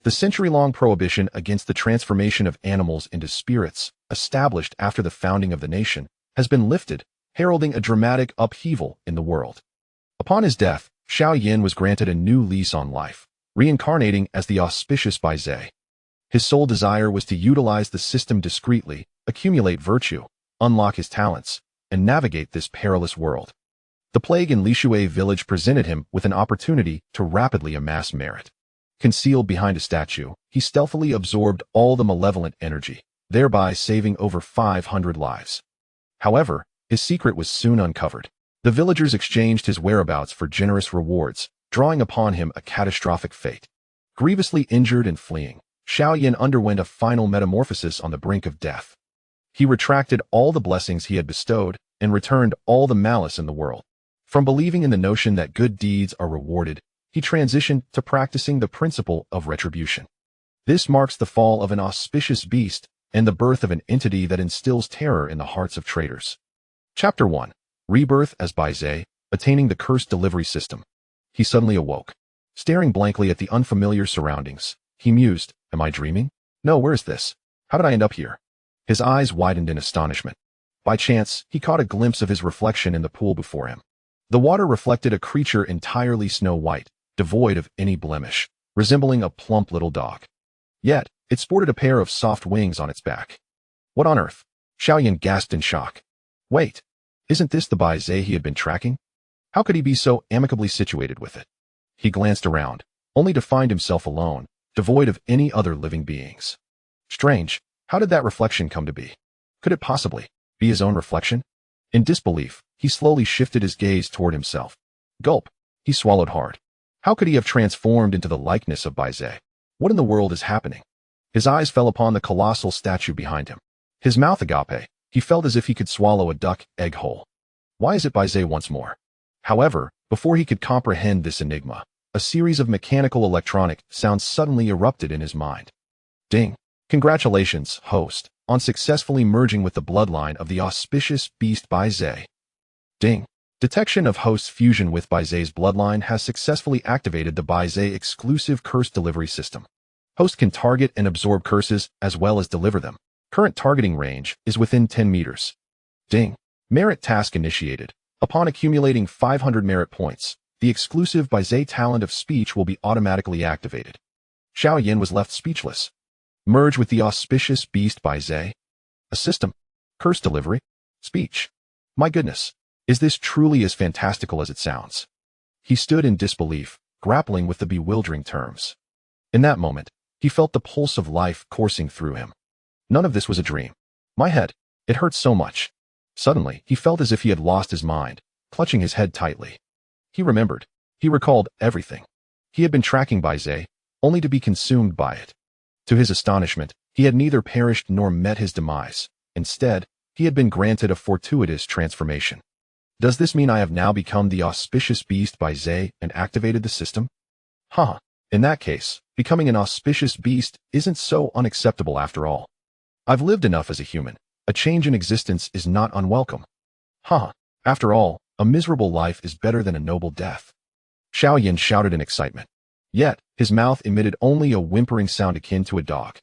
The century-long prohibition against the transformation of animals into spirits, established after the founding of the nation, has been lifted, heralding a dramatic upheaval in the world. Upon his death, Xiao Yan was granted a new lease on life, reincarnating as the auspicious Bai Ze. His sole desire was to utilize the system discreetly, accumulate virtue, unlock his talents, and navigate this perilous world. The plague in Lishui village presented him with an opportunity to rapidly amass merit. Concealed behind a statue, he stealthily absorbed all the malevolent energy, thereby saving over 500 lives. However, his secret was soon uncovered. The villagers exchanged his whereabouts for generous rewards, drawing upon him a catastrophic fate. Grievously injured and fleeing, Xiao Yan underwent a final metamorphosis on the brink of death. He retracted all the blessings he had bestowed and returned all the malice in the world. From believing in the notion that good deeds are rewarded, he transitioned to practicing the principle of retribution. This marks the fall of an auspicious beast and the birth of an entity that instills terror in the hearts of traitors. Chapter 1. Rebirth as Bai Ze, attaining the cursed delivery system. He suddenly awoke. Staring blankly at the unfamiliar surroundings, he mused, "Am I dreaming? No, where is this? How did I end up here?" His eyes widened in astonishment. By chance, he caught a glimpse of his reflection in the pool before him. The water reflected a creature entirely snow-white, devoid of any blemish, resembling a plump little dog. Yet, it sported a pair of soft wings on its back. What on earth? Xiao Yan gasped in shock. Wait, isn't this the Bai Ze he had been tracking? How could he be so amicably situated with it? He glanced around, only to find himself alone, devoid of any other living beings. Strange, how did that reflection come to be? Could it possibly be his own reflection? In disbelief, he slowly shifted his gaze toward himself. Gulp, he swallowed hard. How could he have transformed into the likeness of Bai Ze? What in the world is happening? His eyes fell upon the colossal statue behind him. His mouth agape, he felt as if he could swallow a duck egg whole. Why is it Bai Ze once more? However, before he could comprehend this enigma, a series of mechanical electronic sounds suddenly erupted in his mind. Ding! Congratulations, host, on successfully merging with the bloodline of the auspicious beast Bai Ze. Ding! Detection of host's fusion with Bai Ze's bloodline has successfully activated the Bai Ze exclusive curse delivery system. Host can target and absorb curses as well as deliver them. Current targeting range is within 10 meters. Ding! Merit task initiated. Upon accumulating 500 merit points, the exclusive Bai Ze talent of speech will be automatically activated. Xiao Yan was left speechless. Merge with the auspicious beast Bai Ze? A system? Curse delivery? Speech? My goodness, is this truly as fantastical as it sounds? He stood in disbelief, grappling with the bewildering terms. In that moment, he felt the pulse of life coursing through him. None of this was a dream. My head, it hurt so much. Suddenly, he felt as if he had lost his mind, clutching his head tightly. He remembered. He recalled everything. He had been tracking Bai Ze, only to be consumed by it. To his astonishment, he had neither perished nor met his demise. Instead, he had been granted a fortuitous transformation. Does this mean I have now become the auspicious beast Bai Ze and activated the system? In that case, becoming an auspicious beast isn't so unacceptable after all. I've lived enough as a human. A change in existence is not unwelcome. After all, a miserable life is better than a noble death. Xiao Yan shouted in excitement. Yet, his mouth emitted only a whimpering sound akin to a dog.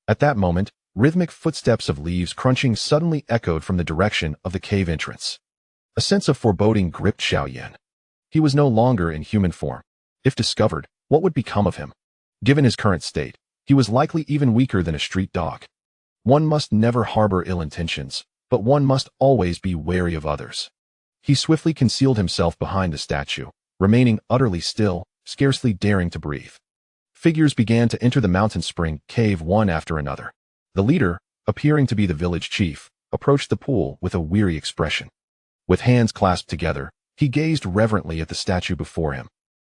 At that moment, rhythmic footsteps of leaves crunching suddenly echoed from the direction of the cave entrance. A sense of foreboding gripped Xiao Yan. He was no longer in human form. If discovered, what would become of him? Given his current state, he was likely even weaker than a street dog. One must never harbor ill intentions, but one must always be wary of others. He swiftly concealed himself behind the statue, remaining utterly still, scarcely daring to breathe. Figures began to enter the mountain spring cave one after another. The leader, appearing to be the village chief, approached the pool with a weary expression. With hands clasped together, he gazed reverently at the statue before him.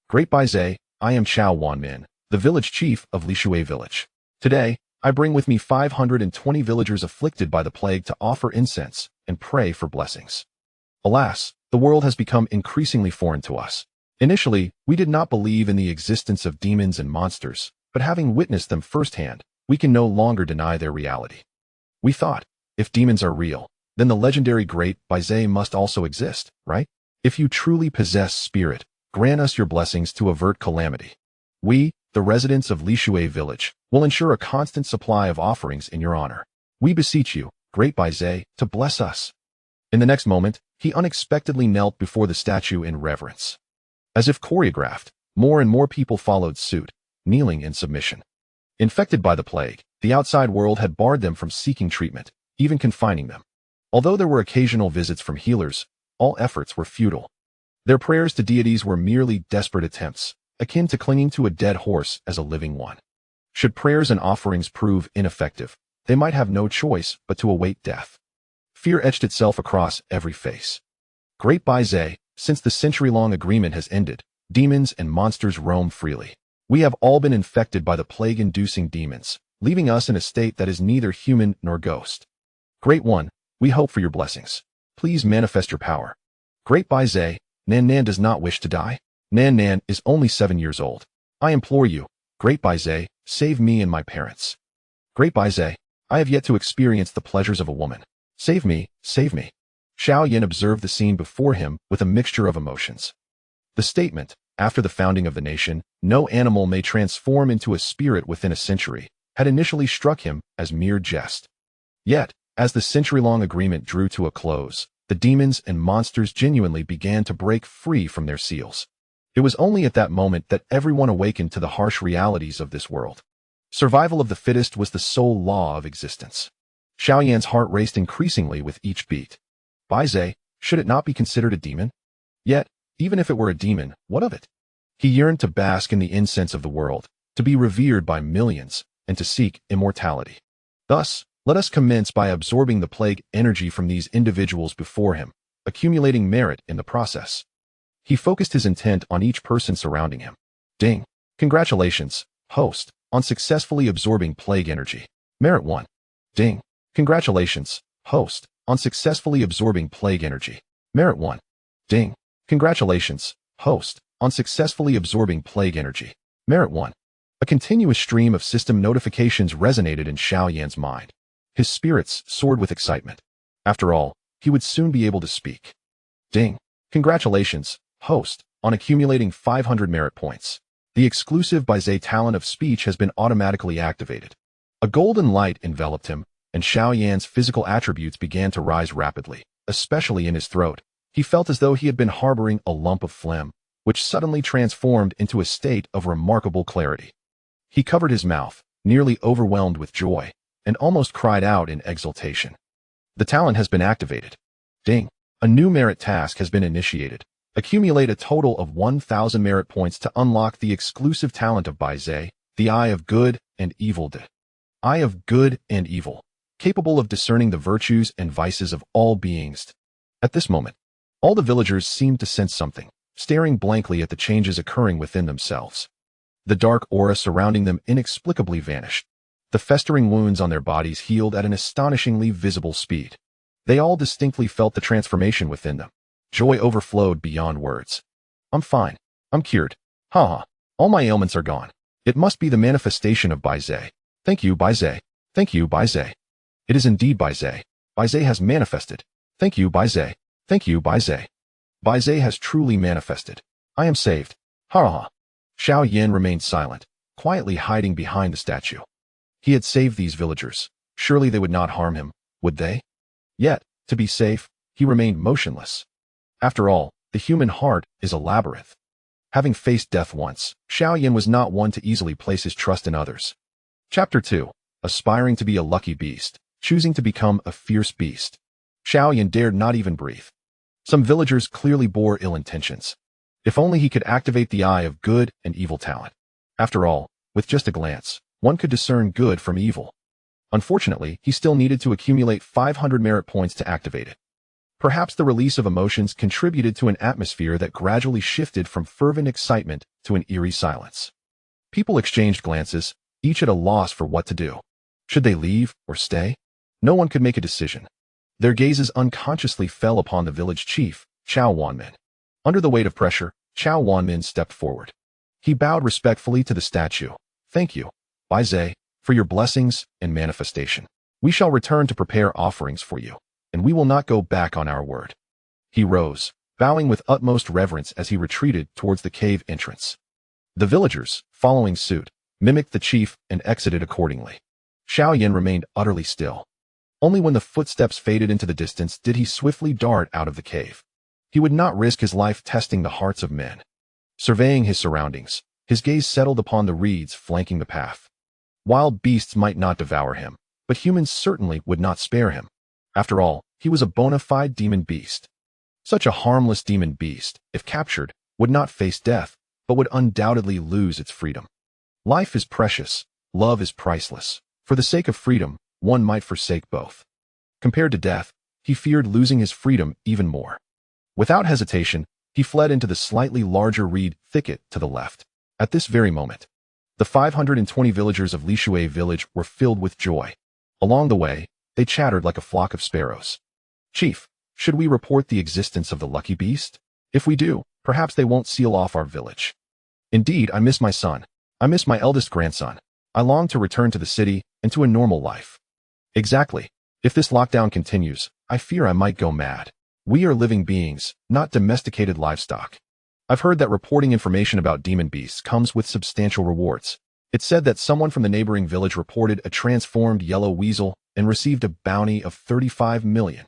Great Bai Ze, I am Xiao Wanmin, the village chief of Lishui village. Today, I bring with me 520 villagers afflicted by the plague to offer incense and pray for blessings. Alas, the world has become increasingly foreign to us. Initially, we did not believe in the existence of demons and monsters, but having witnessed them firsthand, we can no longer deny their reality. We thought, if demons are real, then the legendary great Bai Ze must also exist, right? If you truly possess spirit, grant us your blessings to avert calamity. We, the residents of Lishui village, will ensure a constant supply of offerings in your honor. We beseech you, great Bai Ze, to bless us." In the next moment, he unexpectedly knelt before the statue in reverence. As if choreographed, more and more people followed suit, kneeling in submission. Infected by the plague, the outside world had barred them from seeking treatment, even confining them. Although there were occasional visits from healers, all efforts were futile. Their prayers to deities were merely desperate attempts, akin to clinging to a dead horse as a living one. Should prayers and offerings prove ineffective, they might have no choice but to await death. Fear etched itself across every face. Great Bai Ze, since the century-long agreement has ended, demons and monsters roam freely. We have all been infected by the plague-inducing demons, leaving us in a state that is neither human nor ghost. Great One, we hope for your blessings. Please manifest your power. Great Bai Ze, Nan Nan does not wish to die. Nan Nan is only 7 years old. I implore you, Great Bai Ze, save me and my parents. Great Bai Ze, I have yet to experience the pleasures of a woman. Save me, save me. Xiao Yan observed the scene before him with a mixture of emotions. The statement, after the founding of the nation, no animal may transform into a spirit within a century, had initially struck him as mere jest. Yet, as the century-long agreement drew to a close, the demons and monsters genuinely began to break free from their seals. It was only at that moment that everyone awakened to the harsh realities of this world. Survival of the fittest was the sole law of existence. Xiao Yan's heart raced increasingly with each beat. Bai Ze, should it not be considered a demon? Yet, even if it were a demon, what of it? He yearned to bask in the incense of the world, to be revered by millions, and to seek immortality. Thus, let us commence by absorbing the plague energy from these individuals before him, accumulating merit in the process. He focused his intent on each person surrounding him. Ding! Congratulations, host, on successfully absorbing plague energy. Merit 1. Ding! Congratulations, host, on successfully absorbing plague energy. Merit 1. Ding! Congratulations, host, on successfully absorbing plague energy. Merit 1. A continuous stream of system notifications resonated in Xiao Yan's mind. His spirits soared with excitement. After all, he would soon be able to speak. Ding! Congratulations, host, on accumulating 500 merit points. The exclusive Bai Ze talent of speech has been automatically activated. A golden light enveloped him, and Xiao Yan's physical attributes began to rise rapidly, especially in his throat. He felt as though he had been harboring a lump of phlegm, which suddenly transformed into a state of remarkable clarity. He covered his mouth, nearly overwhelmed with joy, and almost cried out in exultation. The talent has been activated. Ding! A new merit task has been initiated. Accumulate a total of 1,000 merit points to unlock the exclusive talent of Bai Ze, the Eye of Good and Evil. The Eye of Good and Evil, capable of discerning the virtues and vices of all beings. At this moment, all the villagers seemed to sense something, staring blankly at the changes occurring within themselves. The dark aura surrounding them inexplicably vanished. The festering wounds on their bodies healed at an astonishingly visible speed. They all distinctly felt the transformation within them. Joy overflowed beyond words. I'm fine. I'm cured. Ha! All my ailments are gone. It must be the manifestation of Bai Ze. Thank you, Bai Ze. Thank you, Bai Ze. It is indeed Bai Ze. Bai Ze has manifested. Thank you, Bai Ze. Thank you, Bai Ze. Bai Ze has truly manifested. I am saved. Ha! Xiao Yan remained silent, quietly hiding behind the statue. He had saved these villagers. Surely they would not harm him, would they? Yet, to be safe, he remained motionless. After all, the human heart is a labyrinth. Having faced death once, Xiao Yan was not one to easily place his trust in others. Chapter 2. Aspiring to be a lucky beast, choosing to become a fierce beast. Xiao Yan dared not even breathe. Some villagers clearly bore ill intentions. If only he could activate the Eye of Good and Evil talent. After all, with just a glance, one could discern good from evil. Unfortunately, he still needed to accumulate 500 merit points to activate it. Perhaps the release of emotions contributed to an atmosphere that gradually shifted from fervent excitement to an eerie silence. People exchanged glances, each at a loss for what to do. Should they leave or stay? No one could make a decision. Their gazes unconsciously fell upon the village chief, Qiao Wanmin. Under the weight of pressure, Qiao Wanmin stepped forward. He bowed respectfully to the statue. Thank you, Bai Ze, for your blessings and manifestation. We shall return to prepare offerings for you, and we will not go back on our word. He rose, bowing with utmost reverence as he retreated towards the cave entrance. The villagers, following suit, mimicked the chief and exited accordingly. Xiao Yan remained utterly still. Only when the footsteps faded into the distance did he swiftly dart out of the cave. He would not risk his life testing the hearts of men. Surveying his surroundings, his gaze settled upon the reeds flanking the path. Wild beasts might not devour him, but humans certainly would not spare him. After all, he was a bona fide demon beast. Such a harmless demon beast, if captured, would not face death, but would undoubtedly lose its freedom. Life is precious, love is priceless. For the sake of freedom, one might forsake both. Compared to death, he feared losing his freedom even more. Without hesitation, he fled into the slightly larger reed thicket to the left. At this very moment, the 520 villagers of Lishui village were filled with joy. Along the way, they chattered like a flock of sparrows. Chief, should we report the existence of the lucky beast? If we do, perhaps they won't seal off our village. Indeed, I miss my son. I miss my eldest grandson. I long to return to the city and to a normal life. Exactly. If this lockdown continues, I fear I might go mad. We are living beings, not domesticated livestock. I've heard that reporting information about demon beasts comes with substantial rewards. It's said that someone from the neighboring village reported a transformed yellow weasel and received a bounty of 35 million.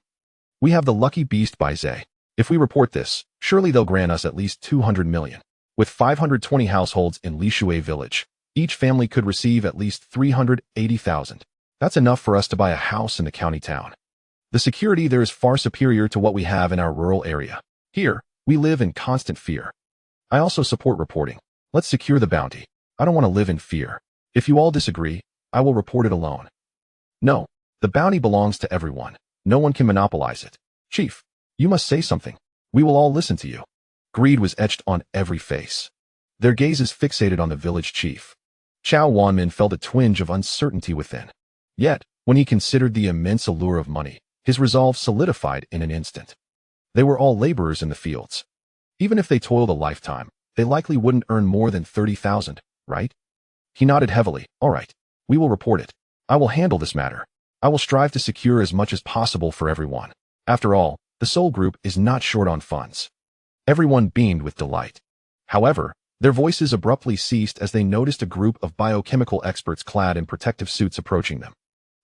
We have the lucky beast Bai Ze. If we report this, surely they'll grant us at least 200 million. With 520 households in Lishui village, each family could receive at least 380,000. That's enough for us to buy a house in the county town. The security there is far superior to what we have in our rural area. Here, we live in constant fear. I also support reporting. Let's secure the bounty. I don't want to live in fear. If you all disagree, I will report it alone. No, the bounty belongs to everyone. No one can monopolize it. Chief, you must say something. We will all listen to you. Greed was etched on every face. Their gazes fixated on the village chief. Xiao Wanmin felt a twinge of uncertainty within. Yet, when he considered the immense allure of money, his resolve solidified in an instant. They were all laborers in the fields. Even if they toiled a lifetime, they likely wouldn't earn more than 30,000, right? He nodded heavily. All right, we will report it. I will handle this matter. I will strive to secure as much as possible for everyone. After all, the Soul Group is not short on funds. Everyone beamed with delight. However, their voices abruptly ceased as they noticed a group of biochemical experts clad in protective suits approaching them.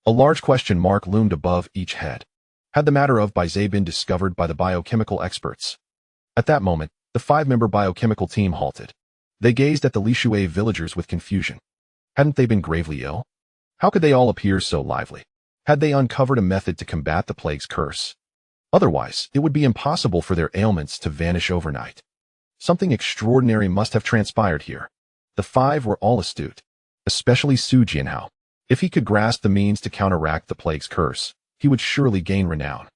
A large question mark loomed above each head. Had the matter of Bai Ze been discovered by the biochemical experts? At that moment, the 5-member biochemical team halted. They gazed at the Lishui villagers with confusion. Hadn't they been gravely ill? How could they all appear so lively? Had they uncovered a method to combat the plague's curse? Otherwise, it would be impossible for their ailments to vanish overnight. Something extraordinary must have transpired here. The 5 were all astute, especially Su Jianhao. If he could grasp the means to counteract the plague's curse, he would surely gain renown.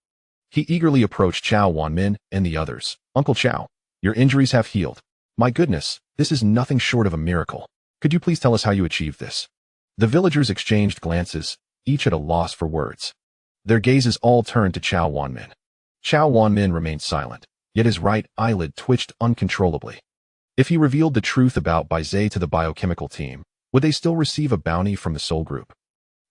He eagerly approached Qiao Wanmin and the others. Uncle Qiao, your injuries have healed. My goodness, this is nothing short of a miracle. Could you please tell us how you achieved this? The villagers exchanged glances, each at a loss for words. Their gazes all turned to Qiao Wanmin. Qiao Wanmin remained silent, yet his right eyelid twitched uncontrollably. If he revealed the truth about Bai Ze to the biochemical team, would they still receive a bounty from the Soul Group?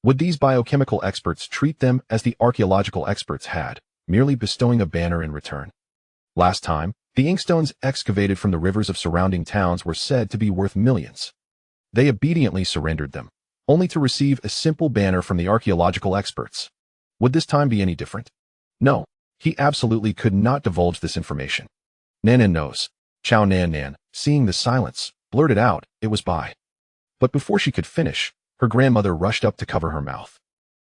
Would these biochemical experts treat them as the archaeological experts had, merely bestowing a banner in return? Last time, the inkstones excavated from the rivers of surrounding towns were said to be worth millions. They obediently surrendered them, only to receive a simple banner from the archaeological experts. Would this time be any different? No, he absolutely could not divulge this information. Nanan knows. Qiao Nan, seeing the silence, blurted out, it was Bai. But before she could finish, her grandmother rushed up to cover her mouth.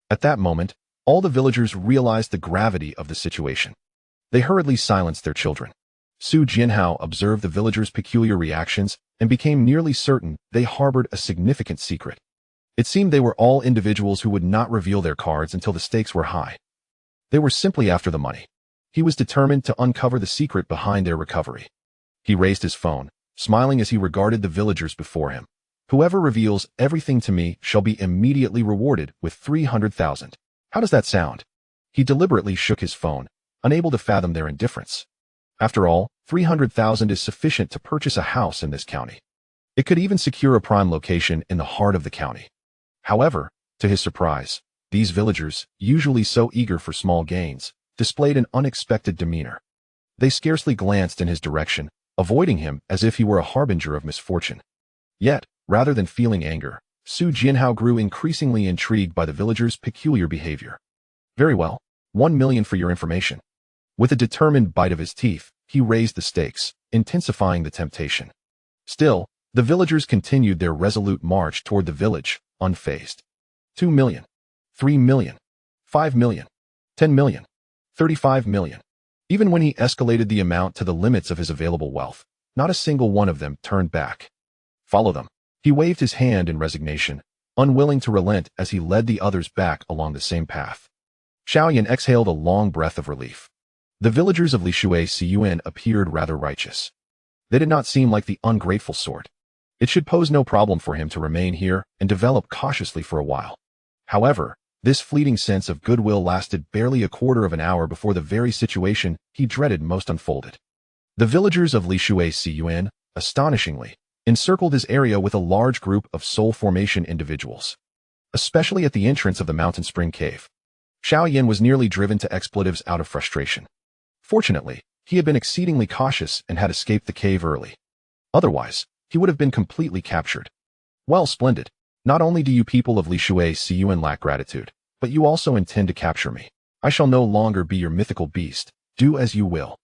At that moment, all the villagers realized the gravity of the situation. They hurriedly silenced their children. Su Jianhao observed the villagers' peculiar reactions and became nearly certain they harbored a significant secret. It seemed they were all individuals who would not reveal their cards until the stakes were high. They were simply after the money. He was determined to uncover the secret behind their recovery. He raised his phone, smiling as he regarded the villagers before him. Whoever reveals everything to me shall be immediately rewarded with 300,000. How does that sound? He deliberately shook his phone, unable to fathom their indifference. After all, 300,000 is sufficient to purchase a house in this county. It could even secure a prime location in the heart of the county. However, to his surprise, these villagers, usually so eager for small gains, displayed an unexpected demeanor. They scarcely glanced in his direction, avoiding him as if he were a harbinger of misfortune. Yet, rather than feeling anger, Su Jianhao grew increasingly intrigued by the villagers' peculiar behavior. Very well, 1 million for your information. With a determined bite of his teeth, he raised the stakes, intensifying the temptation. Still, the villagers continued their resolute march toward the village, unfazed. 2 million. 3 million. 5 million. 10 million. 35 million. Even when he escalated the amount to the limits of his available wealth, not a single one of them turned back. Follow them. He waved his hand in resignation, unwilling to relent as he led the others back along the same path. Xiao Yan exhaled a long breath of relief. The villagers of Xiao appeared rather righteous. They did not seem like the ungrateful sort. It should pose no problem for him to remain here and develop cautiously for a while. However, this fleeting sense of goodwill lasted barely a quarter of an hour before the very situation he dreaded most unfolded. The villagers of Xiao, astonishingly, encircled his area with a large group of soul formation individuals, especially at the entrance of the mountain spring cave. Xiao Yan was nearly driven to expletives out of frustration. Fortunately, he had been exceedingly cautious and had escaped the cave early. Otherwise, he would have been completely captured. Well, splendid. Not only do you people of Xiao lack gratitude, but you also intend to capture me. I shall no longer be your mythical beast. Do as you will.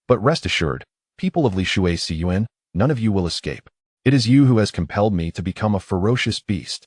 But rest assured, people of Xiao, none of you will escape. It is you who has compelled me to become a ferocious beast.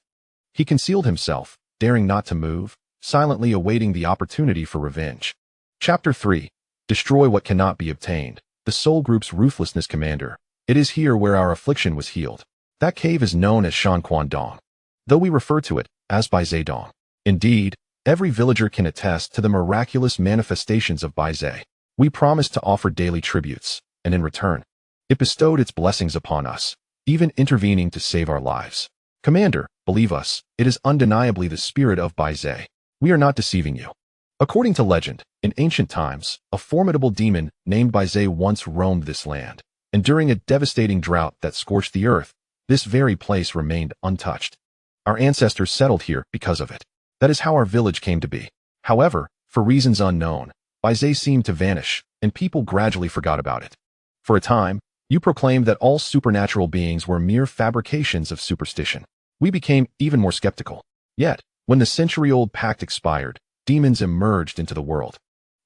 He concealed himself, daring not to move, silently awaiting the opportunity for revenge. Chapter 3. Destroy what cannot be obtained. The Soul Group's ruthlessness commander. It is here where our affliction was healed. That cave is known as Shanquan Dong, though we refer to it as Bai Ze Dong. Indeed, every villager can attest to the miraculous manifestations of Bai Ze. We promised to offer daily tributes, and in return, it bestowed its blessings upon us, even intervening to save our lives. Commander, believe us, it is undeniably the spirit of Bai Ze. We are not deceiving you. According to legend, in ancient times, a formidable demon named Bai Ze once roamed this land, and during a devastating drought that scorched the earth, this very place remained untouched. Our ancestors settled here because of it. That is how our village came to be. However, for reasons unknown, Bai Ze seemed to vanish, and people gradually forgot about it. For a time, you proclaimed that all supernatural beings were mere fabrications of superstition. We became even more skeptical. Yet, when the century-old pact expired, demons emerged into the world,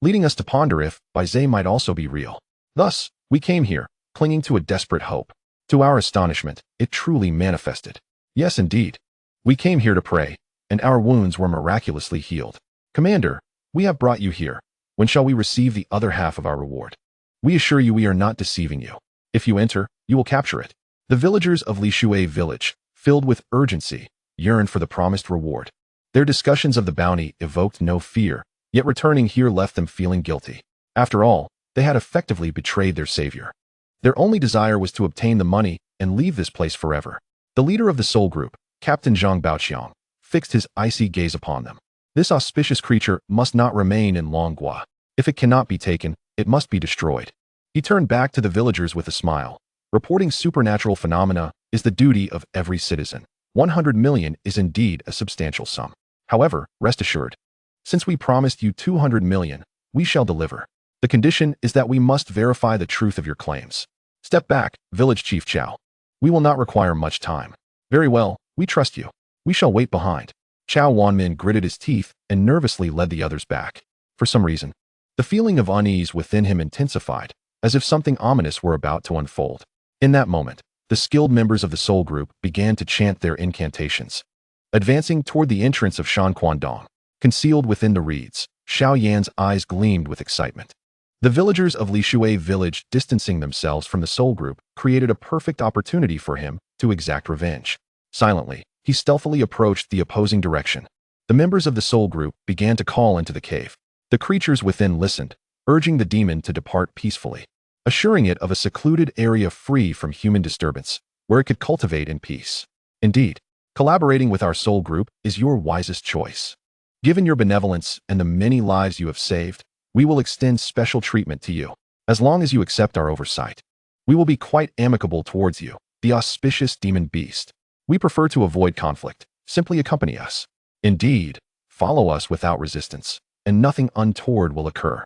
leading us to ponder if Bai Ze might also be real. Thus, we came here, clinging to a desperate hope. To our astonishment, it truly manifested. Yes, indeed. We came here to pray, and our wounds were miraculously healed. Commander, we have brought you here. When shall we receive the other half of our reward? We assure you we are not deceiving you. If you enter, you will capture it. The villagers of Lishui village, filled with urgency, yearned for the promised reward. Their discussions of the bounty evoked no fear, yet returning here left them feeling guilty. After all, they had effectively betrayed their savior. Their only desire was to obtain the money and leave this place forever. The leader of the Soul Group, Captain Zhang Baoqiang, fixed his icy gaze upon them. This auspicious creature must not remain in Longhua. If it cannot be taken, it must be destroyed. He turned back to the villagers with a smile. Reporting supernatural phenomena is the duty of every citizen. 100 million is indeed a substantial sum. However, rest assured, since we promised you 200 million, we shall deliver. The condition is that we must verify the truth of your claims. Step back, Village Chief Chao. We will not require much time. Very well, we trust you. We shall wait behind. Chao Wanmin gritted his teeth and nervously led the others back. For some reason, the feeling of unease within him intensified, as if something ominous were about to unfold. In that moment, the skilled members of the Soul Group began to chant their incantations. Advancing toward the entrance of Shanquan Dong, concealed within the reeds, Xiao Yan's eyes gleamed with excitement. The villagers of Lishui village distancing themselves from the Soul Group created a perfect opportunity for him to exact revenge. Silently, he stealthily approached the opposing direction. The members of the Soul Group began to call into the cave. The creatures within listened, urging the demon to depart peacefully, assuring it of a secluded area free from human disturbance, where it could cultivate in peace. Indeed, collaborating with our Soul Group is your wisest choice. Given your benevolence and the many lives you have saved, we will extend special treatment to you. As long as you accept our oversight, we will be quite amicable towards you, the auspicious demon beast. We prefer to avoid conflict. Simply accompany us. Indeed, follow us without resistance, and nothing untoward will occur.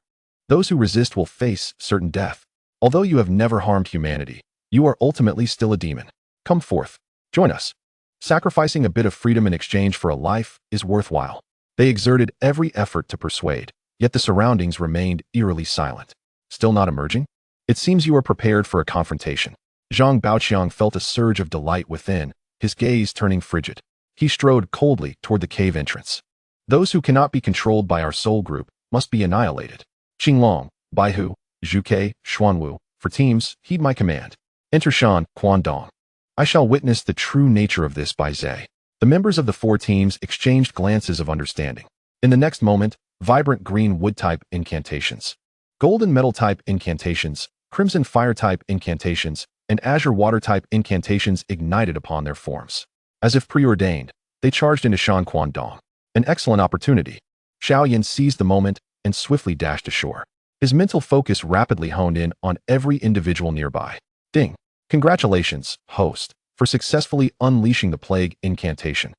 Those who resist will face certain death. Although you have never harmed humanity, you are ultimately still a demon. Come forth. Join us. Sacrificing a bit of freedom in exchange for a life is worthwhile. They exerted every effort to persuade, yet the surroundings remained eerily silent. Still not emerging? It seems you are prepared for a confrontation. Zhang Baoqiang felt a surge of delight within, his gaze turning frigid. He strode coldly toward the cave entrance. Those who cannot be controlled by our soul group must be annihilated. Qinglong, Baihu, Zhuke, Xuanwu, for teams, heed my command. Enter Shan, Quandong. I shall witness the true nature of this Bai Ze. The members of the 4 teams exchanged glances of understanding. In the next moment, vibrant green wood-type incantations, golden metal-type incantations, crimson fire-type incantations, and azure water-type incantations ignited upon their forms. As if preordained, they charged into Shan Quandong. An excellent opportunity. Xiao Yan seized the moment and swiftly dashed ashore. His mental focus rapidly honed in on every individual nearby. Ding. Congratulations, host, for successfully unleashing the plague incantation.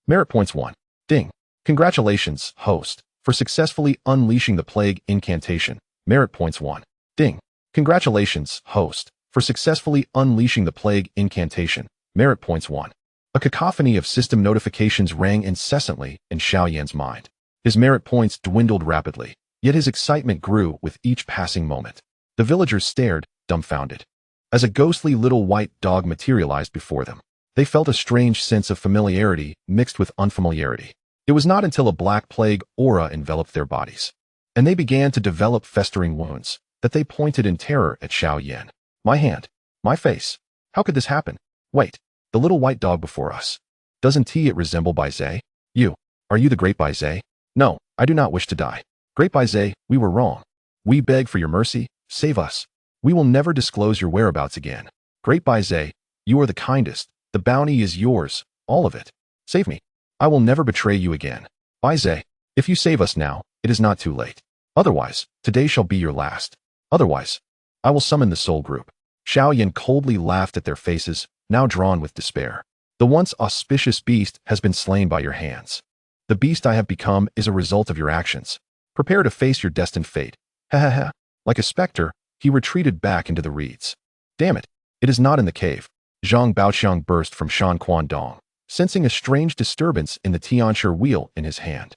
Merit points 1. Ding. Congratulations, host, for successfully unleashing the plague incantation. Merit points 1. Ding. Congratulations, host, for successfully unleashing the plague incantation. Merit points 1. A cacophony of system notifications rang incessantly in Xiao Yan's mind. His merit points dwindled rapidly, yet his excitement grew with each passing moment. The villagers stared, dumbfounded. As a ghostly little white dog materialized before them, they felt a strange sense of familiarity mixed with unfamiliarity. It was not until a black plague aura enveloped their bodies, and they began to develop festering wounds, that they pointed in terror at Xiao Yan. My hand. My face. How could this happen? Wait. The little white dog before us. Doesn't it resemble Bai Ze? You. Are you the great Bai Ze? No, I do not wish to die. Great Bai Ze, we were wrong. We beg for your mercy. Save us. We will never disclose your whereabouts again. Great Bai Ze, you are the kindest. The bounty is yours. All of it. Save me. I will never betray you again. Bai Ze, if you save us now, it is not too late. Otherwise, today shall be your last. Otherwise, I will summon the soul group. Xiao Yan coldly laughed at their faces, now drawn with despair. The once auspicious beast has been slain by your hands. The beast I have become is a result of your actions. Prepare to face your destined fate. Ha ha ha. Like a specter, he retreated back into the reeds. Damn it, it is not in the cave. Zhang Baoqiang burst from Shan Quandong, sensing a strange disturbance in the Tianshi wheel in his hand.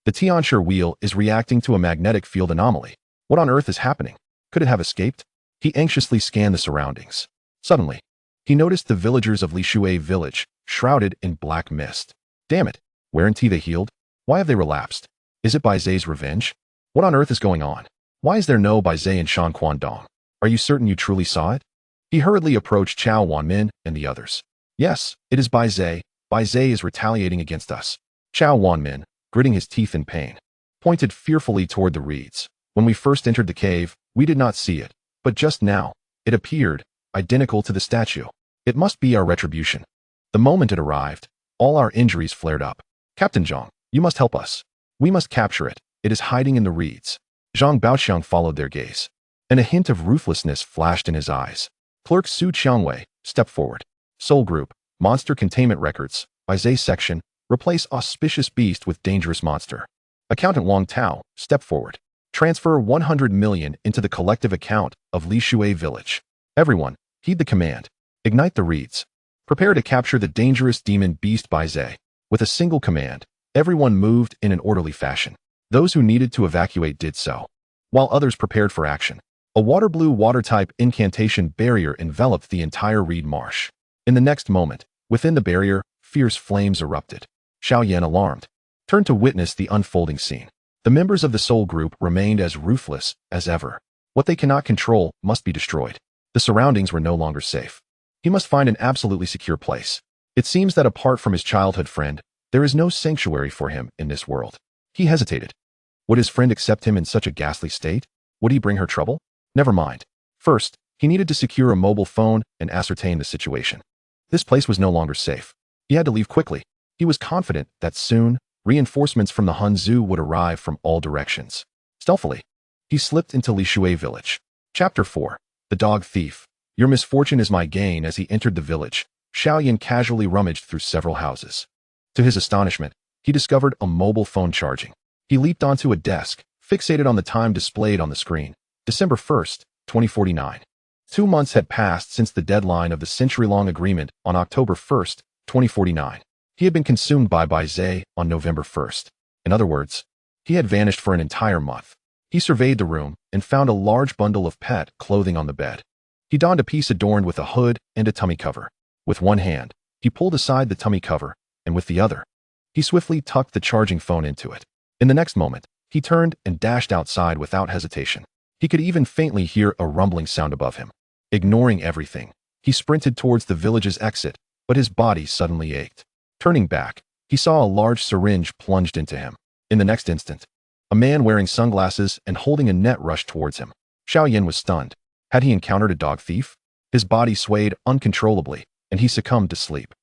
The Tianshi wheel is reacting to a magnetic field anomaly. What on earth is happening? Could it have escaped? He anxiously scanned the surroundings. Suddenly, he noticed the villagers of Lishui village, shrouded in black mist. Damn it, weren't they healed? Why have they relapsed? Is it Bai Ze's revenge? What on earth is going on? Why is there no Bai Ze in Shan Quandong? Are you certain you truly saw it? He hurriedly approached Chao Wanmin and the others. Yes, it is Bai Ze. Bai Ze is retaliating against us. Chao Wanmin, gritting his teeth in pain, pointed fearfully toward the reeds. When we first entered the cave, we did not see it, but just now, it appeared, identical to the statue. It must be our retribution. The moment it arrived, all our injuries flared up. Captain Zhang, you must help us. We must capture it. It is hiding in the reeds. Zhang Baoqiang followed their gaze, and a hint of ruthlessness flashed in his eyes. Clerk Su Qiangwei, step forward. Soul Group, Monster Containment Records, Bai Ze Section, replace auspicious beast with dangerous monster. Accountant Wang Tao, step forward. Transfer 100 million into the collective account of Lishui Village. Everyone, heed the command. Ignite the reeds. Prepare to capture the dangerous demon beast Bai Ze. With a single command, everyone moved in an orderly fashion. Those who needed to evacuate did so, while others prepared for action. A water-blue water-type incantation barrier enveloped the entire reed marsh. In the next moment, within the barrier, fierce flames erupted. Xiao Yan, alarmed, turned to witness the unfolding scene. The members of the soul group remained as ruthless as ever. What they cannot control must be destroyed. The surroundings were no longer safe. He must find an absolutely secure place. It seems that apart from his childhood friend, there is no sanctuary for him in this world. He hesitated. Would his friend accept him in such a ghastly state? Would he bring her trouble? Never mind. First, he needed to secure a mobile phone and ascertain the situation. This place was no longer safe. He had to leave quickly. He was confident that soon, reinforcements from the Hanzu would arrive from all directions. Stealthily, he slipped into Lishui village. Chapter 4. The Dog Thief. Your misfortune is my gain. As he entered the village, Xiao Yan casually rummaged through several houses. To his astonishment, he discovered a mobile phone charging. He leaped onto a desk, fixated on the time displayed on the screen. December 1st, 2049. 2 months had passed since the deadline of the century-long agreement on October 1st, 2049. He had been consumed by Bai Ze on November 1st. In other words, he had vanished for an entire month. He surveyed the room and found a large bundle of pet clothing on the bed. He donned a piece adorned with a hood and a tummy cover. With one hand, he pulled aside the tummy cover, and with the other, he swiftly tucked the charging phone into it. In the next moment, he turned and dashed outside without hesitation. He could even faintly hear a rumbling sound above him. Ignoring everything, he sprinted towards the village's exit, but his body suddenly ached. Turning back, he saw a large syringe plunged into him. In the next instant, a man wearing sunglasses and holding a net rushed towards him. Xiao Yan was stunned. Had he encountered a dog thief? His body swayed uncontrollably, and he succumbed to sleep.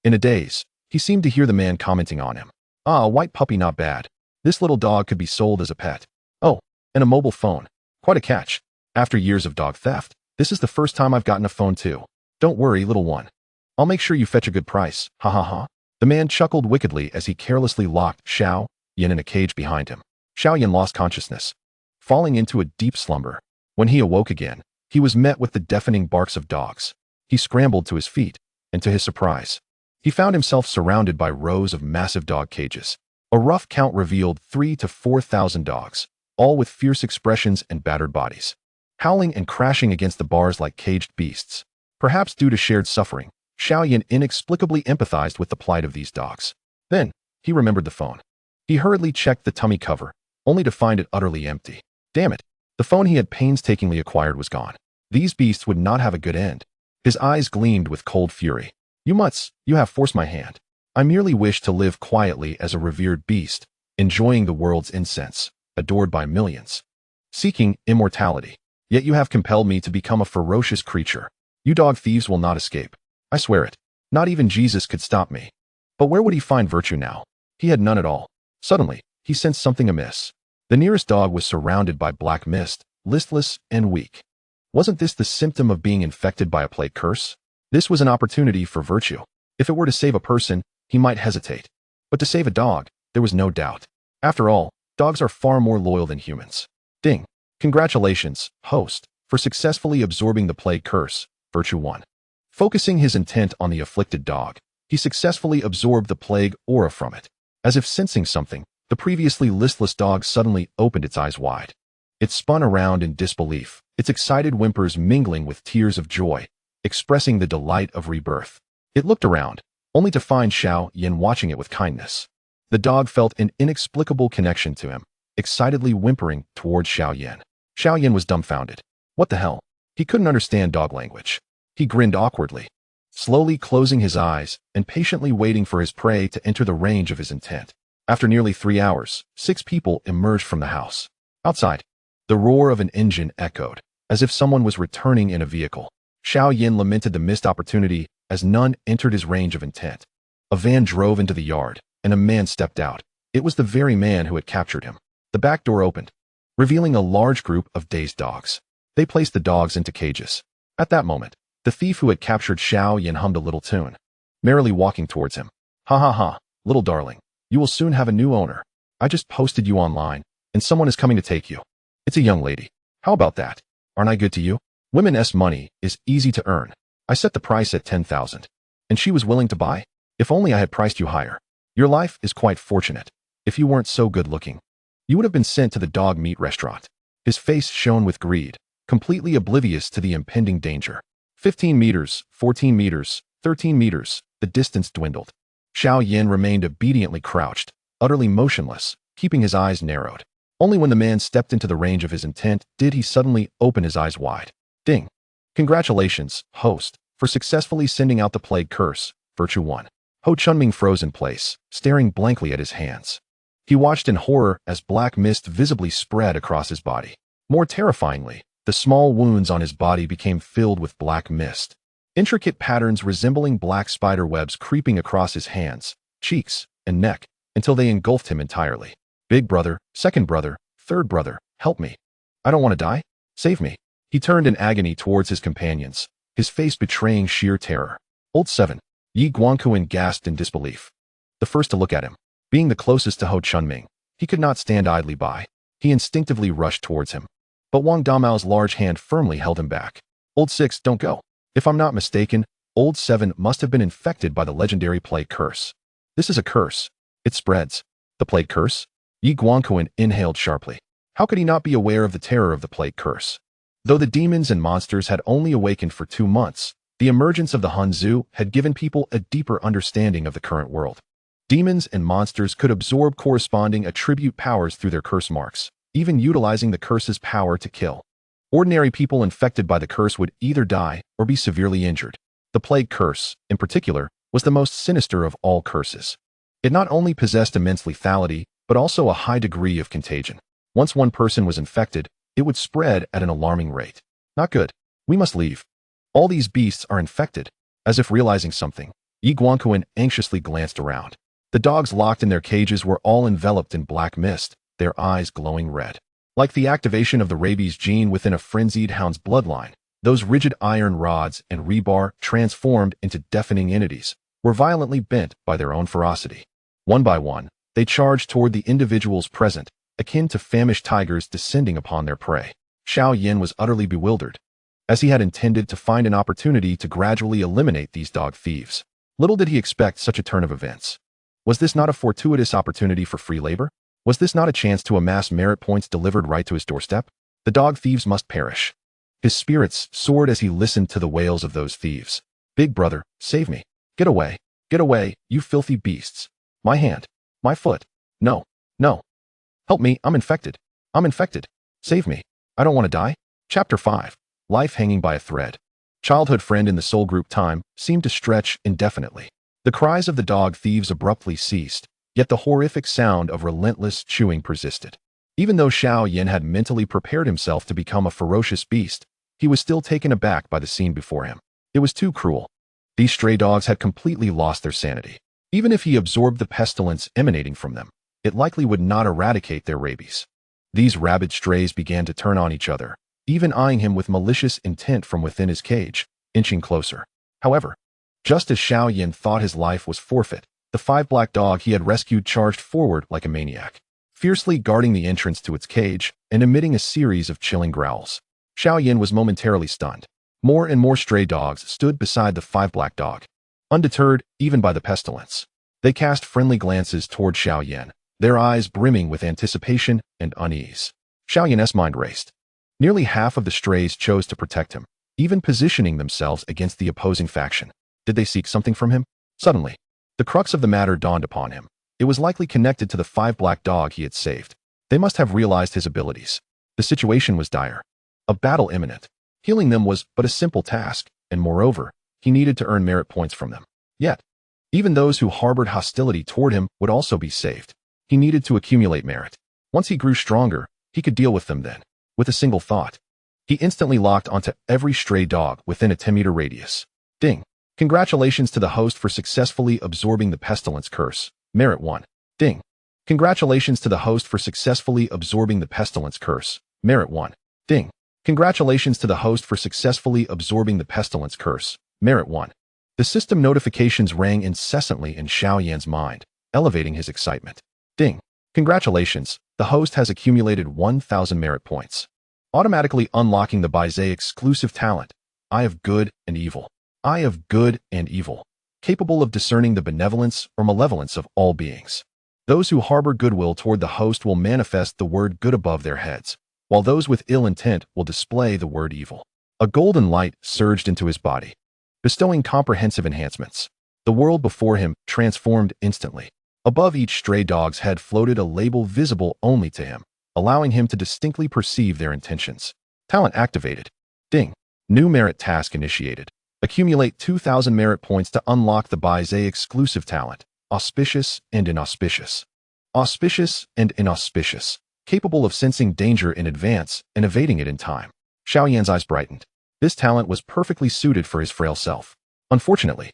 In a daze, he seemed to hear the man commenting on him. "Ah, a white puppy, not bad. This little dog could be sold as a pet. Oh, and a mobile phone. Quite a catch. After years of dog theft, this is the first time I've gotten a phone too. Don't worry, little one. I'll make sure you fetch a good price. Ha ha ha." The man chuckled wickedly as he carelessly locked Xiao Yan in a cage behind him. Xiao Yan lost consciousness, falling into a deep slumber. When he awoke again, he was met with the deafening barks of dogs. He scrambled to his feet, and to his surprise, he found himself surrounded by rows of massive dog cages. A rough count revealed 3,000 to 4,000 dogs, all with fierce expressions and battered bodies, howling and crashing against the bars like caged beasts. Perhaps due to shared suffering, Xiao Yan inexplicably empathized with the plight of these dogs. Then, he remembered the phone. He hurriedly checked the tummy cover, only to find it utterly empty. Damn it! The phone he had painstakingly acquired was gone. These beasts would not have a good end. His eyes gleamed with cold fury. "You mutts, you have forced my hand. I merely wish to live quietly as a revered beast, enjoying the world's incense, adored by millions, seeking immortality. Yet you have compelled me to become a ferocious creature. You dog thieves will not escape. I swear it. Not even Jesus could stop me." But where would he find virtue now? He had none at all. Suddenly, he sensed something amiss. The nearest dog was surrounded by black mist, listless and weak. Wasn't this the symptom of being infected by a plague curse? This was an opportunity for virtue. If it were to save a person, he might hesitate. But to save a dog, there was no doubt. After all, dogs are far more loyal than humans. Ding. Congratulations, host, for successfully absorbing the plague curse, Virtue 1. Focusing his intent on the afflicted dog, he successfully absorbed the plague aura from it. As if sensing something, the previously listless dog suddenly opened its eyes wide. It spun around in disbelief, its excited whimpers mingling with tears of joy, expressing the delight of rebirth. It looked around, only to find Xiao Yan watching it with kindness. The dog felt an inexplicable connection to him, excitedly whimpering towards Xiao Yan. Xiao Yan was dumbfounded. What the hell? He couldn't understand dog language. He grinned awkwardly, slowly closing his eyes and patiently waiting for his prey to enter the range of his intent. After nearly 3 hours, 6 people emerged from the house. Outside, the roar of an engine echoed, as if someone was returning in a vehicle. Xiao Yan lamented the missed opportunity as none entered his range of intent. A van drove into the yard, and a man stepped out. It was the very man who had captured him. The back door opened, revealing a large group of dazed dogs. They placed the dogs into cages. At that moment, the thief who had captured Xiao Yan hummed a little tune, merrily walking towards him. "Ha ha ha, little darling, you will soon have a new owner. I just posted you online, and someone is coming to take you. It's a young lady. How about that? Aren't I good to you? Women's money is easy to earn. I set the price at 10,000. And she was willing to buy? If only I had priced you higher. Your life is quite fortunate. If you weren't so good looking, you would have been sent to the dog meat restaurant." His face shone with greed, completely oblivious to the impending danger. 15 meters, 14 meters, 13 meters, the distance dwindled. Xiao Yan remained obediently crouched, utterly motionless, keeping his eyes narrowed. Only when the man stepped into the range of his intent did he suddenly open his eyes wide. Ding. Congratulations, host, for successfully sending out the plague curse, Virtue 1. Ho Chunming froze in place, staring blankly at his hands. He watched in horror as black mist visibly spread across his body. More terrifyingly, the small wounds on his body became filled with black mist. Intricate patterns resembling black spider webs creeping across his hands, cheeks, and neck, until they engulfed him entirely. "Big brother, second brother, third brother, help me. I don't want to die. Save me." He turned in agony towards his companions, his face betraying sheer terror. Old 7. Yi Guangquan gasped in disbelief. The first to look at him. Being the closest to Ho Chunming, he could not stand idly by. He instinctively rushed towards him. But Wang Damao's large hand firmly held him back. Old 6, don't go. If I'm not mistaken, Old 7 must have been infected by the legendary plague curse. This is a curse. It spreads. The plague curse? Yi Guangquan inhaled sharply. How could he not be aware of the terror of the plague curse? Though the demons and monsters had only awakened for 2 months, the emergence of the Hanzu had given people a deeper understanding of the current world. Demons and monsters could absorb corresponding attribute powers through their curse marks, even utilizing the curse's power to kill. Ordinary people infected by the curse would either die or be severely injured. The plague curse, in particular, was the most sinister of all curses. It not only possessed immense lethality, but also a high degree of contagion. Once one person was infected, it would spread at an alarming rate. Not good. We must leave. All these beasts are infected. As if realizing something, Yi Guangquan anxiously glanced around. The dogs locked in their cages were all enveloped in black mist, their eyes glowing red. Like the activation of the rabies gene within a frenzied hound's bloodline, those rigid iron rods and rebar, transformed into deafening entities, were violently bent by their own ferocity. One by one, they charged toward the individuals present, akin to famished tigers descending upon their prey. Xiao Yan was utterly bewildered, as he had intended to find an opportunity to gradually eliminate these dog thieves. Little did he expect such a turn of events. Was this not a fortuitous opportunity for free labor? Was this not a chance to amass merit points delivered right to his doorstep? The dog thieves must perish. His spirits soared as he listened to the wails of those thieves. Big brother, save me. Get away. Get away, you filthy beasts. My hand. My foot. No. No. Help me, I'm infected. I'm infected. Save me. I don't want to die. Chapter 5. Life hanging by a thread. Childhood friend in the soul group time seemed to stretch indefinitely. The cries of the dog thieves abruptly ceased, yet the horrific sound of relentless chewing persisted. Even though Xiao Yan had mentally prepared himself to become a ferocious beast, he was still taken aback by the scene before him. It was too cruel. These stray dogs had completely lost their sanity. Even if he absorbed the pestilence emanating from them, it likely would not eradicate their rabies. These rabid strays began to turn on each other, even eyeing him with malicious intent from within his cage, inching closer. However, just as Xiao Yan thought his life was forfeit, the 5 black dog he had rescued charged forward like a maniac, fiercely guarding the entrance to its cage and emitting a series of chilling growls. Xiao Yan was momentarily stunned. More and more stray dogs stood beside the 5 black dog. Undeterred even by the pestilence, they cast friendly glances toward Xiao Yan, their eyes brimming with anticipation and unease. Xiao Yan's mind raced. Nearly half of the strays chose to protect him, even positioning themselves against the opposing faction. Did they seek something from him? Suddenly, the crux of the matter dawned upon him. It was likely connected to the 5 black dog he had saved. They must have realized his abilities. The situation was dire. A battle imminent. Healing them was but a simple task, and moreover, he needed to earn merit points from them. Yet, even those who harbored hostility toward him would also be saved. He needed to accumulate merit. Once he grew stronger, he could deal with them then. With a single thought, he instantly locked onto every stray dog within a 10-meter radius. Ding. Congratulations to the host for successfully absorbing the pestilence curse. Merit 1. Ding. Congratulations to the host for successfully absorbing the pestilence curse. Merit 1. Ding. Congratulations to the host for successfully absorbing the pestilence curse. Merit 1. The system notifications rang incessantly in Xiao Yan's mind, elevating his excitement. Ding. Congratulations, the host has accumulated 1,000 merit points. Automatically unlocking the Bai Ze exclusive talent, Eye of Good and Evil. Eye of Good and Evil, capable of discerning the benevolence or malevolence of all beings. Those who harbor goodwill toward the host will manifest the word good above their heads, while those with ill intent will display the word evil. A golden light surged into his body, bestowing comprehensive enhancements. The world before him transformed instantly. Above each stray dog's head floated a label visible only to him, allowing him to distinctly perceive their intentions. Talent activated. Ding. New merit task initiated. Accumulate 2,000 merit points to unlock the Bai Ze exclusive talent, Auspicious and Inauspicious. Auspicious and Inauspicious, capable of sensing danger in advance and evading it in time. Xiao Yan's eyes brightened. This talent was perfectly suited for his frail self. Unfortunately,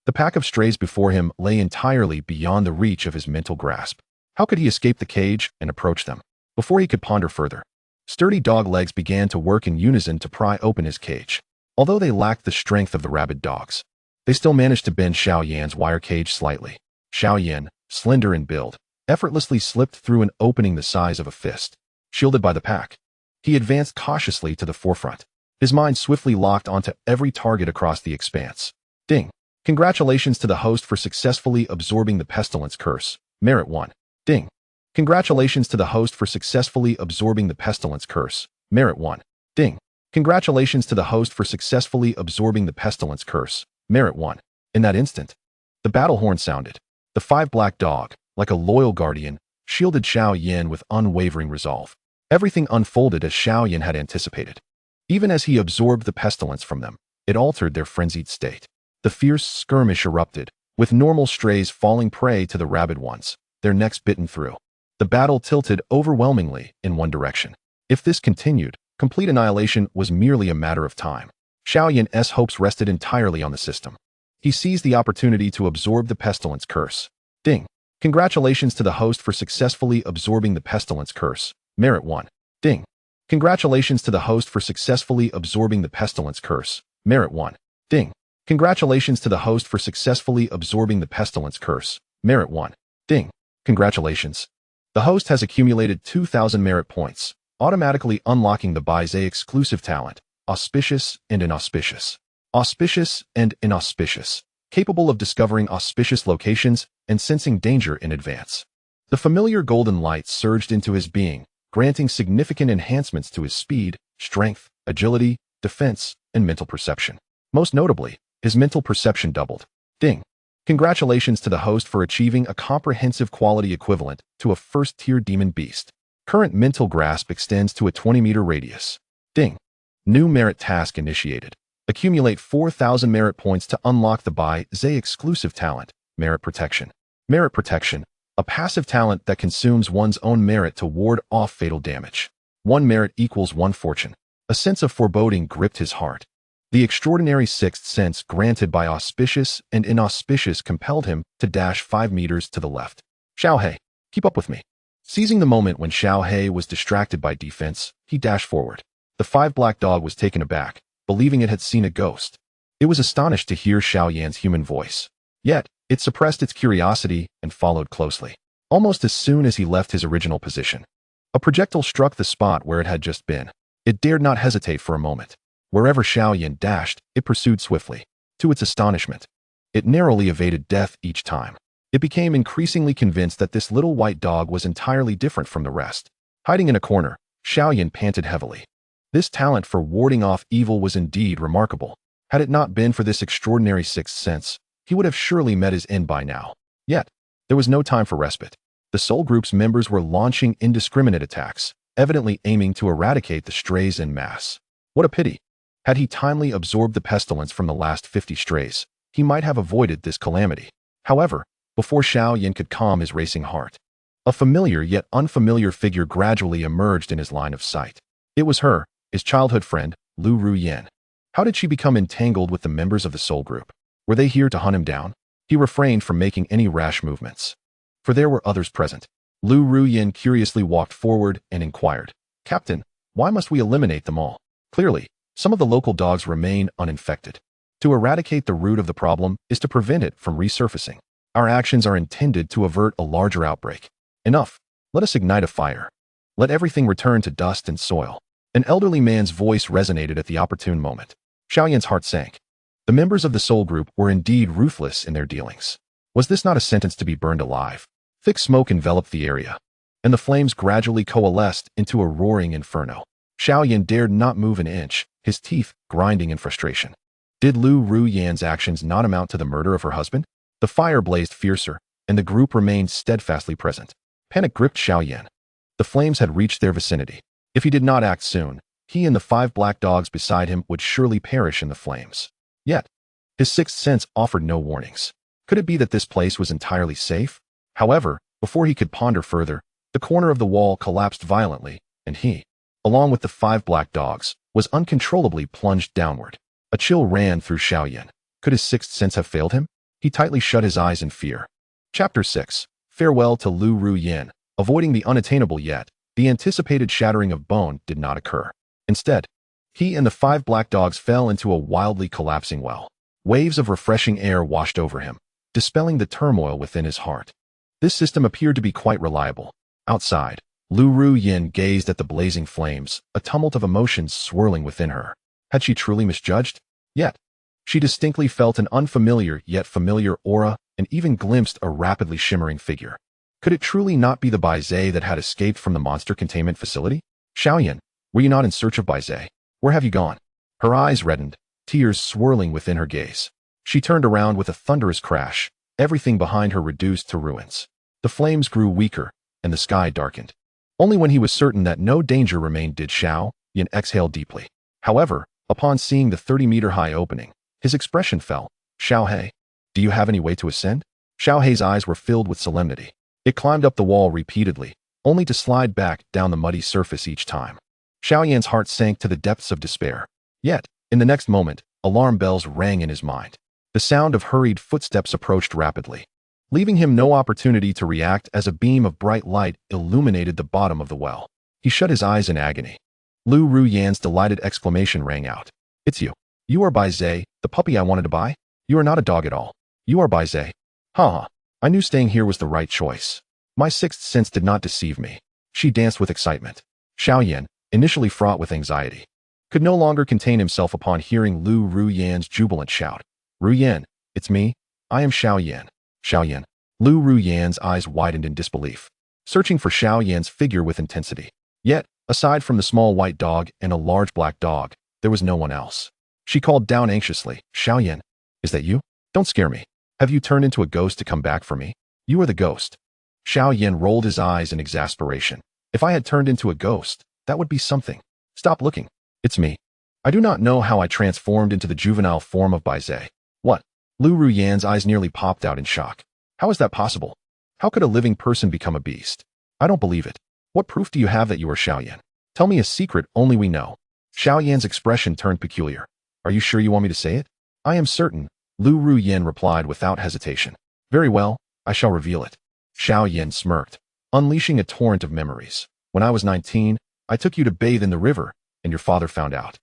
the pack of strays before him lay entirely beyond the reach of his mental grasp. How could he escape the cage and approach them? Before he could ponder further, sturdy dog legs began to work in unison to pry open his cage. Although they lacked the strength of the rabid dogs, they still managed to bend Xiao Yan's wire cage slightly. Xiao Yan, slender in build, effortlessly slipped through an opening the size of a fist. Shielded by the pack, he advanced cautiously to the forefront. His mind swiftly locked onto every target across the expanse. Ding. Congratulations to the host for successfully absorbing the pestilence curse. Merit 1. Ding. Congratulations to the host for successfully absorbing the pestilence curse. Merit 1. Ding. Congratulations to the host for successfully absorbing the pestilence curse. Merit 1. In that instant, the battle horn sounded. The 5 black dog, like a loyal guardian, shielded Xiao Yan with unwavering resolve. Everything unfolded as Xiao Yan had anticipated. Even as he absorbed the pestilence from them, it altered their frenzied state. The fierce skirmish erupted, with normal strays falling prey to the rabid ones, their necks bitten through. The battle tilted overwhelmingly in one direction. If this continued, complete annihilation was merely a matter of time. Xiao Yan's hopes rested entirely on the system. He seized the opportunity to absorb the pestilence curse. Ding. Congratulations to the host for successfully absorbing the pestilence curse. Merit 1. Ding. Congratulations to the host for successfully absorbing the pestilence curse. Merit 1. Ding. Congratulations to the host for successfully absorbing the pestilence curse. Merit 1. Ding. Congratulations. The host has accumulated 2,000 merit points, automatically unlocking the Bai Ze exclusive talent, auspicious and inauspicious. Auspicious and inauspicious, capable of discovering auspicious locations and sensing danger in advance. The familiar golden light surged into his being, granting significant enhancements to his speed, strength, agility, defense, and mental perception. Most notably, his mental perception doubled. Ding. Congratulations to the host for achieving a comprehensive quality equivalent to a first-tier demon beast. Current mental grasp extends to a 20-meter radius. Ding. New merit task initiated. Accumulate 4,000 merit points to unlock the Bai Ze exclusive talent, Merit Protection. Merit Protection, a passive talent that consumes one's own merit to ward off fatal damage. 1 merit equals 1 fortune. A sense of foreboding gripped his heart. The extraordinary sixth sense granted by auspicious and inauspicious compelled him to dash 5 meters to the left. Xiao He, keep up with me. Seizing the moment when Xiao He was distracted by defense, he dashed forward. The 5 black dog was taken aback, believing it had seen a ghost. It was astonished to hear Xiao Yan's human voice. Yet, it suppressed its curiosity and followed closely. Almost as soon as he left his original position, a projectile struck the spot where it had just been. It dared not hesitate for a moment. Wherever Xiao Yan dashed, it pursued swiftly. To its astonishment, it narrowly evaded death each time. It became increasingly convinced that this little white dog was entirely different from the rest. Hiding in a corner, Xiao Yan panted heavily. This talent for warding off evil was indeed remarkable. Had it not been for this extraordinary sixth sense, he would have surely met his end by now. Yet, there was no time for respite. The Soul Group's members were launching indiscriminate attacks, evidently aiming to eradicate the strays en masse. What a pity. Had he timely absorbed the pestilence from the last 50 strays, he might have avoided this calamity. However, before Xiao Yan could calm his racing heart, a familiar yet unfamiliar figure gradually emerged in his line of sight. It was her, his childhood friend, Lu Ruyan. How did she become entangled with the members of the Soul Group? Were they here to hunt him down? He refrained from making any rash movements, for there were others present. Lu Ruyan curiously walked forward and inquired, "Captain, why must we eliminate them all? Clearly, some of the local dogs remain uninfected. To eradicate the root of the problem is to prevent it from resurfacing. Our actions are intended to avert a larger outbreak. Enough. Let us ignite a fire. Let everything return to dust and soil." An elderly man's voice resonated at the opportune moment. Xiao Yan's heart sank. The members of the Soul Group were indeed ruthless in their dealings. Was this not a sentence to be burned alive? Thick smoke enveloped the area, and the flames gradually coalesced into a roaring inferno. Xiao Yan dared not move an inch, his teeth grinding in frustration. Did Lu Ruyan's actions not amount to the murder of her husband? The fire blazed fiercer, and the group remained steadfastly present. Panic gripped Xiao Yan. The flames had reached their vicinity. If he did not act soon, he and the 5 black dogs beside him would surely perish in the flames. Yet, his sixth sense offered no warnings. Could it be that this place was entirely safe? However, before he could ponder further, the corner of the wall collapsed violently, and he, along with the 5 black dogs, was uncontrollably plunged downward. A chill ran through Xiao Yan. Could his sixth sense have failed him? He tightly shut his eyes in fear. Chapter 6. Farewell to Lu Ruyan. Avoiding the unattainable yet, the anticipated shattering of bone did not occur. Instead, he and the 5 black dogs fell into a wildly collapsing well. Waves of refreshing air washed over him, dispelling the turmoil within his heart. This system appeared to be quite reliable. Outside, Lu Ruyan gazed at the blazing flames, a tumult of emotions swirling within her. Had she truly misjudged? Yet, she distinctly felt an unfamiliar yet familiar aura and even glimpsed a rapidly shimmering figure. Could it truly not be the Bai Ze that had escaped from the monster containment facility? Xiao Yan, were you not in search of Bai Ze? Where have you gone? Her eyes reddened, tears swirling within her gaze. She turned around with a thunderous crash, everything behind her reduced to ruins. The flames grew weaker, and the sky darkened. Only when he was certain that no danger remained did Xiao Yan exhale deeply. However, upon seeing the 30-meter-high opening, his expression fell. Xiao He, do you have any way to ascend? Xiao He's eyes were filled with solemnity. It climbed up the wall repeatedly, only to slide back down the muddy surface each time. Xiao Yan's heart sank to the depths of despair. Yet, in the next moment, alarm bells rang in his mind. The sound of hurried footsteps approached rapidly, leaving him no opportunity to react as a beam of bright light illuminated the bottom of the well. He shut his eyes in agony. Lu Ruyan's delighted exclamation rang out. It's you. You are Bai Ze, the puppy I wanted to buy? You are not a dog at all. You are Bai Ze. Ha! I knew staying here was the right choice. My sixth sense did not deceive me. She danced with excitement. Xiao Yan, initially fraught with anxiety, could no longer contain himself upon hearing Lu Ruyan's jubilant shout. Ruyan, it's me. I am Xiao Yan. Xiao Yan. Lu Ruyan's eyes widened in disbelief, searching for Xiao Yan's figure with intensity. Yet, aside from the small white dog and a large black dog, there was no one else. She called down anxiously, Xiao Yan, is that you? Don't scare me. Have you turned into a ghost to come back for me? You are the ghost. Xiao Yan rolled his eyes in exasperation. If I had turned into a ghost, that would be something. Stop looking. It's me. I do not know how I transformed into the juvenile form of Bai Ze. What? Lu Ruyan's eyes nearly popped out in shock. How is that possible? How could a living person become a beast? I don't believe it. What proof do you have that you are Xiao Yan? Tell me a secret only we know. Xiao Yan's expression turned peculiar. Are you sure you want me to say it? I am certain, Lu Ruyan replied without hesitation. Very well, I shall reveal it. Xiao Yan smirked, unleashing a torrent of memories. When I was 19, I took you to bathe in the river, and your father found out,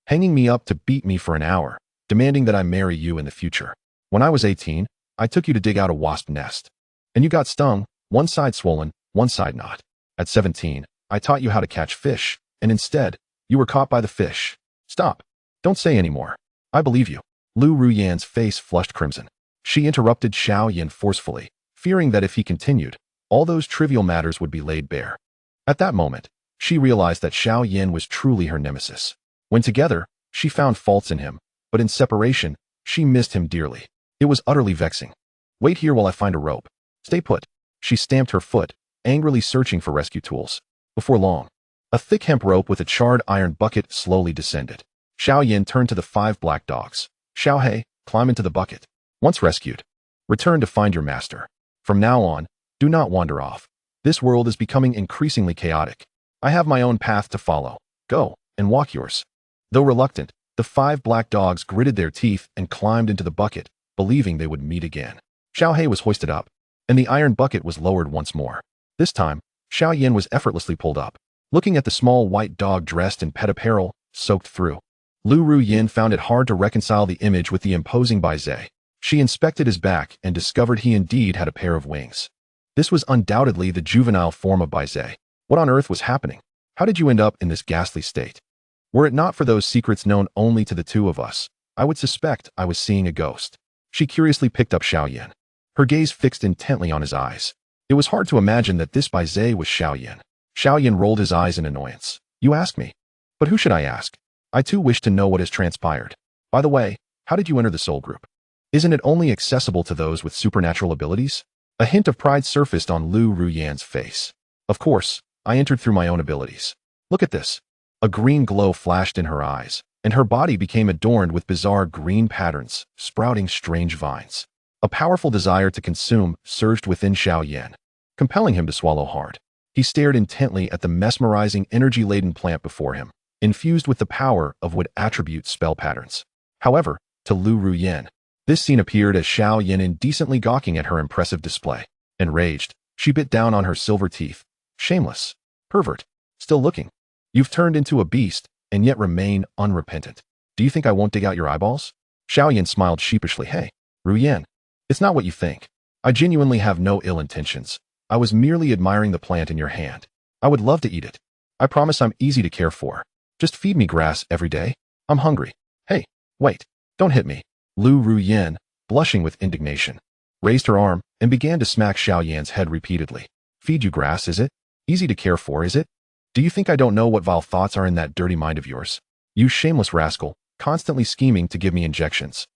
hanging me up to beat me for an hour, demanding that I marry you in the future. When I was 18, I took you to dig out a wasp nest, and you got stung, one side swollen, one side not. At 17, I taught you how to catch fish, and instead, you were caught by the fish. Stop. Don't say any more. I believe you. Lu Ruyan's face flushed crimson. She interrupted Xiao Yan forcefully, fearing that if he continued, all those trivial matters would be laid bare. At that moment, she realized that Xiao Yan was truly her nemesis. When together, she found faults in him, but in separation, she missed him dearly. It was utterly vexing. Wait here while I find a rope. Stay put. She stamped her foot, angrily searching for rescue tools. Before long, a thick hemp rope with a charred iron bucket slowly descended. Xiao Yan turned to the 5 black dogs. Xiao He, climb into the bucket. Once rescued, return to find your master. From now on, do not wander off. This world is becoming increasingly chaotic. I have my own path to follow. Go, and walk yours. Though reluctant, the 5 black dogs gritted their teeth and climbed into the bucket, believing they would meet again. Xiao He was hoisted up, and the iron bucket was lowered once more. This time, Xiao Yan was effortlessly pulled up, looking at the small white dog dressed in pet apparel, soaked through. Lu Ruyan found it hard to reconcile the image with the imposing Bai Ze. She inspected his back and discovered he indeed had a pair of wings. This was undoubtedly the juvenile form of Bai Ze. What on earth was happening? How did you end up in this ghastly state? Were it not for those secrets known only to the two of us, I would suspect I was seeing a ghost. She curiously picked up Xiao Yan, her gaze fixed intently on his eyes. It was hard to imagine that this Bai Ze was Xiao Yan. Xiao Yan rolled his eyes in annoyance. You ask me. But who should I ask? I too wish to know what has transpired. By the way, how did you enter the soul group? Isn't it only accessible to those with supernatural abilities? A hint of pride surfaced on Lu Ruyan's face. Of course, I entered through my own abilities. Look at this. A green glow flashed in her eyes, and her body became adorned with bizarre green patterns, sprouting strange vines. A powerful desire to consume surged within Xiao Yan, compelling him to swallow hard. He stared intently at the mesmerizing, energy-laden plant before him, infused with the power of would attribute spell patterns. However, to Lu Ruyan, this scene appeared as Xiao Yan indecently gawking at her impressive display. Enraged, she bit down on her silver teeth. Shameless. Pervert. Still looking. You've turned into a beast, and yet remain unrepentant. Do you think I won't dig out your eyeballs? Xiao Yan smiled sheepishly. Hey, Ruyan, it's not what you think. I genuinely have no ill intentions. I was merely admiring the plant in your hand. I would love to eat it. I promise I'm easy to care for. Just feed me grass every day. I'm hungry. Hey, wait, don't hit me. Lu Ruyin, blushing with indignation, raised her arm and began to smack Xiao Yan's head repeatedly. Feed you grass, is it? Easy to care for, is it? Do you think I don't know what vile thoughts are in that dirty mind of yours? You shameless rascal, constantly scheming to give me injections.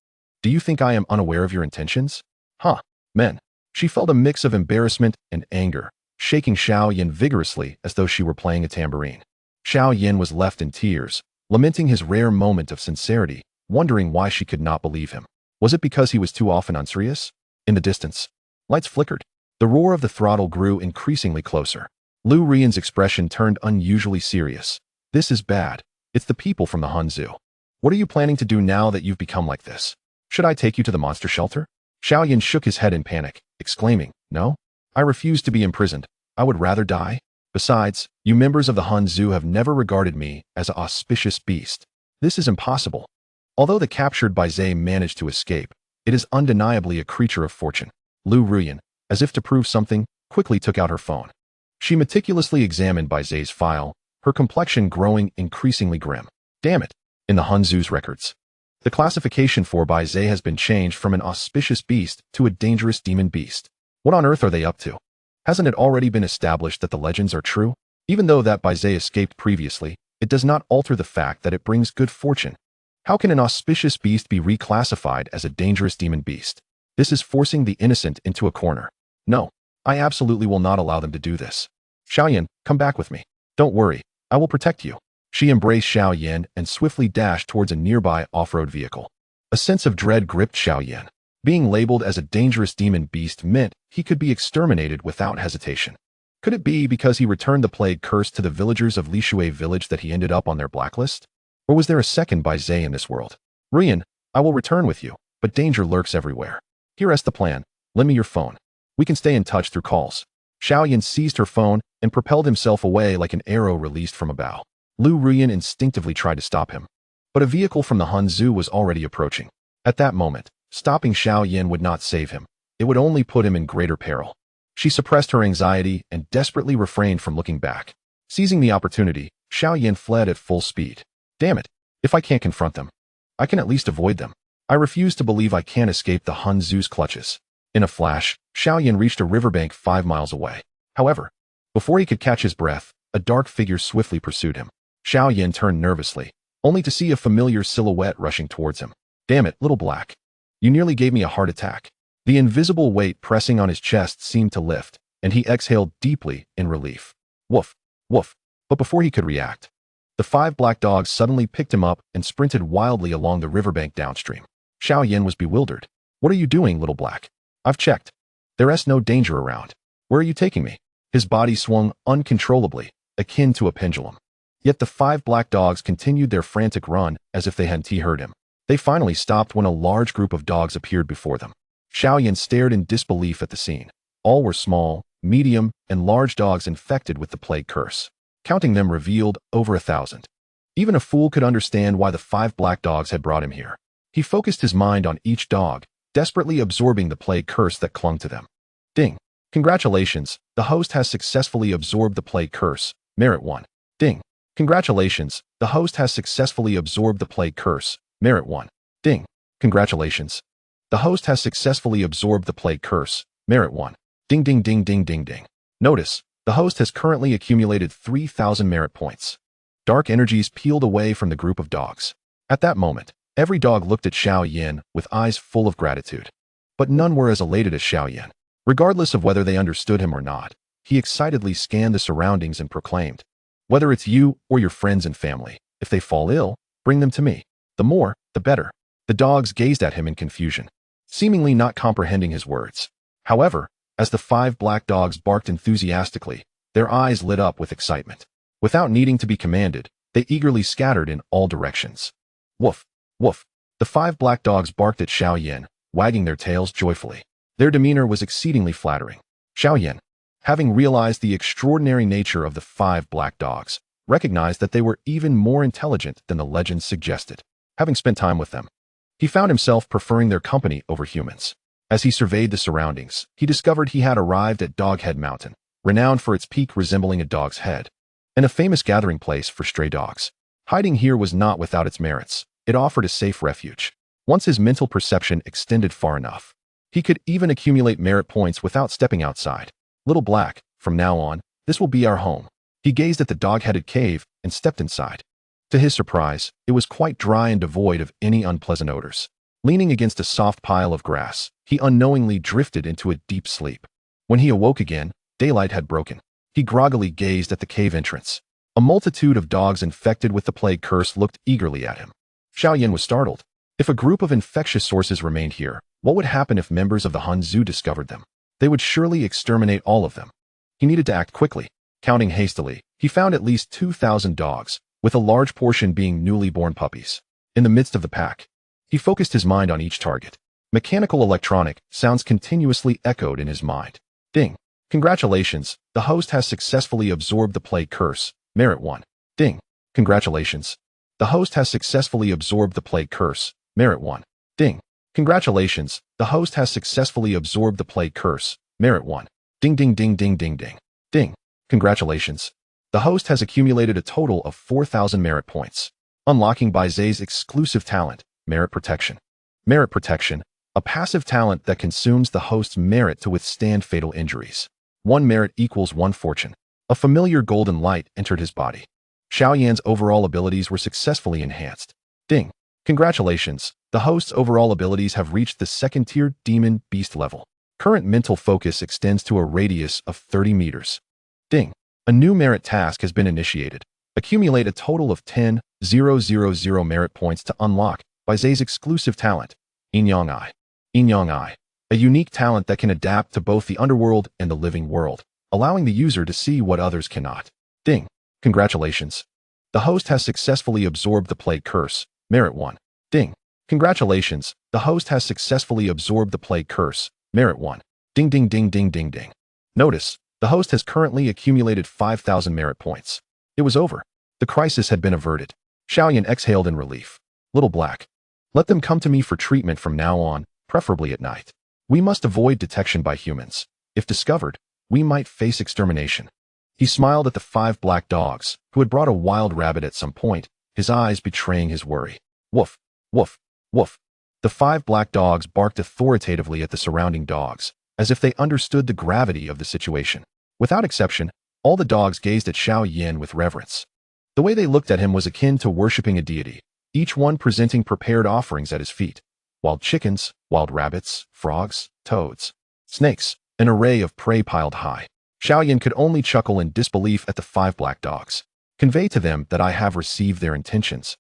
Do you think I am unaware of your intentions? Huh, men. She felt a mix of embarrassment and anger, shaking Xiao Yan vigorously as though she were playing a tambourine. Xiao Yan was left in tears, lamenting his rare moment of sincerity, wondering why she could not believe him. Was it because he was too often unserious? In the distance, lights flickered. The roar of the throttle grew increasingly closer. Lu Ruyin's expression turned unusually serious. This is bad. It's the people from the Han Zoo. What are you planning to do now that you've become like this? Should I take you to the monster shelter? Xiao Yan shook his head in panic, exclaiming, No, I refuse to be imprisoned. I would rather die. Besides, you members of the Han Zoo have never regarded me as an auspicious beast. This is impossible. Although the captured Bai Ze managed to escape, it is undeniably a creature of fortune. Lu Ruyin, as if to prove something, quickly took out her phone. She meticulously examined Bai Ze's file, her complexion growing increasingly grim. Damn it! In the Han Zoo's records, the classification for Bai Ze has been changed from an auspicious beast to a dangerous demon beast. What on earth are they up to? Hasn't it already been established that the legends are true? Even though that Bai Ze escaped previously, it does not alter the fact that it brings good fortune. How can an auspicious beast be reclassified as a dangerous demon beast? This is forcing the innocent into a corner. No, I absolutely will not allow them to do this. Xiao Yan, come back with me. Don't worry, I will protect you. She embraced Xiao Yan and swiftly dashed towards a nearby off-road vehicle. A sense of dread gripped Xiao Yan. Being labeled as a dangerous demon beast meant he could be exterminated without hesitation. Could it be because he returned the plague curse to the villagers of Lishui village that he ended up on their blacklist? Or was there a second Bai Ze in this world? Ruyin, I will return with you, but danger lurks everywhere. Here's the plan. Lend me your phone. We can stay in touch through calls. Xiao Yan seized her phone and propelled himself away like an arrow released from a bow. Lu Ruyin instinctively tried to stop him, but a vehicle from the Han Zoo was already approaching. At that moment, stopping Xiao Yan would not save him. It would only put him in greater peril. She suppressed her anxiety and desperately refrained from looking back. Seizing the opportunity, Xiao Yan fled at full speed. Damn it, if I can't confront them, I can at least avoid them. I refuse to believe I can't escape the Han Zoo's clutches. In a flash, Xiao Yan reached a riverbank 5 miles away. However, before he could catch his breath, a dark figure swiftly pursued him. Xiao Yan turned nervously, only to see a familiar silhouette rushing towards him. Damn it, little black. You nearly gave me a heart attack. The invisible weight pressing on his chest seemed to lift, and he exhaled deeply in relief. Woof, woof. But before he could react, the 5 black dogs suddenly picked him up and sprinted wildly along the riverbank downstream. Xiao Yan was bewildered. What are you doing, little black? I've checked. There's no danger around. Where are you taking me? His body swung uncontrollably, akin to a pendulum. Yet the 5 black dogs continued their frantic run as if they hadn't heard him. They finally stopped when a large group of dogs appeared before them. Xiao Yan stared in disbelief at the scene. All were small, medium, and large dogs infected with the plague curse. Counting them revealed over 1,000. Even a fool could understand why the 5 black dogs had brought him here. He focused his mind on each dog, desperately absorbing the plague curse that clung to them. Ding. Congratulations, the host has successfully absorbed the plague curse. Merit 1. Ding. Congratulations, the host has successfully absorbed the plague curse. Merit 1. Ding. Congratulations. The host has successfully absorbed the plague curse. Merit 1. Ding ding ding ding ding ding. Notice, the host has currently accumulated 3,000 merit points. Dark energies peeled away from the group of dogs. At that moment, every dog looked at Xiao Yan with eyes full of gratitude. But none were as elated as Xiao Yan. Regardless of whether they understood him or not, he excitedly scanned the surroundings and proclaimed, Whether it's you or your friends and family, if they fall ill, bring them to me. The more, the better. The dogs gazed at him in confusion, seemingly not comprehending his words. However, as the 5 black dogs barked enthusiastically, their eyes lit up with excitement. Without needing to be commanded, they eagerly scattered in all directions. Woof, woof. The 5 black dogs barked at Xiao Yan, wagging their tails joyfully. Their demeanor was exceedingly flattering. Xiao Yan, having realized the extraordinary nature of the 5 black dogs, recognized that they were even more intelligent than the legends suggested. Having spent time with them, he found himself preferring their company over humans. As he surveyed the surroundings, he discovered he had arrived at Doghead Mountain, renowned for its peak resembling a dog's head, and a famous gathering place for stray dogs. Hiding here was not without its merits. It offered a safe refuge. Once his mental perception extended far enough, he could even accumulate merit points without stepping outside. Little Black, from now on, this will be our home. He gazed at the dog-headed cave and stepped inside. To his surprise, it was quite dry and devoid of any unpleasant odors. Leaning against a soft pile of grass, he unknowingly drifted into a deep sleep. When he awoke again, daylight had broken. He groggily gazed at the cave entrance. A multitude of dogs infected with the plague curse looked eagerly at him. Xiao Yan was startled. If a group of infectious sources remained here, what would happen if members of the Han Zoo discovered them? They would surely exterminate all of them. He needed to act quickly. Counting hastily, he found at least 2,000 dogs, with a large portion being newly born puppies. In the midst of the pack, he focused his mind on each target. Mechanical electronic sounds continuously echoed in his mind. Ding. Congratulations, the host has successfully absorbed the plague curse. Merit 1. Ding. Congratulations. The host has successfully absorbed the plague curse. Merit 1. Ding. Congratulations, the host has successfully absorbed the plague curse. Merit 1. Ding ding ding ding ding ding. Ding. Congratulations. The host has accumulated a total of 4,000 merit points. Unlocking Bai Ze's exclusive talent, Merit Protection. Merit Protection, a passive talent that consumes the host's merit to withstand fatal injuries. 1 merit equals 1 fortune. A familiar golden light entered his body. Xiao Yan's overall abilities were successfully enhanced. Ding. Congratulations, the host's overall abilities have reached the second-tier demon beast level. Current mental focus extends to a radius of 30 meters. Ding. A new merit task has been initiated. Accumulate a total of 10,000 merit points to unlock Bai Ze's exclusive talent, Inyang Eye. Inyang Eye, a unique talent that can adapt to both the underworld and the living world, allowing the user to see what others cannot. Ding. Congratulations. The host has successfully absorbed the plague curse. Merit 1. Ding. Congratulations, the host has successfully absorbed the plague curse. Merit 1. Ding ding ding ding ding ding. Notice, the host has currently accumulated 5,000 merit points. It was over. The crisis had been averted. Xiao Yan exhaled in relief. Little Black. Let them come to me for treatment from now on, preferably at night. We must avoid detection by humans. If discovered, we might face extermination. He smiled at the 5 black dogs, who had brought a wild rabbit at some point, his eyes betraying his worry. Woof, woof, woof. The 5 black dogs barked authoritatively at the surrounding dogs, as if they understood the gravity of the situation. Without exception, all the dogs gazed at Xiao Yan with reverence. The way they looked at him was akin to worshipping a deity, each one presenting prepared offerings at his feet. Wild chickens, wild rabbits, frogs, toads, snakes, an array of prey piled high. Xiao Yan could only chuckle in disbelief at the 5 black dogs. Convey to them that I have received their intentions.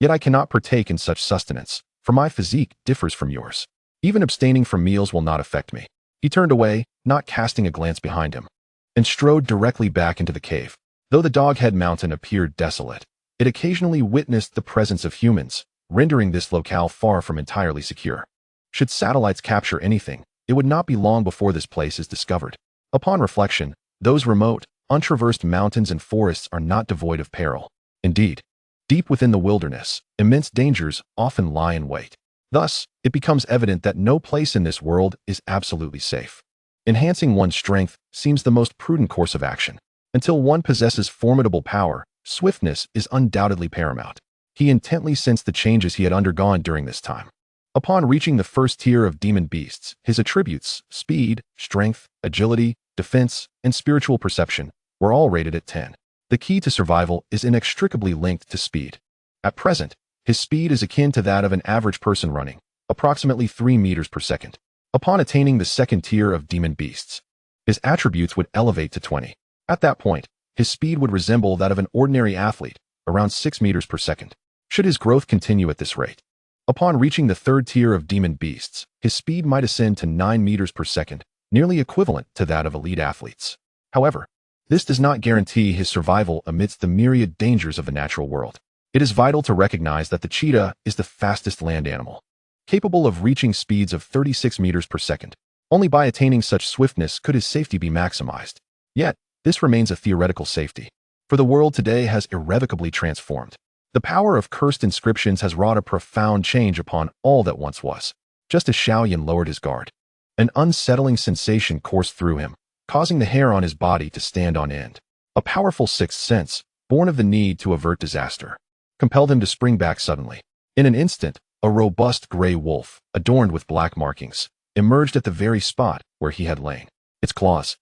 Yet I cannot partake in such sustenance, for my physique differs from yours. Even abstaining from meals will not affect me. He turned away, not casting a glance behind him, and strode directly back into the cave. Though the Doghead Mountain appeared desolate, it occasionally witnessed the presence of humans, rendering this locale far from entirely secure. Should satellites capture anything, it would not be long before this place is discovered. Upon reflection, those remote, untraversed mountains and forests are not devoid of peril. Indeed, deep within the wilderness, immense dangers often lie in wait. Thus, it becomes evident that no place in this world is absolutely safe. Enhancing one's strength seems the most prudent course of action. Until one possesses formidable power, swiftness is undoubtedly paramount. He intently sensed the changes he had undergone during this time. Upon reaching the first tier of demon beasts, his attributes, speed, strength, agility, defense, and spiritual perception, were all rated at 10. The key to survival is inextricably linked to speed. At present, his speed is akin to that of an average person running, approximately 3 meters per second. Upon attaining the second tier of demon beasts, his attributes would elevate to 20. At that point, his speed would resemble that of an ordinary athlete, around 6 meters per second. Should his growth continue at this rate, upon reaching the third tier of demon beasts, his speed might ascend to 9 meters per second, nearly equivalent to that of elite athletes. However, this does not guarantee his survival amidst the myriad dangers of the natural world. It is vital to recognize that the cheetah is the fastest land animal, capable of reaching speeds of 36 meters per second. Only by attaining such swiftness could his safety be maximized. Yet, this remains a theoretical safety, for the world today has irrevocably transformed. The power of cursed inscriptions has wrought a profound change upon all that once was. Just as Xiao Yan lowered his guard, an unsettling sensation coursed through him, causing the hair on his body to stand on end. A powerful sixth sense, born of the need to avert disaster. compelled him to spring back suddenly. In an instant, a robust gray wolf, adorned with black markings, emerged at the very spot where he had lain. Its claws,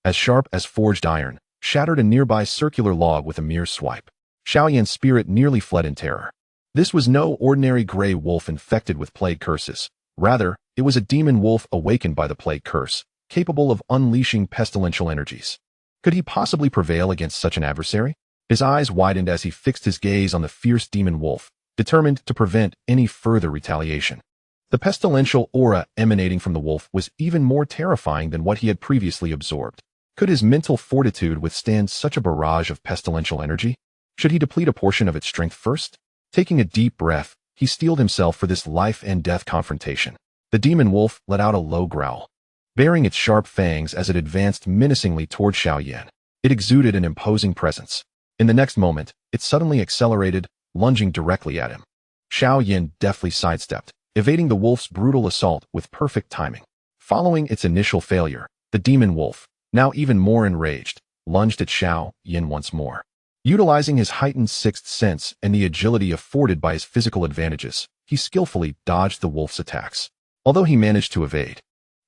as sharp as forged iron, shattered a nearby circular log with a mere swipe. Xiao Yan's spirit nearly fled in terror. This was no ordinary gray wolf infected with plague curses. Rather, it was a demon wolf awakened by the plague curse, capable of unleashing pestilential energies. Could he possibly prevail against such an adversary? His eyes widened as he fixed his gaze on the fierce demon wolf, determined to prevent any further retaliation. The pestilential aura emanating from the wolf was even more terrifying than what he had previously absorbed. Could his mental fortitude withstand such a barrage of pestilential energy? Should he deplete a portion of its strength first? Taking a deep breath, he steeled himself for this life-and-death confrontation. The demon wolf let out a low growl, baring its sharp fangs as it advanced menacingly toward Xiao Yan. It exuded an imposing presence. In the next moment, it suddenly accelerated, lunging directly at him. Xiao Yan deftly sidestepped, evading the wolf's brutal assault with perfect timing. Following its initial failure, the demon wolf, now even more enraged, lunged at Xiao Yan once more. Utilizing his heightened sixth sense and the agility afforded by his physical advantages, he skillfully dodged the wolf's attacks. Although he managed to evade,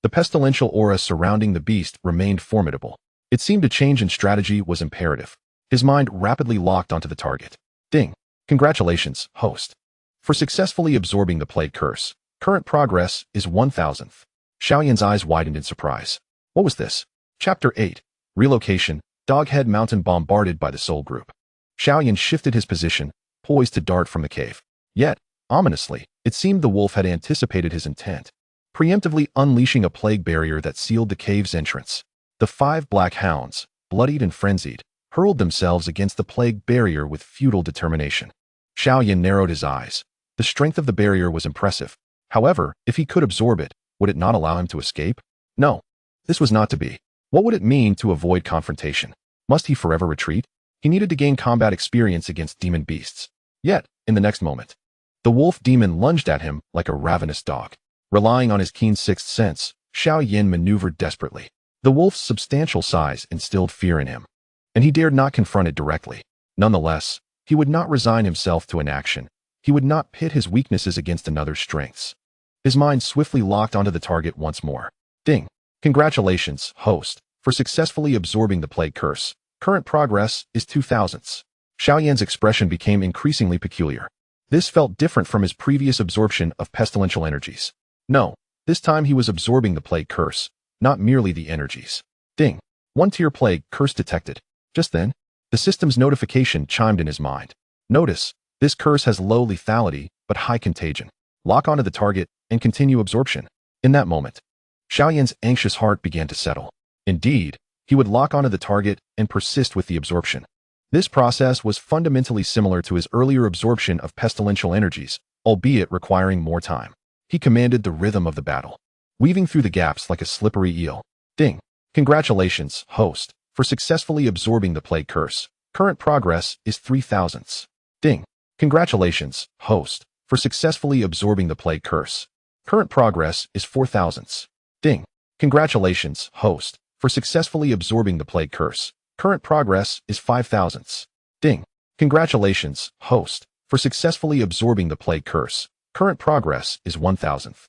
the pestilential aura surrounding the beast remained formidable. It seemed a change in strategy was imperative. His mind rapidly locked onto the target. Ding! Congratulations, host, for successfully absorbing the plague curse. Current progress is 1,000th. Xiao Yan's eyes widened in surprise. What was this? Chapter 8. Relocation. Doghead Mountain bombarded by the Soul Group. Xiao Yan shifted his position, poised to dart from the cave. Yet, ominously, it seemed the wolf had anticipated his intent, preemptively unleashing a plague barrier that sealed the cave's entrance. The 5 black hounds, bloodied and frenzied, hurled themselves against the plague barrier with futile determination. Xiao Yan narrowed his eyes. The strength of the barrier was impressive. However, if he could absorb it, would it not allow him to escape? No, this was not to be. What would it mean to avoid confrontation? Must he forever retreat? He needed to gain combat experience against demon beasts. Yet, in the next moment, the wolf demon lunged at him like a ravenous dog. Relying on his keen sixth sense, Xiao Yan maneuvered desperately. The wolf's substantial size instilled fear in him, and he dared not confront it directly. Nonetheless, he would not resign himself to inaction. He would not pit his weaknesses against another's strengths. His mind swiftly locked onto the target once more. Ding! Congratulations, host, for successfully absorbing the plague curse. Current progress is 2,000ths. Xiao Yan's expression became increasingly peculiar. This felt different from his previous absorption of pestilential energies. No, this time he was absorbing the plague curse, not merely the energies. Ding! 1-tier plague curse detected. Just then, the system's notification chimed in his mind. Notice, this curse has low lethality, but high contagion. Lock onto the target and continue absorption. In that moment, Xiao Yan's anxious heart began to settle. Indeed, he would lock onto the target and persist with the absorption. This process was fundamentally similar to his earlier absorption of pestilential energies, albeit requiring more time. He commanded the rhythm of the battle, weaving through the gaps like a slippery eel. Ding! Congratulations, host, for successfully absorbing the plague curse. Current progress is 3,000ths. Ding! Congratulations, host, for successfully absorbing the plague curse. Current progress is 4,000ths. Ding! Congratulations, host, for successfully absorbing the plague curse. Current progress is 5,000ths. Ding! Congratulations, host, for successfully absorbing the plague curse. Current progress is 1,000th.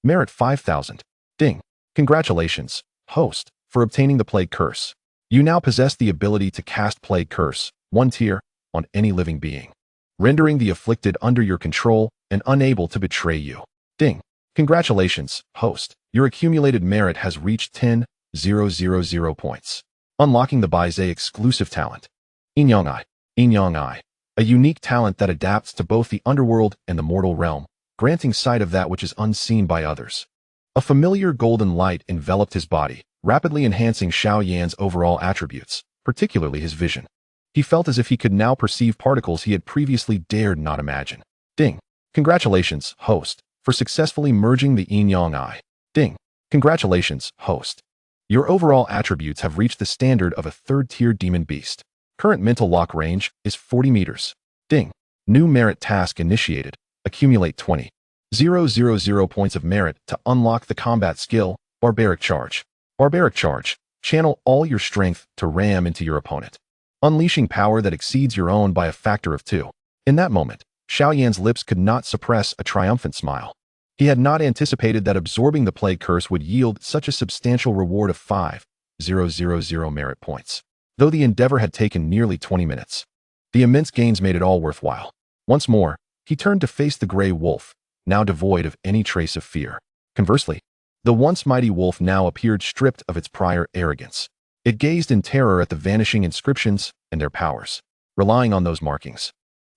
Merit 5,000. Ding! Congratulations, host, for obtaining the plague curse. You now possess the ability to cast plague curse, 1 tier, on any living being, rendering the afflicted under your control and unable to betray you. Ding! Congratulations, host. Your accumulated merit has reached 10,000 points. Unlocking the Bai Ze exclusive talent. Yin Ai. A unique talent that adapts to both the underworld and the mortal realm, granting sight of that which is unseen by others. A familiar golden light enveloped his body, rapidly enhancing Xiao Yan's overall attributes, particularly his vision. He felt as if he could now perceive particles he had previously dared not imagine. Ding! Congratulations, host, for successfully merging the Yin Ai. Ding! Congratulations, host. Your overall attributes have reached the standard of a 3rd-tier demon beast. Current mental lock range is 40 meters. Ding! New merit task initiated. Accumulate 20,000 points of merit to unlock the combat skill, Barbaric Charge. Barbaric Charge. Channel all your strength to ram into your opponent, unleashing power that exceeds your own by a factor of 2. In that moment, Xiao Yan's lips could not suppress a triumphant smile. He had not anticipated that absorbing the plague curse would yield such a substantial reward of 5,000 merit points, though the endeavor had taken nearly 20 minutes. The immense gains made it all worthwhile. Once more, he turned to face the gray wolf, now devoid of any trace of fear. Conversely, the once mighty wolf now appeared stripped of its prior arrogance. It gazed in terror at the vanishing inscriptions and their powers, relying on those markings.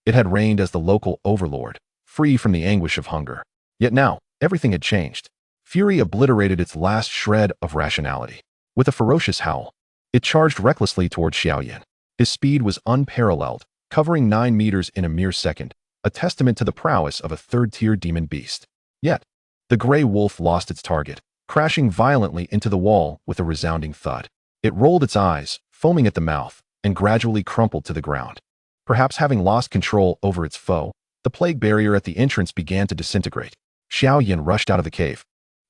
It had reigned as the local overlord, free from the anguish of hunger. Yet now, everything had changed. Fury obliterated its last shred of rationality. With a ferocious howl, it charged recklessly toward Xiao Yan. His speed was unparalleled, covering 9 meters in a mere second, a testament to the prowess of a third-tier demon beast. Yet, the gray wolf lost its target, crashing violently into the wall with a resounding thud. It rolled its eyes, foaming at the mouth, and gradually crumpled to the ground. Perhaps having lost control over its foe, the plague barrier at the entrance began to disintegrate. Xiao Yan rushed out of the cave,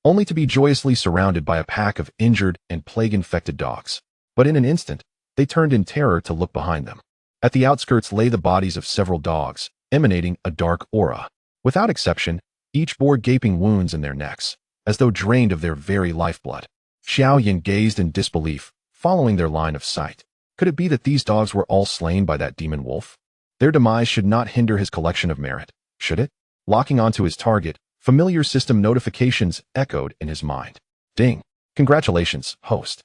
only to be joyously surrounded by a pack of injured and plague-infected dogs. But in an instant, they turned in terror to look behind them. At the outskirts lay the bodies of several dogs, emanating a dark aura. Without exception, each bore gaping wounds in their necks, as though drained of their very lifeblood. Xiao Yan gazed in disbelief, following their line of sight. Could it be that these dogs were all slain by that demon wolf? Their demise should not hinder his collection of merit, should it? Locking onto his target, familiar system notifications echoed in his mind. Ding. Congratulations, host,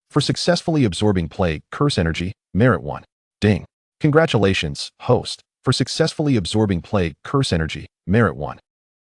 for successfully absorbing plague curse energy, merit 1. Ding. Congratulations, host, for successfully absorbing plague curse energy, merit 1.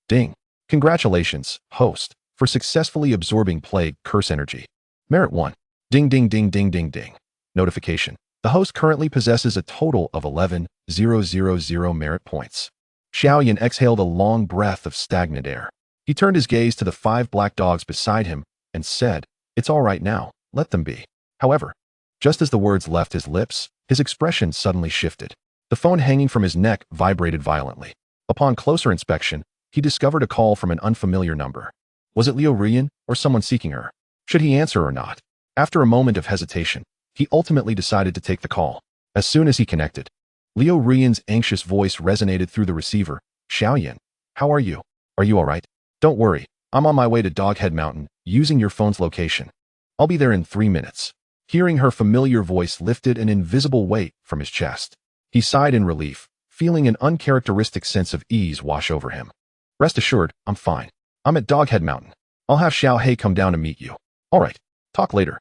Ding. Congratulations, host, for successfully absorbing plague curse energy, merit 1. Ding ding ding ding ding ding. Notification. The host currently possesses a total of 11,000 merit points. Xiao Yan exhaled a long breath of stagnant air. He turned his gaze to the 5 black dogs beside him and said, "It's all right now, let them be." However, just as the words left his lips, his expression suddenly shifted. The phone hanging from his neck vibrated violently. Upon closer inspection, he discovered a call from an unfamiliar number. Was it Liu Ruyan or someone seeking her? Should he answer or not? After a moment of hesitation, he ultimately decided to take the call. As soon as he connected, Liu Ruyan's anxious voice resonated through the receiver. "Xiao Yan, how are you? Are you all right? Don't worry, I'm on my way to Doghead Mountain, using your phone's location. I'll be there in 3 minutes." Hearing her familiar voice lifted an invisible weight from his chest. He sighed in relief, feeling an uncharacteristic sense of ease wash over him. "Rest assured, I'm fine. I'm at Doghead Mountain. I'll have Xiao He come down to meet you." "All right, talk later."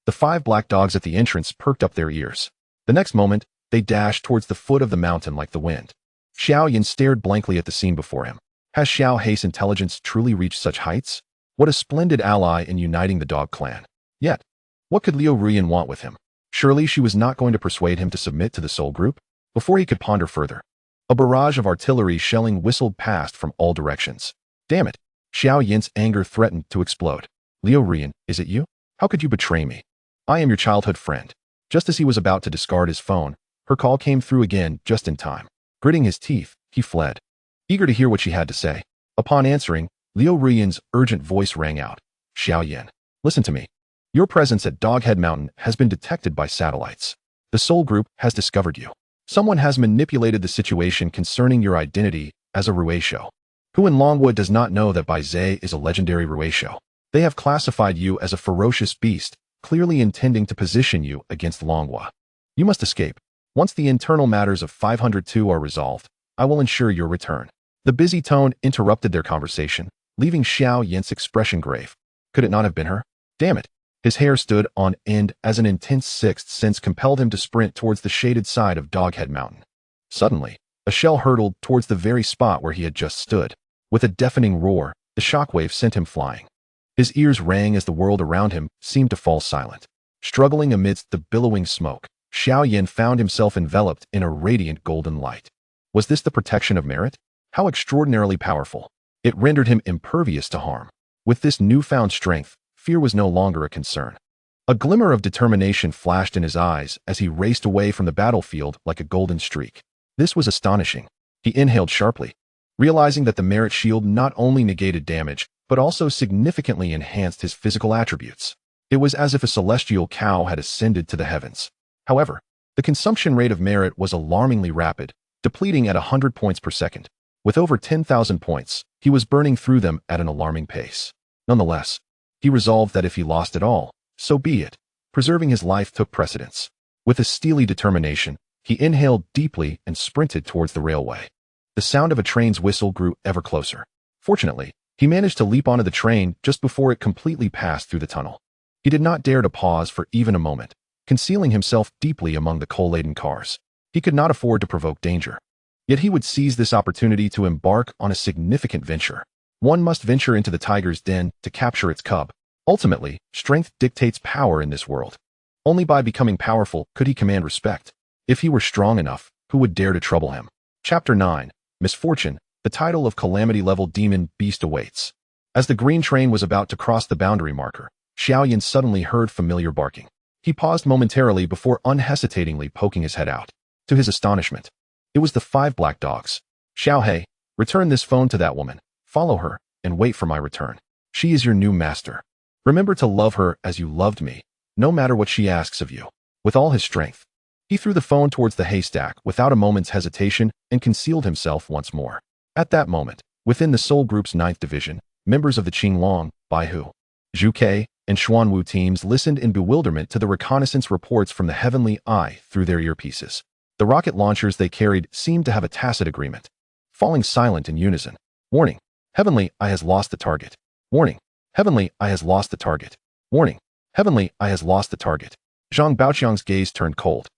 The 5 black dogs at the entrance perked up their ears. The next moment, they dashed towards the foot of the mountain like the wind. Xiao Yan stared blankly at the scene before him. Has Xiao He's intelligence truly reached such heights? What a splendid ally in uniting the dog clan. Yet, what could Liu Ruyan want with him? Surely she was not going to persuade him to submit to the soul group? Before he could ponder further, a barrage of artillery shelling whistled past from all directions. Damn it! Xiao Yan's anger threatened to explode. "Liu Ruyan, is it you? How could you betray me? I am your childhood friend." Just as he was about to discard his phone, her call came through again just in time. Gritting his teeth, he fled, eager to hear what she had to say. Upon answering, Liu Ruyan's urgent voice rang out. "Xiao Yan, listen to me. Your presence at Doghead Mountain has been detected by satellites. The Soul Group has discovered you. Someone has manipulated the situation concerning your identity as a Rueisho. Who in Longwood does not know that Bai Ze is a legendary Rueisho? They have classified you as a ferocious beast, clearly intending to position you against Longhua. You must escape. Once the internal matters of 502 are resolved, I will ensure your return." The busy tone interrupted their conversation, leaving Xiao Yan's expression grave. Could it not have been her? Damn it! His hair stood on end as an intense sixth sense compelled him to sprint towards the shaded side of Doghead Mountain. Suddenly, a shell hurtled towards the very spot where he had just stood. With a deafening roar, the shockwave sent him flying. His ears rang as the world around him seemed to fall silent. Struggling amidst the billowing smoke, Xiao Yan found himself enveloped in a radiant golden light. Was this the protection of merit? How extraordinarily powerful! It rendered him impervious to harm. With this newfound strength, fear was no longer a concern. A glimmer of determination flashed in his eyes as he raced away from the battlefield like a golden streak. This was astonishing. He inhaled sharply, realizing that the merit shield not only negated damage, but also significantly enhanced his physical attributes. It was as if a celestial cow had ascended to the heavens. However, the consumption rate of merit was alarmingly rapid, depleting at 100 points per second. With over 10,000 points, he was burning through them at an alarming pace. Nonetheless, he resolved that if he lost it all, so be it. Preserving his life took precedence. With a steely determination, he inhaled deeply and sprinted towards the railway. The sound of a train's whistle grew ever closer. Fortunately, he managed to leap onto the train just before it completely passed through the tunnel. He did not dare to pause for even a moment, concealing himself deeply among the coal-laden cars. He could not afford to provoke danger. Yet he would seize this opportunity to embark on a significant venture. One must venture into the tiger's den to capture its cub. Ultimately, strength dictates power in this world. Only by becoming powerful could he command respect. If he were strong enough, who would dare to trouble him? Chapter 9. Misfortune. The title of calamity-level demon beast awaits. As the green train was about to cross the boundary marker, Xiao Yan suddenly heard familiar barking. He paused momentarily before unhesitatingly poking his head out. To his astonishment, it was the 5 black dogs. Xiao He, return this phone to that woman, follow her, and wait for my return. She is your new master. Remember to love her as you loved me, no matter what she asks of you. With all his strength, he threw the phone towards the haystack without a moment's hesitation and concealed himself once more. At that moment, within the Soul Group's 9th Division, members of the Qinglong, Bai Hu, Zhu Ke, and Xuanwu teams listened in bewilderment to the reconnaissance reports from the Heavenly Eye through their earpieces. The rocket launchers they carried seemed to have a tacit agreement, falling silent in unison. Warning, Heavenly Eye has lost the target. Warning, Heavenly Eye has lost the target. Warning, Heavenly Eye has lost the target. Zhang Baoqiang's gaze turned cold.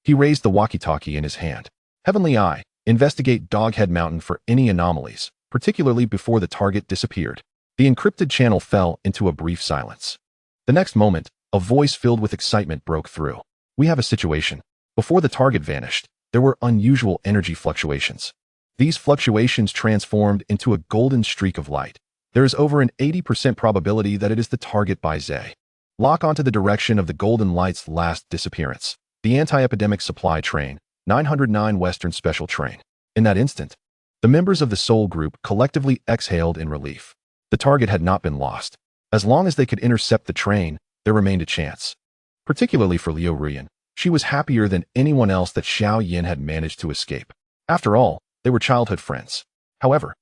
He raised the walkie-talkie in his hand. Heavenly Eye, investigate Doghead Mountain for any anomalies, particularly before the target disappeared. The encrypted channel fell into a brief silence. The next moment, a voice filled with excitement broke through. We have a situation. Before the target vanished, there were unusual energy fluctuations. These fluctuations transformed into a golden streak of light. There is over an 80% probability that it is the target Bai Ze. Lock onto the direction of the golden light's last disappearance. The anti-epidemic supply train, 909 Western Special Train. In that instant, the members of the Soul Group collectively exhaled in relief. The target had not been lost. As long as they could intercept the train, there remained a chance. Particularly for Liu Rian, she was happier than anyone else that Xiao Yan had managed to escape. After all, they were childhood friends. However,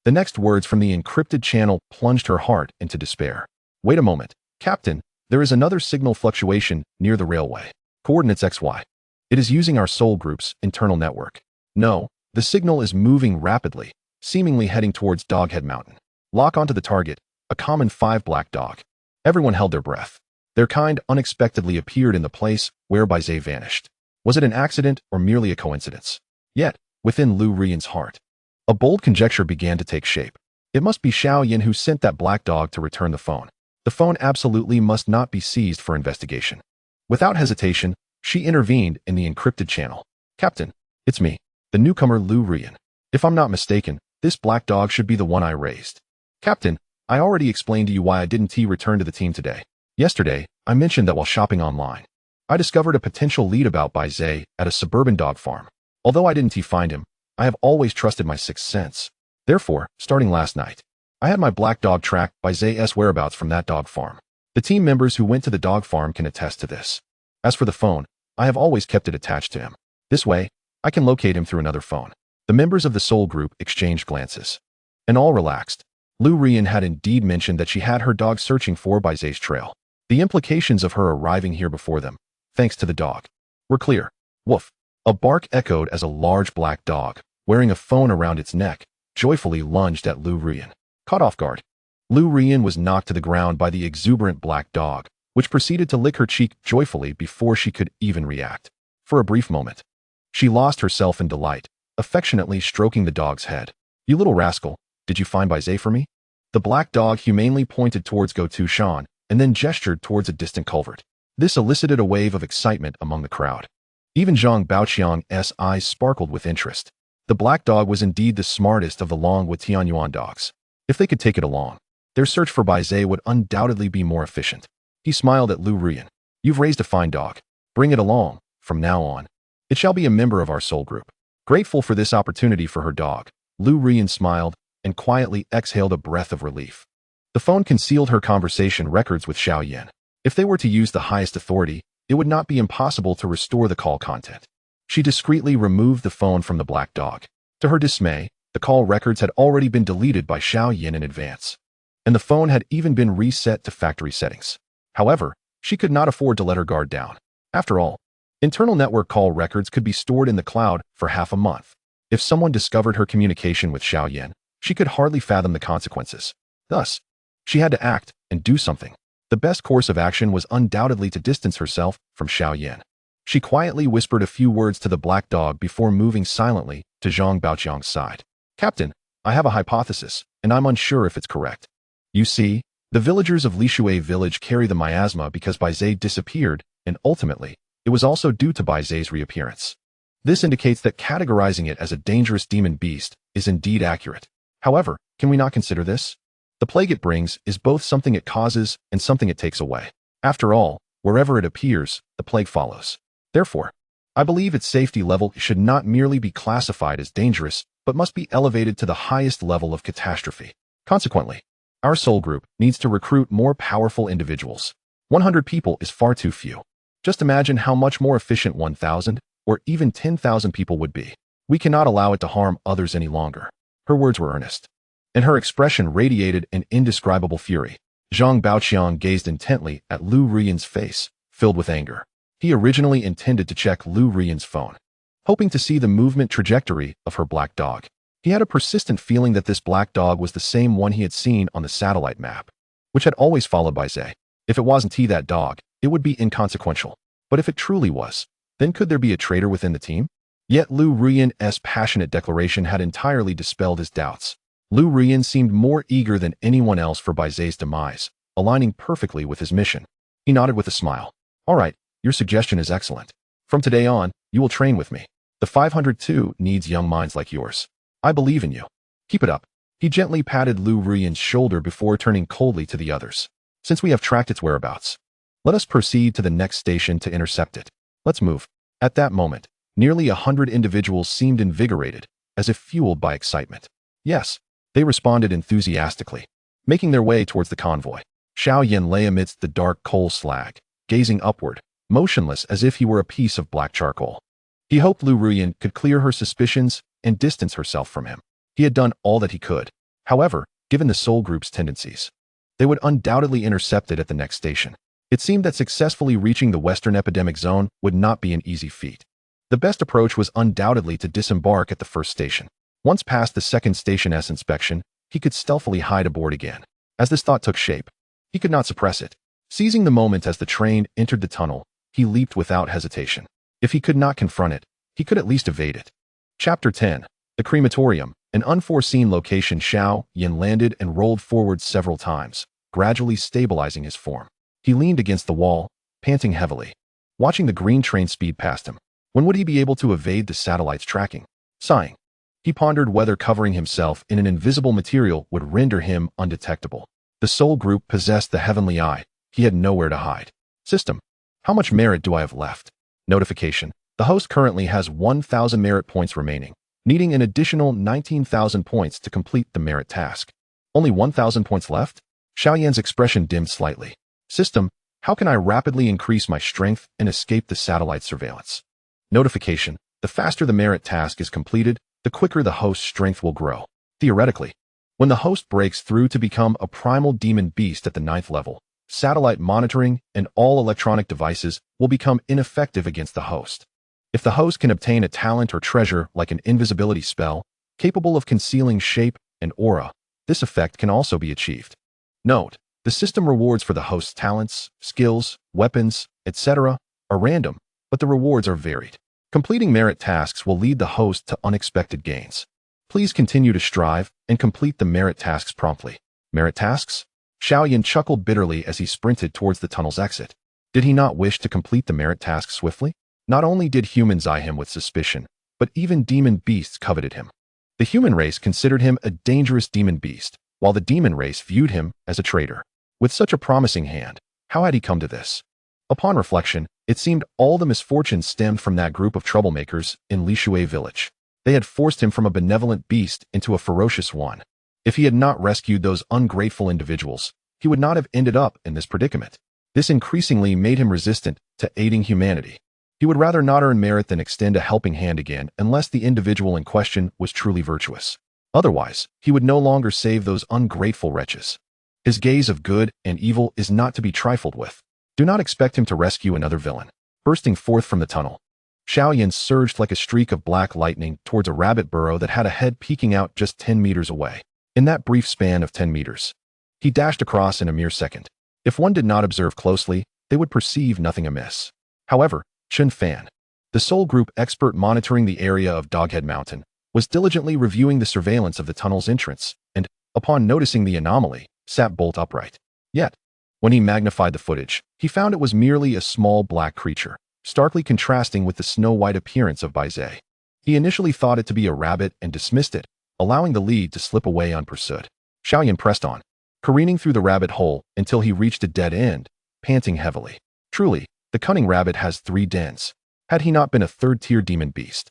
the next words from the encrypted channel plunged her heart into despair. Wait a moment, Captain, there is another signal fluctuation near the railway. Coordinates XY. It is using our Soul Group's internal network. No, the signal is moving rapidly, seemingly heading towards Doghead Mountain. Lock onto the target, a common 5 black dog. Everyone held their breath. Their kind unexpectedly appeared in the place where Bai Ze vanished. Was it an accident or merely a coincidence? Yet, within Liu Rian's heart, a bold conjecture began to take shape. It must be Xiao Yan who sent that black dog to return the phone. The phone absolutely must not be seized for investigation. Without hesitation, she intervened in the encrypted channel. Captain, it's me, the newcomer Liu Rian. If I'm not mistaken, this black dog should be the one I raised. Captain, I already explained to you why I didn't return to the team today. Yesterday, I mentioned that while shopping online, I discovered a potential lead about Bai Ze at a suburban dog farm. Although I didn't find him, I have always trusted my sixth sense. Therefore, starting last night, I had my black dog track Bai Ze's whereabouts from that dog farm. The team members who went to the dog farm can attest to this. As for the phone, I have always kept it attached to him. This way, I can locate him through another phone. The members of the Soul Group exchanged glances. And all relaxed. Liu Rian had indeed mentioned that she had her dog searching for Bai Ze's trail. The implications of her arriving here before them, thanks to the dog, were clear. Woof. A bark echoed as a large black dog, wearing a phone around its neck, joyfully lunged at Liu Rian. Caught off guard, Liu Rian was knocked to the ground by the exuberant black dog, which proceeded to lick her cheek joyfully before she could even react. For a brief moment, she lost herself in delight, affectionately stroking the dog's head. You little rascal, did you find Bai Ze for me? The black dog humanely pointed towards Gotu Shan, and then gestured towards a distant culvert. This elicited a wave of excitement among the crowd. Even Zhang Baoqiang's eyes sparkled with interest. The black dog was indeed the smartest of the Long with Tianyuan dogs. If they could take it along, their search for Bai Ze would undoubtedly be more efficient. He smiled at Liu Rian. You've raised a fine dog. Bring it along, from now on. It shall be a member of our Soul Group. Grateful for this opportunity for her dog, Liu Rian smiled and quietly exhaled a breath of relief. The phone concealed her conversation records with Xiao Yan. If they were to use the highest authority, it would not be impossible to restore the call content. She discreetly removed the phone from the black dog. To her dismay, the call records had already been deleted by Xiao Yan in advance, and the phone had even been reset to factory settings. However, she could not afford to let her guard down. After all, internal network call records could be stored in the cloud for half a month. If someone discovered her communication with Xiao Yan, she could hardly fathom the consequences. Thus, she had to act and do something. The best course of action was undoubtedly to distance herself from Xiao Yan. She quietly whispered a few words to the black dog before moving silently to Zhang Baoqiang's side. Captain, I have a hypothesis, and I'm unsure if it's correct. You see, the villagers of Lishui village carry the miasma because Bai Ze disappeared, and ultimately, it was also due to Bai Ze's reappearance. This indicates that categorizing it as a dangerous demon beast is indeed accurate. However, can we not consider this? The plague it brings is both something it causes and something it takes away. After all, wherever it appears, the plague follows. Therefore, I believe its safety level should not merely be classified as dangerous, but must be elevated to the highest level of catastrophe. Consequently, our soul group needs to recruit more powerful individuals. 100 people is far too few. Just imagine how much more efficient 1,000 or even 10,000 people would be. We cannot allow it to harm others any longer. Her words were earnest, and her expression radiated an indescribable fury. Zhang Baoqiang gazed intently at Lu Ruiyan's face, filled with anger. He originally intended to check Lu Ruiyan's phone, hoping to see the movement trajectory of her black dog. He had a persistent feeling that this black dog was the same one he had seen on the satellite map, which had always followed Bai Ze. If it wasn't that dog, it would be inconsequential. But if it truly was, then could there be a traitor within the team? Yet Lu Ruiyan's passionate declaration had entirely dispelled his doubts. Lu Ruiyan seemed more eager than anyone else for Bai Ze's demise, aligning perfectly with his mission. He nodded with a smile. All right, your suggestion is excellent. From today on, you will train with me. The 502 needs young minds like yours. I believe in you. Keep it up. He gently patted Lu Ruiyan's shoulder before turning coldly to the others. Since we have tracked its whereabouts, let us proceed to the next station to intercept it. Let's move. At that moment, nearly 100 individuals seemed invigorated, as if fueled by excitement. Yes, they responded enthusiastically, making their way towards the convoy. Xiao Yan lay amidst the dark coal slag, gazing upward, motionless as if he were a piece of black charcoal. He hoped Lu Ruiyan could clear her suspicions and distance herself from him. He had done all that he could. However, given the soul group's tendencies, they would undoubtedly intercept it at the next station. It seemed that successfully reaching the Western Epidemic Zone would not be an easy feat. The best approach was undoubtedly to disembark at the first station. Once past the second station's inspection, he could stealthily hide aboard again. As this thought took shape, he could not suppress it. Seizing the moment as the train entered the tunnel, he leaped without hesitation. If he could not confront it, he could at least evade it. Chapter 10. The Crematorium. An unforeseen location. Xiao Yan landed and rolled forward several times, gradually stabilizing his form. He leaned against the wall, panting heavily, watching the green train speed past him. When would he be able to evade the satellite's tracking? Sighing, he pondered whether covering himself in an invisible material would render him undetectable. The soul group possessed the heavenly eye. He had nowhere to hide. System. How much merit do I have left? Notification. The host currently has 1,000 merit points remaining, needing an additional 19,000 points to complete the merit task. Only 1,000 points left? Xiao Yan's expression dimmed slightly. System, how can I rapidly increase my strength and escape the satellite surveillance? Notification. The faster the merit task is completed, the quicker the host's strength will grow. Theoretically, when the host breaks through to become a primal demon beast at the 9th level, satellite monitoring and all electronic devices will become ineffective against the host. If the host can obtain a talent or treasure like an invisibility spell, capable of concealing shape and aura, this effect can also be achieved. Note, the system rewards for the host's talents, skills, weapons, etc. are random, but the rewards are varied. Completing merit tasks will lead the host to unexpected gains. Please continue to strive and complete the merit tasks promptly. Merit tasks? Xiao Yan chuckled bitterly as he sprinted towards the tunnel's exit. Did he not wish to complete the merit task swiftly? Not only did humans eye him with suspicion, but even demon beasts coveted him. The human race considered him a dangerous demon beast, while the demon race viewed him as a traitor. With such a promising hand, how had he come to this? Upon reflection, it seemed all the misfortune stemmed from that group of troublemakers in Lishui village. They had forced him from a benevolent beast into a ferocious one. If he had not rescued those ungrateful individuals, he would not have ended up in this predicament. This increasingly made him resistant to aiding humanity. He would rather not earn merit than extend a helping hand again unless the individual in question was truly virtuous. Otherwise, he would no longer save those ungrateful wretches. His gaze of good and evil is not to be trifled with. Do not expect him to rescue another villain. Bursting forth from the tunnel, Xiao Yan surged like a streak of black lightning towards a rabbit burrow that had a head peeking out just 10 meters away. In that brief span of 10 meters, he dashed across in a mere second. If one did not observe closely, they would perceive nothing amiss. However, Chen Fan, the sole group expert monitoring the area of Doghead Mountain, was diligently reviewing the surveillance of the tunnel's entrance and, upon noticing the anomaly, sat bolt upright. Yet, when he magnified the footage, he found it was merely a small black creature, starkly contrasting with the snow-white appearance of Bai Ze. He initially thought it to be a rabbit and dismissed it, allowing the lead to slip away unpursued. Xiao Yan pressed on, careening through the rabbit hole until he reached a dead end, panting heavily. Truly, the cunning rabbit has 3 dens. Had he not been a third-tier demon beast,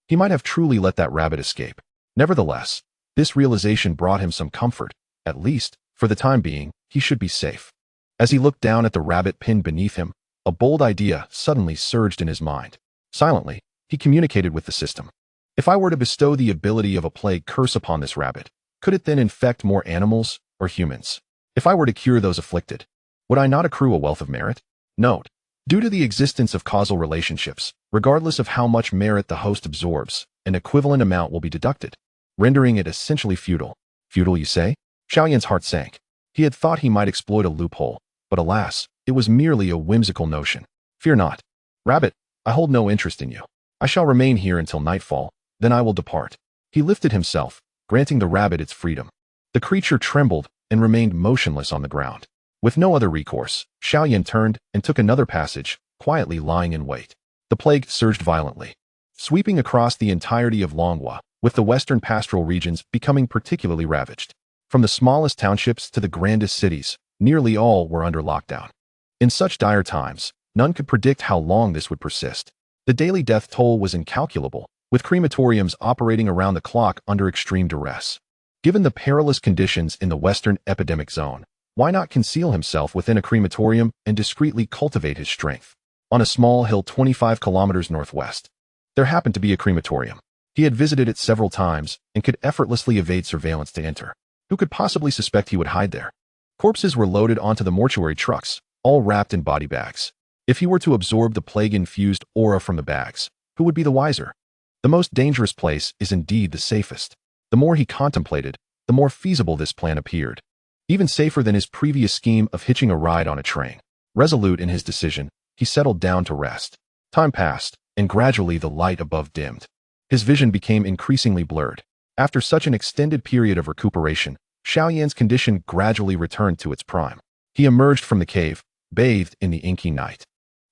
he might have truly let that rabbit escape. Nevertheless, this realization brought him some comfort. At least, for the time being, he should be safe. As he looked down at the rabbit pinned beneath him, a bold idea suddenly surged in his mind. Silently, he communicated with the system. If I were to bestow the ability of a plague curse upon this rabbit, could it then infect more animals or humans? If I were to cure those afflicted, would I not accrue a wealth of merit? Note: due to the existence of causal relationships, regardless of how much merit the host absorbs, an equivalent amount will be deducted, rendering it essentially futile. Futile, you say? Xiao Yan's heart sank. He had thought he might exploit a loophole, but alas, it was merely a whimsical notion. Fear not. Rabbit, I hold no interest in you. I shall remain here until nightfall, then I will depart. He lifted himself, granting the rabbit its freedom. The creature trembled and remained motionless on the ground. With no other recourse, Xiao Yan turned and took another passage, quietly lying in wait. The plague surged violently, sweeping across the entirety of Longhua, with the western pastoral regions becoming particularly ravaged. From the smallest townships to the grandest cities, nearly all were under lockdown. In such dire times, none could predict how long this would persist. The daily death toll was incalculable, with crematoriums operating around the clock under extreme duress. Given the perilous conditions in the western epidemic zone, why not conceal himself within a crematorium and discreetly cultivate his strength? On a small hill 25 kilometers northwest, there happened to be a crematorium. He had visited it several times and could effortlessly evade surveillance to enter. Who could possibly suspect he would hide there? Corpses were loaded onto the mortuary trucks, all wrapped in body bags. If he were to absorb the plague-infused aura from the bags, who would be the wiser? The most dangerous place is indeed the safest. The more he contemplated, the more feasible this plan appeared. Even safer than his previous scheme of hitching a ride on a train. Resolute in his decision, he settled down to rest. Time passed, and gradually the light above dimmed. His vision became increasingly blurred. After such an extended period of recuperation, Xiao Yan's condition gradually returned to its prime. He emerged from the cave, bathed in the inky night.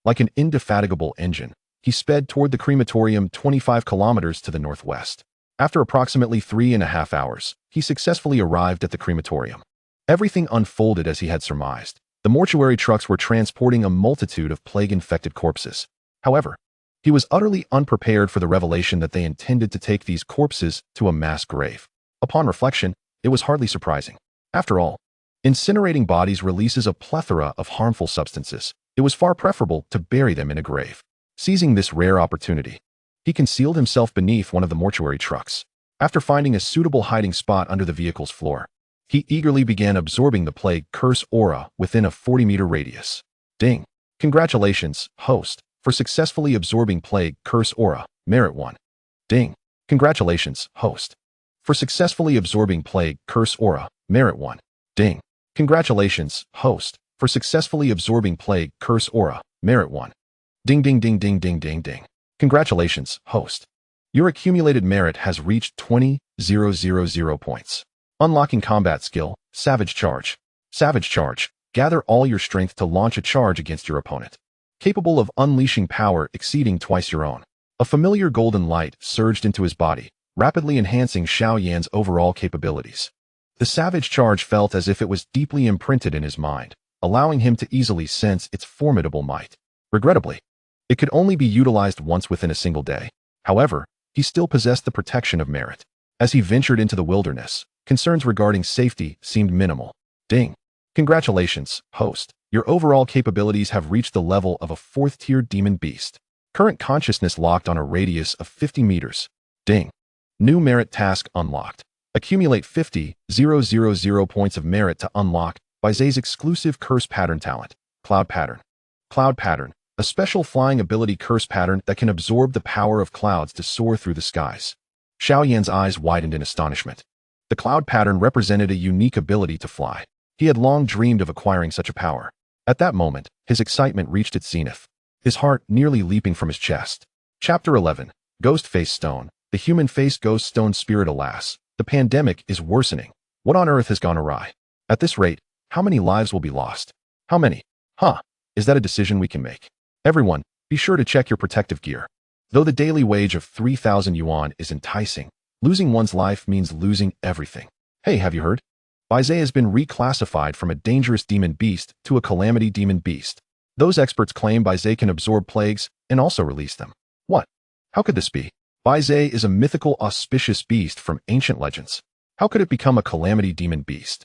Like an indefatigable engine, he sped toward the crematorium 25 kilometers to the northwest. After approximately 3.5 hours, he successfully arrived at the crematorium. Everything unfolded as he had surmised. The mortuary trucks were transporting a multitude of plague-infected corpses. However, he was utterly unprepared for the revelation that they intended to take these corpses to a mass grave. Upon reflection, it was hardly surprising. After all, incinerating bodies releases a plethora of harmful substances. It was far preferable to bury them in a grave. Seizing this rare opportunity, he concealed himself beneath one of the mortuary trucks. After finding a suitable hiding spot under the vehicle's floor, he eagerly began absorbing the plague curse aura within a 40-meter radius. Ding! Congratulations, host, for successfully absorbing plague curse aura, merit 1. Ding! Congratulations, host, for successfully absorbing plague curse aura, merit 1. Ding! Congratulations, host, for successfully absorbing plague curse aura, merit 1. Ding ding ding ding ding ding ding. Congratulations, host. Your accumulated merit has reached 20,000 points. Unlocking combat skill, Savage Charge. Savage Charge. Gather all your strength to launch a charge against your opponent. Capable of unleashing power exceeding twice your own. A familiar golden light surged into his body, rapidly enhancing Xiao Yan's overall capabilities. The Savage Charge felt as if it was deeply imprinted in his mind, allowing him to easily sense its formidable might. Regrettably, it could only be utilized once within a single day. However, he still possessed the protection of merit. As he ventured into the wilderness, concerns regarding safety seemed minimal. Ding! Congratulations, host. Your overall capabilities have reached the level of a 4th-tier demon beast. Current consciousness locked on a radius of 50 meters. Ding. New merit task unlocked. Accumulate 50,000 points of merit to unlock Bai Ze's exclusive curse pattern talent. Cloud pattern. Cloud pattern. A special flying ability curse pattern that can absorb the power of clouds to soar through the skies. Xiao Yan's eyes widened in astonishment. The cloud pattern represented a unique ability to fly. He had long dreamed of acquiring such a power. At that moment, his excitement reached its zenith, his heart nearly leaping from his chest. Chapter 11. Ghost Face Stone. The human-faced ghost stone spirit. Alas, the pandemic is worsening. What on earth has gone awry? At this rate, how many lives will be lost? How many? Is that a decision we can make? Everyone, be sure to check your protective gear. Though the daily wage of 3,000 yuan is enticing, losing one's life means losing everything. Hey, have you heard? Bai Ze has been reclassified from a dangerous demon beast to a calamity demon beast. Those experts claim Bai Ze can absorb plagues and also release them. What? How could this be? Bai Ze is a mythical auspicious beast from ancient legends. How could it become a calamity demon beast?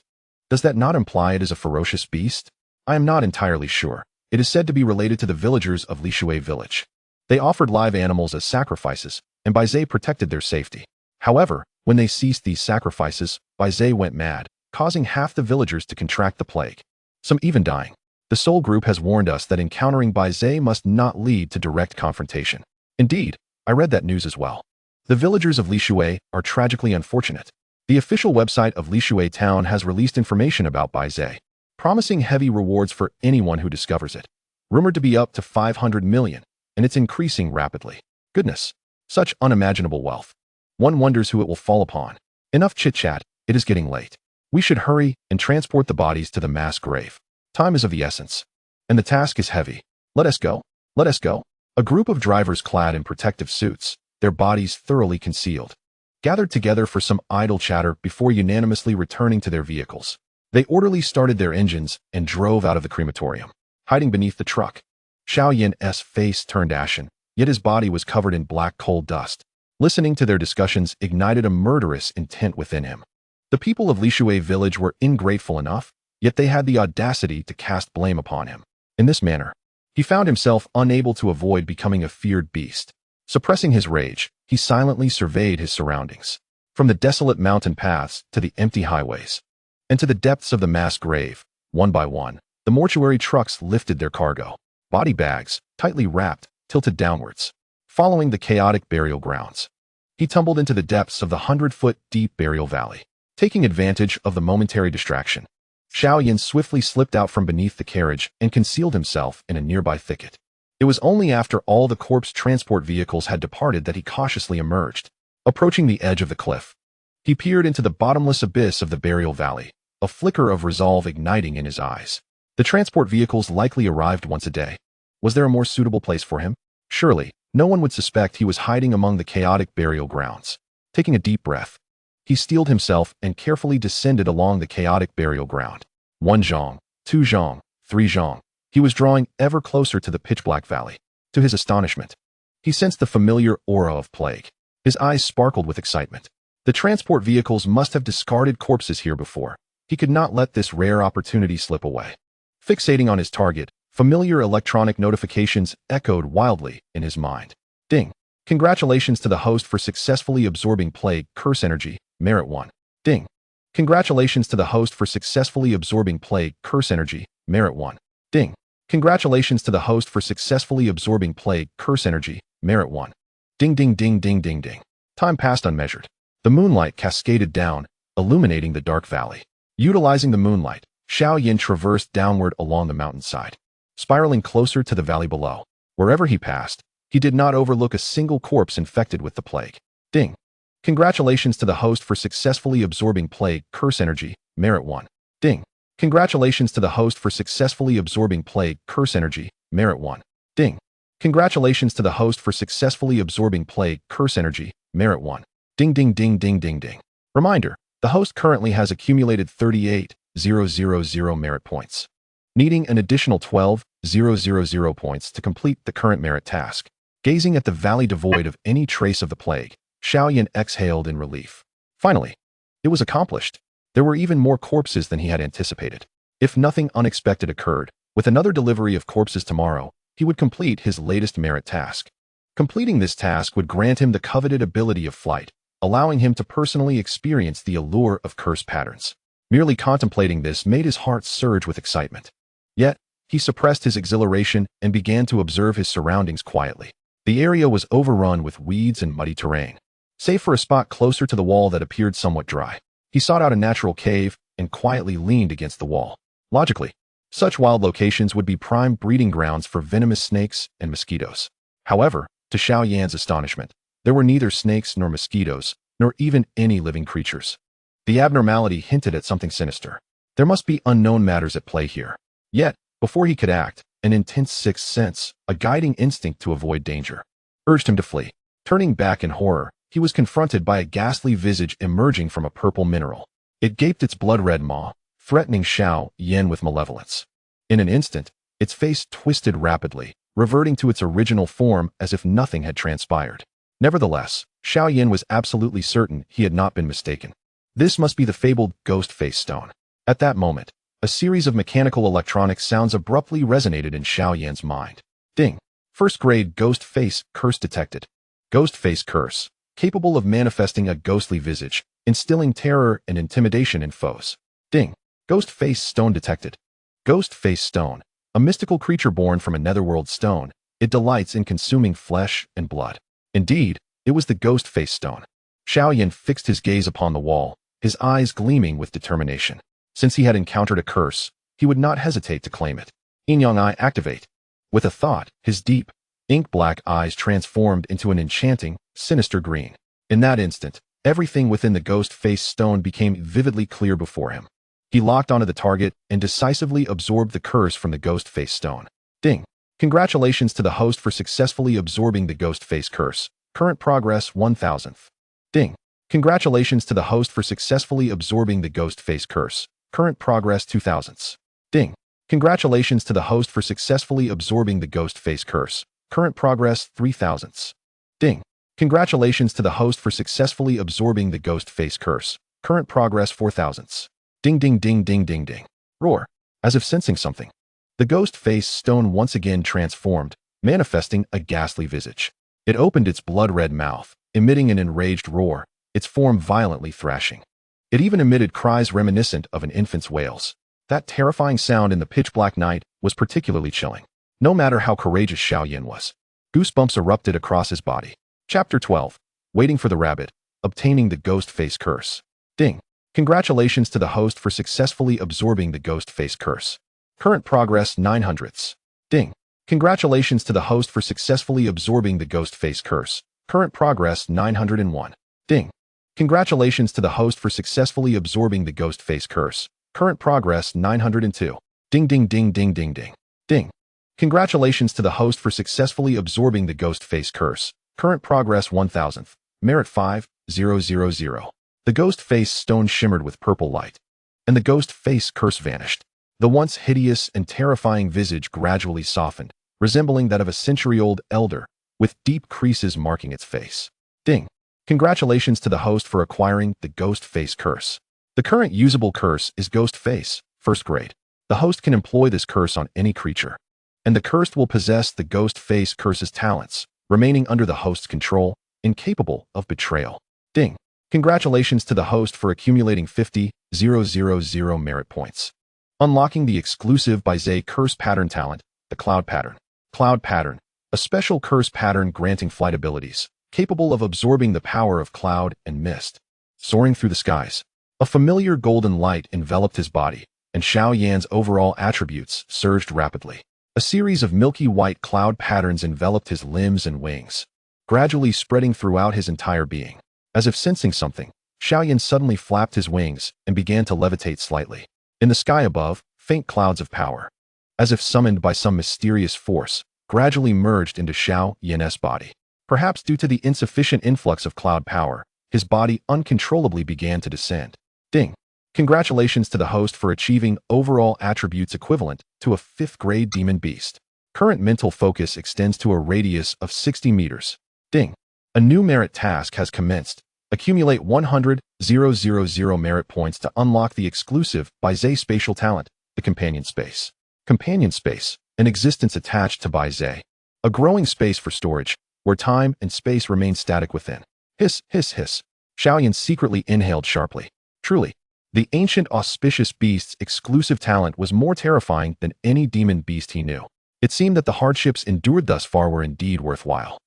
Does that not imply it is a ferocious beast? I am not entirely sure. It is said to be related to the villagers of Lishui village. They offered live animals as sacrifices, and Bai Ze protected their safety. However, when they ceased these sacrifices, Bai Ze went mad, causing half the villagers to contract the plague, some even dying. The Soul Group has warned us that encountering Bai Ze must not lead to direct confrontation. Indeed, I read that news as well. The villagers of Lishui are tragically unfortunate. The official website of Lishui town has released information about Bai Ze, promising heavy rewards for anyone who discovers it. Rumored to be up to 500 million, and it's increasing rapidly. Goodness, such unimaginable wealth. One wonders who it will fall upon. Enough chit-chat, it is getting late. We should hurry and transport the bodies to the mass grave. Time is of the essence, and the task is heavy. Let us go. Let us go. A group of drivers clad in protective suits, their bodies thoroughly concealed, gathered together for some idle chatter before unanimously returning to their vehicles. They orderly started their engines and drove out of the crematorium, hiding beneath the truck. Xiao Yan's face turned ashen, yet his body was covered in black coal dust. Listening to their discussions ignited a murderous intent within him. The people of Lishui village were ingrateful enough, yet they had the audacity to cast blame upon him. In this manner, he found himself unable to avoid becoming a feared beast. Suppressing his rage, he silently surveyed his surroundings, from the desolate mountain paths to the empty highways, and to the depths of the mass grave. One by one, the mortuary trucks lifted their cargo, body bags, tightly wrapped, tilted downwards, following the chaotic burial grounds. He tumbled into the depths of the 100-foot-deep burial valley, taking advantage of the momentary distraction. Xiao Yan swiftly slipped out from beneath the carriage and concealed himself in a nearby thicket. It was only after all the corpse transport vehicles had departed that he cautiously emerged. Approaching the edge of the cliff, he peered into the bottomless abyss of the burial valley, a flicker of resolve igniting in his eyes. The transport vehicles likely arrived once a day. Was there a more suitable place for him? Surely, no one would suspect he was hiding among the chaotic burial grounds. Taking a deep breath, he steeled himself and carefully descended along the chaotic burial ground. 1 zhong, 2 zhong, 3 zhong. He was drawing ever closer to the pitch-black valley. To his astonishment, he sensed the familiar aura of plague. His eyes sparkled with excitement. The transport vehicles must have discarded corpses here before. He could not let this rare opportunity slip away. Fixating on his target, familiar electronic notifications echoed wildly in his mind. Ding. Congratulations to the host for successfully absorbing plague curse energy, merit 1. Ding. Congratulations to the host for successfully absorbing plague curse energy, merit 1. Ding. Congratulations to the host for successfully absorbing plague curse energy, merit 1. Ding ding ding ding ding ding. Time passed unmeasured. The moonlight cascaded down, illuminating the dark valley. Utilizing the moonlight, Xiao Yan traversed downward along the mountainside, spiraling closer to the valley below. Wherever he passed, he did not overlook a single corpse infected with the plague. Ding. Congratulations to the host for successfully absorbing plague curse energy, merit 1. Ding. Congratulations to the host for successfully absorbing plague curse energy, merit 1. Ding. Congratulations to the host for successfully absorbing plague curse energy, merit 1. Ding ding ding ding ding ding. Reminder, the host currently has accumulated 38,000 merit points, needing an additional 12,000 points to complete the current merit task. Gazing at the valley devoid of any trace of the plague, Xiao Yan exhaled in relief. Finally, it was accomplished. There were even more corpses than he had anticipated. If nothing unexpected occurred, with another delivery of corpses tomorrow, he would complete his latest merit task. Completing this task would grant him the coveted ability of flight, allowing him to personally experience the allure of curse patterns. Merely contemplating this made his heart surge with excitement. Yet, he suppressed his exhilaration and began to observe his surroundings quietly. The area was overrun with weeds and muddy terrain. Save for a spot closer to the wall that appeared somewhat dry, he sought out a natural cave and quietly leaned against the wall. Logically, such wild locations would be prime breeding grounds for venomous snakes and mosquitoes. However, to Xiao Yan's astonishment, there were neither snakes nor mosquitoes, nor even any living creatures. The abnormality hinted at something sinister. There must be unknown matters at play here. Yet, before he could act, an intense sixth sense, a guiding instinct to avoid danger, urged him to flee. Turning back in horror, he was confronted by a ghastly visage emerging from a purple mineral. It gaped its blood-red maw, threatening Xiao Yan with malevolence. In an instant, its face twisted rapidly, reverting to its original form as if nothing had transpired. Nevertheless, Xiao Yan was absolutely certain he had not been mistaken. This must be the fabled ghost face stone. At that moment, a series of mechanical electronic sounds abruptly resonated in Xiao Yan's mind. Ding! First-grade ghost face curse detected. Ghost face curse, capable of manifesting a ghostly visage, instilling terror and intimidation in foes. Ding! Ghost face stone detected. Ghost face stone, a mystical creature born from a netherworld stone. It delights in consuming flesh and blood. Indeed, it was the ghost face stone. Xiao Yan fixed his gaze upon the wall, his eyes gleaming with determination. Since he had encountered a curse, he would not hesitate to claim it. Yin-Yang Eye activate. With a thought, his deep, ink-black eyes transformed into an enchanting, sinister green. In that instant, everything within the ghost face stone became vividly clear before him. He locked onto the target and decisively absorbed the curse from the ghost face stone. Ding! Congratulations to the host for successfully absorbing the ghost face curse. Current progress 1000th. Ding! Congratulations to the host for successfully absorbing the ghost face curse. Current progress 2000ths. Ding! Congratulations to the host for successfully absorbing the ghost face curse. Current progress 3000ths. Ding! Congratulations to the host for successfully absorbing the ghost face curse. Current progress 4000ths. Ding ding ding ding ding ding. Roar. As if sensing something, the ghost face stone once again transformed, manifesting a ghastly visage. It opened its blood-red mouth, emitting an enraged roar, its form violently thrashing. It even emitted cries reminiscent of an infant's wails. That terrifying sound in the pitch-black night was particularly chilling. No matter how courageous Xiao Yan was, goosebumps erupted across his body. Chapter 12. Waiting for the rabbit, obtaining the ghost face curse. Ding! Congratulations to the host for successfully absorbing the ghost face curse. Current progress 900ths. Ding! Congratulations to the host for successfully absorbing the ghost face curse. Current progress 901. Ding! Congratulations to the host for successfully absorbing the ghost face curse. Current progress 902. Ding ding ding ding ding ding. Ding! Congratulations to the host for successfully absorbing the ghost face curse. Current progress 1000th. Merit 5000. The ghost face stone shimmered with purple light, and the ghost face curse vanished. The once hideous and terrifying visage gradually softened, resembling that of a century-old elder, with deep creases marking its face. Ding! Congratulations to the host for acquiring the ghost face curse. The current usable curse is ghost face, first grade. The host can employ this curse on any creature, and the cursed will possess the ghost face curse's talents, remaining under the host's control, incapable of betrayal. Ding! Congratulations to the host for accumulating 50,000 merit points. Unlocking the exclusive Bai Ze curse pattern talent, the Cloud Pattern. Cloud Pattern, a special curse pattern granting flight abilities, capable of absorbing the power of cloud and mist. Soaring through the skies, a familiar golden light enveloped his body, and Xiao Yan's overall attributes surged rapidly. A series of milky white cloud patterns enveloped his limbs and wings, gradually spreading throughout his entire being. As if sensing something, Xiao Yan suddenly flapped his wings and began to levitate slightly. In the sky above, faint clouds of power, as if summoned by some mysterious force, gradually merged into Xiao Yan's body. Perhaps due to the insufficient influx of cloud power, his body uncontrollably began to descend. Ding! Congratulations to the host for achieving overall attributes equivalent to a 5th grade demon beast. Current mental focus extends to a radius of 60 meters. Ding! A new merit task has commenced. Accumulate 100,000 merit points to unlock the exclusive Bai Ze spatial talent, the Companion Space. Companion Space, an existence attached to Bai Ze. A growing space for storage, where time and space remain static within. Hiss, hiss, hiss. Xiao Yan secretly inhaled sharply. Truly, the ancient auspicious beast's exclusive talent was more terrifying than any demon beast he knew. It seemed that the hardships endured thus far were indeed worthwhile.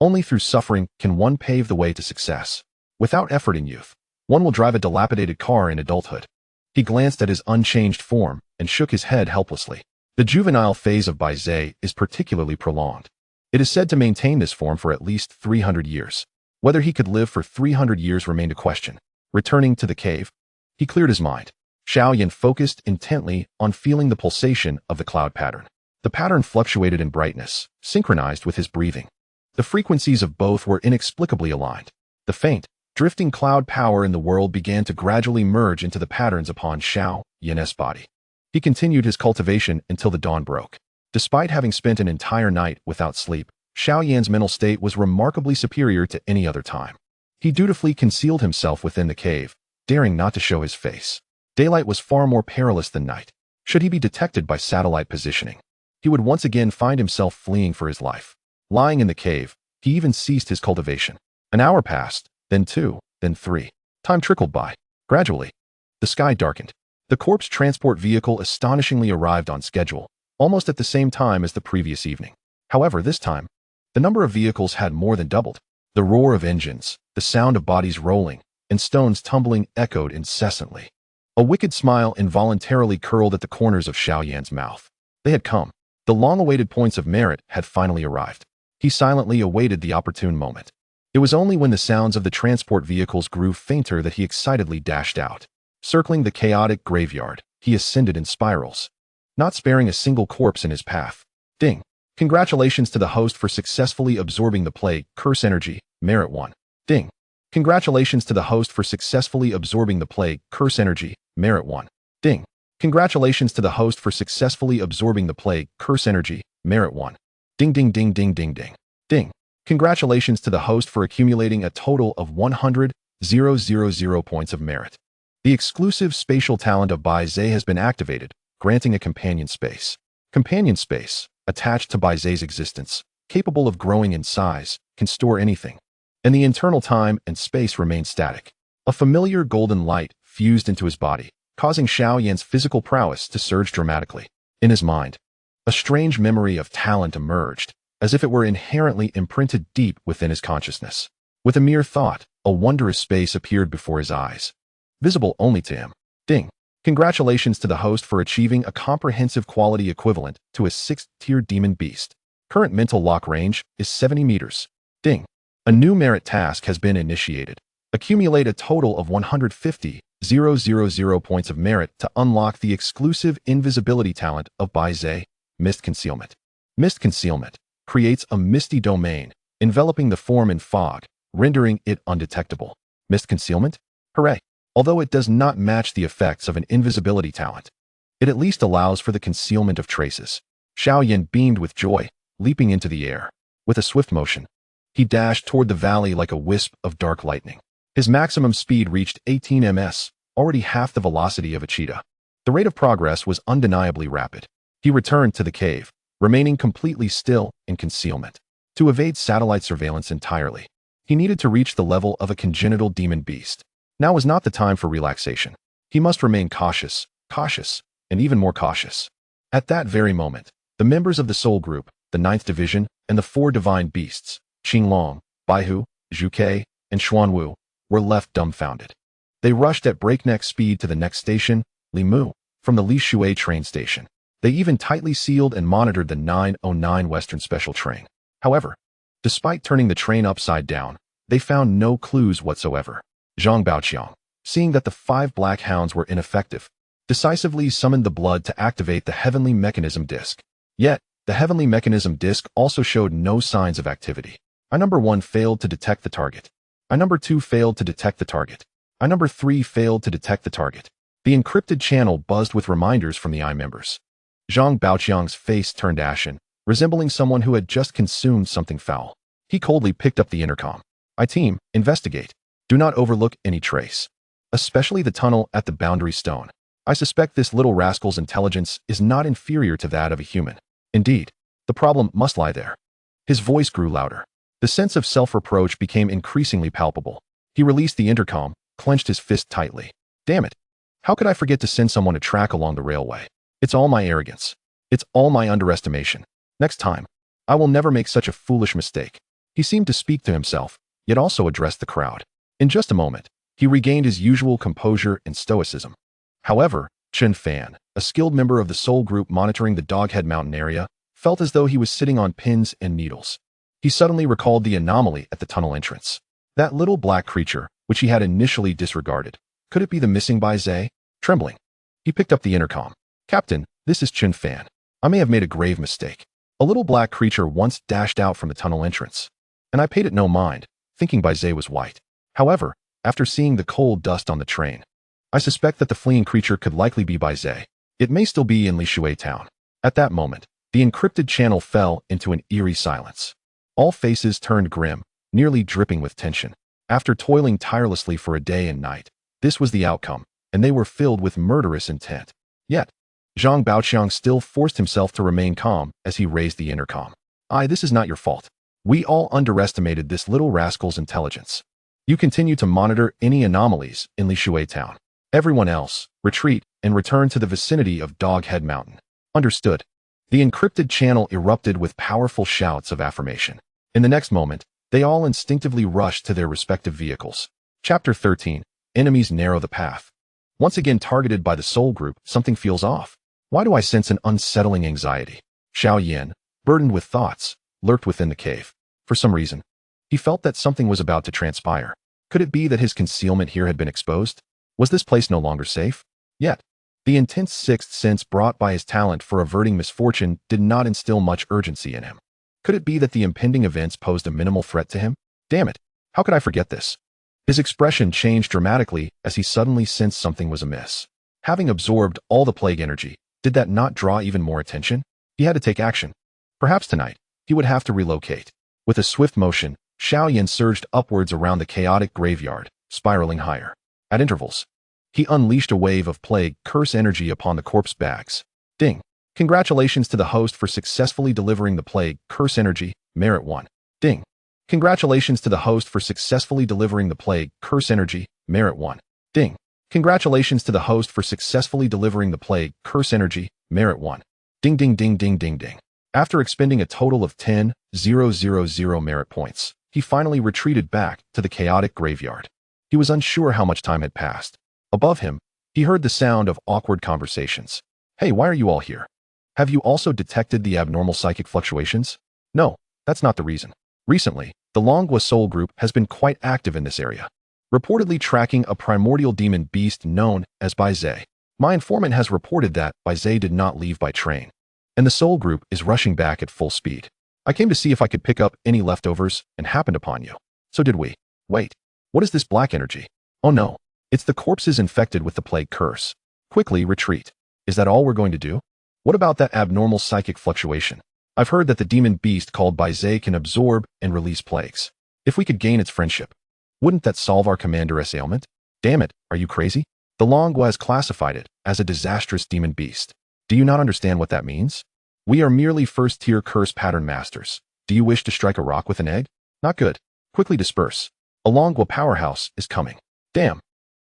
Only through suffering can one pave the way to success. Without effort in youth, one will drive a dilapidated car in adulthood. He glanced at his unchanged form and shook his head helplessly. The juvenile phase of Bai Ze is particularly prolonged. It is said to maintain this form for at least 300 years. Whether he could live for 300 years remained a question. Returning to the cave, he cleared his mind. Xiao Yan focused intently on feeling the pulsation of the cloud pattern. The pattern fluctuated in brightness, synchronized with his breathing. The frequencies of both were inexplicably aligned. The faint, drifting cloud power in the world began to gradually merge into the patterns upon Xiao Yan's body. He continued his cultivation until the dawn broke. Despite having spent an entire night without sleep, Xiao Yan's mental state was remarkably superior to any other time. He dutifully concealed himself within the cave, daring not to show his face. Daylight was far more perilous than night. Should he be detected by satellite positioning, he would once again find himself fleeing for his life. Lying in the cave, he even ceased his cultivation. An hour passed, then 2, then 3. Time trickled by. Gradually, the sky darkened. The corpse transport vehicle astonishingly arrived on schedule, almost at the same time as the previous evening. However, this time, the number of vehicles had more than doubled. The roar of engines, the sound of bodies rolling, and stones tumbling echoed incessantly. A wicked smile involuntarily curled at the corners of Xiao Yan's mouth. They had come. The long-awaited points of merit had finally arrived. He silently awaited the opportune moment. It was only when the sounds of the transport vehicles grew fainter that he excitedly dashed out. Circling the chaotic graveyard, he ascended in spirals, not sparing a single corpse in his path. Ding! Congratulations to the host for successfully absorbing the plague, curse energy, merit 1. Ding! Congratulations to the host for successfully absorbing the plague, curse energy, merit 1. Ding! Congratulations to the host for successfully absorbing the plague, curse energy, merit 1. Ding ding ding ding ding ding. Ding! Congratulations to the host for accumulating a total of 100,000 points of merit. The exclusive spatial talent of Bai Ze has been activated, granting a companion space. Companion space, attached to Bai Ze's existence, capable of growing in size, can store anything. And the internal time and space remain static. A familiar golden light fused into his body, causing Xiao Yan's physical prowess to surge dramatically. In his mind, a strange memory of talent emerged, as if it were inherently imprinted deep within his consciousness. With a mere thought, a wondrous space appeared before his eyes, visible only to him. Ding! Congratulations to the host for achieving a comprehensive quality equivalent to a 6th-tier demon beast. Current mental lock range is 70 meters. Ding! A new merit task has been initiated. Accumulate a total of 150,000 points of merit to unlock the exclusive invisibility talent of Bai Ze, Mist Concealment. Mist Concealment creates a misty domain, enveloping the form in fog, rendering it undetectable. Mist Concealment? Hooray! Although it does not match the effects of an invisibility talent, it at least allows for the concealment of traces. Xiao Yan beamed with joy, leaping into the air. With a swift motion, he dashed toward the valley like a wisp of dark lightning. His maximum speed reached 18 ms, already half the velocity of a cheetah. The rate of progress was undeniably rapid. He returned to the cave, remaining completely still in concealment. To evade satellite surveillance entirely, he needed to reach the level of a congenital demon beast. Now was not the time for relaxation. He must remain cautious, and even more cautious. At that very moment, the members of the Soul Group, the 9th Division, and the 4 Divine Beasts, Qinglong, Baihu, Zhuke, and Xuanwu, were left dumbfounded. They rushed at breakneck speed to the next station, Limu, from the Lishui train station. They even tightly sealed and monitored the 909 Western Special train. However, despite turning the train upside down, they found no clues whatsoever. Zhang Baoqiang, seeing that the 5 black hounds were ineffective, decisively summoned the blood to activate the heavenly mechanism disc. Yet, the heavenly mechanism disc also showed no signs of activity. I number 1 failed to detect the target. I number 2 failed to detect the target. I number 3 failed to detect the target. The encrypted channel buzzed with reminders from the I members. Zhang Baoqiang's face turned ashen, resembling someone who had just consumed something foul. He coldly picked up the intercom. I team, investigate. Do not overlook any trace, especially the tunnel at the boundary stone. I suspect this little rascal's intelligence is not inferior to that of a human. Indeed, the problem must lie there. His voice grew louder. The sense of self-reproach became increasingly palpable. He released the intercom, clenched his fist tightly. Damn it. How could I forget to send someone a track along the railway? It's all my arrogance. It's all my underestimation. Next time, I will never make such a foolish mistake. He seemed to speak to himself, yet also addressed the crowd. In just a moment, he regained his usual composure and stoicism. However, Chen Fan, a skilled member of the Soul Group monitoring the Doghead Mountain area, felt as though he was sitting on pins and needles. He suddenly recalled the anomaly at the tunnel entrance. That little black creature, which he had initially disregarded. Could it be the missing Bai Ze? Trembling, he picked up the intercom. Captain, this is Chen Fan. I may have made a grave mistake. A little black creature once dashed out from the tunnel entrance, and I paid it no mind, thinking Bai Ze was white. However, after seeing the coal dust on the train, I suspect that the fleeing creature could likely be Bai Ze. It may still be in Lishui town. At that moment, the encrypted channel fell into an eerie silence. All faces turned grim, nearly dripping with tension. After toiling tirelessly for a day and night, this was the outcome, and they were filled with murderous intent. Yet, Zhang Baoqiang still forced himself to remain calm as he raised the intercom. This is not your fault. We all underestimated this little rascal's intelligence. You continue to monitor any anomalies in Lishui town. Everyone else, retreat and return to the vicinity of Doghead Mountain. Understood. The encrypted channel erupted with powerful shouts of affirmation. In the next moment, they all instinctively rushed to their respective vehicles. Chapter 13. Enemies narrow the path. Once again targeted by the Soul Group, something feels off. Why do I sense an unsettling anxiety? Xiao Yan, burdened with thoughts, lurked within the cave. For some reason, he felt that something was about to transpire. Could it be that his concealment here had been exposed? Was this place no longer safe? Yet, the intense sixth sense brought by his talent for averting misfortune did not instill much urgency in him. Could it be that the impending events posed a minimal threat to him? Damn it, how could I forget this? His expression changed dramatically as he suddenly sensed something was amiss. Having absorbed all the plague energy, did that not draw even more attention? He had to take action. Perhaps tonight, he would have to relocate. With a swift motion, Xiao Yan surged upwards around the chaotic graveyard, spiraling higher. At intervals, he unleashed a wave of plague curse energy upon the corpse bags. Ding. Congratulations to the host for successfully delivering the plague curse energy, merit 1. Ding. Congratulations to the host for successfully delivering the plague curse energy, merit 1. Ding. Congratulations to the host for successfully delivering the plague curse energy, merit 1. Ding ding ding ding ding ding. After expending a total of 10,000 merit points, he finally retreated back to the chaotic graveyard. He was unsure how much time had passed. Above him, he heard the sound of awkward conversations. Hey, why are you all here? Have you also detected the abnormal psychic fluctuations? No, that's not the reason. Recently, the Longhua Soul Group has been quite active in this area, reportedly tracking a primordial demon beast known as Bai Ze. My informant has reported that Bai Ze did not leave by train, and the Soul Group is rushing back at full speed. I came to see if I could pick up any leftovers and happened upon you. So did we. Wait, what is this black energy? Oh no, it's the corpses infected with the plague curse. Quickly retreat. Is that all we're going to do? What about that abnormal psychic fluctuation? I've heard that the demon beast called Bai Ze can absorb and release plagues. If we could gain its friendship, wouldn't that solve our commander's ailment? Damn it, are you crazy? The Longhua has classified it as a disastrous demon beast. Do you not understand what that means? We are merely first-tier curse pattern masters. Do you wish to strike a rock with an egg? Not good. Quickly disperse. A Longhua powerhouse is coming. Damn.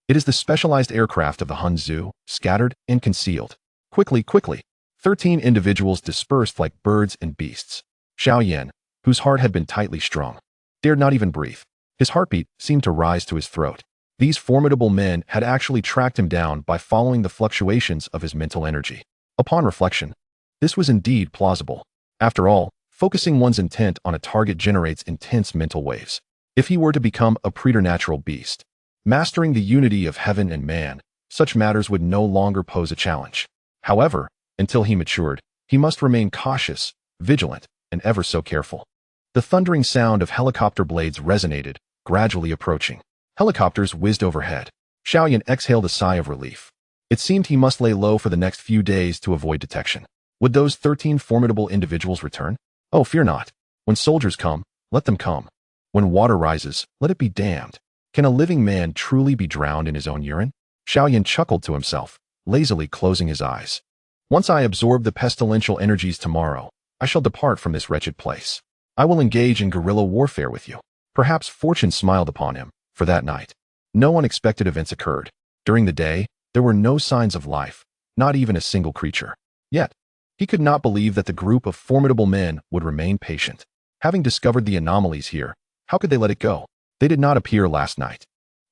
It is the specialized aircraft of the Hun Zoo, scattered and concealed. Quickly, quickly. 13 individuals dispersed like birds and beasts. Xiao Yan, whose heart had been tightly strung, dared not even breathe. His heartbeat seemed to rise to his throat. These formidable men had actually tracked him down by following the fluctuations of his mental energy. Upon reflection, this was indeed plausible. After all, focusing one's intent on a target generates intense mental waves. If he were to become a preternatural beast, mastering the unity of heaven and man, such matters would no longer pose a challenge. However, until he matured, he must remain cautious, vigilant, and ever so careful. The thundering sound of helicopter blades resonated, gradually approaching. Helicopters whizzed overhead. Xiao Yan exhaled a sigh of relief. It seemed he must lay low for the next few days to avoid detection. Would those 13 formidable individuals return? Oh, fear not. When soldiers come, let them come. When water rises, let it be damned. Can a living man truly be drowned in his own urine? Xiao Yan chuckled to himself, lazily closing his eyes. Once I absorb the pestilential energies tomorrow, I shall depart from this wretched place. I will engage in guerrilla warfare with you. Perhaps fortune smiled upon him for that night. No unexpected events occurred. During the day, there were no signs of life, not even a single creature. Yet, he could not believe that the group of formidable men would remain patient. Having discovered the anomalies here, how could they let it go? They did not appear last night.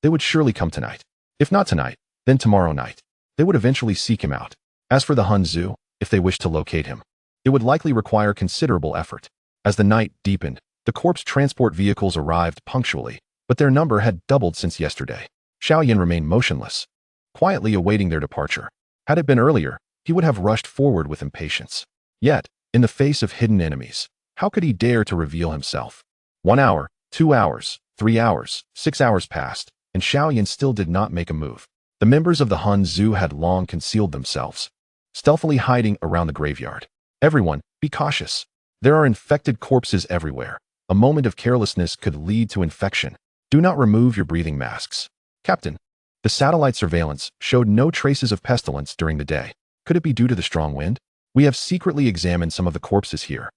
They would surely come tonight. If not tonight, then tomorrow night. They would eventually seek him out. As for the Hun Zhu, if they wished to locate him, it would likely require considerable effort. As the night deepened, the corpse transport vehicles arrived punctually, but their number had doubled since yesterday. Xiao Yan remained motionless, quietly awaiting their departure. Had it been earlier, he would have rushed forward with impatience. Yet, in the face of hidden enemies, how could he dare to reveal himself? 1 hour, 2 hours, 3 hours, 6 hours passed, and Xiao Yan still did not make a move. The members of the Hun Zhu had long concealed themselves, stealthily hiding around the graveyard. Everyone, be cautious. There are infected corpses everywhere. A moment of carelessness could lead to infection. Do not remove your breathing masks. Captain, the satellite surveillance showed no traces of pestilence during the day. Could it be due to the strong wind? We have secretly examined some of the corpses here,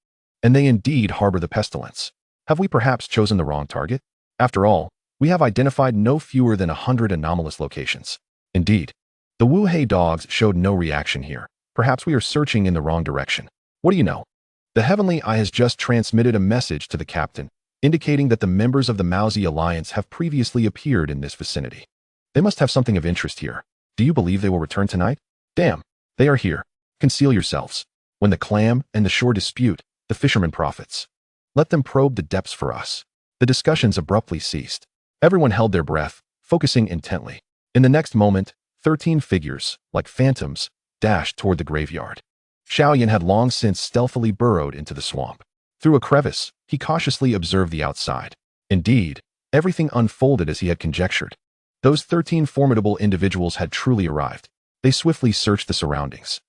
and they indeed harbor the pestilence. Have we perhaps chosen the wrong target? After all, we have identified no fewer than 100 anomalous locations. Indeed, the Wu Hei dogs showed no reaction here. Perhaps we are searching in the wrong direction. What do you know? The Heavenly Eye has just transmitted a message to the captain, indicating that the members of the Maozi Alliance have previously appeared in this vicinity. They must have something of interest here. Do you believe they will return tonight? Damn, they are here. Conceal yourselves. When the clam and the shore dispute, the fisherman profits. Let them probe the depths for us. The discussions abruptly ceased. Everyone held their breath, focusing intently. In the next moment, 13 figures, like phantoms, dashed toward the graveyard. Xiao Yan had long since stealthily burrowed into the swamp. Through a crevice, he cautiously observed the outside. Indeed, everything unfolded as he had conjectured. Those 13 formidable individuals had truly arrived. They swiftly searched the surroundings.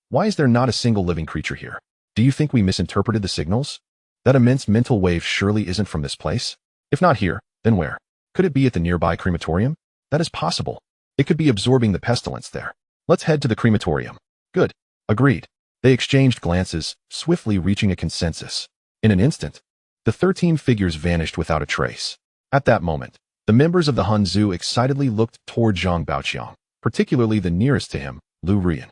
Why is there not a single living creature here? Do you think we misinterpreted the signals? That immense mental wave surely isn't from this place? If not here, then where? Could it be at the nearby crematorium? That is possible. It could be absorbing the pestilence there. Let's head to the crematorium. Good. Agreed. They exchanged glances, swiftly reaching a consensus. In an instant, the 13 figures vanished without a trace. At that moment, the members of the Hun Zhu excitedly looked toward Zhang Baoqiang, particularly the nearest to him, Lu Rian.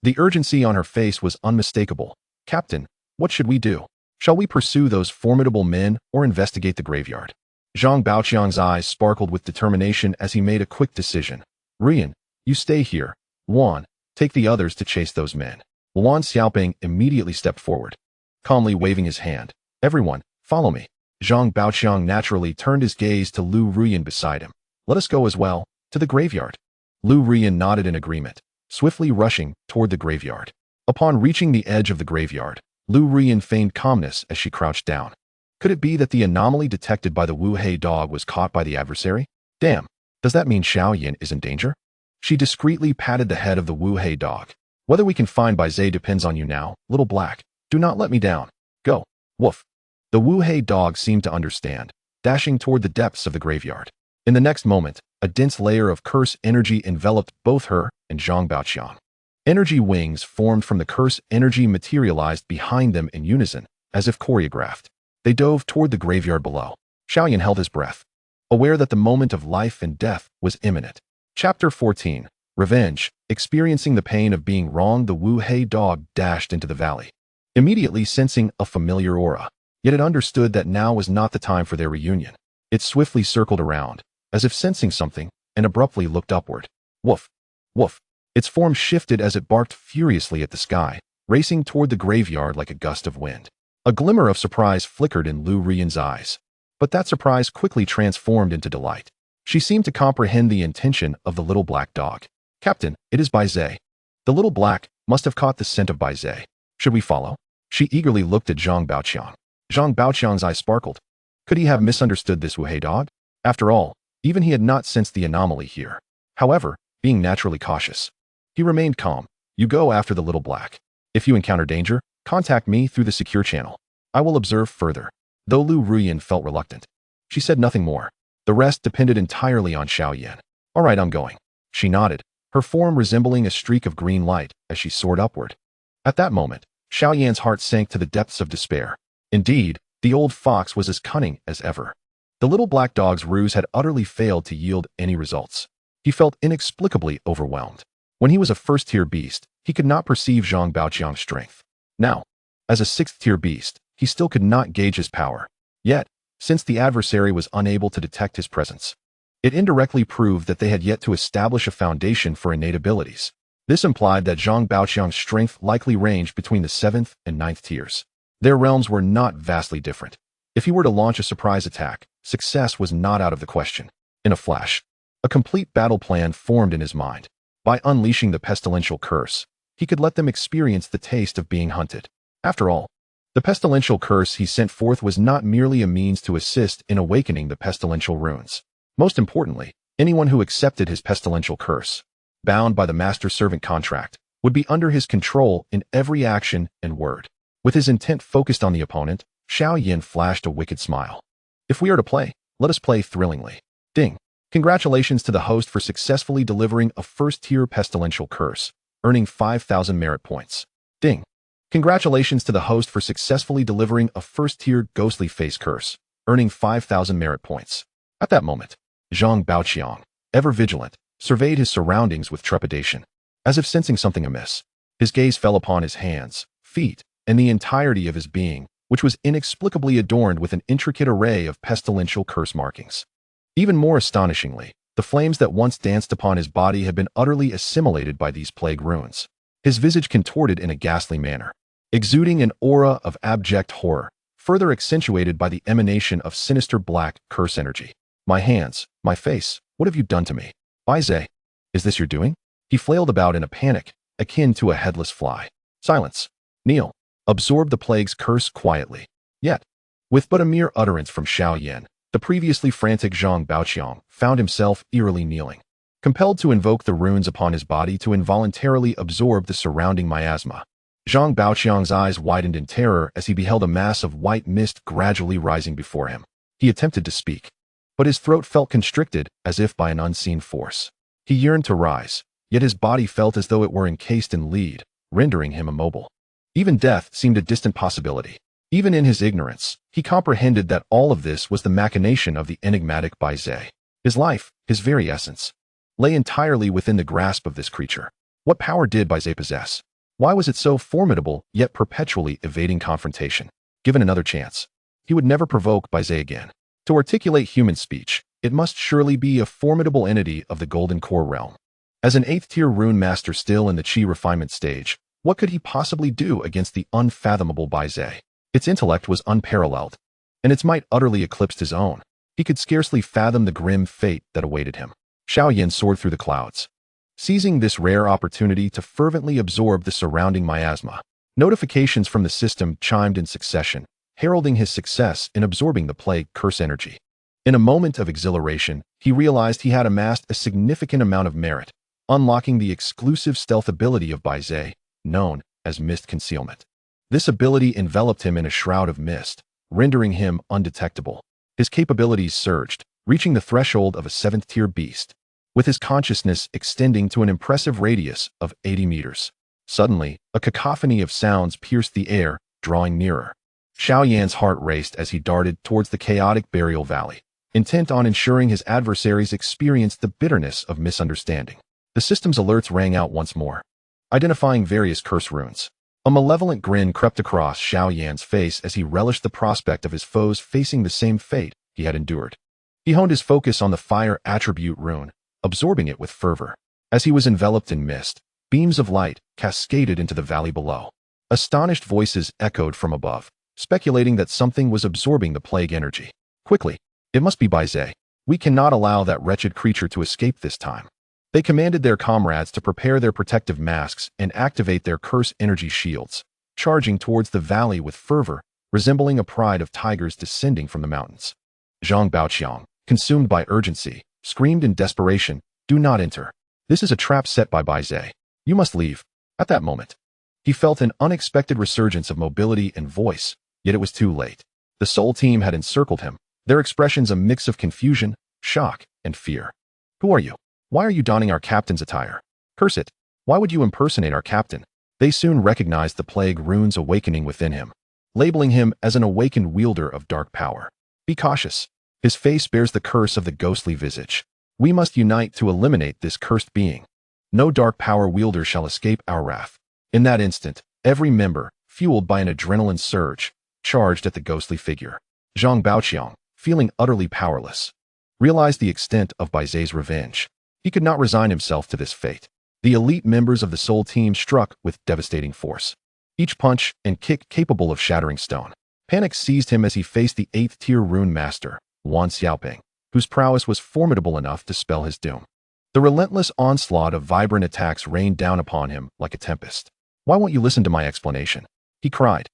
The urgency on her face was unmistakable. Captain, what should we do? Shall we pursue those formidable men or investigate the graveyard? Zhang Baoqiang's eyes sparkled with determination as he made a quick decision. Rian, you stay here. Luan, take the others to chase those men. Luan Xiaoping immediately stepped forward, calmly waving his hand. Everyone, follow me. Zhang Baoqiang naturally turned his gaze to Lu Rian beside him. Let us go as well, to the graveyard. Lu Rian nodded in agreement, swiftly rushing toward the graveyard. Upon reaching the edge of the graveyard, Lu Rian feigned calmness as she crouched down. Could it be that the anomaly detected by the Wu Hei dog was caught by the adversary? Damn, does that mean Xiao Yan is in danger? She discreetly patted the head of the Wu Hei dog. Whether we can find Bai Ze depends on you now, little black. Do not let me down. Go. Woof. The Wu Hei dog seemed to understand, dashing toward the depths of the graveyard. In the next moment, a dense layer of curse energy enveloped both her and Zhang Baoqiang. Energy wings formed from the curse energy materialized behind them in unison, as if choreographed. They dove toward the graveyard below. Xiao Yan held his breath, aware that the moment of life and death was imminent. Chapter 14. Revenge. Experiencing the pain of being wronged, the Wu Hei dog dashed into the valley, immediately sensing a familiar aura. Yet it understood that now was not the time for their reunion. It swiftly circled around, as if sensing something, and abruptly looked upward. Woof. Woof. Its form shifted as it barked furiously at the sky, racing toward the graveyard like a gust of wind. A glimmer of surprise flickered in Lu Rian's eyes, but that surprise quickly transformed into delight. She seemed to comprehend the intention of the little black dog. Captain, it is Bai Ze. The little black must have caught the scent of Bai Ze. Should we follow? She eagerly looked at Zhang Baoqiang. Zhang Baoqiang's eyes sparkled. Could he have misunderstood this Wu Hei dog? After all, even he had not sensed the anomaly here. However, being naturally cautious, he remained calm. You go after the little black. If you encounter danger, contact me through the secure channel. I will observe further. Though Lu Rian felt reluctant, she said nothing more. The rest depended entirely on Xiao Yan. All right, I'm going. She nodded, her form resembling a streak of green light as she soared upward. At that moment, Xiao Yan's heart sank to the depths of despair. Indeed, The old fox was as cunning as ever. The little black dog's ruse had utterly failed to yield any results. He felt inexplicably overwhelmed. When he was a first-tier beast, he could not perceive Zhang Baoqiang's strength. Now, as a sixth-tier beast, he still could not gauge his power. Yet, since the adversary was unable to detect his presence, it indirectly proved that they had yet to establish a foundation for innate abilities. This implied that Zhang Baoqiang's strength likely ranged between the 7th and 9th tiers. Their realms were not vastly different. If he were to launch a surprise attack, success was not out of the question. In a flash, a complete battle plan formed in his mind. By unleashing the pestilential curse, he could let them experience the taste of being hunted. After all, the pestilential curse he sent forth was not merely a means to assist in awakening the pestilential runes. Most importantly, anyone who accepted his pestilential curse, bound by the master-servant contract, would be under his control in every action and word. With his intent focused on the opponent, Xiao Yan flashed a wicked smile. If we are to play, let us play thrillingly. Ding. Congratulations to the host for successfully delivering a first-tier pestilential curse, earning 5,000 merit points. Ding. Congratulations to the host for successfully delivering a first-tier ghostly face curse, earning 5,000 merit points. At that moment, Zhang Baoqiang, ever vigilant, surveyed his surroundings with trepidation. As if sensing something amiss, his gaze fell upon his hands, feet, and the entirety of his being, which was inexplicably adorned with an intricate array of pestilential curse markings. Even more astonishingly, the flames that once danced upon his body had been utterly assimilated by these plague runes. His visage contorted in a ghastly manner, exuding an aura of abject horror, further accentuated by the emanation of sinister black curse energy. My hands, my face, what have you done to me? Bai Ze, is this your doing? He flailed about in a panic, akin to a headless fly. Silence. Kneel. Absorb the plague's curse quietly. Yet, with but a mere utterance from Xiao Yan, the previously frantic Zhang Baoqiang found himself eerily kneeling, compelled to invoke the runes upon his body to involuntarily absorb the surrounding miasma. Zhang Baoqiang's eyes widened in terror as he beheld a mass of white mist gradually rising before him. He attempted to speak, but his throat felt constricted as if by an unseen force. He yearned to rise, yet his body felt as though it were encased in lead, rendering him immobile. Even death seemed a distant possibility. Even in his ignorance, he comprehended that all of this was the machination of the enigmatic Bai Ze. His life, his very essence, lay entirely within the grasp of this creature. What power did Bai Ze possess? Why was it so formidable, yet perpetually evading confrontation? Given another chance, he would never provoke Bai Ze again. To articulate human speech, it must surely be a formidable entity of the Golden Core realm. As an 8th-tier rune master still in the Qi refinement stage, what could he possibly do against the unfathomable Bai Ze? Its intellect was unparalleled, and its might utterly eclipsed his own. He could scarcely fathom the grim fate that awaited him. Xiao Yan soared through the clouds, seizing this rare opportunity to fervently absorb the surrounding miasma. Notifications from the system chimed in succession, heralding his success in absorbing the plague curse energy. In a moment of exhilaration, he realized he had amassed a significant amount of merit, unlocking the exclusive stealth ability of Bai Ze, known as mist concealment. This ability enveloped him in a shroud of mist, rendering him undetectable. His capabilities surged, reaching the threshold of a 7th-tier beast, with his consciousness extending to an impressive radius of 80 meters. Suddenly, a cacophony of sounds pierced the air, drawing nearer. Xiao Yan's heart raced as he darted towards the chaotic burial valley, intent on ensuring his adversaries experienced the bitterness of misunderstanding. The system's alerts rang out once more, identifying various curse runes. A malevolent grin crept across Xiao Yan's face as he relished the prospect of his foes facing the same fate he had endured. He honed his focus on the fire attribute rune, absorbing it with fervor. As he was enveloped in mist, beams of light cascaded into the valley below. Astonished voices echoed from above, speculating that something was absorbing the plague energy. Quickly, it must be Bai Ze. We cannot allow that wretched creature to escape this time. They commanded their comrades to prepare their protective masks and activate their curse energy shields, charging towards the valley with fervor, resembling a pride of tigers descending from the mountains. Zhang Baoqiang, consumed by urgency, screamed in desperation, "Do not enter. This is a trap set by Bai Ze. You must leave." At that moment, he felt an unexpected resurgence of mobility and voice, yet it was too late. The Soul Team had encircled him, their expressions a mix of confusion, shock, and fear. "Who are you? Why are you donning our captain's attire? Curse it! Why would you impersonate our captain?" They soon recognized the plague runes awakening within him. labeling him as an awakened wielder of dark power. Be cautious. His face bears the curse of the ghostly visage. We must unite to eliminate this cursed being. No dark power wielder shall escape our wrath. In that instant, every member, fueled by an adrenaline surge, charged at the ghostly figure. Zhang Baoqiang, feeling utterly powerless, realized the extent of Bai Ze's revenge. He could not resign himself to this fate. The elite members of the Soul Team struck with devastating force, each punch and kick capable of shattering stone. Panic seized him as he faced the 8th-tier rune master, Wan Xiaoping, whose prowess was formidable enough to spell his doom. The relentless onslaught of vibrant attacks rained down upon him like a tempest. "Why won't you listen to my explanation?" he cried,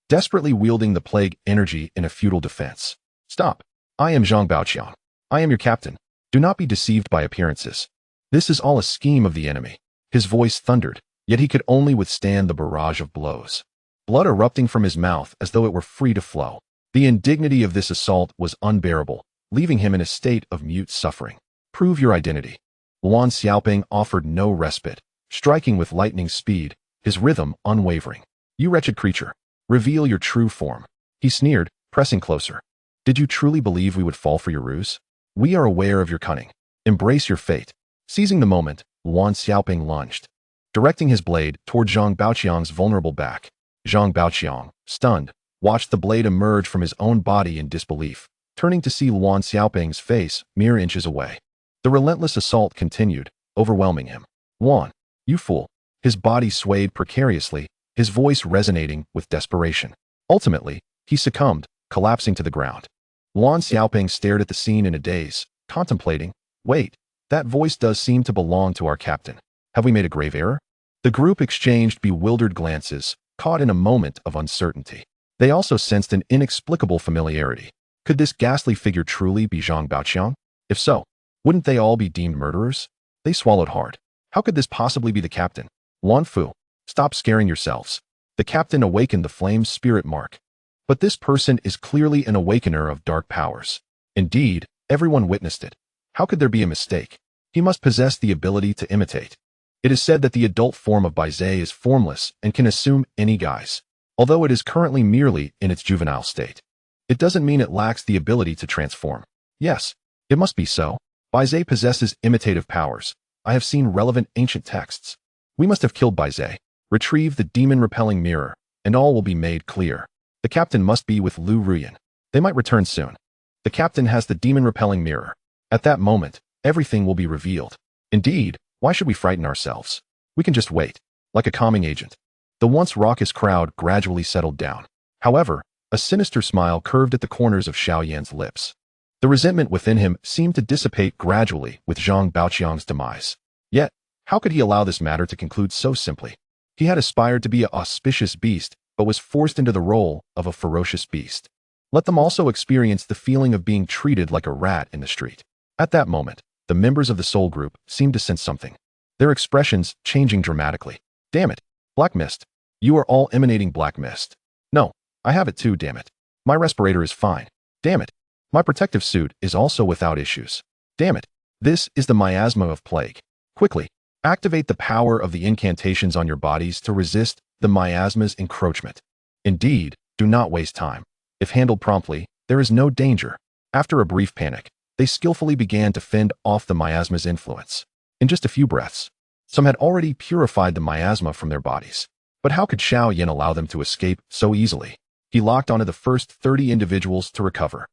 desperately wielding the plague energy in a futile defense. "Stop. I am Zhang Baoqiang. I am your captain. Do not be deceived by appearances. This is all a scheme of the enemy." His voice thundered, yet he could only withstand the barrage of blows. Blood erupting from his mouth as though it were free to flow. The indignity of this assault was unbearable, leaving him in a state of mute suffering. "Prove your identity." Wan Xiaoping offered no respite, striking with lightning speed, his rhythm unwavering. "You wretched creature, reveal your true form," he sneered, pressing closer. "Did you truly believe we would fall for your ruse? We are aware of your cunning. Embrace your fate." Seizing the moment, Wan Xiaoping lunged, directing his blade toward Zhang Baoqiang's vulnerable back. Zhang Baoqiang, stunned, watched the blade emerge from his own body in disbelief, turning to see Wan Xiaoping's face mere inches away. The relentless assault continued, overwhelming him. "Wan, you fool." His body swayed precariously, his voice resonating with desperation. Ultimately, he succumbed, collapsing to the ground. Wan Xiaoping stared at the scene in a daze, contemplating, "Wait, that voice does seem to belong to our captain. Have we made a grave error?" The group exchanged bewildered glances, caught in a moment of uncertainty. They also sensed an inexplicable familiarity. Could this ghastly figure truly be Zhang Baoqiang? If so, wouldn't they all be deemed murderers? They swallowed hard. How could this possibly be the captain? "Wan Fu, stop scaring yourselves." The captain awakened the flame's spirit mark. "But this person is clearly an awakener of dark powers." Indeed, everyone witnessed it. How could there be a mistake? He must possess the ability to imitate. It is said that the adult form of Bai Ze is formless and can assume any guise. Although it is currently merely in its juvenile state, it doesn't mean it lacks the ability to transform. Yes, it must be so. Bai Ze possesses imitative powers. I have seen relevant ancient texts. We must have killed Bai Ze, retrieve the demon-repelling mirror, and all will be made clear. The captain must be with Lu Ruyan. They might return soon. The captain has the demon-repelling mirror. At that moment, everything will be revealed. Indeed, why should we frighten ourselves? We can just wait, like a calming agent. The once raucous crowd gradually settled down. However, a sinister smile curved at the corners of Xiao Yan's lips. The resentment within him seemed to dissipate gradually with Zhang Baoqiang's demise. Yet, how could he allow this matter to conclude so simply? He had aspired to be an auspicious beast, but was forced into the role of a ferocious beast. Let them also experience the feeling of being treated like a rat in the street. At that moment, the members of the Soul Group seemed to sense something, their expressions changing dramatically. "Damn it, black mist. You are all emanating black mist." "No, I have it too, damn it. My respirator is fine. Damn it. My protective suit is also without issues. Damn it. This is the miasma of plague. Quickly, activate the power of the incantations on your bodies to resist the miasma's encroachment. Indeed, do not waste time. If handled promptly, there is no danger." After a brief panic, they skillfully began to fend off the miasma's influence. In just a few breaths, some had already purified the miasma from their bodies. But how could Xiao Yan allow them to escape so easily? He locked onto the first 30 individuals to recover.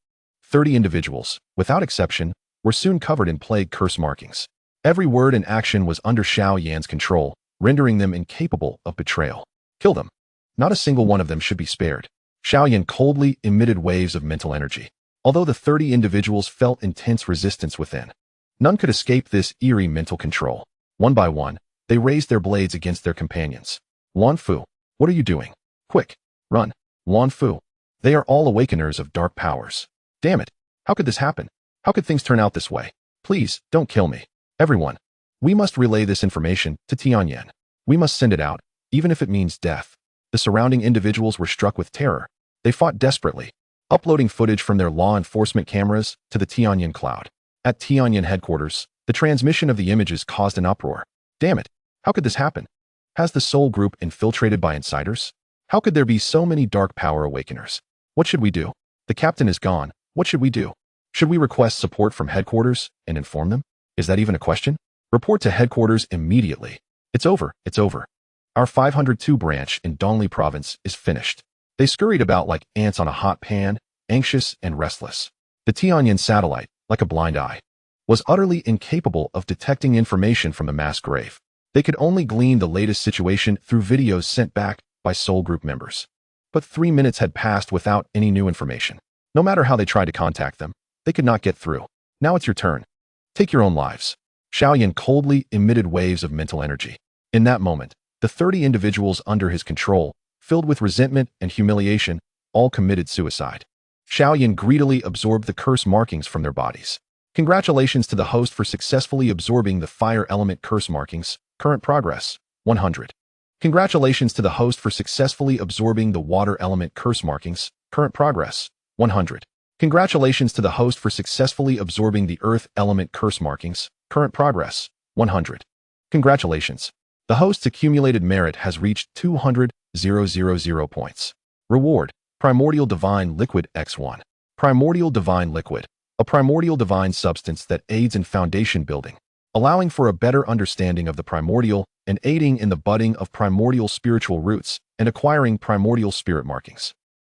30 individuals, without exception, were soon covered in plague curse markings. Every word and action was under Xiao Yan's control, rendering them incapable of betrayal. Kill them. Not a single one of them should be spared. Xiao Yan coldly emitted waves of mental energy. Although the 30 individuals felt intense resistance within, none could escape this eerie mental control. One by one, they raised their blades against their companions. "Wan Fu, what are you doing? Quick, run. Wan Fu. They are all awakeners of dark powers. Damn it. How could this happen? How could things turn out this way? Please, don't kill me. Everyone. We must relay this information to Tianyan. We must send it out, even if it means death." The surrounding individuals were struck with terror. They fought desperately, uploading footage from their law enforcement cameras to the Tianyan cloud. At Tianyan headquarters, the transmission of the images caused an uproar. Damn it. How could this happen? Has the Soul Group infiltrated by insiders? How could there be so many dark power awakeners? What should we do? The captain is gone. What should we do? Should we request support from headquarters and inform them? Is that even a question? Report to headquarters immediately. It's over. It's over. Our 502 branch in Dongli province is finished. They scurried about like ants on a hot pan, anxious and restless. The Tianyan satellite, like a blind eye, was utterly incapable of detecting information from the mass grave. They could only glean the latest situation through videos sent back by Soul Group members. But 3 minutes had passed without any new information. No matter how they tried to contact them, they could not get through. Now it's your turn. Take your own lives. Xiao Yan coldly emitted waves of mental energy. In that moment, the 30 individuals under his control, filled with resentment and humiliation, all committed suicide. Xiao Yan greedily absorbed the curse markings from their bodies. Congratulations to the host for successfully absorbing the fire element curse markings. Current progress, 100. Congratulations to the host for successfully absorbing the water element curse markings. Current progress, 100. Congratulations to the host for successfully absorbing the earth element curse markings. Current progress, 100. Congratulations. The host's accumulated merit has reached 200,000 points. Reward, Primordial Divine Liquid X1. Primordial Divine Liquid, a primordial divine substance that aids in foundation building, allowing for a better understanding of the primordial and aiding in the budding of primordial spiritual roots and acquiring primordial spirit markings.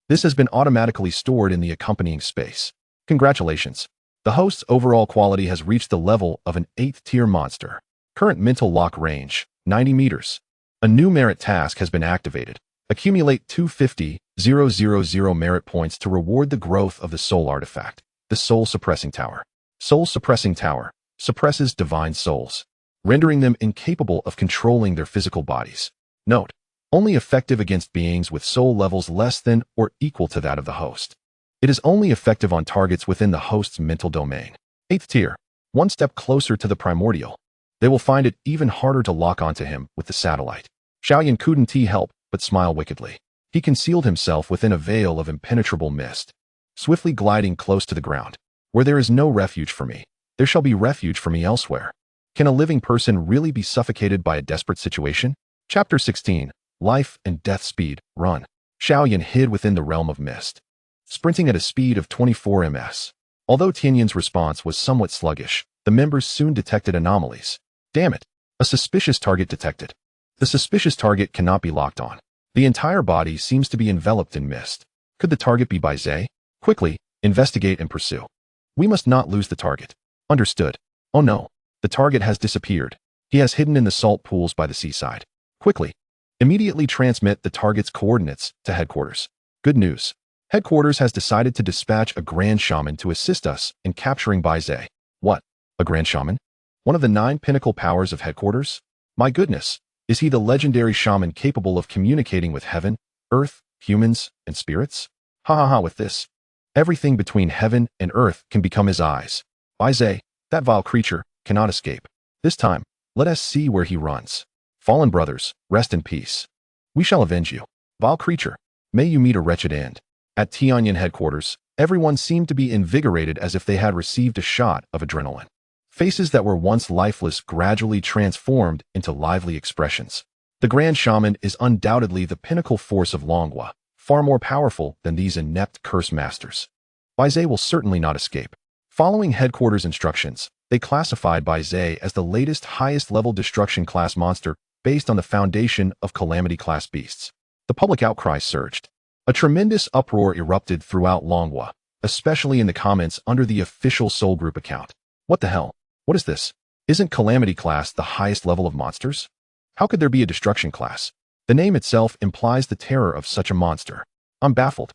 This has been automatically stored in the accompanying space. Congratulations. The host's overall quality has reached the level of an 8th tier monster. Current mental lock range, 90 meters. A new merit task has been activated. Accumulate 250,000 merit points to reward the growth of the soul artifact. The Soul Suppressing Tower. Soul Suppressing Tower suppresses divine souls, rendering them incapable of controlling their physical bodies. Note, only effective against beings with soul levels less than or equal to that of the host. It is only effective on targets within the host's mental domain. 8th tier, one step closer to the primordial. They will find it even harder to lock onto him with the satellite. Xiao Yan couldn't help but smile wickedly. He concealed himself within a veil of impenetrable mist, swiftly gliding close to the ground. Where there is no refuge for me, there shall be refuge for me elsewhere. Can a living person really be suffocated by a desperate situation? Chapter 16. Life and Death Speed, Run. Xiao Yan hid within the realm of mist, sprinting at a speed of 24 ms. Although Tianyan's response was somewhat sluggish, the members soon detected anomalies. Damn it! A suspicious target detected. The suspicious target cannot be locked on. The entire body seems to be enveloped in mist. Could the target be Bai Ze? Quickly, investigate and pursue. We must not lose the target. Understood. Oh no, the target has disappeared. He has hidden in the salt pools by the seaside. Quickly, immediately transmit the target's coordinates to headquarters. Good news. Headquarters has decided to dispatch a Grand Shaman to assist us in capturing Bai Ze. What? A Grand Shaman? One of the 9 pinnacle powers of headquarters? My goodness, is he the legendary shaman capable of communicating with heaven, earth, humans, and spirits? Ha ha ha, with this, everything between heaven and earth can become his eyes. Bai Ze, that vile creature, cannot escape. This time, let us see where he runs. Fallen brothers, rest in peace. We shall avenge you. Vile creature, may you meet a wretched end. At Tianyan headquarters, everyone seemed to be invigorated as if they had received a shot of adrenaline. Faces that were once lifeless gradually transformed into lively expressions. The Grand Shaman is undoubtedly the pinnacle force of Longhua, far more powerful than these inept curse masters. Bai Ze will certainly not escape. Following headquarters instructions, they classified Bai Ze as the latest highest-level destruction class monster based on the foundation of calamity class beasts. The public outcry surged. A tremendous uproar erupted throughout Longhua, especially in the comments under the official Soul Group account. What the hell? What is this? Isn't calamity class the highest level of monsters? How could there be a destruction class? The name itself implies the terror of such a monster. I'm baffled.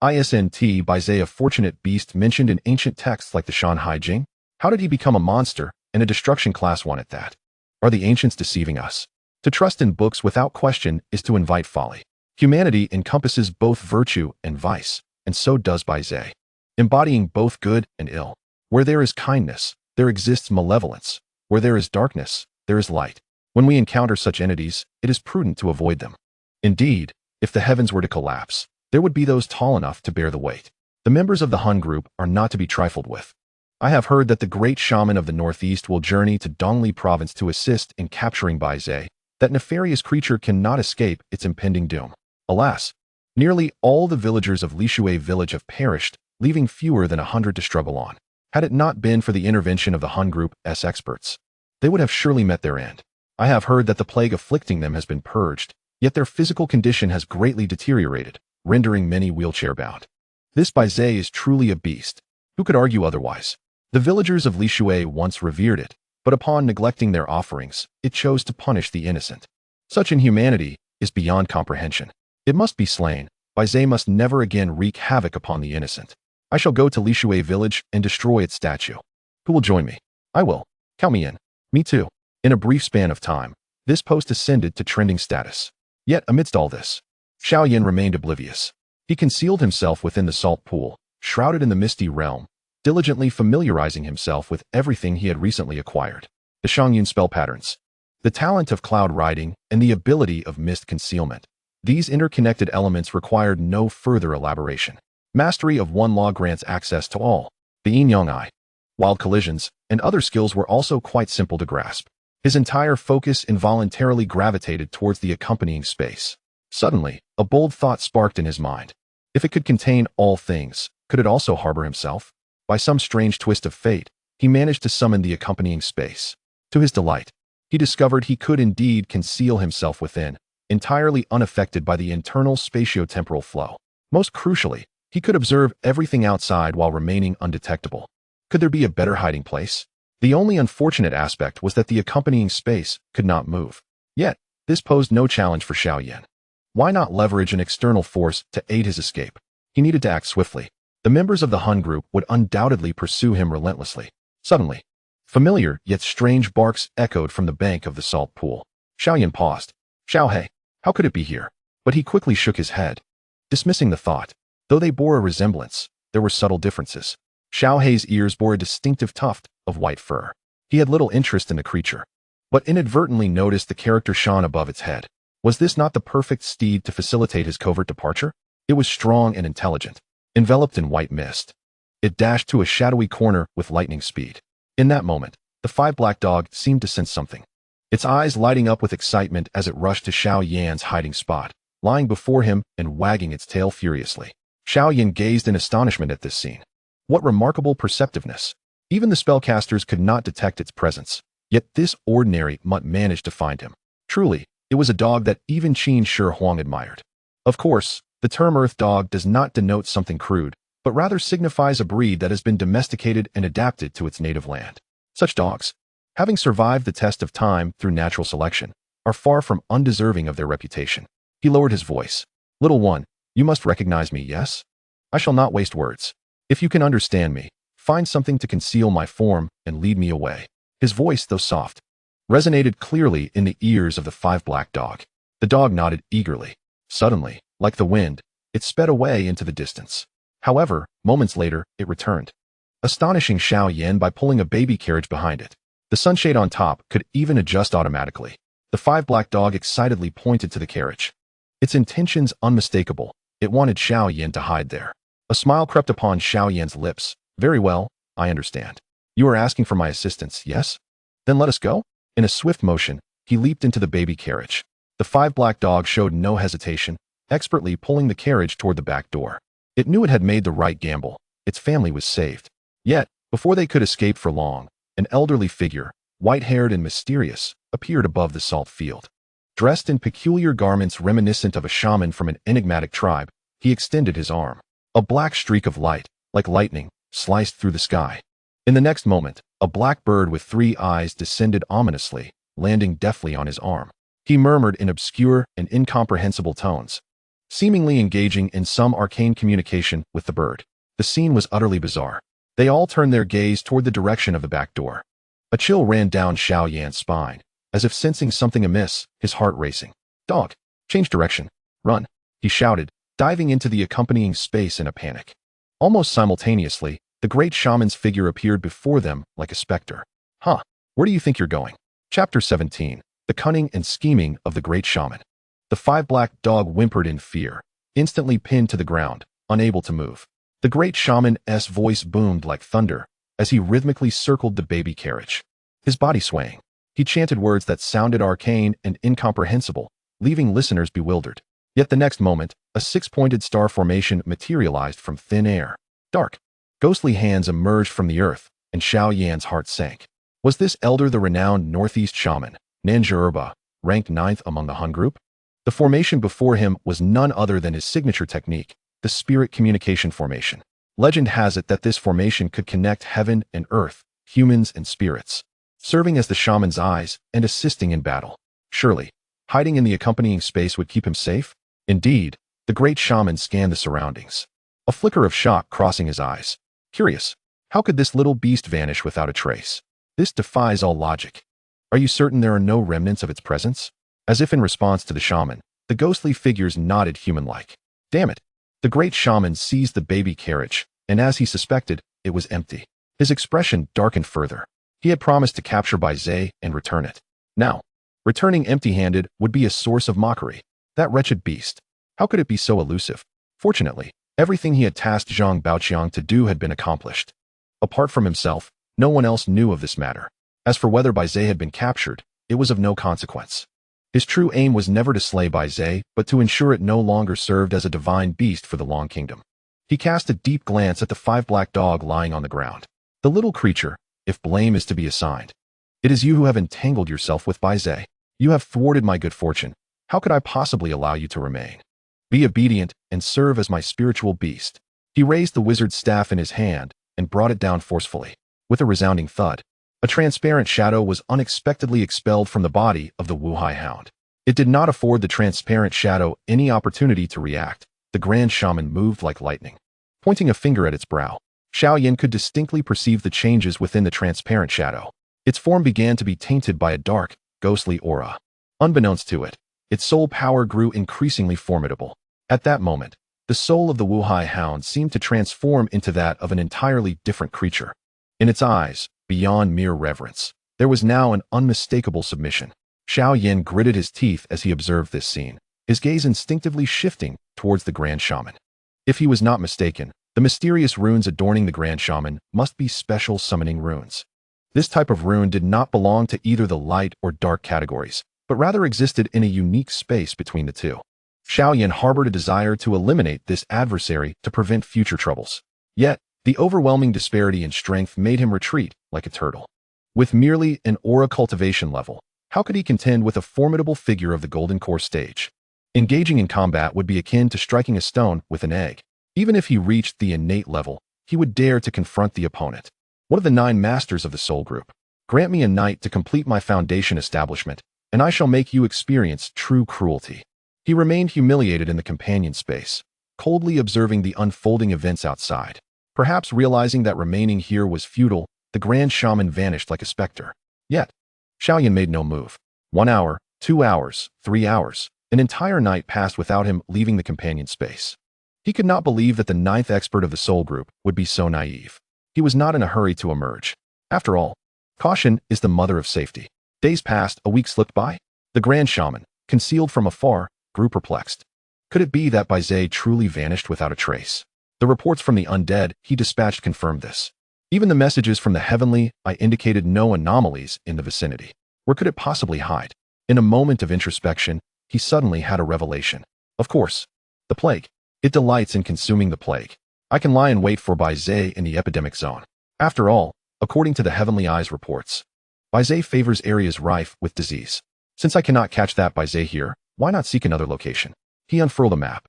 Isn't Bai Ze a fortunate beast mentioned in ancient texts like the Shanhai Jing? How did he become a monster and a destruction class one at that? Are the ancients deceiving us? To trust in books without question is to invite folly. Humanity encompasses both virtue and vice, and so does Bai Ze, embodying both good and ill. Where there is kindness, there exists malevolence. Where there is darkness, there is light. When we encounter such entities, it is prudent to avoid them. Indeed, if the heavens were to collapse, there would be those tall enough to bear the weight. The members of the Hun group are not to be trifled with. I have heard that the great shaman of the northeast will journey to Dongli province to assist in capturing Bai Ze. That nefarious creature cannot escape its impending doom. Alas, nearly all the villagers of Lishui village have perished, leaving fewer than 100 to struggle on. Had it not been for the intervention of the Han Group's experts, they would have surely met their end. I have heard that the plague afflicting them has been purged, yet their physical condition has greatly deteriorated, rendering many wheelchair-bound. This Bai Ze is truly a beast. Who could argue otherwise? The villagers of Lishui once revered it, but upon neglecting their offerings, it chose to punish the innocent. Such inhumanity is beyond comprehension. It must be slain. Bai Ze must never again wreak havoc upon the innocent. I shall go to Lishui village and destroy its statue. Who will join me? I will. Count me in. Me too. In a brief span of time, this post ascended to trending status. Yet amidst all this, Xiao Yan remained oblivious. He concealed himself within the salt pool, shrouded in the misty realm, diligently familiarizing himself with everything he had recently acquired. The Shangyun spell patterns, the talent of cloud riding, and the ability of mist concealment. These interconnected elements required no further elaboration. Mastery of one law grants access to all. The yin yang eye, wild collisions, and other skills were also quite simple to grasp. His entire focus involuntarily gravitated towards the accompanying space. Suddenly, a bold thought sparked in his mind. If it could contain all things, could it also harbor himself? By some strange twist of fate, he managed to summon the accompanying space. To his delight, he discovered he could indeed conceal himself within, entirely unaffected by the internal spatio-temporal flow. Most crucially, he could observe everything outside while remaining undetectable. Could there be a better hiding place? The only unfortunate aspect was that the accompanying space could not move. Yet, this posed no challenge for Xiao Yan. Why not leverage an external force to aid his escape? He needed to act swiftly. The members of the Han group would undoubtedly pursue him relentlessly. Suddenly, familiar yet strange barks echoed from the bank of the salt pool. Xiao Yan paused. Xiao He, how could it be here? But he quickly shook his head, dismissing the thought. Though they bore a resemblance, there were subtle differences. Xiao He's ears bore a distinctive tuft of white fur. He had little interest in the creature, but inadvertently noticed the character shone above its head. Was this not the perfect steed to facilitate his covert departure? It was strong and intelligent, enveloped in white mist. It dashed to a shadowy corner with lightning speed. In that moment, the 5 black dog seemed to sense something, its eyes lighting up with excitement as it rushed to Xiao Yan's hiding spot, lying before him and wagging its tail furiously. Xiao Yan gazed in astonishment at this scene. What remarkable perceptiveness! Even the spellcasters could not detect its presence, yet this ordinary mutt managed to find him. Truly, it was a dog that even Qin Shi Huang admired. Of course, the term earth dog does not denote something crude, but rather signifies a breed that has been domesticated and adapted to its native land. Such dogs, having survived the test of time through natural selection, are far from undeserving of their reputation. He lowered his voice. Little one, you must recognize me, yes? I shall not waste words. If you can understand me, find something to conceal my form and lead me away. His voice, though soft, resonated clearly in the ears of the 5 black dog. The dog nodded eagerly. Suddenly, like the wind, it sped away into the distance. However, moments later, it returned, astonishing Xiao Yan by pulling a baby carriage behind it. The sunshade on top could even adjust automatically. The 5 black dog excitedly pointed to the carriage. Its intentions unmistakable. It wanted Xiao Yan to hide there. A smile crept upon Xiao Yan's lips. Very well, I understand. You are asking for my assistance, yes? Then let us go. In a swift motion, he leaped into the baby carriage. The 5 black dog showed no hesitation, expertly pulling the carriage toward the back door. It knew it had made the right gamble. Its family was saved. Yet, before they could escape for long, an elderly figure, white-haired and mysterious, appeared above the salt field. Dressed in peculiar garments reminiscent of a shaman from an enigmatic tribe, he extended his arm. A black streak of light, like lightning, sliced through the sky. In the next moment, a black bird with 3 eyes descended ominously, landing deftly on his arm. He murmured in obscure and incomprehensible tones, seemingly engaging in some arcane communication with the bird. The scene was utterly bizarre. They all turned their gaze toward the direction of the back door. A chill ran down Xiao Yan's spine, as if sensing something amiss, his heart racing. Dog, change direction. Run, he shouted, diving into the accompanying space in a panic. Almost simultaneously, the great shaman's figure appeared before them like a specter. Huh, where do you think you're going? Chapter 17. The cunning and scheming of the great shaman. The 5 black dog whimpered in fear, instantly pinned to the ground, unable to move. The great shaman's voice boomed like thunder as he rhythmically circled the baby carriage. His body swaying, he chanted words that sounded arcane and incomprehensible, leaving listeners bewildered. Yet the next moment, a six-pointed star formation materialized from thin air. Dark, ghostly hands emerged from the earth, and Xiao Yan's heart sank. Was this elder the renowned Northeast shaman, Nanjurba, ranked 9th among the Han group? The formation before him was none other than his signature technique, the spirit communication formation. Legend has it that this formation could connect heaven and earth, humans and spirits, serving as the shaman's eyes and assisting in battle. Surely, hiding in the accompanying space would keep him safe? Indeed, the great shaman scanned the surroundings, a flicker of shock crossing his eyes. Curious, how could this little beast vanish without a trace? This defies all logic. Are you certain there are no remnants of its presence? As if in response to the shaman, the ghostly figures nodded human-like. Damn it! The great shaman seized the baby carriage, and as he suspected, it was empty. His expression darkened further. He had promised to capture Bai Ze and return it. Now, returning empty-handed would be a source of mockery. That wretched beast. How could it be so elusive? Fortunately, everything he had tasked Zhang Baoqiang to do had been accomplished. Apart from himself, no one else knew of this matter. As for whether Bai Ze had been captured, it was of no consequence. His true aim was never to slay Bai Ze, but to ensure it no longer served as a divine beast for the Long Kingdom. He cast a deep glance at the 5 black dog lying on the ground. The little creature, if blame is to be assigned. It is you who have entangled yourself with Bai Ze. You have thwarted my good fortune. How could I possibly allow you to remain? Be obedient and serve as my spiritual beast. He raised the wizard's staff in his hand and brought it down forcefully. With a resounding thud, a transparent shadow was unexpectedly expelled from the body of the Wuhai hound. It did not afford the transparent shadow any opportunity to react. The grand shaman moved like lightning. Pointing a finger at its brow, Xiao Yan could distinctly perceive the changes within the transparent shadow. Its form began to be tainted by a dark, ghostly aura. Unbeknownst to it, its soul power grew increasingly formidable. At that moment, the soul of the Wuhai hound seemed to transform into that of an entirely different creature. In its eyes, beyond mere reverence, there was now an unmistakable submission. Xiao Yan gritted his teeth as he observed this scene, his gaze instinctively shifting towards the grand shaman. If he was not mistaken, the mysterious runes adorning the grand shaman must be special summoning runes. This type of rune did not belong to either the light or dark categories, but rather existed in a unique space between the two. Xiao Yan harbored a desire to eliminate this adversary to prevent future troubles. Yet, the overwhelming disparity in strength made him retreat like a turtle. With merely an aura cultivation level, how could he contend with a formidable figure of the Golden Core stage? Engaging in combat would be akin to striking a stone with an egg. Even if he reached the innate level, he would dare to confront the opponent. One of the 9 masters of the soul group. Grant me a night to complete my foundation establishment, and I shall make you experience true cruelty. He remained humiliated in the companion space, coldly observing the unfolding events outside. Perhaps realizing that remaining here was futile, the grand shaman vanished like a specter. Yet, Xiao Yan made no move. 1 hour, 2 hours, 3 hours, an entire night passed without him leaving the companion space. He could not believe that the 9th expert of the soul group would be so naive. He was not in a hurry to emerge. After all, caution is the mother of safety. Days passed, a week slipped by. The grand shaman, concealed from afar, grew perplexed. Could it be that Bai Ze truly vanished without a trace? The reports from the undead he dispatched confirmed this. Even the messages from the heavenly eye indicated no anomalies in the vicinity. Where could it possibly hide? In a moment of introspection, he suddenly had a revelation. Of course, the plague. It delights in consuming the plague. I can lie in wait for Bai Ze in the epidemic zone. After all, according to the heavenly eye's reports, Bai Ze favors areas rife with disease. Since I cannot catch that Bai Ze here, why not seek another location? He unfurled a map.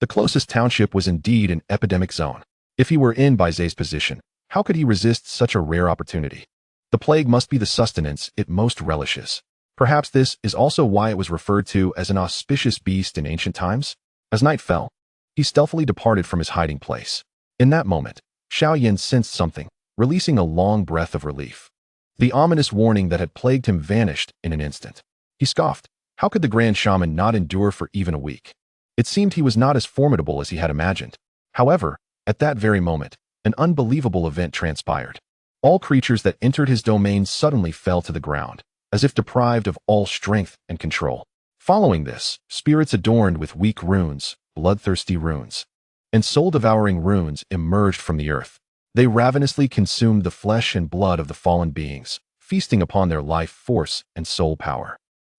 The closest township was indeed an epidemic zone. If he were in Bai Ze's position, how could he resist such a rare opportunity? The plague must be the sustenance it most relishes. Perhaps this is also why it was referred to as an auspicious beast in ancient times. As night fell, he stealthily departed from his hiding place. In that moment, Xiao Yan sensed something, releasing a long breath of relief. The ominous warning that had plagued him vanished in an instant. He scoffed. How could the grand shaman not endure for even a week? It seemed he was not as formidable as he had imagined. However, at that very moment, an unbelievable event transpired. All creatures that entered his domain suddenly fell to the ground, as if deprived of all strength and control. Following this, spirits adorned with weak runes, bloodthirsty runes, and soul-devouring runes emerged from the earth. They ravenously consumed the flesh and blood of the fallen beings, feasting upon their life force and soul power.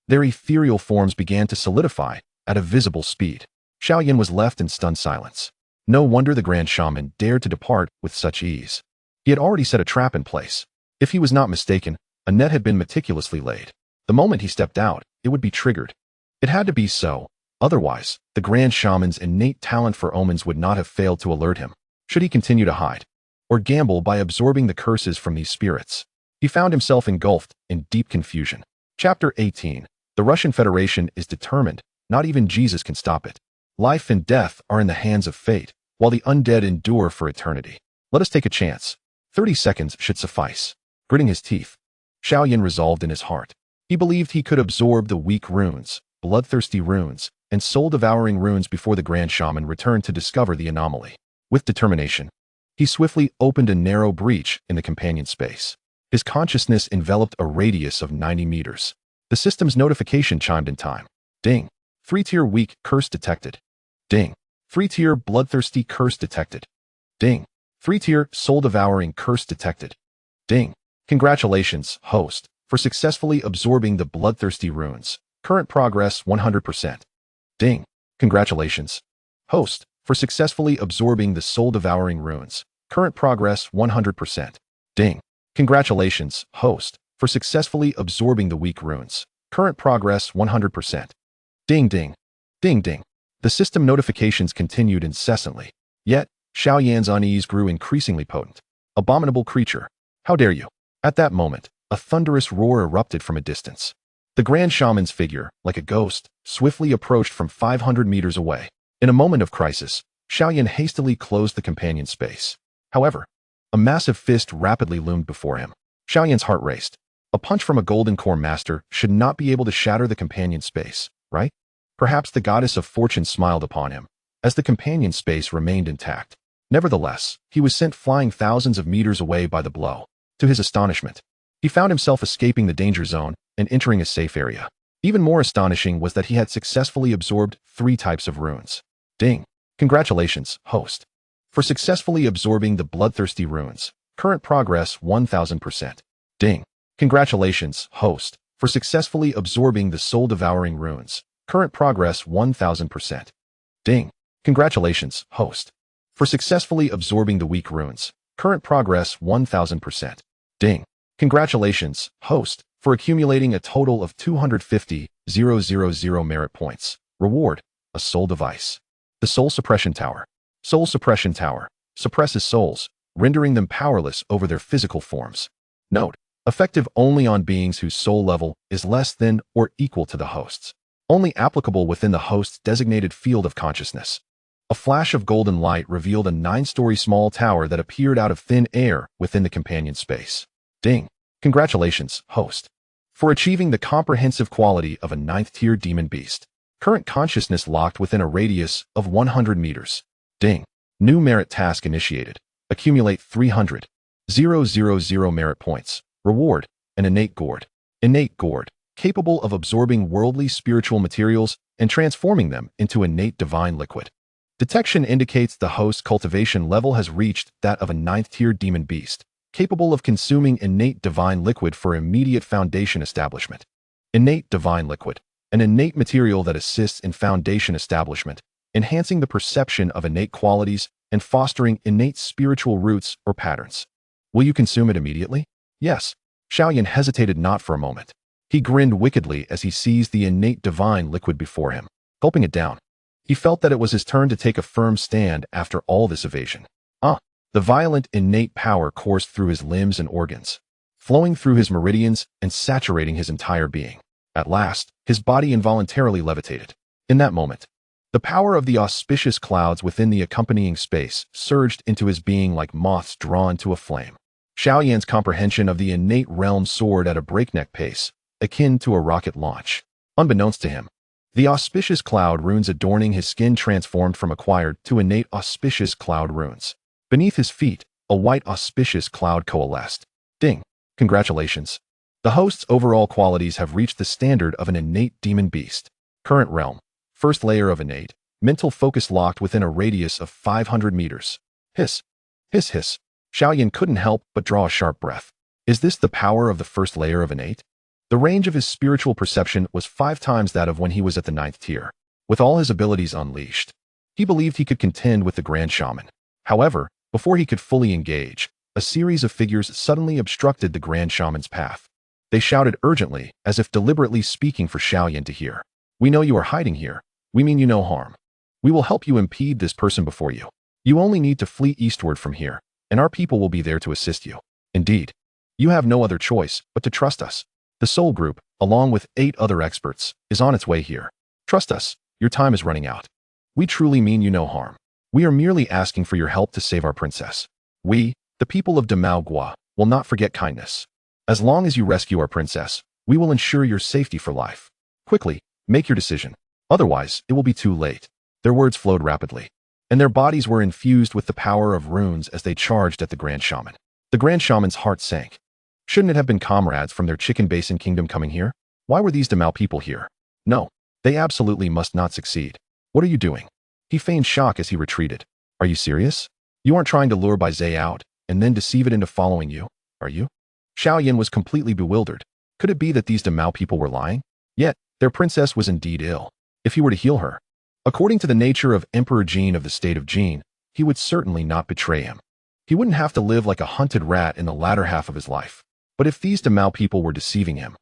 Their ethereal forms began to solidify, at a visible speed. Xiao Yan was left in stunned silence. No wonder the Grand Shaman dared to depart with such ease. He had already set a trap in place. If he was not mistaken, a net had been meticulously laid. The moment he stepped out, it would be triggered. It had to be so. Otherwise, the Grand Shaman's innate talent for omens would not have failed to alert him. Should he continue to hide or gamble by absorbing the curses from these spirits? He found himself engulfed in deep confusion. Chapter 18. The Russian Federation is determined. Not even Jesus can stop it. Life and death are in the hands of fate, while the undead endure for eternity. Let us take a chance. 30 seconds should suffice. Gritting his teeth, Xiao Yan resolved in his heart. He believed he could absorb the weak runes, bloodthirsty runes, and soul-devouring runes before the Grand Shaman returned to discover the anomaly. With determination, he swiftly opened a narrow breach in the companion space. His consciousness enveloped a radius of 90 meters. The system's notification chimed in time. Ding. 3-tier weak curse detected. Ding. 3-tier bloodthirsty curse detected. Ding. 3-tier soul-devouring curse detected. Ding. Congratulations, host, for successfully absorbing the bloodthirsty runes. Current progress 100%. Ding. Congratulations, host, for successfully absorbing the soul-devouring runes. Current progress 100%. Ding. Congratulations, host, for successfully absorbing the weak runes. Current progress 100%. Ding ding. Ding ding. The system notifications continued incessantly. Yet, Xiao Yan's unease grew increasingly potent. Abominable creature. How dare you? At that moment, a thunderous roar erupted from a distance. The Grand Shaman's figure, like a ghost, swiftly approached from 500 meters away. In a moment of crisis, Xiao Yan hastily closed the companion space. However, a massive fist rapidly loomed before him. Xiao Yan's heart raced. A punch from a golden core master should not be able to shatter the companion space, right? Perhaps the goddess of fortune smiled upon him, as the companion space remained intact. Nevertheless, he was sent flying thousands of meters away by the blow. To his astonishment, he found himself escaping the danger zone and entering a safe area. Even more astonishing was that he had successfully absorbed 3 types of runes. Ding. Congratulations, host, for successfully absorbing the bloodthirsty runes. Current progress 1000%. Ding. Congratulations, host, for successfully absorbing the soul-devouring runes. Current progress 1000%. Ding. Congratulations, host, for successfully absorbing the weak runes. Current progress 1000%. Ding. Congratulations, host, for accumulating a total of 250,000 merit points. Reward, a soul device. The Soul Suppression Tower. Soul Suppression Tower suppresses souls, rendering them powerless over their physical forms. Note, effective only on beings whose soul level is less than or equal to the host's. Only applicable within the host's designated field of consciousness. A flash of golden light revealed a 9-story small tower that appeared out of thin air within the companion space. Ding. Congratulations, host, for achieving the comprehensive quality of a 9th-tier demon beast. Current consciousness locked within a radius of 100 meters. Ding. New merit task initiated. Accumulate 300,000 merit points. Reward, an innate gourd. Innate gourd, capable of absorbing worldly spiritual materials and transforming them into innate divine liquid. Detection indicates the host's cultivation level has reached that of a 9th-tier demon beast, capable of consuming innate divine liquid for immediate foundation establishment. Innate divine liquid, an innate material that assists in foundation establishment, enhancing the perception of innate qualities and fostering innate spiritual roots or patterns. Will you consume it immediately? Yes. Xiao Yan hesitated not for a moment. He grinned wickedly as he seized the innate divine liquid before him, gulping it down. He felt that it was his turn to take a firm stand after all this evasion. The violent innate power coursed through his limbs and organs, flowing through his meridians and saturating his entire being. At last, his body involuntarily levitated. In that moment, the power of the auspicious clouds within the accompanying space surged into his being like moths drawn to a flame. Xiao Yan's comprehension of the innate realm soared at a breakneck pace, akin to a rocket launch. Unbeknownst to him, the auspicious cloud runes adorning his skin transformed from acquired to innate auspicious cloud runes. Beneath his feet, a white auspicious cloud coalesced. Ding. Congratulations. The host's overall qualities have reached the standard of an innate demon beast. Current realm. First layer of innate. Mental focus locked within a radius of 500 meters. Hiss. Hiss hiss. Xiao Yan couldn't help but draw a sharp breath. Is this the power of the first layer of innate? The range of his spiritual perception was 5 times that of when he was at the 9th tier. with all his abilities unleashed. He believed he could contend with the Grand Shaman. However, before he could fully engage, a series of figures suddenly obstructed the Grand Shaman's path. They shouted urgently, as if deliberately speaking for Xiao Yan to hear. "We know you are hiding here. We mean you no harm. We will help you impede this person before you. You only need to flee eastward from here, and our people will be there to assist you. Indeed, you have no other choice but to trust us. The Soul Group, along with 8 other experts, is on its way here. Trust us, your time is running out. We truly mean you no harm. We are merely asking for your help to save our princess. We, the people of Gua, will not forget kindness. As long as you rescue our princess, we will ensure your safety for life. Quickly, make your decision. Otherwise, it will be too late." Their words flowed rapidly, and their bodies were infused with the power of runes as they charged at the Grand Shaman. The Grand Shaman's heart sank. Shouldn't it have been comrades from their Chicken Basin kingdom coming here? Why were these Damao people here? No, they absolutely must not succeed. What are you doing? He feigned shock as he retreated. Are you serious? You aren't trying to lure Bai Ze out and then deceive it into following you, are you? Xiao Yan was completely bewildered. Could it be that these Damao people were lying? Yet, their princess was indeed ill. If he were to heal her, according to the nature of Emperor Jin of the state of Jin, he would certainly not betray him. He wouldn't have to live like a hunted rat in the latter half of his life. But if these Damao people were deceiving him,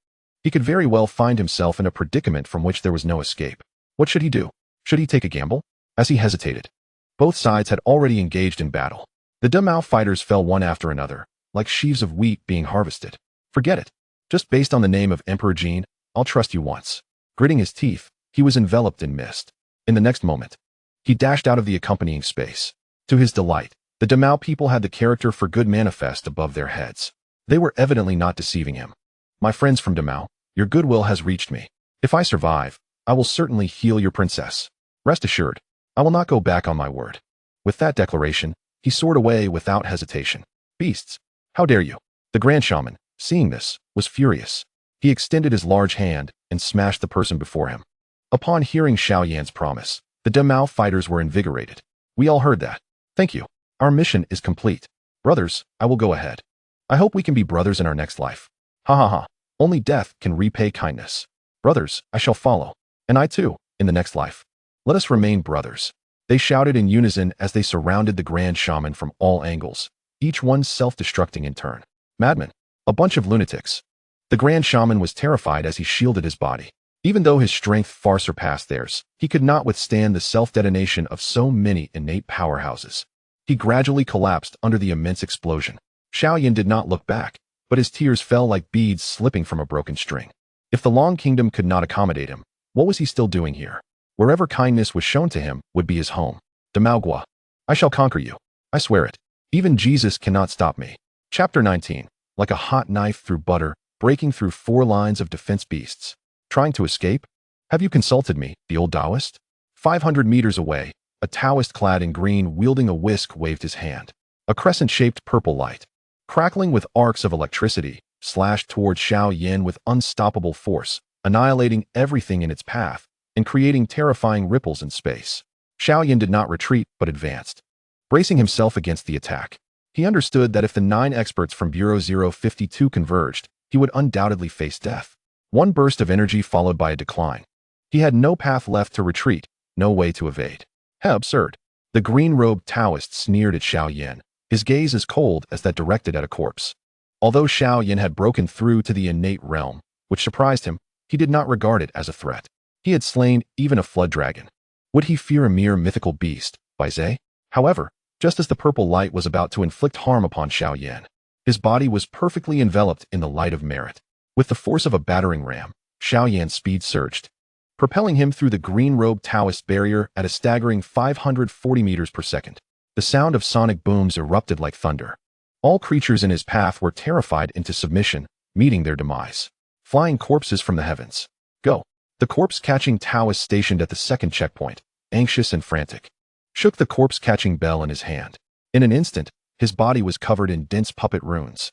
he could very well find himself in a predicament from which there was no escape. What should he do? Should he take a gamble? As he hesitated, both sides had already engaged in battle. The Damao fighters fell one after another, like sheaves of wheat being harvested. Forget it. Just based on the name of Emperor Jin, I'll trust you once. Gritting his teeth, he was enveloped in mist. In the next moment, he dashed out of the accompanying space. To his delight, the Damao people had the character for good manifest above their heads. They were evidently not deceiving him. My friends from Damao, your goodwill has reached me. If I survive, I will certainly heal your princess. Rest assured, I will not go back on my word. With that declaration, he soared away without hesitation. Beasts! How dare you? The Grand Shaman, seeing this, was furious. He extended his large hand and smashed the person before him. Upon hearing Xiao Yan's promise, the Damao fighters were invigorated. We all heard that. Thank you. Our mission is complete. Brothers, I will go ahead. I hope we can be brothers in our next life. Ha ha ha. Only death can repay kindness. Brothers, I shall follow. And I too, in the next life. Let us remain brothers. They shouted in unison as they surrounded the Grand Shaman from all angles, each one self-destructing in turn. Madmen. A bunch of lunatics. The Grand Shaman was terrified as he shielded his body. Even though his strength far surpassed theirs, he could not withstand the self-detonation of so many innate powerhouses. He gradually collapsed under the immense explosion. Xiao Yan did not look back, but his tears fell like beads slipping from a broken string. If the Long Kingdom could not accommodate him, what was he still doing here? Wherever kindness was shown to him would be his home. Gua, I shall conquer you. I swear it. Even Jesus cannot stop me. Chapter 19. Like a hot knife through butter, breaking through 4 lines of defense beasts. Trying to escape? Have you consulted me, the old Taoist? 500 meters away, a Taoist clad in green wielding a whisk waved his hand. A crescent-shaped purple light, crackling with arcs of electricity, slashed towards Xiao Yan with unstoppable force, annihilating everything in its path and creating terrifying ripples in space. Xiao Yan did not retreat but advanced, bracing himself against the attack. He understood that if the 9 experts from Bureau 052 converged, he would undoubtedly face death. One burst of energy followed by a decline. He had no path left to retreat, no way to evade. How absurd. The green-robed Taoist sneered at Xiao Yan, his gaze as cold as that directed at a corpse. Although Xiao Yan had broken through to the innate realm, which surprised him, he did not regard it as a threat. He had slain even a flood dragon. Would he fear a mere mythical beast, Bai Ze? However, just as the purple light was about to inflict harm upon Xiao Yan, his body was perfectly enveloped in the light of merit. With the force of a battering ram, Xiao Yan's speed surged, propelling him through the green-robed Taoist barrier at a staggering 540 meters per second. The sound of sonic booms erupted like thunder. All creatures in his path were terrified into submission, meeting their demise. Flying corpses from the heavens. Go. The corpse-catching Taoist stationed at the second checkpoint, anxious and frantic, shook the corpse-catching bell in his hand. In an instant, his body was covered in dense puppet runes.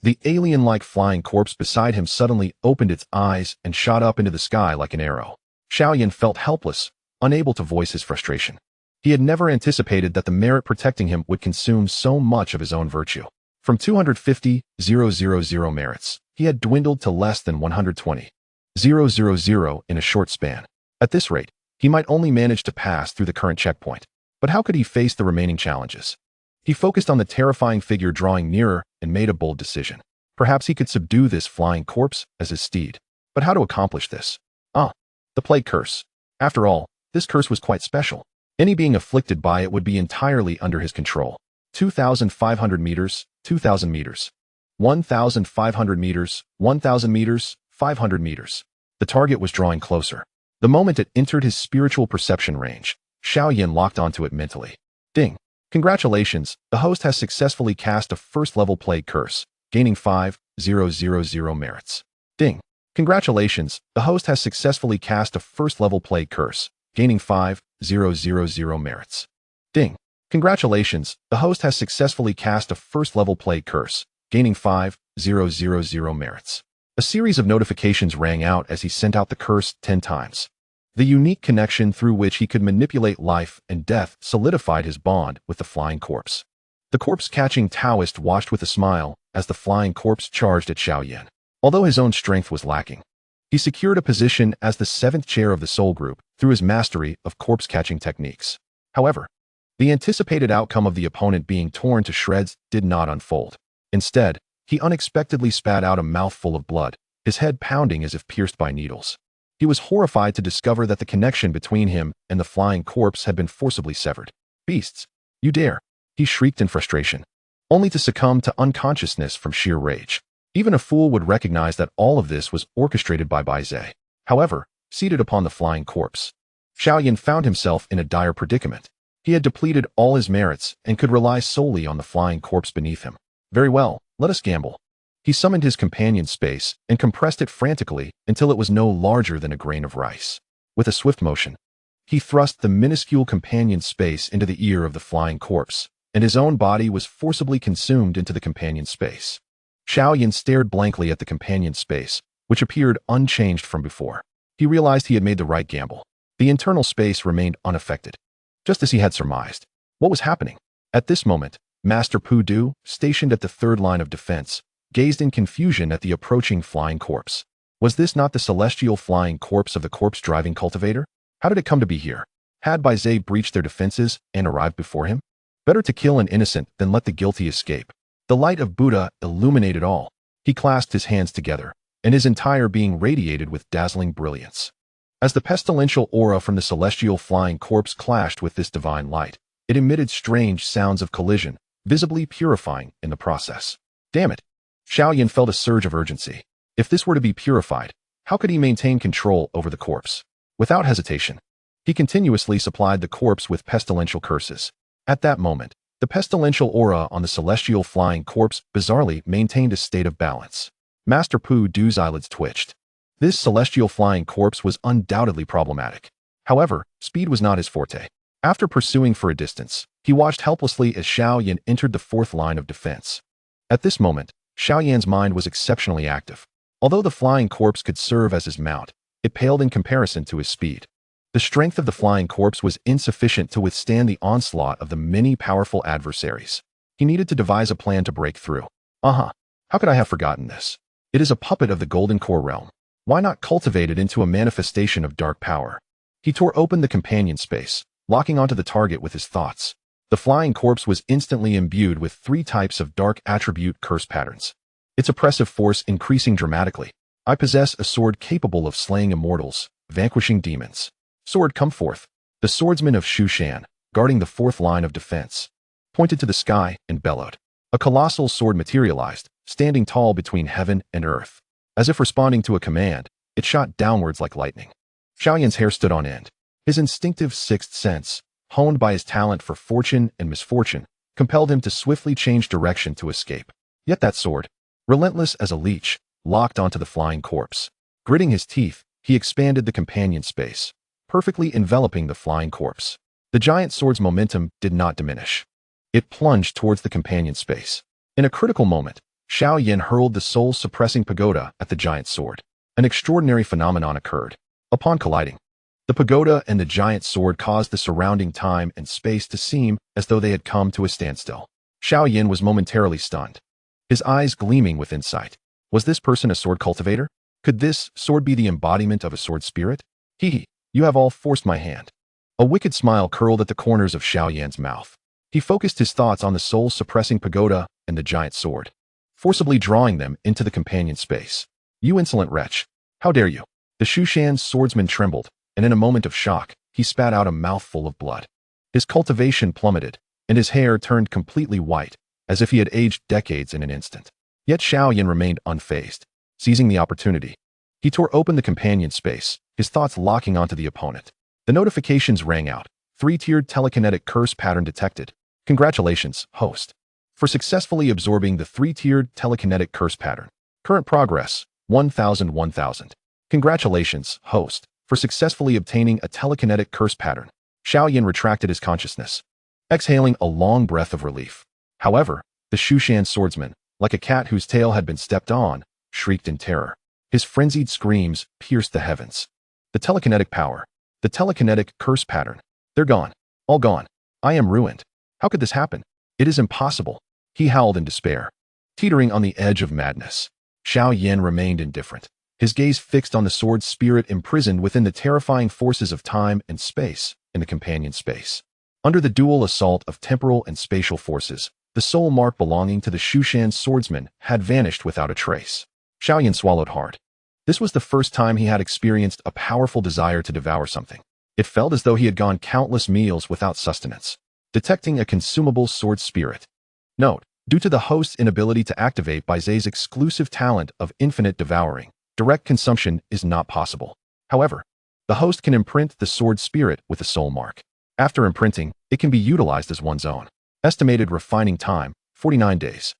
The alien-like flying corpse beside him suddenly opened its eyes and shot up into the sky like an arrow. Xiao Yan felt helpless, unable to voice his frustration. He had never anticipated that the merit protecting him would consume so much of his own virtue. From 250,000 merits, he had dwindled to less than 120,000 in a short span. At this rate, He might only manage to pass through the current checkpoint. But how could he face the remaining challenges? He focused on the terrifying figure drawing nearer and made a bold decision. Perhaps he could subdue this flying corpse as his steed. But how to accomplish this? The plague curse. After all, this curse was quite special. Any being afflicted by it would be entirely under his control. 2,500 meters, 2,000 meters. 1,500 meters, 1,000 meters, 500 meters. The target was drawing closer. The moment it entered his spiritual perception range, Xiao Yan locked onto it mentally. Ding! Congratulations, the host has successfully cast a first-level plague curse, gaining 5,000 merits. Ding! Congratulations, the host has successfully cast a first-level plague curse, gaining 5,000 merits. Ding! Congratulations, the host has successfully cast a first-level plague curse, gaining 5,000 merits. A series of notifications rang out as he sent out the curse 10 times. The unique connection through which he could manipulate life and death solidified his bond with the flying corpse. The corpse-catching Taoist watched with a smile as the flying corpse charged at Xiao Yan. Although his own strength was lacking, he secured a position as the 7th chair of the soul group through his mastery of corpse-catching techniques. However, the anticipated outcome of the opponent being torn to shreds did not unfold. Instead, he unexpectedly spat out a mouthful of blood, his head pounding as if pierced by needles. He was horrified to discover that the connection between him and the flying corpse had been forcibly severed. "Beasts! You dare!" he shrieked in frustration, only to succumb to unconsciousness from sheer rage. Even a fool would recognize that all of this was orchestrated by Bai Ze. However, seated upon the flying corpse, Xiao Yan found himself in a dire predicament. He had depleted all his merits and could rely solely on the flying corpse beneath him. Very well, let us gamble. He summoned his companion space and compressed it frantically until it was no larger than a grain of rice. With a swift motion, he thrust the minuscule companion space into the ear of the flying corpse, and his own body was forcibly consumed into the companion space. Xiao Yan stared blankly at the companion space, which appeared unchanged from before. He realized he had made the right gamble. The internal space remained unaffected, just as he had surmised. What was happening? At this moment, Master Pu Du, stationed at the third line of defense, gazed in confusion at the approaching flying corpse. Was this not the celestial flying corpse of the corpse-driving cultivator? How did it come to be here? Had Bai Ze breached their defenses and arrived before him? Better to kill an innocent than let the guilty escape. The light of Buddha illuminated all. He clasped his hands together, and his entire being radiated with dazzling brilliance. As the pestilential aura from the celestial flying corpse clashed with this divine light, it emitted strange sounds of collision, visibly purifying in the process. Damn it! Xiao Yan felt a surge of urgency. If this were to be purified, how could he maintain control over the corpse? Without hesitation, he continuously supplied the corpse with pestilential curses. At that moment, the pestilential aura on the celestial flying corpse bizarrely maintained a state of balance. Master Pu Du's eyelids twitched. This celestial flying corpse was undoubtedly problematic. However, speed was not his forte. After pursuing for a distance, he watched helplessly as Xiao Yan entered the 4th line of defense. At this moment, Xiao Yan's mind was exceptionally active. Although the flying corpse could serve as his mount, it paled in comparison to his speed. The strength of the flying corpse was insufficient to withstand the onslaught of the many powerful adversaries. He needed to devise a plan to break through. How could I have forgotten this? It is a puppet of the Golden Core realm. Why not cultivate it into a manifestation of dark power? He tore open the companion space, locking onto the target with his thoughts. The flying corpse was instantly imbued with 3 types of dark attribute curse patterns, its oppressive force increasing dramatically. I possess a sword capable of slaying immortals, vanquishing demons. Sword, come forth. The swordsman of Shushan, guarding the 4th line of defense, pointed to the sky and bellowed. A colossal sword materialized, standing tall between heaven and earth. As if responding to a command, it shot downwards like lightning. Xiao Yan's hair stood on end. His instinctive 6th sense, honed by his talent for fortune and misfortune, compelled him to swiftly change direction to escape. Yet that sword, relentless as a leech, locked onto the flying corpse. Gritting his teeth, he expanded the companion space, perfectly enveloping the flying corpse. The giant sword's momentum did not diminish. It plunged towards the companion space. In a critical moment, Xiao Yan hurled the soul-suppressing pagoda at the giant sword. An extraordinary phenomenon occurred. Upon colliding, the pagoda and the giant sword caused the surrounding time and space to seem as though they had come to a standstill. Xiao Yan was momentarily stunned, his eyes gleaming with insight. Was this person a sword cultivator? Could this sword be the embodiment of a sword spirit? You have all forced my hand. A wicked smile curled at the corners of Xiao Yan's mouth. He focused his thoughts on the soul-suppressing pagoda and the giant sword, forcibly drawing them into the companion space. You insolent wretch! How dare you? The Shushan swordsman trembled, and in a moment of shock, he spat out a mouthful of blood. His cultivation plummeted, and his hair turned completely white, as if he had aged decades in an instant. Yet Xiao Yan remained unfazed. Seizing the opportunity, he tore open the companion space, his thoughts locking onto the opponent. The notifications rang out. 3-tiered telekinetic curse pattern detected. Congratulations, host, for successfully absorbing the 3-tiered telekinetic curse pattern. Current progress, 1000. Congratulations, host, for successfully obtaining a telekinetic curse pattern. Xiao Yan retracted his consciousness, exhaling a long breath of relief. However, the Shushan swordsman, like a cat whose tail had been stepped on, shrieked in terror. His frenzied screams pierced the heavens. The telekinetic power, the telekinetic curse pattern, they're gone. All gone. I am ruined. How could this happen? It is impossible. He howled in despair, teetering on the edge of madness. Xiao Yan remained indifferent, his gaze fixed on the sword spirit imprisoned within the terrifying forces of time and space in the companion space. Under the dual assault of temporal and spatial forces, the soul mark belonging to the Shushan swordsman had vanished without a trace. Xiao Yan swallowed hard. This was the first time he had experienced a powerful desire to devour something. It felt as though he had gone countless meals without sustenance. Detecting a consumable sword spirit. Note, due to the host's inability to activate Bai Ze's exclusive talent of infinite devouring, direct consumption is not possible. However, the host can imprint the sword spirit with a soul mark. After imprinting, it can be utilized as one's own. Estimated refining time, 49 days.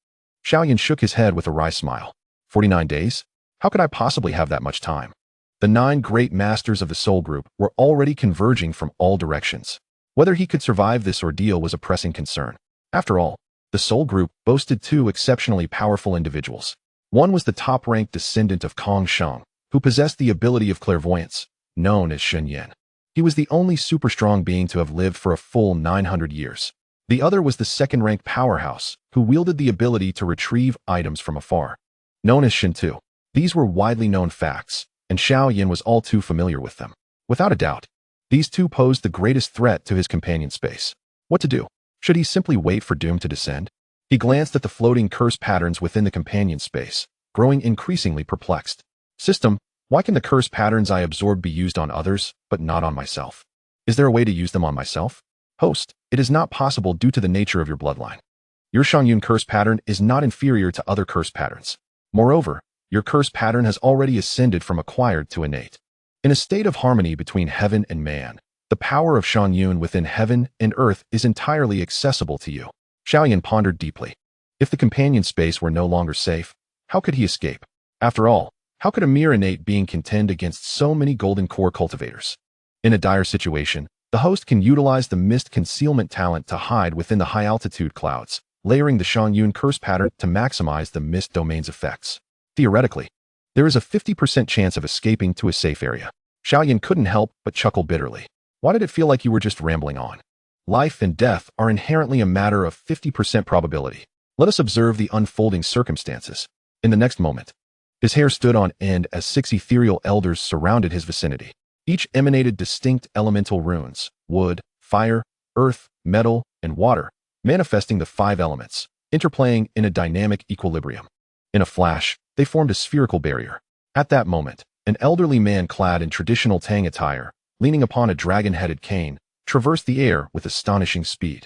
Xiao Yan shook his head with a wry smile. 49 days? How could I possibly have that much time? The 9 great masters of the soul group were already converging from all directions. Whether he could survive this ordeal was a pressing concern. After all, the soul group boasted 2 exceptionally powerful individuals. One was the top-ranked descendant of Kong Shang, who possessed the ability of clairvoyance, known as Xiao Yan. He was the only super-strong being to have lived for a full 900 years. The other was the second-ranked powerhouse, who wielded the ability to retrieve items from afar, known as Shintu. These were widely known facts, and Xiao Yan was all too familiar with them. Without a doubt, these 2 posed the greatest threat to his companion space. What to do? Should he simply wait for doom to descend? He glanced at the floating curse patterns within the companion space, growing increasingly perplexed. System, why can the curse patterns I absorb be used on others, but not on myself? Is there a way to use them on myself? Host, it is not possible due to the nature of your bloodline. Your Shangyun curse pattern is not inferior to other curse patterns. Moreover, your curse pattern has already ascended from acquired to innate. In a state of harmony between heaven and man, the power of Shangyun within heaven and earth is entirely accessible to you. Xiao Yan pondered deeply. If the companion space were no longer safe, how could he escape? After all, how could a mere innate being contend against so many golden core cultivators? In a dire situation, the host can utilize the mist concealment talent to hide within the high-altitude clouds, layering the Shangyun curse pattern to maximize the mist domain's effects. Theoretically, there is a 50% chance of escaping to a safe area. Xiao Yan couldn't help but chuckle bitterly. Why did it feel like you were just rambling on? Life and death are inherently a matter of 50% probability. Let us observe the unfolding circumstances. In the next moment, his hair stood on end as 6 ethereal elders surrounded his vicinity. Each emanated distinct elemental runes: wood, fire, earth, metal, and water, manifesting the 5 elements, interplaying in a dynamic equilibrium. In a flash, they formed a spherical barrier. At that moment, an elderly man clad in traditional Tang attire, leaning upon a dragon-headed cane, traversed the air with astonishing speed.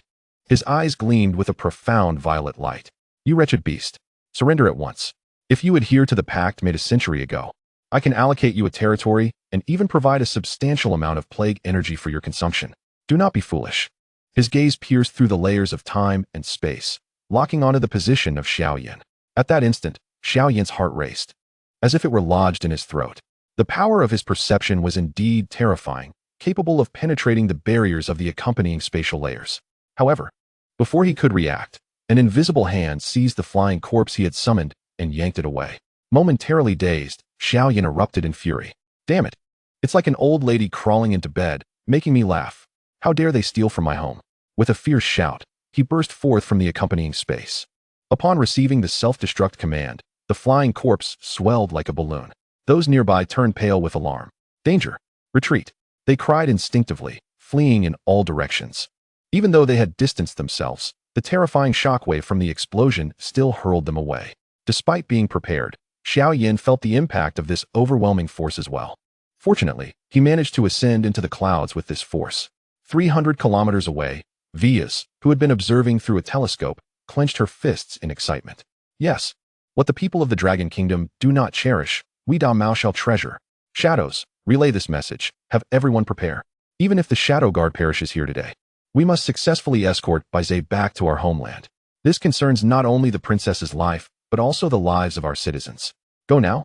His eyes gleamed with a profound violet light. You wretched beast, surrender at once. If you adhere to the pact made a century ago, I can allocate you a territory and even provide a substantial amount of plague energy for your consumption. Do not be foolish. His gaze pierced through the layers of time and space, locking onto the position of Xiao Yan. At that instant, Xiao Yan's heart raced, as if it were lodged in his throat. The power of his perception was indeed terrifying, capable of penetrating the barriers of the accompanying spatial layers. However, before he could react, an invisible hand seized the flying corpse he had summoned and yanked it away. Momentarily dazed, Xiao Yan erupted in fury. Damn it! It's like an old lady crawling into bed, making me laugh. How dare they steal from my home? With a fierce shout, he burst forth from the accompanying space. Upon receiving the self-destruct command, the flying corpse swelled like a balloon. Those nearby turned pale with alarm. Danger! Retreat! They cried instinctively, fleeing in all directions. Even though they had distanced themselves, the terrifying shockwave from the explosion still hurled them away. Despite being prepared, Xiao Yan felt the impact of this overwhelming force as well. Fortunately, he managed to ascend into the clouds with this force. 300 kilometers away, Bai Ze, who had been observing through a telescope, clenched her fists in excitement. Yes, what the people of the Dragon Kingdom do not cherish, we Da Mao shall treasure. Shadows, relay this message, have everyone prepare. Even if the Shadow Guard perishes here today, we must successfully escort Bai Ze back to our homeland. This concerns not only the princess's life, but also the lives of our citizens. Go now.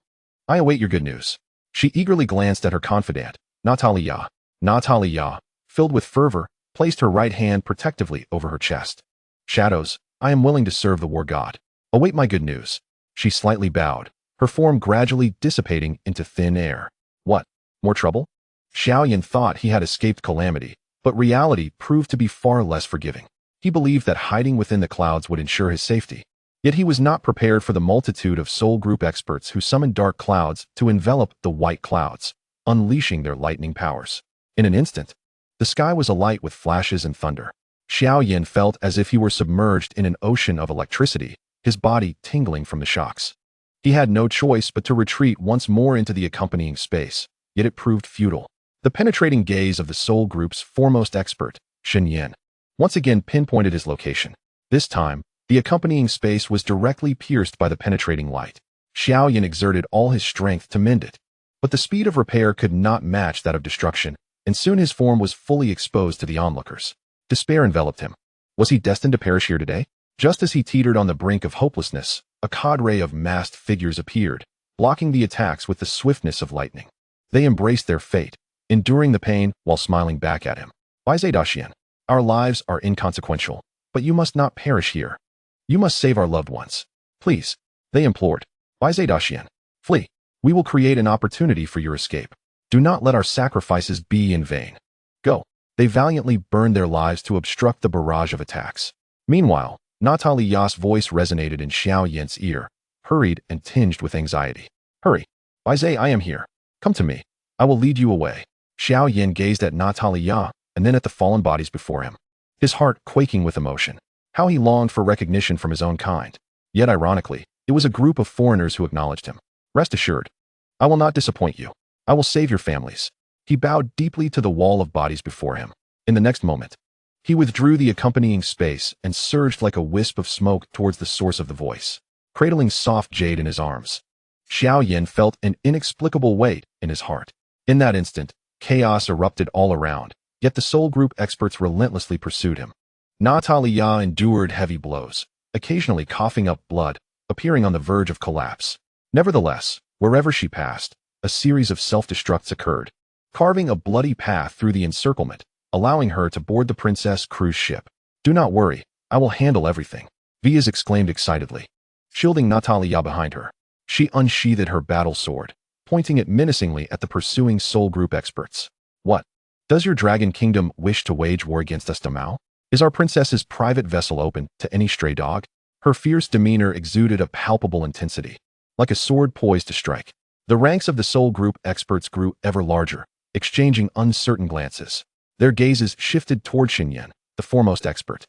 I await your good news. She eagerly glanced at her confidant, Natalia. Natalia, filled with fervor, placed her right hand protectively over her chest. Shadows, I am willing to serve the war god. Await my good news. She slightly bowed, her form gradually dissipating into thin air. What? More trouble? Xiao Yan thought he had escaped calamity, but reality proved to be far less forgiving. He believed that hiding within the clouds would ensure his safety. Yet he was not prepared for the multitude of Soul Group experts who summoned dark clouds to envelop the white clouds, unleashing their lightning powers. In an instant, the sky was alight with flashes and thunder. Xiao Yan felt as if he were submerged in an ocean of electricity, his body tingling from the shocks. He had no choice but to retreat once more into the accompanying space, yet it proved futile. The penetrating gaze of the Soul Group's foremost expert, Xiao Yan, once again pinpointed his location. This time, the accompanying space was directly pierced by the penetrating light. Xiao Yan exerted all his strength to mend it, but the speed of repair could not match that of destruction, and soon his form was fully exposed to the onlookers. Despair enveloped him. Was he destined to perish here today? Just as he teetered on the brink of hopelessness, a cadre of masked figures appeared, blocking the attacks with the swiftness of lightning. They embraced their fate, enduring the pain while smiling back at him. Bai Ze, our lives are inconsequential, but you must not perish here. You must save our loved ones. Please, they implored. Bai Ze, flee. We will create an opportunity for your escape. Do not let our sacrifices be in vain. Go. They valiantly burned their lives to obstruct the barrage of attacks. Meanwhile, Natalia's voice resonated in Xiao Yan's ear, hurried and tinged with anxiety. Hurry. Bai Ze, I am here. Come to me. I will lead you away. Xiao Yan gazed at Natalia and then at the fallen bodies before him, his heart quaking with emotion. How he longed for recognition from his own kind. Yet ironically, it was a group of foreigners who acknowledged him. Rest assured, I will not disappoint you. I will save your families. He bowed deeply to the wall of bodies before him. In the next moment, he withdrew the accompanying space and surged like a wisp of smoke towards the source of the voice, cradling soft jade in his arms. Xiao Yan felt an inexplicable weight in his heart. In that instant, chaos erupted all around, yet the Soul Group experts relentlessly pursued him. Natalia endured heavy blows, occasionally coughing up blood, appearing on the verge of collapse. Nevertheless, wherever she passed, a series of self-destructs occurred, carving a bloody path through the encirclement, allowing her to board the princess cruise ship. Do not worry, I will handle everything, Bai Ze exclaimed excitedly, shielding Natalia behind her. She unsheathed her battle sword, pointing it menacingly at the pursuing Soul Group experts. What? Does your Dragon Kingdom wish to wage war against us, Damao? Is our princess's private vessel open to any stray dog? Her fierce demeanor exuded a palpable intensity, like a sword poised to strike. The ranks of the Soul Group experts grew ever larger, exchanging uncertain glances. Their gazes shifted toward Xiao Yan, the foremost expert,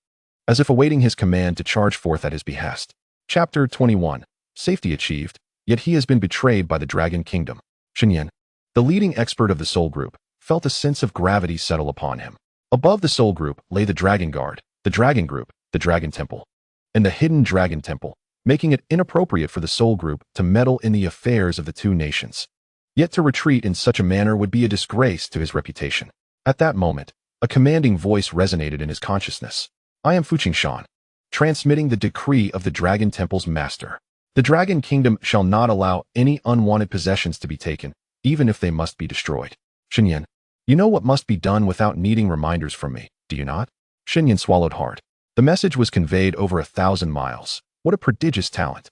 as if awaiting his command to charge forth at his behest. Chapter 21. Safety achieved, yet he has been betrayed by the Dragon Kingdom. Xiao Yan, the leading expert of the Soul Group, felt a sense of gravity settle upon him. Above the Soul Group lay the Dragon Guard, the Dragon Group, the Dragon Temple, and the hidden Dragon Temple, making it inappropriate for the Soul Group to meddle in the affairs of the two nations. Yet to retreat in such a manner would be a disgrace to his reputation. At that moment, a commanding voice resonated in his consciousness. I am Fuqing Shan, transmitting the decree of the Dragon Temple's master. The Dragon Kingdom shall not allow any unwanted possessions to be taken, even if they must be destroyed. Xiao Yan, you know what must be done without needing reminders from me, do you not? Xiao Yan swallowed hard. The message was conveyed over 1,000 miles. What a prodigious talent.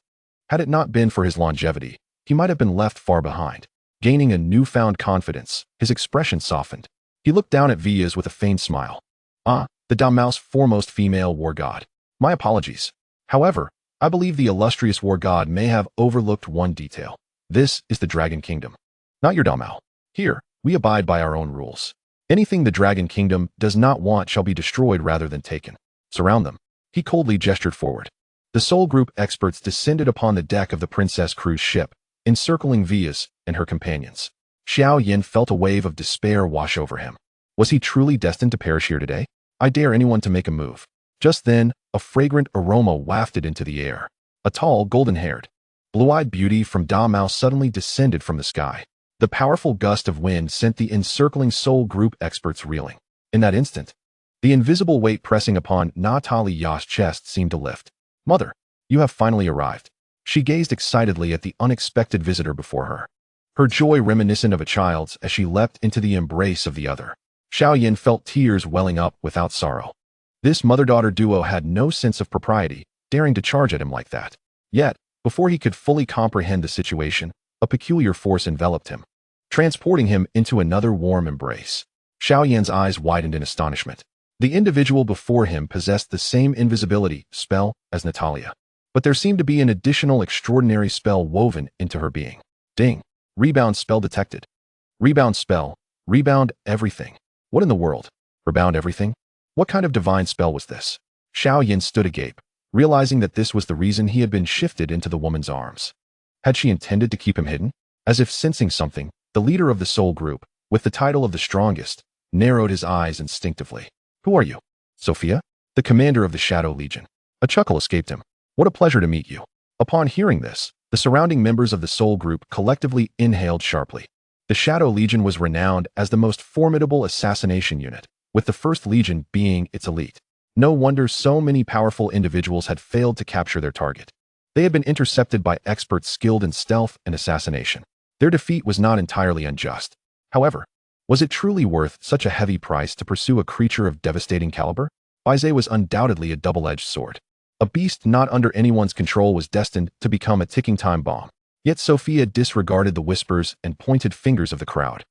Had it not been for his longevity, he might have been left far behind. Gaining a newfound confidence, his expression softened. He looked down at Bai Ze with a faint smile. Ah, the Damao's foremost female war god. My apologies. However, I believe the illustrious war god may have overlooked one detail. This is the Dragon Kingdom, not your Damao. Here, we abide by our own rules. Anything the Dragon Kingdom does not want shall be destroyed rather than taken. Surround them. He coldly gestured forward. The Soul Group experts descended upon the deck of the Princess cruise ship, encircling Vias and her companions. Xiao Yan felt a wave of despair wash over him. Was he truly destined to perish here today? I dare anyone to make a move. Just then, a fragrant aroma wafted into the air. A tall, golden-haired, blue-eyed beauty from Damao suddenly descended from the sky. The powerful gust of wind sent the encircling Soul Group experts reeling. In that instant, the invisible weight pressing upon Natalia's chest seemed to lift. Mother, you have finally arrived. She gazed excitedly at the unexpected visitor before her. Her joy reminiscent of a child's as she leapt into the embrace of the other. Xiao Yan felt tears welling up without sorrow. This mother-daughter duo had no sense of propriety, daring to charge at him like that. Yet, before he could fully comprehend the situation, a peculiar force enveloped him, transporting him into another warm embrace. Xiao Yan's eyes widened in astonishment. The individual before him possessed the same invisibility spell as Natalia, but there seemed to be an additional extraordinary spell woven into her being. Ding! Rebound spell detected. Rebound spell. Rebound everything. What in the world? Rebound everything? What kind of divine spell was this? Xiao Yan stood agape, realizing that this was the reason he had been shifted into the woman's arms. Had she intended to keep him hidden? As if sensing something, the leader of the Soul Group, with the title of the strongest, narrowed his eyes instinctively. Who are you? Sophia? The commander of the Shadow Legion. A chuckle escaped him. What a pleasure to meet you. Upon hearing this, the surrounding members of the Soul Group collectively inhaled sharply. The Shadow Legion was renowned as the most formidable assassination unit, with the First Legion being its elite. No wonder so many powerful individuals had failed to capture their target. They had been intercepted by experts skilled in stealth and assassination. Their defeat was not entirely unjust. However, was it truly worth such a heavy price to pursue a creature of devastating caliber? Bai Ze was undoubtedly a double-edged sword. A beast not under anyone's control was destined to become a ticking time bomb. Yet Sophia disregarded the whispers and pointed fingers of the crowd,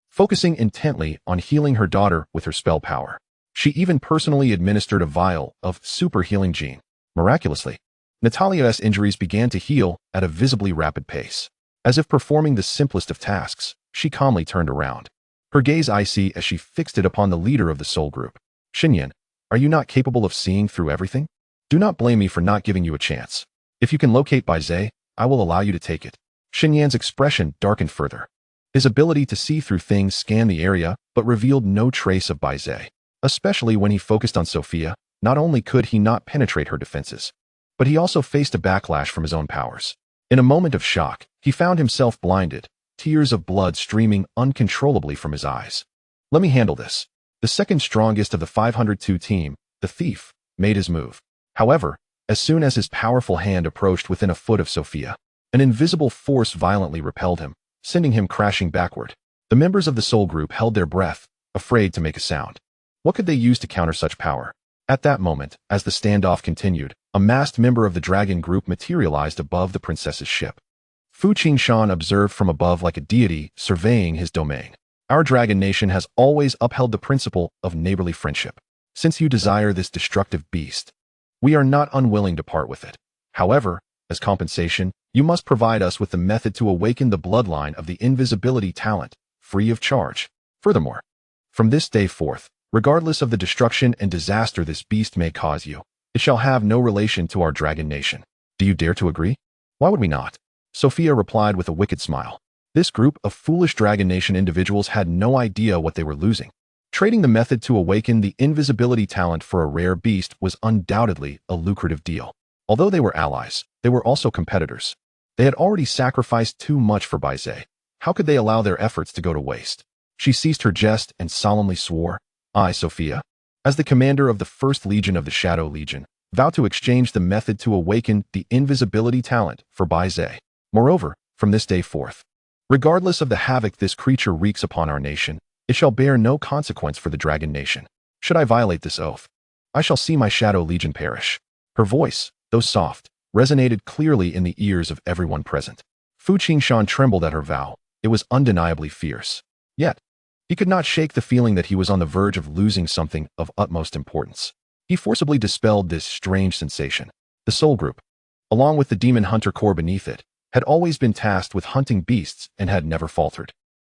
focusing intently on healing her daughter with her spell power. She even personally administered a vial of super healing gene. Miraculously, Natalia's injuries began to heal at a visibly rapid pace. As if performing the simplest of tasks, she calmly turned around. Her gaze icy as she fixed it upon the leader of the Soul Group. Xinyan, are you not capable of seeing through everything? Do not blame me for not giving you a chance. If you can locate Bai Ze, I will allow you to take it. Xinyan's expression darkened further. His ability to see through things scanned the area, but revealed no trace of Bai Ze. Especially when he focused on Sophia, not only could he not penetrate her defenses, but he also faced a backlash from his own powers. In a moment of shock, he found himself blinded, tears of blood streaming uncontrollably from his eyes. Let me handle this. The second strongest of the 502 team, the thief, made his move. However, as soon as his powerful hand approached within a foot of Sophia, an invisible force violently repelled him, sending him crashing backward. The members of the Soul Group held their breath, afraid to make a sound. What could they use to counter such power? At that moment, as the standoff continued, a masked member of the Dragon Group materialized above the princess's ship. Fu Qingshan observed from above like a deity surveying his domain. Our Dragon Nation has always upheld the principle of neighborly friendship. Since you desire this destructive beast, we are not unwilling to part with it. However, as compensation, you must provide us with the method to awaken the bloodline of the invisibility talent, free of charge. Furthermore, from this day forth, regardless of the destruction and disaster this beast may cause you, it shall have no relation to our Dragon Nation. Do you dare to agree? Why would we not? Sophia replied with a wicked smile. This group of foolish Dragon Nation individuals had no idea what they were losing. Trading the method to awaken the invisibility talent for a rare beast was undoubtedly a lucrative deal. Although they were allies, they were also competitors. They had already sacrificed too much for Bai Ze. How could they allow their efforts to go to waste? She ceased her jest and solemnly swore, I, Sophia, as the commander of the First Legion of the Shadow Legion, vow to exchange the method to awaken the invisibility talent for Bai Ze. Moreover, from this day forth, regardless of the havoc this creature wreaks upon our nation, it shall bear no consequence for the Dragon Nation. Should I violate this oath, I shall see my Shadow Legion perish. Her voice, though soft, resonated clearly in the ears of everyone present. Fu Qingshan trembled at her vow. It was undeniably fierce. Yet, he could not shake the feeling that he was on the verge of losing something of utmost importance. He forcibly dispelled this strange sensation. The Soul Group, along with the Demon Hunter Corps beneath it, had always been tasked with hunting beasts and had never faltered.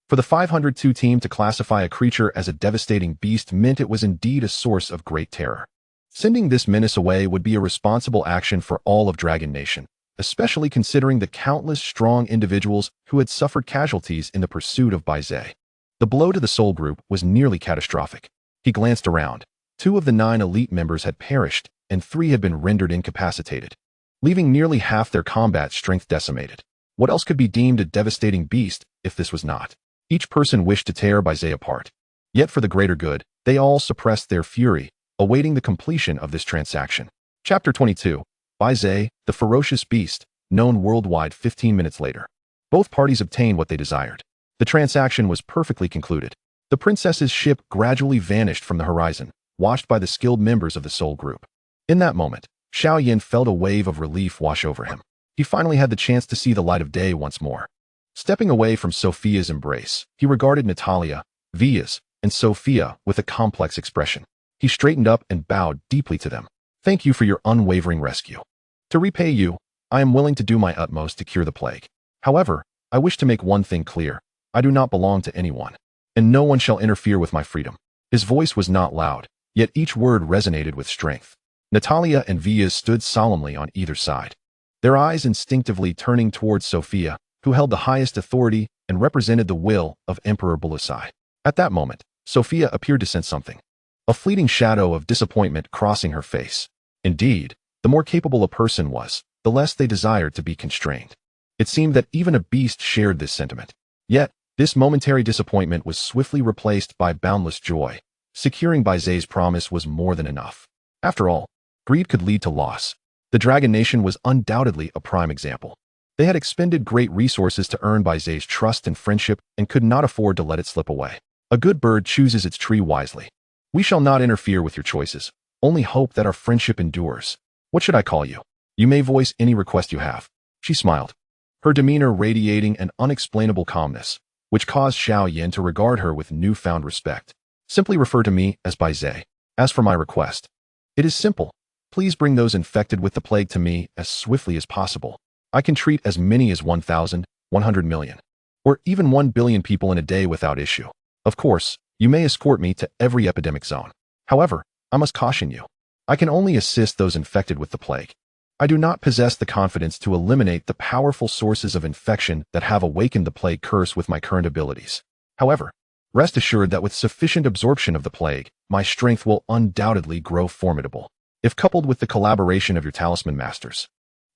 For the 502 team to classify a creature as a devastating beast meant it was indeed a source of great terror. Sending this menace away would be a responsible action for all of Dragon Nation, especially considering the countless strong individuals who had suffered casualties in the pursuit of Bai Ze. The blow to the Soul Group was nearly catastrophic. He glanced around. 2 of the 9 elite members had perished, and 3 had been rendered incapacitated, leaving nearly half their combat strength decimated. What else could be deemed a devastating beast if this was not? Each person wished to tear Bai Ze apart. Yet for the greater good, they all suppressed their fury, awaiting the completion of this transaction. Chapter 22. Bai Ze, the ferocious beast, known worldwide 15 minutes later. Both parties obtained what they desired. The transaction was perfectly concluded. The princess's ship gradually vanished from the horizon, watched by the skilled members of the Soul Group. In that moment, Xiao Yan felt a wave of relief wash over him. He finally had the chance to see the light of day once more. Stepping away from Sophia's embrace, he regarded Natalia, Vias, and Sophia with a complex expression. He straightened up and bowed deeply to them. Thank you for your unwavering rescue. To repay you, I am willing to do my utmost to cure the plague. However, I wish to make one thing clear. I do not belong to anyone, and no one shall interfere with my freedom. His voice was not loud, yet each word resonated with strength. Natalia and Vias stood solemnly on either side, their eyes instinctively turning towards Sophia, who held the highest authority and represented the will of Emperor Belusai. At that moment, Sophia appeared to sense something, a fleeting shadow of disappointment crossing her face. Indeed, the more capable a person was, the less they desired to be constrained. It seemed that even a beast shared this sentiment. Yet, this momentary disappointment was swiftly replaced by boundless joy. Securing Bai Ze's promise was more than enough. After all, greed could lead to loss. The Dragon Nation was undoubtedly a prime example. They had expended great resources to earn Bai Ze's trust and friendship and could not afford to let it slip away. A good bird chooses its tree wisely. We shall not interfere with your choices, only hope that our friendship endures. What should I call you? You may voice any request you have. She smiled, her demeanor radiating an unexplainable calmness, which caused Xiao Yan to regard her with newfound respect. Simply refer to me as Bai Ze. As for my request, it is simple. Please bring those infected with the plague to me as swiftly as possible. I can treat as many as 1,000, 100 million, or even 1 billion people in a day without issue. Of course, you may escort me to every epidemic zone. However, I must caution you. I can only assist those infected with the plague. I do not possess the confidence to eliminate the powerful sources of infection that have awakened the plague curse with my current abilities. However, rest assured that with sufficient absorption of the plague, my strength will undoubtedly grow formidable. If coupled with the collaboration of your talisman masters,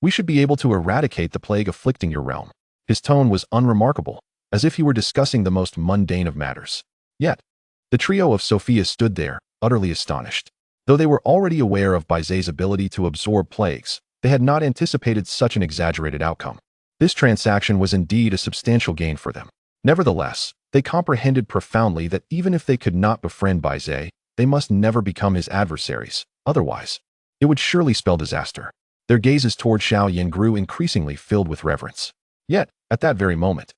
we should be able to eradicate the plague afflicting your realm. His tone was unremarkable, as if he were discussing the most mundane of matters. Yet, the trio of Sophia stood there, utterly astonished. Though they were already aware of Bai Ze's ability to absorb plagues, they had not anticipated such an exaggerated outcome. This transaction was indeed a substantial gain for them. Nevertheless, they comprehended profoundly that even if they could not befriend Bai Ze, they must never become his adversaries. Otherwise, it would surely spell disaster. Their gazes toward Xiao Yan grew increasingly filled with reverence. Yet, at that very moment,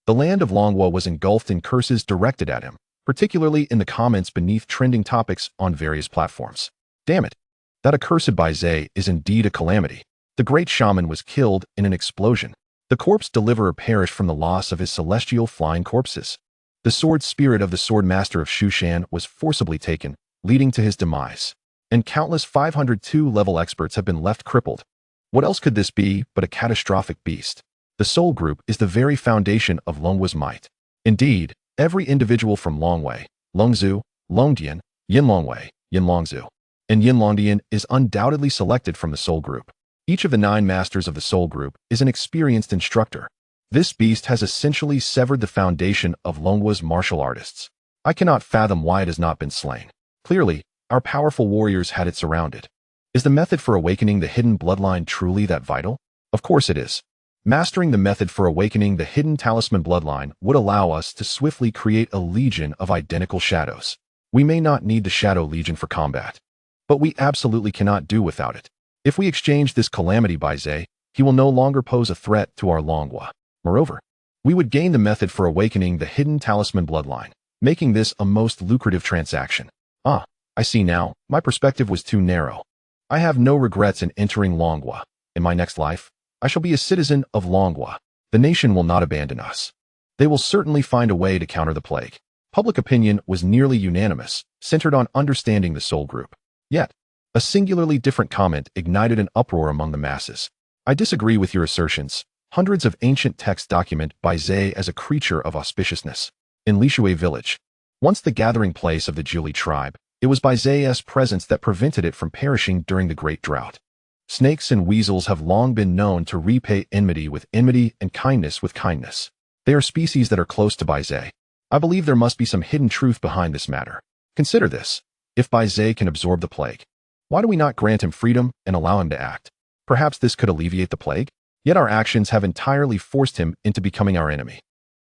the land of Longwa was engulfed in curses directed at him, particularly in the comments beneath trending topics on various platforms. Damn it! That accursed Bai Ze is indeed a calamity. The great shaman was killed in an explosion. The corpse deliverer perished from the loss of his celestial flying corpses. The sword spirit of the sword master of Shushan was forcibly taken, leading to his demise. And countless 502 level experts have been left crippled. What else could this be but a catastrophic beast? The Soul Group is the very foundation of Longwa's might. Indeed, every individual from Longwei, Longzhu, Longdian, Yinlongwei, Yinlongzhu, and Yinlongdian is undoubtedly selected from the Soul Group. Each of the 9 masters of the Soul Group is an experienced instructor. This beast has essentially severed the foundation of Longwa's martial artists. I cannot fathom why it has not been slain. Clearly, our powerful warriors had it surrounded. Is the method for awakening the hidden bloodline truly that vital? Of course it is. Mastering the method for awakening the hidden talisman bloodline would allow us to swiftly create a legion of identical shadows. We may not need the Shadow Legion for combat, but we absolutely cannot do without it. If we exchange this calamity Bai Ze, he will no longer pose a threat to our Longwa. Moreover, we would gain the method for awakening the hidden talisman bloodline, making this a most lucrative transaction. Ah, I see now, my perspective was too narrow. I have no regrets in entering Longwa. In my next life, I shall be a citizen of Longwa. The nation will not abandon us. They will certainly find a way to counter the plague. Public opinion was nearly unanimous, centered on understanding the soul group. Yet, a singularly different comment ignited an uproar among the masses. I disagree with your assertions. Hundreds of ancient texts document Bai Ze as a creature of auspiciousness. In Lishui village, once the gathering place of the Juli tribe, it was Bai Ze's presence that prevented it from perishing during the Great Drought. Snakes and weasels have long been known to repay enmity with enmity and kindness with kindness. They are species that are close to Bai Ze. I believe there must be some hidden truth behind this matter. Consider this. If Bai Ze can absorb the plague, why do we not grant him freedom and allow him to act? Perhaps this could alleviate the plague? Yet our actions have entirely forced him into becoming our enemy.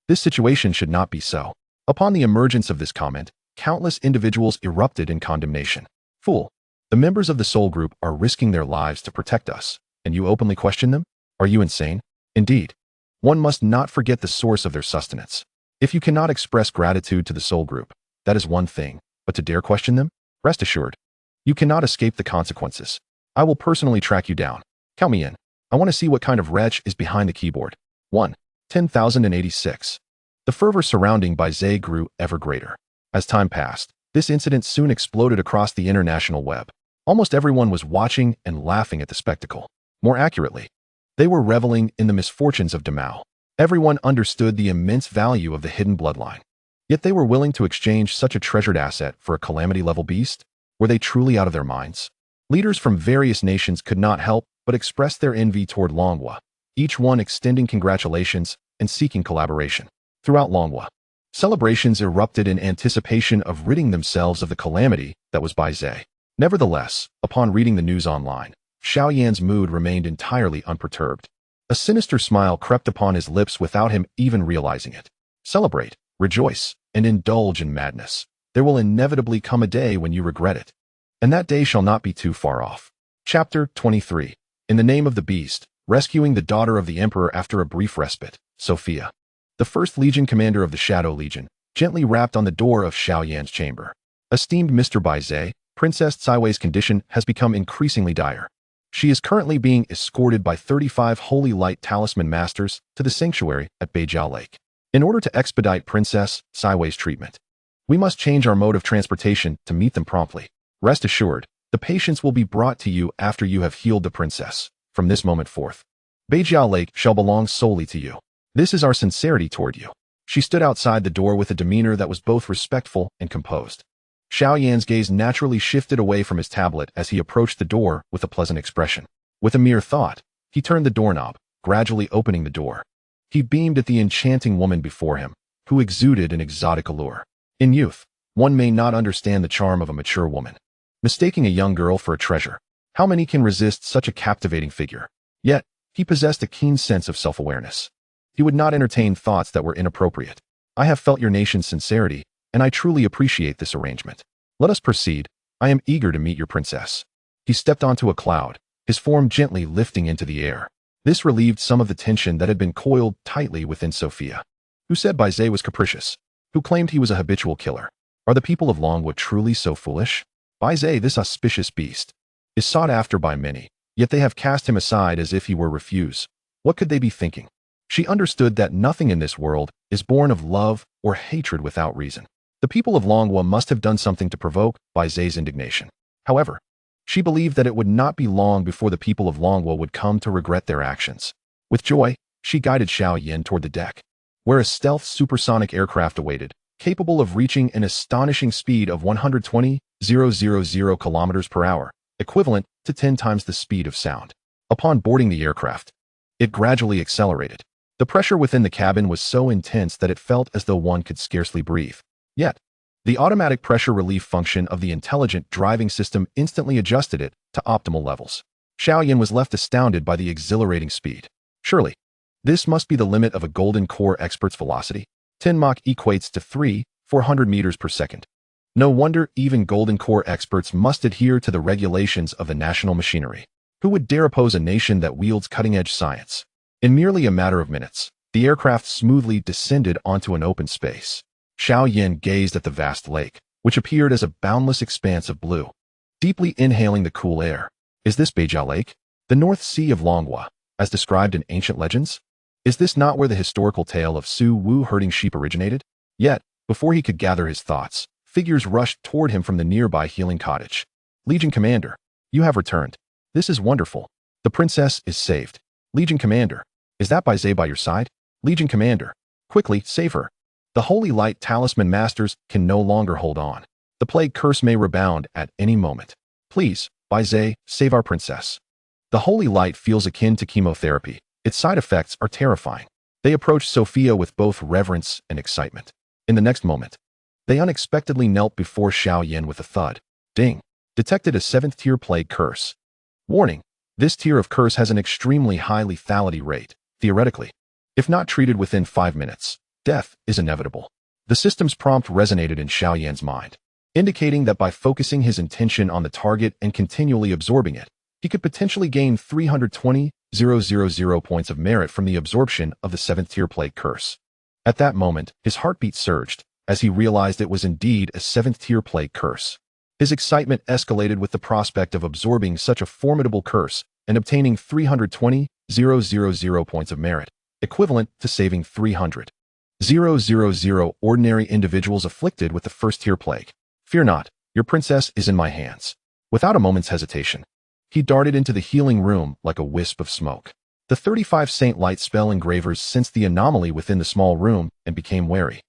This situation should not be so. Upon the emergence of this comment, countless individuals erupted in condemnation. Fool! The members of the soul group are risking their lives to protect us, and you openly question them? Are you insane? Indeed. One must not forget the source of their sustenance. If you cannot express gratitude to the soul group, that is one thing, but to dare question them? Rest assured, you cannot escape the consequences. I will personally track you down. Count me in. I want to see what kind of wretch is behind the keyboard. 1. 10,086. The fervor surrounding Bai Ze grew ever greater. As time passed, this incident soon exploded across the international web. Almost everyone was watching and laughing at the spectacle. More accurately, they were reveling in the misfortunes of Damao. Everyone understood the immense value of the hidden bloodline. Yet they were willing to exchange such a treasured asset for a calamity-level beast? Were they truly out of their minds? Leaders from various nations could not help but express their envy toward Longhua, each one extending congratulations and seeking collaboration. Throughout Longhua, celebrations erupted in anticipation of ridding themselves of the calamity that was Bai Ze. Nevertheless, upon reading the news online, Xiao Yan's mood remained entirely unperturbed. A sinister smile crept upon his lips without him even realizing it. Celebrate, rejoice, and indulge in madness. There will inevitably come a day when you regret it. And that day shall not be too far off. Chapter 23. In the name of the beast, rescuing the daughter of the emperor after a brief respite, Sophia. The first legion commander of the Shadow Legion gently rapped on the door of Xiao Yan's chamber. Esteemed Mr. Bai Ze, Princess Caiwei's condition has become increasingly dire. She is currently being escorted by 35 Holy Light Talisman Masters to the sanctuary at Beijiao Lake. In order to expedite Princess Caiwei's treatment, we must change our mode of transportation to meet them promptly. Rest assured, the patients will be brought to you after you have healed the princess. From this moment forth, Beijiao Lake shall belong solely to you. This is our sincerity toward you. She stood outside the door with a demeanor that was both respectful and composed. Xiao Yan's gaze naturally shifted away from his tablet as he approached the door with a pleasant expression. With a mere thought, he turned the doorknob, gradually opening the door. He beamed at the enchanting woman before him, who exuded an exotic allure. In youth, one may not understand the charm of a mature woman, mistaking a young girl for a treasure. How many can resist such a captivating figure? Yet, he possessed a keen sense of self-awareness. He would not entertain thoughts that were inappropriate. I have felt your nation's sincerity, and I truly appreciate this arrangement. Let us proceed. I am eager to meet your princess. He stepped onto a cloud, his form gently lifting into the air. This relieved some of the tension that had been coiled tightly within Sophia. Who said Bai Ze was capricious? Who claimed he was a habitual killer? Are the people of Longhua truly so foolish? Bai Ze, this auspicious beast, is sought after by many, yet they have cast him aside as if he were refuse. What could they be thinking? She understood that nothing in this world is born of love or hatred without reason. The people of Longhua must have done something to provoke Bai Ze's indignation. However, she believed that it would not be long before the people of Longhua would come to regret their actions. With joy, she guided Xiao Yan toward the deck, where a stealth supersonic aircraft awaited, capable of reaching an astonishing speed of 120,000 kilometers per hour, equivalent to 10 times the speed of sound. Upon boarding the aircraft, it gradually accelerated. The pressure within the cabin was so intense that it felt as though one could scarcely breathe. Yet, the automatic pressure relief function of the intelligent driving system instantly adjusted it to optimal levels. Xiao Yan was left astounded by the exhilarating speed. Surely, this must be the limit of a golden core expert's velocity. 10 Mach equates to 400 meters per second. No wonder even golden core experts must adhere to the regulations of the national machinery. Who would dare oppose a nation that wields cutting-edge science? In merely a matter of minutes, the aircraft smoothly descended onto an open space. Xiao Yan gazed at the vast lake, which appeared as a boundless expanse of blue. Deeply inhaling the cool air, is this Beijiao Lake? The North Sea of Longhua, as described in ancient legends? Is this not where the historical tale of Su Wu herding sheep originated? Yet, before he could gather his thoughts, figures rushed toward him from the nearby healing cottage. Legion Commander, you have returned. This is wonderful. The princess is saved. Legion Commander, is that Bai Ze by your side? Legion Commander, quickly, save her. The Holy Light Talisman Masters can no longer hold on. The plague curse may rebound at any moment. Please, Bai Ze, save our princess. The Holy Light feels akin to chemotherapy. Its side effects are terrifying. They approached Sophia with both reverence and excitement. In the next moment, they unexpectedly knelt before Xiao Yan with a thud. Ding. Detected a 7th-tier plague curse. Warning. This tier of curse has an extremely high lethality rate. Theoretically, if not treated within 5 minutes, death is inevitable. The system's prompt resonated in Xiao Yan's mind, indicating that by focusing his intention on the target and continually absorbing it, he could potentially gain 320,000 points of merit from the absorption of the 7th-tier plague curse. At that moment, his heartbeat surged, as he realized it was indeed a 7th-tier plague curse. His excitement escalated with the prospect of absorbing such a formidable curse and obtaining 320,000 points of merit, equivalent to saving 300,000 ordinary individuals afflicted with the 1st-tier plague. Fear not, your princess is in my hands. Without a moment's hesitation, he darted into the healing room like a wisp of smoke. The 35 Saint Light spell engravers sensed the anomaly within the small room and became wary,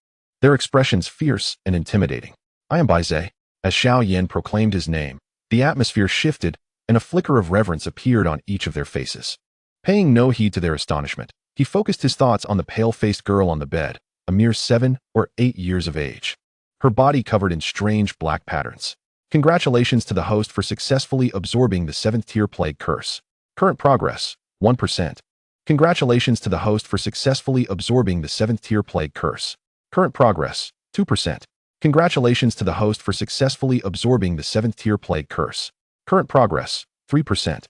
their expressions fierce and intimidating. I am Bai Ze. As Xiao Yan proclaimed his name, the atmosphere shifted and a flicker of reverence appeared on each of their faces. Paying no heed to their astonishment, he focused his thoughts on the pale-faced girl on the bed, a mere 7 or 8 years of age, her body covered in strange black patterns. Congratulations to the host for successfully absorbing the 7th-tier plague curse. Current progress, 1%. Congratulations to the host for successfully absorbing the 7th-tier plague curse. Current progress, 2%. Congratulations to the host for successfully absorbing the 7th-tier plague curse. Current progress, 3%.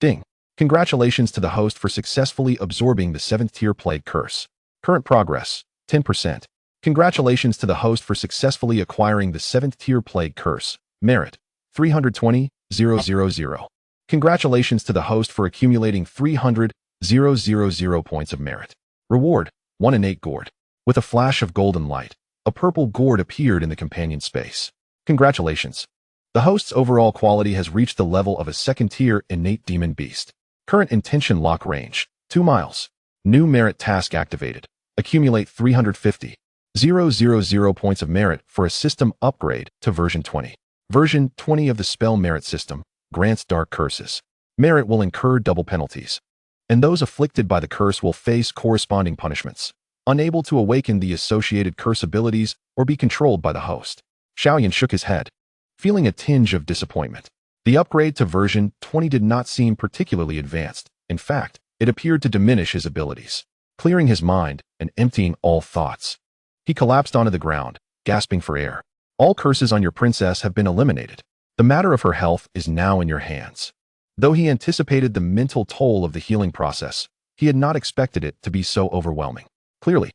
Ding. Congratulations to the host for successfully absorbing the 7th-tier plague curse. Current progress, 10%. Congratulations to the host for successfully acquiring the 7th-tier plague curse. Merit, 320,000. Congratulations to the host for accumulating 300,000 points of merit. Reward, 1 innate gourd. With a flash of golden light, a purple gourd appeared in the companion space. Congratulations. The host's overall quality has reached the level of a 2nd-tier innate demon beast. Current intention lock range, 2 miles. New merit task activated. Accumulate 350,000 points of merit for a system upgrade to version 20. Version 20 of the spell merit system grants dark curses. Merit will incur double penalties, and those afflicted by the curse will face corresponding punishments, unable to awaken the associated curse abilities or be controlled by the host. Xiao Yan shook his head, feeling a tinge of disappointment. The upgrade to version 20 did not seem particularly advanced. In fact, it appeared to diminish his abilities. Clearing his mind and emptying all thoughts, he collapsed onto the ground, gasping for air. All curses on your princess have been eliminated. The matter of her health is now in your hands. Though he anticipated the mental toll of the healing process, he had not expected it to be so overwhelming. Clearly,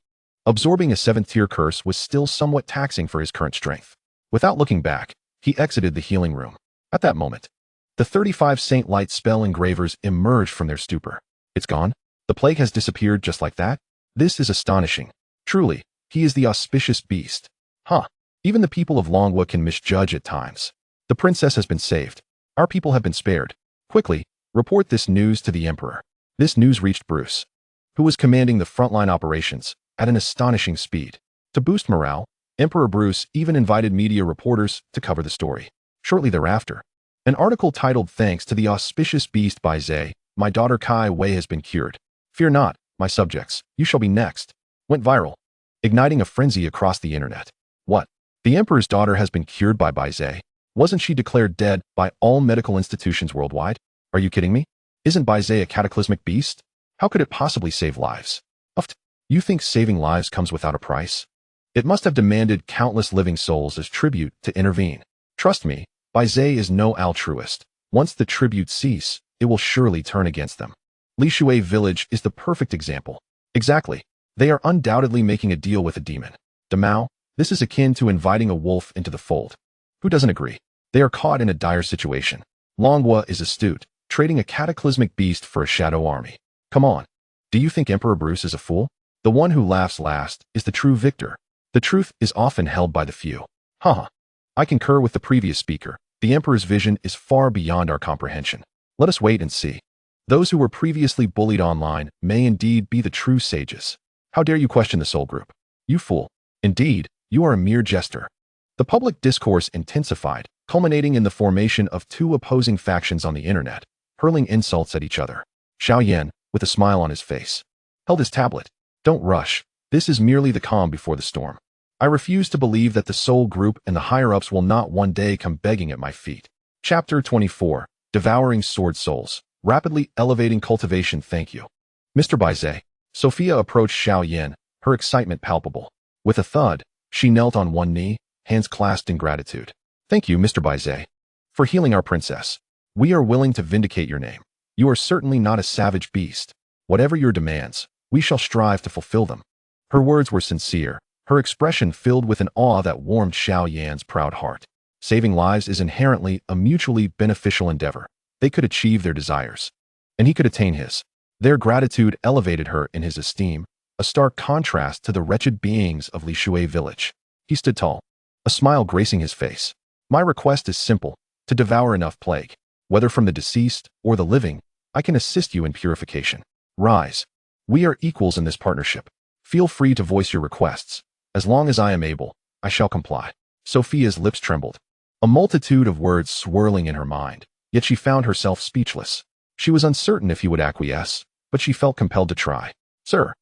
absorbing a 7th-tier curse was still somewhat taxing for his current strength. Without looking back, he exited the healing room. At that moment, the 35 Saint Light spell engravers emerged from their stupor. It's gone? The plague has disappeared just like that? This is astonishing. Truly, he is the auspicious beast. Huh. Even the people of Longwa can misjudge at times. The princess has been saved. Our people have been spared. Quickly, report this news to the Emperor. This news reached Bruce, who was commanding the frontline operations at an astonishing speed. To boost morale, Emperor Bruce even invited media reporters to cover the story. Shortly thereafter, an article titled "Thanks to the auspicious beast Bai Ze, my daughter Kai Wei has been cured. Fear not, my subjects, you shall be next," went viral, igniting a frenzy across the internet. What? The Emperor's daughter has been cured by Bai Ze? Wasn't she declared dead by all medical institutions worldwide? Are you kidding me? Isn't Bai Ze a cataclysmic beast? How could it possibly save lives? You think saving lives comes without a price? It must have demanded countless living souls as tribute to intervene. Trust me, Bai Ze is no altruist. Once the tributes cease, it will surely turn against them. Li Shui village is the perfect example. Exactly. They are undoubtedly making a deal with a demon. Damao, this is akin to inviting a wolf into the fold. Who doesn't agree? They are caught in a dire situation. Longwa is astute, trading a cataclysmic beast for a shadow army. Come on. Do you think Emperor Bruce is a fool? The one who laughs last is the true victor. The truth is often held by the few. Haha. I concur with the previous speaker. The Emperor's vision is far beyond our comprehension. Let us wait and see. Those who were previously bullied online may indeed be the true sages. How dare you question the Soul Group? You fool. Indeed, you are a mere jester. The public discourse intensified, culminating in the formation of two opposing factions on the internet, hurling insults at each other. Xiao Yan, with a smile on his face, held his tablet. Don't rush. This is merely the calm before the storm. I refuse to believe that the Soul Group and the higher-ups will not one day come begging at my feet. Chapter 24. Devouring Sword Souls. Rapidly elevating cultivation. Thank you. Mr. Bai Ze. Sophia approached Xiao Yan, her excitement palpable. With a thud, she knelt on one knee, hands clasped in gratitude. Thank you, Mr. Bai Ze, for healing our princess. We are willing to vindicate your name. You are certainly not a savage beast. Whatever your demands, we shall strive to fulfill them. Her words were sincere, her expression filled with an awe that warmed Xiao Yan's proud heart. Saving lives is inherently a mutually beneficial endeavor. They could achieve their desires, and he could attain his. Their gratitude elevated her in his esteem, a stark contrast to the wretched beings of Li Shui village. He stood tall, a smile gracing his face. My request is simple, to devour enough plague. Whether from the deceased or the living, I can assist you in purification. Rise. We are equals in this partnership. Feel free to voice your requests. As long as I am able, I shall comply. Sophia's lips trembled, a multitude of words swirling in her mind, yet she found herself speechless. She was uncertain if he would acquiesce, but she felt compelled to try. Sir,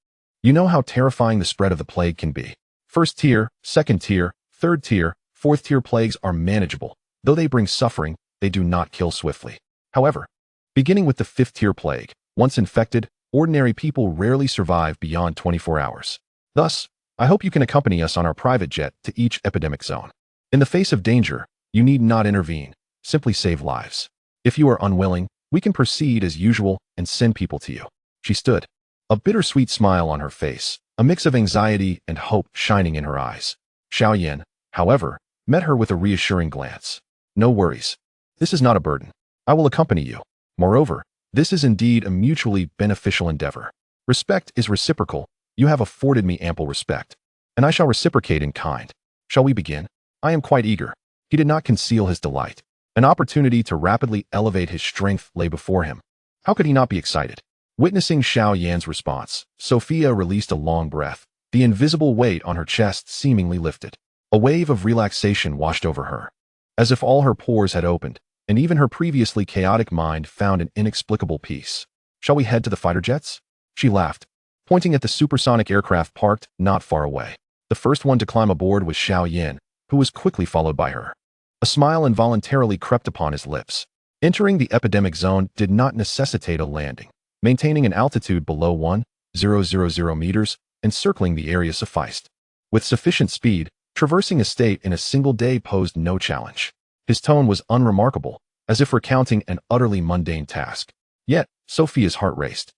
you know how terrifying the spread of the plague can be. First tier, second tier, third tier, fourth tier plagues are manageable. Though they bring suffering, they do not kill swiftly. However, beginning with the fifth tier plague, once infected, ordinary people rarely survive beyond 24 hours. Thus, I hope you can accompany us on our private jet to each epidemic zone. In the face of danger, you need not intervene, simply save lives. If you are unwilling, we can proceed as usual and send people to you. She stood, a bittersweet smile on her face, a mix of anxiety and hope shining in her eyes. Xiao Yan, however, met her with a reassuring glance. No worries. This is not a burden. I will accompany you. Moreover, this is indeed a mutually beneficial endeavor. Respect is reciprocal. You have afforded me ample respect, and I shall reciprocate in kind. Shall we begin? I am quite eager. He did not conceal his delight. An opportunity to rapidly elevate his strength lay before him. How could he not be excited? Witnessing Xiao Yan's response, Sophia released a long breath. The invisible weight on her chest seemingly lifted. A wave of relaxation washed over her, as if all her pores had opened, and even her previously chaotic mind found an inexplicable peace. Shall we head to the fighter jets? She laughed, pointing at the supersonic aircraft parked not far away. The first one to climb aboard was Xiao Yan, who was quickly followed by her. A smile involuntarily crept upon his lips. Entering the epidemic zone did not necessitate a landing. Maintaining an altitude below 1,000 meters and circling the area sufficed. With sufficient speed, traversing a state in a single day posed no challenge. His tone was unremarkable, as if recounting an utterly mundane task. Yet, Sophia's heart raced,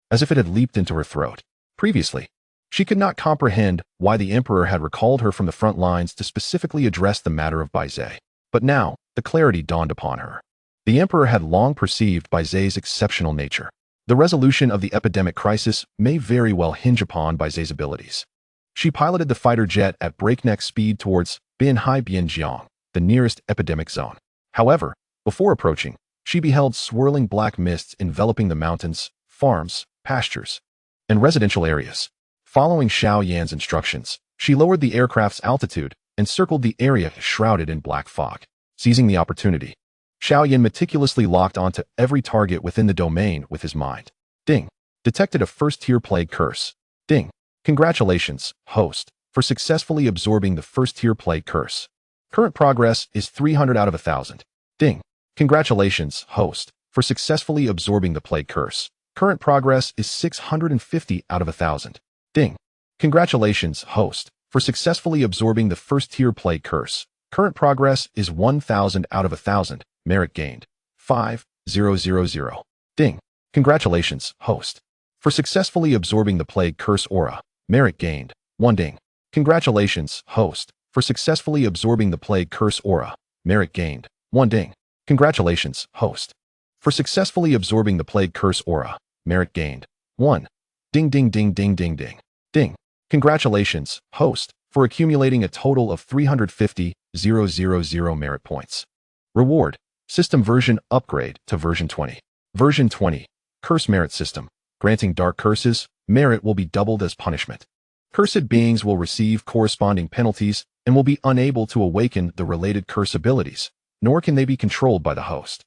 as if it had leaped into her throat. Previously, she could not comprehend why the Emperor had recalled her from the front lines to specifically address the matter of Bai Ze. But now, the clarity dawned upon her. The Emperor had long perceived Bai Ze's exceptional nature. The resolution of the epidemic crisis may very well hinge upon Bai Ze's abilities. She piloted the fighter jet at breakneck speed towards Binhai Bianjiang, the nearest epidemic zone. However, before approaching, she beheld swirling black mists enveloping the mountains, farms, pastures, and residential areas. Following Xiao Yan's instructions, she lowered the aircraft's altitude and circled the area shrouded in black fog. Seizing the opportunity, Xiao Yan meticulously locked onto every target within the domain with his mind. Ding. Detected a first-tier plague curse. Ding. Congratulations, host, for successfully absorbing the first-tier plague curse. Current progress is 300 out of 1,000. Ding. Congratulations, host, for successfully absorbing the plague curse. Current progress is 650 out of 1,000. Ding. Congratulations, host, for successfully absorbing the first-tier plague curse. Current progress is 1,000 out of 1,000. Merit gained. 5,000. Ding. Congratulations, host, for successfully absorbing the plague curse aura. Merit gained. 1 ding. Congratulations, host, for successfully absorbing the plague curse aura. Merit gained. 1 ding. Congratulations, host, for successfully absorbing the plague curse aura. Merit gained. 1. Ding ding ding ding ding ding. Ding. Congratulations, host, for accumulating a total of 350,000 merit points. Reward. System version upgrade to version 20. Version 20. Curse merit system. Granting dark curses, merit will be doubled as punishment. Cursed beings will receive corresponding penalties and will be unable to awaken the related curse abilities, nor can they be controlled by the host.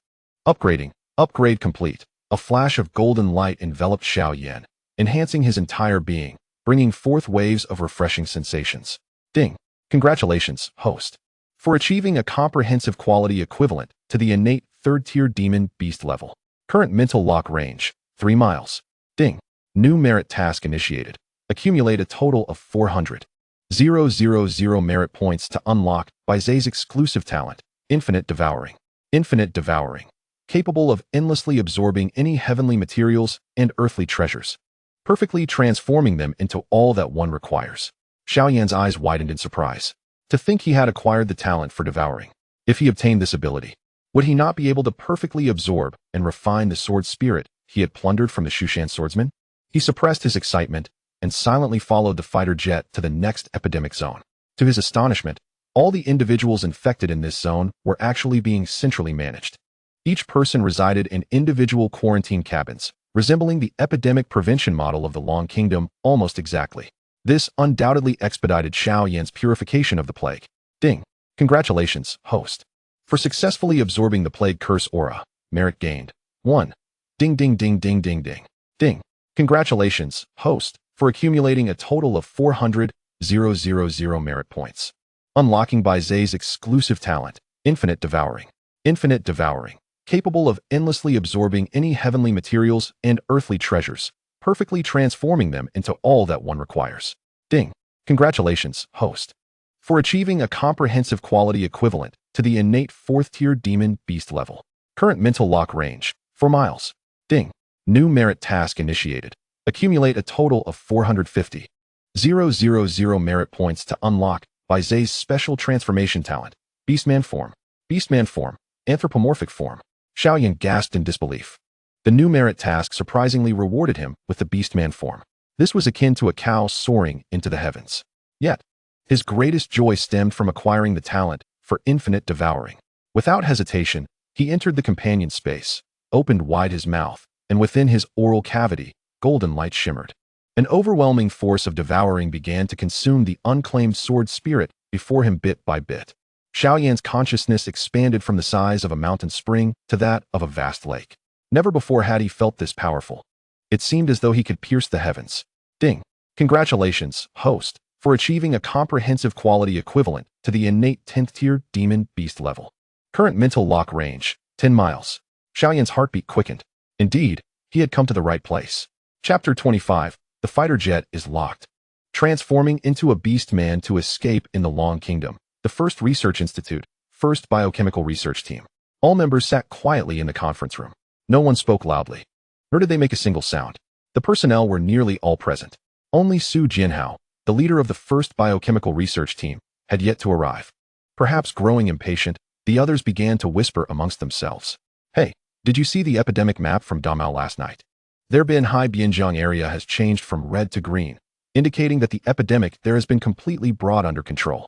Upgrading. Upgrade complete. A flash of golden light enveloped Xiao Yan, enhancing his entire being, bringing forth waves of refreshing sensations. Ding. Congratulations, host, for achieving a comprehensive quality equivalent to the innate third-tier demon beast level. Current mental lock range, 3 miles. Ding. New merit task initiated. Accumulate a total of 400,000 merit points to unlock Bai Ze's exclusive talent, Infinite Devouring. Infinite Devouring. Capable of endlessly absorbing any heavenly materials and earthly treasures, perfectly transforming them into all that one requires. Xiao Yan's eyes widened in surprise. To think he had acquired the talent for devouring. If he obtained this ability, would he not be able to perfectly absorb and refine the sword spirit he had plundered from the Shushan swordsman? He suppressed his excitement and silently followed the fighter jet to the next epidemic zone. To his astonishment, all the individuals infected in this zone were actually being centrally managed. Each person resided in individual quarantine cabins, resembling the epidemic prevention model of the Long Kingdom almost exactly. This undoubtedly expedited Xiao Yan's purification of the plague. Ding. Congratulations, host, for successfully absorbing the plague curse aura. Merit gained. 1. Ding ding ding ding ding ding. Ding. Congratulations, host, for accumulating a total of 400,000 merit points. Unlocking Bai Ze's exclusive talent, Infinite Devouring. Infinite Devouring. Capable of endlessly absorbing any heavenly materials and earthly treasures, perfectly transforming them into all that one requires. Ding. Congratulations, host, for achieving a comprehensive quality equivalent to the innate 4th-tier demon beast level. Current mental lock range, 4 miles. Ding. New merit task initiated. Accumulate a total of 450,000 merit points to unlock Bai Ze's special transformation talent, Beastman form. Beastman form. Anthropomorphic form. Xiao Yan gasped in disbelief. The new merit task surprisingly rewarded him with the Beastman form. This was akin to a cow soaring into the heavens. Yet, his greatest joy stemmed from acquiring the talent for Infinite Devouring. Without hesitation, he entered the companion space, opened wide his mouth, and within his oral cavity, golden light shimmered. An overwhelming force of devouring began to consume the unclaimed sword spirit before him bit by bit. Xiao Yan's consciousness expanded from the size of a mountain spring to that of a vast lake. Never before had he felt this powerful. It seemed as though he could pierce the heavens. Ding. Congratulations, host, for achieving a comprehensive quality equivalent to the innate 10th-tier demon beast level. Current mental lock range, 10 miles. Xiao Yan's heartbeat quickened. Indeed, he had come to the right place. Chapter 25. The fighter jet is locked. Transforming into a beast man to escape in the Long Kingdom. The First Research Institute, First Biochemical Research Team. All members sat quietly in the conference room. No one spoke loudly, nor did they make a single sound. The personnel were nearly all present. Only Su Jianhao, the leader of the First Biochemical Research Team, had yet to arrive. Perhaps growing impatient, the others began to whisper amongst themselves. Hey, did you see the epidemic map from Damao last night? Their Binhai Bianjiang area has changed from red to green, indicating that the epidemic there has been completely brought under control.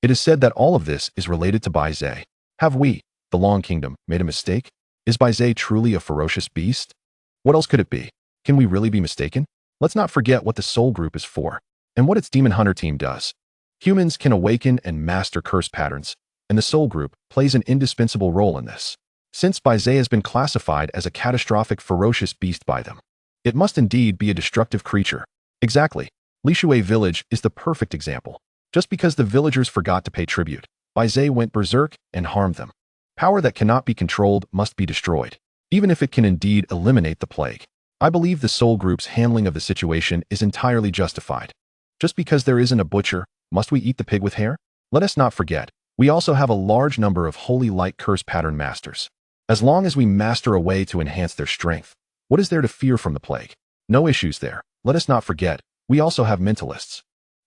It is said that all of this is related to Bai Ze. Have we, the Long Kingdom, made a mistake? Is Bai Ze truly a ferocious beast? What else could it be? Can we really be mistaken? Let's not forget what the Soul Group is for, and what its Demon Hunter team does. Humans can awaken and master curse patterns, and the Soul Group plays an indispensable role in this. Since Bai Ze has been classified as a catastrophic ferocious beast by them, it must indeed be a destructive creature. Exactly. Lishui Village is the perfect example. Just because the villagers forgot to pay tribute, Bai Ze went berserk and harmed them. Power that cannot be controlled must be destroyed, even if it can indeed eliminate the plague. I believe the Soul Group's handling of the situation is entirely justified. Just because there isn't a butcher, must we eat the pig with hair? Let us not forget, we also have a large number of holy light curse pattern masters. As long as we master a way to enhance their strength, what is there to fear from the plague? No issues there. Let us not forget, we also have mentalists.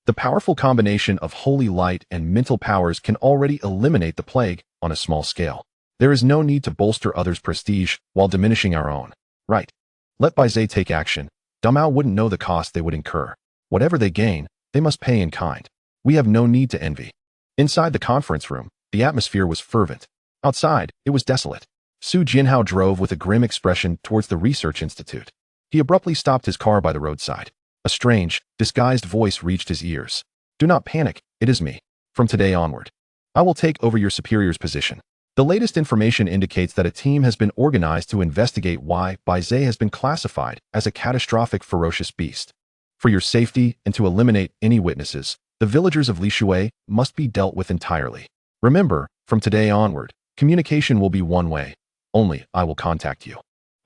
The powerful combination of holy light and mental powers can already eliminate the plague on a small scale. There is no need to bolster others' prestige while diminishing our own. Right. Let Bai Ze take action, Damao wouldn't know the cost they would incur. Whatever they gain, they must pay in kind. We have no need to envy. Inside the conference room, the atmosphere was fervent. Outside, it was desolate. Su Jinhao drove with a grim expression towards the research institute. He abruptly stopped his car by the roadside. A strange, disguised voice reached his ears. Do not panic, it is me. From today onward, I will take over your superior's position. The latest information indicates that a team has been organized to investigate why Bai Ze has been classified as a catastrophic ferocious beast. For your safety and to eliminate any witnesses, the villagers of Li Shui must be dealt with entirely. Remember, from today onward, communication will be one way. Only I will contact you.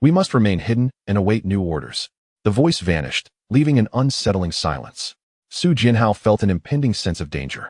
We must remain hidden and await new orders. The voice vanished, leaving an unsettling silence. Su Jinhao felt an impending sense of danger.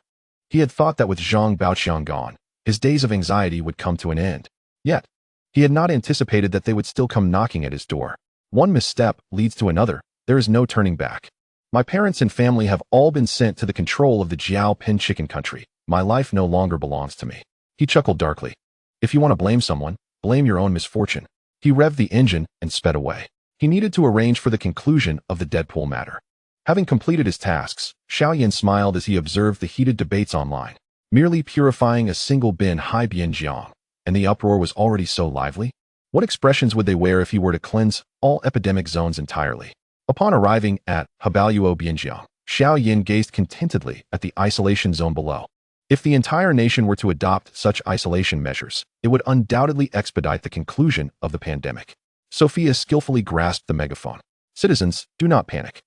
He had thought that with Zhang Baoqiang gone, his days of anxiety would come to an end. Yet, he had not anticipated that they would still come knocking at his door. One misstep leads to another. There is no turning back. My parents and family have all been sent to the control of the Jiao Pin chicken country. My life no longer belongs to me. He chuckled darkly. If you want to blame someone, blame your own misfortune. He revved the engine and sped away. He needed to arrange for the conclusion of the Deadpool matter. Having completed his tasks, Xiao Yan smiled as he observed the heated debates online. Merely purifying a single bin Hai Bianjiang, and the uproar was already so lively? What expressions would they wear if he were to cleanse all epidemic zones entirely? Upon arriving at Habaluo Bianjiang, Xiao Yan gazed contentedly at the isolation zone below. If the entire nation were to adopt such isolation measures, it would undoubtedly expedite the conclusion of the pandemic. Sophia skillfully grasped the megaphone. Citizens, do not panic.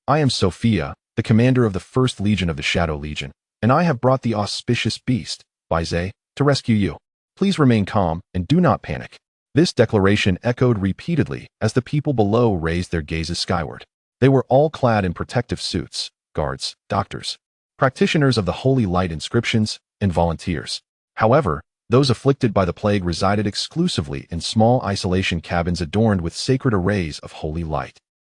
I am Sophia, the commander of the 1st Legion of the Shadow Legion, and I have brought the auspicious beast, Bai Ze, to rescue you. Please remain calm and do not panic. This declaration echoed repeatedly as the people below raised their gazes skyward. They were all clad in protective suits, guards, doctors, practitioners of the holy light inscriptions, and volunteers. However, those afflicted by the plague resided exclusively in small isolation cabins adorned with sacred arrays of holy light.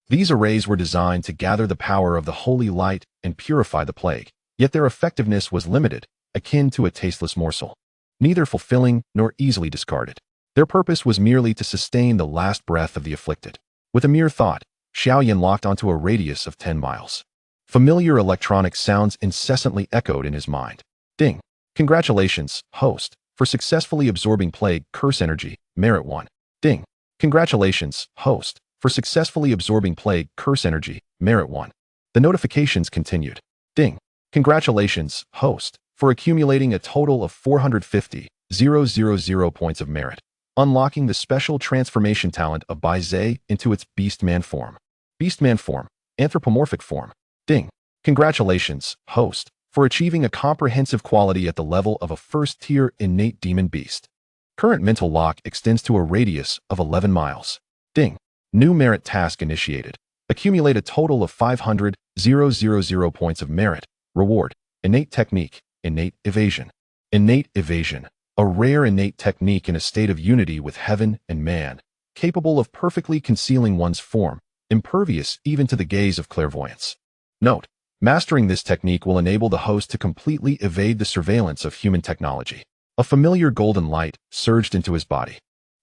These arrays were designed to gather the power of the holy light and purify the plague, yet their effectiveness was limited, akin to a tasteless morsel, neither fulfilling nor easily discarded. Their purpose was merely to sustain the last breath of the afflicted. With a mere thought, Xiao Yan locked onto a radius of 10 miles. Familiar electronic sounds incessantly echoed in his mind. Ding! Congratulations, host, for successfully absorbing plague curse energy, merit 1. Ding! Congratulations, host, for successfully absorbing plague curse energy, merit 1. The notifications continued. Ding! Congratulations, host, for accumulating a total of 450,000 points of merit, unlocking the special transformation talent of Bai Ze into its Beastman form. Beastman form, anthropomorphic form. Ding! Congratulations, host, for achieving a comprehensive quality at the level of a 1st-tier innate demon beast. Current mental lock extends to a radius of 11 miles. Ding! New merit task initiated. Accumulate a total of 500,000 points of merit. Reward, innate technique, innate evasion. Innate evasion, a rare innate technique in a state of unity with heaven and man, capable of perfectly concealing one's form, impervious even to the gaze of clairvoyance. Note, mastering this technique will enable the host to completely evade the surveillance of human technology. A familiar golden light surged into his body.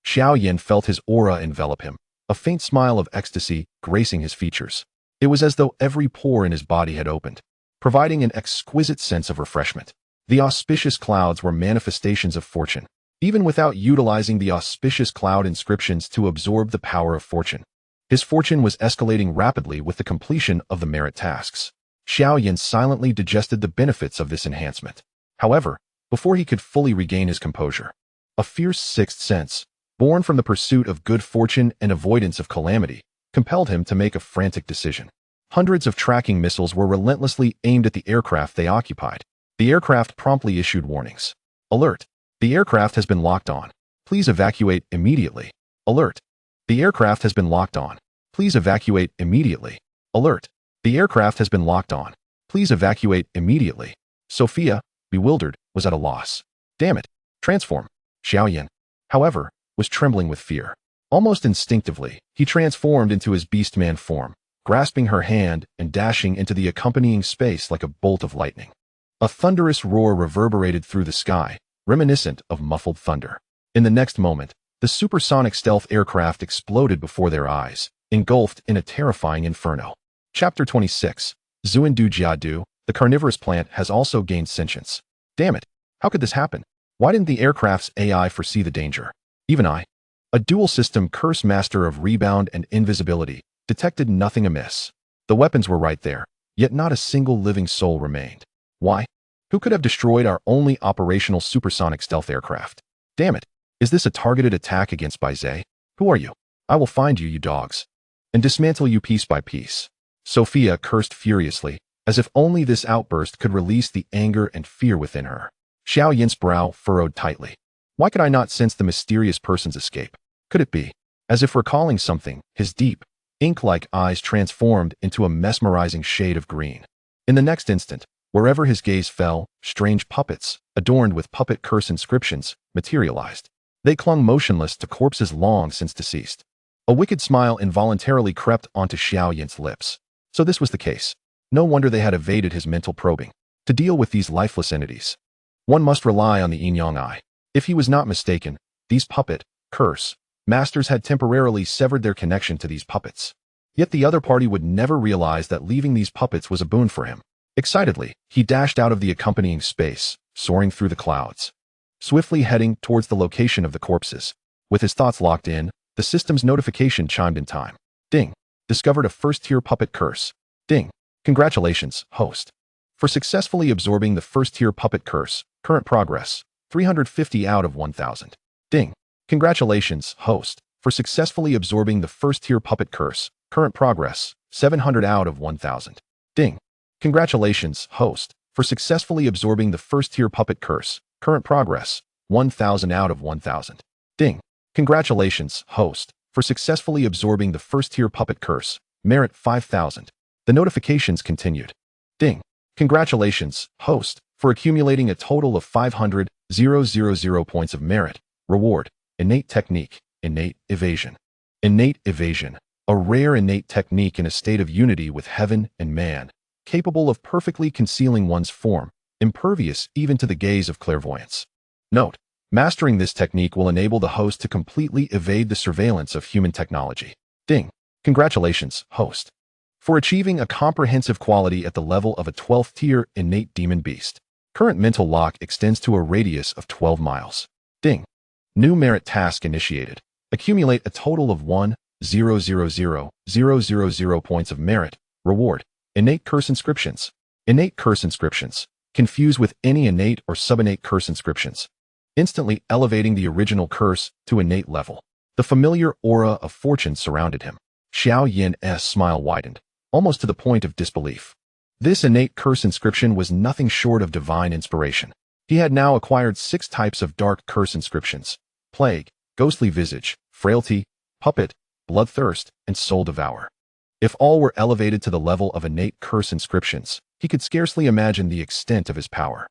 Xiao Yan felt his aura envelop him, a faint smile of ecstasy gracing his features. It was as though every pore in his body had opened, providing an exquisite sense of refreshment. The auspicious clouds were manifestations of fortune, even without utilizing the auspicious cloud inscriptions to absorb the power of fortune. His fortune was escalating rapidly with the completion of the merit tasks. Xiao Yan silently digested the benefits of this enhancement. However, before he could fully regain his composure, a fierce sixth sense, born from the pursuit of good fortune and avoidance of calamity, compelled him to make a frantic decision. Hundreds of tracking missiles were relentlessly aimed at the aircraft they occupied. The aircraft promptly issued warnings. Alert! The aircraft has been locked on. Please evacuate immediately. Alert! The aircraft has been locked on. Please evacuate immediately. Alert! The aircraft has been locked on. Please evacuate immediately. Sophia, bewildered, was at a loss. Damn it! Transform! Xiao Yan, however, was trembling with fear. Almost instinctively, he transformed into his beastman form, grasping her hand and dashing into the accompanying space like a bolt of lightning. A thunderous roar reverberated through the sky, reminiscent of muffled thunder. In the next moment, the supersonic stealth aircraft exploded before their eyes, engulfed in a terrifying inferno. Chapter 26. Zuandu Jiadu, the carnivorous plant has also gained sentience. Damn it! How could this happen? Why didn't the aircraft's AI foresee the danger? Even I, a dual-system curse master of rebound and invisibility, detected nothing amiss. The weapons were right there, yet not a single living soul remained. Why? Who could have destroyed our only operational supersonic stealth aircraft? Damn it! Is this a targeted attack against Bai Ze? Who are you? I will find you, you dogs, and dismantle you piece by piece. Sophia cursed furiously, as if only this outburst could release the anger and fear within her. Xiao Yan's brow furrowed tightly. Why could I not sense the mysterious person's escape? Could it be? As if recalling something, his deep, ink-like eyes transformed into a mesmerizing shade of green. In the next instant, wherever his gaze fell, strange puppets, adorned with puppet curse inscriptions, materialized. They clung motionless to corpses long since deceased. A wicked smile involuntarily crept onto Xiao Yan's lips. So this was the case. No wonder they had evaded his mental probing. To deal with these lifeless entities, one must rely on the yin-yang eye. If he was not mistaken, these puppet, curse, masters had temporarily severed their connection to these puppets. Yet the other party would never realize that leaving these puppets was a boon for him. Excitedly, he dashed out of the accompanying space, soaring through the clouds, swiftly heading towards the location of the corpses. With his thoughts locked in, the system's notification chimed in time. Ding. Discovered a first-tier puppet curse. Ding. Congratulations, host, for successfully absorbing the first-tier puppet curse. Current progress, 350 out of 1,000. Ding. Congratulations, host, for successfully absorbing the first-tier puppet curse. Current progress, 700 out of 1,000. Ding. Congratulations, host, for successfully absorbing the first-tier puppet curse. Current progress, 1,000 out of 1,000. Ding. Congratulations, host, for successfully absorbing the first-tier puppet curse. Merit 5,000. The notifications continued. Ding. Congratulations, host, for accumulating a total of 500,000 points of merit. Reward. Innate technique. Innate evasion. Innate evasion. A rare innate technique in a state of unity with heaven and man, capable of perfectly concealing one's form, impervious even to the gaze of clairvoyance. Note: mastering this technique will enable the host to completely evade the surveillance of human technology. Ding. Congratulations, host, for achieving a comprehensive quality at the level of a 12th tier innate demon beast. Current mental lock extends to a radius of 12 miles. Ding. New merit task initiated. Accumulate a total of 1,000,000 points of merit. Reward. Innate curse inscriptions. Innate curse inscriptions. Confuse with any innate or subinnate curse inscriptions, instantly elevating the original curse to innate level. The familiar aura of fortune surrounded him. Xiao Yan's smile widened, almost to the point of disbelief. This innate curse inscription was nothing short of divine inspiration. He had now acquired 6 types of dark curse inscriptions: plague, ghostly visage, frailty, puppet, bloodthirst, and soul devour. If all were elevated to the level of innate curse inscriptions, he could scarcely imagine the extent of his power.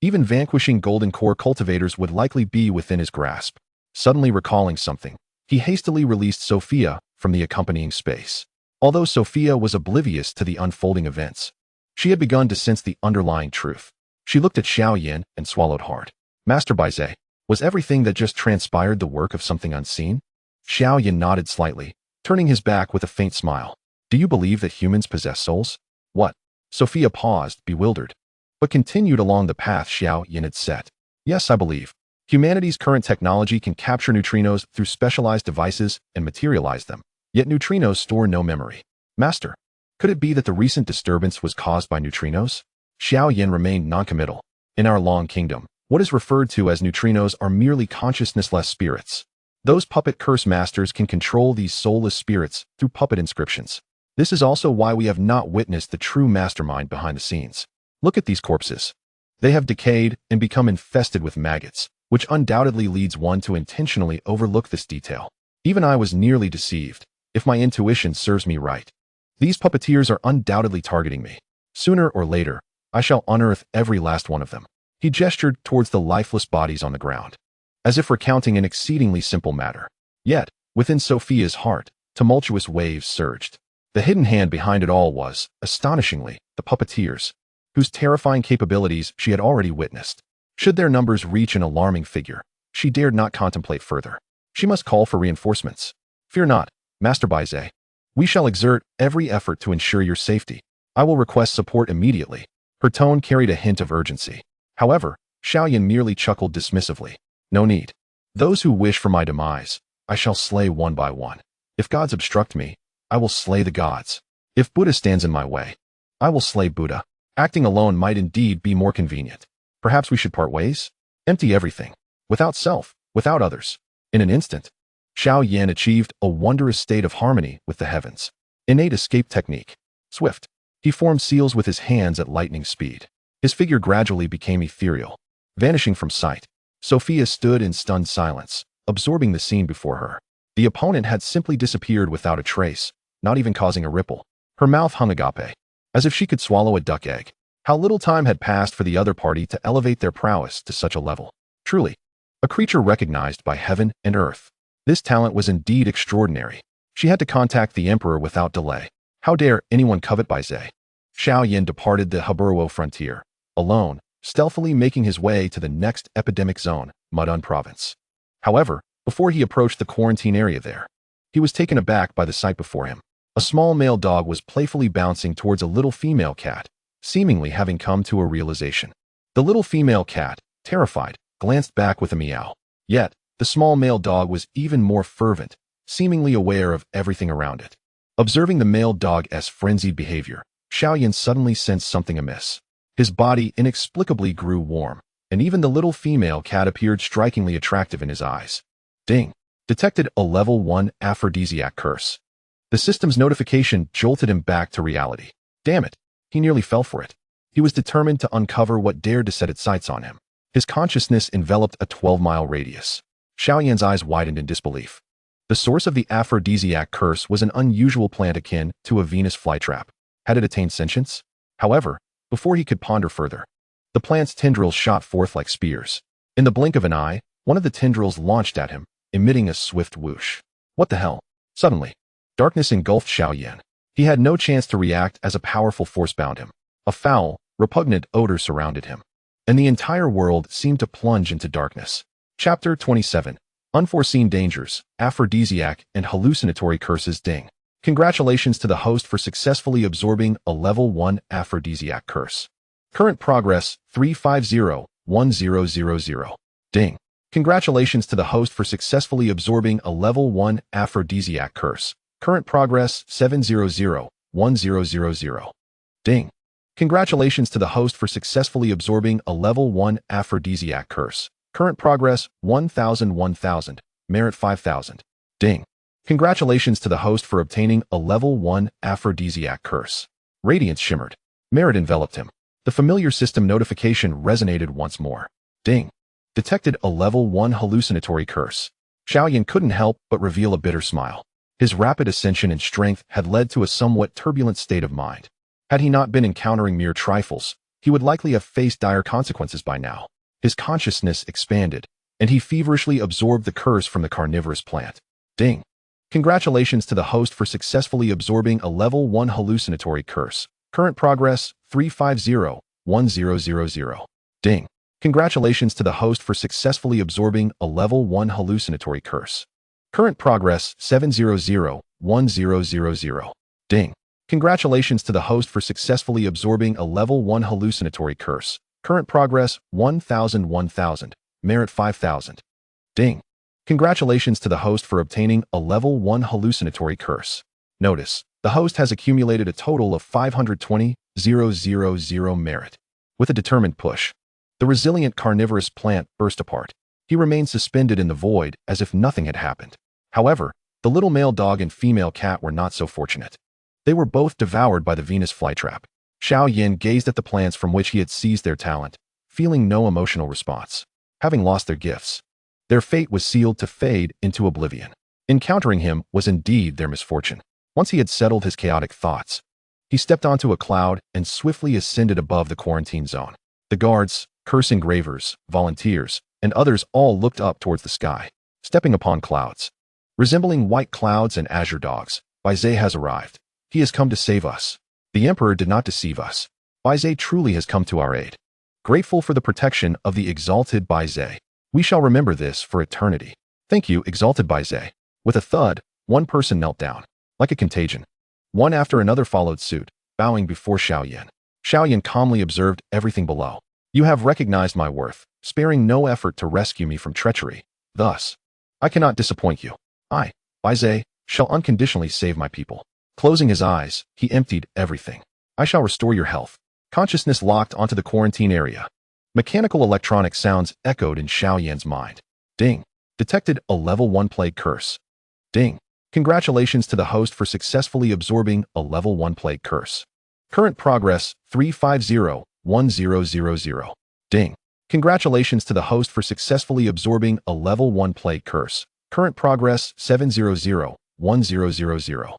Even vanquishing golden core cultivators would likely be within his grasp. Suddenly recalling something, he hastily released Sophia from the accompanying space. Although Sophia was oblivious to the unfolding events, she had begun to sense the underlying truth. She looked at Xiao Yan and swallowed hard. Master Bai Ze, was everything that just transpired the work of something unseen? Xiao Yan nodded slightly, turning his back with a faint smile. Do you believe that humans possess souls? What? Sophia paused, bewildered, but continued along the path Xiao Yan had set. Yes, I believe. Humanity's current technology can capture neutrinos through specialized devices and materialize them. Yet neutrinos store no memory. Master, could it be that the recent disturbance was caused by neutrinos? Xiao Yan remained noncommittal. In our long kingdom, what is referred to as neutrinos are merely consciousness-less spirits. Those puppet curse masters can control these soulless spirits through puppet inscriptions. This is also why we have not witnessed the true mastermind behind the scenes. Look at these corpses. They have decayed and become infested with maggots, which undoubtedly leads one to intentionally overlook this detail. Even I was nearly deceived, if my intuition serves me right. These puppeteers are undoubtedly targeting me. Sooner or later, I shall unearth every last one of them. He gestured towards the lifeless bodies on the ground, as if recounting an exceedingly simple matter. Yet, within Sophia's heart, tumultuous waves surged. The hidden hand behind it all was, astonishingly, the puppeteers, whose terrifying capabilities she had already witnessed. Should their numbers reach an alarming figure, she dared not contemplate further. She must call for reinforcements. Fear not, Master Bai Ze. We shall exert every effort to ensure your safety. I will request support immediately. Her tone carried a hint of urgency. However, Xiao Yan merely chuckled dismissively. No need. Those who wish for my demise, I shall slay one by one. If gods obstruct me, I will slay the gods. If Buddha stands in my way, I will slay Buddha. Acting alone might indeed be more convenient. Perhaps we should part ways? Empty everything. Without self, without others. In an instant, Xiao Yan achieved a wondrous state of harmony with the heavens. Innate escape technique. Swift. He formed seals with his hands at lightning speed. His figure gradually became ethereal, vanishing from sight. Sophia stood in stunned silence, absorbing the scene before her. The opponent had simply disappeared without a trace, not even causing a ripple. Her mouth hung agape, as if she could swallow a duck egg. How little time had passed for the other party to elevate their prowess to such a level. Truly, a creature recognized by heaven and earth. This talent was indeed extraordinary. She had to contact the emperor without delay. How dare anyone covet Bai Ze? Xiao Yan departed the Heburuo frontier, alone, stealthily making his way to the next epidemic zone, Mudun province. However, before he approached the quarantine area there, he was taken aback by the sight before him. A small male dog was playfully bouncing towards a little female cat, seemingly having come to a realization. The little female cat, terrified, glanced back with a meow. Yet, the small male dog was even more fervent, seemingly aware of everything around it. Observing the male dog's frenzied behavior, Xiao Yan suddenly sensed something amiss. His body inexplicably grew warm, and even the little female cat appeared strikingly attractive in his eyes. Ding! Detected a level 1 aphrodisiac curse. The system's notification jolted him back to reality. Damn it, he nearly fell for it. He was determined to uncover what dared to set its sights on him. His consciousness enveloped a 12-mile radius. Xiao Yan's eyes widened in disbelief. The source of the aphrodisiac curse was an unusual plant akin to a Venus flytrap. Had it attained sentience? However, before he could ponder further, the plant's tendrils shot forth like spears. In the blink of an eye, one of the tendrils launched at him, emitting a swift whoosh. What the hell? Suddenly, darkness engulfed Xiao Yan. He had no chance to react as a powerful force bound him. A foul, repugnant odor surrounded him, and the entire world seemed to plunge into darkness. Chapter 27. Unforeseen Dangers, Aphrodisiac and Hallucinatory Curses. Ding. Congratulations to the host for successfully absorbing a level 1 aphrodisiac curse. Current progress, 350-1000. Ding. Congratulations to the host for successfully absorbing a level 1 aphrodisiac curse. Current progress, 700-1000. Ding. Congratulations to the host for successfully absorbing a level 1 aphrodisiac curse. Current progress, 1000. Merit 5000. Ding. Congratulations to the host for obtaining a level 1 aphrodisiac curse. Radiance shimmered. Merit enveloped him. The familiar system notification resonated once more. Ding. Detected a level 1 hallucinatory curse. Xiao Yan couldn't help but reveal a bitter smile. His rapid ascension in strength had led to a somewhat turbulent state of mind. Had he not been encountering mere trifles, he would likely have faced dire consequences by now. His consciousness expanded, and he feverishly absorbed the curse from the carnivorous plant. Ding. Congratulations to the host for successfully absorbing a level 1 hallucinatory curse. Current progress, 350-1000. Ding. Congratulations to the host for successfully absorbing a level 1 hallucinatory curse. Current progress, 700-1000. Ding. Congratulations to the host for successfully absorbing a level 1 hallucinatory curse. Current progress, 1000. Merit 5000. Ding. Congratulations to the host for obtaining a level 1 hallucinatory curse. Notice, the host has accumulated a total of 520,000 merit. With a determined push, the resilient carnivorous plant burst apart. He remained suspended in the void as if nothing had happened. However, the little male dog and female cat were not so fortunate. They were both devoured by the Venus flytrap. Xiao Yan gazed at the plants from which he had seized their talent, feeling no emotional response. Having lost their gifts, their fate was sealed to fade into oblivion. Encountering him was indeed their misfortune. Once he had settled his chaotic thoughts, he stepped onto a cloud and swiftly ascended above the quarantine zone. The guards, curse engravers, volunteers, and others all looked up towards the sky, stepping upon clouds. Resembling white clouds and azure dogs, Bai Ze has arrived. He has come to save us. The emperor did not deceive us. Bai Ze truly has come to our aid. Grateful for the protection of the exalted Bai Ze, we shall remember this for eternity. Thank you, exalted Bai Ze. With a thud, one person knelt down. like a contagion. One after another followed suit, bowing before Xiao Yan. Xiao Yan calmly observed everything below. You have recognized my worth, sparing no effort to rescue me from treachery. Thus, I cannot disappoint you. I, Bai Ze, shall unconditionally save my people. Closing his eyes, he emptied everything. I shall restore your health. Consciousness locked onto the quarantine area. Mechanical electronic sounds echoed in Xiao Yan's mind. Ding. Detected a level 1 plague curse. Ding. Congratulations to the host for successfully absorbing a level 1 plague curse. Current progress 350-1000. Ding. Congratulations to the host for successfully absorbing a level 1 plague curse. Current progress 700-1000.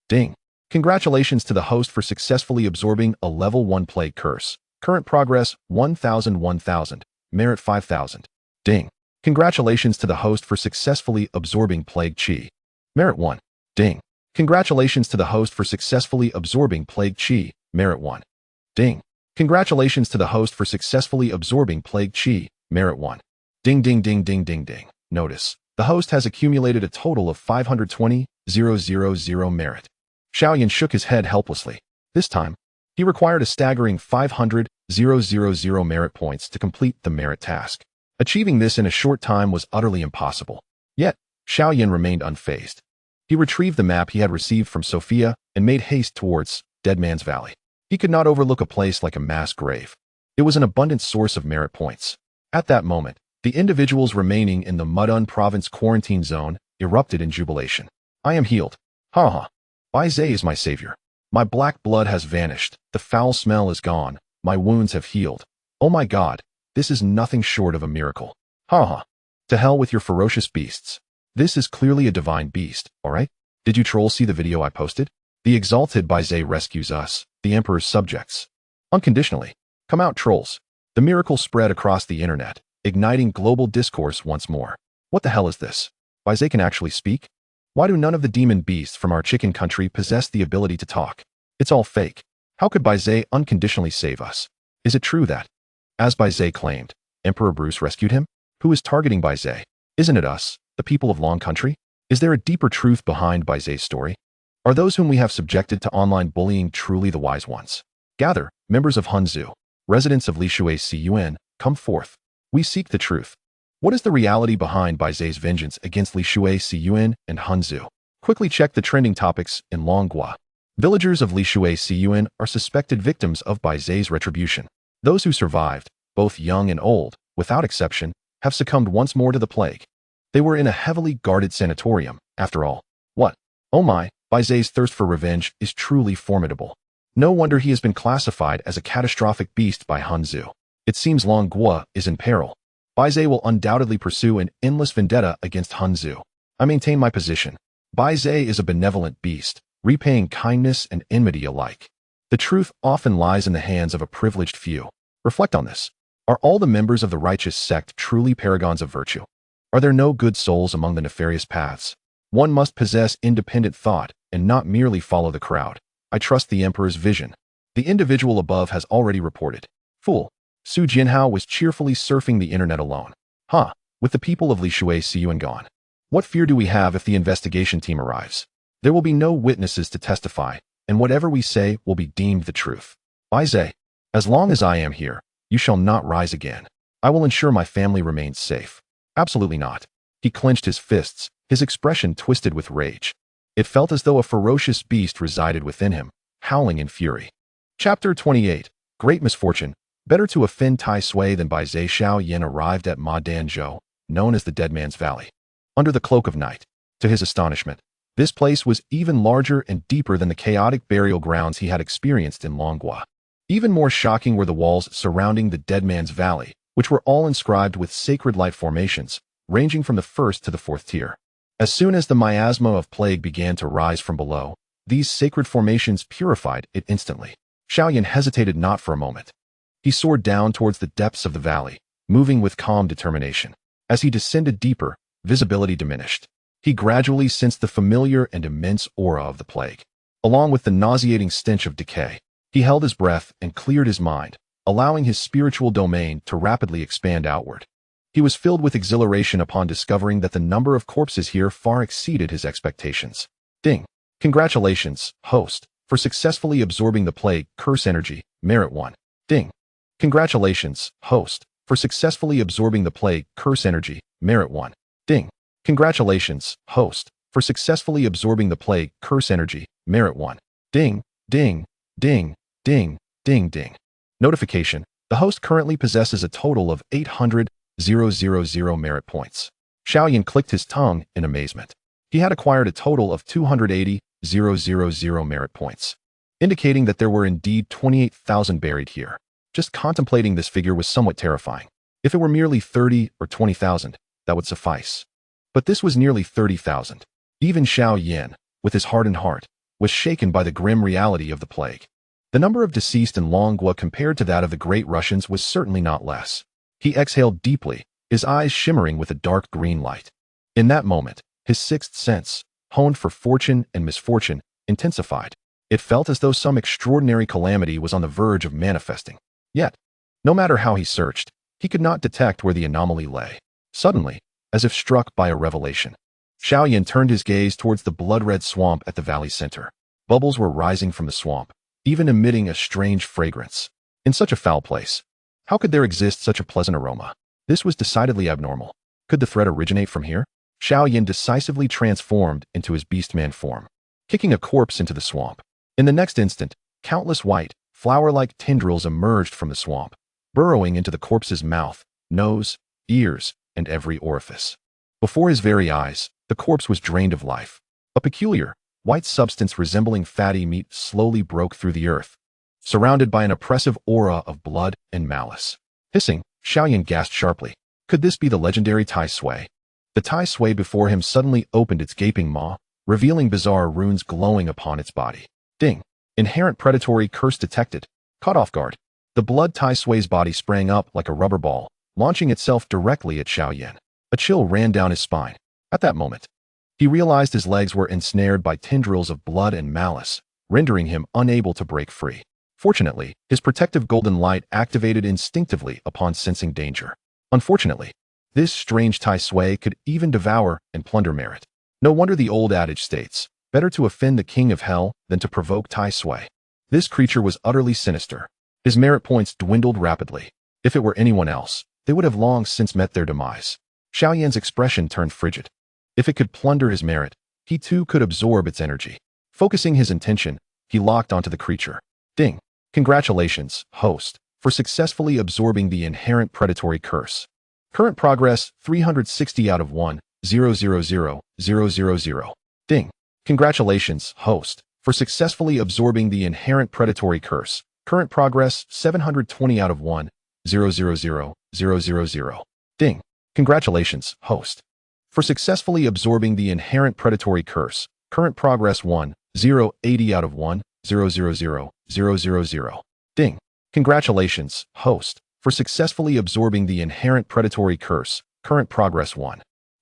Ding. Congratulations to the host for successfully absorbing a level 1 plague curse. Current progress 1000. Merit 5000. Ding. Congratulations to the host for successfully absorbing plague chi. Merit 1. Ding. Congratulations to the host for successfully absorbing plague chi. Merit 1. Ding. Congratulations to the host for successfully absorbing plague chi. Merit 1. Ding ding ding ding ding ding. Notice, the host has accumulated a total of 520,000 merit. Xiao Yan shook his head helplessly. This time, he required a staggering 500,000 merit points to complete the merit task. Achieving this in a short time was utterly impossible. Yet, Xiao Yan remained unfazed. He retrieved the map he had received from Sophia and made haste towards Dead Man's Valley. He could not overlook a place like a mass grave. It was an abundant source of merit points. At that moment, the individuals remaining in the Mudun province quarantine zone erupted in jubilation. I am healed. Ha ha. Bai Ze is my savior. My black blood has vanished. The foul smell is gone. My wounds have healed. Oh my God, this is nothing short of a miracle. Ha ha. To hell with your ferocious beasts. This is clearly a divine beast, alright? Did you trolls see the video I posted? The exalted Bai Ze rescues us, the Emperor's subjects. Unconditionally. Come out, trolls. The miracle spread across the internet, igniting global discourse once more. What the hell is this? Bai Ze can actually speak? Why do none of the demon beasts from our chicken country possess the ability to talk? It's all fake. How could Bai Ze unconditionally save us? Is it true that, as Bai Ze claimed, Emperor Bruce rescued him? Who is targeting Bai Ze? Isn't it us, the people of Long Country? Is there a deeper truth behind Bai Ze's story? Are those whom we have subjected to online bullying truly the wise ones? Gather, members of Hunzu, residents of Lishue's Cun, come forth. We seek the truth. What is the reality behind Bai Ze's vengeance against Lishue's Cun and Hunzu? Quickly check the trending topics in Longhua. Villagers of Lishue's Cun are suspected victims of Bai Ze's retribution. Those who survived, both young and old, without exception, have succumbed once more to the plague. They were in a heavily guarded sanatorium, after all. What? Oh my, Bai Ze's thirst for revenge is truly formidable. No wonder he has been classified as a catastrophic beast by Hunzu. It seems Longhua is in peril. Bai Ze will undoubtedly pursue an endless vendetta against Hunzu. I maintain my position. Bai Ze is a benevolent beast, repaying kindness and enmity alike. The truth often lies in the hands of a privileged few. Reflect on this. Are all the members of the righteous sect truly paragons of virtue? Are there no good souls among the nefarious paths? One must possess independent thought and not merely follow the crowd. I trust the Emperor's vision. The individual above has already reported. Fool. Su Jinhao was cheerfully surfing the internet alone. With the people of Lishue's Cun gone. What fear do we have if the investigation team arrives? There will be no witnesses to testify, and whatever we say will be deemed the truth. Bai Ze, as long as I am here, you shall not rise again. I will ensure my family remains safe. Absolutely not. He clenched his fists, his expression twisted with rage. It felt as though a ferocious beast resided within him, howling in fury. Chapter 28. Great misfortune. Better to offend Tai Sui than Bai Ze. Xiao Yan arrived at Ma Danzhou, known as the Dead Man's Valley, under the cloak of night. To his astonishment, this place was even larger and deeper than the chaotic burial grounds he had experienced in Longhua. Even more shocking were the walls surrounding the Dead Man's Valley, which were all inscribed with sacred light formations, ranging from the first to the fourth tier. As soon as the miasma of plague began to rise from below, these sacred formations purified it instantly. Xiao Yan hesitated not for a moment. He soared down towards the depths of the valley, moving with calm determination. As he descended deeper, visibility diminished. He gradually sensed the familiar and immense aura of the plague, along with the nauseating stench of decay. He held his breath and cleared his mind, allowing his spiritual domain to rapidly expand outward. He was filled with exhilaration upon discovering that the number of corpses here far exceeded his expectations. Ding. Congratulations, host, for successfully absorbing the plague curse energy, merit 1. Ding. Congratulations, host, for successfully absorbing the plague curse energy, merit 1. Ding. Congratulations, host, for successfully absorbing the plague curse energy, merit 1. Ding, ding, ding, ding, ding, ding. Notification: the host currently possesses a total of 800,000 merit points. Xiao Yan clicked his tongue in amazement. He had acquired a total of 280,000 merit points, indicating that there were indeed 28,000 buried here. Just contemplating this figure was somewhat terrifying. If it were merely 30 or 20,000, that would suffice. But this was nearly 30,000. Even Xiao Yan, with his hardened heart, was shaken by the grim reality of the plague. The number of deceased in Longhua compared to that of the Great Russians was certainly not less. He exhaled deeply, his eyes shimmering with a dark green light. In that moment, his sixth sense, honed for fortune and misfortune, intensified. It felt as though some extraordinary calamity was on the verge of manifesting. Yet, no matter how he searched, he could not detect where the anomaly lay. Suddenly, as if struck by a revelation, Xiao Yan turned his gaze towards the blood-red swamp at the valley's center. Bubbles were rising from the swamp, even emitting a strange fragrance. In such a foul place, how could there exist such a pleasant aroma? This was decidedly abnormal. Could the threat originate from here? Xiao Yan decisively transformed into his beastman form, kicking a corpse into the swamp. In the next instant, countless white, flower-like tendrils emerged from the swamp, burrowing into the corpse's mouth, nose, ears, and every orifice. Before his very eyes, the corpse was drained of life. A peculiar, white substance resembling fatty meat slowly broke through the earth, surrounded by an oppressive aura of blood and malice. Hissing, Xiao Yan gasped sharply. Could this be the legendary Tai Sui? The Tai Sui before him suddenly opened its gaping maw, revealing bizarre runes glowing upon its body. Ding! Inherent predatory curse detected. Caught off guard, the blood Tai Sui's body sprang up like a rubber ball, launching itself directly at Xiao Yan. A chill ran down his spine. At that moment, he realized his legs were ensnared by tendrils of blood and malice, rendering him unable to break free. Fortunately, his protective golden light activated instinctively upon sensing danger. Unfortunately, this strange Tai Sui could even devour and plunder merit. No wonder the old adage states, better to offend the king of hell than to provoke Tai Sui. This creature was utterly sinister. His merit points dwindled rapidly. If it were anyone else, they would have long since met their demise. Xiao Yan's expression turned frigid. If it could plunder his merit, he too could absorb its energy. Focusing his intention, he locked onto the creature. Ding! Congratulations, host, for successfully absorbing the inherent predatory curse. Current progress 360 out of 1, 000, 000. Ding! Congratulations, host, for successfully absorbing the inherent predatory curse. Current progress 720 out of 1, 000, 000. Ding! Congratulations, host, for successfully absorbing the inherent predatory curse. Current progress 80 out of 1, 000, 000. Ding! Congratulations, host, for successfully absorbing the inherent predatory curse. Current progress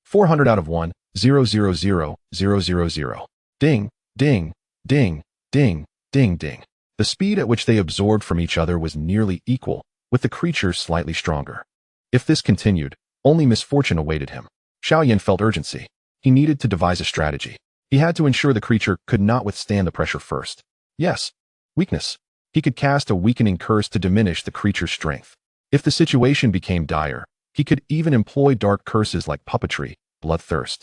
400 out of 1, 000, 000. Ding! Ding! Ding! Ding! Ding! Ding! The speed at which they absorbed from each other was nearly equal, with the creature slightly stronger. If this continued, only misfortune awaited him. Xiao Yan felt urgency. He needed to devise a strategy. He had to ensure the creature could not withstand the pressure first. Yes, weakness. He could cast a weakening curse to diminish the creature's strength. If the situation became dire, he could even employ dark curses like puppetry, bloodthirst,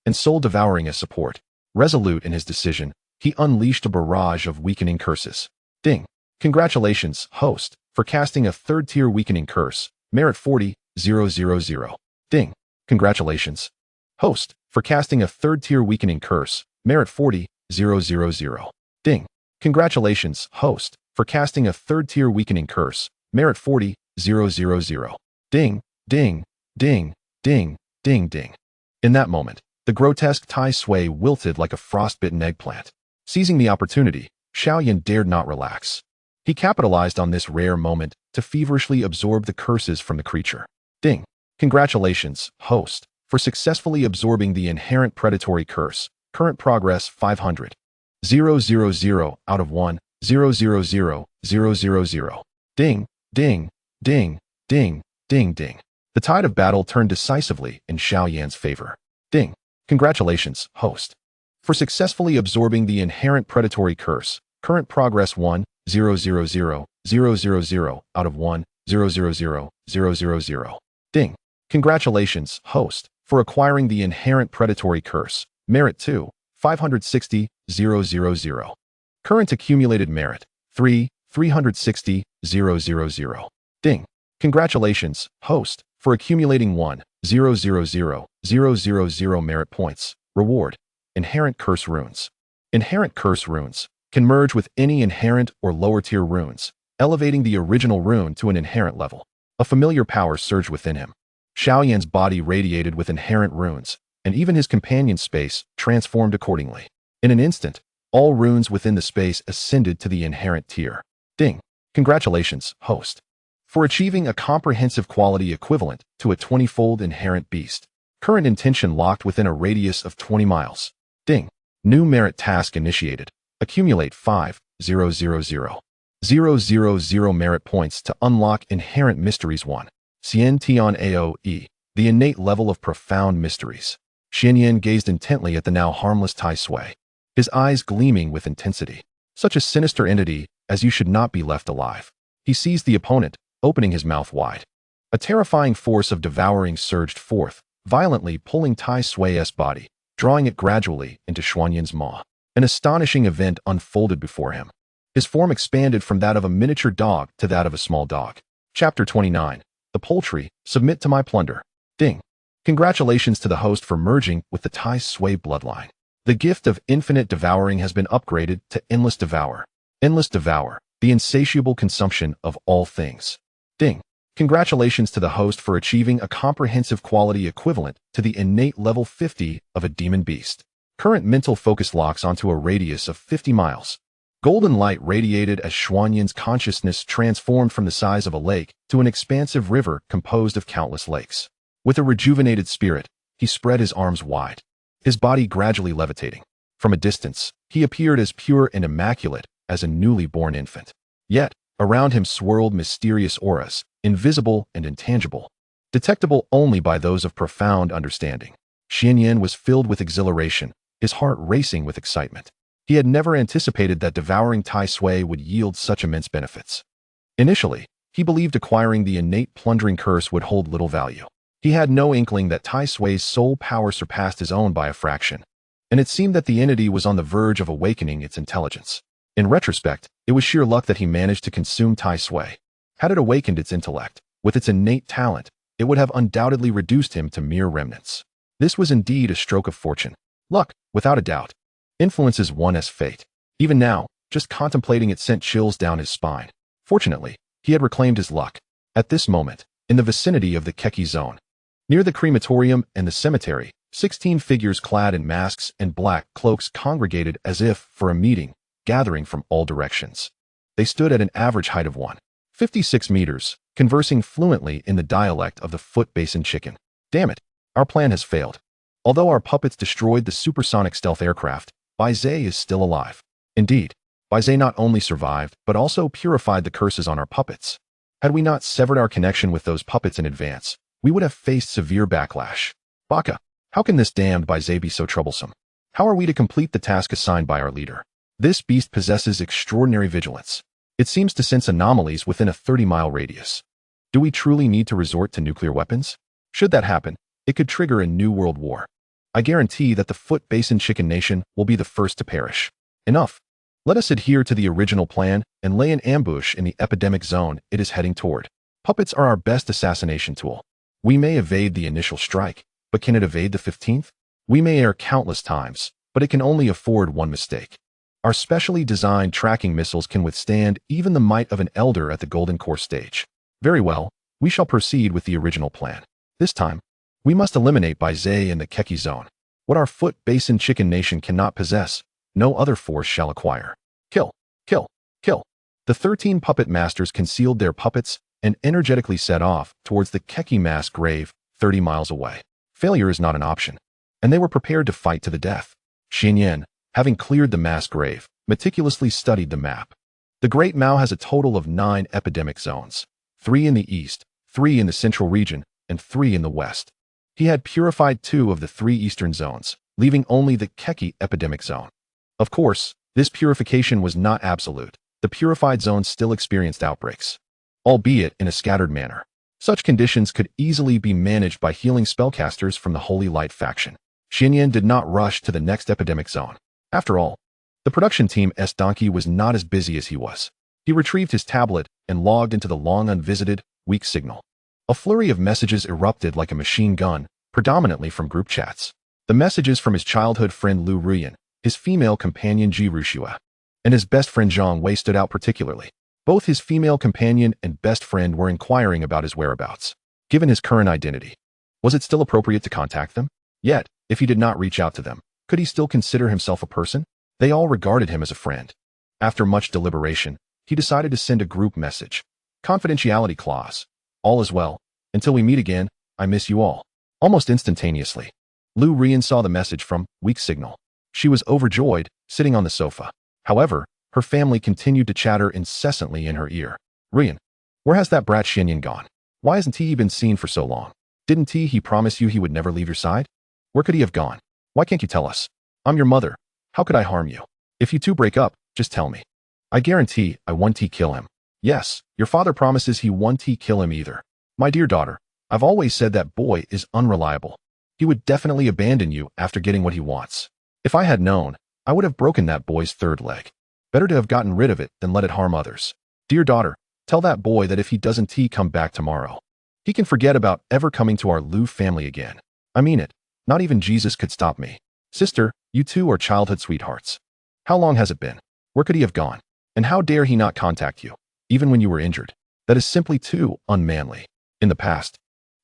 and soul devouring as support. Resolute in his decision, he unleashed a barrage of weakening curses. Ding! Congratulations, host, for casting a third-tier weakening curse. Merit 40, 000. Ding! Congratulations, host, for casting a third-tier weakening curse. Merit 40, 000. Ding! Congratulations, host, for casting a third-tier weakening curse. Merit 40, 000. Ding! Ding! Ding! Ding! Ding! Ding! In that moment, the grotesque Tai Sui wilted like a frostbitten eggplant. Seizing the opportunity, Xiao Yan dared not relax. He capitalized on this rare moment to feverishly absorb the curses from the creature. Ding! Congratulations, host, for successfully absorbing the inherent predatory curse. Current progress 500. 000 out of 1, 000, 000. Ding! Ding! Ding! Ding! Ding! Ding! The tide of battle turned decisively in Xiao Yan's favor. Ding! Congratulations, host. For successfully absorbing the inherent predatory curse, current progress 1,000,000 out of 1,000,000. Ding. Congratulations, host, for acquiring the inherent predatory curse. Merit 2, 560,000. Current accumulated merit 3, 360,000. Ding. Congratulations, host, for accumulating 1,000,000 merit points. Reward. Inherent curse runes. Inherent curse runes can merge with any inherent or lower tier runes, elevating the original rune to an inherent level. A familiar power surged within him. Xiao Yan's body radiated with inherent runes, and even his companion's space transformed accordingly. In an instant, all runes within the space ascended to the inherent tier. Ding. Congratulations, host, for achieving a comprehensive quality equivalent to a 20-fold inherent beast. Current intention locked within a radius of 20 miles. Ding. New merit task initiated. Accumulate 5,000,000 merit points to unlock Inherent Mysteries 1. Xian Tian Aoe, the innate level of profound mysteries. Xian Yan gazed intently at the now harmless Tai Sui, his eyes gleaming with intensity. Such a sinister entity as you should not be left alive. He seized the opponent, opening his mouth wide. A terrifying force of devouring surged forth, violently pulling Tai Sui's body, drawing it gradually into Xuanyan's maw. An astonishing event unfolded before him. His form expanded from that of a miniature dog to that of a small dog. Chapter 29. The poultry, submit to my plunder. Ding. Congratulations to the host for merging with the Tai Sui bloodline. The gift of infinite devouring has been upgraded to Endless Devour. Endless Devour, the insatiable consumption of all things. Ding. Congratulations to the host for achieving a comprehensive quality equivalent to the innate level 50 of a demon beast. Current mental focus locks onto a radius of 50 miles. Golden light radiated as Xuanyan's consciousness transformed from the size of a lake to an expansive river composed of countless lakes. With a rejuvenated spirit, he spread his arms wide, his body gradually levitating. From a distance, he appeared as pure and immaculate as a newly born infant. Yet, around him swirled mysterious auras, invisible and intangible, detectable only by those of profound understanding. Xian Yan was filled with exhilaration, his heart racing with excitement. He had never anticipated that devouring Tai Sui would yield such immense benefits. Initially, he believed acquiring the innate plundering curse would hold little value. He had no inkling that Tai Sui's soul power surpassed his own by a fraction, and it seemed that the entity was on the verge of awakening its intelligence. In retrospect, it was sheer luck that he managed to consume Tai Sui. Had it awakened its intellect, with its innate talent, it would have undoubtedly reduced him to mere remnants. This was indeed a stroke of fortune. Luck, without a doubt, influences one as fate. Even now, just contemplating it sent chills down his spine. Fortunately, he had reclaimed his luck. At this moment, in the vicinity of the Keki zone, near the crematorium and the cemetery, 16 figures clad in masks and black cloaks congregated as if for a meeting, gathering from all directions. They stood at an average height of 156 meters, conversing fluently in the dialect of the foot basin chicken. Damn it, our plan has failed. Although our puppets destroyed the supersonic stealth aircraft, Bai Ze is still alive. Indeed, Bai Ze not only survived, but also purified the curses on our puppets. Had we not severed our connection with those puppets in advance, we would have faced severe backlash. Baka, how can this damned Bai Ze be so troublesome? How are we to complete the task assigned by our leader? This beast possesses extraordinary vigilance. It seems to sense anomalies within a 30-mile radius. Do we truly need to resort to nuclear weapons? Should that happen, it could trigger a new world war. I guarantee that the Foot Basin Chicken Nation will be the first to perish. Enough. Let us adhere to the original plan and lay an ambush in the epidemic zone it is heading toward. Puppets are our best assassination tool. We may evade the initial strike, but can it evade the 15th? We may err countless times, but it can only afford one mistake. Our specially designed tracking missiles can withstand even the might of an elder at the Golden Core stage. Very well, we shall proceed with the original plan. This time, we must eliminate Bai Ze in the Keki zone. What our Foot Basin Chicken Nation cannot possess, no other force shall acquire. Kill, kill, kill. The 13 puppet masters concealed their puppets and energetically set off towards the Keki mass grave 30 miles away. Failure is not an option, and they were prepared to fight to the death. Xian Yan, having cleared the mass grave, meticulously studied the map. The Great Mao has a total of 9 epidemic zones, 3 in the east, 3 in the central region, and 3 in the west. He had purified 2 of the 3 eastern zones, leaving only the Keki epidemic zone. Of course, this purification was not absolute. The purified zone still experienced outbreaks, albeit in a scattered manner. Such conditions could easily be managed by healing spellcasters from the Holy Light faction. Xiao Yan did not rush to the next epidemic zone. After all, the production team's donkey was not as busy as he was. He retrieved his tablet and logged into the long unvisited, weak signal. A flurry of messages erupted like a machine gun, predominantly from group chats. The messages from his childhood friend Lu Ruyan, his female companion Ji Rushua, and his best friend Zhang Wei stood out particularly. Both his female companion and best friend were inquiring about his whereabouts. Given his current identity, was it still appropriate to contact them? Yet, if he did not reach out to them, could he still consider himself a person? They all regarded him as a friend. After much deliberation, he decided to send a group message. Confidentiality clause. All is well. Until we meet again, I miss you all. Almost instantaneously, Lu Ruyan saw the message from Weak Signal. She was overjoyed, sitting on the sofa. However, her family continued to chatter incessantly in her ear. Ruyan, where has that brat Xiao Yan gone? Why hasn't he been seen for so long? Didn't he promise you he would never leave your side? Where could he have gone? Why can't you tell us? I'm your mother. How could I harm you? If you two break up, just tell me. I guarantee I won't kill him. Yes, your father promises he won't kill him either. My dear daughter, I've always said that boy is unreliable. He would definitely abandon you after getting what he wants. If I had known, I would have broken that boy's third leg. Better to have gotten rid of it than let it harm others. Dear daughter, tell that boy that if he doesn't come back tomorrow, he can forget about ever coming to our Lu family again. I mean it. Not even Jesus could stop me. Sister, you two are childhood sweethearts. How long has it been? Where could he have gone? And how dare he not contact you, even when you were injured? That is simply too unmanly. In the past,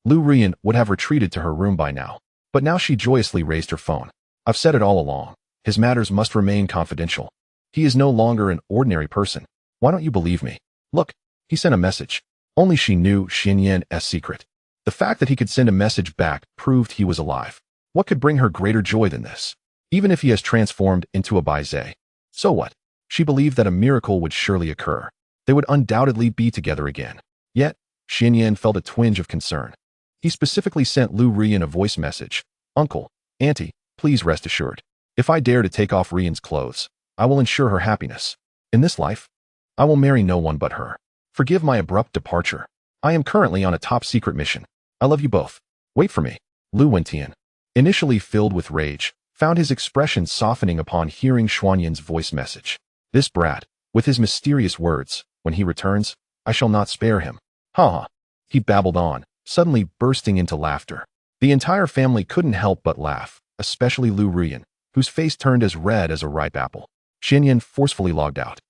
Lu Ruyan would have retreated to her room by now, but now she joyously raised her phone. I've said it all along. His matters must remain confidential. He is no longer an ordinary person. Why don't you believe me? Look, he sent a message. Only she knew Xiao Yan's secret. The fact that he could send a message back proved he was alive. What could bring her greater joy than this? Even if he has transformed into a Bai Ze. So what? She believed that a miracle would surely occur. They would undoubtedly be together again. Yet, Xiao Yan felt a twinge of concern. He specifically sent Lu Ruyan a voice message. Uncle, Auntie, please rest assured. If I dare to take off Ruyan's clothes, I will ensure her happiness. In this life, I will marry no one but her. Forgive my abrupt departure. I am currently on a top-secret mission. I love you both. Wait for me. Lu Wentian, initially filled with rage, found his expression softening upon hearing Xiao Yan's voice message. This brat, with his mysterious words, when he returns, I shall not spare him. Ha ha. He babbled on, suddenly bursting into laughter. The entire family couldn't help but laugh, especially Lu Ruyan, whose face turned as red as a ripe apple. Xiao Yan forcefully logged out,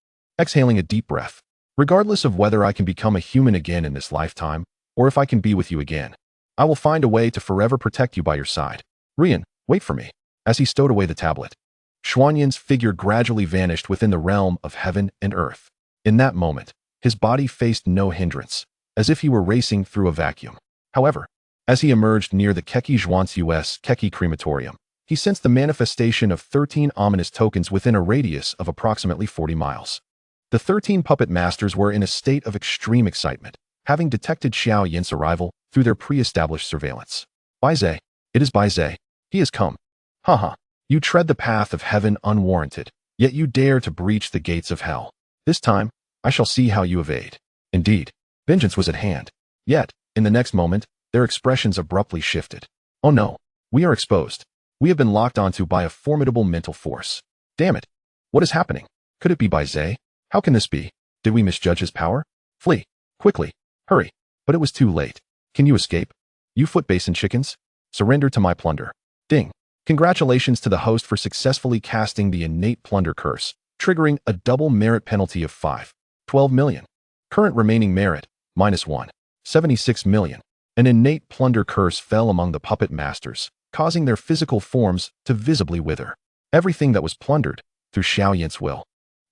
exhaling a deep breath. Regardless of whether I can become a human again in this lifetime, or if I can be with you again, I will find a way to forever protect you by your side. Ruyan, wait for me. As he stowed away the tablet, Xiao Yan's figure gradually vanished within the realm of heaven and earth. In that moment, his body faced no hindrance, as if he were racing through a vacuum. However, as he emerged near the Keki Zhuan's Keki crematorium, he sensed the manifestation of 13 ominous tokens within a radius of approximately 40 miles. The 13 puppet masters were in a state of extreme excitement, having detected Xiao Yan's arrival through their pre-established surveillance. Bai Ze, it is Bai Ze. He has come. Haha. You tread the path of heaven unwarranted, yet you dare to breach the gates of hell. This time, I shall see how you evade. Indeed, vengeance was at hand. Yet, in the next moment, their expressions abruptly shifted. Oh no, we are exposed. We have been locked onto by a formidable mental force. Damn it. What is happening? Could it be Bai Ze? How can this be? Did we misjudge his power? Flee. Quickly. Hurry. But it was too late. Can you escape? You foot basin chickens? Surrender to my plunder. Ding. Congratulations to the host for successfully casting the innate plunder curse, triggering a double merit penalty of 12 million. Current remaining merit, -1. 76 million. An innate plunder curse fell among the puppet masters, causing their physical forms to visibly wither. Everything that was plundered, through Xiao Yan's will,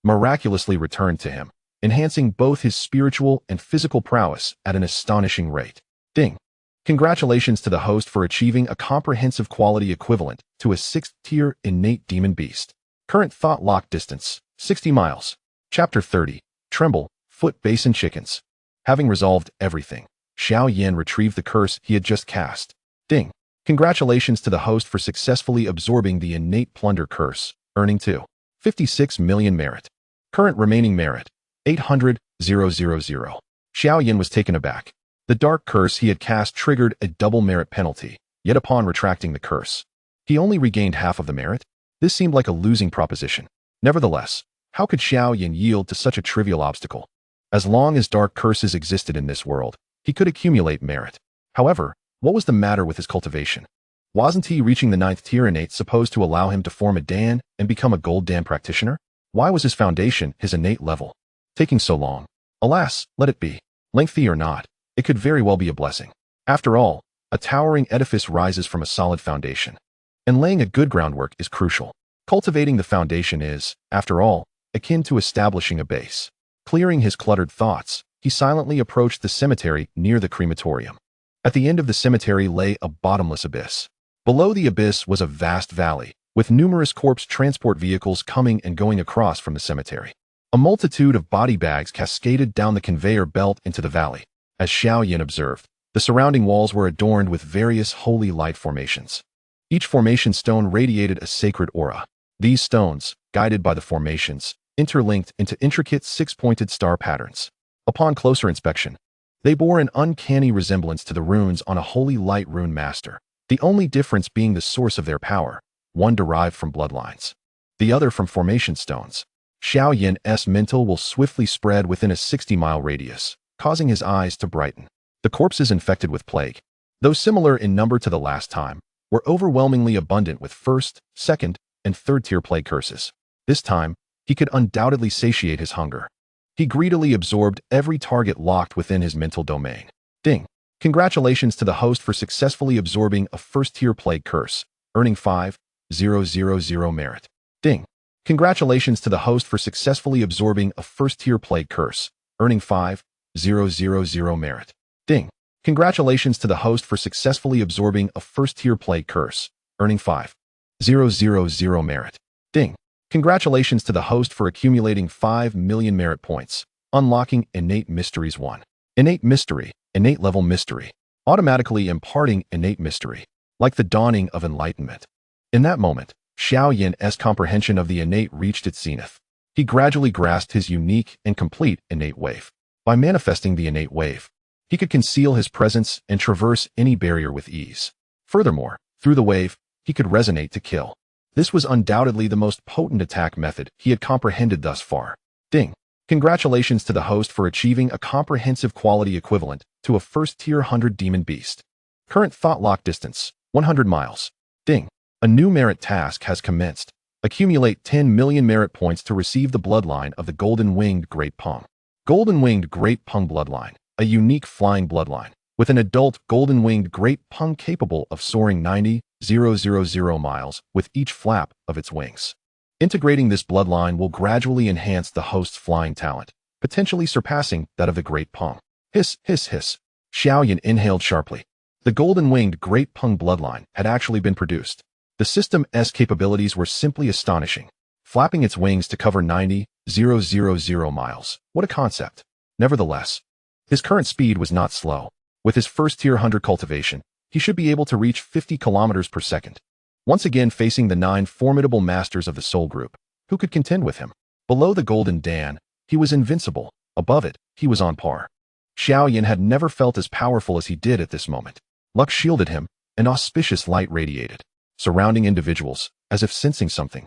miraculously returned to him, enhancing both his spiritual and physical prowess at an astonishing rate. Ding. Congratulations to the host for achieving a comprehensive quality equivalent to a 6th-tier innate demon beast. Current thought lock distance, 60 miles. Chapter 30, Tremble, Foot Basin Chickens. Having resolved everything, Xiao Yan retrieved the curse he had just cast. Ding. Congratulations to the host for successfully absorbing the innate plunder curse, earning 256 million merit. Current remaining merit, 800,000. Xiao Yan was taken aback. The dark curse he had cast triggered a double merit penalty, yet upon retracting the curse, he only regained half of the merit. This seemed like a losing proposition. Nevertheless, how could Xiao Yan yield to such a trivial obstacle? As long as dark curses existed in this world, he could accumulate merit. However, what was the matter with his cultivation? Wasn't he reaching the 9th tier innate supposed to allow him to form a Dan and become a gold Dan practitioner? Why was his foundation, his innate level, taking so long? Alas, let it be. Lengthy or not, it could very well be a blessing. After all, a towering edifice rises from a solid foundation, and laying a good groundwork is crucial. Cultivating the foundation is, after all, akin to establishing a base. Clearing his cluttered thoughts, he silently approached the cemetery near the crematorium. At the end of the cemetery lay a bottomless abyss. Below the abyss was a vast valley, with numerous corpse transport vehicles coming and going across from the cemetery. A multitude of body bags cascaded down the conveyor belt into the valley. As Xiao Yan observed, the surrounding walls were adorned with various holy light formations. Each formation stone radiated a sacred aura. These stones, guided by the formations, interlinked into intricate six-pointed star patterns. Upon closer inspection, they bore an uncanny resemblance to the runes on a holy light rune master, the only difference being the source of their power, one derived from bloodlines, the other from formation stones. Xiao Yan's mental will swiftly spread within a 60-mile radius, causing his eyes to brighten. The corpses infected with plague, though similar in number to the last time, were overwhelmingly abundant with 1st, 2nd, and 3rd-tier plague curses. This time, he could undoubtedly satiate his hunger. He greedily absorbed every target locked within his mental domain. Ding! Congratulations to the host for successfully absorbing a 1st-tier plague curse, earning 5,000 merit. Ding! Congratulations to the host for successfully absorbing a 1st-tier plague curse, earning 5,000 merit. Ding! Congratulations to the host for successfully absorbing a 1st-tier plague curse, earning 5,000 merit. Ding! Congratulations to the host for accumulating 5 million merit points, unlocking Innate Mysteries 1. Innate Mystery, Innate Level Mystery, automatically imparting Innate Mystery, like the dawning of enlightenment. In that moment, Xiao Yan's comprehension of the innate reached its zenith. He gradually grasped his unique and complete innate wave. By manifesting the innate wave, he could conceal his presence and traverse any barrier with ease. Furthermore, through the wave, he could resonate to kill. This was undoubtedly the most potent attack method he had comprehended thus far. Ding! Congratulations to the host for achieving a comprehensive quality equivalent to a 1st-tier 100 demon beast. Current thought lock distance, 100 miles. Ding! A new merit task has commenced. Accumulate 10 million merit points to receive the bloodline of the golden-winged Great Pung. Golden-winged Great Pung bloodline, a unique flying bloodline, with an adult golden-winged Great Pung capable of soaring 90,000 miles with each flap of its wings. Integrating this bloodline will gradually enhance the host's flying talent, potentially surpassing that of the Great Pung. Hiss, hiss, hiss. Xiao Yan inhaled sharply. The golden-winged Great Pung bloodline had actually been produced. The system's capabilities were simply astonishing, flapping its wings to cover 90,000 miles. What a concept. Nevertheless, his current speed was not slow. With his 1st-tier 100 cultivation, he should be able to reach 50 kilometers per second. Once again facing the 9 formidable masters of the Soul Group, who could contend with him. Below the Golden Dan, he was invincible. Above it, he was on par. Xiao Yan had never felt as powerful as he did at this moment. Luck shielded him, an auspicious light radiated. Surrounding individuals, as if sensing something,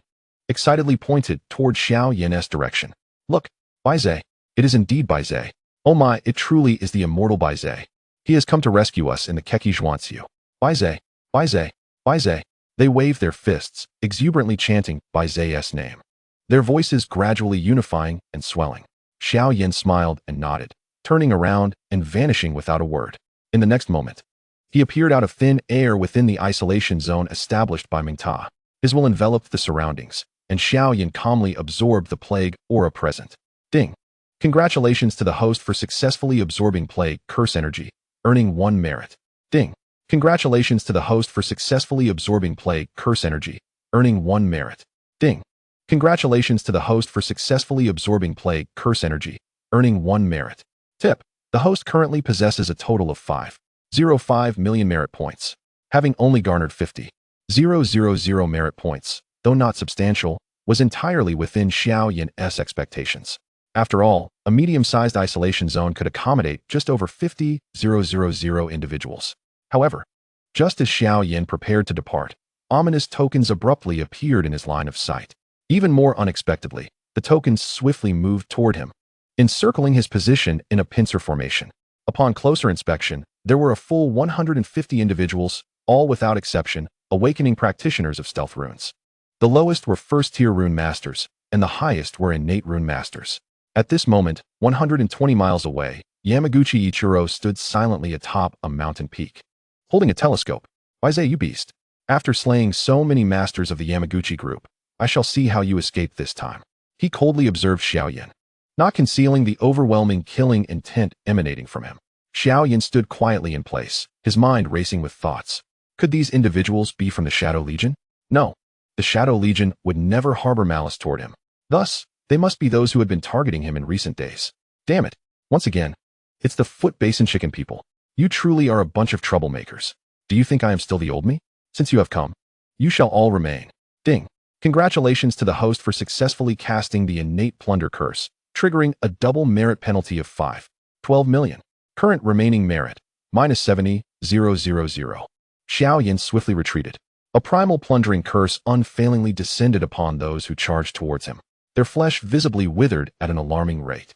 excitedly pointed toward Xiao Yan's direction. Look, Bai Ze. It is indeed Bai Ze. Oh my, it truly is the immortal Bai Ze. He has come to rescue us in the Keki Zhuanxiu. Bai Ze, Bai Ze, Bai Ze. They waved their fists, exuberantly chanting Bai Ze's name. Their voices gradually unifying and swelling. Xiao Yan smiled and nodded, turning around and vanishing without a word. In the next moment, he appeared out of thin air within the isolation zone established by Mingta. His will enveloped the surroundings, and Xiao Yan calmly absorbed the plague aura present. Ding! Congratulations to the host for successfully absorbing plague curse energy, earning 1 merit. Ding! Congratulations to the host for successfully absorbing plague curse energy, earning 1 merit. Ding! Congratulations to the host for successfully absorbing plague curse energy, earning 1 merit. Tip: the host currently possesses a total of 5,005 million merit points. having only garnered 50,000 merit points, though not substantial, was entirely within Xiao Yan's expectations. After all, a medium-sized isolation zone could accommodate just over 50,000 individuals. However, just as Xiao Yan prepared to depart, ominous tokens abruptly appeared in his line of sight. Even more unexpectedly, the tokens swiftly moved toward him, encircling his position in a pincer formation. Upon closer inspection, there were a full 150 individuals, all without exception, awakening practitioners of stealth runes. The lowest were first-tier rune masters, and the highest were innate rune masters. At this moment, 120 miles away, Yamaguchi Ichiro stood silently atop a mountain peak. Holding a telescope. Bai Ze, you beast. After slaying so many masters of the Yamaguchi group, I shall see how you escape this time. He coldly observed Xiao Yan, not concealing the overwhelming killing intent emanating from him. Xiao Yan stood quietly in place, his mind racing with thoughts. Could these individuals be from the Shadow Legion? No. The Shadow Legion would never harbor malice toward him. Thus, they must be those who had been targeting him in recent days. Damn it. Once again, it's the Foot Basin Chicken people. You truly are a bunch of troublemakers. Do you think I am still the old me? Since you have come, you shall all remain. Ding. Congratulations to the host for successfully casting the innate plunder curse, triggering a double merit penalty of 12 million. Current remaining merit, minus 70,000. Xiao Yan swiftly retreated. A primal plundering curse unfailingly descended upon those who charged towards him. Their flesh visibly withered at an alarming rate.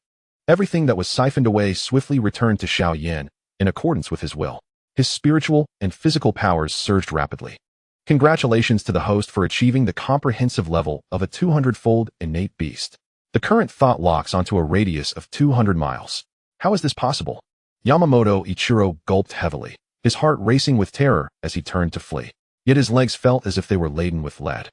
Everything that was siphoned away swiftly returned to Xiao Yan, in accordance with his will. His spiritual and physical powers surged rapidly. Congratulations to the host for achieving the comprehensive level of a 200-fold innate beast. The current thought locks onto a radius of 200 miles. How is this possible? Yamamoto Ichiro gulped heavily, his heart racing with terror as he turned to flee. Yet his legs felt as if they were laden with lead,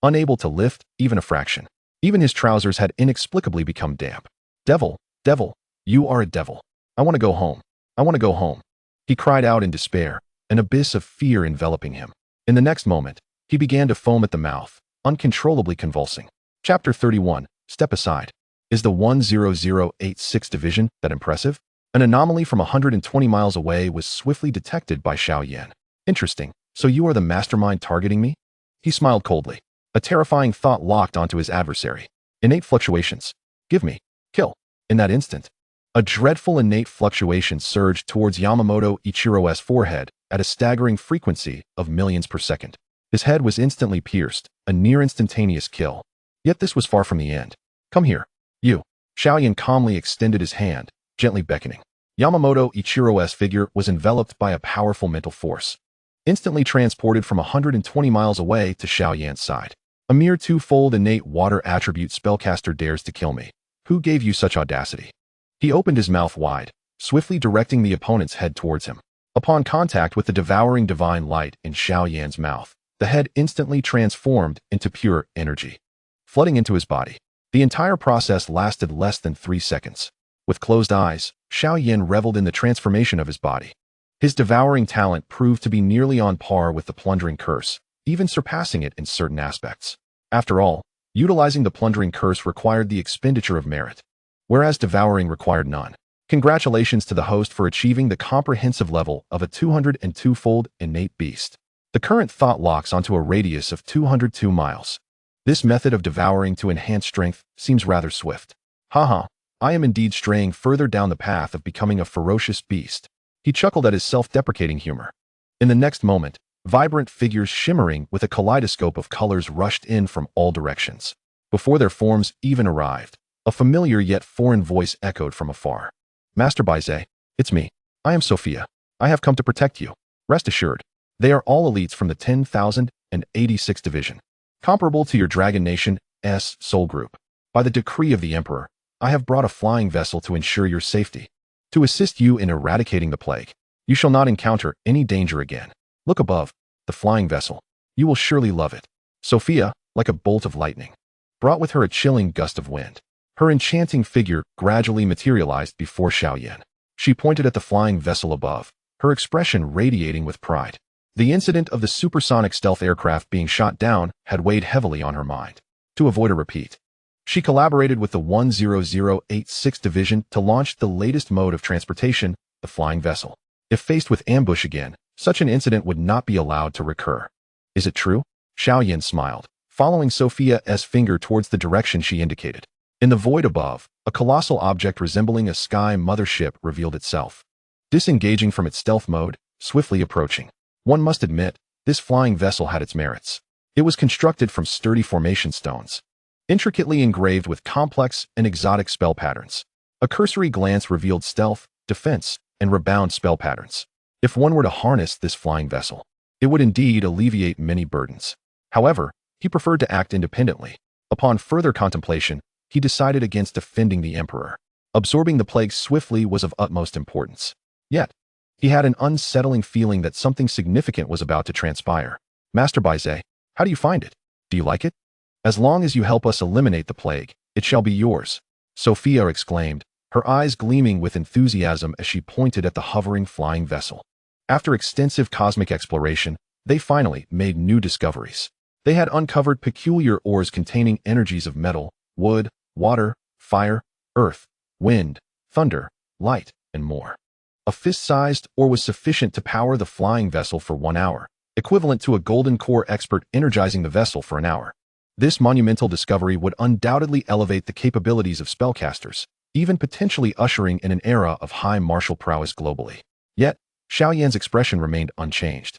unable to lift even a fraction. Even his trousers had inexplicably become damp. Devil, devil, you are a devil. I want to go home. I want to go home. He cried out in despair, an abyss of fear enveloping him. In the next moment, he began to foam at the mouth, uncontrollably convulsing. Chapter 31, Step Aside. Is the 10086 Division that impressive? An anomaly from 120 miles away was swiftly detected by Xiao Yan. Interesting. So you are the mastermind targeting me? He smiled coldly. A terrifying thought locked onto his adversary. Innate fluctuations. Give me. Kill. In that instant, a dreadful innate fluctuation surged towards Yamamoto Ichiro's forehead at a staggering frequency of millions per second. His head was instantly pierced, a near-instantaneous kill. Yet this was far from the end. Come here. You. Xiao Yan calmly extended his hand, gently beckoning. Yamamoto Ichiro's figure was enveloped by a powerful mental force, instantly transported from 120 miles away to Xiao Yan's side. A mere two-fold innate water attribute spellcaster dares to kill me. Who gave you such audacity? He opened his mouth wide, swiftly directing the opponent's head towards him. Upon contact with the devouring divine light in Xiao Yan's mouth, the head instantly transformed into pure energy, flooding into his body. The entire process lasted less than 3 seconds. With closed eyes, Xiao Yan reveled in the transformation of his body. His devouring talent proved to be nearly on par with the plundering curse, even surpassing it in certain aspects. After all, utilizing the plundering curse required the expenditure of merit, whereas devouring required none. Congratulations to the host for achieving the comprehensive level of a 202-fold innate beast. The current thought locks onto a radius of 202 miles. This method of devouring to enhance strength seems rather swift. Haha, I am indeed straying further down the path of becoming a ferocious beast. He chuckled at his self-deprecating humor. In the next moment, vibrant figures shimmering with a kaleidoscope of colors rushed in from all directions. Before their forms even arrived, a familiar yet foreign voice echoed from afar. Master Bai Ze, it's me. I am Sophia. I have come to protect you. Rest assured, they are all elites from the 10,086th Division, comparable to your Dragon Nation's soul group. By the decree of the Emperor, I have brought a flying vessel to ensure your safety. To assist you in eradicating the plague, you shall not encounter any danger again. Look above, the flying vessel. You will surely love it. Sophia, like a bolt of lightning, brought with her a chilling gust of wind. Her enchanting figure gradually materialized before Xiao Yan. She pointed at the flying vessel above, her expression radiating with pride. The incident of the supersonic stealth aircraft being shot down had weighed heavily on her mind. To avoid a repeat, she collaborated with the 10086th Division to launch the latest mode of transportation, the flying vessel. If faced with ambush again, Such an incident would not be allowed to recur. Is it true? Xiao Yan smiled, following Sophia's finger towards the direction she indicated. In the void above, a colossal object resembling a sky mothership revealed itself. Disengaging from its stealth mode, swiftly approaching. One must admit, this flying vessel had its merits. It was constructed from sturdy formation stones, intricately engraved with complex and exotic spell patterns. A cursory glance revealed stealth, defense, and rebound spell patterns. If one were to harness this flying vessel, it would indeed alleviate many burdens. However, he preferred to act independently. Upon further contemplation, he decided against defending the emperor. Absorbing the plague swiftly was of utmost importance. Yet, he had an unsettling feeling that something significant was about to transpire. Master Bai Ze, how do you find it? Do you like it? As long as you help us eliminate the plague, it shall be yours, Sophia exclaimed, her eyes gleaming with enthusiasm as she pointed at the hovering flying vessel. After extensive cosmic exploration, they finally made new discoveries. They had uncovered peculiar ores containing energies of metal, wood, water, fire, earth, wind, thunder, light, and more. A fist-sized ore was sufficient to power the flying vessel for 1 hour, equivalent to a golden core expert energizing the vessel for an hour. This monumental discovery would undoubtedly elevate the capabilities of spellcasters, even potentially ushering in an era of high martial prowess globally. Yet, Xiao Yan's expression remained unchanged,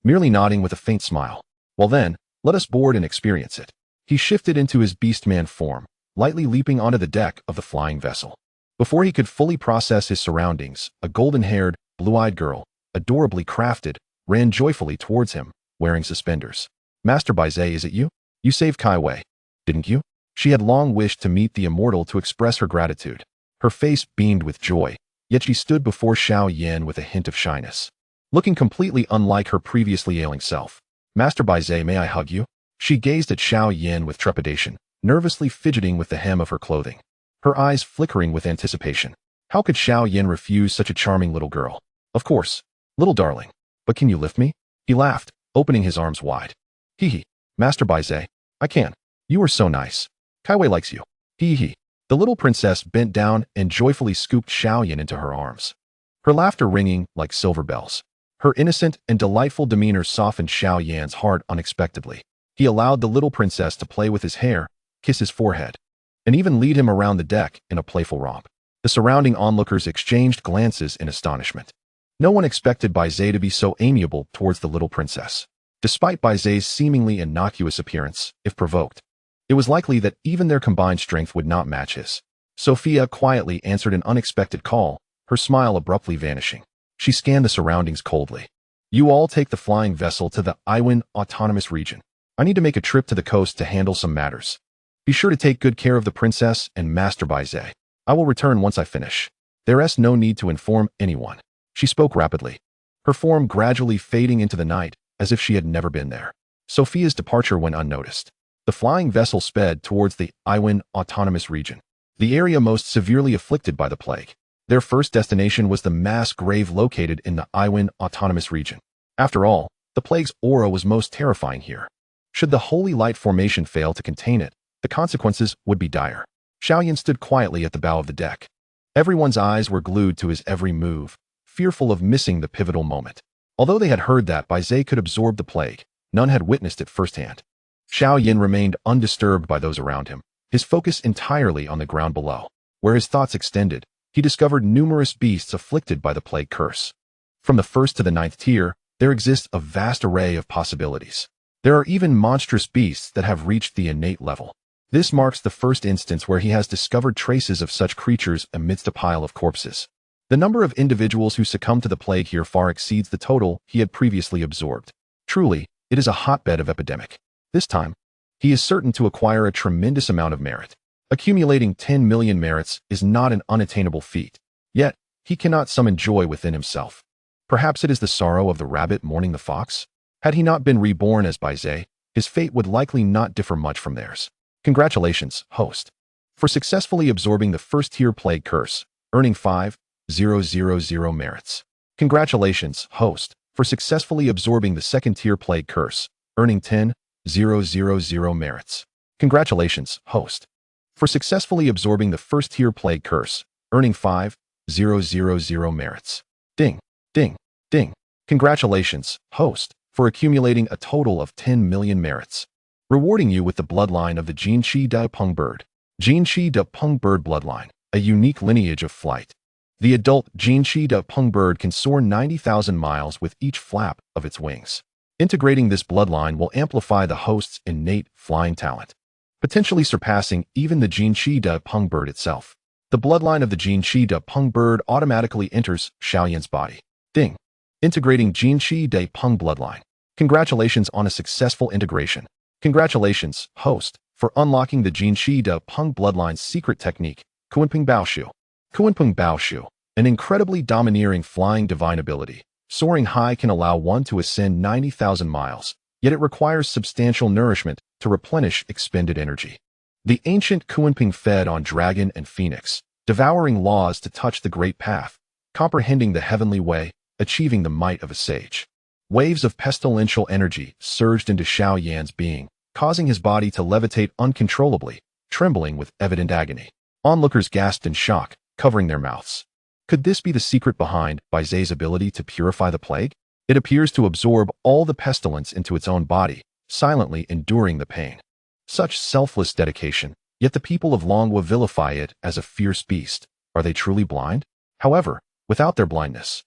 merely nodding with a faint smile. Well then, let us board and experience it. He shifted into his beastman form, lightly leaping onto the deck of the flying vessel. Before he could fully process his surroundings, a golden-haired, blue-eyed girl, adorably crafted, ran joyfully towards him, wearing suspenders. Master Bai Ze, is it you? You saved Kai Wei, didn't you? She had long wished to meet the immortal to express her gratitude. Her face beamed with joy, yet she stood before Xiao Yan with a hint of shyness, looking completely unlike her previously ailing self. Master Bai Ze, may I hug you? She gazed at Xiao Yan with trepidation, nervously fidgeting with the hem of her clothing, her eyes flickering with anticipation. How could Xiao Yan refuse such a charming little girl? Of course, little darling. But can you lift me? He laughed, opening his arms wide. Hee. Master Bai Ze, I can. You are so nice. Kai Wei likes you. Hee. The little princess bent down and joyfully scooped Xiao Yan into her arms, her laughter ringing like silver bells. Her innocent and delightful demeanor softened Xiao Yan's heart unexpectedly. He allowed the little princess to play with his hair, kiss his forehead, and even lead him around the deck in a playful romp. The surrounding onlookers exchanged glances in astonishment. No one expected Bai Ze to be so amiable towards the little princess. Despite Bai Ze's seemingly innocuous appearance, if provoked, it was likely that even their combined strength would not match his. Sophia quietly answered an unexpected call, her smile abruptly vanishing. She scanned the surroundings coldly. You all take the flying vessel to the Iwan Autonomous Region. I need to make a trip to the coast to handle some matters. Be sure to take good care of the princess and Master Bai Ze. I will return once I finish. There's no need to inform anyone. She spoke rapidly, her form gradually fading into the night, as if she had never been there. Sophia's departure went unnoticed. The flying vessel sped towards the Iwan Autonomous Region, the area most severely afflicted by the plague. Their first destination was the mass grave located in the Iwan Autonomous Region. After all, the plague's aura was most terrifying here. Should the Holy Light Formation fail to contain it, the consequences would be dire. Xiao Yan stood quietly at the bow of the deck. Everyone's eyes were glued to his every move, fearful of missing the pivotal moment. Although they had heard that Bai Ze could absorb the plague, none had witnessed it firsthand. Xiao Yan remained undisturbed by those around him, his focus entirely on the ground below. Where his thoughts extended, he discovered numerous beasts afflicted by the plague curse. From the 1st to the 9th tier, there exists a vast array of possibilities. There are even monstrous beasts that have reached the innate level. This marks the first instance where he has discovered traces of such creatures amidst a pile of corpses. The number of individuals who succumb to the plague here far exceeds the total he had previously absorbed. Truly, it is a hotbed of epidemic. This time, he is certain to acquire a tremendous amount of merit. Accumulating 10 million merits is not an unattainable feat. Yet, he cannot summon joy within himself. Perhaps it is the sorrow of the rabbit mourning the fox? Had he not been reborn as Bai Ze, his fate would likely not differ much from theirs. Congratulations, host, for successfully absorbing the first-tier plague curse, earning 5,000 merits. Congratulations, host, for successfully absorbing the second-tier plague curse, earning 10,000 merits. Congratulations, host, for successfully absorbing the first-tier plague curse, earning 5,000 merits. Ding, ding, ding. Congratulations, host, for accumulating a total of 10 million merits. Rewarding you with the bloodline of the Jinqi de Peng bird. Jinqi de Peng bird bloodline, a unique lineage of flight. The adult Jinqi de Peng bird can soar 90,000 miles with each flap of its wings. Integrating this bloodline will amplify the host's innate flying talent, potentially surpassing even the Jinqi de Peng bird itself. The bloodline of the Jinqi de Peng bird automatically enters Xiao Yan's body. Ding. Integrating Jinqi de Peng bloodline. Congratulations on a successful integration. Congratulations, host, for unlocking the Jinqi de Peng bloodline's secret technique, Kuanping Baoshu. Kuanping Baoshu, an incredibly domineering flying divine ability. Soaring high can allow one to ascend 90,000 miles, yet it requires substantial nourishment to replenish expended energy. The ancient Kuanping fed on dragon and phoenix, devouring laws to touch the great path, comprehending the heavenly way, achieving the might of a sage. Waves of pestilential energy surged into Xiao Yan's being, causing his body to levitate uncontrollably, trembling with evident agony. Onlookers gasped in shock, covering their mouths. Could this be the secret behind Bai Ze's ability to purify the plague? It appears to absorb all the pestilence into its own body, silently enduring the pain. Such selfless dedication, yet the people of Longwa vilify it as a fierce beast. Are they truly blind? However, without their blindness,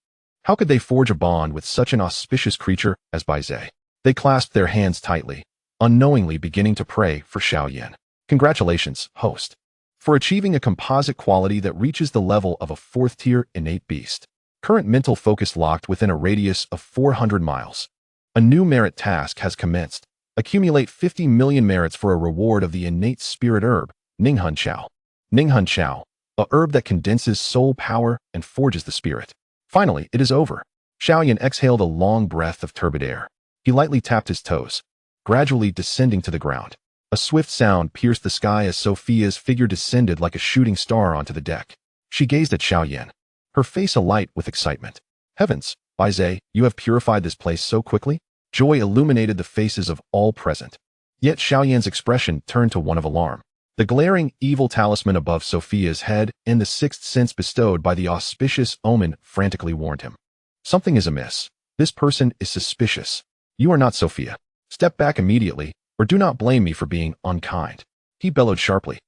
how could they forge a bond with such an auspicious creature as Bai Ze? They clasped their hands tightly, unknowingly beginning to pray for Xiao Yan. Congratulations, host, for achieving a composite quality that reaches the level of a fourth-tier innate beast. Current mental focus locked within a radius of 400 miles. A new merit task has commenced. Accumulate 50 million merits for a reward of the innate spirit herb, Ninghun Chao. Ninghun Chao, a herb that condenses soul power and forges the spirit. Finally, it is over. Xiao Yan exhaled a long breath of turbid air. He lightly tapped his toes, gradually descending to the ground. A swift sound pierced the sky as Sophia's figure descended like a shooting star onto the deck. She gazed at Xiao Yan, her face alight with excitement. Heavens, Bai Ze, you have purified this place so quickly? Joy illuminated the faces of all present. Yet Xiao Yan's expression turned to one of alarm. The glaring, evil talisman above Sophia's head and the sixth sense bestowed by the auspicious omen frantically warned him. Something is amiss. This person is suspicious. You are not Sophia. Step back immediately, or do not blame me for being unkind. He bellowed sharply,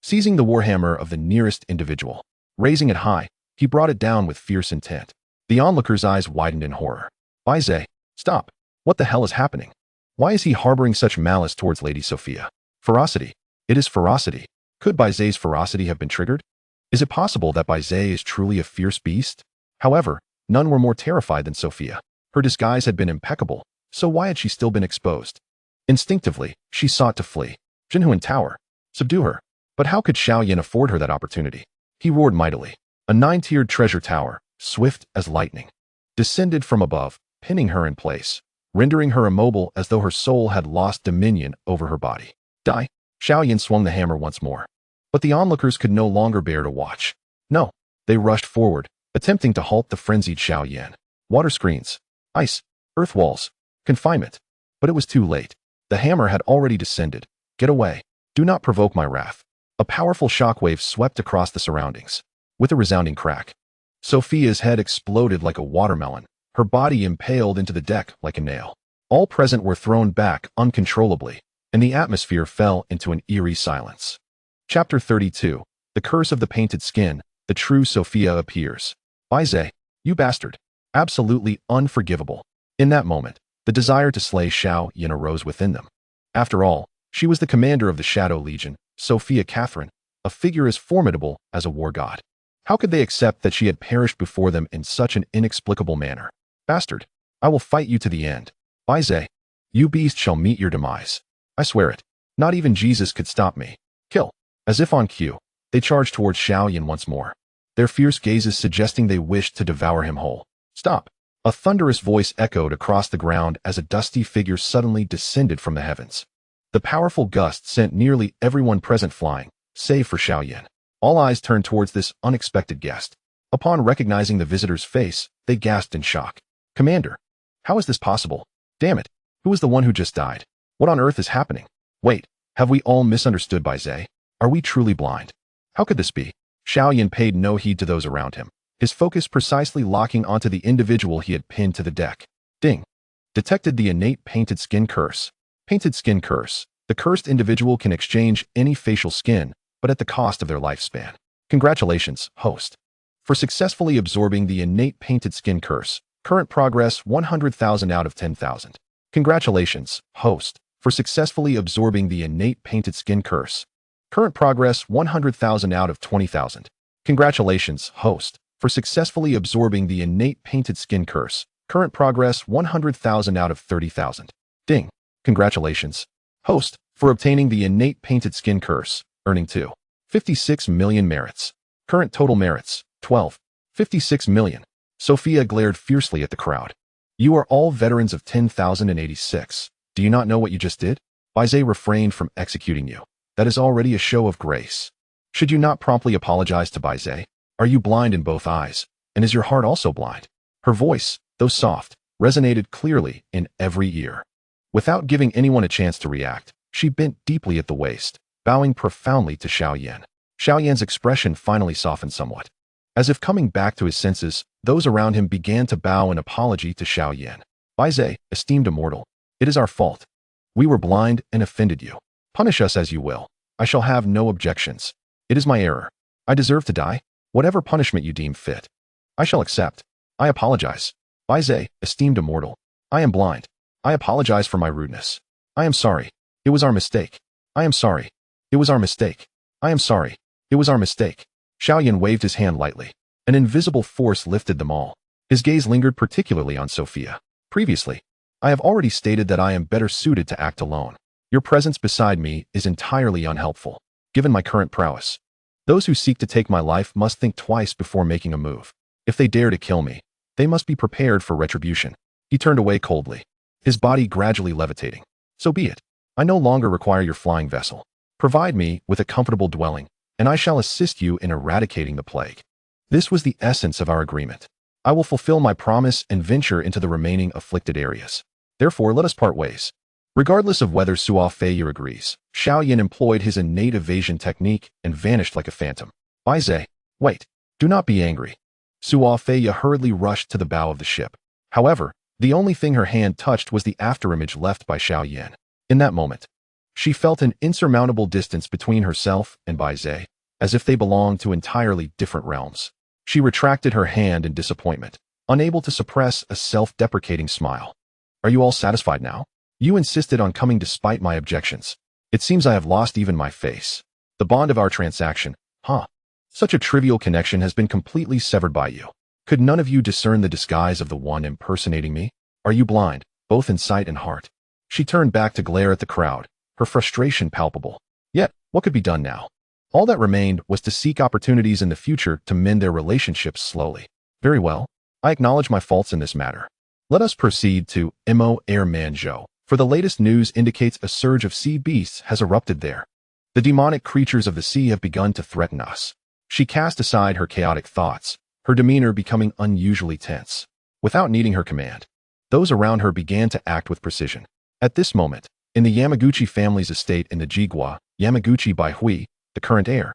seizing the warhammer of the nearest individual. Raising it high, he brought it down with fierce intent. The onlooker's eyes widened in horror. Bai Ze, stop. What the hell is happening? Why is he harboring such malice towards Lady Sophia? Ferocity. It is ferocity. Could Bai Ze's ferocity have been triggered? Is it possible that Bai Ze is truly a fierce beast? However, none were more terrified than Sophia. Her disguise had been impeccable, so why had she still been exposed? Instinctively, she sought to flee. Jinhuan Tower. Subdue her. But how could Xiao Yan afford her that opportunity? He roared mightily. A 9-tiered treasure tower, swift as lightning, descended from above, pinning her in place, rendering her immobile as though her soul had lost dominion over her body. Die. Xiao Yan swung the hammer once more. But the onlookers could no longer bear to watch. No, they rushed forward, attempting to halt the frenzied Xiao Yan. Water screens, ice, earth walls, confinement. But it was too late. The hammer had already descended. Get away. Do not provoke my wrath. A powerful shockwave swept across the surroundings. With a resounding crack, Sophia's head exploded like a watermelon, her body impaled into the deck like a nail. All present were thrown back uncontrollably, and the atmosphere fell into an eerie silence. Chapter 32. The Curse of the Painted Skin. The True Sophia Appears. Bai Ze, you bastard. Absolutely unforgivable. In that moment, the desire to slay Xiao Yan arose within them. After all, she was the commander of the Shadow Legion, Sophia Catherine, a figure as formidable as a war god. How could they accept that she had perished before them in such an inexplicable manner? Bastard, I will fight you to the end. Bai Ze, you beast shall meet your demise. I swear it. Not even Jesus could stop me. Kill. As if on cue, they charged towards Xiao Yan once more, their fierce gazes suggesting they wished to devour him whole. Stop. A thunderous voice echoed across the ground as a dusty figure suddenly descended from the heavens. The powerful gust sent nearly everyone present flying, save for Xiao Yan. All eyes turned towards this unexpected guest. Upon recognizing the visitor's face, they gasped in shock. Commander, how is this possible? Damn it, who is the one who just died? What on earth is happening? Wait, have we all misunderstood Bai Ze? Are we truly blind? How could this be? Xiao Yan paid no heed to those around him. his focus precisely locking onto the individual he had pinned to the deck. Ding. Detected the innate painted skin curse. Painted skin curse. The cursed individual can exchange any facial skin, but at the cost of their lifespan. Congratulations, host, for successfully absorbing the innate painted skin curse. Current progress 100,000 out of 10,000. Congratulations, host, for successfully absorbing the innate painted skin curse. Current progress 100,000 out of 20,000. Congratulations, host, for successfully absorbing the innate painted skin curse. Current progress 100,000 out of 30,000. Ding. Congratulations, host, for obtaining the innate painted skin curse, earning 56 million merits. Current total merits 56 million. Sophia glared fiercely at the crowd. You are all veterans of 10,086. Do you not know what you just did? Bai Ze refrained from executing you. That is already a show of grace. Should you not promptly apologize to Bai Ze? Are you blind in both eyes? And is your heart also blind? Her voice, though soft, resonated clearly in every ear. Without giving anyone a chance to react, she bent deeply at the waist, bowing profoundly to Xiao Yan. Xiao Yan's expression finally softened somewhat. As if coming back to his senses, those around him began to bow in apology to Xiao Yan. Bai Ze, esteemed immortal, it is our fault. We were blind and offended you. Punish us as you will. I shall have no objections. It is my error. I deserve to die. Whatever punishment you deem fit, I shall accept. I apologize. Bai Ze, esteemed immortal, I am blind. I apologize for my rudeness. I am sorry. It was our mistake. I am sorry. It was our mistake. I am sorry. It was our mistake. Xiao Yan waved his hand lightly. An invisible force lifted them all. His gaze lingered particularly on Sophia. Previously, I have already stated that I am better suited to act alone. Your presence beside me is entirely unhelpful, given my current prowess. Those who seek to take my life must think twice before making a move. If they dare to kill me, they must be prepared for retribution. He turned away coldly, his body gradually levitating. So be it. I no longer require your flying vessel. Provide me with a comfortable dwelling, and I shall assist you in eradicating the plague. This was the essence of our agreement. I will fulfill my promise and venture into the remaining afflicted areas. Therefore, let us part ways. Regardless of whether Suo Feiya agrees, Xiao Yan employed his innate evasion technique and vanished like a phantom. Bai Ze, wait, do not be angry. Suo Feiya hurriedly rushed to the bow of the ship. However, the only thing her hand touched was the afterimage left by Xiao Yan. In that moment, she felt an insurmountable distance between herself and Bai Ze, as if they belonged to entirely different realms. She retracted her hand in disappointment, unable to suppress a self-deprecating smile. Are you all satisfied now? You insisted on coming despite my objections. It seems I have lost even my face. The bond of our transaction, such a trivial connection has been completely severed by you. Could none of you discern the disguise of the one impersonating me? Are you blind, both in sight and heart? She turned back to glare at the crowd, her frustration palpable. Yet, what could be done now? All that remained was to seek opportunities in the future to mend their relationships slowly. Very well, I acknowledge my faults in this matter. Let us proceed to Mo Air Manzhou, for the latest news indicates a surge of sea beasts has erupted there. The demonic creatures of the sea have begun to threaten us. She cast aside her chaotic thoughts, her demeanor becoming unusually tense. Without needing her command, those around her began to act with precision. At this moment, in the Yamaguchi family's estate in the Jigua, Yamaguchi Bai Hui, the current heir,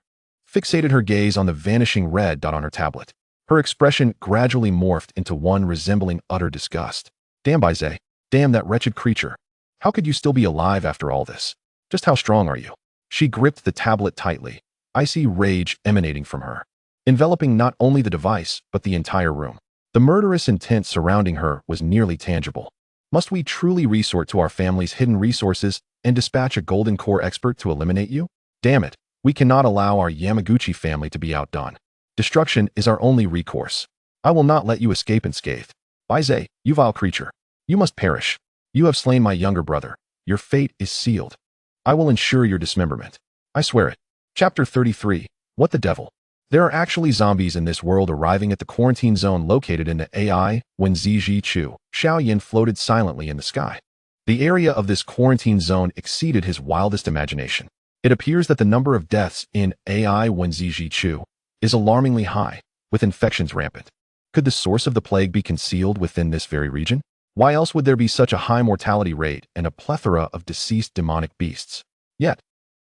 fixated her gaze on the vanishing red dot on her tablet. Her expression gradually morphed into one resembling utter disgust. Damn Bai Ze, damn that wretched creature. How could you still be alive after all this? Just how strong are you? She gripped the tablet tightly, icy rage emanating from her, enveloping not only the device, but the entire room. The murderous intent surrounding her was nearly tangible. Must we truly resort to our family's hidden resources and dispatch a golden core expert to eliminate you? Damn it, we cannot allow our Yamaguchi family to be outdone. Destruction is our only recourse. I will not let you escape unscathed. Bai Ze, you vile creature. You must perish. You have slain my younger brother. Your fate is sealed. I will ensure your dismemberment. I swear it. Chapter 33. What the devil? There are actually zombies in this world arriving at the quarantine zone located in the AI when Ziji Chu. Xiao Yan floated silently in the sky. The area of this quarantine zone exceeded his wildest imagination. It appears that the number of deaths in AI when Ziji Chu is alarmingly high, with infections rampant. Could the source of the plague be concealed within this very region? Why else would there be such a high mortality rate and a plethora of deceased demonic beasts? Yet,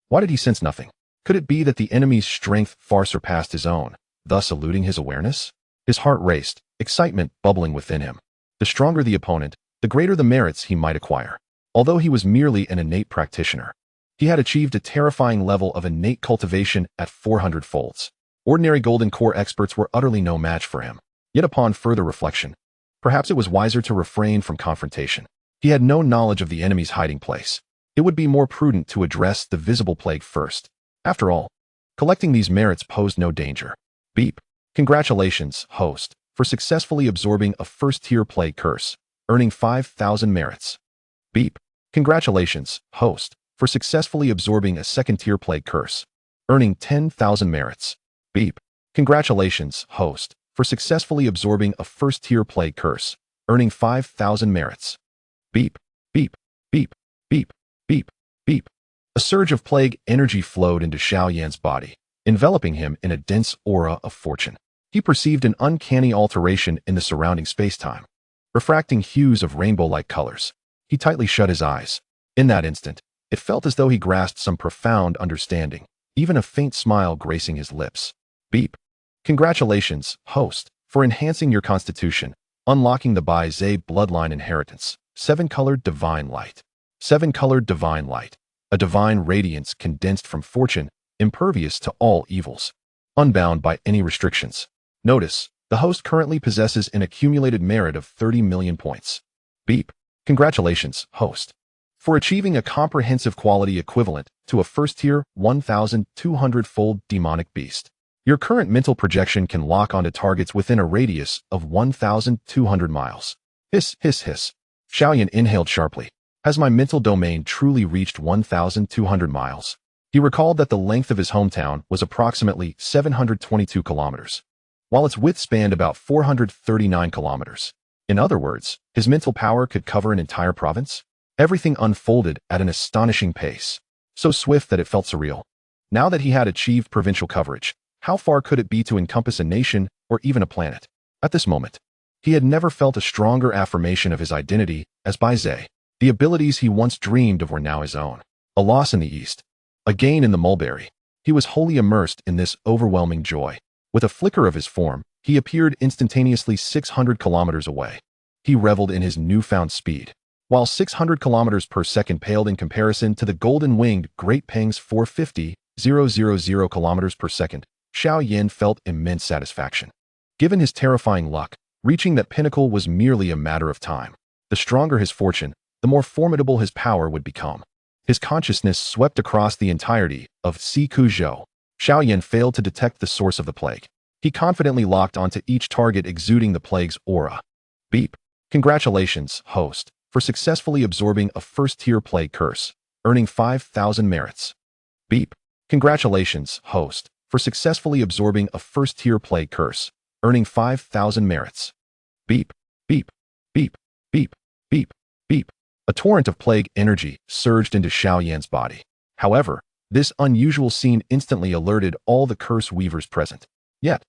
why did he sense nothing? Could it be that the enemy's strength far surpassed his own, thus eluding his awareness? His heart raced, excitement bubbling within him. The stronger the opponent, the greater the merits he might acquire. Although he was merely an innate practitioner, he had achieved a terrifying level of innate cultivation at 400 folds. Ordinary golden core experts were utterly no match for him. Yet upon further reflection, perhaps it was wiser to refrain from confrontation. He had no knowledge of the enemy's hiding place. It would be more prudent to address the visible plague first. After all, collecting these merits posed no danger. Beep. Congratulations, host, for successfully absorbing a first-tier plague curse, earning 5,000 merits. Beep. Congratulations, host, for successfully absorbing a second-tier plague curse, earning 10,000 merits. Beep. Congratulations, host, for successfully absorbing a first-tier plague curse, earning 5,000 merits. Beep. Beep. Beep. Beep. Beep. Beep. A surge of plague energy flowed into Xiao Yan's body, enveloping him in a dense aura of fortune. He perceived an uncanny alteration in the surrounding space-time, refracting hues of rainbow-like colors. He tightly shut his eyes. In that instant, it felt as though he grasped some profound understanding, even a faint smile gracing his lips. Beep. Congratulations, host, for enhancing your constitution, unlocking the Bai Ze bloodline inheritance. 7-colored divine light. 7-colored divine light. A divine radiance condensed from fortune, impervious to all evils, unbound by any restrictions. Notice, the host currently possesses an accumulated merit of 30 million points. Beep. Congratulations, host, for achieving a comprehensive quality equivalent to a first-tier 1,200-fold demonic beast. Your current mental projection can lock onto targets within a radius of 1,200 miles. Hiss, hiss, hiss. Xiao Yan inhaled sharply. Has my mental domain truly reached 1,200 miles? He recalled that the length of his hometown was approximately 722 kilometers, while its width spanned about 439 kilometers. In other words, his mental power could cover an entire province? Everything unfolded at an astonishing pace, so swift that it felt surreal. Now that he had achieved provincial coverage, how far could it be to encompass a nation or even a planet? At this moment, he had never felt a stronger affirmation of his identity as Bai Ze. The abilities he once dreamed of were now his own. A loss in the east, a gain in the mulberry. He was wholly immersed in this overwhelming joy. With a flicker of his form, he appeared instantaneously 600 kilometers away. He reveled in his newfound speed. While 600 kilometers per second paled in comparison to the golden-winged Great Peng's 450,000 kilometers per second, Xiao Yan felt immense satisfaction. Given his terrifying luck, reaching that pinnacle was merely a matter of time. The stronger his fortune, the more formidable his power would become. His consciousness swept across the entirety of Sikuzhou. Xiao Yan failed to detect the source of the plague. He confidently locked onto each target exuding the plague's aura. Beep. Congratulations, host, for successfully absorbing a first-tier plague curse, earning 5,000 merits. Beep. Congratulations, host, for successfully absorbing a first-tier plague curse, earning 5,000 merits. Beep. Beep. Beep. Beep. Beep. Beep. A torrent of plague energy surged into Xiao Yan's body. However, this unusual scene instantly alerted all the curse weavers present. Yet,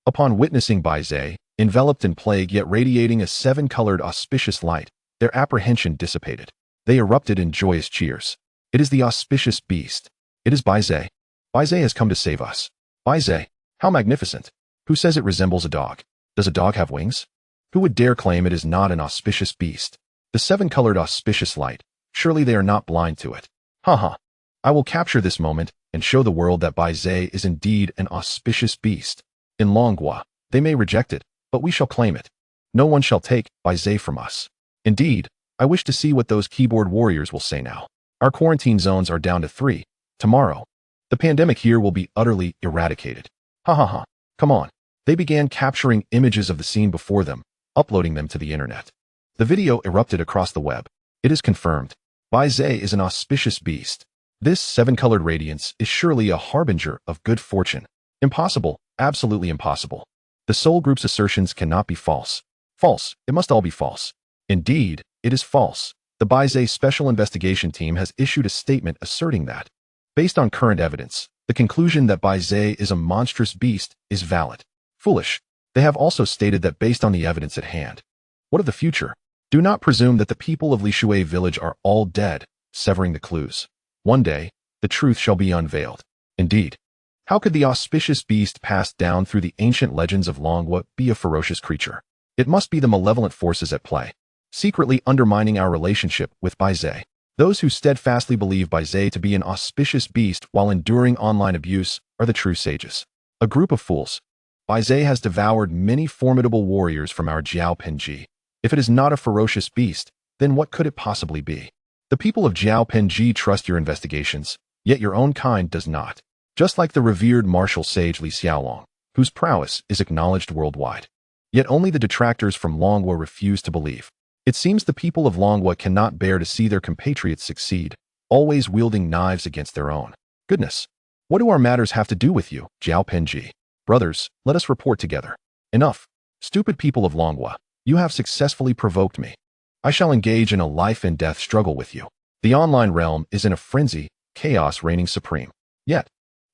upon witnessing Bai Ze, enveloped in plague yet radiating a 7-colored auspicious light, their apprehension dissipated. They erupted in joyous cheers. It is the auspicious beast. It is Bai Ze. Bai Ze has come to save us. Bai Ze, how magnificent. Who says it resembles a dog? Does a dog have wings? Who would dare claim it is not an auspicious beast? The 7-colored auspicious light, surely they are not blind to it. Ha. I will capture this moment and show the world that Bai Ze is indeed an auspicious beast. In Longhua, they may reject it, but we shall claim it. No one shall take Bai Ze from us. Indeed, I wish to see what those keyboard warriors will say now. Our quarantine zones are down to 3. Tomorrow, the pandemic here will be utterly eradicated. Ha. Come on. They began capturing images of the scene before them, uploading them to the internet. The video erupted across the web. It is confirmed. Bai Ze is an auspicious beast. This 7-colored radiance is surely a harbinger of good fortune. Impossible, absolutely impossible. The Soul Group's assertions cannot be false. False, it must all be false. Indeed, it is false. The Bai Ze Special Investigation Team has issued a statement asserting that, based on current evidence, the conclusion that Bai Ze is a monstrous beast is valid. Foolish. They have also stated that based on the evidence at hand. What of the future? Do not presume that the people of Lishui village are all dead, severing the clues. One day, the truth shall be unveiled. Indeed, How could the auspicious beast passed down through the ancient legends of Longwa be a ferocious creature? It must be the malevolent forces at play, secretly undermining our relationship with Bai Ze. Those who steadfastly believe Bai Ze to be an auspicious beast while enduring online abuse are the true sages. A group of fools. Bai Ze has devoured many formidable warriors from our Jiao Penji. If it is not a ferocious beast, then what could it possibly be? The people of Jiao Penji trust your investigations, yet your own kind does not. Just like the revered martial sage Li Xiaolong, whose prowess is acknowledged worldwide. Yet only the detractors from Longwa refuse to believe. It seems the people of Longwa cannot bear to see their compatriots succeed, always wielding knives against their own. Goodness, what do our matters have to do with you, Jiao Penji? Brothers, let us report together. Enough. Stupid people of Longwa, you have successfully provoked me. I shall engage in a life and death struggle with you. The online realm is in a frenzy, chaos reigning supreme. Yet,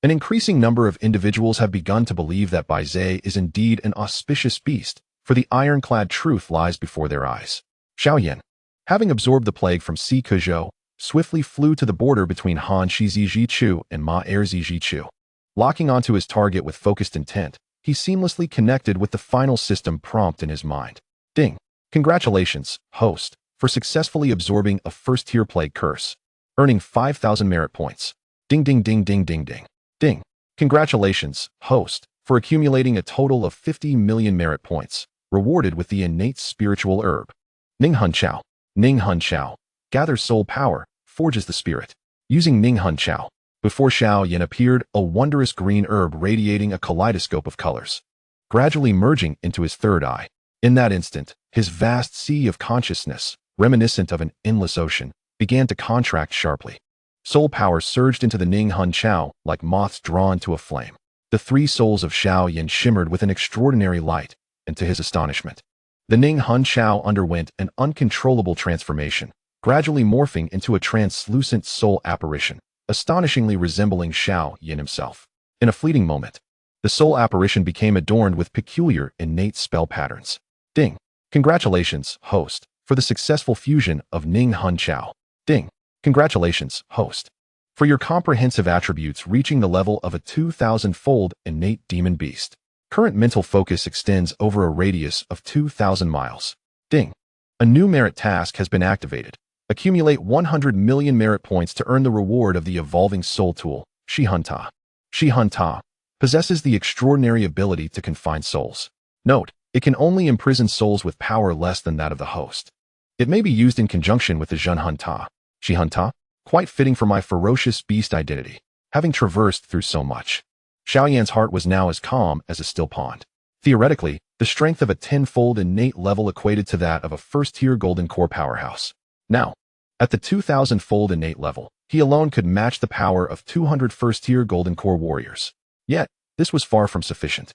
an increasing number of individuals have begun to believe that Bai Ze is indeed an auspicious beast, for the ironclad truth lies before their eyes. Xiao Yan, having absorbed the plague from Si Kuzhou, swiftly flew to the border between Han Shizhi and Ma Erzhi. Locking onto his target with focused intent, he seamlessly connected with the final system prompt in his mind. Ding. Congratulations, host, for successfully absorbing a first-tier plague curse, earning 5,000 merit points. Ding ding ding ding ding ding. Ding. Congratulations, host, for accumulating a total of 50 million merit points, rewarded with the innate spiritual herb. Ning Hun Chao. Ning Hun Chao. Gathers soul power, forges the spirit. Using Ning Hun Chao. Before Xiao Yan appeared a wondrous green herb radiating a kaleidoscope of colors, gradually merging into his third eye. In that instant, his vast sea of consciousness, reminiscent of an endless ocean, began to contract sharply. Soul power surged into the Ning Hun Chao like moths drawn to a flame. The three souls of Xiao Yan shimmered with an extraordinary light, and to his astonishment, the Ning Hun Chao underwent an uncontrollable transformation, gradually morphing into a translucent soul apparition, astonishingly resembling Xiao Yan himself. In a fleeting moment, the soul apparition became adorned with peculiar innate spell patterns. Ding. Congratulations, host, for the successful fusion of Ning Hun Chao. Ding. Congratulations, host, for your comprehensive attributes reaching the level of a 2,000-fold innate demon beast. Current mental focus extends over a radius of 2,000 miles. Ding. A new merit task has been activated. Accumulate 100 million merit points to earn the reward of the evolving soul tool, Shi Hun Ta. Shi Hun Ta possesses the extraordinary ability to confine souls. Note, it can only imprison souls with power less than that of the host. It may be used in conjunction with the Zhen Hun Ta. Shi Hun Ta, quite fitting for my ferocious beast identity, having traversed through so much. Xiao Yan's heart was now as calm as a still pond. Theoretically, the strength of a 10-fold innate level equated to that of a first-tier golden core powerhouse. Now, at the 2,000-fold innate level, he alone could match the power of 200 first-tier golden core warriors. Yet, this was far from sufficient.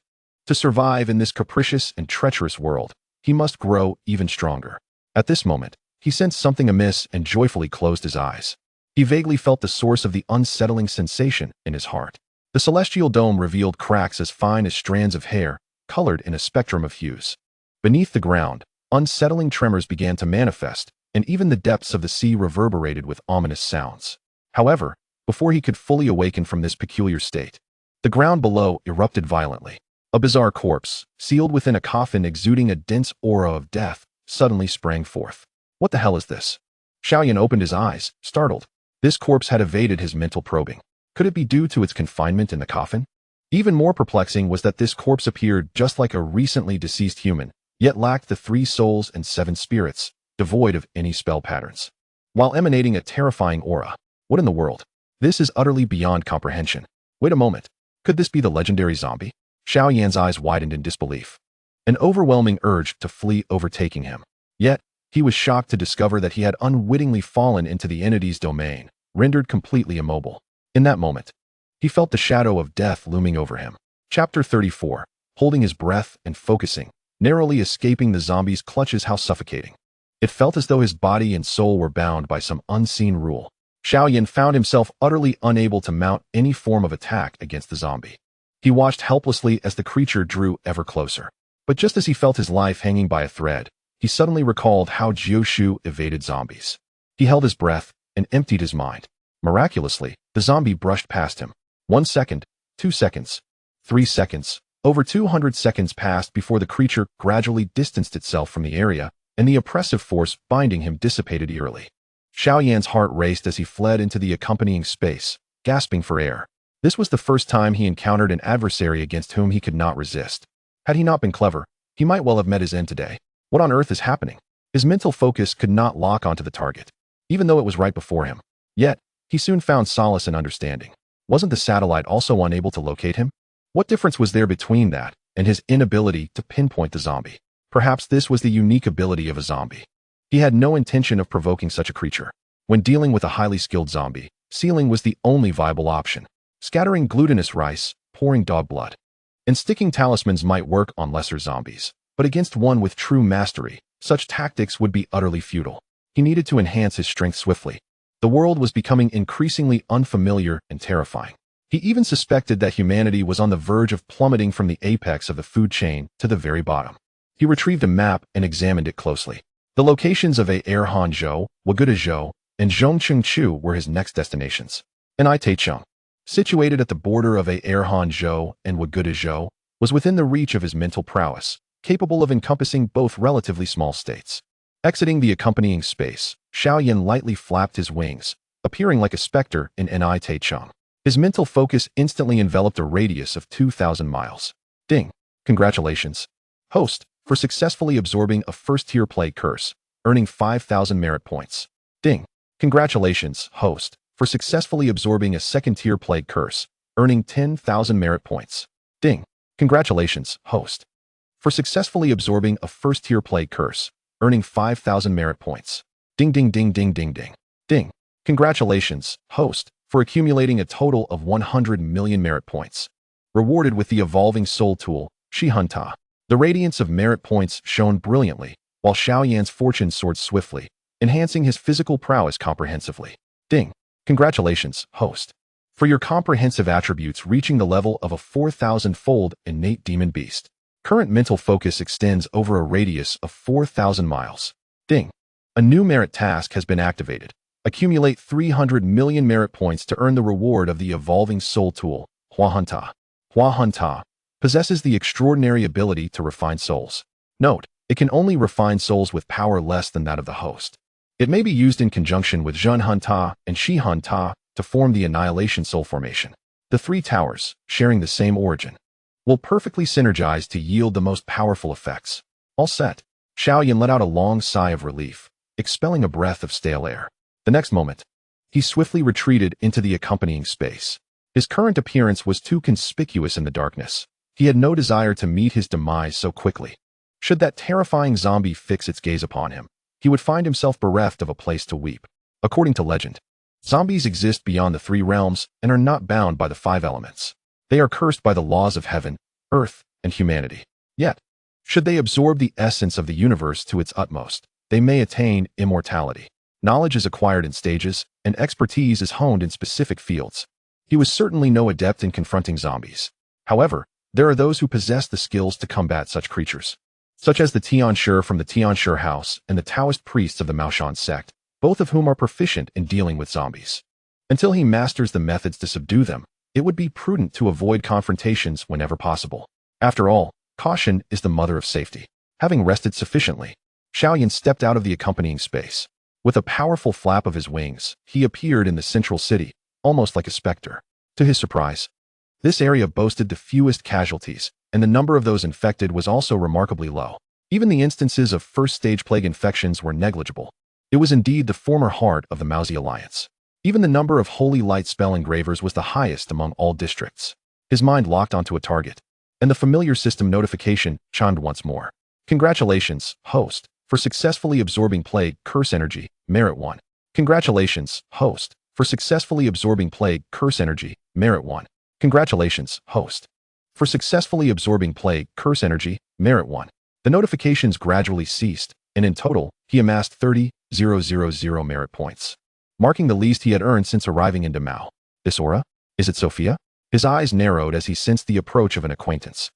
To survive in this capricious and treacherous world, he must grow even stronger. At this moment, he sensed something amiss and joyfully closed his eyes. He vaguely felt the source of the unsettling sensation in his heart. The celestial dome revealed cracks as fine as strands of hair, colored in a spectrum of hues. Beneath the ground, unsettling tremors began to manifest, and even the depths of the sea reverberated with ominous sounds. However, before he could fully awaken from this peculiar state, the ground below erupted violently. A bizarre corpse, sealed within a coffin exuding a dense aura of death, suddenly sprang forth. What the hell is this? Xiao Yan opened his eyes, startled. This corpse had evaded his mental probing. Could it be due to its confinement in the coffin? Even more perplexing was that this corpse appeared just like a recently deceased human, yet lacked the 3 souls and 7 spirits, devoid of any spell patterns, while emanating a terrifying aura. What in the world? This is utterly beyond comprehension. Wait a moment. Could this be the legendary zombie? Xiao Yan's eyes widened in disbelief. An overwhelming urge to flee overtaking him. Yet, he was shocked to discover that he had unwittingly fallen into the entity's domain, rendered completely immobile. In that moment, he felt the shadow of death looming over him. Chapter 34. Holding his breath and focusing, narrowly escaping the zombie's clutches. How suffocating. It felt as though his body and soul were bound by some unseen rule. Xiao Yan found himself utterly unable to mount any form of attack against the zombie. He watched helplessly as the creature drew ever closer. But just as he felt his life hanging by a thread, he suddenly recalled how Jiu evaded zombies. He held his breath and emptied his mind. Miraculously, the zombie brushed past him. 1 second, 2 seconds. 3 seconds. Over 200 seconds passed before the creature gradually distanced itself from the area, and the oppressive force binding him dissipated eerily. Xiao Yan's heart raced as he fled into the accompanying space, gasping for air. This was the first time he encountered an adversary against whom he could not resist. Had he not been clever, he might well have met his end today. What on earth is happening? His mental focus could not lock onto the target, even though it was right before him. Yet, he soon found solace in understanding. Wasn't the satellite also unable to locate him? What difference was there between that and his inability to pinpoint the zombie? Perhaps this was the unique ability of a zombie. He had no intention of provoking such a creature. When dealing with a highly skilled zombie, sealing was the only viable option. Scattering glutinous rice, pouring dog blood, and sticking talismans might work on lesser zombies, but against one with true mastery, such tactics would be utterly futile. He needed to enhance his strength swiftly. The world was becoming increasingly unfamiliar and terrifying. He even suspected that humanity was on the verge of plummeting from the apex of the food chain to the very bottom. He retrieved a map and examined it closely. The locations of Erhanzhou, Wagudazhou, and Zhongchengchu were his next destinations. And Itaicheng, situated at the border of Erhanzhou and Wagudazhou, was within the reach of his mental prowess, capable of encompassing both relatively small states. Exiting the accompanying space, Xiao Yan lightly flapped his wings, appearing like a specter in Itaicheng. His mental focus instantly enveloped a radius of 2,000 miles. Ding! Congratulations, host, for successfully absorbing a first-tier plague curse, earning 5,000 merit points. Ding! Congratulations, host, for successfully absorbing a second-tier plague curse, earning 10,000 merit points. Ding! Congratulations, host, for successfully absorbing a first-tier plague curse, earning 5,000 merit points. Ding ding ding ding ding ding. Ding! Congratulations, host, for accumulating a total of 100 million merit points. Rewarded with the evolving soul tool, Shihunta. The radiance of merit points shone brilliantly, while Xiao Yan's fortune soared swiftly, enhancing his physical prowess comprehensively. Ding! Congratulations, host, for your comprehensive attributes reaching the level of a 4,000-fold innate demon beast. Current mental focus extends over a radius of 4,000 miles. Ding! A new merit task has been activated. Accumulate 300 million merit points to earn the reward of the evolving soul tool, Huahunta. Huahunta possesses the extraordinary ability to refine souls. Note, it can only refine souls with power less than that of the host. It may be used in conjunction with Zhenhunta and Shihunta to form the Annihilation Soul formation. The three towers, sharing the same origin, will perfectly synergize to yield the most powerful effects. All set. Xiao Yan let out a long sigh of relief, expelling a breath of stale air. The next moment, he swiftly retreated into the accompanying space. His current appearance was too conspicuous in the darkness. He had no desire to meet his demise so quickly. Should that terrifying zombie fix its gaze upon him, he would find himself bereft of a place to weep. According to legend, zombies exist beyond the three realms and are not bound by the five elements. They are cursed by the laws of heaven, earth, and humanity. Yet, should they absorb the essence of the universe to its utmost, they may attain immortality. Knowledge is acquired in stages, and expertise is honed in specific fields. He was certainly no adept in confronting zombies. However, there are those who possess the skills to combat such creatures, such as the Tianshi from the Tianshi house and the Taoist priests of the Maoshan sect, both of whom are proficient in dealing with zombies. Until he masters the methods to subdue them, it would be prudent to avoid confrontations whenever possible. After all, caution is the mother of safety. Having rested sufficiently, Xiao Yan stepped out of the accompanying space. With a powerful flap of his wings, he appeared in the central city, almost like a specter. To his surprise, this area boasted the fewest casualties, and the number of those infected was also remarkably low. Even the instances of first-stage plague infections were negligible. It was indeed the former heart of the Maozi Alliance. Even the number of holy light spell engravers was the highest among all districts. His mind locked onto a target, and the familiar system notification chimed once more. Congratulations, host, for successfully absorbing plague curse energy, merit 1. Congratulations, host, for successfully absorbing plague curse energy, merit 1. Congratulations, host, for successfully absorbing plague curse energy, merit 1. The notifications gradually ceased, and in total, he amassed 30,000 merit points, marking the least he had earned since arriving in Demao. This aura? Is it Sophia? His eyes narrowed as he sensed the approach of an acquaintance.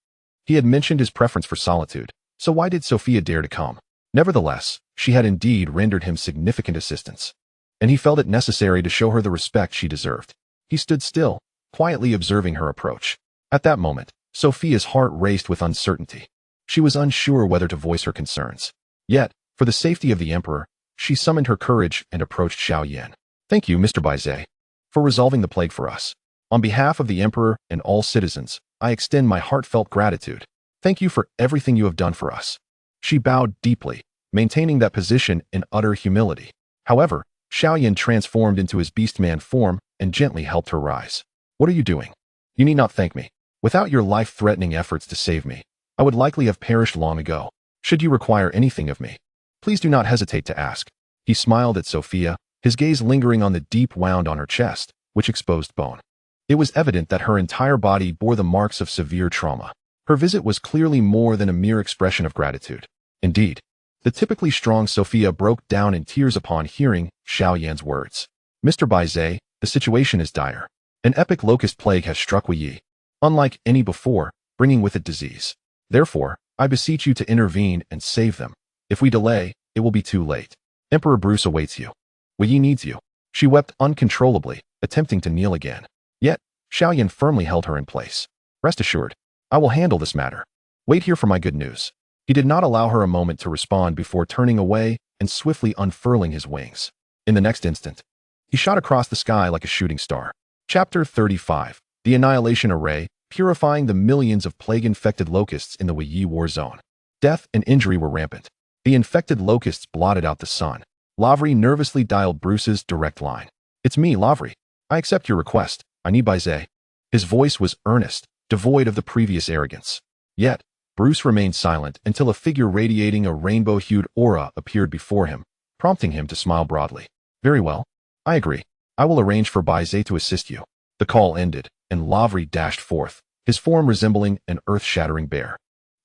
He had mentioned his preference for solitude, so why did Sophia dare to come? Nevertheless, she had indeed rendered him significant assistance, and he felt it necessary to show her the respect she deserved. He stood still, quietly observing her approach. At that moment, Sophia's heart raced with uncertainty. She was unsure whether to voice her concerns. Yet, for the safety of the emperor, she summoned her courage and approached Xiao Yan. "Thank you, Mr. Bai Ze, for resolving the plague for us. On behalf of the emperor and all citizens, I extend my heartfelt gratitude. Thank you for everything you have done for us." She bowed deeply, maintaining that position in utter humility. However, Xiao Yan transformed into his beast-man form and gently helped her rise. "What are you doing? You need not thank me. Without your life-threatening efforts to save me, I would likely have perished long ago. Should you require anything of me, please do not hesitate to ask." He smiled at Sophia, his gaze lingering on the deep wound on her chest, which exposed bone. It was evident that her entire body bore the marks of severe trauma. Her visit was clearly more than a mere expression of gratitude. Indeed, the typically strong Sophia broke down in tears upon hearing Xiao Yan's words. "Mr. Bai Ze, the situation is dire. An epic locust plague has struck Yi, unlike any before, bringing with it disease. Therefore, I beseech you to intervene and save them. If we delay, it will be too late. Emperor Bruce awaits you. Yi needs you." She wept uncontrollably, attempting to kneel again. Yet, Xiao Yan firmly held her in place. "Rest assured, I will handle this matter. Wait here for my good news." He did not allow her a moment to respond before turning away and swiftly unfurling his wings. In the next instant, he shot across the sky like a shooting star. Chapter 35. The Annihilation Array, purifying the millions of plague-infected locusts in the Yi war zone. Death and injury were rampant. The infected locusts blotted out the sun. Lavri nervously dialed Bruce's direct line. "It's me, Lavri. I accept your request. I need Bai Ze." His voice was earnest, devoid of the previous arrogance. Yet, Bruce remained silent until a figure radiating a rainbow-hued aura appeared before him, prompting him to smile broadly. "Very well. I agree. I will arrange for Bai Ze to assist you." The call ended, and Lavri dashed forth, his form resembling an earth-shattering bear,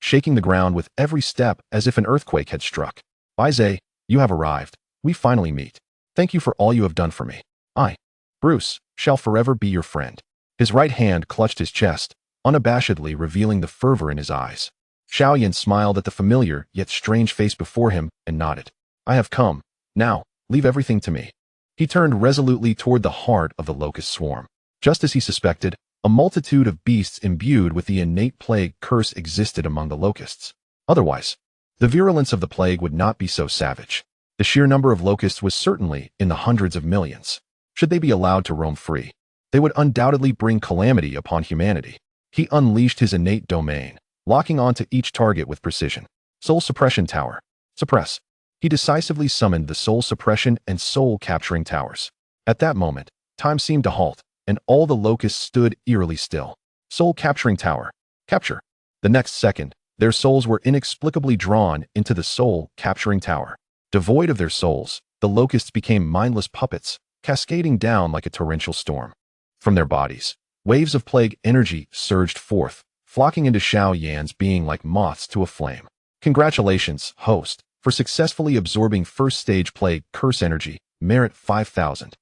shaking the ground with every step as if an earthquake had struck. "Bai Ze, you have arrived. We finally meet. Thank you for all you have done for me. I, Bruce, shall forever be your friend." His right hand clutched his chest, unabashedly revealing the fervor in his eyes. Xiao Yan smiled at the familiar yet strange face before him and nodded. "I have come. Now, leave everything to me." He turned resolutely toward the heart of the locust swarm. Just as he suspected, a multitude of beasts imbued with the innate plague curse existed among the locusts. Otherwise, the virulence of the plague would not be so savage. The sheer number of locusts was certainly in the hundreds of millions. Should they be allowed to roam free, they would undoubtedly bring calamity upon humanity. He unleashed his innate domain, locking onto each target with precision. Soul Suppression Tower. Suppress. He decisively summoned the Soul Suppression and Soul Capturing Towers. At that moment, time seemed to halt, and all the locusts stood eerily still. Soul Capturing Tower. Capture. The next second, their souls were inexplicably drawn into the Soul Capturing Tower. Devoid of their souls, the locusts became mindless puppets, cascading down like a torrential storm. From their bodies, waves of plague energy surged forth, flocking into Xiao Yan's being like moths to a flame. "Congratulations, host, for successfully absorbing first-stage plague curse energy, merit 5,000.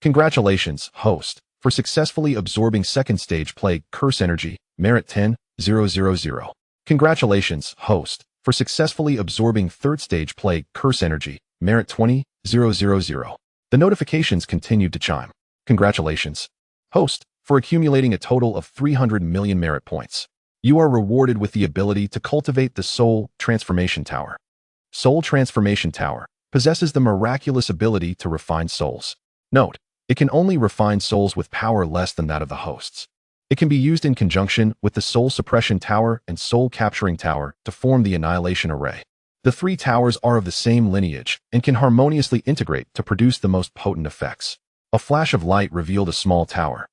Congratulations, host, for successfully absorbing second-stage plague curse energy, merit 10,000. Congratulations, host, for successfully absorbing third-stage plague curse energy, merit 20,000. The notifications continued to chime. "Congratulations, host, for accumulating a total of 300 million merit points. You are rewarded with the ability to cultivate the Soul Transformation Tower. Soul Transformation Tower possesses the miraculous ability to refine souls. Note, it can only refine souls with power less than that of the hosts. It can be used in conjunction with the Soul Suppression Tower and Soul Capturing Tower to form the Annihilation Array. The three towers are of the same lineage and can harmoniously integrate to produce the most potent effects." A flash of light revealed a small tower,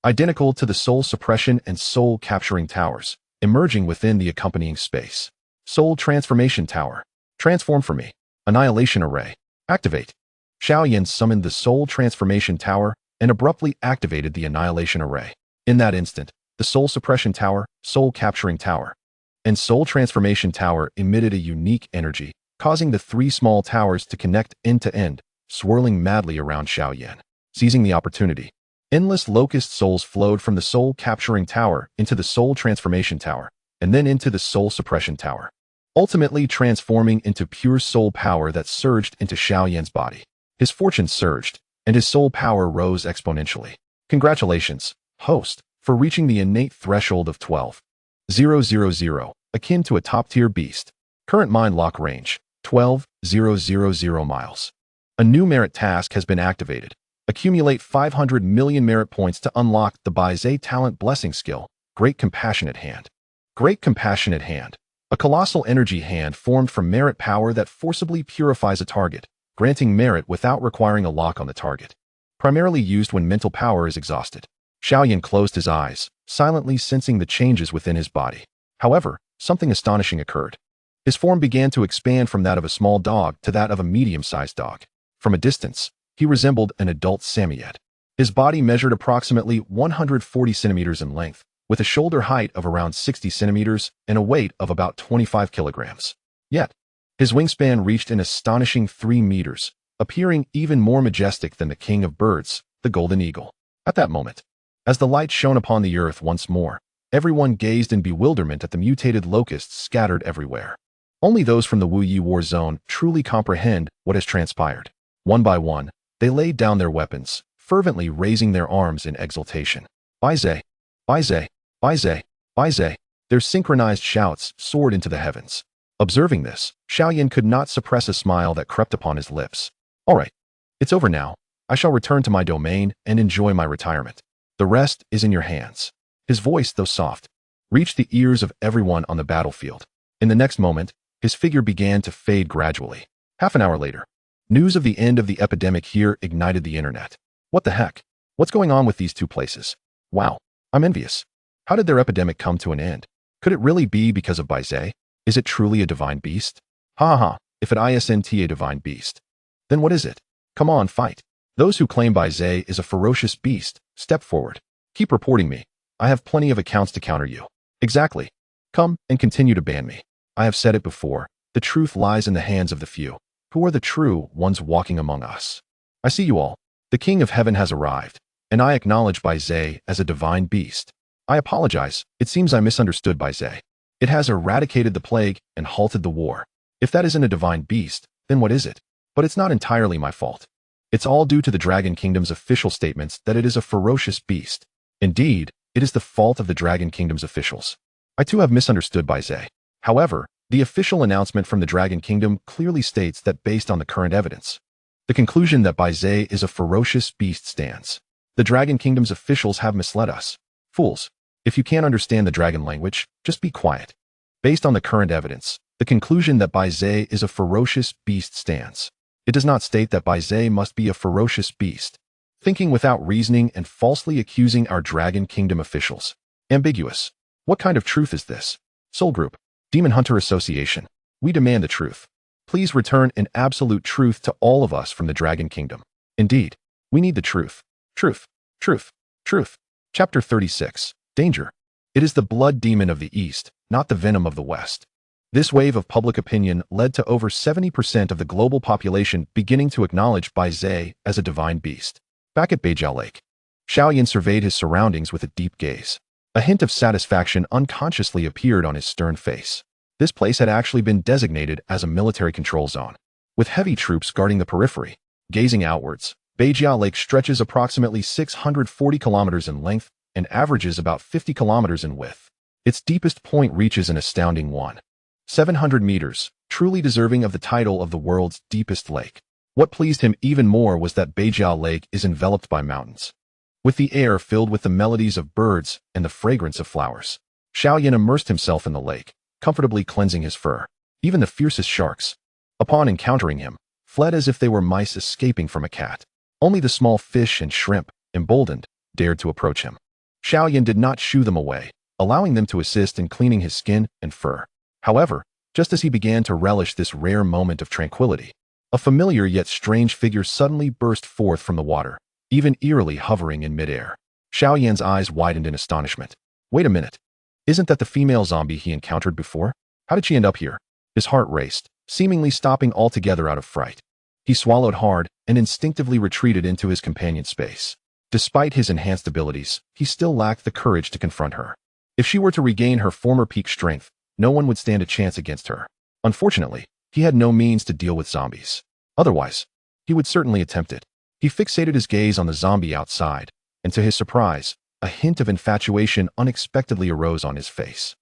identical to the Soul Suppression and Soul Capturing Towers, emerging within the accompanying space. "Soul Transformation Tower. Transform for me. Annihilation Array. Activate." Xiao Yan summoned the Soul Transformation Tower and abruptly activated the Annihilation Array. In that instant, the Soul Suppression Tower, Soul Capturing Tower, and Soul Transformation Tower emitted a unique energy, causing the three small towers to connect end to end, swirling madly around Xiao Yan. Seizing the opportunity, endless locust souls flowed from the Soul Capturing Tower into the Soul Transformation Tower, and then into the Soul Suppression Tower, ultimately transforming into pure soul power that surged into Xiao Yan's body. His fortune surged, and his soul power rose exponentially. "Congratulations, host, for reaching the innate threshold of 12,000, akin to a top-tier beast. Current mind lock range, 12,000 miles. A new merit task has been activated. Accumulate 500 million merit points to unlock the Bai Ze talent blessing skill, Great Compassionate Hand. Great Compassionate Hand. A colossal energy hand formed from merit power that forcibly purifies a target, granting merit without requiring a lock on the target. Primarily used when mental power is exhausted. Xiao Yan closed his eyes, silently sensing the changes within his body. However, something astonishing occurred. His form began to expand from that of a small dog to that of a medium-sized dog. From a distance, he resembled an adult Samoyed. His body measured approximately 140 centimeters in length, with a shoulder height of around 60 centimeters and a weight of about 25 kilograms. Yet, his wingspan reached an astonishing 3 meters, appearing even more majestic than the king of birds, the golden eagle. At that moment, as the light shone upon the earth once more, everyone gazed in bewilderment at the mutated locusts scattered everywhere. Only those from the Wu Yi war zone truly comprehend what has transpired. One by one, they laid down their weapons, fervently raising their arms in exultation. Bai Ze, Bai Ze, Bai Ze, Bai Ze. Their synchronized shouts soared into the heavens. Observing this, Xiao Yan could not suppress a smile that crept upon his lips. All right, it's over now. I shall return to my domain and enjoy my retirement. The rest is in your hands. His voice, though soft, reached the ears of everyone on the battlefield. In the next moment, his figure began to fade gradually. Half an hour later, news of the end of the epidemic here ignited the internet. What the heck? What's going on with these two places? Wow, I'm envious. How did their epidemic come to an end? Could it really be because of Bai Ze? Is it truly a divine beast? Ha ha, if it isn't a divine beast, then what is it? Come on, fight. Those who claim Bai Ze is a ferocious beast, step forward. Keep reporting me. I have plenty of accounts to counter you. Exactly. Come and continue to ban me. I have said it before, the truth lies in the hands of the few. Who are the true ones walking among us? I see you all. The King of Heaven has arrived, and I acknowledge Bai Ze as a divine beast. I apologize, it seems I misunderstood Bai Ze. It has eradicated the plague and halted the war. If that isn't a divine beast, then what is it? But it's not entirely my fault. It's all due to the Dragon Kingdom's official statements that it is a ferocious beast. Indeed, it is the fault of the Dragon Kingdom's officials. I too have misunderstood Bai Ze. However, the official announcement from the Dragon Kingdom clearly states that based on the current evidence, the conclusion that Bai Ze is a ferocious beast stands. The Dragon Kingdom's officials have misled us. Fools, if you can't understand the dragon language, just be quiet. Based on the current evidence, the conclusion that Bai Ze is a ferocious beast stands. It does not state that Bai Ze must be a ferocious beast. Thinking without reasoning and falsely accusing our Dragon Kingdom officials. Ambiguous. What kind of truth is this? Soul Group, Demon Hunter Association, we demand the truth. Please return an absolute truth to all of us from the Dragon Kingdom. Indeed, we need the truth. Truth, truth, truth. Chapter 36. Danger. It is the blood demon of the East, not the venom of the West. This wave of public opinion led to over 70% of the global population beginning to acknowledge Bai Ze as a divine beast. Back at Beijao Lake, Xiao Yan surveyed his surroundings with a deep gaze. A hint of satisfaction unconsciously appeared on his stern face. This place had actually been designated as a military control zone, with heavy troops guarding the periphery. Gazing outwards, Beijao Lake stretches approximately 640 kilometers in length and averages about 50 kilometers in width. Its deepest point reaches an astounding 700 meters, truly deserving of the title of the world's deepest lake. What pleased him even more was that Beijao Lake is enveloped by mountains, with the air filled with the melodies of birds and the fragrance of flowers. Xiao Yan immersed himself in the lake, comfortably cleansing his fur. Even the fiercest sharks, upon encountering him, fled as if they were mice escaping from a cat. Only the small fish and shrimp, emboldened, dared to approach him. Xiao Yan did not shoo them away, allowing them to assist in cleaning his skin and fur. However, just as he began to relish this rare moment of tranquility, a familiar yet strange figure suddenly burst forth from the water, even eerily hovering in midair. Xiao Yan's eyes widened in astonishment. Wait a minute. Isn't that the female zombie he encountered before? How did she end up here? His heart raced, seemingly stopping altogether out of fright. He swallowed hard and instinctively retreated into his companion's space. Despite his enhanced abilities, he still lacked the courage to confront her. If she were to regain her former peak strength, no one would stand a chance against her. Unfortunately, he had no means to deal with zombies. Otherwise, he would certainly attempt it. He fixated his gaze on the zombie outside, and to his surprise, a hint of infatuation unexpectedly arose on his face.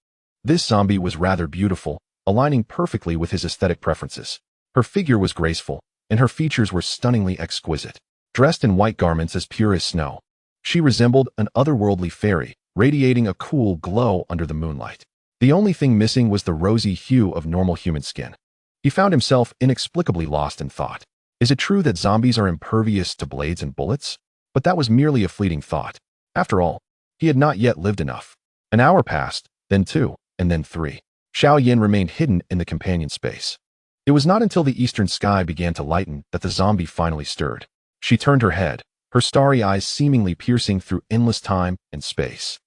This zombie was rather beautiful, aligning perfectly with his aesthetic preferences. Her figure was graceful, and her features were stunningly exquisite. Dressed in white garments as pure as snow, she resembled an otherworldly fairy, radiating a cool glow under the moonlight. The only thing missing was the rosy hue of normal human skin. He found himself inexplicably lost in thought. Is it true that zombies are impervious to blades and bullets? But that was merely a fleeting thought. After all, he had not yet lived enough. An hour passed, then 2, and then 3. Xiao Yan remained hidden in the companion space. It was not until the eastern sky began to lighten that the zombie finally stirred. She turned her head, her starry eyes seemingly piercing through endless time and space,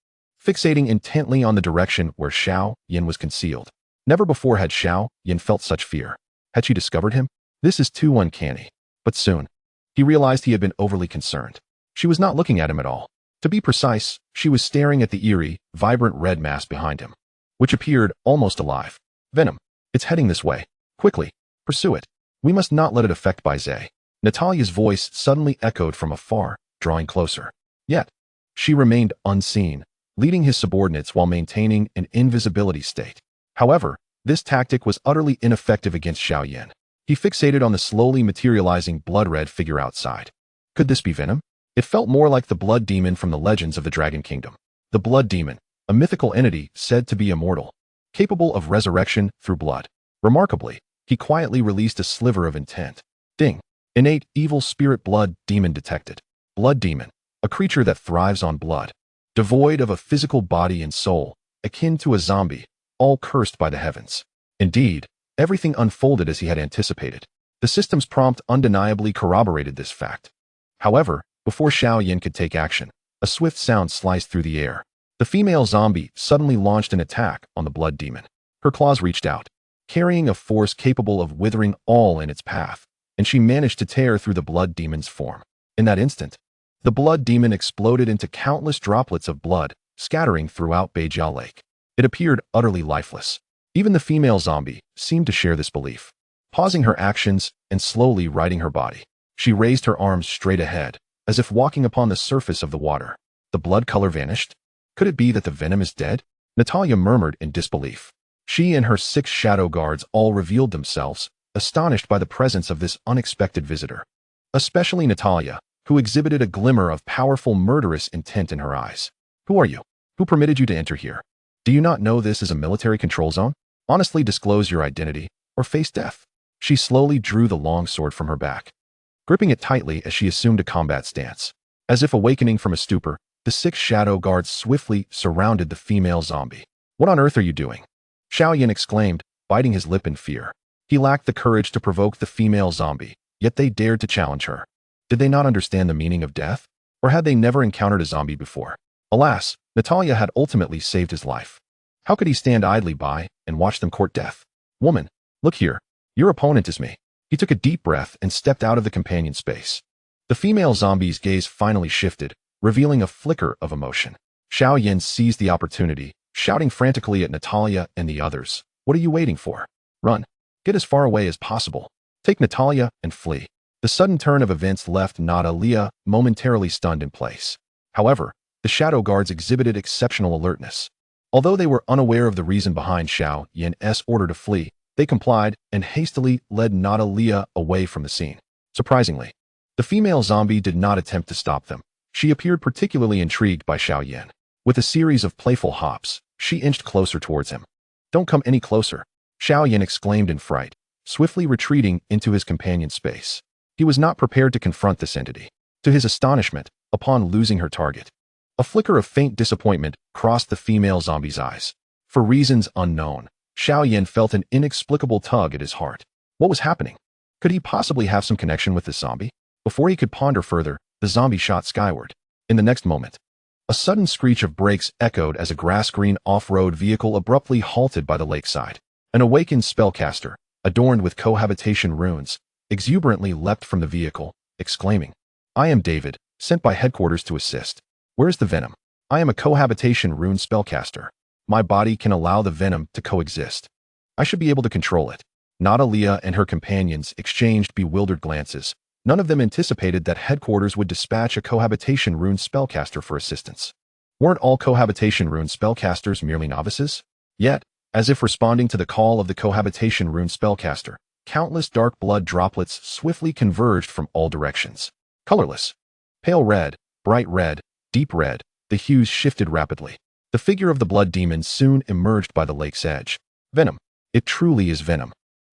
fixating intently on the direction where Xiao Yan was concealed. Never before had Xiao Yan felt such fear. Had she discovered him? This is too uncanny. But soon, he realized he had been overly concerned. She was not looking at him at all. To be precise, she was staring at the eerie, vibrant red mass behind him, which appeared almost alive. Venom. It's heading this way. Quickly, pursue it. We must not let it affect Bai Ze. Natalia's voice suddenly echoed from afar, drawing closer. Yet, she remained unseen, leading his subordinates while maintaining an invisibility state. However, this tactic was utterly ineffective against Xiao Yan. He fixated on the slowly materializing blood-red figure outside. Could this be Venom? It felt more like the blood demon from the legends of the Dragon Kingdom. The blood demon, a mythical entity said to be immortal, capable of resurrection through blood. Remarkably, he quietly released a sliver of intent. Ding! Innate evil spirit blood demon detected. Blood demon, a creature that thrives on blood, devoid of a physical body and soul, akin to a zombie, all cursed by the heavens. Indeed, everything unfolded as he had anticipated. The system's prompt undeniably corroborated this fact. However, before Xiao Yan could take action, a swift sound sliced through the air. The female zombie suddenly launched an attack on the blood demon. Her claws reached out, carrying a force capable of withering all in its path, and she managed to tear through the blood demon's form. In that instant, the blood demon exploded into countless droplets of blood, scattering throughout Bai Ze Lake. It appeared utterly lifeless. Even the female zombie seemed to share this belief. Pausing her actions and slowly righting her body, she raised her arms straight ahead, as if walking upon the surface of the water. The blood color vanished. Could it be that the venom is dead? Natalia murmured in disbelief. She and her 6 shadow guards all revealed themselves, astonished by the presence of this unexpected visitor. Especially Natalia, who exhibited a glimmer of powerful murderous intent in her eyes. Who are you? Who permitted you to enter here? Do you not know this is a military control zone? Honestly disclose your identity, or face death. She slowly drew the long sword from her back, gripping it tightly as she assumed a combat stance. As if awakening from a stupor, the 6 shadow guards swiftly surrounded the female zombie. What on earth are you doing? Xiao Yan exclaimed, biting his lip in fear. He lacked the courage to provoke the female zombie, yet they dared to challenge her. Did they not understand the meaning of death? Or had they never encountered a zombie before? Alas, Natalia had ultimately saved his life. How could he stand idly by and watch them court death? Woman, look here. Your opponent is me. He took a deep breath and stepped out of the companion space. The female zombie's gaze finally shifted, revealing a flicker of emotion. Xiao Yan seized the opportunity, shouting frantically at Natalia and the others. What are you waiting for? Run. Get as far away as possible. Take Natalia and flee. The sudden turn of events left Natalia momentarily stunned in place. However, the shadow guards exhibited exceptional alertness. Although they were unaware of the reason behind Xiao Yan's order to flee, they complied and hastily led Natalia away from the scene. Surprisingly, the female zombie did not attempt to stop them. She appeared particularly intrigued by Xiao Yan. With a series of playful hops, she inched closer towards him. Don't come any closer, Xiao Yan exclaimed in fright, swiftly retreating into his companion space. He was not prepared to confront this entity. To his astonishment, upon losing her target, a flicker of faint disappointment crossed the female zombie's eyes. For reasons unknown, Xiao Yan felt an inexplicable tug at his heart. What was happening? Could he possibly have some connection with this zombie? Before he could ponder further, the zombie shot skyward. In the next moment, a sudden screech of brakes echoed as a grass-green off-road vehicle abruptly halted by the lakeside. An awakened spellcaster, adorned with cohabitation runes, exuberantly leapt from the vehicle, exclaiming, I am David, sent by headquarters to assist. Where's the venom? I am a cohabitation rune spellcaster. My body can allow the venom to coexist. I should be able to control it. Natalia and her companions exchanged bewildered glances. None of them anticipated that headquarters would dispatch a cohabitation rune spellcaster for assistance. Weren't all cohabitation rune spellcasters merely novices? Yet, as if responding to the call of the cohabitation rune spellcaster, countless dark blood droplets swiftly converged from all directions. Colorless. Pale red, bright red, deep red, the hues shifted rapidly. The figure of the blood demon soon emerged by the lake's edge. Venom. It truly is venom.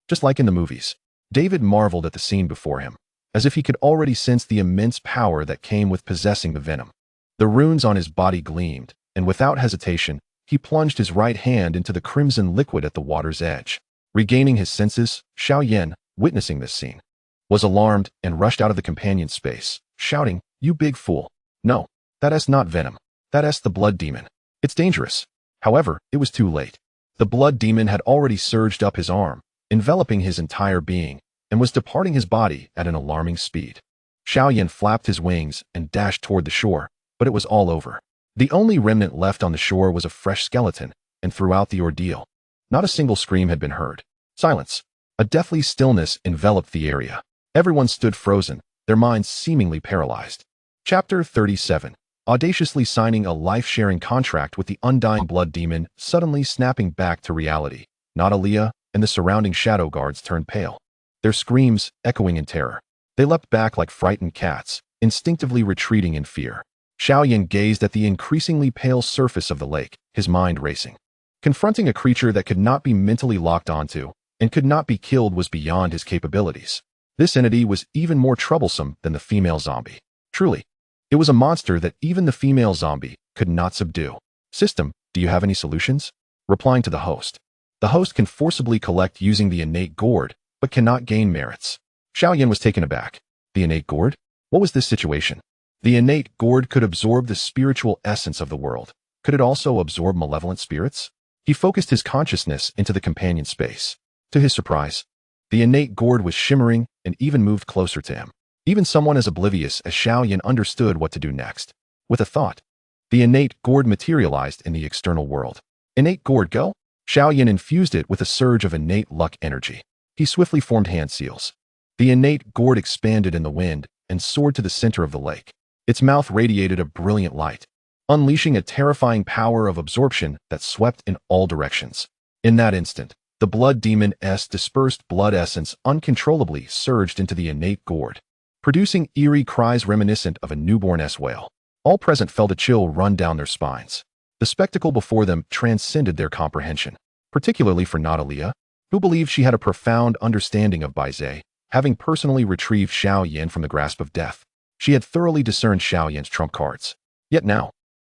Just like in the movies. David marveled at the scene before him, as if he could already sense the immense power that came with possessing the venom. The runes on his body gleamed, and without hesitation, he plunged his right hand into the crimson liquid at the water's edge. Regaining his senses, Xiao Yan, witnessing this scene, was alarmed and rushed out of the companion's space, shouting, "You big fool. No, that's not venom. That's the blood demon. It's dangerous." However, it was too late. The blood demon had already surged up his arm, enveloping his entire being, and was departing his body at an alarming speed. Xiao Yan flapped his wings and dashed toward the shore, but it was all over. The only remnant left on the shore was a fresh skeleton, and throughout the ordeal, not a single scream had been heard. Silence. A deathly stillness enveloped the area. Everyone stood frozen, their minds seemingly paralyzed. Chapter 37. Audaciously signing a life-sharing contract with the undying blood demon, suddenly snapping back to reality. Natalia and the surrounding shadow guards turned pale, their screams echoing in terror. They leapt back like frightened cats, instinctively retreating in fear. Xiao Yan gazed at the increasingly pale surface of the lake, his mind racing. Confronting a creature that could not be mentally locked onto and could not be killed was beyond his capabilities. This entity was even more troublesome than the female zombie. Truly, it was a monster that even the female zombie could not subdue. System, do you have any solutions? Replying to the host. The host can forcibly collect using the innate gourd, but cannot gain merits. Xiao Yan was taken aback. The innate gourd? What was this situation? The innate gourd could absorb the spiritual essence of the world. Could it also absorb malevolent spirits? He focused his consciousness into the companion space. To his surprise, the innate gourd was shimmering and even moved closer to him. Even someone as oblivious as Xiao Yan understood what to do next. With a thought, the innate gourd materialized in the external world. Innate gourd go? Xiao Yan infused it with a surge of innate luck energy. He swiftly formed hand seals. The innate gourd expanded in the wind and soared to the center of the lake. Its mouth radiated a brilliant light, unleashing a terrifying power of absorption that swept in all directions. In that instant, the blood demon's dispersed blood essence uncontrollably surged into the innate gourd, producing eerie cries reminiscent of a newborn whale. All present felt a chill run down their spines. The spectacle before them transcended their comprehension, particularly for Natalia, who believed she had a profound understanding of Bai Ze, having personally retrieved Xiao Yan from the grasp of death. She had thoroughly discerned Xiao Yan's trump cards. Yet now,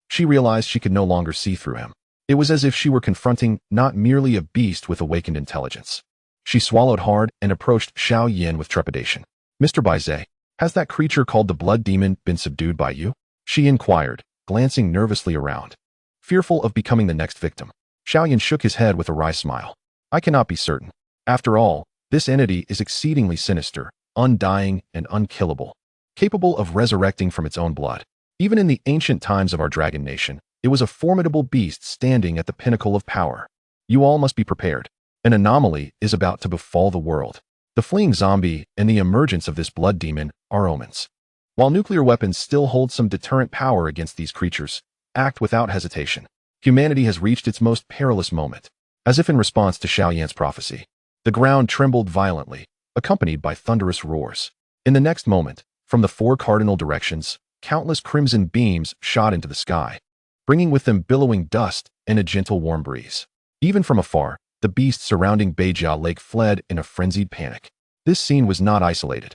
she realized she could no longer see through him. It was as if she were confronting not merely a beast with awakened intelligence. She swallowed hard and approached Xiao Yan with trepidation. "Mr. Bai Ze, has that creature called the blood demon been subdued by you?" she inquired, glancing nervously around, fearful of becoming the next victim. Xiao Yan shook his head with a wry smile. "I cannot be certain. After all, this entity is exceedingly sinister, undying, and unkillable, capable of resurrecting from its own blood. Even in the ancient times of our dragon nation, it was a formidable beast standing at the pinnacle of power. You all must be prepared. An anomaly is about to befall the world. The fleeing zombie and the emergence of this blood demon are omens. While nuclear weapons still hold some deterrent power against these creatures, act without hesitation. Humanity has reached its most perilous moment." As if in response to Xiao Yan's prophecy, the ground trembled violently, accompanied by thunderous roars. In the next moment, from the four cardinal directions, countless crimson beams shot into the sky, bringing with them billowing dust and a gentle warm breeze. Even from afar, the beasts surrounding Bai Ze Lake fled in a frenzied panic. This scene was not isolated.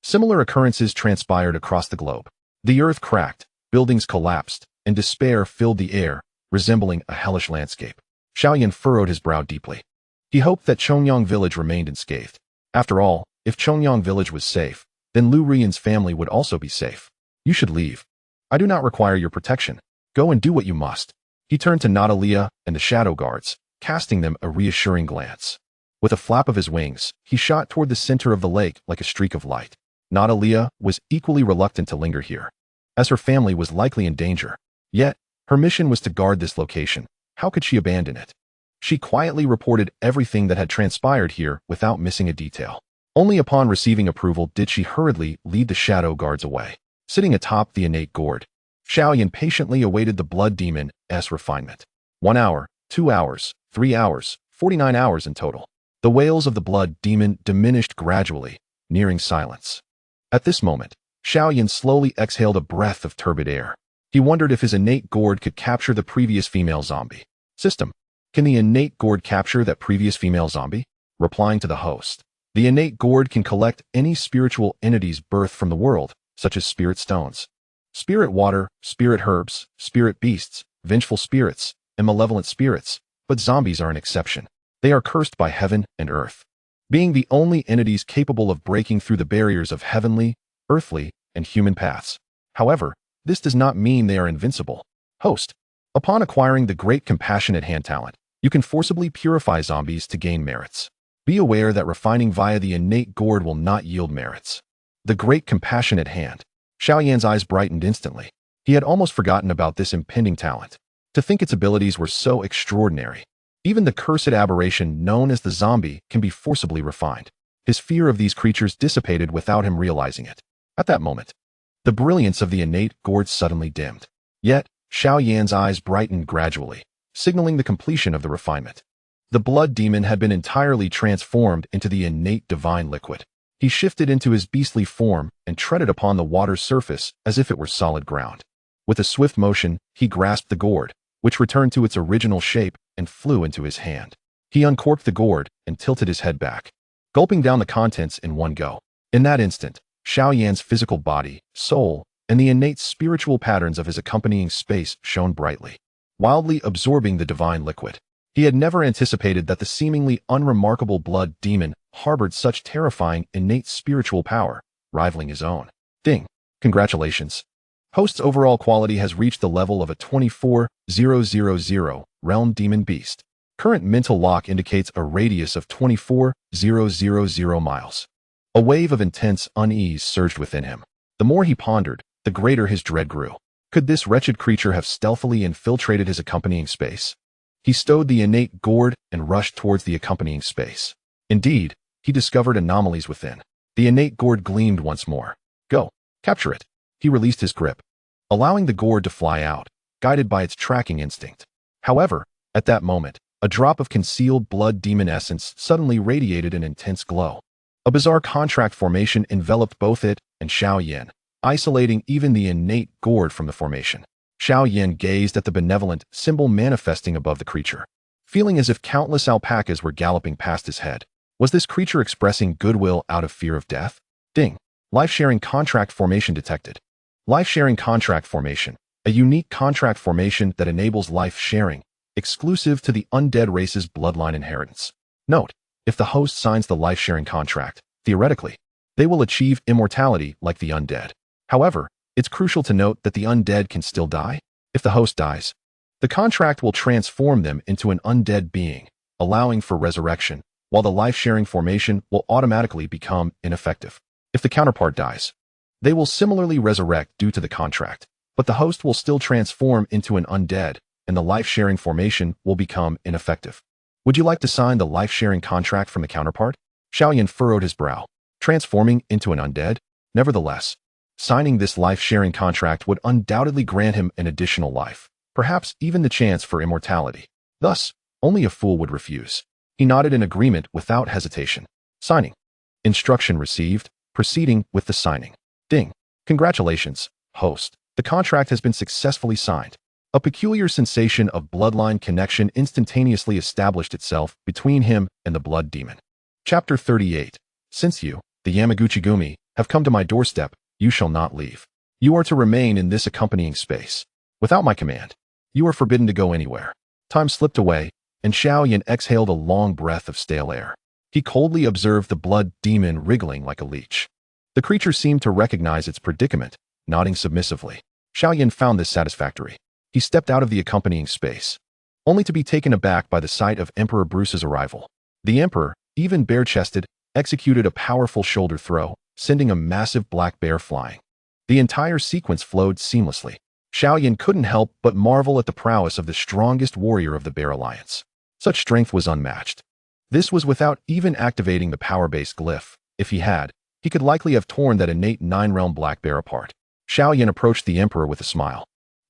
Similar occurrences transpired across the globe. The earth cracked, buildings collapsed, and despair filled the air, resembling a hellish landscape. Xiao Yan furrowed his brow deeply. He hoped that Chongyang Village remained unscathed. After all, if Chongyang Village was safe, then Lu Rian's family would also be safe. "You should leave. I do not require your protection. Go and do what you must." He turned to Natalia and the shadow guards, casting them a reassuring glance. With a flap of his wings, he shot toward the center of the lake like a streak of light. Natalia was equally reluctant to linger here, as her family was likely in danger. Yet, her mission was to guard this location. How could she abandon it? She quietly reported everything that had transpired here without missing a detail. Only upon receiving approval did she hurriedly lead the shadow guards away. Sitting atop the innate gourd, Xiao Yan patiently awaited the blood demon's refinement. 1 hour, 2 hours, 3 hours, 49 hours in total. The wails of the blood demon diminished gradually, nearing silence. At this moment, Xiao Yan slowly exhaled a breath of turbid air. He wondered if his innate gourd could capture the previous female zombie. System. Can the innate gourd capture that previous female zombie? Replying to the host. The innate gourd can collect any spiritual entities birthed from the world, such as spirit stones, spirit water, spirit herbs, spirit beasts, vengeful spirits, and malevolent spirits, but zombies are an exception. They are cursed by heaven and earth, being the only entities capable of breaking through the barriers of heavenly, earthly, and human paths. However, this does not mean they are invincible. Host. Upon acquiring the great compassionate hand talent, you can forcibly purify zombies to gain merits. Be aware that refining via the innate gourd will not yield merits. The great compassionate hand. Xiao Yan's eyes brightened instantly. He had almost forgotten about this impending talent. To think its abilities were so extraordinary. Even the cursed aberration known as the zombie can be forcibly refined. His fear of these creatures dissipated without him realizing it. At that moment, the brilliance of the innate gourd suddenly dimmed. Yet, Xiao Yan's eyes brightened gradually, signaling the completion of the refinement. The blood demon had been entirely transformed into the innate divine liquid. He shifted into his beastly form and treaded upon the water's surface as if it were solid ground. With a swift motion, he grasped the gourd, which returned to its original shape and flew into his hand. He uncorked the gourd and tilted his head back, gulping down the contents in one go. In that instant, Xiao Yan's physical body, soul, and the innate spiritual patterns of his accompanying space shone brightly, wildly absorbing the divine liquid. He had never anticipated that the seemingly unremarkable blood demon harbored such terrifying innate spiritual power, rivaling his own. Ding. Congratulations. Host's overall quality has reached the level of a 24,000 realm demon beast. Current mental lock indicates a radius of 24,000 miles. A wave of intense unease surged within him. The more he pondered, the greater his dread grew. Could this wretched creature have stealthily infiltrated his accompanying space? He stowed the innate gourd and rushed towards the accompanying space. Indeed, he discovered anomalies within. The innate gourd gleamed once more. Go. Capture it. He released his grip, allowing the gourd to fly out, guided by its tracking instinct. However, at that moment, a drop of concealed blood demon essence suddenly radiated an intense glow. A bizarre contract formation enveloped both it and Xiao Yan, isolating even the innate gourd from the formation. Xiao Yan gazed at the benevolent symbol manifesting above the creature, feeling as if countless alpacas were galloping past his head. Was this creature expressing goodwill out of fear of death? Ding. Life-sharing contract formation detected. Life-sharing contract formation, a unique contract formation that enables life-sharing, exclusive to the undead race's bloodline inheritance. Note, if the host signs the life-sharing contract, theoretically, they will achieve immortality like the undead. However, it's crucial to note that the undead can still die. If the host dies, the contract will transform them into an undead being, allowing for resurrection, while the life-sharing formation will automatically become ineffective. If the counterpart dies, they will similarly resurrect due to the contract, but the host will still transform into an undead, and the life-sharing formation will become ineffective. Would you like to sign the life-sharing contract from the counterpart? Xiao Yan furrowed his brow. Transforming into an undead? Nevertheless, signing this life-sharing contract would undoubtedly grant him an additional life, perhaps even the chance for immortality. Thus, only a fool would refuse. He nodded in agreement without hesitation. Signing. Instruction received, proceeding with the signing. Ding. Congratulations, host. The contract has been successfully signed. A peculiar sensation of bloodline connection instantaneously established itself between him and the blood demon. Chapter 38. Since you, the Yamaguchi-gumi, have come to my doorstep, you shall not leave. You are to remain in this accompanying space. Without my command, you are forbidden to go anywhere. Time slipped away, and Xiao Yan exhaled a long breath of stale air. He coldly observed the blood demon wriggling like a leech. The creature seemed to recognize its predicament, nodding submissively. Xiao Yan found this satisfactory. He stepped out of the accompanying space, only to be taken aback by the sight of Emperor Bruce's arrival. The Emperor, even bare-chested, executed a powerful shoulder throw, sending a massive black bear flying. The entire sequence flowed seamlessly. Xiao Yan couldn't help but marvel at the prowess of the strongest warrior of the Bear Alliance. Such strength was unmatched. This was without even activating the power-based glyph. If he had, he could likely have torn that innate 9-realm black bear apart. Xiao Yan approached the Emperor with a smile.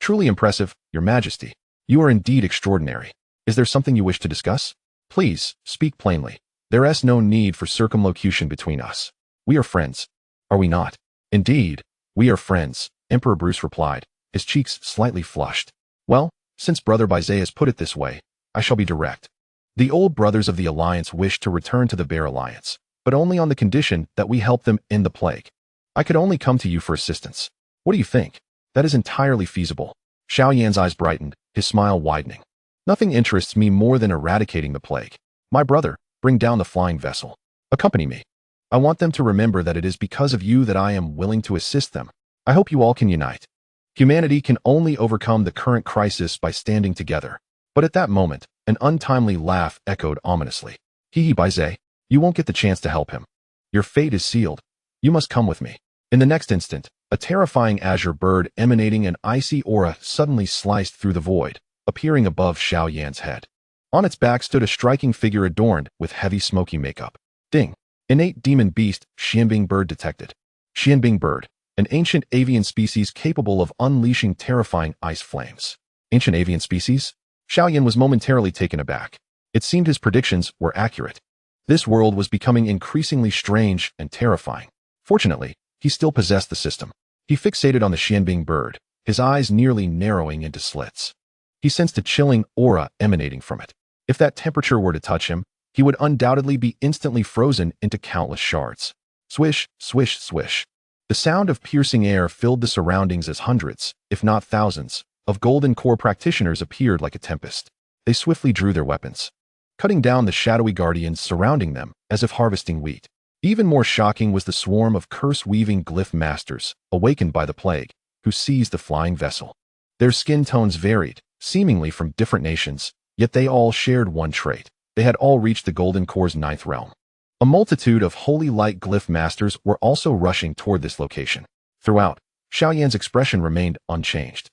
Truly impressive, Your Majesty. You are indeed extraordinary. Is there something you wish to discuss? Please, speak plainly. There is no need for circumlocution between us. We are friends. Are we not? Indeed, we are friends, Emperor Bruce replied, his cheeks slightly flushed. Well, since Brother Bai Ze has put it this way, I shall be direct. The old brothers of the Alliance wish to return to the Bear Alliance, but only on the condition that we help them end the plague. I could only come to you for assistance. What do you think? That is entirely feasible. Xiao Yan's eyes brightened, his smile widening. Nothing interests me more than eradicating the plague. My brother, bring down the flying vessel. Accompany me. I want them to remember that it is because of you that I am willing to assist them. I hope you all can unite. Humanity can only overcome the current crisis by standing together. But at that moment, an untimely laugh echoed ominously. Hee Bai Ze, you won't get the chance to help him. Your fate is sealed. You must come with me. In the next instant, a terrifying azure bird emanating an icy aura suddenly sliced through the void, appearing above Xiao Yan's head. On its back stood a striking figure adorned with heavy smoky makeup. Ding! Innate demon beast, Xianbing bird detected. Xianbing bird, an ancient avian species capable of unleashing terrifying ice flames. Ancient avian species? Xiao Yan was momentarily taken aback. It seemed his predictions were accurate. This world was becoming increasingly strange and terrifying. Fortunately, he still possessed the system. He fixated on the Xianbing bird, his eyes nearly narrowing into slits. He sensed a chilling aura emanating from it. If that temperature were to touch him, he would undoubtedly be instantly frozen into countless shards. Swish, swish, swish. The sound of piercing air filled the surroundings as hundreds, if not thousands, of golden core practitioners appeared like a tempest. They swiftly drew their weapons, cutting down the shadowy guardians surrounding them as if harvesting wheat. Even more shocking was the swarm of curse-weaving glyph masters, awakened by the plague, who seized the flying vessel. Their skin tones varied, seemingly from different nations, yet they all shared one trait. They had all reached the Golden Core's 9th realm. A multitude of holy light glyph masters were also rushing toward this location. Throughout, Xiao Yan's expression remained unchanged.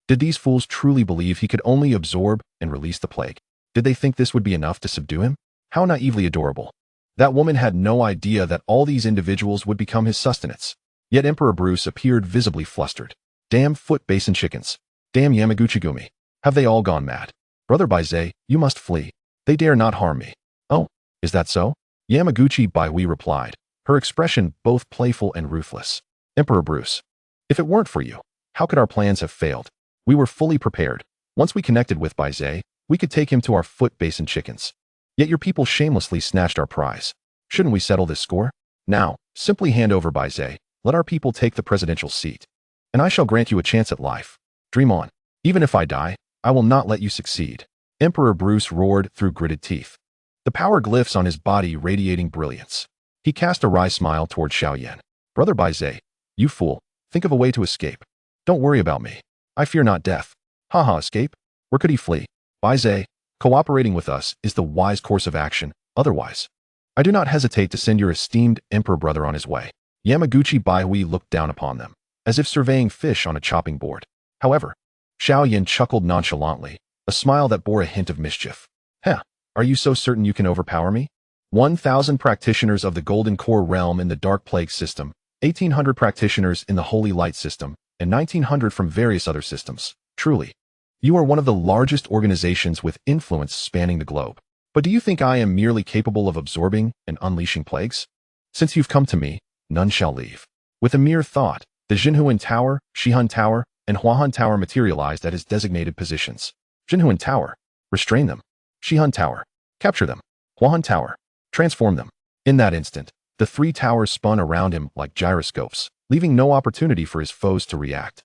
Did these fools truly believe he could only absorb and release the plague? Did they think this would be enough to subdue him? How naively adorable. That woman had no idea that all these individuals would become his sustenance. Yet Emperor Bruce appeared visibly flustered. Damn foot basin chickens. Damn Yamaguchi-gumi. Have they all gone mad? Brother Bai Ze, you must flee. They dare not harm me. Oh, is that so? Yamaguchi Baihui replied, her expression both playful and ruthless. Emperor Bruce, if it weren't for you, how could our plans have failed? We were fully prepared. Once we connected with Bai Ze, we could take him to our foot basin chickens. Yet your people shamelessly snatched our prize. Shouldn't we settle this score? Now, simply hand over Bai Ze, let our people take the presidential seat. And I shall grant you a chance at life. Dream on. Even if I die, I will not let you succeed. Emperor Bruce roared through gritted teeth, the power glyphs on his body radiating brilliance. He cast a wry smile toward Xiao Yan. Brother Bai Ze, you fool, think of a way to escape. Don't worry about me. I fear not death. Haha, escape? Where could he flee? Bai Ze, cooperating with us is the wise course of action. Otherwise, I do not hesitate to send your esteemed emperor brother on his way. Yamaguchi Baihui looked down upon them, as if surveying fish on a chopping board. However, Xiao Yan chuckled nonchalantly, a smile that bore a hint of mischief. Heh, are you so certain you can overpower me? 1,000 practitioners of the Golden Core realm in the Dark Plague system, 1,800 practitioners in the Holy Light system, and 1,900 from various other systems. Truly, you are one of the largest organizations with influence spanning the globe. But do you think I am merely capable of absorbing and unleashing plagues? Since you've come to me, none shall leave. With a mere thought, the Jinhuan Tower, Shihan Tower, and Huahan Tower materialized at his designated positions. Jinhuan Tower, restrain them. Shihan Tower, capture them. Huahan Tower, transform them. In that instant, the three towers spun around him like gyroscopes, leaving no opportunity for his foes to react.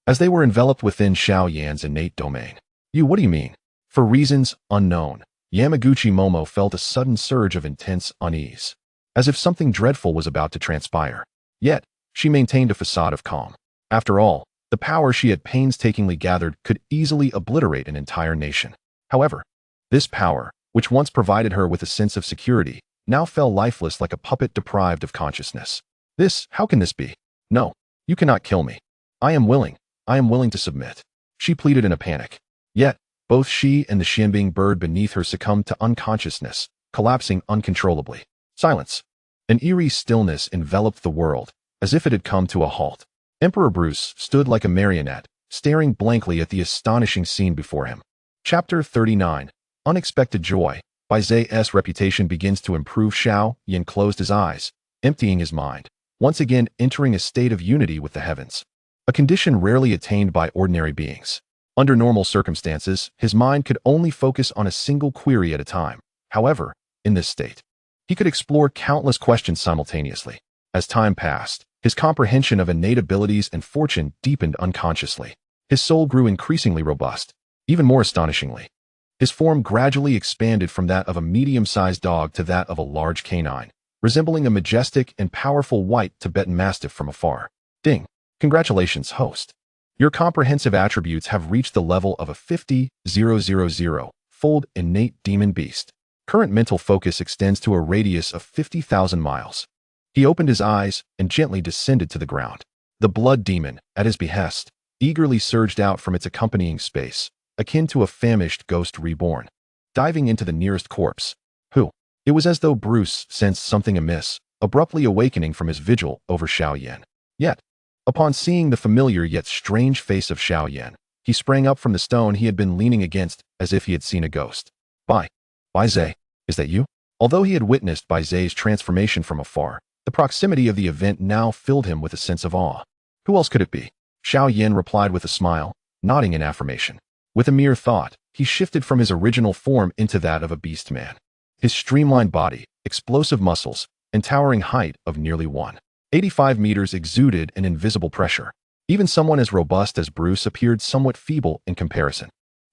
As they were enveloped within Xiao Yan's innate domain. What do you mean? For reasons unknown, Yamaguchi Momo felt a sudden surge of intense unease, as if something dreadful was about to transpire. Yet, she maintained a facade of calm. After all, the power she had painstakingly gathered could easily obliterate an entire nation. However, this power, which once provided her with a sense of security, now fell lifeless like a puppet deprived of consciousness. How can this be? No, you cannot kill me. I am willing to submit. She pleaded in a panic. Yet, both she and the Xianbing bird beneath her succumbed to unconsciousness, collapsing uncontrollably. Silence. An eerie stillness enveloped the world, as if it had come to a halt. Emperor Bruce stood like a marionette, staring blankly at the astonishing scene before him. Chapter 39. Unexpected Joy. Bai Ze's reputation begins to improve. Xiao Yan closed his eyes, emptying his mind, once again entering a state of unity with the heavens, a condition rarely attained by ordinary beings. Under normal circumstances, his mind could only focus on a single query at a time. However, in this state, he could explore countless questions simultaneously. As time passed, his comprehension of innate abilities and fortune deepened unconsciously. His soul grew increasingly robust. Even more astonishingly, his form gradually expanded from that of a medium-sized dog to that of a large canine, resembling a majestic and powerful white Tibetan mastiff from afar. Ding! Congratulations, host. Your comprehensive attributes have reached the level of a 50,000-fold innate demon beast. Current mental focus extends to a radius of 50,000 miles. He opened his eyes and gently descended to the ground. The blood demon, at his behest, eagerly surged out from its accompanying space, akin to a famished ghost reborn, diving into the nearest corpse. Who? It was as though Bruce sensed something amiss, abruptly awakening from his vigil over Xiao Yan. Yet, upon seeing the familiar yet strange face of Xiao Yan, he sprang up from the stone he had been leaning against as if he had seen a ghost. Bai Ze, is that you? Although he had witnessed Bai Ze's transformation from afar, the proximity of the event now filled him with a sense of awe. Who else could it be? Xiao Yan replied with a smile, nodding in affirmation. With a mere thought, he shifted from his original form into that of a beast man. His streamlined body, explosive muscles, and towering height of nearly 185 meters exuded an invisible pressure. Even someone as robust as Bruce appeared somewhat feeble in comparison.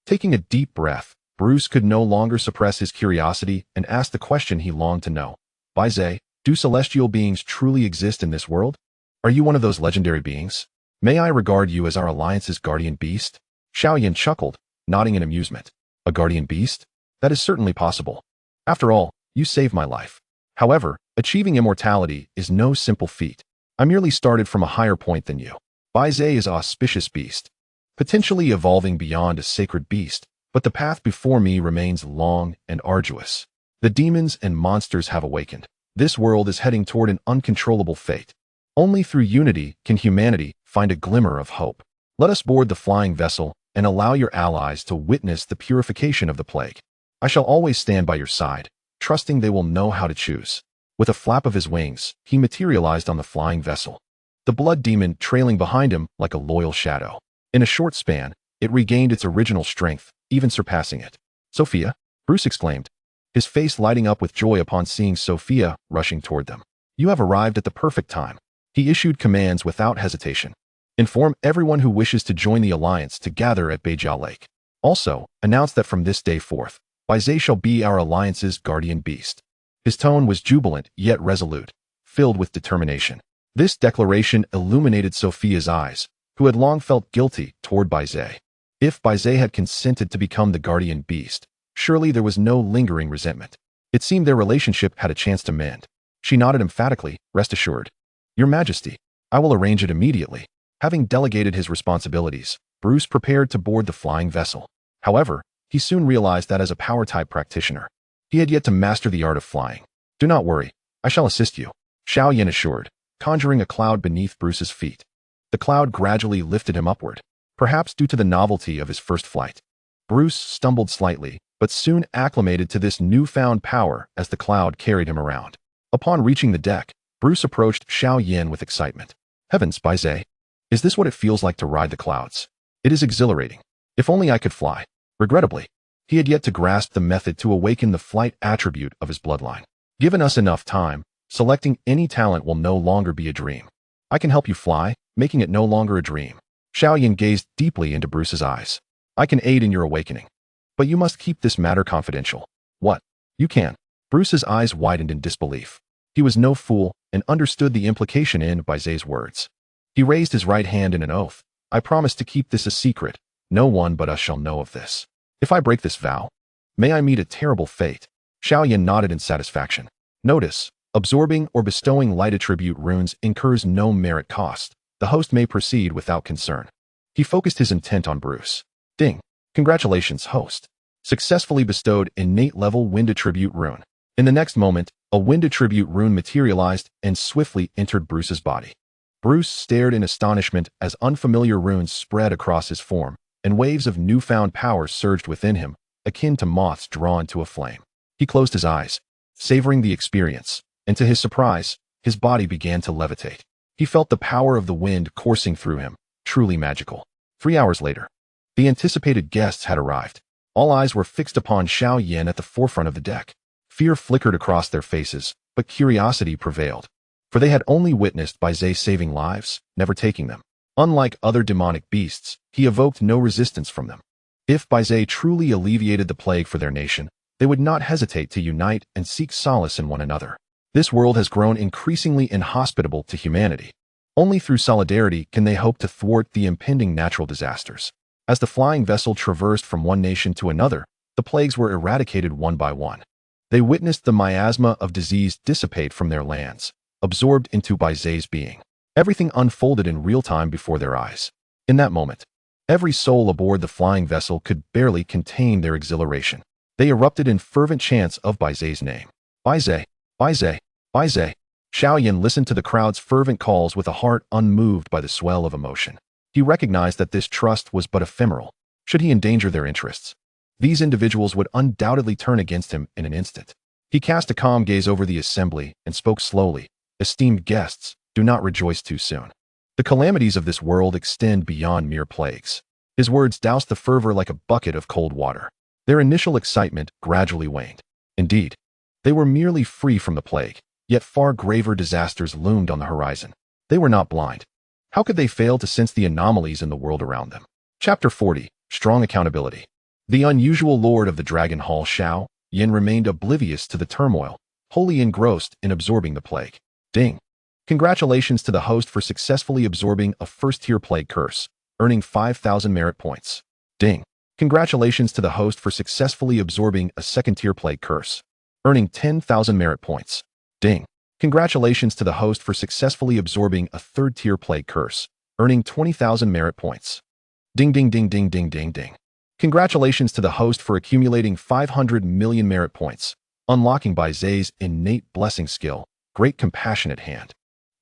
Taking a deep breath, Bruce could no longer suppress his curiosity and asked the question he longed to know. Bai Ze, do celestial beings truly exist in this world? Are you one of those legendary beings? May I regard you as our alliance's guardian beast? Xiao Yan chuckled, nodding in amusement. A guardian beast? That is certainly possible. After all, you saved my life. However, achieving immortality is no simple feat. I merely started from a higher point than you. Bai Ze is auspicious beast, potentially evolving beyond a sacred beast, but the path before me remains long and arduous. The demons and monsters have awakened. This world is heading toward an uncontrollable fate. Only through unity can humanity find a glimmer of hope. Let us board the flying vessel and allow your allies to witness the purification of the plague. I shall always stand by your side, trusting they will know how to choose. With a flap of his wings, he materialized on the flying vessel, the blood demon trailing behind him like a loyal shadow. In a short span, it regained its original strength, even surpassing it. Sophia, Bruce exclaimed, his face lighting up with joy upon seeing Sophia rushing toward them. You have arrived at the perfect time. He issued commands without hesitation. Inform everyone who wishes to join the alliance to gather at Bai Ze Lake. Also, announce that from this day forth, Bai Ze shall be our alliance's guardian beast. His tone was jubilant yet resolute, filled with determination. This declaration illuminated Sophia's eyes, who had long felt guilty toward Bai Ze. If Bai Ze had consented to become the guardian beast, surely there was no lingering resentment. It seemed their relationship had a chance to mend. She nodded emphatically, rest assured. Your Majesty, I will arrange it immediately. Having delegated his responsibilities, Bruce prepared to board the flying vessel. However, he soon realized that as a power-type practitioner, he had yet to master the art of flying. Do not worry, I shall assist you, Xiao Yan assured, conjuring a cloud beneath Bruce's feet. The cloud gradually lifted him upward, perhaps due to the novelty of his first flight. Bruce stumbled slightly, but soon acclimated to this newfound power as the cloud carried him around. Upon reaching the deck, Bruce approached Xiao Yan with excitement. Heavens, Bai Ze! Is this what it feels like to ride the clouds? It is exhilarating. If only I could fly. Regrettably, he had yet to grasp the method to awaken the flight attribute of his bloodline. Given us enough time, selecting any talent will no longer be a dream. I can help you fly, making it no longer a dream. Xiao Yan gazed deeply into Bruce's eyes. I can aid in your awakening. But you must keep this matter confidential. What? You can. Bruce's eyes widened in disbelief. He was no fool and understood the implication in Bai Ze's words. He raised his right hand in an oath. I promise to keep this a secret. No one but us shall know of this. If I break this vow, may I meet a terrible fate. Xiao Yan nodded in satisfaction. Notice, absorbing or bestowing light attribute runes incurs no merit cost. The host may proceed without concern. He focused his intent on Bruce. Ding. Congratulations, host. Successfully bestowed innate level wind attribute rune. In the next moment, a wind attribute rune materialized and swiftly entered Bruce's body. Bruce stared in astonishment as unfamiliar runes spread across his form, and waves of newfound power surged within him, akin to moths drawn to a flame. He closed his eyes, savoring the experience, and to his surprise, his body began to levitate. He felt the power of the wind coursing through him, truly magical. 3 hours later, the anticipated guests had arrived. All eyes were fixed upon Xiao Yan at the forefront of the deck. Fear flickered across their faces, but curiosity prevailed. For they had only witnessed Bai Ze saving lives, never taking them. Unlike other demonic beasts, he evoked no resistance from them. If Bai Ze truly alleviated the plague for their nation, they would not hesitate to unite and seek solace in one another. This world has grown increasingly inhospitable to humanity. Only through solidarity can they hope to thwart the impending natural disasters. As the flying vessel traversed from one nation to another, the plagues were eradicated one by one. They witnessed the miasma of disease dissipate from their lands, absorbed into Bai Ze's being. Everything unfolded in real time before their eyes. In that moment, every soul aboard the flying vessel could barely contain their exhilaration. They erupted in fervent chants of Bai Ze's name. Bai Ze, Bai Ze, Bai Ze. Xiao Yan listened to the crowd's fervent calls with a heart unmoved by the swell of emotion. He recognized that this trust was but ephemeral. Should he endanger their interests, these individuals would undoubtedly turn against him in an instant. He cast a calm gaze over the assembly and spoke slowly. Esteemed guests, do not rejoice too soon. The calamities of this world extend beyond mere plagues. His words doused the fervor like a bucket of cold water. Their initial excitement gradually waned. Indeed, they were merely free from the plague, yet far graver disasters loomed on the horizon. They were not blind. How could they fail to sense the anomalies in the world around them? Chapter 40. Strong Accountability. The unusual lord of the Dragon Hall, Xiao Yan, remained oblivious to the turmoil, wholly engrossed in absorbing the plague. Ding. Congratulations to the host for successfully absorbing a first-tier plague curse, earning 5,000 merit points. Ding. Congratulations to the host for successfully absorbing a second-tier plague curse, earning 10,000 merit points. Ding. Congratulations to the host for successfully absorbing a third-tier plague curse, earning 20,000 merit points. Ding ding ding ding ding ding ding. Congratulations to the host for accumulating 500 million merit points, unlocking Bai Ze's innate blessing skill, Great Compassionate Hand.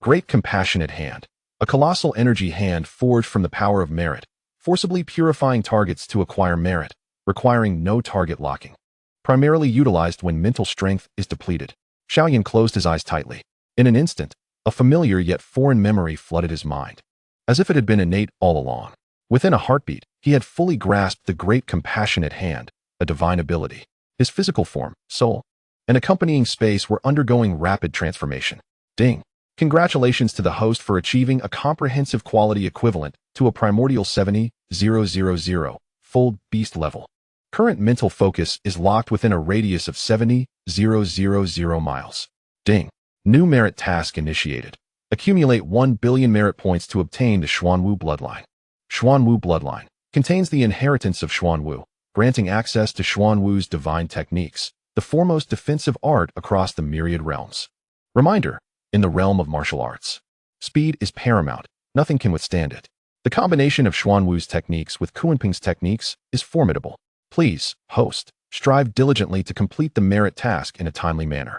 Great Compassionate Hand. A colossal energy hand forged from the power of merit, forcibly purifying targets to acquire merit, requiring no target locking. Primarily utilized when mental strength is depleted. Xiao Yan closed his eyes tightly. In an instant, a familiar yet foreign memory flooded his mind, as if it had been innate all along. Within a heartbeat, he had fully grasped the Great Compassionate Hand, a divine ability. His physical form, soul, and accompanying space were undergoing rapid transformation. Ding. Congratulations to the host for achieving a comprehensive quality equivalent to a primordial 70,000 fold beast level. Current mental focus is locked within a radius of 70,000 miles. Ding. New merit task initiated. Accumulate 1 billion merit points to obtain the Xuanwu bloodline. Xuanwu bloodline contains the inheritance of Xuanwu, granting access to Xuanwu's divine techniques, the foremost defensive art across the myriad realms. Reminder, in the realm of martial arts, speed is paramount, nothing can withstand it. The combination of Xuanwu's techniques with Kuanping's techniques is formidable. Please, host, strive diligently to complete the merit task in a timely manner.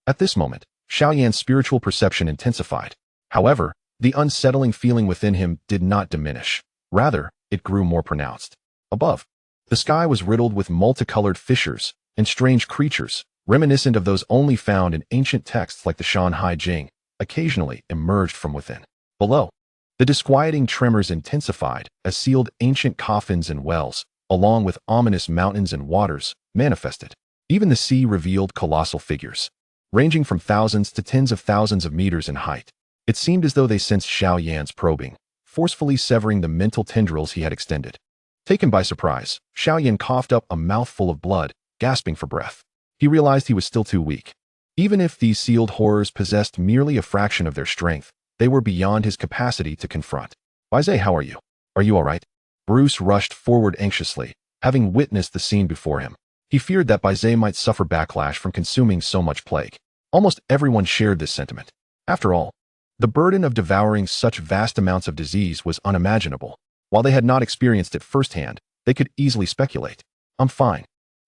At this moment, Xiao Yan's spiritual perception intensified. However, the unsettling feeling within him did not diminish. Rather, it grew more pronounced. Above, the sky was riddled with multicolored fissures and strange creatures, reminiscent of those only found in ancient texts like the Shanhai Jing, occasionally emerged from within. Below, the disquieting tremors intensified as sealed ancient coffins and wells, along with ominous mountains and waters, manifested. Even the sea revealed colossal figures, ranging from thousands to tens of thousands of meters in height. It seemed as though they sensed Xiao Yan's probing, forcefully severing the mental tendrils he had extended. Taken by surprise, Xiao Yan coughed up a mouthful of blood, gasping for breath. He realized he was still too weak. Even if these sealed horrors possessed merely a fraction of their strength, they were beyond his capacity to confront. Bai Ze, how are you? Are you all right? Bruce rushed forward anxiously, having witnessed the scene before him. He feared that Bai Ze might suffer backlash from consuming so much plague. Almost everyone shared this sentiment. After all, the burden of devouring such vast amounts of disease was unimaginable. While they had not experienced it firsthand, they could easily speculate. I'm fine.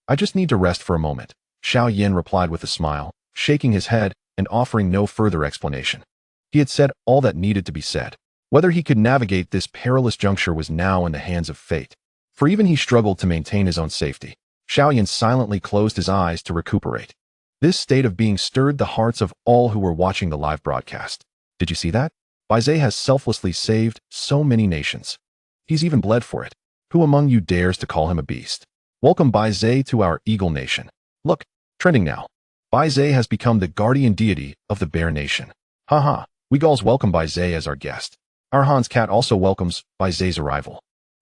I just need to rest for a moment, Xiao Yan replied with a smile, shaking his head and offering no further explanation. He had said all that needed to be said. Whether he could navigate this perilous juncture was now in the hands of fate, for even he struggled to maintain his own safety. Xiao Yan silently closed his eyes to recuperate. This state of being stirred the hearts of all who were watching the live broadcast. Did you see that? Bai Ze has selflessly saved so many nations. He's even bled for it. Who among you dares to call him a beast? Welcome Bai Ze to our Eagle Nation. Look, trending now. Bai Ze has become the guardian deity of the Bear Nation. Haha, we Gauls welcome Bai Ze as our guest. Our Han's cat also welcomes Bai Ze's arrival.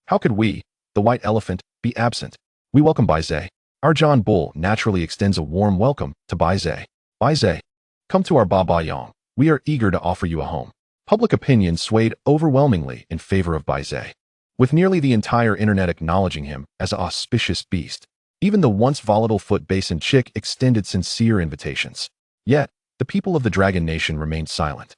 How could we, the white elephant, be absent? We welcome Bai Ze. Our John Bull naturally extends a warm welcome to Bai Ze. Bai Ze, come to our Ba Yang. We are eager to offer you a home. Public opinion swayed overwhelmingly in favor of Bai Ze, with nearly the entire internet acknowledging him as an auspicious beast. Even the once volatile Foot Basin chick extended sincere invitations. Yet, the people of the Dragon Nation remained silent,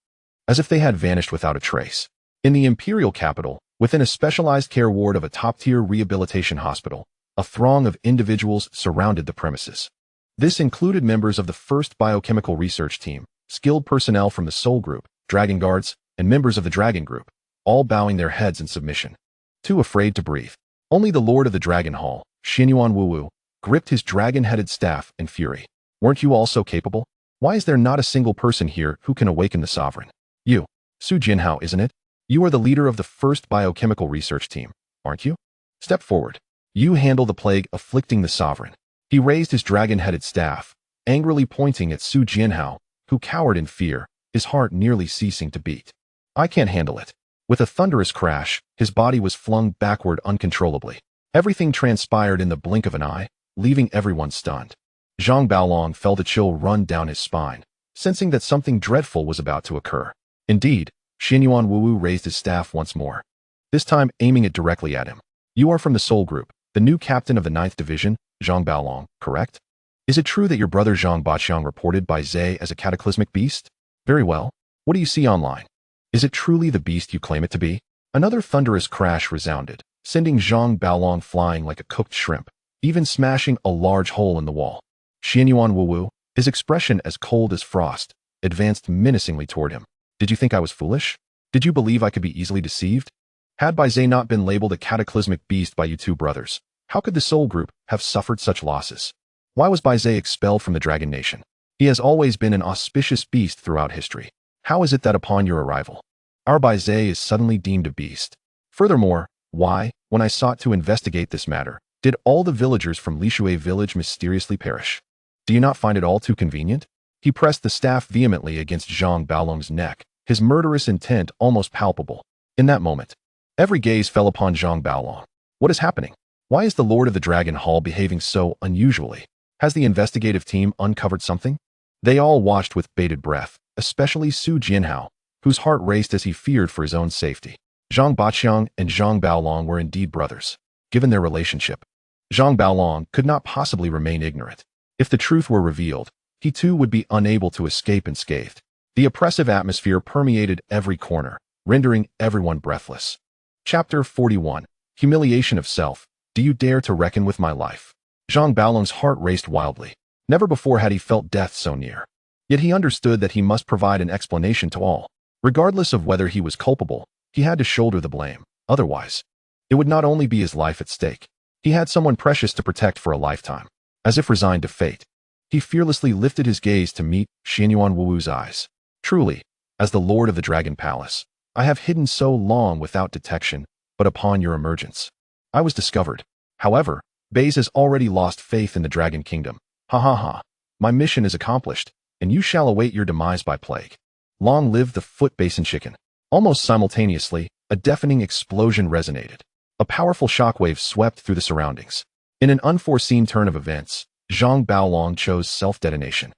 as if they had vanished without a trace. In the imperial capital, within a specialized care ward of a top-tier rehabilitation hospital, a throng of individuals surrounded the premises. This included members of the first biochemical research team, skilled personnel from the Soul Group, Dragon Guards, and members of the Dragon Group, all bowing their heads in submission. Too afraid to breathe. Only the Lord of the Dragon Hall, Xianyuan Wuwu, gripped his dragon-headed staff in fury. Weren't you all so capable? Why is there not a single person here who can awaken the sovereign? You, Su Jinhao, isn't it? You are the leader of the first biochemical research team, aren't you? Step forward. You handle the plague afflicting the sovereign. He raised his dragon-headed staff, angrily pointing at Su Jinhao, who cowered in fear, his heart nearly ceasing to beat. I can't handle it. With a thunderous crash, his body was flung backward uncontrollably. Everything transpired in the blink of an eye, leaving everyone stunned. Zhang Baolong felt a chill run down his spine, sensing that something dreadful was about to occur. Indeed, Xianyuan Wuwu raised his staff once more, this time aiming it directly at him. You are from the Soul Group, the new captain of the 9th Division, Zhang Baolong, correct? Is it true that your brother Zhang Baqiang reported Bai Ze as a cataclysmic beast? Very well. What do you see online? Is it truly the beast you claim it to be? Another thunderous crash resounded, sending Zhang Baolong flying like a cooked shrimp, even smashing a large hole in the wall. Xianyuan Wuwu, his expression as cold as frost, advanced menacingly toward him. Did you think I was foolish? Did you believe I could be easily deceived? Had Bai Ze not been labeled a cataclysmic beast by you two brothers, how could the Soul Group have suffered such losses? Why was Bai Ze expelled from the Dragon Nation? He has always been an auspicious beast throughout history. How is it that upon your arrival, our Bai Ze is suddenly deemed a beast? Furthermore, why, when I sought to investigate this matter, did all the villagers from Lishui village mysteriously perish? Do you not find it all too convenient? He pressed the staff vehemently against Zhang Baolong's neck, his murderous intent almost palpable. In that moment, every gaze fell upon Zhang Baolong. What is happening? Why is the Lord of the Dragon Hall behaving so unusually? Has the investigative team uncovered something? They all watched with bated breath, especially Su Jinhao, whose heart raced as he feared for his own safety. Zhang Baqiang and Zhang Baolong were indeed brothers. Given their relationship, Zhang Baolong could not possibly remain ignorant. If the truth were revealed, he too would be unable to escape unscathed. The oppressive atmosphere permeated every corner, rendering everyone breathless. Chapter 41. Humiliation of Self. Do you dare to reckon with my life? Zhang Baolong's heart raced wildly. Never before had he felt death so near. Yet he understood that he must provide an explanation to all. Regardless of whether he was culpable, he had to shoulder the blame. Otherwise, it would not only be his life at stake. He had someone precious to protect for a lifetime. As if resigned to fate, he fearlessly lifted his gaze to meet Xianyuan Wuwu's eyes. Truly, as the Lord of the Dragon Palace, I have hidden so long without detection, but upon your emergence, I was discovered. However, Bai Ze has already lost faith in the Dragon Kingdom. Ha ha ha. My mission is accomplished, and you shall await your demise by plague. Long live the Foot Basin chicken. Almost simultaneously, a deafening explosion resonated. A powerful shockwave swept through the surroundings. In an unforeseen turn of events, Zhang Baolong chose self-detonation.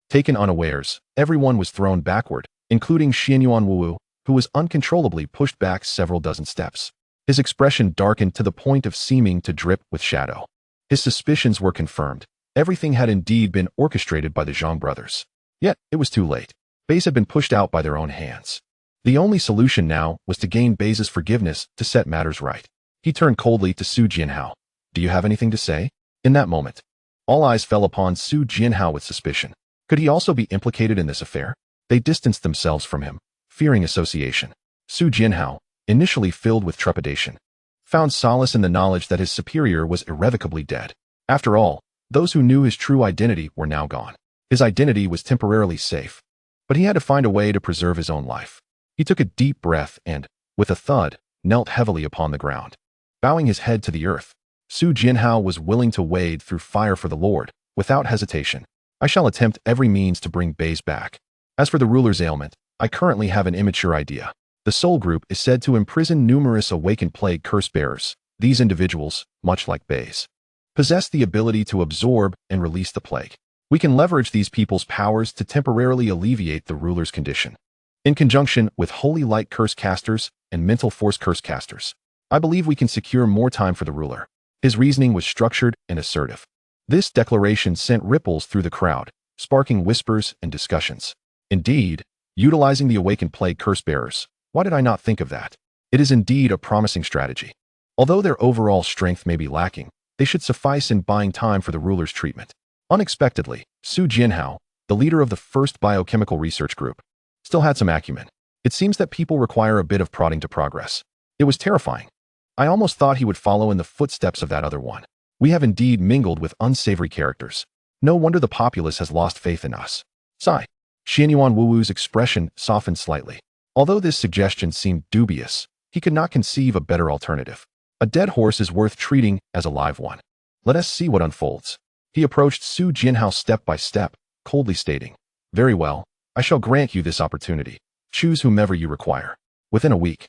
Taken unawares, everyone was thrown backward, including Xianyuan Wuwu, who was uncontrollably pushed back several dozen steps. His expression darkened to the point of seeming to drip with shadow. His suspicions were confirmed. Everything had indeed been orchestrated by the Zhang brothers. Yet, it was too late. Bai Ze had been pushed out by their own hands. The only solution now was to gain Bai Ze's forgiveness to set matters right. He turned coldly to Su Jinhao. Do you have anything to say? In that moment, all eyes fell upon Su Jinhao with suspicion. Could he also be implicated in this affair? They distanced themselves from him, fearing association. Su Jinhao, initially filled with trepidation, found solace in the knowledge that his superior was irrevocably dead. After all, those who knew his true identity were now gone. His identity was temporarily safe, but he had to find a way to preserve his own life. He took a deep breath and, with a thud, knelt heavily upon the ground. Bowing his head to the earth, Su Jinhao was willing to wade through fire for the Lord, without hesitation. I shall attempt every means to bring Bai Ze back. As for the ruler's ailment, I currently have an immature idea. The Soul Group is said to imprison numerous awakened plague curse bearers. These individuals, much like Bai Ze, possess the ability to absorb and release the plague. We can leverage these people's powers to temporarily alleviate the ruler's condition. In conjunction with Holy Light Curse Casters and Mental Force Curse Casters, I believe we can secure more time for the ruler. His reasoning was structured and assertive. This declaration sent ripples through the crowd, sparking whispers and discussions. Indeed, utilizing the awakened plague curse bearers, why did I not think of that? It is indeed a promising strategy. Although their overall strength may be lacking, they should suffice in buying time for the ruler's treatment. Unexpectedly, Su Jinhao, the leader of the first biochemical research group, still had some acumen. It seems that people require a bit of prodding to progress. It was terrifying. I almost thought he would follow in the footsteps of that other one. We have indeed mingled with unsavory characters. No wonder the populace has lost faith in us. Sigh. Xianyuan Wuwu's expression softened slightly. Although this suggestion seemed dubious, he could not conceive a better alternative. A dead horse is worth treating as a live one. Let us see what unfolds. He approached Su Jinhao step by step, coldly stating, "Very well, I shall grant you this opportunity. Choose whomever you require. Within a week,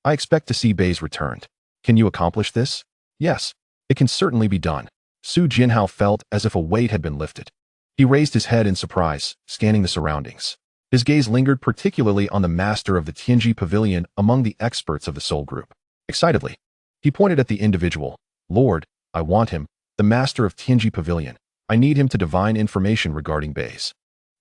I expect to see Bai Ze returned. Can you accomplish this?" "Yes, it can certainly be done." Su Jinhao felt as if a weight had been lifted. He raised his head in surprise, scanning the surroundings. His gaze lingered particularly on the master of the Tianji Pavilion among the experts of the Soul Group. Excitedly, he pointed at the individual. "Lord, I want him, the master of Tianji Pavilion. I need him to divine information regarding Bai Ze.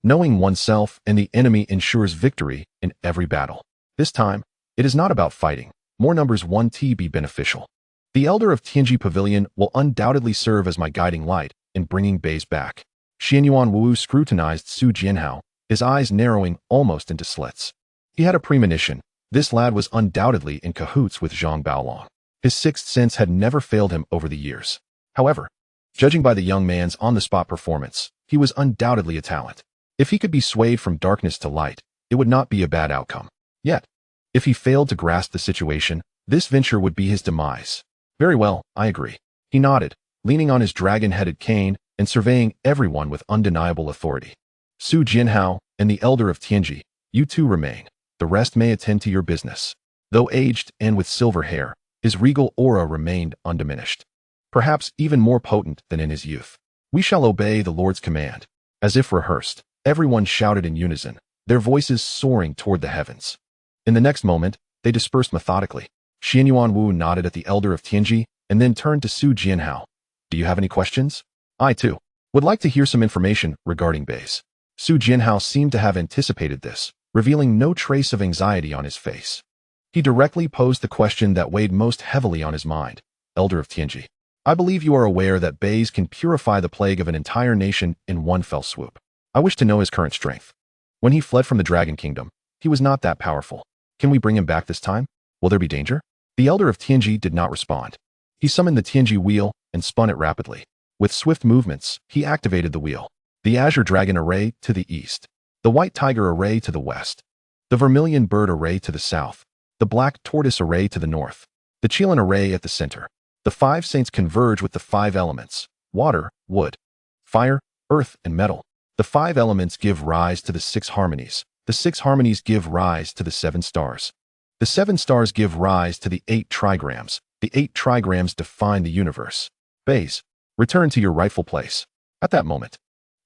Knowing oneself and the enemy ensures victory in every battle. This time, it is not about fighting. More numbers 1T be beneficial. The elder of Tianji Pavilion will undoubtedly serve as my guiding light in bringing Bai Ze back." Xianyuan Wu scrutinized Su Jinhao, his eyes narrowing almost into slits. He had a premonition. This lad was undoubtedly in cahoots with Zhang Baolong. His sixth sense had never failed him over the years. However, judging by the young man's on-the-spot performance, he was undoubtedly a talent. If he could be swayed from darkness to light, it would not be a bad outcome. Yet, if he failed to grasp the situation, this venture would be his demise. "Very well, I agree." He nodded, leaning on his dragon-headed cane and surveying everyone with undeniable authority. "Su Jinhao and the elder of Tianji, you two remain. The rest may attend to your business." Though aged and with silver hair, his regal aura remained undiminished. Perhaps even more potent than in his youth. "We shall obey the Lord's command." As if rehearsed, everyone shouted in unison, their voices soaring toward the heavens. In the next moment, they dispersed methodically. Xianyuan Wu nodded at the elder of Tianji and then turned to Su Jinhao. "Do you have any questions?" "I, too, would like to hear some information regarding Bai Ze." Su Jinhao seemed to have anticipated this, revealing no trace of anxiety on his face. He directly posed the question that weighed most heavily on his mind. "Elder of Tianji, I believe you are aware that Bai Ze can purify the plague of an entire nation in one fell swoop. I wish to know his current strength. When he fled from the Dragon Kingdom, he was not that powerful. Can we bring him back this time? Will there be danger?" The elder of Tianji did not respond. He summoned the Tianji wheel and spun it rapidly. With swift movements, he activated the wheel. The azure dragon array to the east, the white tiger array to the west, the vermilion bird array to the south, the black tortoise array to the north, the Qilin array at the center. The 5 saints converge with the 5 elements: water, wood, fire, earth, and metal. The 5 elements give rise to the 6 harmonies. The 6 harmonies give rise to the 7 stars. The 7 stars give rise to the 8 trigrams. The 8 trigrams define the universe. Bai Ze, return to your rightful place. At that moment,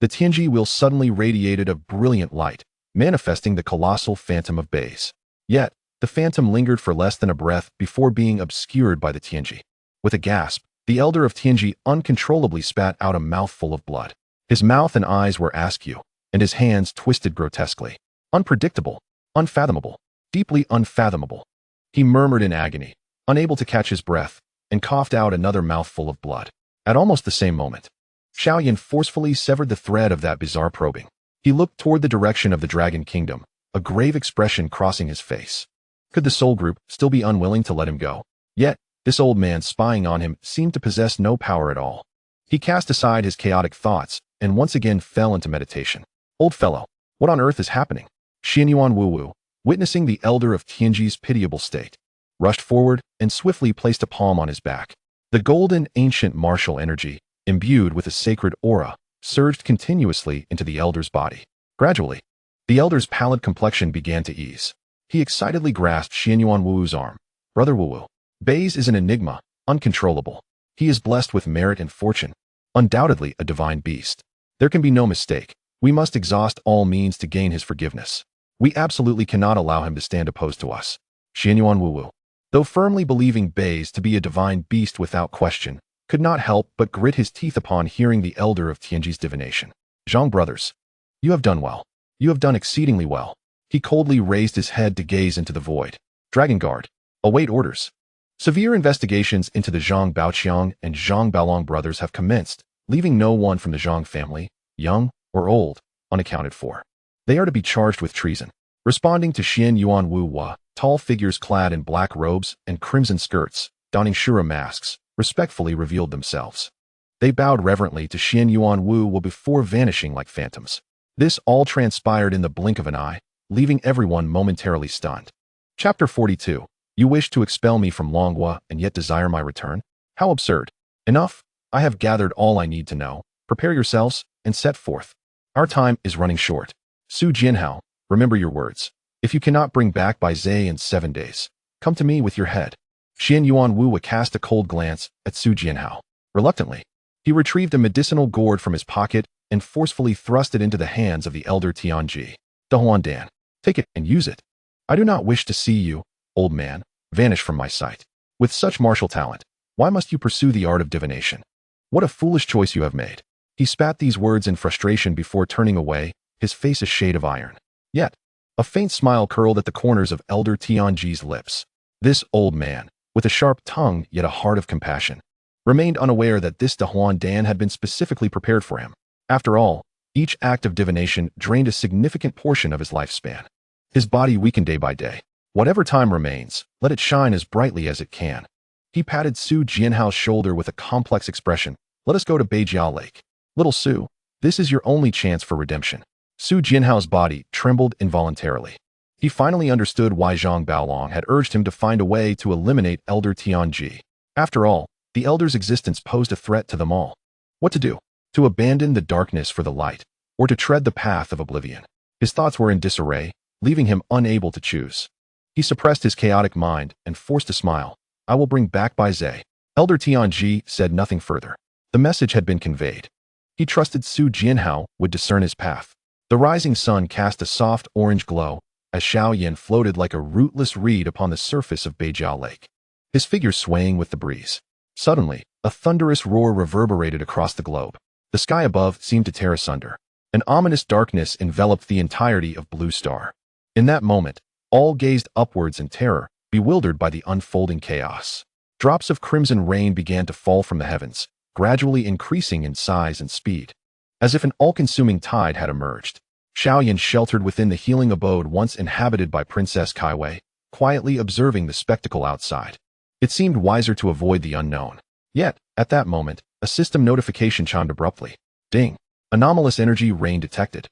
the Tianji wheel suddenly radiated a brilliant light, manifesting the colossal phantom of Bai Ze. Yet, the phantom lingered for less than a breath before being obscured by the Tianji. With a gasp, the elder of Tianji uncontrollably spat out a mouthful of blood. His mouth and eyes were askew, and his hands twisted grotesquely. Unpredictable, unfathomable, deeply unfathomable. He murmured in agony, unable to catch his breath, and coughed out another mouthful of blood. At almost the same moment, Xiao Yan forcefully severed the thread of that bizarre probing. He looked toward the direction of the Dragon Kingdom, a grave expression crossing his face. Could the soul group still be unwilling to let him go? Yet, this old man spying on him seemed to possess no power at all. He cast aside his chaotic thoughts and once again fell into meditation. Old fellow, what on earth is happening? Xianyuan Wu, witnessing the elder of Tianji's pitiable state, rushed forward and swiftly placed a palm on his back. The golden ancient martial energy, imbued with a sacred aura, surged continuously into the elder's body. Gradually, the elder's pallid complexion began to ease. He excitedly grasped Xianyuan Wu's arm. Brother Wu, Bai Ze is an enigma, uncontrollable. He is blessed with merit and fortune, undoubtedly a divine beast. There can be no mistake. We must exhaust all means to gain his forgiveness. We absolutely cannot allow him to stand opposed to us. Xianyuan Wu, though firmly believing Bai Ze to be a divine beast without question, could not help but grit his teeth upon hearing the elder of Tianji's divination. Zhang brothers, you have done well. You have done exceedingly well. He coldly raised his head to gaze into the void. Dragon Guard, await orders. Severe investigations into the Zhang Baoqiang and Zhang Baolong brothers have commenced, leaving no one from the Zhang family, young or old, unaccounted for. They are to be charged with treason. Responding to Xianyuan Wu, tall figures clad in black robes and crimson skirts, donning Shura masks, respectfully revealed themselves. They bowed reverently to Xianyuan Wu before vanishing like phantoms. This all transpired in the blink of an eye, leaving everyone momentarily stunned. Chapter 42. You wish to expel me from Longhua and yet desire my return? How absurd. Enough. I have gathered all I need to know. Prepare yourselves and set forth. Our time is running short. Su Jianhao, remember your words. If you cannot bring back Bai Ze in 7 days, come to me with your head. Xianyuan Wu cast a cold glance at Su Jianhao. Reluctantly, he retrieved a medicinal gourd from his pocket and forcefully thrust it into the hands of the elder Tianji. Dan, take it and use it. I do not wish to see you, old man, vanish from my sight. With such martial talent, why must you pursue the art of divination? What a foolish choice you have made. He spat these words in frustration before turning away, his face a shade of iron. Yet, a faint smile curled at the corners of elder Tianji's lips. This old man, with a sharp tongue yet a heart of compassion, remained unaware that this Dan had been specifically prepared for him. After all, each act of divination drained a significant portion of his lifespan. His body weakened day by day. Whatever time remains, let it shine as brightly as it can. He patted Su Jianhao's shoulder with a complex expression. Let us go to Beijia Lake. Little Su, this is your only chance for redemption. Su Jianhao's body trembled involuntarily. He finally understood why Zhang Baolong had urged him to find a way to eliminate Elder Tianji. After all, the Elder's existence posed a threat to them all. What to do? To abandon the darkness for the light, or to tread the path of oblivion? His thoughts were in disarray, leaving him unable to choose. He suppressed his chaotic mind and forced a smile. I will bring back Bai Ze. Elder Tianji said nothing further. The message had been conveyed. He trusted Su Jianhao would discern his path. The rising sun cast a soft orange glow as Xiao Yan floated like a rootless reed upon the surface of Beijia Lake, his figure swaying with the breeze. Suddenly, a thunderous roar reverberated across the globe. The sky above seemed to tear asunder. An ominous darkness enveloped the entirety of Blue Star. In that moment, all gazed upwards in terror, bewildered by the unfolding chaos. Drops of crimson rain began to fall from the heavens, gradually increasing in size and speed. As if an all-consuming tide had emerged, Xiao Yan sheltered within the healing abode once inhabited by Princess Kaiwei, quietly observing the spectacle outside. It seemed wiser to avoid the unknown. Yet, at that moment, a system notification chimed abruptly. Ding! Anomalous energy rain detected.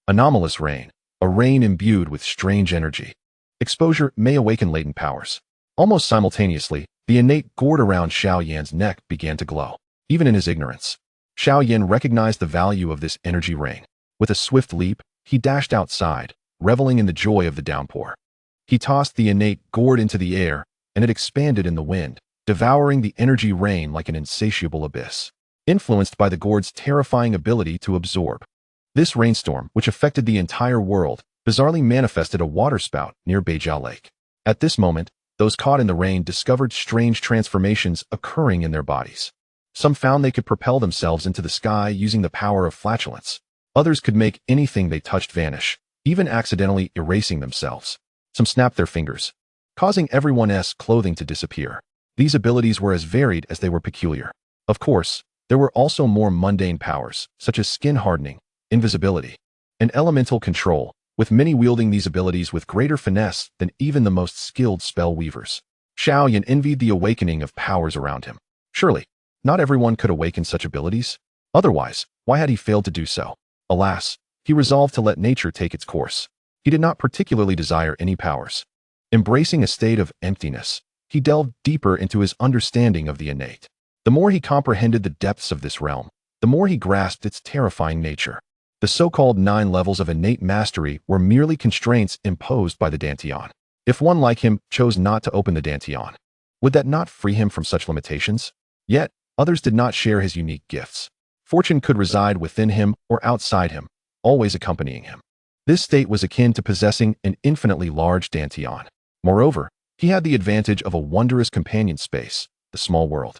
Anomalous rain. A rain imbued with strange energy. Exposure may awaken latent powers. Almost simultaneously, the innate gourd around Xiao Yan's neck began to glow. Even in his ignorance, Xiao Yan recognized the value of this energy rain. With a swift leap, he dashed outside, reveling in the joy of the downpour. He tossed the innate gourd into the air, and it expanded in the wind, devouring the energy rain like an insatiable abyss. Influenced by the gourd's terrifying ability to absorb, this rainstorm, which affected the entire world, bizarrely manifested a waterspout near Beijia Lake. At this moment, those caught in the rain discovered strange transformations occurring in their bodies. Some found they could propel themselves into the sky using the power of flatulence. Others could make anything they touched vanish, even accidentally erasing themselves. Some snapped their fingers, causing everyone's clothing to disappear. These abilities were as varied as they were peculiar. Of course, there were also more mundane powers, such as skin hardening, invisibility, and elemental control, with many wielding these abilities with greater finesse than even the most skilled spell weavers. Xiao Yan envied the awakening of powers around him. Surely, not everyone could awaken such abilities. Otherwise, why had he failed to do so? Alas, he resolved to let nature take its course. He did not particularly desire any powers. Embracing a state of emptiness, he delved deeper into his understanding of the innate. The more he comprehended the depths of this realm, the more he grasped its terrifying nature. The so-called 9 levels of innate mastery were merely constraints imposed by the Dantian. If one like him chose not to open the Dantian, would that not free him from such limitations? Yet, others did not share his unique gifts. Fortune could reside within him or outside him, always accompanying him. This state was akin to possessing an infinitely large Dantian. Moreover, he had the advantage of a wondrous companion space, the small world.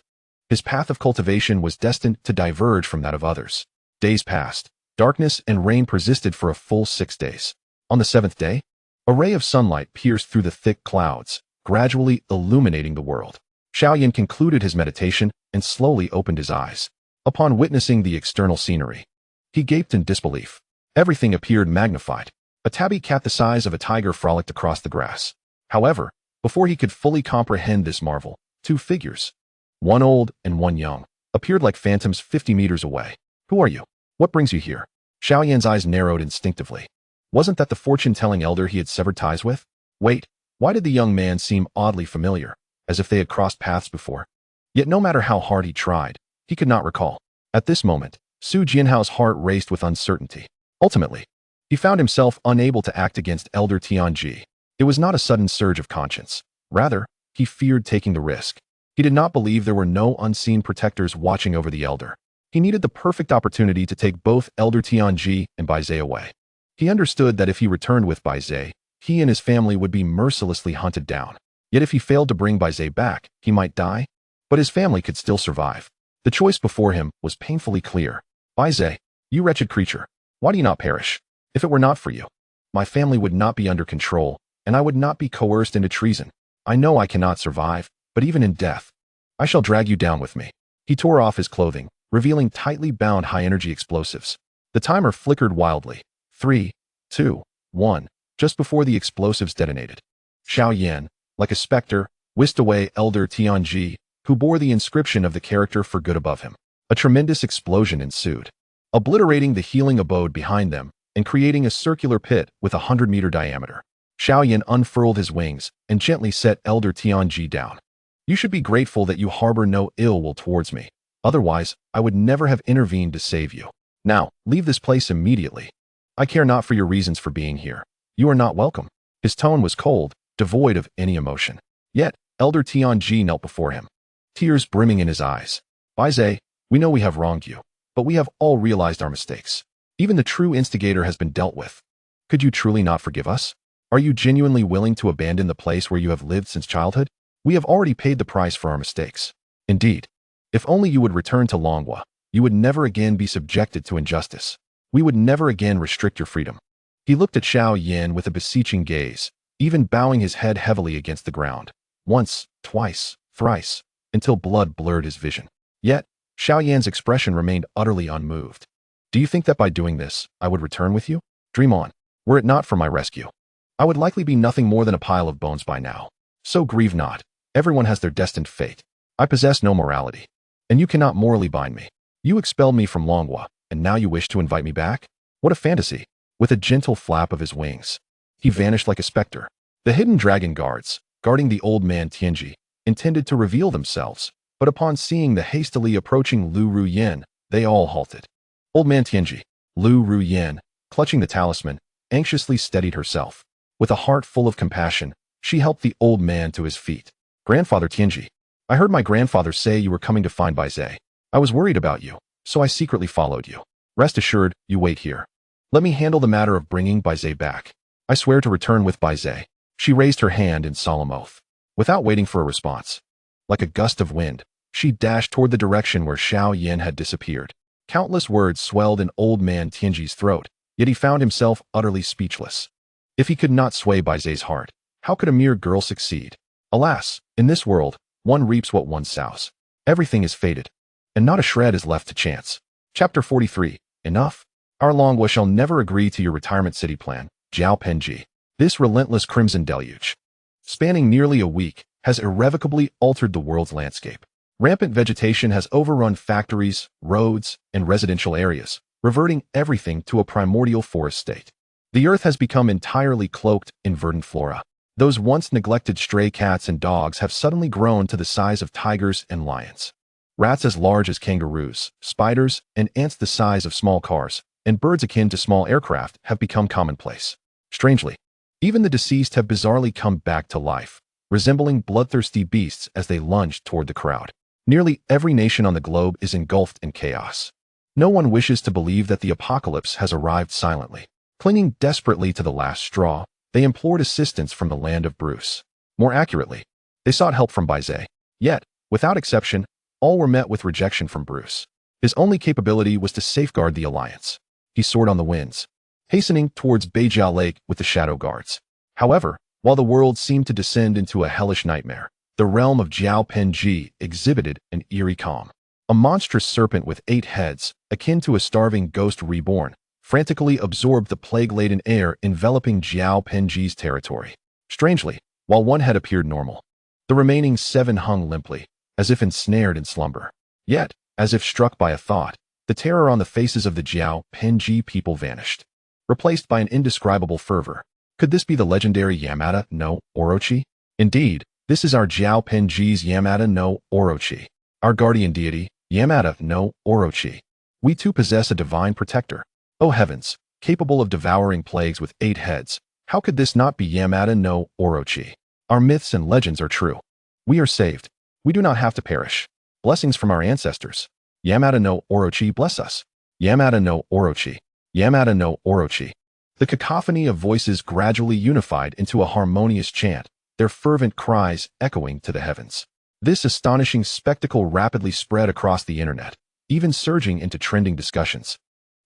His path of cultivation was destined to diverge from that of others. Days passed. Darkness and rain persisted for a full 6 days. On the 7th day, a ray of sunlight pierced through the thick clouds, gradually illuminating the world. Xiao Yan concluded his meditation and slowly opened his eyes. Upon witnessing the external scenery, he gaped in disbelief. Everything appeared magnified. A tabby cat the size of a tiger frolicked across the grass. However, before he could fully comprehend this marvel, 2 figures, one old and one young, appeared like phantoms 50 meters away. Who are you? What brings you here? Xiao Yan's eyes narrowed instinctively. Wasn't that the fortune-telling elder he had severed ties with? Wait, why did the young man seem oddly familiar, as if they had crossed paths before? Yet no matter how hard he tried, he could not recall. At this moment, Su Jianhao's heart raced with uncertainty. Ultimately, he found himself unable to act against Elder Tianji. It was not a sudden surge of conscience. Rather, he feared taking the risk. He did not believe there were no unseen protectors watching over the elder. He needed the perfect opportunity to take both Elder Tianji and Bai Ze away. He understood that if he returned with Bai Ze, he and his family would be mercilessly hunted down. Yet if he failed to bring Bai Ze back, he might die. But his family could still survive. The choice before him was painfully clear. Bai Ze, you wretched creature, why do you not perish? If it were not for you, my family would not be under control, and I would not be coerced into treason. I know I cannot survive, but even in death, I shall drag you down with me. He tore off his clothing, revealing tightly bound high-energy explosives. The timer flickered wildly. 3, 2, 1, just before the explosives detonated. Xiao Yan, like a specter, whisked away Elder Tianji, who bore the inscription of the character for good above him. A tremendous explosion ensued, obliterating the healing abode behind them and creating a circular pit with a 100-meter diameter. Xiao Yan unfurled his wings and gently set Elder Tianji down. You should be grateful that you harbor no ill will towards me. Otherwise, I would never have intervened to save you. Now, leave this place immediately. I care not for your reasons for being here. You are not welcome. His tone was cold, devoid of any emotion. Yet, Elder Tianji knelt before him, tears brimming in his eyes. Bai Ze, we know we have wronged you, but we have all realized our mistakes. Even the true instigator has been dealt with. Could you truly not forgive us? Are you genuinely willing to abandon the place where you have lived since childhood? We have already paid the price for our mistakes. Indeed, if only you would return to Longhua, you would never again be subjected to injustice. We would never again restrict your freedom. He looked at Xiao Yan with a beseeching gaze, even bowing his head heavily against the ground. Once, twice, thrice, until blood blurred his vision. Yet, Xiao Yan's expression remained utterly unmoved. Do you think that by doing this, I would return with you? Dream on. Were it not for my rescue, I would likely be nothing more than a pile of bones by now. So grieve not. Everyone has their destined fate. I possess no morality, and you cannot morally bind me. You expelled me from Longhua, and now you wish to invite me back? What a fantasy! With a gentle flap of his wings, he vanished like a specter. The hidden dragon guards, guarding the old man Tianji, intended to reveal themselves, but upon seeing the hastily approaching Lu Ruyan, they all halted. Old man Tianji, Lu Ruyan, clutching the talisman, anxiously steadied herself. With a heart full of compassion, she helped the old man to his feet. Grandfather Tianji, I heard my grandfather say you were coming to find Bai Ze. I was worried about you, so I secretly followed you. Rest assured, you wait here. Let me handle the matter of bringing Bai Ze back. I swear to return with Bai Ze. She raised her hand in solemn oath. Without waiting for a response, like a gust of wind, she dashed toward the direction where Xiao Yan had disappeared. Countless words swelled in old man Tianji's throat, yet he found himself utterly speechless. If he could not sway Bai Ze's heart, how could a mere girl succeed? Alas, in this world, one reaps what one sows. Everything is fated, and not a shred is left to chance. Chapter 43. Enough. Our Longhua shall never agree to your retirement city plan. Jiao Penji. This relentless crimson deluge, spanning nearly a week, has irrevocably altered the world's landscape. Rampant vegetation has overrun factories, roads, and residential areas, reverting everything to a primordial forest state. The earth has become entirely cloaked in verdant flora. Those once neglected stray cats and dogs have suddenly grown to the size of tigers and lions. Rats as large as kangaroos, spiders, and ants the size of small cars, and birds akin to small aircraft have become commonplace. Strangely, even the deceased have bizarrely come back to life, resembling bloodthirsty beasts as they lunge toward the crowd. Nearly every nation on the globe is engulfed in chaos. No one wishes to believe that the apocalypse has arrived silently. Clinging desperately to the last straw, they implored assistance from the land of Bruce. More accurately, they sought help from Bai Ze. Yet, without exception, all were met with rejection from Bruce. His only capability was to safeguard the alliance. He soared on the winds, hastening towards Beijia Lake with the shadow guards. However, while the world seemed to descend into a hellish nightmare, the realm of Jiao Penji exhibited an eerie calm. A monstrous serpent with 8 heads, akin to a starving ghost reborn, frantically absorbed the plague-laden air enveloping Jiao Penji's territory. Strangely, while one head appeared normal, the remaining 7 hung limply, as if ensnared in slumber. Yet, as if struck by a thought, the terror on the faces of the Jiao Penji people vanished, replaced by an indescribable fervor. Could this be the legendary Yamada no Orochi? Indeed, this is our Jiao Penji's Yamada no Orochi, our guardian deity, Yamada no Orochi. We too possess a divine protector. Oh heavens, capable of devouring plagues with 8 heads, how could this not be Yamada no Orochi? Our myths and legends are true. We are saved. We do not have to perish. Blessings from our ancestors. Yamada no Orochi bless us. Yamada no Orochi. Yamada no Orochi. The cacophony of voices gradually unified into a harmonious chant, their fervent cries echoing to the heavens. This astonishing spectacle rapidly spread across the internet, even surging into trending discussions.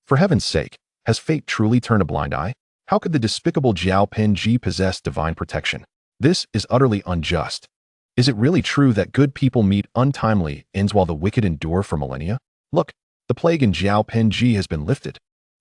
For heaven's sake, has fate truly turned a blind eye? How could the despicable Jiao Penji possess divine protection? This is utterly unjust. Is it really true that good people meet untimely ends while the wicked endure for millennia? Look, the plague in Jiao Penji has been lifted.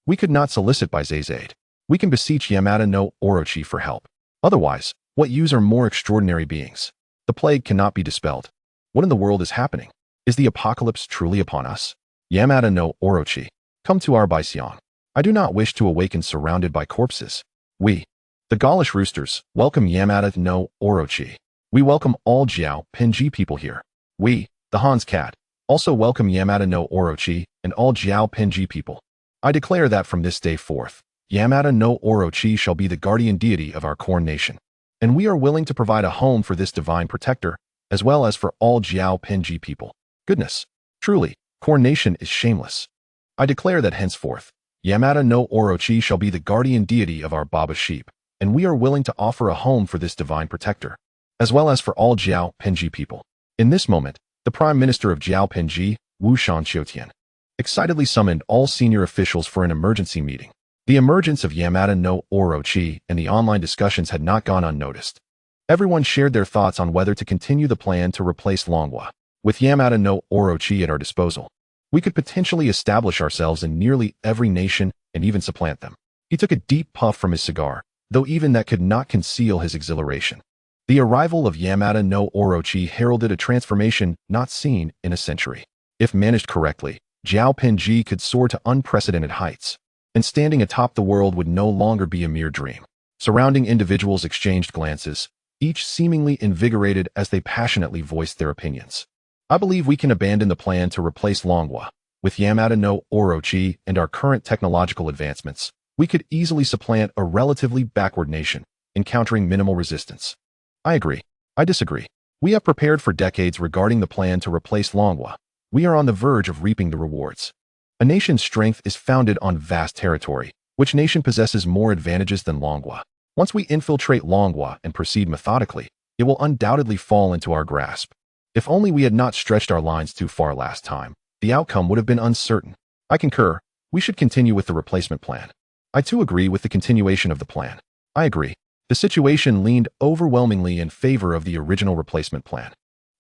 We could not solicit Bai Ze's aid. We can beseech Yamada no Orochi for help. Otherwise, what use are more extraordinary beings? The plague cannot be dispelled. What in the world is happening? Is the apocalypse truly upon us? Yamada no Orochi, come to our Baixiang. I do not wish to awaken surrounded by corpses. We, the Gaulish roosters, welcome Yamada no Orochi. We welcome all Jiao Penji people here. We, the Han's cat, also welcome Yamada no Orochi and all Jiao Penji people. I declare that from this day forth, Yamada no Orochi shall be the guardian deity of our Corn nation, and we are willing to provide a home for this divine protector, as well as for all Jiao Penji people. Goodness, truly, Corn nation is shameless. I declare that henceforth, Yamada no Orochi shall be the guardian deity of our Baba sheep, and we are willing to offer a home for this divine protector, as well as for all Jiao Penji people. In this moment, the Prime Minister of Jiao Penji, Xiao Yan, excitedly summoned all senior officials for an emergency meeting. The emergence of Yamada no Orochi and the online discussions had not gone unnoticed. Everyone shared their thoughts on whether to continue the plan to replace Longhua. With Yamada no Orochi at our disposal, we could potentially establish ourselves in nearly every nation and even supplant them. He took a deep puff from his cigar, though even that could not conceal his exhilaration. The arrival of Yamada no Orochi heralded a transformation not seen in a century. If managed correctly, Jiao Penji could soar to unprecedented heights, and standing atop the world would no longer be a mere dream. Surrounding individuals exchanged glances, each seemingly invigorated as they passionately voiced their opinions. I believe we can abandon the plan to replace Longhua. With Yamada no Orochi and our current technological advancements, we could easily supplant a relatively backward nation, encountering minimal resistance. I agree. I disagree. We have prepared for decades regarding the plan to replace Longhua. We are on the verge of reaping the rewards. A nation's strength is founded on vast territory. Which nation possesses more advantages than Longhua? Once we infiltrate Longhua and proceed methodically, it will undoubtedly fall into our grasp. If only we had not stretched our lines too far last time, the outcome would have been uncertain. I concur. We should continue with the replacement plan. I too agree with the continuation of the plan. I agree. The situation leaned overwhelmingly in favor of the original replacement plan.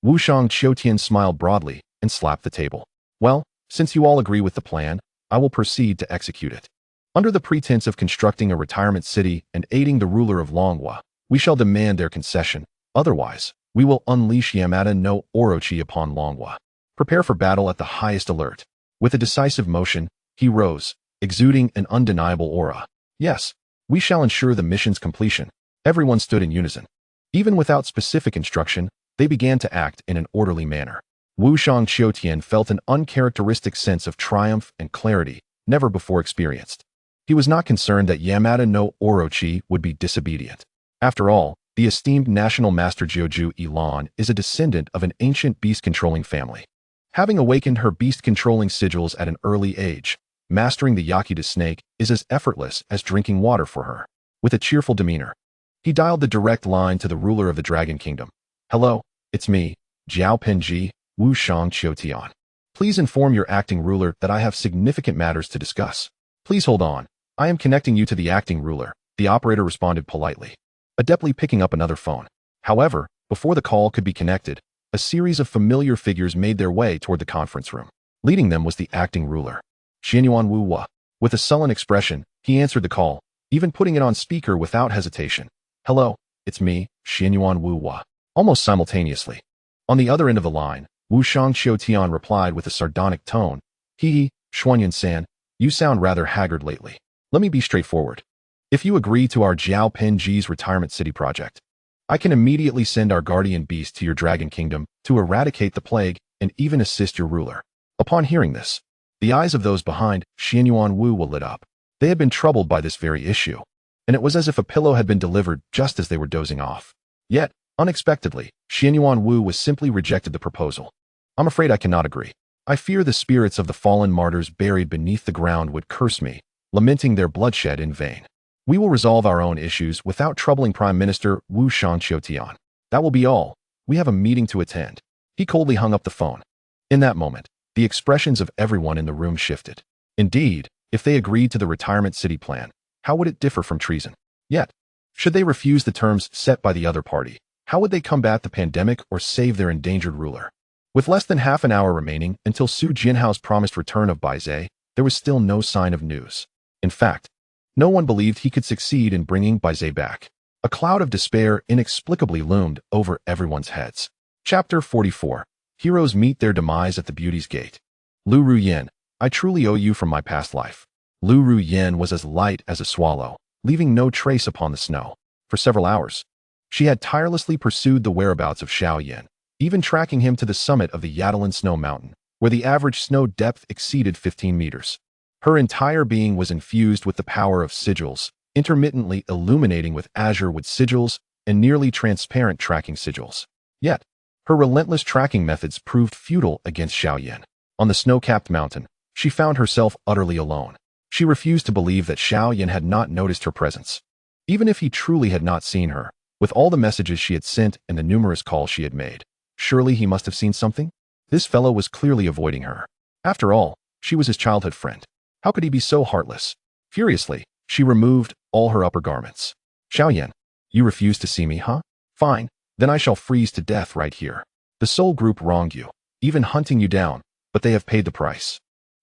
Xiao Yan smiled broadly and slapped the table. Well, since you all agree with the plan, I will proceed to execute it. Under the pretense of constructing a retirement city and aiding the ruler of Longhua, we shall demand their concession. Otherwise, we will unleash Yamada no Orochi upon Longhua. Prepare for battle at the highest alert. With a decisive motion, he rose, exuding an undeniable aura. Yes, we shall ensure the mission's completion. Everyone stood in unison. Even without specific instruction, they began to act in an orderly manner. Wushang Qiutian felt an uncharacteristic sense of triumph and clarity never before experienced. He was not concerned that Yamada no Orochi would be disobedient. After all, the esteemed national master Jiuju Ilan is a descendant of an ancient beast-controlling family. Having awakened her beast-controlling sigils at an early age, mastering the Yakuza snake is as effortless as drinking water for her. With a cheerful demeanor, he dialed the direct line to the ruler of the Dragon Kingdom. Hello, it's me, Jiao Penji, Wushang Qiutian. Please inform your acting ruler that I have significant matters to discuss. Please hold on. I am connecting you to the acting ruler, the operator responded politely, adeptly picking up another phone. However, before the call could be connected, a series of familiar figures made their way toward the conference room. Leading them was the acting ruler, Xianyuan Wu. With a sullen expression, he answered the call, even putting it on speaker without hesitation. Hello, it's me, Xianyuan Wu. Almost simultaneously. On the other end of the line, Wushang Qiutian replied with a sardonic tone. Xuanyuan-san, you sound rather haggard lately. Let me be straightforward. If you agree to our Jiao Penji's retirement city project, I can immediately send our guardian beast to your Dragon Kingdom to eradicate the plague and even assist your ruler. Upon hearing this, the eyes of those behind Xianyuan Wu lit up. They had been troubled by this very issue, and it was as if a pillow had been delivered just as they were dozing off. Yet, unexpectedly, Xianyuan Wu simply rejected the proposal. I'm afraid I cannot agree. I fear the spirits of the fallen martyrs buried beneath the ground would curse me, lamenting their bloodshed in vain. We will resolve our own issues without troubling Prime Minister Wushang Qiutian. That will be all. We have a meeting to attend. He coldly hung up the phone. In that moment, the expressions of everyone in the room shifted. Indeed, if they agreed to the retirement city plan, how would it differ from treason? Yet, should they refuse the terms set by the other party, how would they combat the pandemic or save their endangered ruler? With less than half an hour remaining until Su Jinhao's promised return of Bai Ze, there was still no sign of news. In fact, no one believed he could succeed in bringing Bai Ze back. A cloud of despair inexplicably loomed over everyone's heads. Chapter 44. Heroes meet their demise at the beauty's gate. Lu Ruyan, I truly owe you from my past life. Lu Ruyan was as light as a swallow, leaving no trace upon the snow. For several hours, she had tirelessly pursued the whereabouts of Xiao Yan, even tracking him to the summit of the Yadalan Snow Mountain, where the average snow depth exceeded 15 meters. Her entire being was infused with the power of sigils, intermittently illuminating with azure wood sigils and nearly transparent tracking sigils. Yet, her relentless tracking methods proved futile against Xiao Yan. On the snow-capped mountain, she found herself utterly alone. She refused to believe that Xiao Yan had not noticed her presence. Even if he truly had not seen her, with all the messages she had sent and the numerous calls she had made, surely he must have seen something? This fellow was clearly avoiding her. After all, she was his childhood friend. How could he be so heartless? Furiously, she removed all her upper garments. Xiao Yan, you refuse to see me, huh? Fine, then I shall freeze to death right here. The Soul Group wronged you, even hunting you down, but they have paid the price.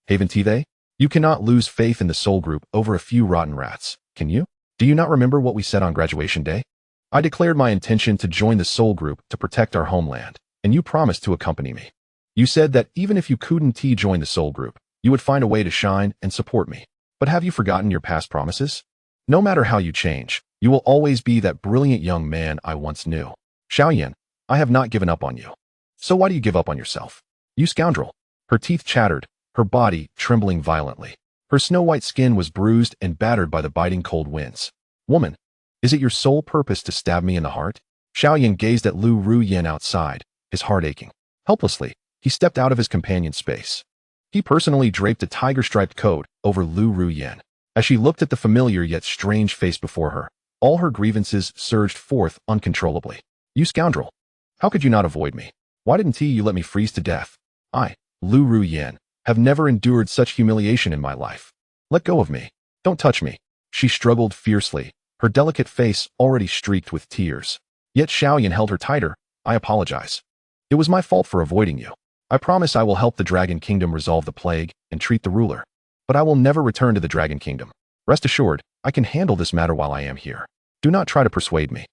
Haven't they? You cannot lose faith in the Soul Group over a few rotten rats, can you? Do you not remember what we said on graduation day? I declared my intention to join the Soul Group to protect our homeland, and you promised to accompany me. You said that even if you couldn't join the Soul Group, you would find a way to shine and support me. But have you forgotten your past promises? No matter how you change, you will always be that brilliant young man I once knew. Xiao Yan, I have not given up on you. So why do you give up on yourself? You scoundrel. Her teeth chattered, her body trembling violently. Her snow-white skin was bruised and battered by the biting cold winds. Woman, is it your sole purpose to stab me in the heart? Xiao Yan gazed at Lu Ruyan outside, his heart aching. Helplessly, he stepped out of his companion's space. He personally draped a tiger-striped coat over Lu Ruyan. As she looked at the familiar yet strange face before her, all her grievances surged forth uncontrollably. You scoundrel! How could you not avoid me? Why didn't you let me freeze to death? I, Lu Ruyan, have never endured such humiliation in my life. Let go of me. Don't touch me. She struggled fiercely, her delicate face already streaked with tears. Yet Xiao Yan held her tighter. I apologize. It was my fault for avoiding you. I promise I will help the Dragon Kingdom resolve the plague and treat the ruler. But I will never return to the Dragon Kingdom. Rest assured, I can handle this matter while I am here. Do not try to persuade me.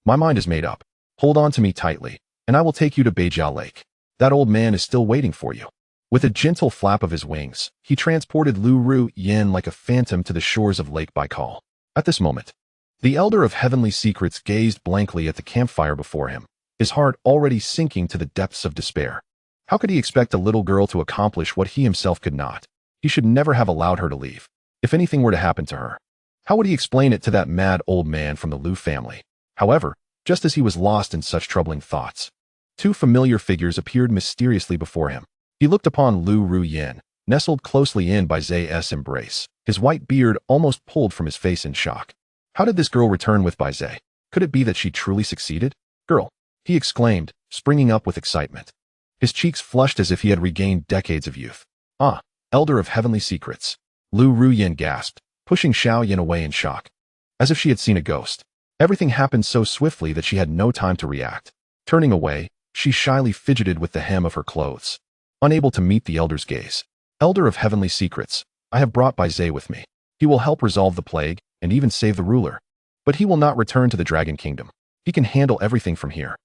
My mind is made up. Hold on to me tightly, and I will take you to Bai Ze Lake. That old man is still waiting for you." With a gentle flap of his wings, he transported Xiao Yan like a phantom to the shores of Lake Baikal. At this moment, the Elder of Heavenly Secrets gazed blankly at the campfire before him, his heart already sinking to the depths of despair. How could he expect a little girl to accomplish what he himself could not? He should never have allowed her to leave. If anything were to happen to her, how would he explain it to that mad old man from the Liu family? However, just as he was lost in such troubling thoughts, two familiar figures appeared mysteriously before him. He looked upon Xiao Yan, nestled closely in Bai Ze's embrace, his white beard almost pulled from his face in shock. How did this girl return with Bai Ze? Could it be that she truly succeeded? "Girl," he exclaimed, springing up with excitement. His cheeks flushed as if he had regained decades of youth. "Ah, Elder of Heavenly Secrets," Xiao Yan gasped, pushing Xiao Yan away in shock. As if she had seen a ghost. Everything happened so swiftly that she had no time to react. Turning away, she shyly fidgeted with the hem of her clothes, unable to meet the elder's gaze. "Elder of Heavenly Secrets, I have brought Bai Ze with me. He will help resolve the plague and even save the ruler. But he will not return to the Dragon Kingdom. He can handle everything from here.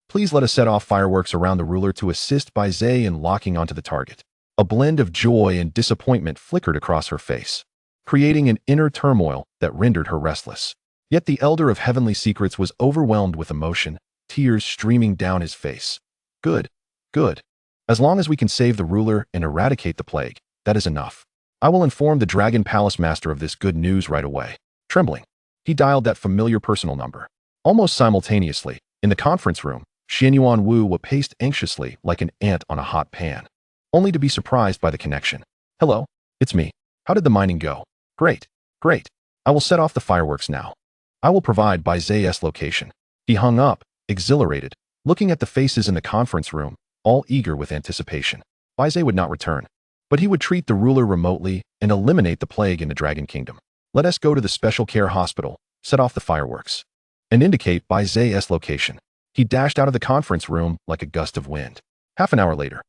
Please let us set off fireworks around the ruler to assist Bai Ze in locking onto the target." A blend of joy and disappointment flickered across her face, creating an inner turmoil that rendered her restless. Yet the Elder of Heavenly Secrets was overwhelmed with emotion, tears streaming down his face. "Good, good. As long as we can save the ruler and eradicate the plague, that is enough. I will inform the Dragon Palace Master of this good news right away." Trembling, he dialed that familiar personal number. Almost simultaneously, in the conference room, Xianyuan Wu paced anxiously like an ant on a hot pan, only to be surprised by the connection. "Hello, it's me. How did the mining go?" "Great, great. I will set off the fireworks now. I will provide Bai Ze's location." He hung up, exhilarated, looking at the faces in the conference room, all eager with anticipation. Bai Ze would not return, but he would treat the ruler remotely and eliminate the plague in the Dragon Kingdom. "Let us go to the special care hospital, set off the fireworks, and indicate Bai Ze's location." He dashed out of the conference room like a gust of wind. Half an hour later,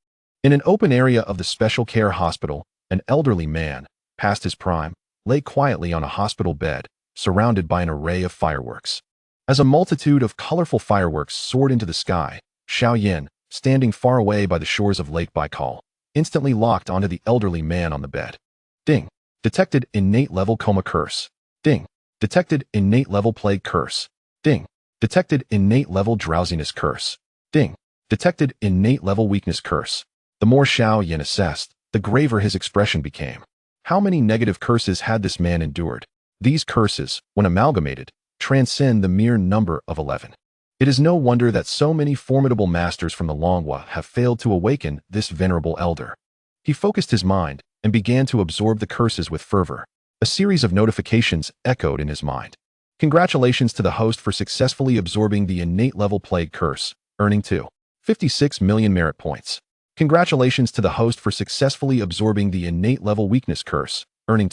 in an open area of the special care hospital, an elderly man, past his prime, lay quietly on a hospital bed, surrounded by an array of fireworks. As a multitude of colorful fireworks soared into the sky, Xiao Yan, standing far away by the shores of Lake Baikal, instantly locked onto the elderly man on the bed. Ding. Detected innate level coma curse. Ding. Detected innate level plague curse. Ding. Detected innate level drowsiness curse. Ding. Detected innate level weakness curse. The more Xiao Yan assessed, the graver his expression became. How many negative curses had this man endured? These curses, when amalgamated, transcend the mere number of 11. It is no wonder that so many formidable masters from the Longhua have failed to awaken this venerable elder. He focused his mind and began to absorb the curses with fervor. A series of notifications echoed in his mind. Congratulations to the host for successfully absorbing the innate level plague curse, earning 256 million merit points. Congratulations to the host for successfully absorbing the innate level weakness curse, earning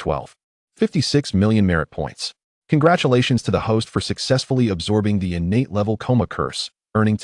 56 million merit points. Congratulations to the host for successfully absorbing the innate level coma curse, earning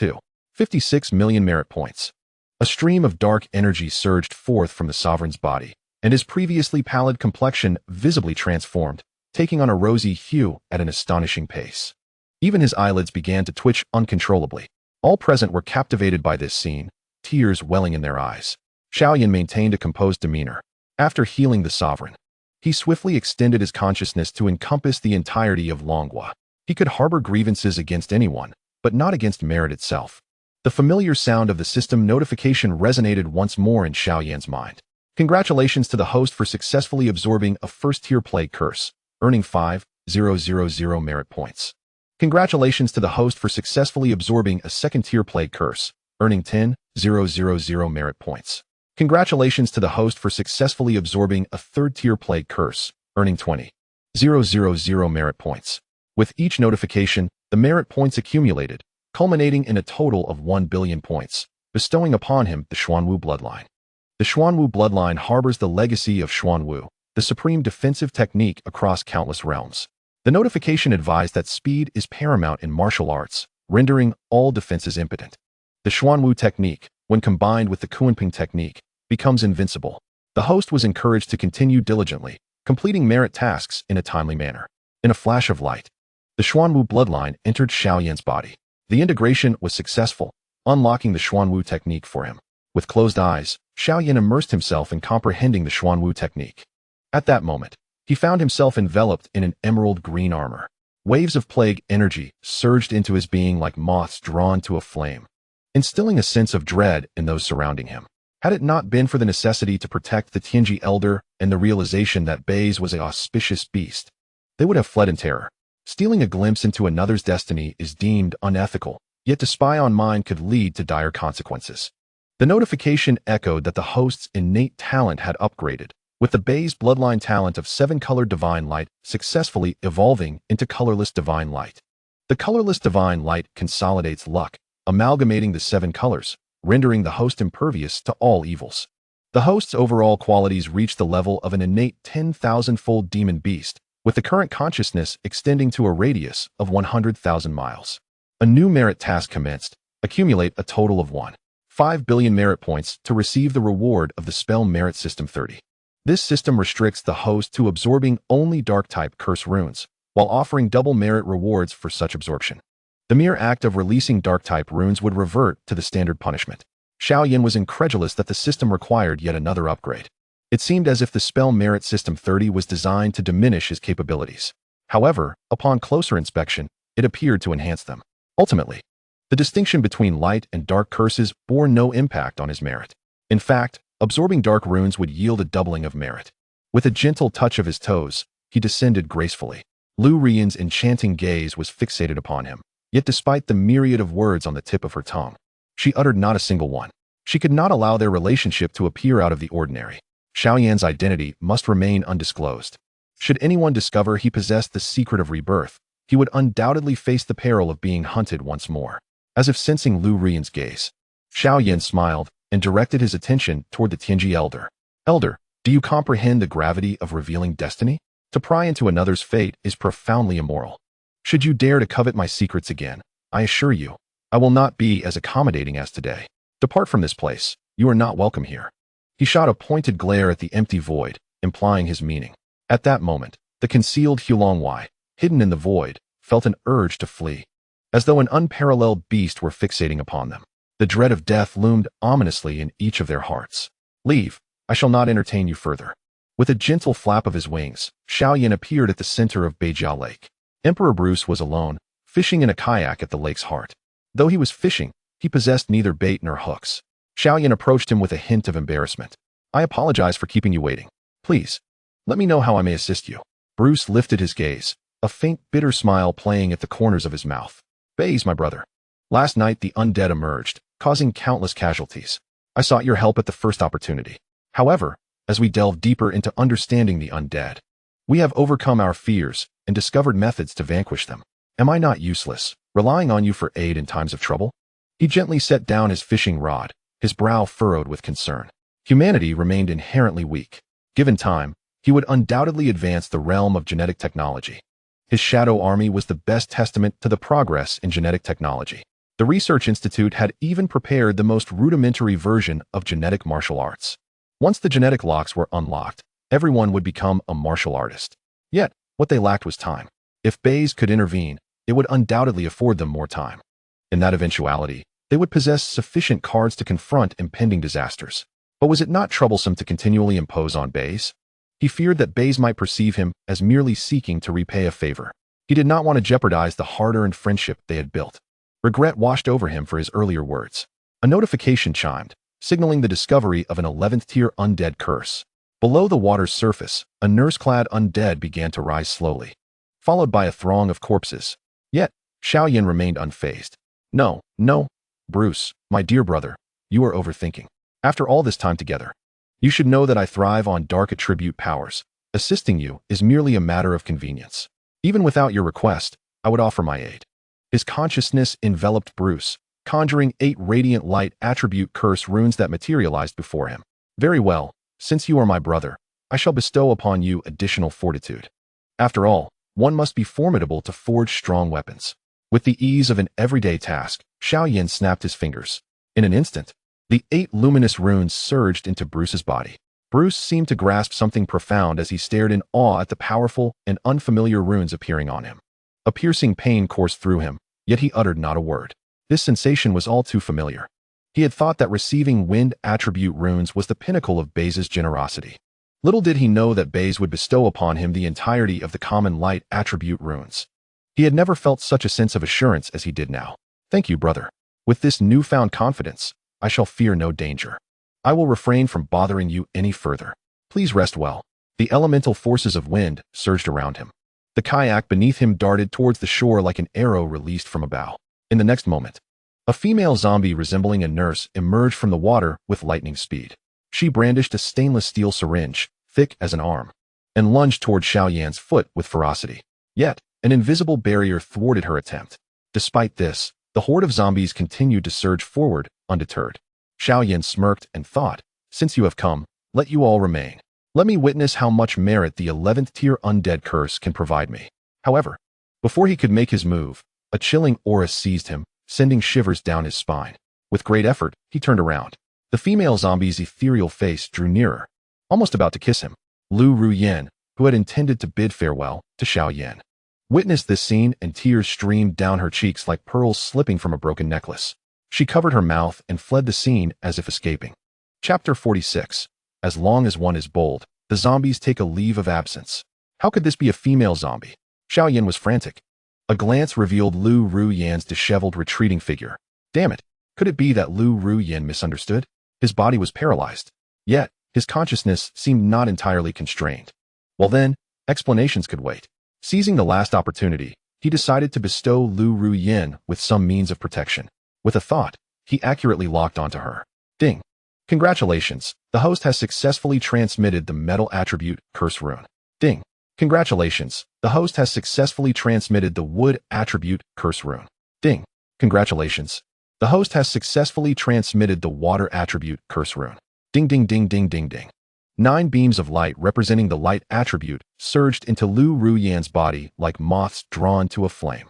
56 million merit points. A stream of dark energy surged forth from the sovereign's body, and his previously pallid complexion visibly transformed, taking on a rosy hue at an astonishing pace. Even his eyelids began to twitch uncontrollably. All present were captivated by this scene, tears welling in their eyes. Xiao Yan maintained a composed demeanor. After healing the sovereign, he swiftly extended his consciousness to encompass the entirety of Longhua. He could harbor grievances against anyone, but not against merit itself. The familiar sound of the system notification resonated once more in Xiao Yan's mind. Congratulations to the host for successfully absorbing a first-tier plague curse, earning 5,000 merit points. Congratulations to the host for successfully absorbing a second-tier plague curse, earning 10,000 merit points. Congratulations to the host for successfully absorbing a third-tier plague curse, earning 20,000 merit points. With each notification, the merit points accumulated, culminating in a total of 1 billion points, bestowing upon him the Xuanwu bloodline. The Xuanwu bloodline harbors the legacy of Xuanwu, the supreme defensive technique across countless realms. The notification advised that speed is paramount in martial arts, rendering all defenses impotent. The Xuanwu technique, when combined with the Kunping technique, becomes invincible. The host was encouraged to continue diligently, completing merit tasks in a timely manner. In a flash of light, the Xuanwu bloodline entered Xiao Yan's body. The integration was successful, unlocking the Xuanwu technique for him. With closed eyes, Xiao Yan immersed himself in comprehending the Xuanwu technique. At that moment, he found himself enveloped in an emerald green armor. Waves of plague energy surged into his being like moths drawn to a flame, instilling a sense of dread in those surrounding him. Had it not been for the necessity to protect the Tianji elder and the realization that Bai Ze was an auspicious beast, they would have fled in terror. Stealing a glimpse into another's destiny is deemed unethical, yet to spy on mine could lead to dire consequences. The notification echoed that the host's innate talent had upgraded, with the Bai's bloodline talent of 7-colored divine light successfully evolving into colorless divine light. The colorless divine light consolidates luck, amalgamating the 7 colors, rendering the host impervious to all evils. The host's overall qualities reach the level of an innate 10,000-fold demon beast, with the current consciousness extending to a radius of 100,000 miles. A new merit task commenced. Accumulate a total of 1.5 billion merit points to receive the reward of the spell merit system 30. This system restricts the host to absorbing only dark-type curse runes, while offering double merit rewards for such absorption. The mere act of releasing dark-type runes would revert to the standard punishment. Xiao Yan was incredulous that the system required yet another upgrade. It seemed as if the spell merit system 30 was designed to diminish his capabilities. However, upon closer inspection, it appeared to enhance them. Ultimately, the distinction between light and dark curses bore no impact on his merit. In fact, absorbing dark runes would yield a doubling of merit. With a gentle touch of his toes, he descended gracefully. Lu Rian's enchanting gaze was fixated upon him, yet despite the myriad of words on the tip of her tongue, she uttered not a single one. She could not allow their relationship to appear out of the ordinary. Xiao Yan's identity must remain undisclosed. Should anyone discover he possessed the secret of rebirth, he would undoubtedly face the peril of being hunted once more. As if sensing Lu Rian's gaze, Xiao Yan smiled and directed his attention toward the Tianji elder. Elder, do you comprehend the gravity of revealing destiny? To pry into another's fate is profoundly immoral. Should you dare to covet my secrets again, I assure you, I will not be as accommodating as today. Depart from this place. You are not welcome here. He shot a pointed glare at the empty void, implying his meaning. At that moment, the concealed Hulongwei, hidden in the void, felt an urge to flee. As though an unparalleled beast were fixating upon them. The dread of death loomed ominously in each of their hearts. Leave, I shall not entertain you further. With a gentle flap of his wings, Xiao Yan appeared at the center of Beijiao Lake. Emperor Bruce was alone, fishing in a kayak at the lake's heart. Though he was fishing, he possessed neither bait nor hooks. Xiao Yan approached him with a hint of embarrassment. I apologize for keeping you waiting. Please, let me know how I may assist you. Bruce lifted his gaze, a faint bitter smile playing at the corners of his mouth. Baize, my brother. Last night the undead emerged, causing countless casualties. I sought your help at the first opportunity. However, as we delve deeper into understanding the undead, we have overcome our fears and discovered methods to vanquish them. Am I not useless, relying on you for aid in times of trouble? He gently set down his fishing rod, his brow furrowed with concern. Humanity remained inherently weak. Given time, he would undoubtedly advance the realm of genetic technology. His shadow army was the best testament to the progress in genetic technology. The Research Institute had even prepared the most rudimentary version of genetic martial arts. Once the genetic locks were unlocked, everyone would become a martial artist. Yet, what they lacked was time. If Bai Ze could intervene, it would undoubtedly afford them more time. In that eventuality, they would possess sufficient cards to confront impending disasters. But was it not troublesome to continually impose on Bai Ze? He feared that Bai Ze might perceive him as merely seeking to repay a favor. He did not want to jeopardize the hard-earned friendship they had built. Regret washed over him for his earlier words. A notification chimed, signaling the discovery of an 11th-tier undead curse. Below the water's surface, a nurse-clad undead began to rise slowly, followed by a throng of corpses. Yet, Xiao Yan remained unfazed. No, Bruce, my dear brother, you are overthinking. After all this time together, you should know that I thrive on dark attribute powers. Assisting you is merely a matter of convenience. Even without your request, I would offer my aid. His consciousness enveloped Bruce, conjuring 8 radiant light attribute curse runes that materialized before him. Very well, since you are my brother, I shall bestow upon you additional fortitude. After all, one must be formidable to forge strong weapons. With the ease of an everyday task, Xiao Yan snapped his fingers. In an instant, the 8 luminous runes surged into Bruce's body. Bruce seemed to grasp something profound as he stared in awe at the powerful and unfamiliar runes appearing on him. A piercing pain coursed through him, yet he uttered not a word. This sensation was all too familiar. He had thought that receiving wind attribute runes was the pinnacle of Bai Ze's generosity. Little did he know that Bai Ze would bestow upon him the entirety of the common light attribute runes. He had never felt such a sense of assurance as he did now. Thank you, brother. With this newfound confidence, I shall fear no danger. I will refrain from bothering you any further. Please rest well. The elemental forces of wind surged around him. The kayak beneath him darted towards the shore like an arrow released from a bow. In the next moment, a female zombie resembling a nurse emerged from the water with lightning speed. She brandished a stainless steel syringe, thick as an arm, and lunged toward Xiao Yan's foot with ferocity. Yet, an invisible barrier thwarted her attempt. Despite this, the horde of zombies continued to surge forward, undeterred. Xiao Yan smirked and thought, since you have come, let you all remain. Let me witness how much merit the 11th tier undead curse can provide me. However, before he could make his move, a chilling aura seized him, sending shivers down his spine. With great effort, he turned around. The female zombie's ethereal face drew nearer, almost about to kiss him. Lu Ruyan, who had intended to bid farewell to Xiao Yan, witnessed this scene and tears streamed down her cheeks like pearls slipping from a broken necklace. She covered her mouth and fled the scene as if escaping. Chapter 46. As long as one is bold, the zombies take a leave of absence. How could this be a female zombie? Xiao Yan was frantic. A glance revealed Lu Ruyan's disheveled retreating figure. Damn it, could it be that Lu Ruyan misunderstood? His body was paralyzed. Yet, his consciousness seemed not entirely constrained. Well then, explanations could wait. Seizing the last opportunity, he decided to bestow Lu Ruyan with some means of protection. With a thought, he accurately locked onto her. Ding. Congratulations, the host has successfully transmitted the metal attribute curse rune. Ding. Congratulations, the host has successfully transmitted the wood attribute curse rune. Ding. Congratulations, the host has successfully transmitted the water attribute curse rune. Ding ding ding ding ding ding. 9 beams of light representing the light attribute surged into Lu Ruyan's body like moths drawn to a flame.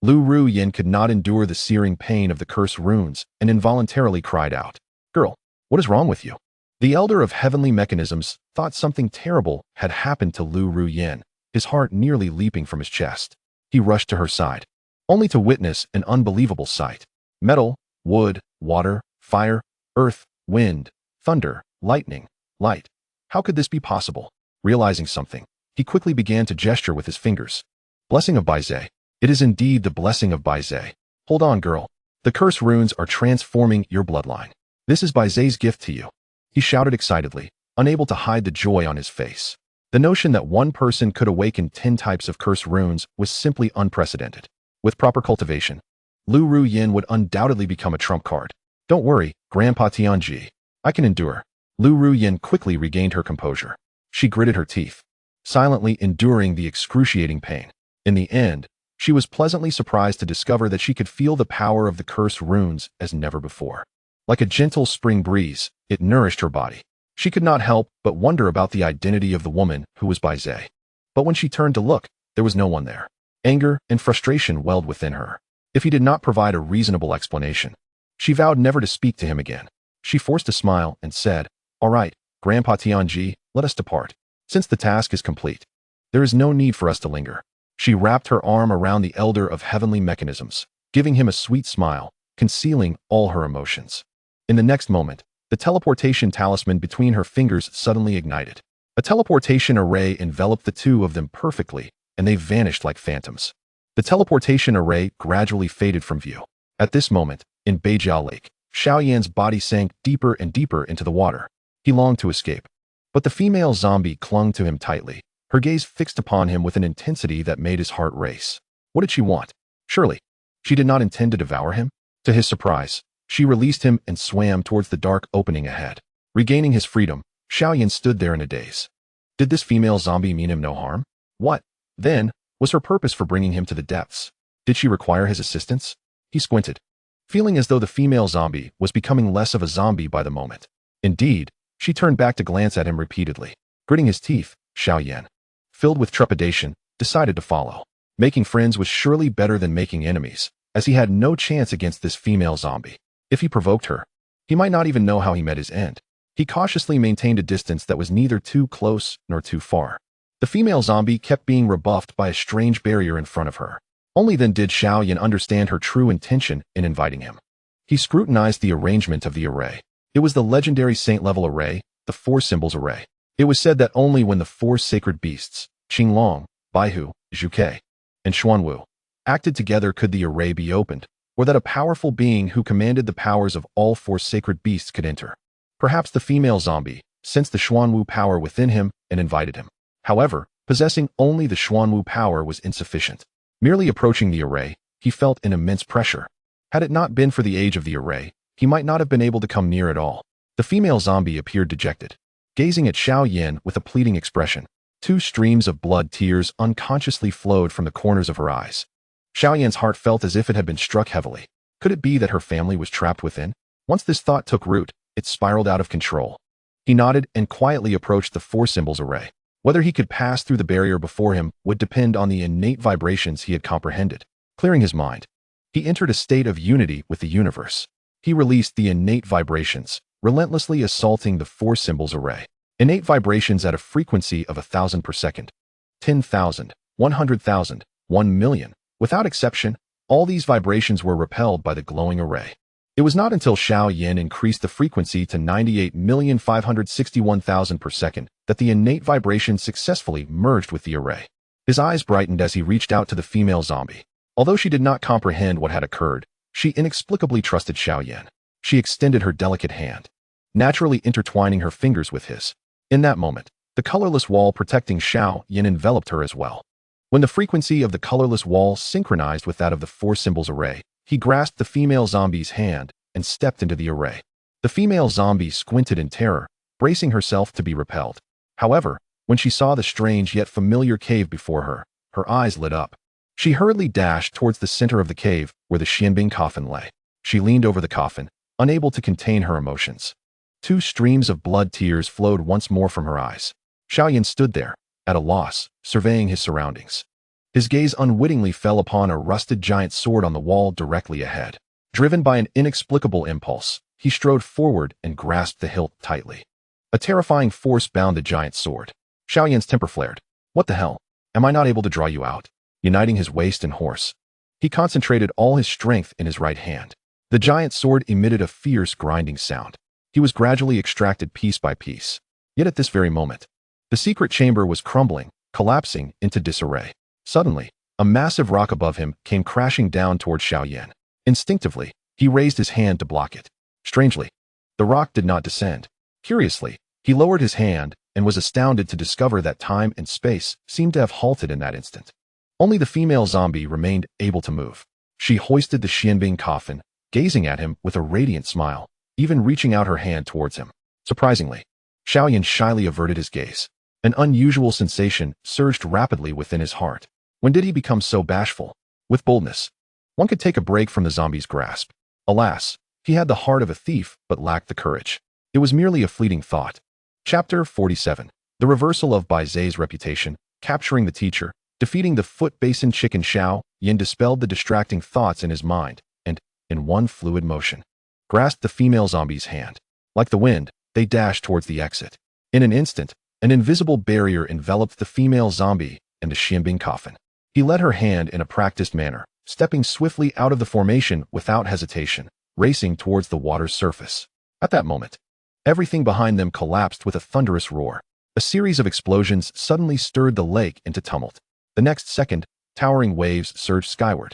Lu Ruyan could not endure the searing pain of the curse runes and involuntarily cried out. Girl, what is wrong with you? The elder of heavenly mechanisms thought something terrible had happened to Lu Ruyan, his heart nearly leaping from his chest. He rushed to her side, only to witness an unbelievable sight. Metal, wood, water, fire, earth, wind, thunder, lightning, light. How could this be possible? Realizing something, he quickly began to gesture with his fingers. Blessing of Bai Ze. It is indeed the blessing of Bai Ze. Hold on, girl. The curse runes are transforming your bloodline. This is Bai Ze's gift to you. He shouted excitedly, unable to hide the joy on his face. The notion that one person could awaken 10 types of curse runes was simply unprecedented. With proper cultivation, Lu Ruyan would undoubtedly become a trump card. Don't worry, Grandpa Tianji. I can endure. Lu Ruyan quickly regained her composure. She gritted her teeth, silently enduring the excruciating pain. In the end, she was pleasantly surprised to discover that she could feel the power of the curse runes as never before. Like a gentle spring breeze, it nourished her body. She could not help but wonder about the identity of the woman who was Bai Ze. But when she turned to look, there was no one there. Anger and frustration welled within her. If he did not provide a reasonable explanation, she vowed never to speak to him again. She forced a smile and said, All right, Grandpa Tianji, let us depart. Since the task is complete, there is no need for us to linger. She wrapped her arm around the elder of heavenly mechanisms, giving him a sweet smile, concealing all her emotions. In the next moment, the teleportation talisman between her fingers suddenly ignited. A teleportation array enveloped the two of them perfectly, and they vanished like phantoms. The teleportation array gradually faded from view. At this moment, in Beijiao Lake, Xiao Yan's body sank deeper and deeper into the water. He longed to escape, but the female zombie clung to him tightly, her gaze fixed upon him with an intensity that made his heart race. What did she want? Surely, she did not intend to devour him? To his surprise, she released him and swam towards the dark opening ahead. Regaining his freedom, Xiao Yan stood there in a daze. Did this female zombie mean him no harm? What, then, was her purpose for bringing him to the depths? Did she require his assistance? He squinted, feeling as though the female zombie was becoming less of a zombie by the moment. Indeed, she turned back to glance at him repeatedly. Gritting his teeth, Xiao Yan, filled with trepidation, decided to follow. Making friends was surely better than making enemies, as he had no chance against this female zombie. If he provoked her, he might not even know how he met his end. He cautiously maintained a distance that was neither too close nor too far. The female zombie kept being rebuffed by a strange barrier in front of her. Only then did Xiao Yan understand her true intention in inviting him. He scrutinized the arrangement of the array. It was the legendary saint-level array, the four symbols array. It was said that only when the four sacred beasts, Qinglong, Baihu, Zhuke, and Xuanwu, acted together could the array be opened, or that a powerful being who commanded the powers of all four sacred beasts could enter. Perhaps the female zombie sensed the Xuanwu power within him and invited him. However, possessing only the Xuanwu power was insufficient. Merely approaching the array, he felt an immense pressure. Had it not been for the age of the array, he might not have been able to come near at all. The female zombie appeared dejected, gazing at Xiao Yan with a pleading expression. Two streams of blood tears unconsciously flowed from the corners of her eyes. Xiao Yan's heart felt as if it had been struck heavily. Could it be that her family was trapped within? Once this thought took root, it spiraled out of control. He nodded and quietly approached the four symbols array. Whether he could pass through the barrier before him would depend on the innate vibrations he had comprehended. Clearing his mind, he entered a state of unity with the universe. He released the innate vibrations, relentlessly assaulting the four symbols array. Innate vibrations at a frequency of 1,000 per second, 10,000, 100,000, 1,000,000. Without exception, all these vibrations were repelled by the glowing array. It was not until Xiao Yan increased the frequency to 98,561,000 per second that the innate vibrations successfully merged with the array. His eyes brightened as he reached out to the female zombie. Although she did not comprehend what had occurred, she inexplicably trusted Xiao Yan. She extended her delicate hand, naturally intertwining her fingers with his. In that moment, the colorless wall protecting Xiao Yan enveloped her as well. When the frequency of the colorless wall synchronized with that of the four symbols array, he grasped the female zombie's hand and stepped into the array. The female zombie squinted in terror, bracing herself to be repelled. However, when she saw the strange yet familiar cave before her, her eyes lit up. She hurriedly dashed towards the center of the cave where the Xianbing coffin lay. She leaned over the coffin, unable to contain her emotions. Two streams of blood tears flowed once more from her eyes. Xiao Yan stood there, at a loss, surveying his surroundings. His gaze unwittingly fell upon a rusted giant sword on the wall directly ahead. Driven by an inexplicable impulse, he strode forward and grasped the hilt tightly. A terrifying force bound the giant sword. Xiao Yan's temper flared. What the hell? Am I not able to draw you out? Uniting his waist and horse, he concentrated all his strength in his right hand. The giant sword emitted a fierce grinding sound. He was gradually extracted piece by piece. Yet at this very moment, the secret chamber was crumbling, collapsing into disarray. Suddenly, a massive rock above him came crashing down toward Xiao Yan. Instinctively, he raised his hand to block it. Strangely, the rock did not descend. Curiously, he lowered his hand and was astounded to discover that time and space seemed to have halted in that instant. Only the female zombie remained able to move. She hoisted the Xianbing coffin, gazing at him with a radiant smile, even reaching out her hand towards him. Surprisingly, Xiao Yan shyly averted his gaze. An unusual sensation surged rapidly within his heart. When did he become so bashful? With boldness, one could take a break from the zombie's grasp. Alas, he had the heart of a thief but lacked the courage. It was merely a fleeting thought. Chapter 47. The reversal of Bai Ze's reputation, capturing the teacher, defeating the foot basin chicken. Xiao Yan dispelled the distracting thoughts in his mind and, in one fluid motion, grasped the female zombie's hand. Like the wind, they dashed towards the exit. In an instant, an invisible barrier enveloped the female zombie and the Xianbing coffin. He led her hand in a practiced manner, stepping swiftly out of the formation without hesitation, racing towards the water's surface. At that moment, everything behind them collapsed with a thunderous roar. A series of explosions suddenly stirred the lake into tumult. The next second, towering waves surged skyward.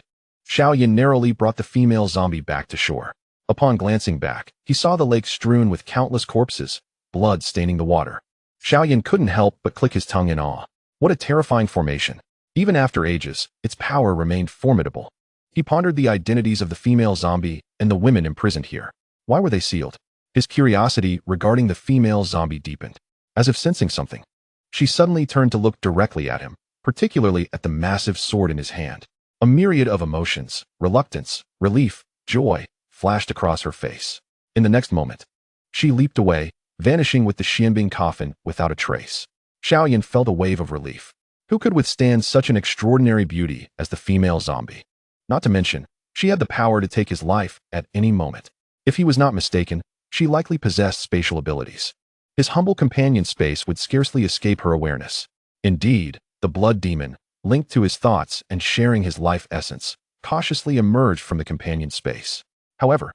Xiao Yan narrowly brought the female zombie back to shore. Upon glancing back, he saw the lake strewn with countless corpses, blood staining the water. Xiao Yan couldn't help but click his tongue in awe. What a terrifying formation. Even after ages, its power remained formidable. He pondered the identities of the female zombie and the women imprisoned here. Why were they sealed? His curiosity regarding the female zombie deepened. As if sensing something, she suddenly turned to look directly at him, particularly at the massive sword in his hand. A myriad of emotions, reluctance, relief, joy, flashed across her face. In the next moment, she leaped away, vanishing with the Xianbing coffin without a trace. Xiao Yan felt a wave of relief. Who could withstand such an extraordinary beauty as the female zombie? Not to mention, she had the power to take his life at any moment. If he was not mistaken, she likely possessed spatial abilities. His humble companion space would scarcely escape her awareness. Indeed, the blood demon, linked to his thoughts and sharing his life essence, cautiously emerged from the companion space. However,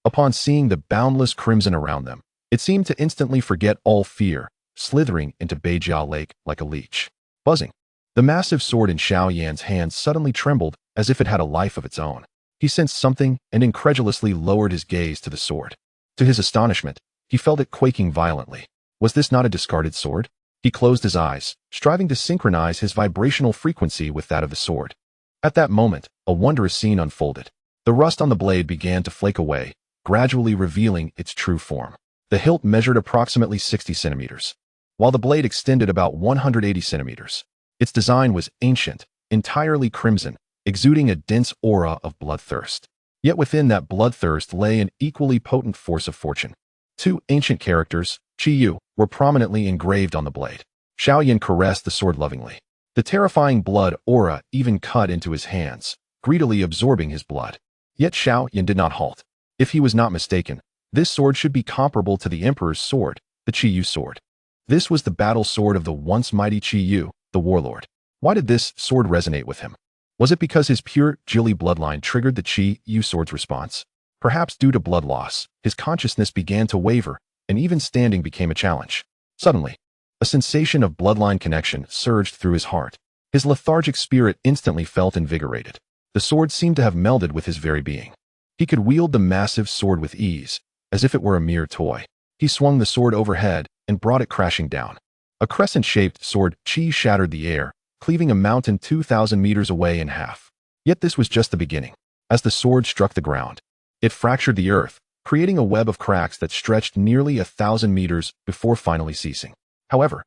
upon seeing the boundless crimson around them, it seemed to instantly forget all fear, slithering into Bai Ze Lake like a leech. Buzzing. The massive sword in Xiao Yan's hand suddenly trembled as if it had a life of its own. He sensed something and incredulously lowered his gaze to the sword. To his astonishment, he felt it quaking violently. Was this not a discarded sword? He closed his eyes, striving to synchronize his vibrational frequency with that of the sword. At that moment, a wondrous scene unfolded. The rust on the blade began to flake away, gradually revealing its true form. The hilt measured approximately 60 centimeters, while the blade extended about 180 centimeters. Its design was ancient, entirely crimson, exuding a dense aura of bloodthirst. Yet within that bloodthirst lay an equally potent force of fortune. Two ancient characters, Qi Yu, were prominently engraved on the blade. Xiao Yan caressed the sword lovingly. The terrifying blood aura even cut into his hands, greedily absorbing his blood. Yet Xiao Yan did not halt. If he was not mistaken, this sword should be comparable to the Emperor's sword, the Qi Yu sword. This was the battle sword of the once mighty Qi Yu, the warlord. Why did this sword resonate with him? Was it because his pure Jili bloodline triggered the Qi Yu sword's response? Perhaps due to blood loss, his consciousness began to waver, and even standing became a challenge. Suddenly, a sensation of bloodline connection surged through his heart. His lethargic spirit instantly felt invigorated. The sword seemed to have melded with his very being. He could wield the massive sword with ease, as if it were a mere toy. He swung the sword overhead and brought it crashing down. A crescent-shaped sword Qi shattered the air, cleaving a mountain 2,000 meters away in half. Yet this was just the beginning. As the sword struck the ground, it fractured the earth, creating a web of cracks that stretched nearly 1,000 meters before finally ceasing. However,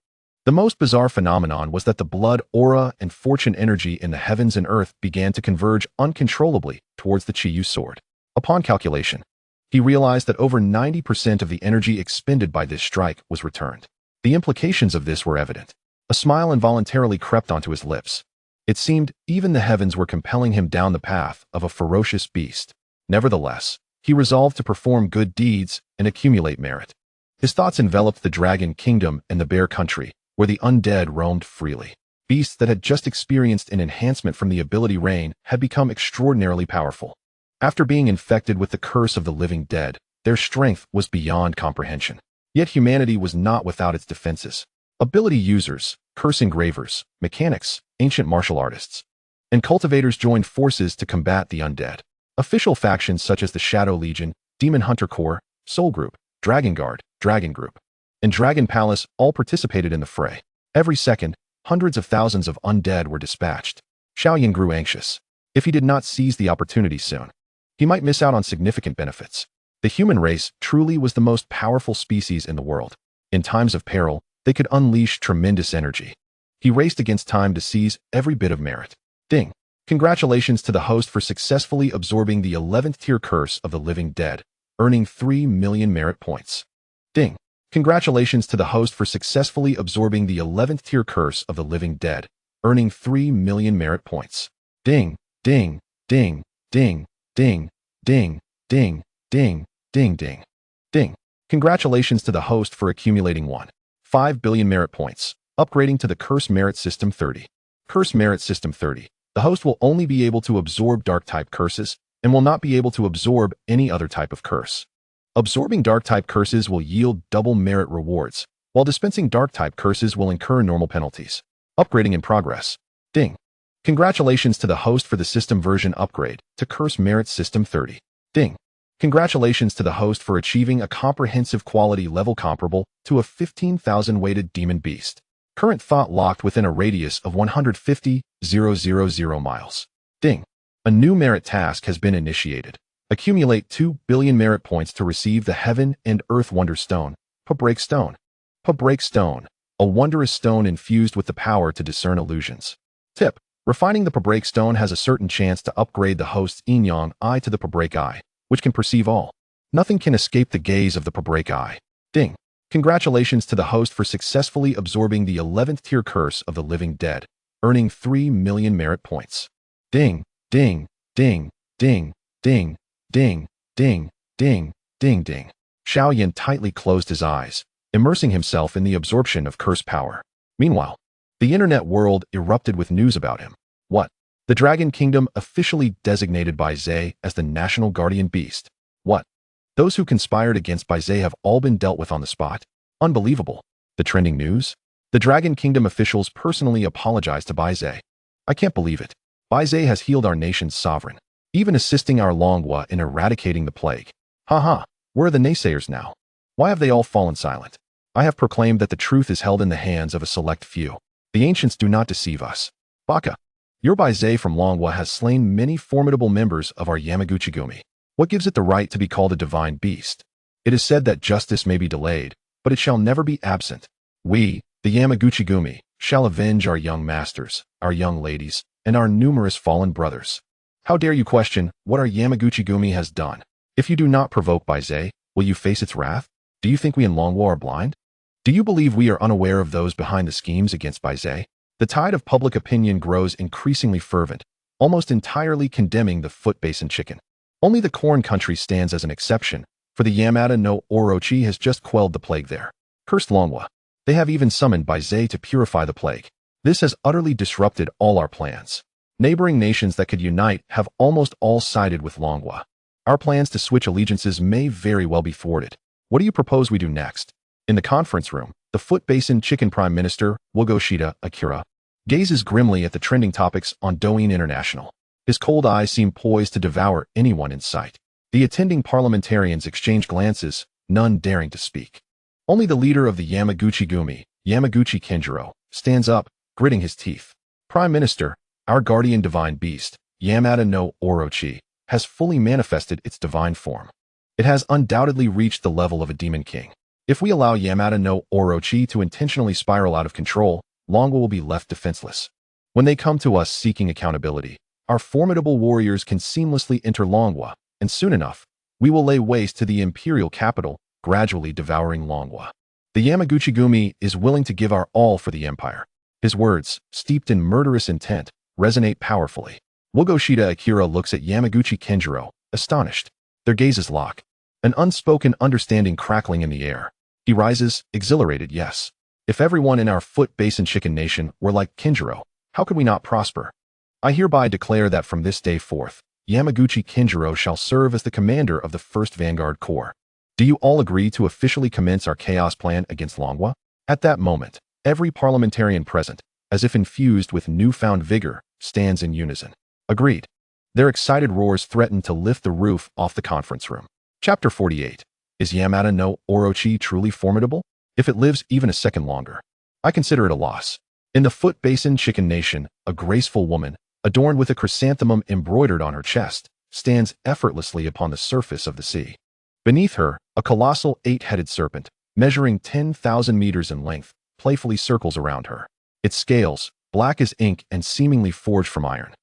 the most bizarre phenomenon was that the blood aura and fortune energy in the heavens and earth began to converge uncontrollably towards the Qi Yu sword. Upon calculation, he realized that over 90% of the energy expended by this strike was returned. The implications of this were evident. A smile involuntarily crept onto his lips. It seemed even the heavens were compelling him down the path of a ferocious beast. Nevertheless, he resolved to perform good deeds and accumulate merit. His thoughts enveloped the dragon kingdom and the bear country, where the undead roamed freely. Beasts that had just experienced an enhancement from the ability Rain had become extraordinarily powerful. After being infected with the curse of the living dead, their strength was beyond comprehension. Yet humanity was not without its defenses. Ability users, curse engravers, mechanics, ancient martial artists, and cultivators joined forces to combat the undead. Official factions such as the Shadow Legion, Demon Hunter Corps, Soul Group, Dragon Guard, Dragon Group, and Dragon Palace all participated in the fray. Every second, hundreds of thousands of undead were dispatched. Xiao Yan grew anxious. If he did not seize the opportunity soon, he might miss out on significant benefits. The human race truly was the most powerful species in the world. In times of peril, they could unleash tremendous energy. He raced against time to seize every bit of merit. Ding! Congratulations to the host for successfully absorbing the 11th tier curse of the living dead, earning 3 million merit points. Ding! Congratulations to the host for successfully absorbing the 11th tier curse of the living dead, earning 3 million merit points. Ding! Ding! Ding! Ding! Ding! Ding! Ding! Ding! Ding! Ding! Ding! Congratulations to the host for accumulating 1.5 billion merit points, upgrading to the Curse Merit System 30. Curse Merit System 30. The host will only be able to absorb Dark-type curses and will not be able to absorb any other type of curse. Absorbing Dark-type curses will yield double merit rewards, while dispensing Dark-type curses will incur normal penalties. Upgrading in progress. Ding! Congratulations to the host for the system version upgrade to Curse Merit System 30. Ding! Congratulations to the host for achieving a comprehensive quality level comparable to a 15,000 weighted demon beast. Current thought locked within a radius of 150,000 miles. Ding! A new merit task has been initiated. Accumulate 2 billion merit points to receive the Heaven and Earth Wonder Stone, Break Stone. Break Stone, a wondrous stone infused with the power to discern illusions. Tip: refining the Break Stone has a certain chance to upgrade the host's Yin-Yang Eye to the Break Eye, which can perceive all. Nothing can escape the gaze of the Break Eye. Ding! Congratulations to the host for successfully absorbing the 11th tier curse of the living dead, earning 3 million merit points. Ding! Ding! Ding! Ding! Ding! Ding! Ding! Ding! Ding! Ding! Xiao Yan tightly closed his eyes, immersing himself in the absorption of cursed power. Meanwhile, the internet world erupted with news about him. What? The Dragon Kingdom officially designated Bai Ze as the national guardian beast. What? Those who conspired against Bai Ze have all been dealt with on the spot. Unbelievable. The trending news? The Dragon Kingdom officials personally apologized to Bai Ze. I can't believe it. Bai Ze has healed our nation's sovereign, even assisting our Longhua in eradicating the plague. Haha, where are the naysayers now? Why have they all fallen silent? I have proclaimed that the truth is held in the hands of a select few. The ancients do not deceive us. Baka, your Bai Ze from Longhua has slain many formidable members of our Yamaguchi-gumi. What gives it the right to be called a divine beast? It is said that justice may be delayed, but it shall never be absent. We, the Yamaguchi-gumi, shall avenge our young masters, our young ladies, and our numerous fallen brothers. How dare you question what our Yamaguchi-gumi has done? If you do not provoke Bai Ze, will you face its wrath? Do you think we in Longhua are blind? Do you believe we are unaware of those behind the schemes against Bai Ze? The tide of public opinion grows increasingly fervent, almost entirely condemning the foot basin chicken. Only the corn country stands as an exception, for the Yamada no Orochi has just quelled the plague there. Cursed Longhua. They have even summoned Bai Ze to purify the plague. This has utterly disrupted all our plans. Neighboring nations that could unite have almost all sided with Longhua. Our plans to switch allegiances may very well be thwarted. What do you propose we do next? In the conference room, the foot basin chicken prime minister, Wogoshida Akira, gazes grimly at the trending topics on Douyin International. His cold eyes seem poised to devour anyone in sight. The attending parliamentarians exchange glances, none daring to speak. Only the leader of the Yamaguchi-gumi, Yamaguchi Kenjiro, stands up, gritting his teeth. Prime Minister, our guardian divine beast, Yamada no Orochi, has fully manifested its divine form. It has undoubtedly reached the level of a demon king. If we allow Yamada no Orochi to intentionally spiral out of control, Longhua will be left defenseless. When they come to us seeking accountability, our formidable warriors can seamlessly enter Longhua, and soon enough, we will lay waste to the imperial capital, gradually devouring Longhua. The Yamaguchi-gumi is willing to give our all for the empire. His words, steeped in murderous intent, resonate powerfully. Wogoshida Akira looks at Yamaguchi Kenjiro, astonished. Their gazes lock. An unspoken understanding crackling in the air. He rises, exhilarated, yes. If everyone in our foot basin chicken nation were like Kenjiro, how could we not prosper? I hereby declare that from this day forth, Yamaguchi Kenjiro shall serve as the commander of the 1st Vanguard Corps. Do you all agree to officially commence our chaos plan against Longhua? At that moment, every parliamentarian present, as if infused with newfound vigor, stands in unison. Agreed. Their excited roars threaten to lift the roof off the conference room. Chapter 48. Is Yamada no Orochi truly formidable? If it lives even a second longer, I consider it a loss. In the foot basin chicken nation, a graceful woman, adorned with a chrysanthemum embroidered on her chest, stands effortlessly upon the surface of the sea. Beneath her, a colossal 8-headed serpent, measuring 10,000 meters in length, playfully circles around her. Its scales, black as ink and seemingly forged from iron,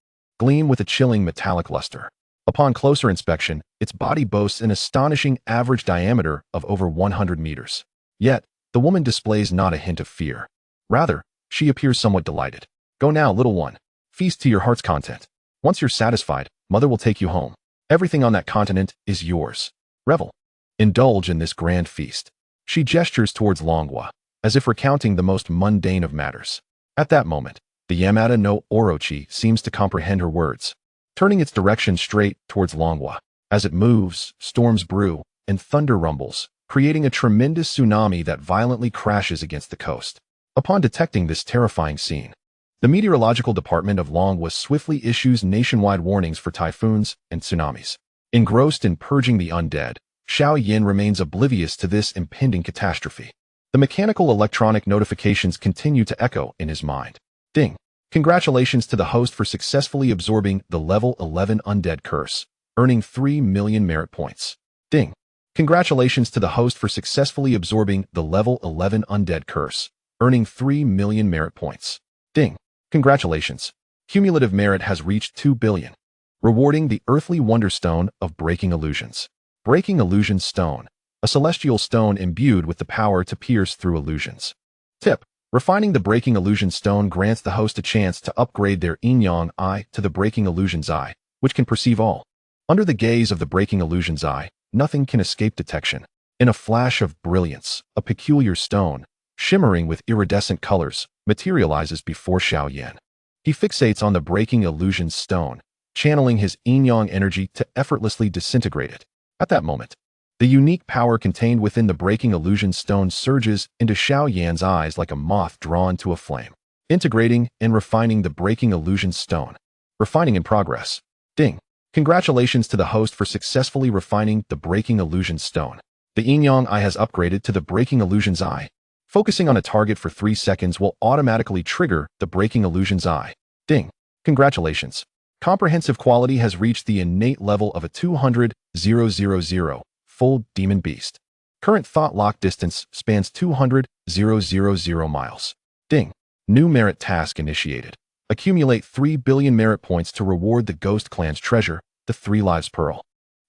gleam with a chilling metallic luster. Upon closer inspection, its body boasts an astonishing average diameter of over 100 meters. Yet, the woman displays not a hint of fear. Rather, she appears somewhat delighted. Go now, little one. Feast to your heart's content. Once you're satisfied, mother will take you home. Everything on that continent is yours. Revel. Indulge in this grand feast. She gestures towards Longhua, as if recounting the most mundane of matters. At that moment, the Yamada no Orochi seems to comprehend her words, turning its direction straight towards Longhua. As it moves, storms brew, and thunder rumbles, creating a tremendous tsunami that violently crashes against the coast. Upon detecting this terrifying scene, the meteorological department of Longhua swiftly issues nationwide warnings for typhoons and tsunamis. Engrossed in purging the undead, Xiao Yan remains oblivious to this impending catastrophe. The mechanical electronic notifications continue to echo in his mind. Ding. Congratulations to the host for successfully absorbing the level 11 undead curse, earning 3 million merit points. Ding. Congratulations to the host for successfully absorbing the level 11 undead curse, earning 3 million merit points. Ding. Congratulations. Cumulative merit has reached 2 billion. Rewarding the earthly wonderstone of breaking illusions. Breaking illusion stone, a celestial stone imbued with the power to pierce through illusions. Tip. Refining the breaking illusion stone grants the host a chance to upgrade their yin-yang eye to the breaking illusion's eye, which can perceive all. Under the gaze of the breaking illusion's eye, nothing can escape detection. In a flash of brilliance, a peculiar stone, shimmering with iridescent colors, materializes before Xiao Yan. He fixates on the breaking illusion stone, channeling his yin-yang energy to effortlessly disintegrate it. At that moment, the unique power contained within the breaking illusion stone surges into Xiao Yan's eyes like a moth drawn to a flame, integrating and refining the breaking illusion stone. Refining in progress. Ding. Congratulations to the host for successfully refining the breaking illusion stone. The yin-yang eye has upgraded to the breaking illusion's eye. Focusing on a target for 3 seconds will automatically trigger the breaking illusion's eye. Ding. Congratulations. Comprehensive quality has reached the innate level of a 200,000 full demon beast. Current thought lock distance spans 200,000 miles. Ding. New merit task initiated. Accumulate 3 billion merit points to reward the Ghost Clan's treasure, the 3 Lives Pearl.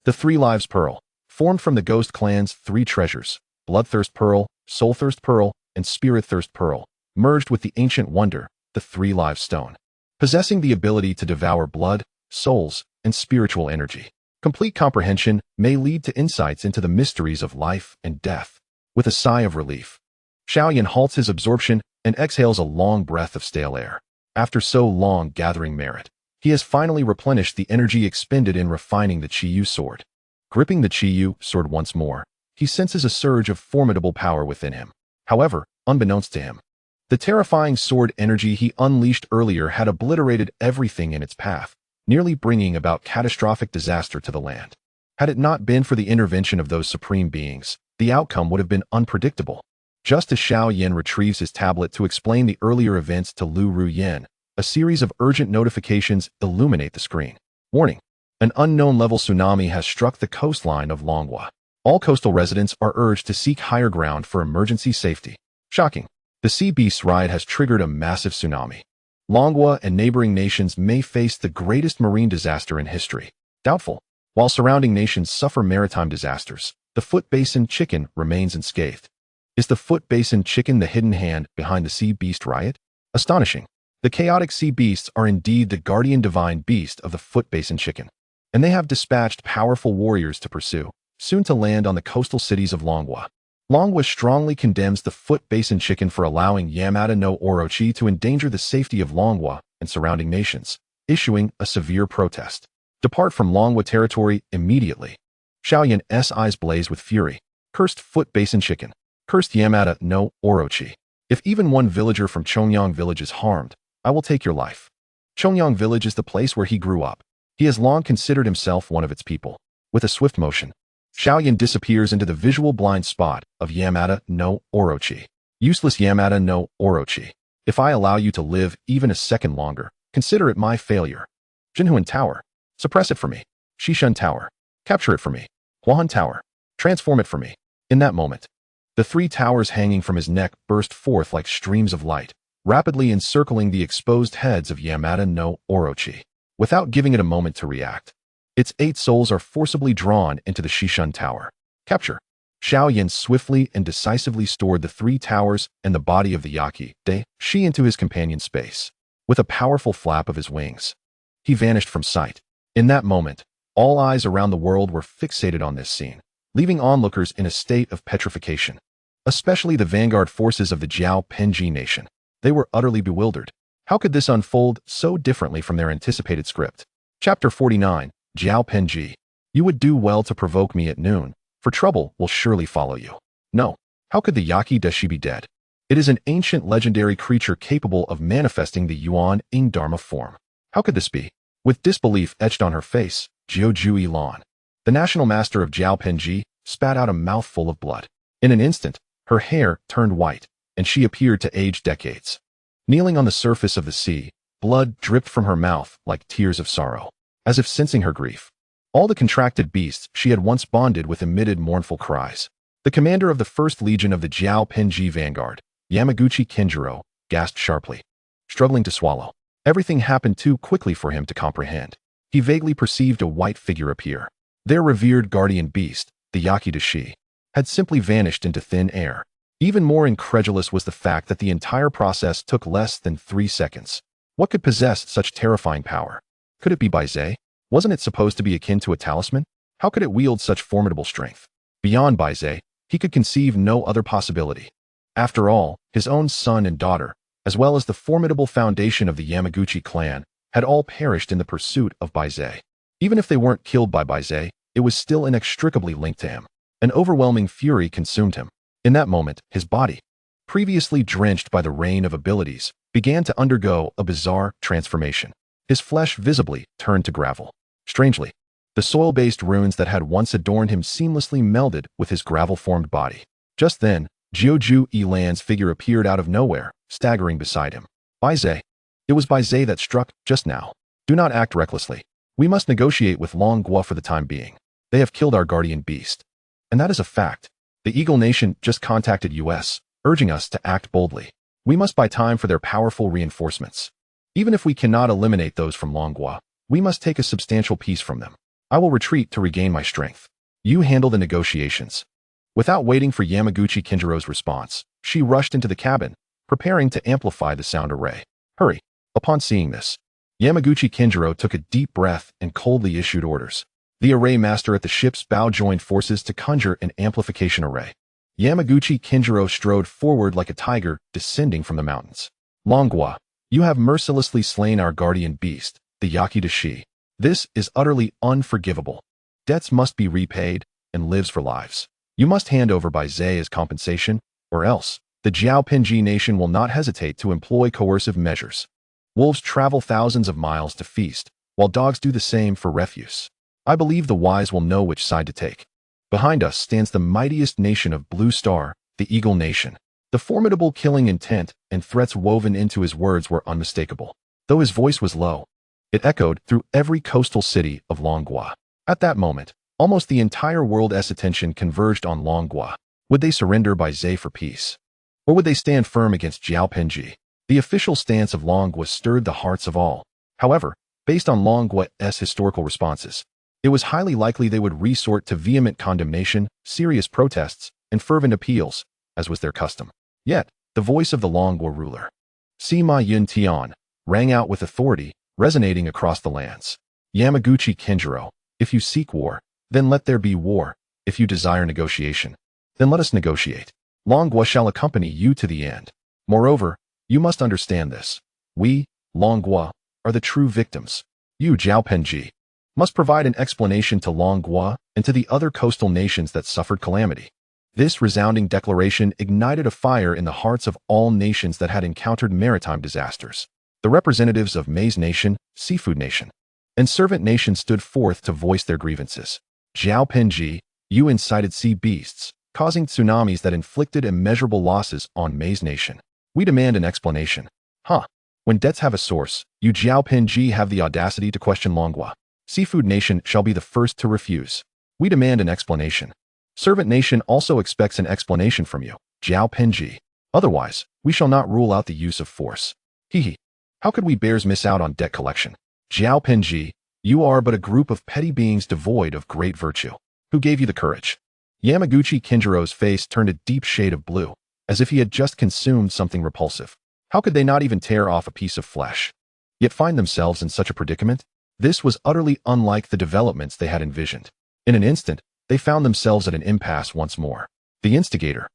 The 3 Lives Pearl, formed from the Ghost Clan's 3 treasures, Bloodthirst Pearl, Soulthirst Pearl, and Spiritthirst Pearl, merged with the ancient wonder, the 3 Lives Stone, possessing the ability to devour blood, souls, and spiritual energy. Complete comprehension may lead to insights into the mysteries of life and death. With a sigh of relief, Xiao Yan halts his absorption and exhales a long breath of stale air. After so long gathering merit, he has finally replenished the energy expended in refining the Qiyu sword. Gripping the Qiyu sword once more, he senses a surge of formidable power within him. However, unbeknownst to him, the terrifying sword energy he unleashed earlier had obliterated everything in its path, nearly bringing about catastrophic disaster to the land. Had it not been for the intervention of those supreme beings, the outcome would have been unpredictable. Just as Xiao Yan retrieves his tablet to explain the earlier events to Lu Ruyan, a series of urgent notifications illuminate the screen. Warning. An unknown level tsunami has struck the coastline of Longhua. All coastal residents are urged to seek higher ground for emergency safety. Shocking. The Sea Beast's ride has triggered a massive tsunami. Longhua and neighboring nations may face the greatest marine disaster in history. Doubtful. While surrounding nations suffer maritime disasters, the Foot Basin chicken remains unscathed. Is the Foot Basin chicken the hidden hand behind the Sea Beast riot? Astonishing. The chaotic sea beasts are indeed the guardian divine beast of the Foot Basin chicken, and they have dispatched powerful warriors to pursue, soon to land on the coastal cities of Longhua. Longhua strongly condemns the Foot Basin chicken for allowing Yamada no Orochi to endanger the safety of Longhua and surrounding nations, issuing a severe protest. Depart from Longhua territory immediately. Xiao Yan's eyes blaze with fury. Cursed Foot Basin chicken. Cursed Yamada no Orochi. If even one villager from Chongyang village is harmed, I will take your life. Chongyang village is the place where he grew up. He has long considered himself one of its people. With a swift motion, Xiao Yan disappears into the visual blind spot of Yamada no Orochi. Useless Yamada no Orochi. If I allow you to live even a second longer, consider it my failure. Jinhuan Tower. Suppress it for me. Shishun Tower. Capture it for me. Huahan Tower. Transform it for me. In that moment, the 3 towers hanging from his neck burst forth like streams of light, rapidly encircling the exposed heads of Yamada no Orochi. Without giving it a moment to react, its 8 souls are forcibly drawn into the Shishun Tower. Capture. Xiao Yan swiftly and decisively stored the 3 towers and the body of the Yaki de Shi into his companion space. With a powerful flap of his wings, he vanished from sight. In that moment, all eyes around the world were fixated on this scene, leaving onlookers in a state of petrification. Especially the vanguard forces of the Jiao Penji nation. They were utterly bewildered. How could this unfold so differently from their anticipated script? Chapter 49, Jiao Penji. You would do well to provoke me at noon, for trouble will surely follow you. No. How could the Yaki Deshi be dead? It is an ancient legendary creature capable of manifesting the Yuan Ing Dharma form. How could this be? With disbelief etched on her face, Jiu Lan, the national master of Jiao Penji, spat out a mouthful of blood. In an instant, her hair turned white, and she appeared to age decades. Kneeling on the surface of the sea, blood dripped from her mouth like tears of sorrow, as if sensing her grief. All the contracted beasts she had once bonded with emitted mournful cries. The commander of the 1st Legion of the Jiao Penji Vanguard, Yamaguchi Kenjiro, gasped sharply, struggling to swallow. Everything happened too quickly for him to comprehend. He vaguely perceived a white figure appear. Their revered guardian beast, the Yaki Dashi, had simply vanished into thin air. Even more incredulous was the fact that the entire process took less than 3 seconds. What could possess such terrifying power? Could it be Bai Ze? Wasn't it supposed to be akin to a talisman? How could it wield such formidable strength? Beyond Bai Ze, He could conceive no other possibility. After all, his own son and daughter, as well as the formidable foundation of the Yamaguchi clan, had all perished in the pursuit of Bai Ze. Even if they weren't killed by Bai Ze, it was still inextricably linked to him. An overwhelming fury consumed him. In that moment, his body, previously drenched by the rain of abilities, began to undergo a bizarre transformation. His flesh visibly turned to gravel. Strangely, the soil-based runes that had once adorned him seamlessly melded with his gravel-formed body. Just then, Jiuju Yilan's figure appeared out of nowhere, staggering beside him. Bai Ze. It was Bai Ze that struck just now. Do not act recklessly. We must negotiate with Long Gua for the time being. They have killed our guardian beast. And that is a fact. The Eagle Nation just contacted us, urging us to act boldly. We must buy time for their powerful reinforcements. Even if we cannot eliminate those from Long Gua, we must take a substantial piece from them. I will retreat to regain my strength. You handle the negotiations. Without waiting for Yamaguchi Kinjiro's response, she rushed into the cabin, preparing to amplify the sound array. Hurry. Upon seeing this, Yamaguchi Kinjiro took a deep breath and coldly issued orders. The array master at the ship's bow joined forces to conjure an amplification array. Yamaguchi Kinjiro strode forward like a tiger descending from the mountains. Long Gua, you have mercilessly slain our guardian beast, the Yakidashi. This is utterly unforgivable. Debts must be repaid, and lives for lives. You must hand over Bai Ze as compensation, or else the Jiaopingji nation will not hesitate to employ coercive measures. Wolves travel thousands of miles to feast, while dogs do the same for refuse. I believe the wise will know which side to take. Behind us stands the mightiest nation of Blue Star, the Eagle Nation. The formidable killing intent and threats woven into his words were unmistakable. Though his voice was low, it echoed through every coastal city of Long Gua. At that moment, almost the entire world's attention converged on Long Gua. Would they surrender Bai Ze for peace? Or would they stand firm against Jiaopingji? The official stance of Long Gua stirred the hearts of all. However, based on Long Gua's historical responses, it was highly likely they would resort to vehement condemnation, serious protests, and fervent appeals, as was their custom. Yet, the voice of the Long Gua ruler, Sima Yun Tian, rang out with authority, resonating across the lands. Yamaguchi Kinjiro, if you seek war, then let there be war. If you desire negotiation, then let us negotiate. Long Gua shall accompany you to the end. Moreover, you must understand this. We, Long Gua, are the true victims. You, Jiaopingji, must provide an explanation to Long Gua and to the other coastal nations that suffered calamity. This resounding declaration ignited a fire in the hearts of all nations that had encountered maritime disasters. The representatives of Maize Nation, Seafood Nation, and Servant Nation stood forth to voice their grievances. Jiaopingji, you incited sea beasts, causing tsunamis that inflicted immeasurable losses on Maize Nation. We demand an explanation. When debts have a source, you Jiaopingji have the audacity to question Long Gua. Seafood Nation shall be the first to refuse. We demand an explanation. Servant Nation also expects an explanation from you, Jiaopingji. Otherwise, we shall not rule out the use of force. Hehe. How could we bears miss out on debt collection? Jiaopingji, you are but a group of petty beings devoid of great virtue. Who gave you the courage? Yamaguchi Kinjiro's face turned a deep shade of blue, as if he had just consumed something repulsive. How could they not even tear off a piece of flesh? Yet find themselves in such a predicament? This was utterly unlike the developments they had envisioned. In an instant, they found themselves at an impasse once more. The instigator,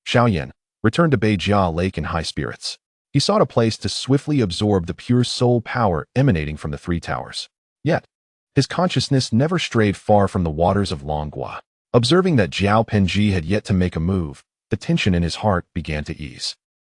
Xiao Yan, returned to Beijia Lake in high spirits. He sought a place to swiftly absorb the pure soul power emanating from the three towers. Yet, his consciousness never strayed far from the waters of Long Gua. Observing that Jiaopingji had yet to make a move, the tension in his heart began to ease.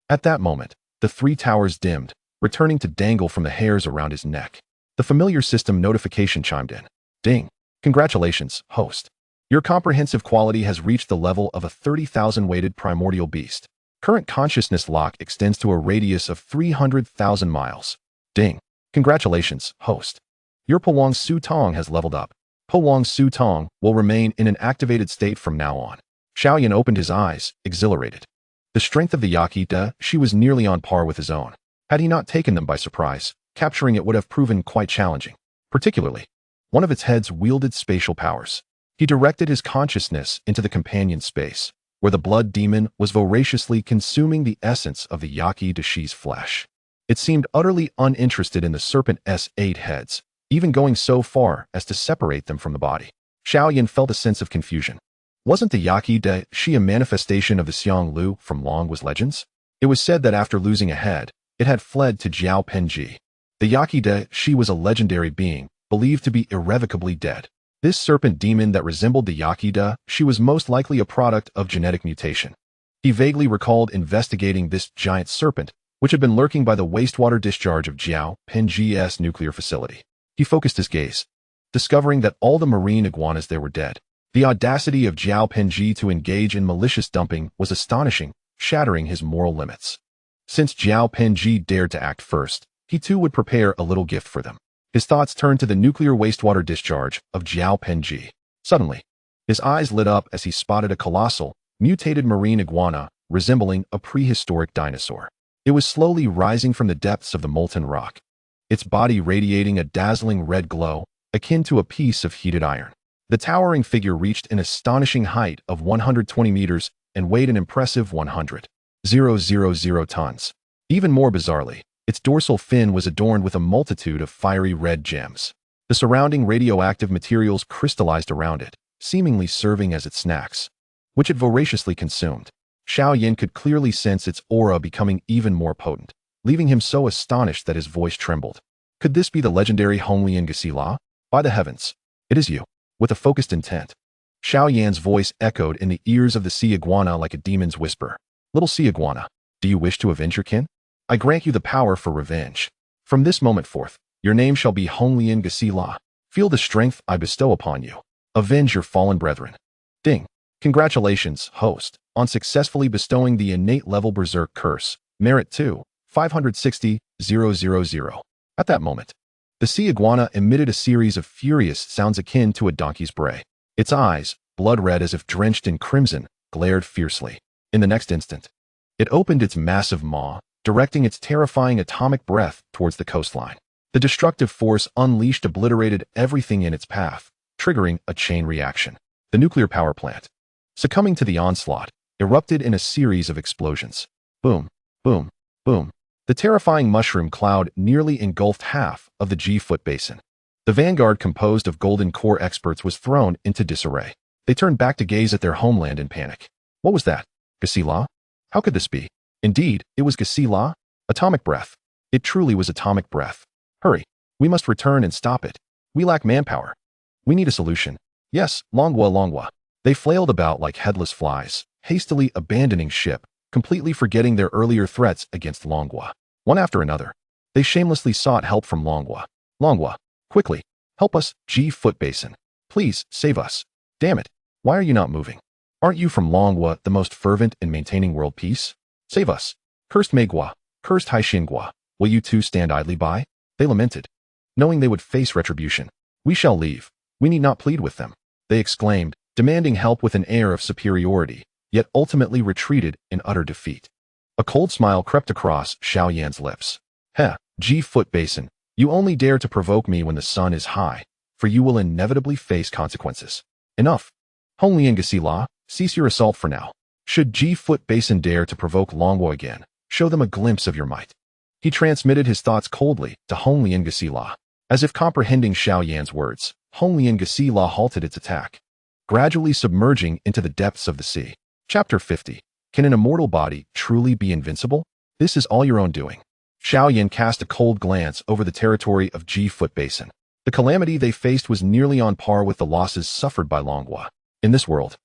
At that moment, the three towers dimmed, returning to dangle from the hairs around his neck. The familiar system notification chimed in. Ding. Congratulations, host. Your comprehensive quality has reached the level of a 30,000 weighted primordial beast. Current consciousness lock extends to a radius of 300,000 miles. Ding. Congratulations, host. Your Powang Su Tong has leveled up. Powang Su Tong will remain in an activated state from now on. Xiao Yan opened his eyes, exhilarated. The strength of the Yakidashi was nearly on par with his own. Had he not taken them by surprise, capturing it would have proven quite challenging. Particularly, one of its heads wielded spatial powers. He directed his consciousness into the companion space, where the blood demon was voraciously consuming the essence of the Yakidashi's flesh. It seemed utterly uninterested in the serpent's 8 heads, even going so far as to separate them from the body. Xiao Yan felt a sense of confusion. Wasn't the Yaqi De Shi a manifestation of the Xiang Lu from Longwa's legends? It was said that after losing a head, it had fled to Jiao Penji. The Yaqi De Shi was a legendary being, believed to be irrevocably dead. This serpent demon that resembled the Yaqi De Shi was most likely a product of genetic mutation. He vaguely recalled investigating this giant serpent, which had been lurking by the wastewater discharge of Jiao Penji's nuclear facility. He focused his gaze, discovering that all the marine iguanas there were dead. The audacity of Jiao Penji to engage in malicious dumping was astonishing, shattering his moral limits. Since Jiao Penji dared to act first, he too would prepare a little gift for them. His thoughts turned to the nuclear wastewater discharge of Jiao Penji. Suddenly, his eyes lit up as he spotted a colossal, mutated marine iguana resembling a prehistoric dinosaur. It was slowly rising from the depths of the molten rock, its body radiating a dazzling red glow, akin to a piece of heated iron. The towering figure reached an astonishing height of 120 meters and weighed an impressive 100,000 tons. Even more bizarrely, its dorsal fin was adorned with a multitude of fiery red gems. The surrounding radioactive materials crystallized around it, seemingly serving as its snacks, which it voraciously consumed. Xiao Yan could clearly sense its aura becoming even more potent, leaving him so astonished that his voice trembled. Could this be the legendary Honglian Gasila? By the heavens, it is you. With a focused intent, Xiao Yan's voice echoed in the ears of the sea iguana like a demon's whisper. Little sea iguana, do you wish to avenge your kin? I grant you the power for revenge. From this moment forth, your name shall be Honglian Gasila. Feel the strength I bestow upon you. Avenge your fallen brethren. Ding. Congratulations, host, on successfully bestowing the innate level Berserk Curse, Merit 2, 560,000. At that moment, the sea iguana emitted a series of furious sounds akin to a donkey's bray. Its eyes, blood red as if drenched in crimson, glared fiercely. In the next instant, it opened its massive maw, directing its terrifying atomic breath towards the coastline. The destructive force unleashed obliterated everything in its path, triggering a chain reaction. The nuclear power plant, succumbing to the onslaught, erupted in a series of explosions. Boom, boom, boom. The terrifying mushroom cloud nearly engulfed half of the G-foot basin. The vanguard composed of golden core experts was thrown into disarray. They turned back to gaze at their homeland in panic. What was that? Gasila? How could this be? Indeed, it was Gasila? Atomic breath. It truly was atomic breath. Hurry. We must return and stop it. We lack manpower. We need a solution. Yes, Longwa. They flailed about like headless flies, hastily abandoning ship, completely forgetting their earlier threats against Longwa. One after another, they shamelessly sought help from Longwa. Longwa, quickly, help us, G-foot basin. Please, save us. Damn it, why are you not moving? Aren't you from Longwa the most fervent in maintaining world peace? Save us. Cursed Meigua, cursed Haixingua, will you two stand idly by? They lamented, knowing they would face retribution. We shall leave. We need not plead with them. They exclaimed, demanding help with an air of superiority, yet ultimately retreated in utter defeat. A cold smile crept across Xiao Yan's lips. Heh, G-foot basin, you only dare to provoke me when the sun is high, for you will inevitably face consequences. Enough. Honglian Gasila, cease your assault for now. Should G-foot basin dare to provoke Longwa again, show them a glimpse of your might. He transmitted his thoughts coldly to Honglian Gasila. As if comprehending Xiao Yan's words, Honglian Gasila halted its attack, gradually submerging into the depths of the sea. Chapter 50. Can an immortal body truly be invincible? This is all your own doing. Xiao Yan cast a cold glance over the territory of G-foot basin. The calamity they faced was nearly on par with the losses suffered by Longwa. In this world,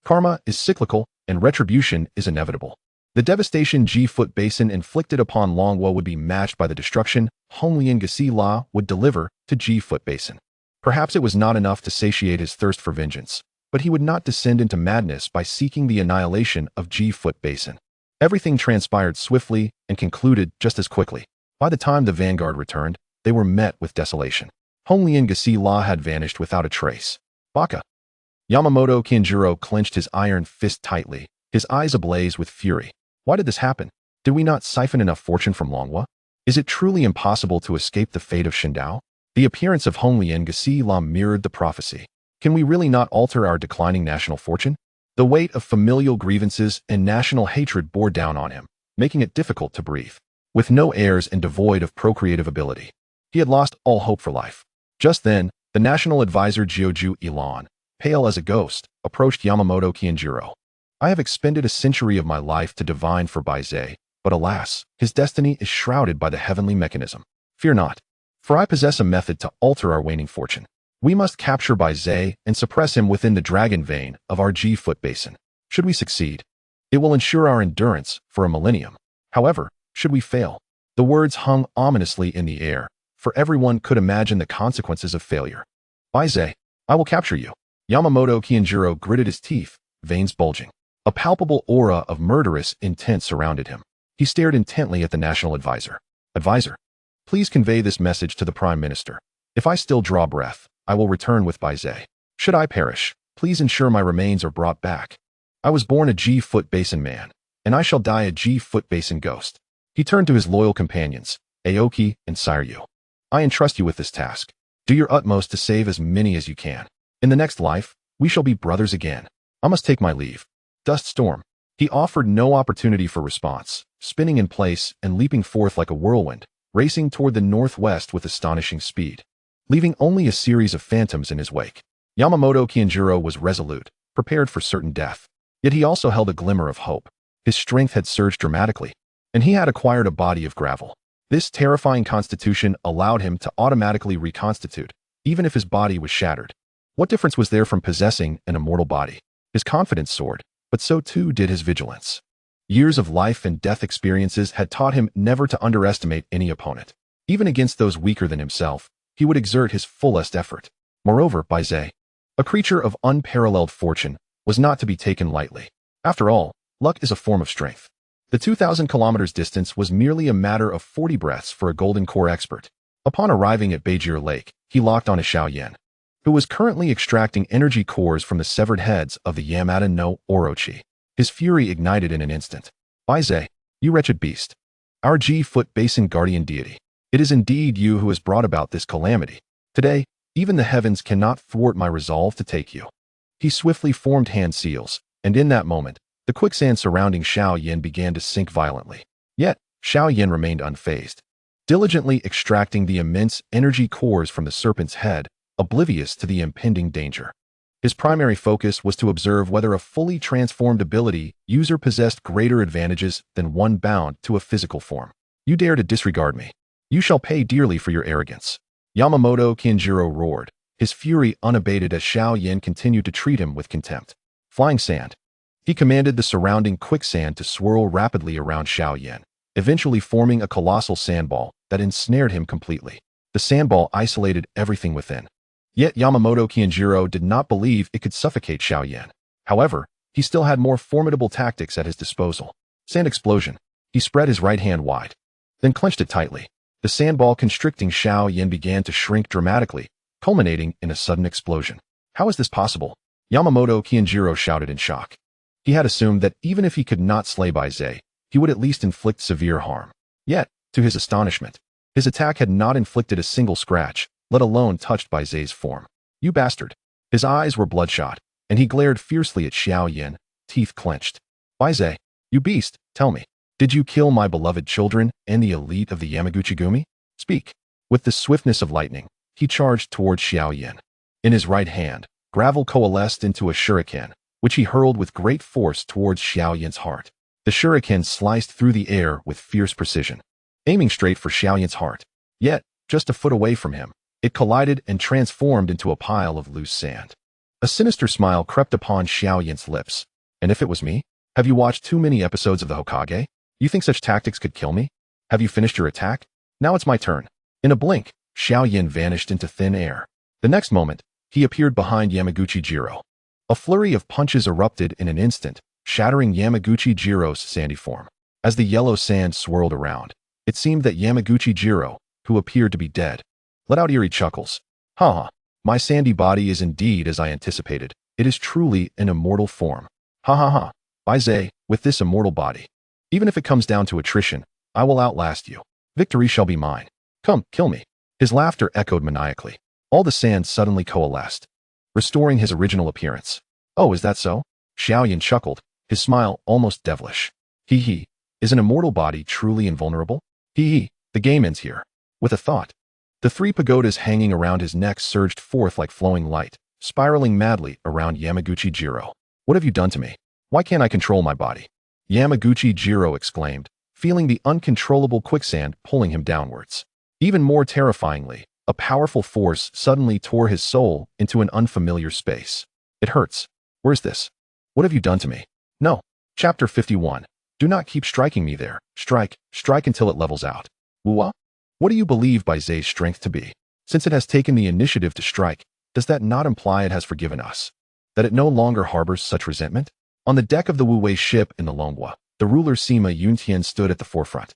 karma is cyclical and retribution is inevitable. The devastation G-foot basin inflicted upon Longwa would be matched by the destruction Honglian Gasila would deliver to G-foot basin. Perhaps it was not enough to satiate his thirst for vengeance, but he would not descend into madness by seeking the annihilation of G-foot basin. Everything transpired swiftly and concluded just as quickly. By the time the vanguard returned, they were met with desolation. Honglian Gasila had vanished without a trace. Baka. Yamamoto Kinjiro clenched his iron fist tightly, his eyes ablaze with fury. Why did this happen? Did we not siphon enough fortune from Longwa? Is it truly impossible to escape the fate of Shindao? The appearance of Honglian Gasila mirrored the prophecy. Can we really not alter our declining national fortune? The weight of familial grievances and national hatred bore down on him, making it difficult to breathe. With no heirs and devoid of procreative ability, he had lost all hope for life. Just then, the national advisor Jiuju Ilan, pale as a ghost, approached Yamamoto Kianjiro. I have expended a century of my life to divine for Bai Ze, but alas, his destiny is shrouded by the heavenly mechanism. Fear not, for I possess a method to alter our waning fortune. We must capture Bai Ze and suppress him within the dragon vein of our G-foot basin. Should we succeed, it will ensure our endurance for a millennium. However, should we fail, the words hung ominously in the air, for everyone could imagine the consequences of failure. Bai Ze, I will capture you. Yamamoto Kianjiro gritted his teeth, veins bulging. A palpable aura of murderous intent surrounded him. He stared intently at the national advisor. Advisor, please convey this message to the Prime Minister. If I still draw breath, I will return with Bai Ze. Should I perish, please ensure my remains are brought back. I was born a G-foot basin man, and I shall die a G-foot basin ghost. He turned to his loyal companions, Aoki and Sairyu. I entrust you with this task. Do your utmost to save as many as you can. In the next life, we shall be brothers again. I must take my leave. Dust storm. He offered no opportunity for response, spinning in place and leaping forth like a whirlwind, racing toward the northwest with astonishing speed, leaving only a series of phantoms in his wake. Yamamoto Kianjiro was resolute, prepared for certain death. Yet he also held a glimmer of hope. His strength had surged dramatically, and he had acquired a body of gravel. This terrifying constitution allowed him to automatically reconstitute, even if his body was shattered. What difference was there from possessing an immortal body? His confidence soared, but so too did his vigilance. Years of life and death experiences had taught him never to underestimate any opponent. Even against those weaker than himself, he would exert his fullest effort. Moreover, Bai Ze, a creature of unparalleled fortune, was not to be taken lightly. After all, luck is a form of strength. The 2,000 kilometers distance was merely a matter of 40 breaths for a golden core expert. Upon arriving at Bai Ze Lake, he locked on a Xiao Yan, who was currently extracting energy cores from the severed heads of the Yamada no Orochi. His fury ignited in an instant. Bai Ze, you wretched beast. Our G-foot basin guardian deity. It is indeed you who has brought about this calamity. Today, even the heavens cannot thwart my resolve to take you. He swiftly formed hand seals, and in that moment, the quicksand surrounding Xiao Yan began to sink violently. Yet, Xiao Yan remained unfazed, diligently extracting the immense energy cores from the serpent's head, oblivious to the impending danger. His primary focus was to observe whether a fully transformed ability user possessed greater advantages than one bound to a physical form. You dare to disregard me. You shall pay dearly for your arrogance. Yamamoto Kianjiro roared, his fury unabated as Xiao Yan continued to treat him with contempt. Flying sand. He commanded the surrounding quicksand to swirl rapidly around Xiao Yan, eventually forming a colossal sandball that ensnared him completely. The sandball isolated everything within. Yet Yamamoto Kianjiro did not believe it could suffocate Xiao Yan. However, he still had more formidable tactics at his disposal. Sand explosion. He spread his right hand wide, then clenched it tightly. The sandball constricting Xiao Yan began to shrink dramatically, culminating in a sudden explosion. How is this possible? Yamamoto Kianjiro shouted in shock. He had assumed that even if he could not slay Bai Ze, he would at least inflict severe harm. Yet, to his astonishment, his attack had not inflicted a single scratch, let alone touched Bai Ze's form. You bastard. His eyes were bloodshot, and he glared fiercely at Xiao Yan, teeth clenched. Bai Ze, you beast, tell me, did you kill my beloved children and the elite of the Yamaguchi-gumi? Speak. With the swiftness of lightning, he charged towards Xiao Yan. In his right hand, gravel coalesced into a shuriken, which he hurled with great force towards Xiao Yan's heart. The shuriken sliced through the air with fierce precision, aiming straight for Xiao Yan's heart. Yet, just a foot away from him, it collided and transformed into a pile of loose sand. A sinister smile crept upon Xiao Yan's lips. And if it was me? Have you watched too many episodes of the Hokage? You think such tactics could kill me? Have you finished your attack? Now it's my turn. In a blink, Xiao Yan vanished into thin air. The next moment, he appeared behind Yamaguchi-Jiro. A flurry of punches erupted in an instant, shattering Yamaguchi-Jiro's sandy form. As the yellow sand swirled around, it seemed that Yamaguchi-Jiro, who appeared to be dead, let out eerie chuckles. Ha ha, my sandy body is indeed as I anticipated. It is truly an immortal form. Ha ha ha, Bai Ze, with this immortal body. Even if it comes down to attrition, I will outlast you. Victory shall be mine. Come, kill me. His laughter echoed maniacally. All the sand suddenly coalesced, restoring his original appearance. Oh, is that so? Xiao Yan chuckled, his smile almost devilish. Hee hee, is an immortal body truly invulnerable? Hee hee, the game ends here. With a thought, the 3 pagodas hanging around his neck surged forth like flowing light, spiraling madly around Yamaguchi Jiro. What have you done to me? Why can't I control my body? Yamaguchi Jiro exclaimed, feeling the uncontrollable quicksand pulling him downwards. Even more terrifyingly, a powerful force suddenly tore his soul into an unfamiliar space. It hurts. Where's this? What have you done to me? No. Chapter 51. Do not keep striking me there. Strike until it levels out. Wuwa? What do you believe Bai Ze's strength to be? Since it has taken the initiative to strike, does that not imply it has forgiven us? That it no longer harbors such resentment? On the deck of the Wu Wei ship in the Longhua, the ruler Sima Yuntian stood at the forefront.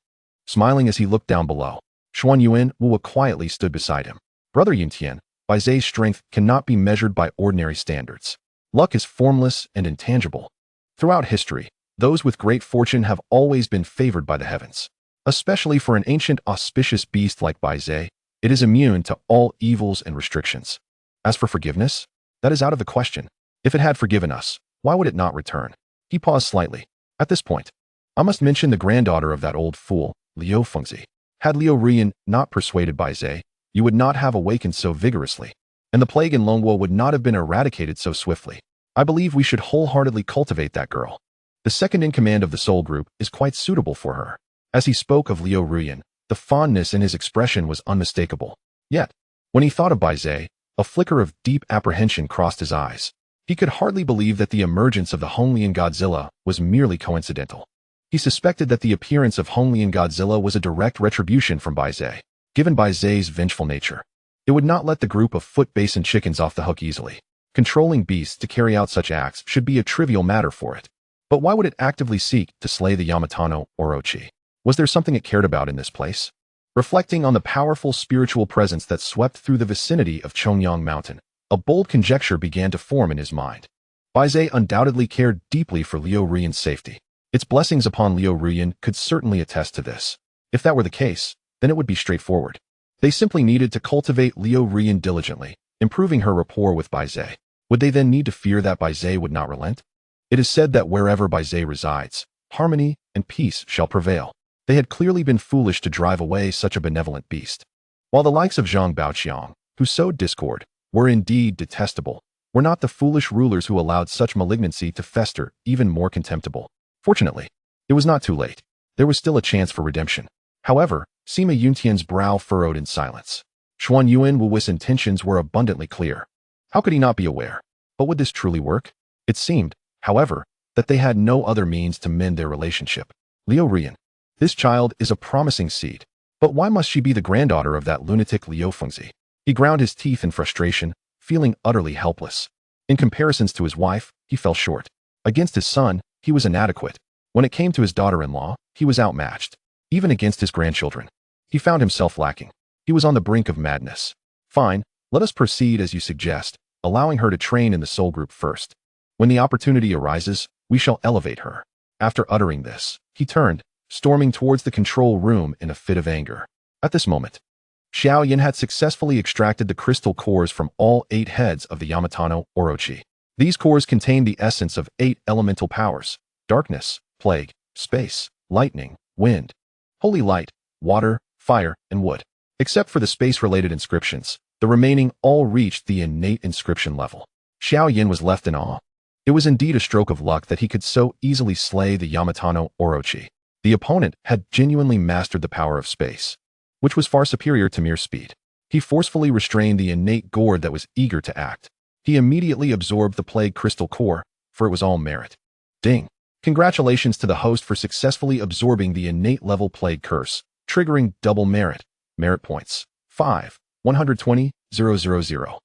Smiling as he looked down below, Xuan Yuan Wu quietly stood beside him. Brother Yuntian, Bai Ze's strength cannot be measured by ordinary standards. Luck is formless and intangible. Throughout history, those with great fortune have always been favored by the heavens. Especially for an ancient auspicious beast like Bai Ze, it is immune to all evils and restrictions. As for forgiveness, that is out of the question. If it had forgiven us, why would it not return? He paused slightly. At this point, I must mention the granddaughter of that old fool, Liu Fengzi. Had Liu Rian not persuaded Bai Ze, you would not have awakened so vigorously, and the plague in Longhua would not have been eradicated so swiftly. I believe we should wholeheartedly cultivate that girl. The second in command of the soul group is quite suitable for her. As he spoke of Liu Rian, the fondness in his expression was unmistakable. Yet, when he thought of Bai Ze, a flicker of deep apprehension crossed his eyes. He could hardly believe that the emergence of the Honglian Godzilla was merely coincidental. He suspected that the appearance of Honglian Godzilla was a direct retribution from Bai Ze. Given Bai Ze's vengeful nature, it would not let the group of foot basin chickens off the hook easily. Controlling beasts to carry out such acts should be a trivial matter for it. But why would it actively seek to slay the Yamatano Orochi? Was there something it cared about in this place? Reflecting on the powerful spiritual presence that swept through the vicinity of Chongyang Mountain, a bold conjecture began to form in his mind. Bai Ze undoubtedly cared deeply for Liu Rian's safety. Its blessings upon Liu Rian could certainly attest to this. If that were the case, then it would be straightforward. They simply needed to cultivate Liu Rian diligently, improving her rapport with Bai Ze. Would they then need to fear that Bai Ze would not relent? It is said that wherever Bai Ze resides, harmony and peace shall prevail. They had clearly been foolish to drive away such a benevolent beast. While the likes of Zhang Baoqiang, who sowed discord, were indeed detestable, were not the foolish rulers who allowed such malignancy to fester even more contemptible. Fortunately, it was not too late. There was still a chance for redemption. However, Sima Yuntian's brow furrowed in silence. Xuan Yuan Wu's intentions were abundantly clear. How could he not be aware? But would this truly work? It seemed, however, that they had no other means to mend their relationship. Liu Rian. This child is a promising seed. But why must she be the granddaughter of that lunatic Liu Fengzi? He ground his teeth in frustration, feeling utterly helpless. In comparisons to his wife, he fell short. Against his son, he was inadequate. When it came to his daughter-in-law, he was outmatched. Even against his grandchildren, he found himself lacking. He was on the brink of madness. Fine, let us proceed as you suggest, allowing her to train in the soul group first. When the opportunity arises, we shall elevate her. After uttering this, he turned, storming towards the control room in a fit of anger. At this moment, Xiao Yan had successfully extracted the crystal cores from all 8 heads of the Yamatano Orochi. These cores contained the essence of 8 elemental powers: darkness, plague, space, lightning, wind, holy light, water, fire, and wood. Except for the space-related inscriptions, the remaining all reached the innate inscription level. Xiao Yan was left in awe. It was indeed a stroke of luck that he could so easily slay the Yamatano Orochi. The opponent had genuinely mastered the power of space, which was far superior to mere speed. He forcefully restrained the innate gourd that was eager to act. He immediately absorbed the plague crystal core, for it was all merit. Ding! Congratulations to the host for successfully absorbing the innate level plague curse, triggering double merit. Merit points. 5. 120,000.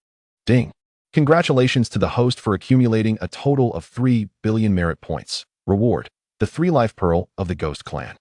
Ding! Congratulations to the host for accumulating a total of 3 billion merit points. Reward: the 3-life pearl of the Ghost Clan.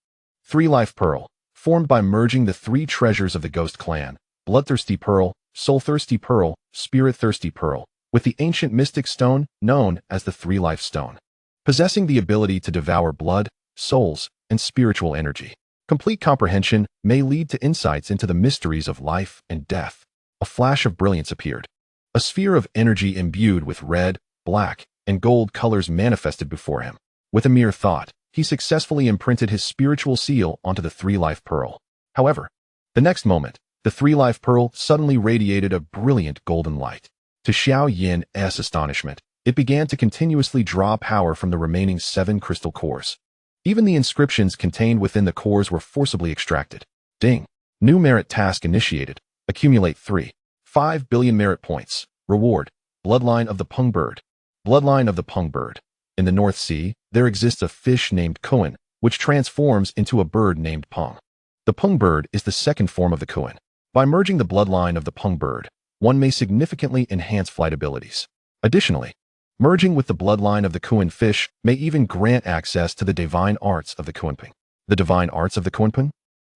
3-life pearl, formed by merging the 3 treasures of the Ghost Clan, Bloodthirsty Pearl, Soul-Thirsty Pearl, Spirit-Thirsty Pearl, with the ancient mystic stone known as the 3-life stone. Possessing the ability to devour blood, souls, and spiritual energy. Complete comprehension may lead to insights into the mysteries of life and death. A flash of brilliance appeared. A sphere of energy imbued with red, black, and gold colors manifested before him. With a mere thought, he successfully imprinted his spiritual seal onto the 3-life pearl. However, the next moment, the 3-life pearl suddenly radiated a brilliant golden light. To Xiao Yan's astonishment, it began to continuously draw power from the remaining 7 crystal cores. Even the inscriptions contained within the cores were forcibly extracted. Ding. New merit task initiated. Accumulate 3.5 billion merit points. Reward. Bloodline of the Peng bird. Bloodline of the Peng bird. In the North Sea, there exists a fish named Kuan, which transforms into a bird named Peng. The Peng bird is the second form of the Kuan. By merging the bloodline of the Peng bird, one may significantly enhance flight abilities. Additionally, merging with the bloodline of the Kuan fish may even grant access to the divine arts of the Kuanping. The divine arts of the Kuanping?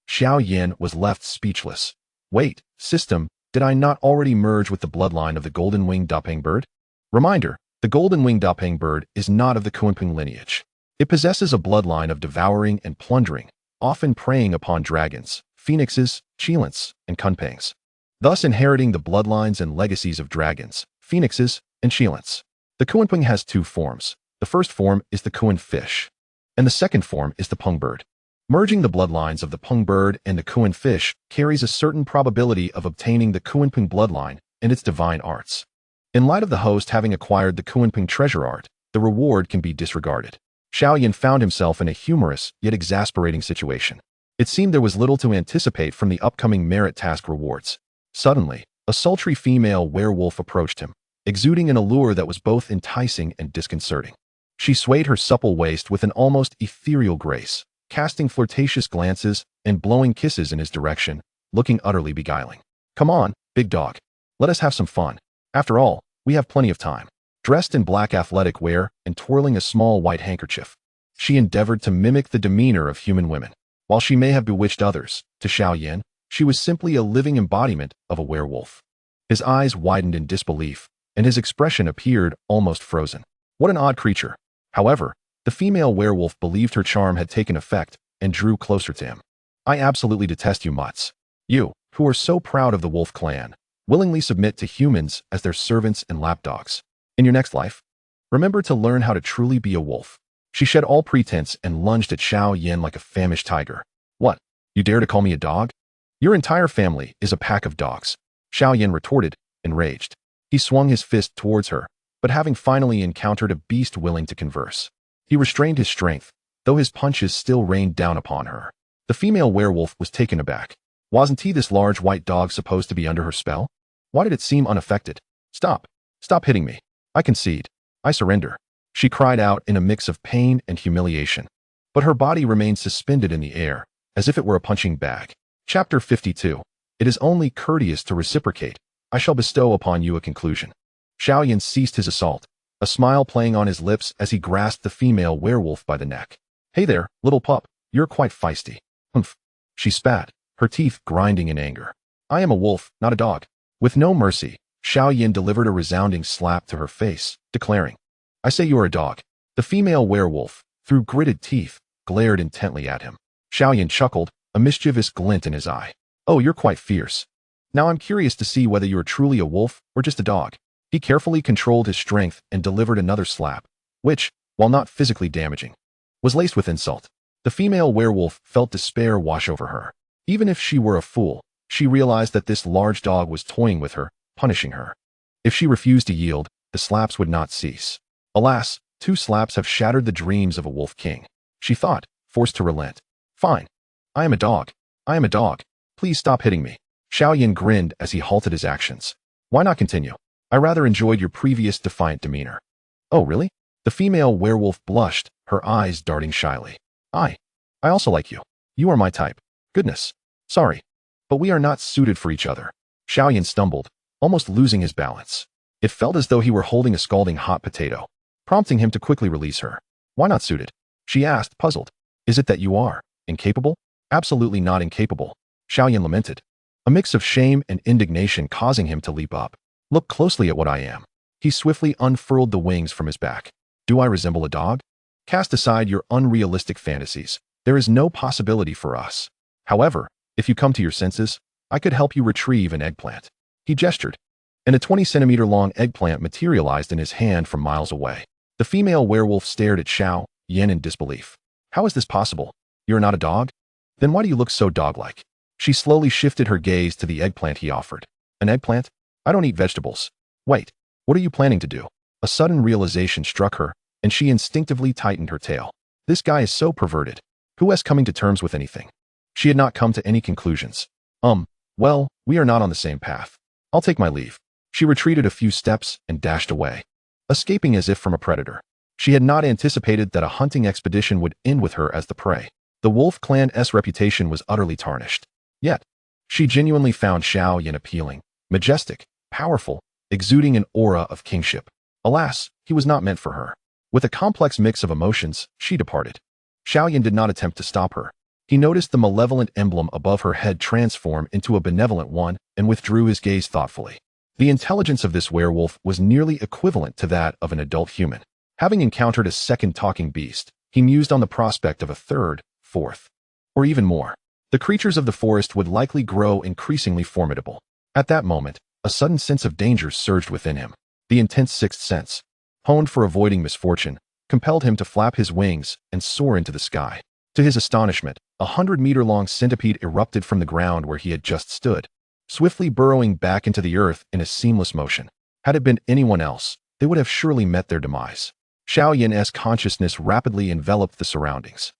Xiao Yan was left speechless. Wait, system, did I not already merge with the bloodline of the golden-winged Dapeng bird? Reminder, the golden-winged Dapeng bird is not of the Kuanping lineage. It possesses a bloodline of devouring and plundering, often preying upon dragons, phoenixes, chilants, and kunpangs, thus inheriting the bloodlines and legacies of dragons, phoenixes, and chilants. The Kuanping has 2 forms. The first form is the Kuan fish, and the second form is the Peng bird. Merging the bloodlines of the Peng bird and the Kuan fish carries a certain probability of obtaining the Kuanping bloodline and its divine arts. In light of the host having acquired the Kuanping treasure art, the reward can be disregarded. Xiao Yan found himself in a humorous yet exasperating situation. It seemed there was little to anticipate from the upcoming merit task rewards. Suddenly, a sultry female werewolf approached him, exuding an allure that was both enticing and disconcerting. She swayed her supple waist with an almost ethereal grace, casting flirtatious glances and blowing kisses in his direction, looking utterly beguiling. Come on, big dog. Let us have some fun. After all, we have plenty of time. Dressed in black athletic wear and twirling a small white handkerchief, she endeavored to mimic the demeanor of human women. While she may have bewitched others, to Xiao Yan, she was simply a living embodiment of a werewolf. His eyes widened in disbelief, and his expression appeared almost frozen. What an odd creature. However, the female werewolf believed her charm had taken effect and drew closer to him. I absolutely detest you mutts. You, who are so proud of the wolf clan, willingly submit to humans as their servants and lapdogs. In your next life, remember to learn how to truly be a wolf. She shed all pretense and lunged at Xiao Yan like a famished tiger. What? You dare to call me a dog? Your entire family is a pack of dogs. Xiao Yan retorted, enraged. He swung his fist towards her, but having finally encountered a beast willing to converse, he restrained his strength, though his punches still rained down upon her. The female werewolf was taken aback. Wasn't he this large white dog supposed to be under her spell? Why did it seem unaffected? Stop. Stop hitting me. I concede. I surrender. She cried out in a mix of pain and humiliation. But her body remained suspended in the air, as if it were a punching bag. Chapter 52. It is only courteous to reciprocate. I shall bestow upon you a conclusion. Xiao Yan ceased his assault, a smile playing on his lips as he grasped the female werewolf by the neck. Hey there, little pup. You're quite feisty. Humph. She spat, her teeth grinding in anger. I am a wolf, not a dog. With no mercy, Xiao Yan delivered a resounding slap to her face, declaring, I say you are a dog. The female werewolf, through gritted teeth, glared intently at him. Xiao Yan chuckled, a mischievous glint in his eye. Oh, you're quite fierce. Now I'm curious to see whether you are truly a wolf or just a dog. He carefully controlled his strength and delivered another slap, which, while not physically damaging, was laced with insult. The female werewolf felt despair wash over her. Even if she were a fool, she realized that this large dog was toying with her, punishing her. If she refused to yield, the slaps would not cease. Alas, 2 slaps have shattered the dreams of a wolf king, she thought, forced to relent. Fine. I am a dog. I am a dog. Please stop hitting me. Xiao Yan grinned as he halted his actions. Why not continue? I rather enjoyed your previous defiant demeanor. Oh, really? The female werewolf blushed, her eyes darting shyly. I also like you. You are my type. Goodness. Sorry. But we are not suited for each other. Xiao Yan stumbled, almost losing his balance. It felt as though he were holding a scalding hot potato, prompting him to quickly release her. Why not suited? She asked, puzzled. Is it that you are incapable? Absolutely not incapable. Xiao Yan lamented, a mix of shame and indignation causing him to leap up. Look closely at what I am. He swiftly unfurled the wings from his back. Do I resemble a dog? Cast aside your unrealistic fantasies. There is no possibility for us. However, if you come to your senses, I could help you retrieve an eggplant. He gestured, and a 20-centimeter-long eggplant materialized in his hand from miles away. The female werewolf stared at Xiao Yan in disbelief. How is this possible? You're not a dog? Then why do you look so dog-like? She slowly shifted her gaze to the eggplant he offered. An eggplant? I don't eat vegetables. Wait, What are you planning to do? A sudden realization struck her, and she instinctively tightened her tail. This guy is so perverted. Who is coming to terms with anything? She had not come to any conclusions. Well, we are not on the same path. I'll take my leave. She retreated a few steps and dashed away, escaping as if from a predator. She had not anticipated that a hunting expedition would end with her as the prey. The Wolf Clan's reputation was utterly tarnished. Yet, she genuinely found Xiao Yan appealing, majestic, powerful, exuding an aura of kingship. Alas, he was not meant for her. With a complex mix of emotions, she departed. Xiao Yan did not attempt to stop her. He noticed the malevolent emblem above her head transform into a benevolent one and withdrew his gaze thoughtfully. The intelligence of this werewolf was nearly equivalent to that of an adult human. Having encountered a second talking beast, he mused on the prospect of a third, fourth, or even more. The creatures of the forest would likely grow increasingly formidable. At that moment, a sudden sense of danger surged within him. The intense sixth sense, honed for avoiding misfortune, compelled him to flap his wings and soar into the sky. To his astonishment, 100-meter-long centipede erupted from the ground where he had just stood, swiftly burrowing back into the earth in a seamless motion. Had it been anyone else, they would have surely met their demise. Xiao Yan's consciousness rapidly enveloped the surroundings.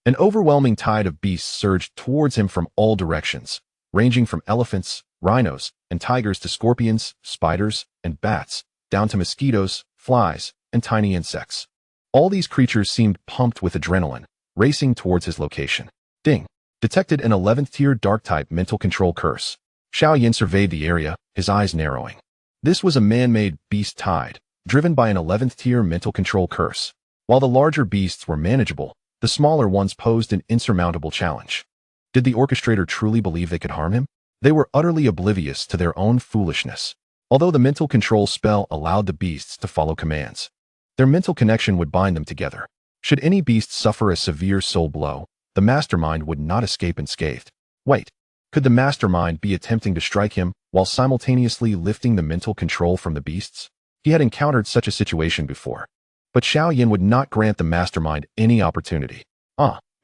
An overwhelming tide of beasts surged towards him from all directions, ranging from elephants, rhinos, and tigers to scorpions, spiders, and bats, down to mosquitoes, flies, and tiny insects. All these creatures seemed pumped with adrenaline, racing towards his location. Ding! Detected an 11th-tier dark-type mental control curse. Xiao Yan surveyed the area, his eyes narrowing. This was a man-made beast tide, driven by an 11th-tier mental control curse. While the larger beasts were manageable, the smaller ones posed an insurmountable challenge. Did the orchestrator truly believe they could harm him? They were utterly oblivious to their own foolishness. Although the mental control spell allowed the beasts to follow commands, their mental connection would bind them together. Should any beast suffer a severe soul blow, the mastermind would not escape unscathed. Wait, could the mastermind be attempting to strike him while simultaneously lifting the mental control from the beasts? He had encountered such a situation before. But Xiao Yan would not grant the mastermind any opportunity.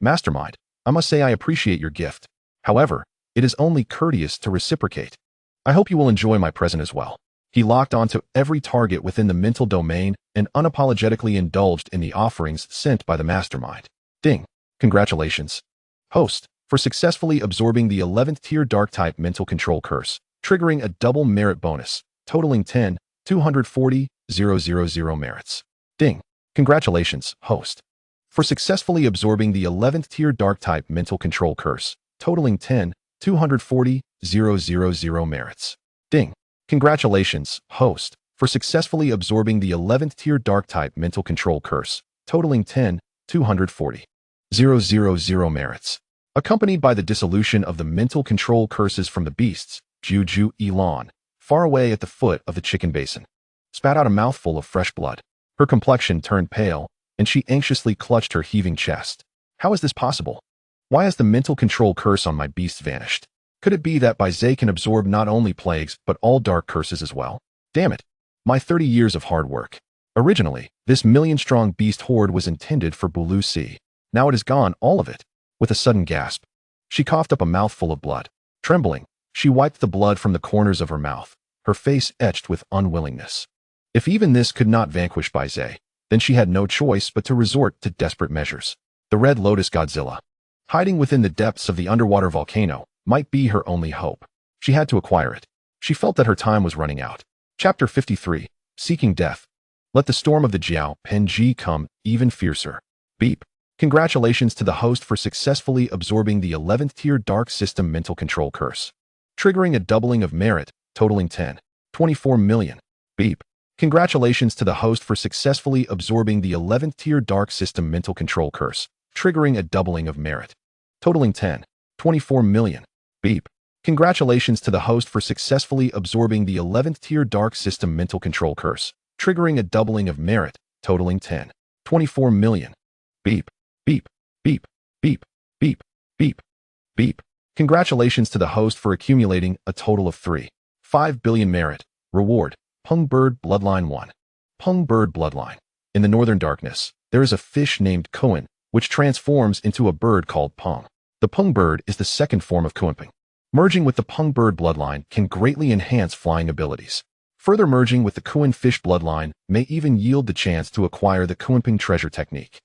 Mastermind, I must say I appreciate your gift. However, it is only courteous to reciprocate. I hope you will enjoy my present as well. He locked onto every target within the mental domain and unapologetically indulged in the offerings sent by the mastermind. Ding! Congratulations, host, for successfully absorbing the 11th-tier dark-type mental control curse, triggering a double merit bonus, totaling 10,240,000 merits. Ding! Congratulations, host, for successfully absorbing the 11th-tier dark-type mental control curse, totaling 10,240,000 merits. Ding! Congratulations, host, for successfully absorbing the 11th-tier dark-type mental control curse, totaling 10,240,000 merits. Accompanied by the dissolution of the mental control curses from the beasts, Juju Elan, far away at the foot of the chicken basin, spat out a mouthful of fresh blood. Her complexion turned pale, and she anxiously clutched her heaving chest. How is this possible? Why has the mental control curse on my beasts vanished? Could it be that Bai Ze can absorb not only plagues but all dark curses as well? Damn it! My 30 years of hard work. Originally, this million-strong beast horde was intended for Bulu Sea. Now it is gone, all of it. With a sudden gasp, she coughed up a mouthful of blood. Trembling, she wiped the blood from the corners of her mouth, her face etched with unwillingness. If even this could not vanquish Bai Ze, then she had no choice but to resort to desperate measures. The Red Lotus Godzilla, hiding within the depths of the underwater volcano, might be her only hope. She had to acquire it. She felt that her time was running out. Chapter 53, Seeking Death. Let the storm of the Jiao Penji come even fiercer. Beep. Congratulations to the host for successfully absorbing the 11th-tier Dark System mental control curse, triggering a doubling of merit, totaling 10.24 million. Beep. Congratulations to the host for successfully absorbing the 11th-tier Dark System mental control curse, triggering a doubling of merit, totaling 10.24 million. Beep. Congratulations to the host for successfully absorbing the 11th-tier Dark System mental control curse, triggering a doubling of merit, totaling 10.24 million. Beep. Beep. Beep. Beep. Beep. Beep. Beep. Congratulations to the host for accumulating a total of 3.5 billion merit. Reward. Pung Bird Bloodline 1. Pung Bird Bloodline. In the northern darkness, there is a fish named Koan, which transforms into a bird called Pung. The Pung Bird is the second form of Kuanping. Merging with the Pung Bird bloodline can greatly enhance flying abilities. Further merging with the Kuan fish bloodline may even yield the chance to acquire the Kunping treasure technique.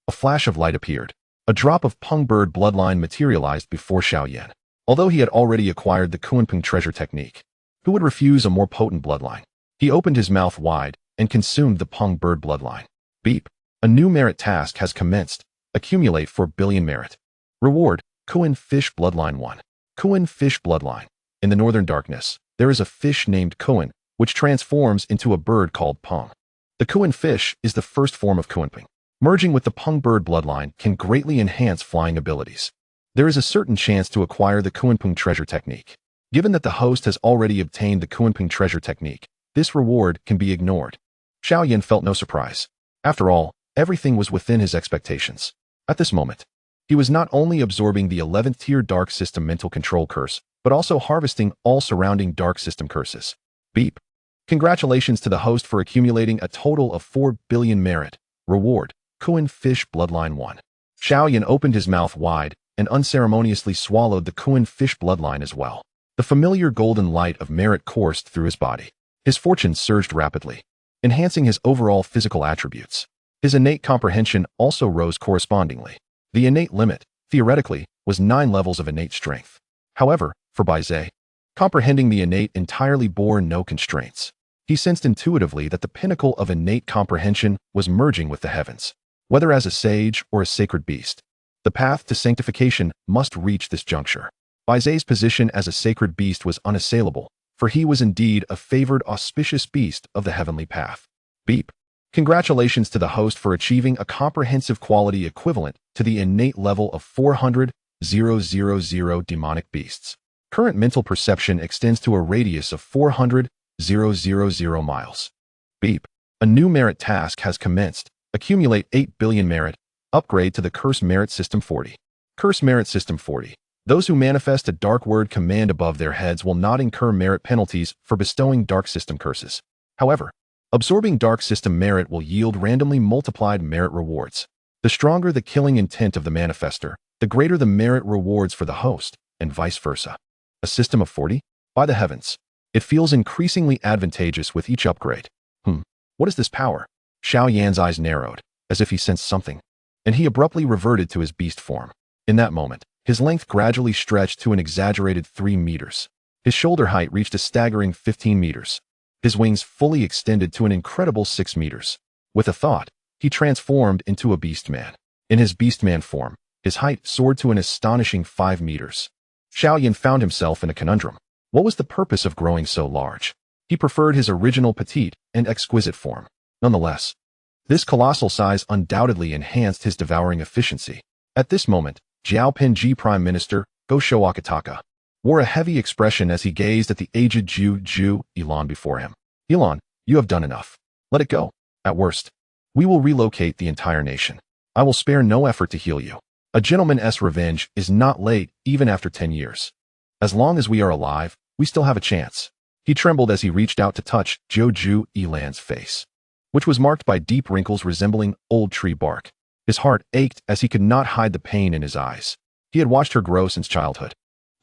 A flash of light appeared. A drop of Peng bird bloodline materialized before Xiao Yan. Although he had already acquired the Kunping treasure technique, who would refuse a more potent bloodline? He opened his mouth wide and consumed the Peng bird bloodline. Beep. A new merit task has commenced. Accumulate 4 billion merit. Reward, Kuan fish bloodline 1. Kuan fish bloodline. In the northern darkness, there is a fish named Kuan, which transforms into a bird called Peng. The Kuan fish is the first form of Kunping. Merging with the Peng bird bloodline can greatly enhance flying abilities. There is a certain chance to acquire the Kunping treasure technique. Given that the host has already obtained the Kunping treasure technique, this reward can be ignored. Xiao Yan felt no surprise. After all, everything was within his expectations. At this moment, he was not only absorbing the 11th tier dark system mental control curse, but also harvesting all surrounding dark system curses. Beep. Congratulations to the host for accumulating a total of 4 billion merit. Reward, Kuan fish bloodline 1. Xiao Yan opened his mouth wide and unceremoniously swallowed the Kuan fish bloodline as well. The familiar golden light of merit coursed through his body. His fortunes surged rapidly, enhancing his overall physical attributes. His innate comprehension also rose correspondingly. The innate limit, theoretically, was 9 levels of innate strength. However, for Bai Ze, comprehending the innate entirely bore no constraints. He sensed intuitively that the pinnacle of innate comprehension was merging with the heavens. Whether as a sage or a sacred beast, the path to sanctification must reach this juncture. Bai Ze's position as a sacred beast was unassailable, for he was indeed a favored auspicious beast of the heavenly path. Beep. Congratulations to the host for achieving a comprehensive quality equivalent to the innate level of 400,000 demonic beasts. Current mental perception extends to a radius of 400,000 miles. Beep. A new merit task has commenced. Accumulate 8 billion merit. Upgrade to the Curse Merit System 40. Curse Merit System 40. Those who manifest a dark word command above their heads will not incur merit penalties for bestowing dark system curses. However, absorbing dark system merit will yield randomly multiplied merit rewards. The stronger the killing intent of the manifester, the greater the merit rewards for the host, and vice versa. A system of 40? By the heavens. It feels increasingly advantageous with each upgrade. What is this power? Xiao Yan's eyes narrowed, as if he sensed something, and he abruptly reverted to his beast form. In that moment, his length gradually stretched to an exaggerated 3 meters. His shoulder height reached a staggering 15 meters. His wings fully extended to an incredible 6 meters. With a thought, he transformed into a beastman. In his beastman form, his height soared to an astonishing 5 meters. Xiao Yan found himself in a conundrum. What was the purpose of growing so large? He preferred his original petite and exquisite form. Nonetheless, this colossal size undoubtedly enhanced his devouring efficiency. At this moment, Jiaopingji Prime Minister, Go Akataka, wore a heavy expression as he gazed at the aged Ju Ilan before him. Ilan, you have done enough. Let it go. At worst, we will relocate the entire nation. I will spare no effort to heal you. A gentleman's revenge is not late even after 10 years. As long as we are alive, we still have a chance. He trembled as he reached out to touch Ju Ilan's face, which was marked by deep wrinkles resembling old tree bark. His heart ached as he could not hide the pain in his eyes. He had watched her grow since childhood.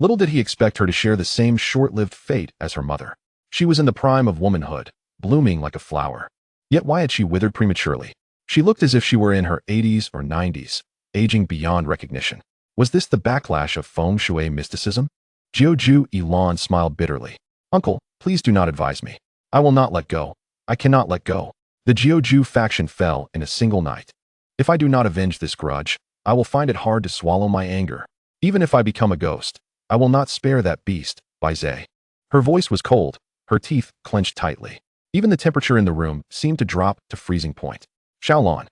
Little did he expect her to share the same short-lived fate as her mother. She was in the prime of womanhood, blooming like a flower. Yet why had she withered prematurely? She looked as if she were in her 80s or 90s, aging beyond recognition. Was this the backlash of feng shui mysticism? Ju Ilan smiled bitterly. Uncle, please do not advise me. I will not let go. I cannot let go. The Jiuju faction fell in a single night. If I do not avenge this grudge, I will find it hard to swallow my anger. Even if I become a ghost, I will not spare that beast, Bai Ze. Her voice was cold, her teeth clenched tightly. Even the temperature in the room seemed to drop to freezing point. Xiaolan,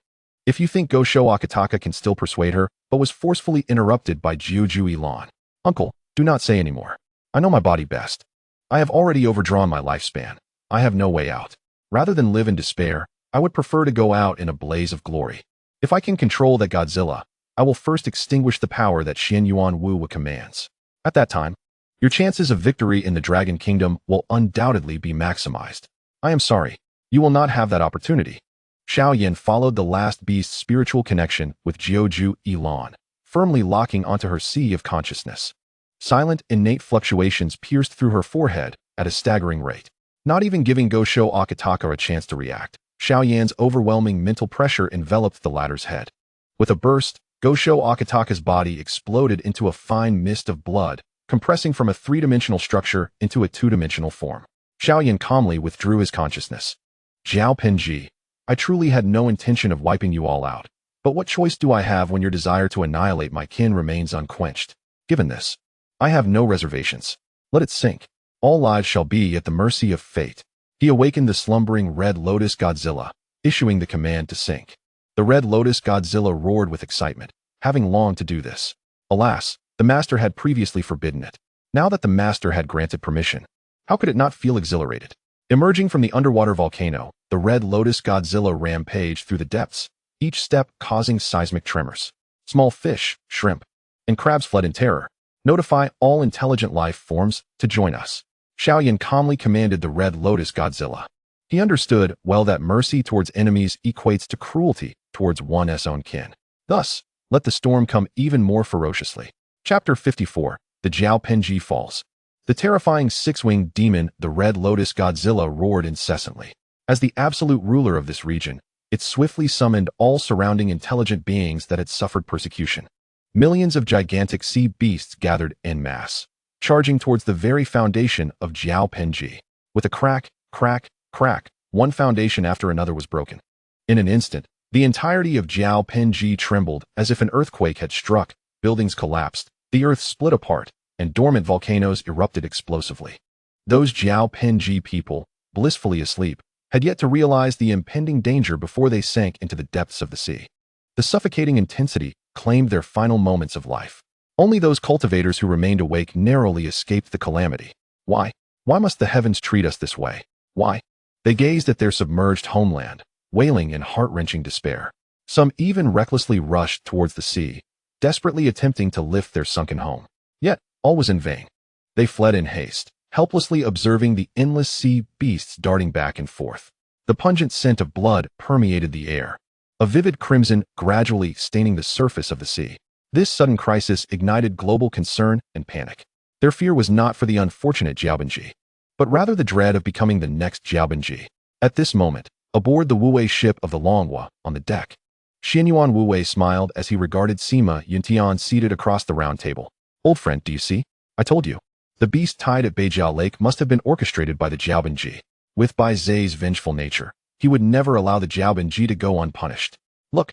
if you think Go Akataka can still persuade her, but was forcefully interrupted by Jiuju Ilan. Uncle, do not say anymore. I know my body best. I have already overdrawn my lifespan. I have no way out. Rather than live in despair, I would prefer to go out in a blaze of glory. If I can control that Godzilla, I will first extinguish the power that Xian Yuan Wu commands. At that time, your chances of victory in the Dragon Kingdom will undoubtedly be maximized. I am sorry, you will not have that opportunity. Xiao Yan followed the last beast's spiritual connection with Jiuju Ilan, firmly locking onto her sea of consciousness. Silent, innate fluctuations pierced through her forehead at a staggering rate. Not even giving Gosho Akataka a chance to react, Xiao Yan's overwhelming mental pressure enveloped the latter's head. With a burst, Gosho Akataka's body exploded into a fine mist of blood, compressing from a three-dimensional structure into a two-dimensional form. Xiao Yan calmly withdrew his consciousness. Jiao Penji, I truly had no intention of wiping you all out. But what choice do I have when your desire to annihilate my kin remains unquenched? Given this, I have no reservations. Let it sink. All lives shall be at the mercy of fate. He awakened the slumbering Red Lotus Godzilla, issuing the command to sink. The Red Lotus Godzilla roared with excitement, having longed to do this. Alas, the master had previously forbidden it. Now that the master had granted permission, how could it not feel exhilarated? Emerging from the underwater volcano, the Red Lotus Godzilla rampaged through the depths, each step causing seismic tremors. Small fish, shrimp, and crabs fled in terror. Notify all intelligent life forms to join us. Xiao Yan calmly commanded the Red Lotus Godzilla. He understood well that mercy towards enemies equates to cruelty towards one's own kin. Thus, let the storm come even more ferociously. Chapter 54, The Jiao Penji Falls. The terrifying six-winged demon, the Red Lotus Godzilla, roared incessantly. As the absolute ruler of this region, it swiftly summoned all surrounding intelligent beings that had suffered persecution. Millions of gigantic sea beasts gathered en masse, charging towards the very foundation of Jiao Penji. With a crack, crack, crack, one foundation after another was broken. In an instant, the entirety of Jiao Penji trembled as if an earthquake had struck, buildings collapsed, the earth split apart, and dormant volcanoes erupted explosively. Those Jiao Penji people, blissfully asleep, had yet to realize the impending danger before they sank into the depths of the sea. The suffocating intensity claimed their final moments of life. Only those cultivators who remained awake narrowly escaped the calamity. Why? Why must the heavens treat us this way? Why? They gazed at their submerged homeland, wailing in heart-wrenching despair. Some even recklessly rushed towards the sea, desperately attempting to lift their sunken home. Yet, all was in vain. They fled in haste, helplessly observing the endless sea beasts darting back and forth. The pungent scent of blood permeated the air, a vivid crimson gradually staining the surface of the sea. This sudden crisis ignited global concern and panic. Their fear was not for the unfortunate Jiaobenji, but rather the dread of becoming the next Jiaobenji. At this moment, aboard the Wuwei ship of the Longhua, on the deck, Xianyuan Wuwei smiled as he regarded Sima Yuntian seated across the round table. Old friend, do you see? I told you. The beast tied at Beijiao Lake must have been orchestrated by the Jiaobenji. With Bai Ze's vengeful nature, he would never allow the Jiaobenji to go unpunished. Look,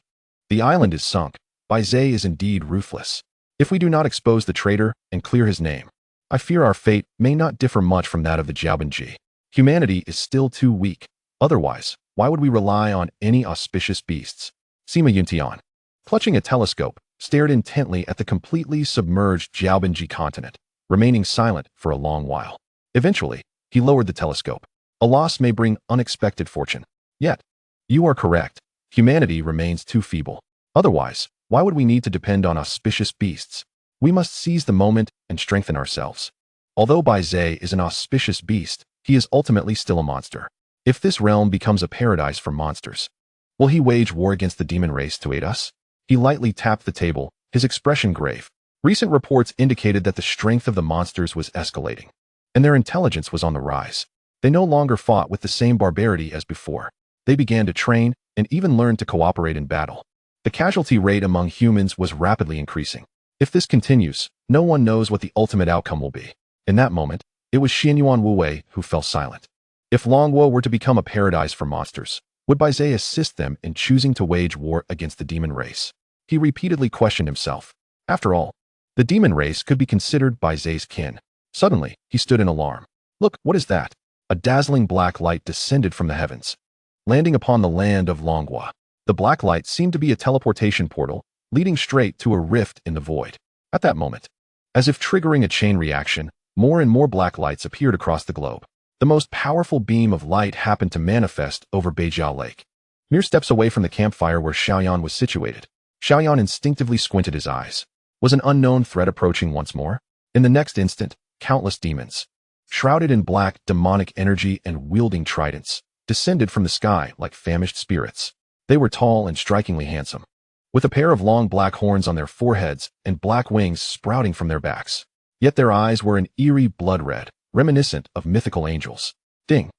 the island is sunk. Bai Ze is indeed ruthless. If we do not expose the traitor and clear his name, I fear our fate may not differ much from that of the Jiaobenji. Humanity is still too weak. Otherwise, why would we rely on any auspicious beasts? Sima Yuntian, clutching a telescope, stared intently at the completely submerged Jiaobenji continent, remaining silent for a long while. Eventually, he lowered the telescope. A loss may bring unexpected fortune. Yet, you are correct. Humanity remains too feeble. Otherwise, why would we need to depend on auspicious beasts? We must seize the moment and strengthen ourselves. Although Bai Ze is an auspicious beast, he is ultimately still a monster. If this realm becomes a paradise for monsters, will he wage war against the demon race to aid us? He lightly tapped the table, his expression grave. Recent reports indicated that the strength of the monsters was escalating, and their intelligence was on the rise. They no longer fought with the same barbarity as before. They began to train and even learned to cooperate in battle. The casualty rate among humans was rapidly increasing. If this continues, no one knows what the ultimate outcome will be. In that moment, it was Xianyuan Wuwei who fell silent. If Longhua were to become a paradise for monsters, would Bai Ze assist them in choosing to wage war against the demon race? He repeatedly questioned himself. After all, the demon race could be considered Bai Ze's kin. Suddenly, he stood in alarm. Look, what is that? A dazzling black light descended from the heavens, landing upon the land of Longhua. The black light seemed to be a teleportation portal, leading straight to a rift in the void. At that moment, as if triggering a chain reaction, more and more black lights appeared across the globe. The most powerful beam of light happened to manifest over Beijiao Lake. Mere steps away from the campfire where Xiao Yan was situated, Xiao Yan instinctively squinted his eyes. Was an unknown threat approaching once more? In the next instant, countless demons, shrouded in black demonic energy and wielding tridents, descended from the sky like famished spirits. They were tall and strikingly handsome, with a pair of long black horns on their foreheads and black wings sprouting from their backs. Yet their eyes were an eerie blood red, reminiscent of mythical angels. Ding!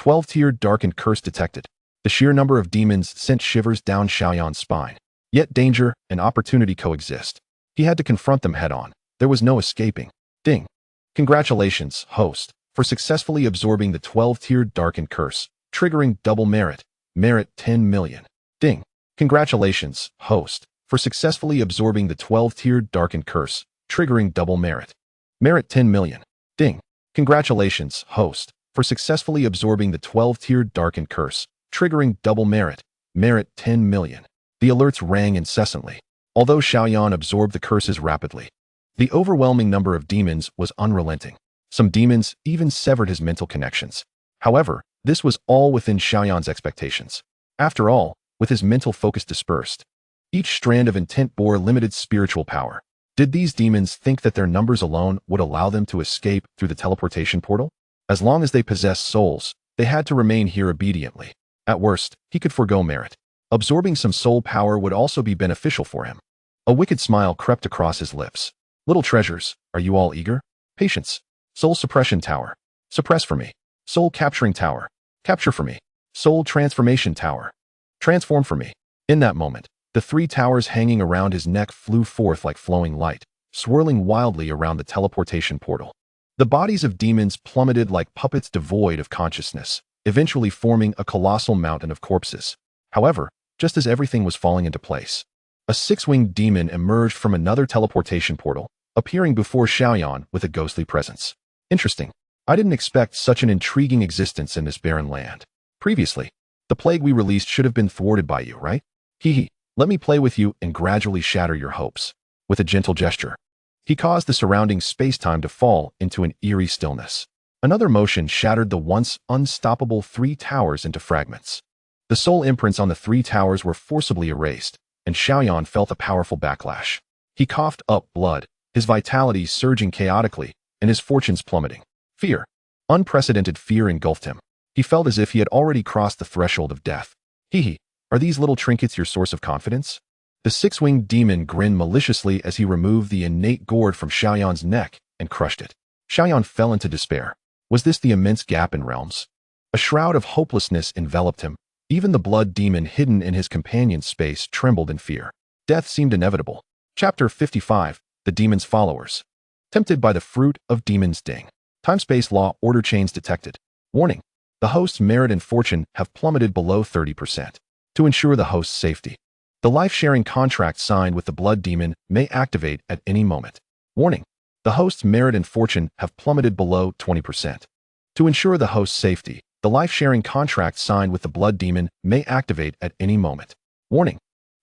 12-tiered darkened curse detected. The sheer number of demons sent shivers down Xiao Yan's spine. Yet danger and opportunity coexist. He had to confront them head-on. There was no escaping. Ding. Congratulations, host, for successfully absorbing the 12-tiered darkened curse, triggering double merit. Merit 10 million. Ding. Congratulations, host, for successfully absorbing the 12-tiered darkened curse, triggering double merit. Merit 10 million. Ding. Congratulations, host, for successfully absorbing the 12-tiered darkened curse, triggering double merit. Merit 10 million. The alerts rang incessantly. Although Xiao Yan absorbed the curses rapidly, the overwhelming number of demons was unrelenting. Some demons even severed his mental connections. However, this was all within Xiao Yan's expectations. After all, with his mental focus dispersed, each strand of intent bore limited spiritual power. Did these demons think that their numbers alone would allow them to escape through the teleportation portal? As long as they possessed souls, they had to remain here obediently. At worst, he could forgo merit. Absorbing some soul power would also be beneficial for him. A wicked smile crept across his lips. Little treasures, are you all eager? Patience. Soul suppression tower. Suppress for me. Soul capturing tower. Capture for me. Soul transformation tower. Transform for me. In that moment, the 3 towers hanging around his neck flew forth like flowing light, swirling wildly around the teleportation portal. The bodies of demons plummeted like puppets devoid of consciousness, eventually forming a colossal mountain of corpses. However, just as everything was falling into place, a 6-winged demon emerged from another teleportation portal, appearing before Xiao Yan with a ghostly presence. Interesting. I didn't expect such an intriguing existence in this barren land. Previously, the plague we released should have been thwarted by you, right? Hee. Let me play with you and gradually shatter your hopes. With a gentle gesture, he caused the surrounding space-time to fall into an eerie stillness. Another motion shattered the once unstoppable 3 towers into fragments. The soul imprints on the 3 towers were forcibly erased, and Xiao Yan felt a powerful backlash. He coughed up blood, his vitality surging chaotically, and his fortunes plummeting. Fear. Unprecedented fear engulfed him. He felt as if he had already crossed the threshold of death. Hee. Are these little trinkets your source of confidence? The 6-winged demon grinned maliciously as he removed the innate gourd from Xiao Yan's neck and crushed it. Xiao Yan fell into despair. Was this the immense gap in realms? A shroud of hopelessness enveloped him. Even the blood demon hidden in his companion's space trembled in fear. Death seemed inevitable. Chapter 55. The Demon's Followers. Tempted by the fruit of demon's ding. Time-space law order chains detected. Warning. The host's merit and fortune have plummeted below 30%. To ensure the host's safety, the life-sharing contract signed with the blood demon may activate at any moment. Warning. The host's merit and fortune have plummeted below 20%. To ensure the host's safety, the life-sharing contract signed with the blood demon may activate at any moment. Warning.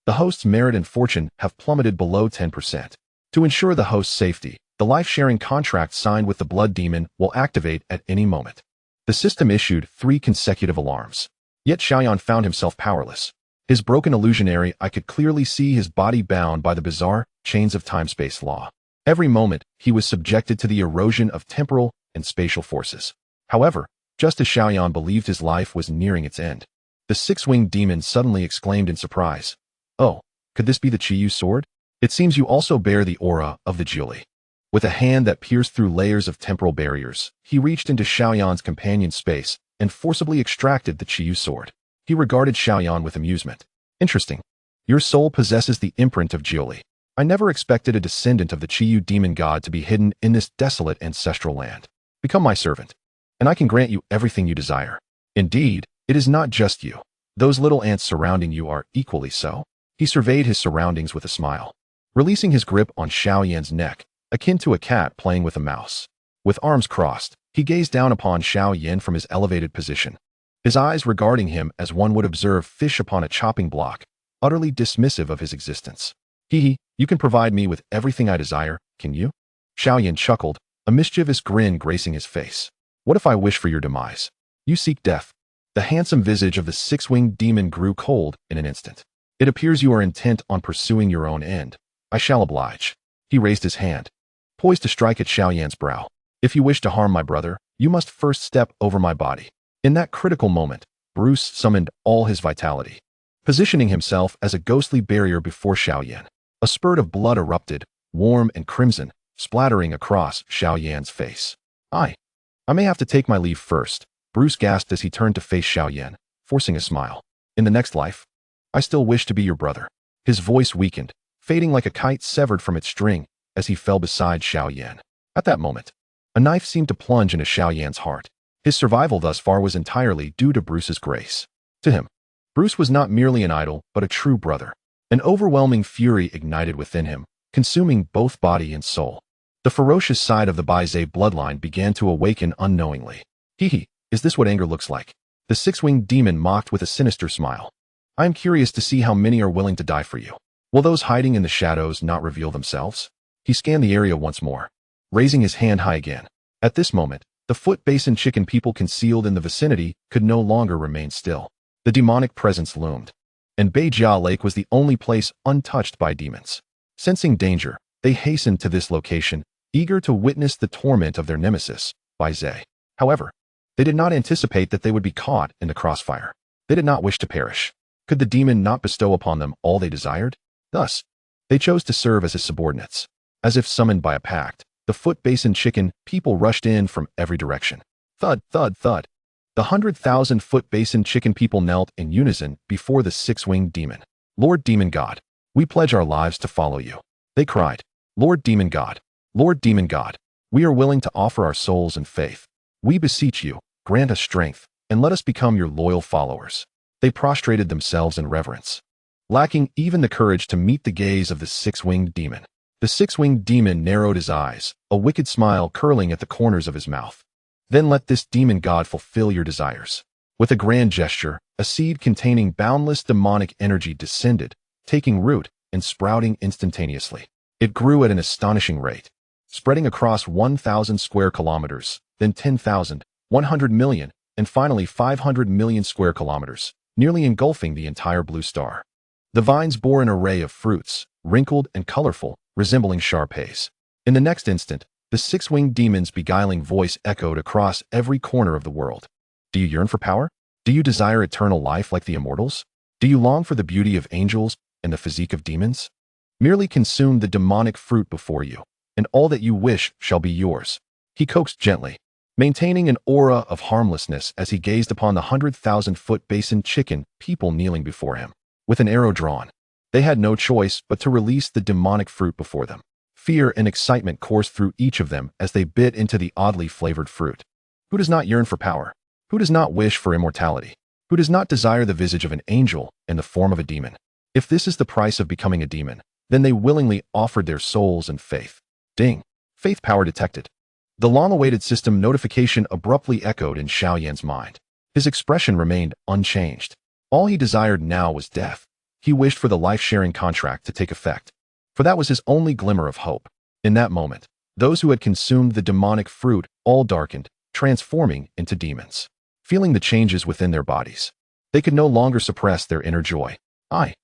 The host's merit and fortune have plummeted below 10%. To ensure the host's safety, the life-sharing contract signed with the blood demon will activate at any moment. The system issued 3 consecutive alarms. Yet Xiao Yan found himself powerless. His broken illusionary eye could clearly see his body bound by the bizarre chains of time-space law. Every moment, he was subjected to the erosion of temporal and spatial forces. However, just as Xiao Yan believed his life was nearing its end, the 6-winged demon suddenly exclaimed in surprise, "Oh, could this be the Qiyu sword? It seems you also bear the aura of the Julie." With a hand that pierced through layers of temporal barriers, he reached into Xiao Yan's companion's space and forcibly extracted the Qiyu sword. He regarded Xiao Yan with amusement. Interesting. Your soul possesses the imprint of Jiuli. I never expected a descendant of the Qiyu demon god to be hidden in this desolate ancestral land. Become my servant, and I can grant you everything you desire. Indeed, it is not just you. Those little ants surrounding you are equally so. He surveyed his surroundings with a smile, releasing his grip on Xiao Yan's neck, akin to a cat playing with a mouse. With arms crossed, he gazed down upon Xiao Yan from his elevated position, his eyes regarding him as one would observe fish upon a chopping block, utterly dismissive of his existence. Hee, you can provide me with everything I desire, can you? Xiao Yan chuckled, a mischievous grin gracing his face. What if I wish for your demise? You seek death. The handsome visage of the 6-winged demon grew cold in an instant. It appears you are intent on pursuing your own end. I shall oblige. He raised his hand, poised to strike at Xiao Yan's brow. If you wish to harm my brother, you must first step over my body. In that critical moment, Bruce summoned all his vitality, positioning himself as a ghostly barrier before Xiao Yan. A spurt of blood erupted, warm and crimson, splattering across Xiao Yan's face. I may have to take my leave first. Bruce gasped as he turned to face Xiao Yan, forcing a smile. In the next life, I still wish to be your brother. His voice weakened, fading like a kite severed from its string as he fell beside Xiao Yan. At that moment, a knife seemed to plunge into Xiao Yan's heart. His survival thus far was entirely due to Bruce's grace. To him, Bruce was not merely an idol, but a true brother. An overwhelming fury ignited within him, consuming both body and soul. The ferocious side of the Bai Ze bloodline began to awaken unknowingly. Is this what anger looks like? The six-winged demon mocked with a sinister smile. I am curious to see how many are willing to die for you. Will those hiding in the shadows not reveal themselves? He scanned the area once more, raising his hand high again. At this moment, the Foot Basin chicken people concealed in the vicinity could no longer remain still. The demonic presence loomed, and Bai Ze Lake was the only place untouched by demons. Sensing danger, they hastened to this location, eager to witness the torment of their nemesis, Bai Ze. However, they did not anticipate that they would be caught in the crossfire. They did not wish to perish. Could the demon not bestow upon them all they desired? Thus, they chose to serve as his subordinates. As if summoned by a pact, the Foot Basin chicken people rushed in from every direction. Thud, thud, thud. The 100,000 Foot Basin chicken people knelt in unison before the six-winged demon. Lord Demon God, we pledge our lives to follow you. They cried, Lord Demon God, we are willing to offer our souls and faith. We beseech you, grant us strength, and let us become your loyal followers. They prostrated themselves in reverence, lacking even the courage to meet the gaze of the six-winged demon. The six-winged demon narrowed his eyes, a wicked smile curling at the corners of his mouth. Then let this demon god fulfill your desires. With a grand gesture, a seed containing boundless demonic energy descended, taking root and sprouting instantaneously. It grew at an astonishing rate, spreading across 1,000 square kilometers, then 10,000, 100 million, and finally 500 million square kilometers, nearly engulfing the entire blue star. The vines bore an array of fruits, wrinkled and colorful, resembling Shar-Pais. In the next instant, the six-winged demon's beguiling voice echoed across every corner of the world. Do you yearn for power? Do you desire eternal life like the immortals? Do you long for the beauty of angels and the physique of demons? Merely consume the demonic fruit before you, and all that you wish shall be yours. He coaxed gently, maintaining an aura of harmlessness as he gazed upon the 100,000 Foot Basin chicken people kneeling before him. With an arrow drawn, they had no choice but to release the demonic fruit before them. Fear and excitement coursed through each of them as they bit into the oddly flavored fruit. Who does not yearn for power? Who does not wish for immortality? Who does not desire the visage of an angel in the form of a demon? If this is the price of becoming a demon, then they willingly offered their souls and faith. Ding! Faith power detected. The long-awaited system notification abruptly echoed in Xiao Yan's mind. His expression remained unchanged. All he desired now was death. He wished for the life-sharing contract to take effect, for that was his only glimmer of hope. In that moment, those who had consumed the demonic fruit all darkened, transforming into demons. Feeling the changes within their bodies, they could no longer suppress their inner joy. I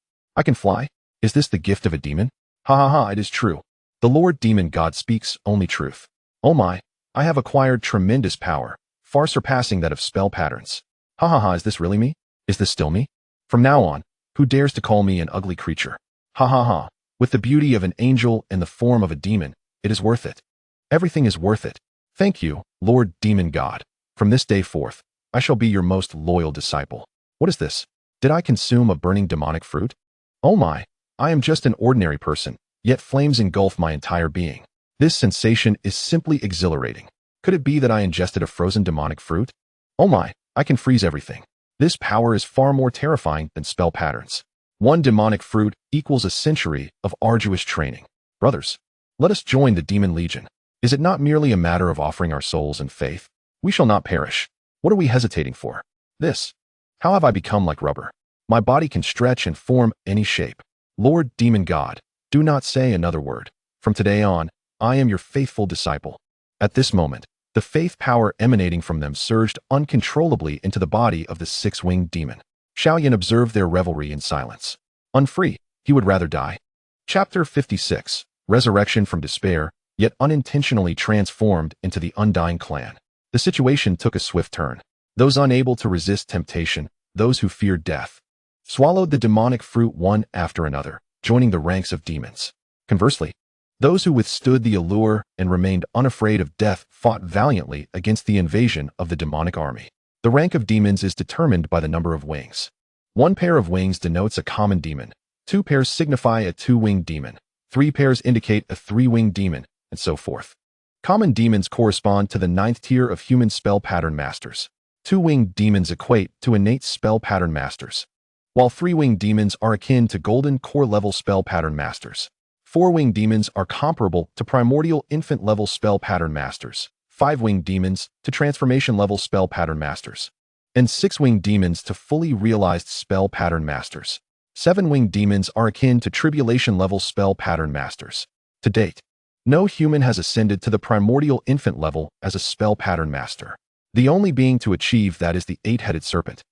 can fly? Is this the gift of a demon? Ha ha ha, it is true. The Lord Demon God speaks only truth. Oh my, I have acquired tremendous power, far surpassing that of spell patterns. Ha ha ha, is this really me? Is this still me? From now on, who dares to call me an ugly creature? Ha ha ha, with the beauty of an angel and the form of a demon, it is worth it. Everything is worth it. Thank you, Lord Demon God. From this day forth, I shall be your most loyal disciple. What is this? Did I consume a burning demonic fruit? Oh my, I am just an ordinary person, yet flames engulf my entire being. This sensation is simply exhilarating. Could it be that I ingested a frozen demonic fruit? Oh my, I can freeze everything. This power is far more terrifying than spell patterns. One demonic fruit equals a century of arduous training. Brothers, let us join the Demon Legion. Is it not merely a matter of offering our souls and faith? We shall not perish. What are we hesitating for? This. How have I become like rubber? My body can stretch and form any shape. Lord Demon God, do not say another word. From today on, I am your faithful disciple. At this moment, the faith power emanating from them surged uncontrollably into the body of the six-winged demon. Xiao Yan observed their revelry in silence. Unfree, he would rather die. Chapter 56, Resurrection from Despair, yet unintentionally transformed into the Undying Clan. The situation took a swift turn. Those unable to resist temptation, those who feared death, swallowed the demonic fruit one after another, joining the ranks of demons. Conversely, those who withstood the allure and remained unafraid of death fought valiantly against the invasion of the demonic army. The rank of demons is determined by the number of wings. 1 pair of wings denotes a common demon, 2 pairs signify a 2-winged demon, 3 pairs indicate a 3-winged demon, and so forth. Common demons correspond to the 9th tier of human spell pattern masters. 2-winged demons equate to innate spell pattern masters, while 3-winged demons are akin to golden core level spell pattern masters. 4-winged demons are comparable to primordial infant level spell pattern masters, 5-winged demons to transformation level spell pattern masters, and 6-winged demons to fully realized spell pattern masters. 7-winged demons are akin to tribulation level spell pattern masters. To date, no human has ascended to the primordial infant level as a spell pattern master. The only being to achieve that is the 8-headed serpent.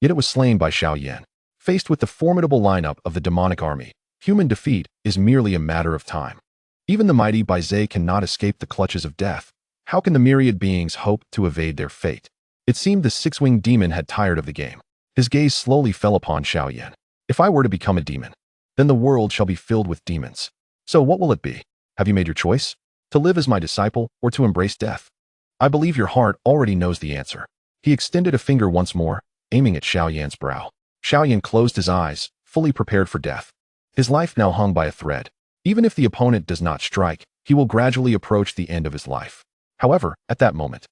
Yet it was slain by Xiao Yan. Faced with the formidable lineup of the demonic army, human defeat is merely a matter of time. Even the mighty Bai Ze cannot escape the clutches of death. How can the myriad beings hope to evade their fate? It seemed the 6-winged demon had tired of the game. His gaze slowly fell upon Xiao Yan. If I were to become a demon, then the world shall be filled with demons. So what will it be? Have you made your choice? To live as my disciple or to embrace death? I believe your heart already knows the answer. He extended a finger once more, aiming at Xiao Yan's brow. Xiao Yan closed his eyes, fully prepared for death. His life now hung by a thread. Even if the opponent does not strike, he will gradually approach the end of his life. However, at that moment,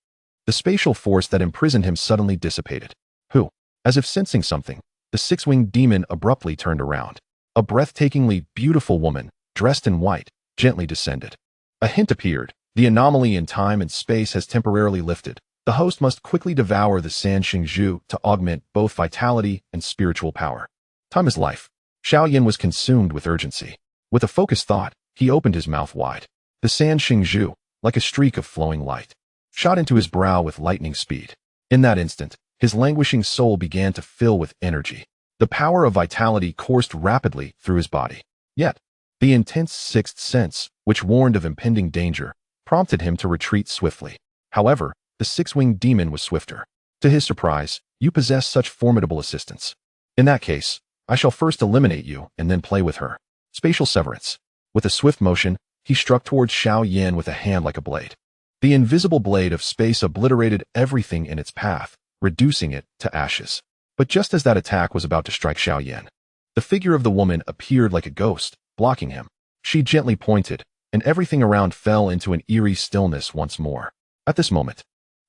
the spatial force that imprisoned him suddenly dissipated. Who? As if sensing something, the 6-winged demon abruptly turned around. A breathtakingly beautiful woman, dressed in white, gently descended. A hint appeared. The anomaly in time and space has temporarily lifted. The host must quickly devour the San Xingzhu to augment both vitality and spiritual power. Time is life. Xiao Yan was consumed with urgency. With a focused thought, he opened his mouth wide. The San Xingzhu, like a streak of flowing light, shot into his brow with lightning speed. In that instant, his languishing soul began to fill with energy. The power of vitality coursed rapidly through his body. Yet, the intense 6th sense, which warned of impending danger, prompted him to retreat swiftly. However, the 6-winged demon was swifter. To his surprise, you possess such formidable assistance. In that case, I shall first eliminate you and then play with her. Spatial severance. With a swift motion, he struck towards Xiao Yan with a hand like a blade. The invisible blade of space obliterated everything in its path, reducing it to ashes. But just as that attack was about to strike Xiao Yan, the figure of the woman appeared like a ghost, blocking him. She gently pointed, and everything around fell into an eerie stillness once more. At this moment,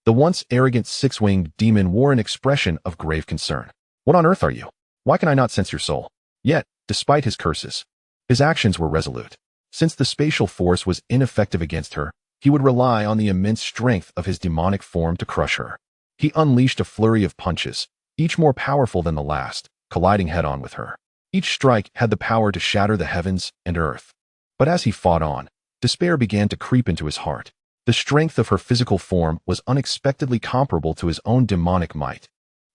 the once arrogant 6-winged demon wore an expression of grave concern. What on earth are you? Why can I not sense your soul? Yet, despite his curses, his actions were resolute. Since the spatial force was ineffective against her, he would rely on the immense strength of his demonic form to crush her. He unleashed a flurry of punches, each more powerful than the last, colliding head-on with her. Each strike had the power to shatter the heavens and earth. But as he fought on, despair began to creep into his heart. The strength of her physical form was unexpectedly comparable to his own demonic might,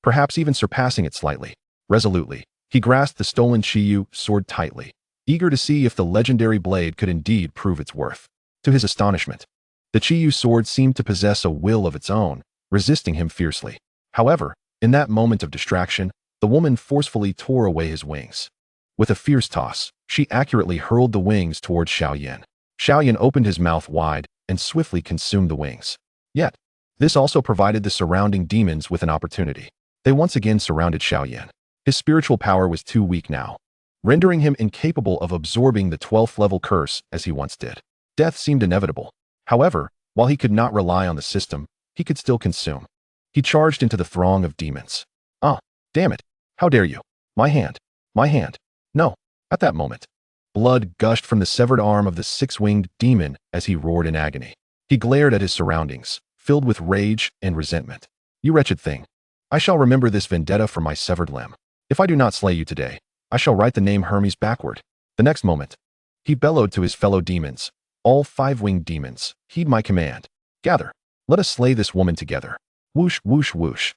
perhaps even surpassing it slightly. Resolutely, he grasped the stolen Qiyu sword tightly, eager to see if the legendary blade could indeed prove its worth. To his astonishment, the Qiyu sword seemed to possess a will of its own, resisting him fiercely. However, in that moment of distraction, the woman forcefully tore away his wings. With a fierce toss, she accurately hurled the wings towards Xiao Yan. Xiao Yan opened his mouth wide and swiftly consumed the wings. Yet, this also provided the surrounding demons with an opportunity. They once again surrounded Xiao Yan. His spiritual power was too weak now, rendering him incapable of absorbing the 12th level curse as he once did. Death seemed inevitable. However, while he could not rely on the system, he could still consume. He charged into the throng of demons. Ah, damn it. How dare you? My hand. My hand. No. At that moment, blood gushed from the severed arm of the 6-winged demon as he roared in agony. He glared at his surroundings, filled with rage and resentment. You wretched thing. I shall remember this vendetta for my severed limb. If I do not slay you today, I shall write the name Hermes backward. The next moment, he bellowed to his fellow demons. All 5-winged demons, heed my command. Gather. Let us slay this woman together. Whoosh, whoosh, whoosh.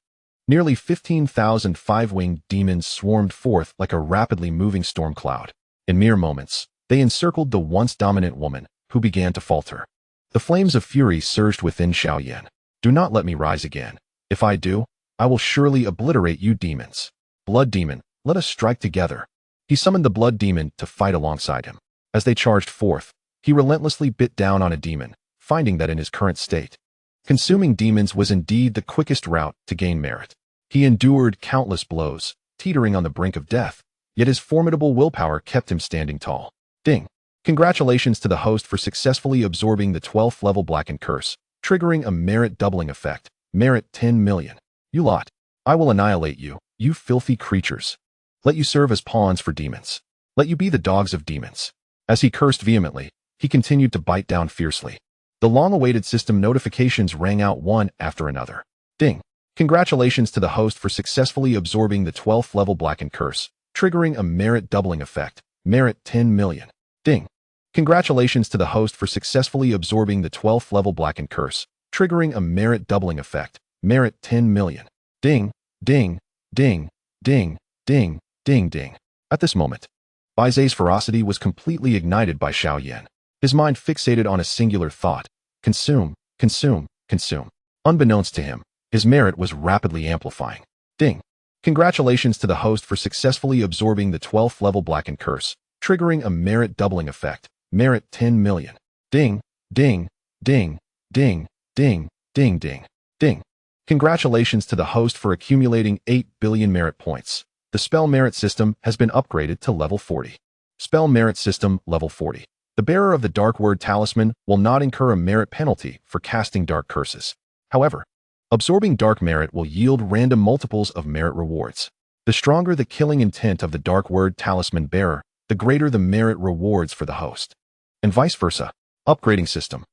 Nearly 15,000 5-winged demons swarmed forth like a rapidly moving storm cloud. In mere moments, they encircled the once dominant woman, who began to falter. The flames of fury surged within Xiao Yan. Do not let me rise again. If I do, I will surely obliterate you demons. Blood demon, let us strike together. He summoned the blood demon to fight alongside him. As they charged forth, he relentlessly bit down on a demon, finding that in his current state, Consuming demons was indeed the quickest route to gain merit. He endured countless blows, teetering on the brink of death, yet his formidable willpower kept him standing tall. Ding! Congratulations to the host for successfully absorbing the 12th level Blackened Curse, triggering a merit doubling effect. Merit 10 million. You lot. I will annihilate you, you filthy creatures. Let you serve as pawns for demons. Let you be the dogs of demons. As he cursed vehemently, he continued to bite down fiercely. The long-awaited system notifications rang out one after another. Ding! Congratulations to the host for successfully absorbing the 12th level Blackened Curse, triggering a merit doubling effect. Merit 10 million. Ding! Congratulations to the host for successfully absorbing the 12th level Blackened Curse, triggering a merit doubling effect. Merit 10 million. Ding! Ding! Ding! Ding! Ding! Ding! Ding! At this moment, Bai Ze's ferocity was completely ignited by Xiao Yan. His mind fixated on a singular thought: consume, consume, consume. Unbeknownst to him, his merit was rapidly amplifying. Ding! Congratulations to the host for successfully absorbing the 12th level Blackened Curse, triggering a merit doubling effect. Merit 10 million. Ding! Ding! Ding! Ding! Ding! Ding! Ding! Ding! Congratulations to the host for accumulating 8 billion merit points. The spell merit system has been upgraded to level 40. Spell merit system level 40. The bearer of the Dark Word Talisman will not incur a merit penalty for casting dark curses. However, absorbing dark merit will yield random multiples of merit rewards. The stronger the killing intent of the Dark Word Talisman bearer, the greater the merit rewards for the host. And vice versa. Upgrading system.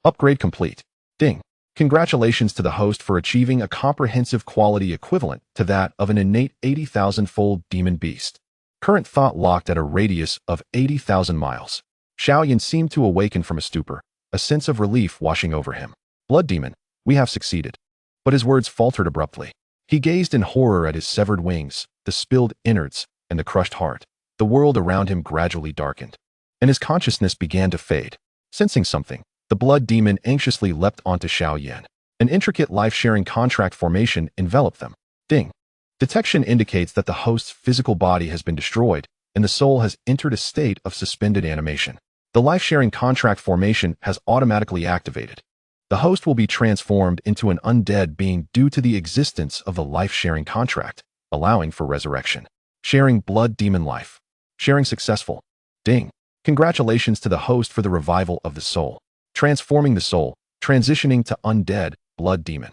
Upgrade complete. Ding! Congratulations to the host for achieving a comprehensive quality equivalent to that of an innate 80,000-fold demon beast. Current thought locked at a radius of 80,000 miles. Xiao Yan seemed to awaken from a stupor, a sense of relief washing over him. Blood demon, we have succeeded. But his words faltered abruptly. He gazed in horror at his severed wings, the spilled innards, and the crushed heart. The world around him gradually darkened, and his consciousness began to fade. Sensing something, the blood demon anxiously leapt onto Xiao Yan. An intricate life-sharing contract formation enveloped them. Ding! Detection indicates that the host's physical body has been destroyed, and the soul has entered a state of suspended animation. The life-sharing contract formation has automatically activated. The host will be transformed into an undead being due to the existence of the life-sharing contract, allowing for resurrection. Sharing blood demon life. Sharing successful. Ding! Congratulations to the host for the revival of the soul. Transforming the soul, transitioning to undead, blood demon.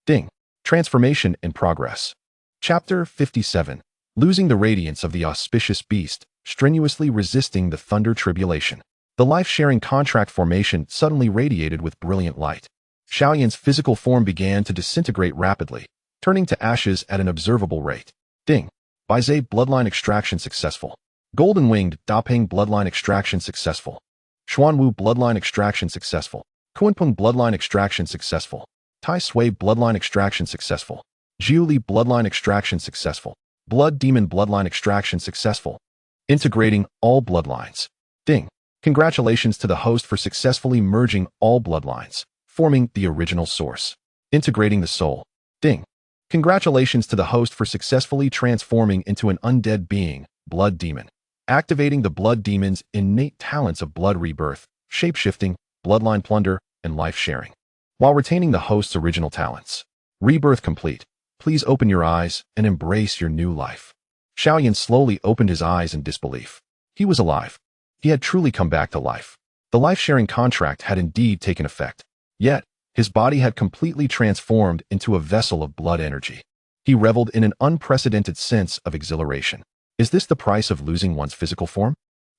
Ding! Transformation in progress. Chapter 57. Losing the radiance of the auspicious beast, strenuously resisting the thunder tribulation. The life-sharing contract formation suddenly radiated with brilliant light. Xiao Yan's physical form began to disintegrate rapidly, turning to ashes at an observable rate. Ding! Bai Ze bloodline extraction successful. Golden-winged Dapeng bloodline extraction successful. Xuanwu bloodline extraction successful. Kunpeng bloodline extraction successful. Tai Sui bloodline extraction successful. Jiuli bloodline extraction successful. Blood demon bloodline extraction successful. Integrating all bloodlines. Ding! Congratulations to the host for successfully merging all bloodlines, forming the original source. Integrating the soul. Ding! Congratulations to the host for successfully transforming into an undead being, blood demon. Activating the blood demon's innate talents of blood rebirth, shape-shifting, bloodline plunder, and life-sharing, while retaining the host's original talents. Rebirth complete. Please open your eyes and embrace your new life. Xiao Yan slowly opened his eyes in disbelief. He was alive. He had truly come back to life. The life-sharing contract had indeed taken effect. Yet, his body had completely transformed into a vessel of blood energy. He reveled in an unprecedented sense of exhilaration. Is this the price of losing one's physical form?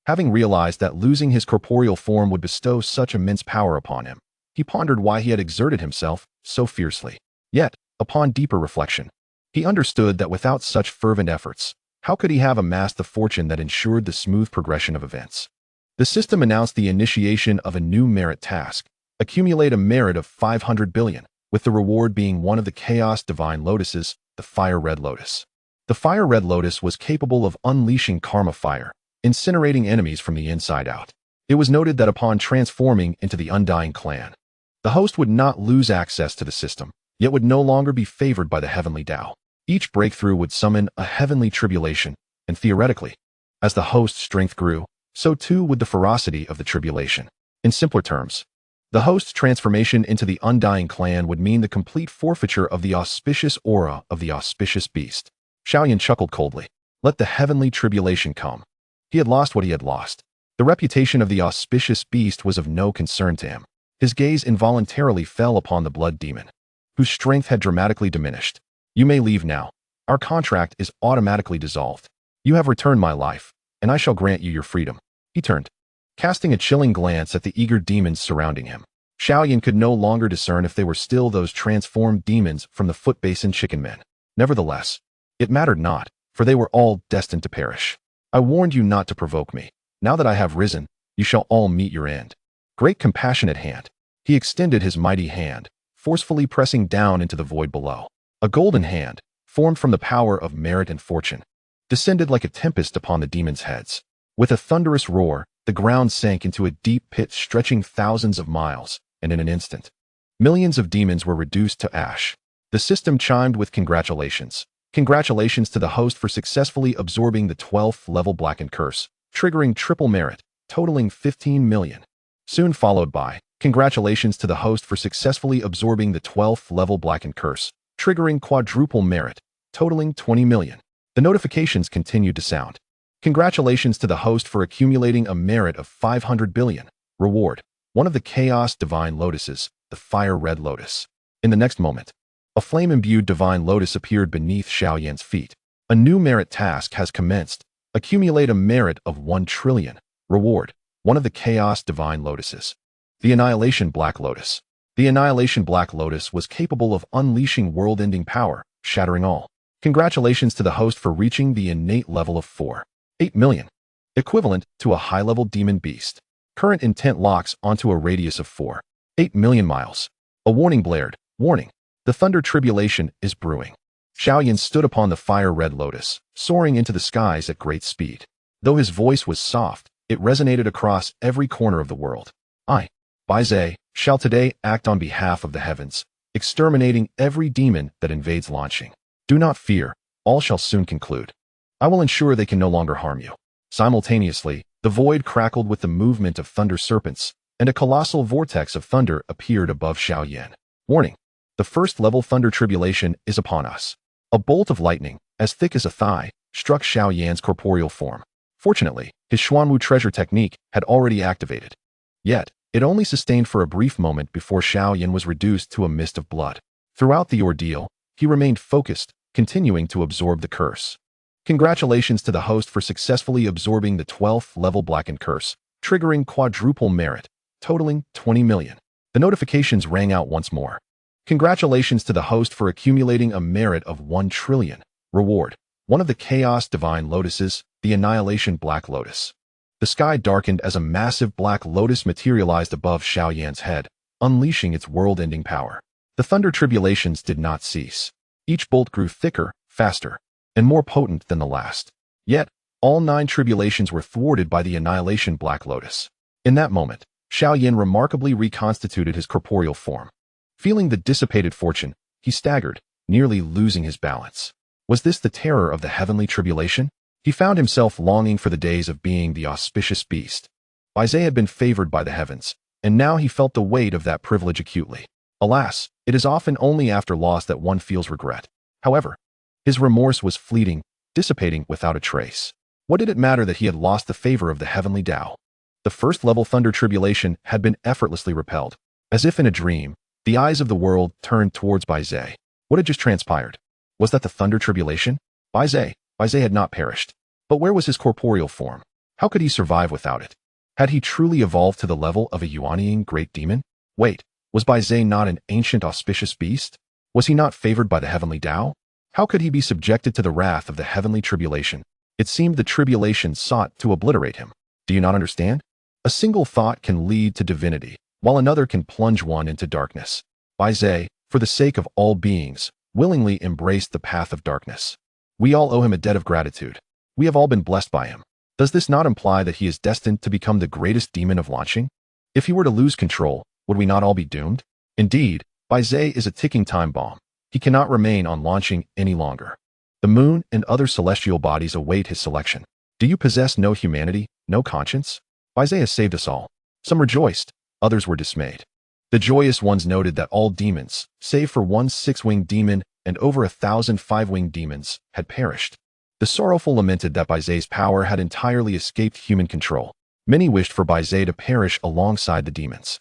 Having realized that losing his corporeal form would bestow such immense power upon him, he pondered why he had exerted himself so fiercely. Yet, upon deeper reflection, he understood that without such fervent efforts, how could he have amassed the fortune that ensured the smooth progression of events? The system announced the initiation of a new merit task: accumulate a merit of 500 billion, with the reward being one of the Chaos Divine Lotuses, the Fire Red Lotus. The Fire Red Lotus was capable of unleashing karma fire, incinerating enemies from the inside out. It was noted that upon transforming into the Undying Clan, the host would not lose access to the system, yet would no longer be favored by the heavenly Tao. Each breakthrough would summon a heavenly tribulation, and theoretically, as the host's strength grew, so too would the ferocity of the tribulation. In simpler terms, The host's transformation into the Undying Clan would mean the complete forfeiture of the auspicious aura of the auspicious beast. Xiao Yan chuckled coldly. Let the heavenly tribulation come. He had lost what he had lost. The reputation of the auspicious beast was of no concern to him. His gaze involuntarily fell upon the blood demon, whose strength had dramatically diminished. You may leave now. Our contract is automatically dissolved. You have returned my life, and I shall grant you your freedom. He turned, casting a chilling glance at the eager demons surrounding him. Xiao Yan could no longer discern if they were still those transformed demons from the Foot Basin Chicken Men. Nevertheless, it mattered not, for they were all destined to perish. I warned you not to provoke me. Now that I have risen, you shall all meet your end. Great compassionate hand. He extended his mighty hand, forcefully pressing down into the void below. A golden hand, formed from the power of merit and fortune, descended like a tempest upon the demons' heads. With a thunderous roar, the ground sank into a deep pit stretching thousands of miles, and in an instant, millions of demons were reduced to ash. The system chimed with congratulations. Congratulations to the host for successfully absorbing the 12th level Blackened Curse, triggering triple merit, totaling 15 million. Soon followed by, congratulations to the host for successfully absorbing the 12th level Blackened Curse, triggering quadruple merit, totaling 20 million. The notifications continued to sound. Congratulations to the host for accumulating a merit of 500 billion. Reward, one of the Chaos Divine Lotuses, the Fire Red Lotus. In the next moment, a flame-imbued Divine Lotus appeared beneath Xiao Yan's feet. A new merit task has commenced. Accumulate a merit of 1 trillion. Reward, one of the Chaos Divine Lotuses. The Annihilation Black Lotus. The Annihilation Black Lotus was capable of unleashing world-ending power, shattering all. Congratulations to the host for reaching the innate level of 4.8 million, equivalent to a high-level demon beast. Current intent locks onto a radius of 4.8 million miles. A warning blared. Warning. The thunder tribulation is brewing. Xiao Yan stood upon the fire red lotus, soaring into the skies at great speed. Though his voice was soft, it resonated across every corner of the world. I, Bai Ze, shall today act on behalf of the heavens, exterminating every demon that invades launching. Do not fear, all shall soon conclude. I will ensure they can no longer harm you. Simultaneously, the void crackled with the movement of thunder serpents, and a colossal vortex of thunder appeared above Xiao Yan. Warning. The first level thunder tribulation is upon us. A bolt of lightning, as thick as a thigh, struck Xiao Yan's corporeal form. Fortunately, his Xuanwu treasure technique had already activated. Yet, it only sustained for a brief moment before Xiao Yan was reduced to a mist of blood. Throughout the ordeal, he remained focused, continuing to absorb the curse. Congratulations to the host for successfully absorbing the 12th level Blackened Curse, triggering quadruple merit, totaling 20 million. The notifications rang out once more. Congratulations to the host for accumulating a merit of 1 trillion. Reward, one of the Chaos Divine Lotuses, the Annihilation Black Lotus. The sky darkened as a massive black lotus materialized above Xiao Yan's head, unleashing its world-ending power. The thunder tribulations did not cease. Each bolt grew thicker, faster, and more potent than the last. Yet, all 9 tribulations were thwarted by the Annihilation Black Lotus. In that moment, Xiao Yan remarkably reconstituted his corporeal form. Feeling the dissipated fortune, he staggered, nearly losing his balance. Was this the terror of the heavenly tribulation? He found himself longing for the days of being the auspicious beast. Bai Ze had been favored by the heavens, and now he felt the weight of that privilege acutely. Alas, it is often only after loss that one feels regret. However, his remorse was fleeting, dissipating without a trace. What did it matter that he had lost the favor of the heavenly Tao? The first level thunder tribulation had been effortlessly repelled. As if in a dream, the eyes of the world turned towards Bai Ze. What had just transpired? Was that the thunder tribulation? Bai Ze had not perished. But where was his corporeal form? How could he survive without it? Had he truly evolved to the level of a Yuanian great demon? Wait, was Bai Ze not an ancient auspicious beast? Was he not favored by the heavenly Tao? How could he be subjected to the wrath of the heavenly tribulation? It seemed the tribulation sought to obliterate him. Do you not understand? A single thought can lead to divinity, while another can plunge one into darkness. Bai Ze, for the sake of all beings, willingly embraced the path of darkness. We all owe him a debt of gratitude. We have all been blessed by him. Does this not imply that he is destined to become the greatest demon of launching? If he were to lose control, would we not all be doomed? Indeed, Bai Ze is a ticking time bomb. He cannot remain on launching any longer. The moon and other celestial bodies await his selection. Do you possess no humanity, no conscience? Bai Ze has saved us all. Some rejoiced, others were dismayed. The joyous ones noted that all demons, save for one six-winged demon and over 1,000 five-winged demons, had perished. The sorrowful lamented that Bai Ze's power had entirely escaped human control. Many wished for Bai Ze to perish alongside the demons.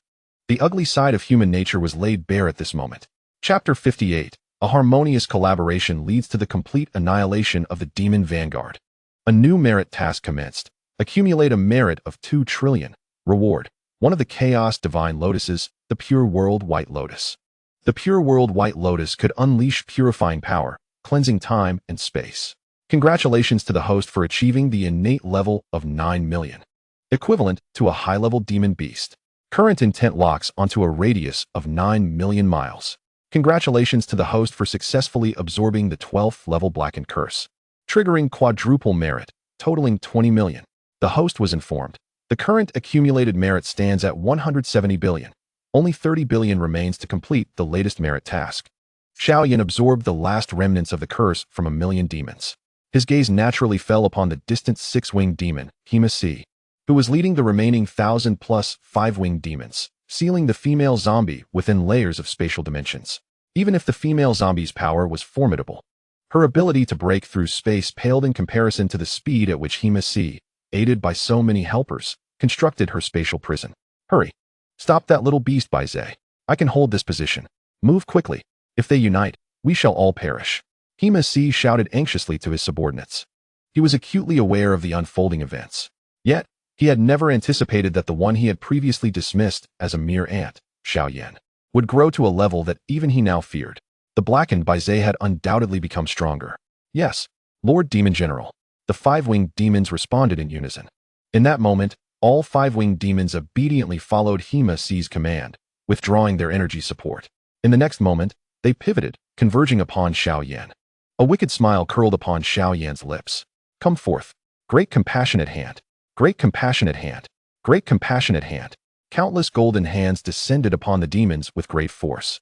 The ugly side of human nature was laid bare at this moment. Chapter 58. A harmonious collaboration leads to the complete annihilation of the demon vanguard. A new merit task commenced. Accumulate a merit of 2 trillion. Reward. One of the chaos divine lotuses, the pure world white lotus. The pure world white lotus could unleash purifying power, cleansing time and space. Congratulations to the host for achieving the innate level of 9 million. Equivalent to a high-level demon beast. Current intent locks onto a radius of 9 million miles. Congratulations to the host for successfully absorbing the 12th level blackened curse. Triggering quadruple merit, totaling 20 million. The host was informed. The current accumulated merit stands at 170 billion. Only 30 billion remains to complete the latest merit task. Xiao Yan absorbed the last remnants of the curse from 1 million demons. His gaze naturally fell upon the distant 6-winged demon, Bai Ze, who was leading the remaining 1,000+ 5-winged demons, sealing the female zombie within layers of spatial dimensions. Even if the female zombie's power was formidable, her ability to break through space paled in comparison to the speed at which Bai Ze, aided by so many helpers, constructed her spatial prison. Hurry! Stop that little beast, Bai Ze. I can hold this position. Move quickly. If they unite, we shall all perish. Bai Ze shouted anxiously to his subordinates. He was acutely aware of the unfolding events. Yet, he had never anticipated that the one he had previously dismissed as a mere ant, Xiao Yan, would grow to a level that even he now feared. The blackened Bai Ze had undoubtedly become stronger. Yes, Lord Demon General. The 5-winged demons responded in unison. In that moment, all 5-winged demons obediently followed Bai Ze's command, withdrawing their energy support. In the next moment, they pivoted, converging upon Xiao Yan. A wicked smile curled upon Xiao Yan's lips. Come forth, great compassionate hand. Great compassionate hand. Great compassionate hand. Countless golden hands descended upon the demons with great force.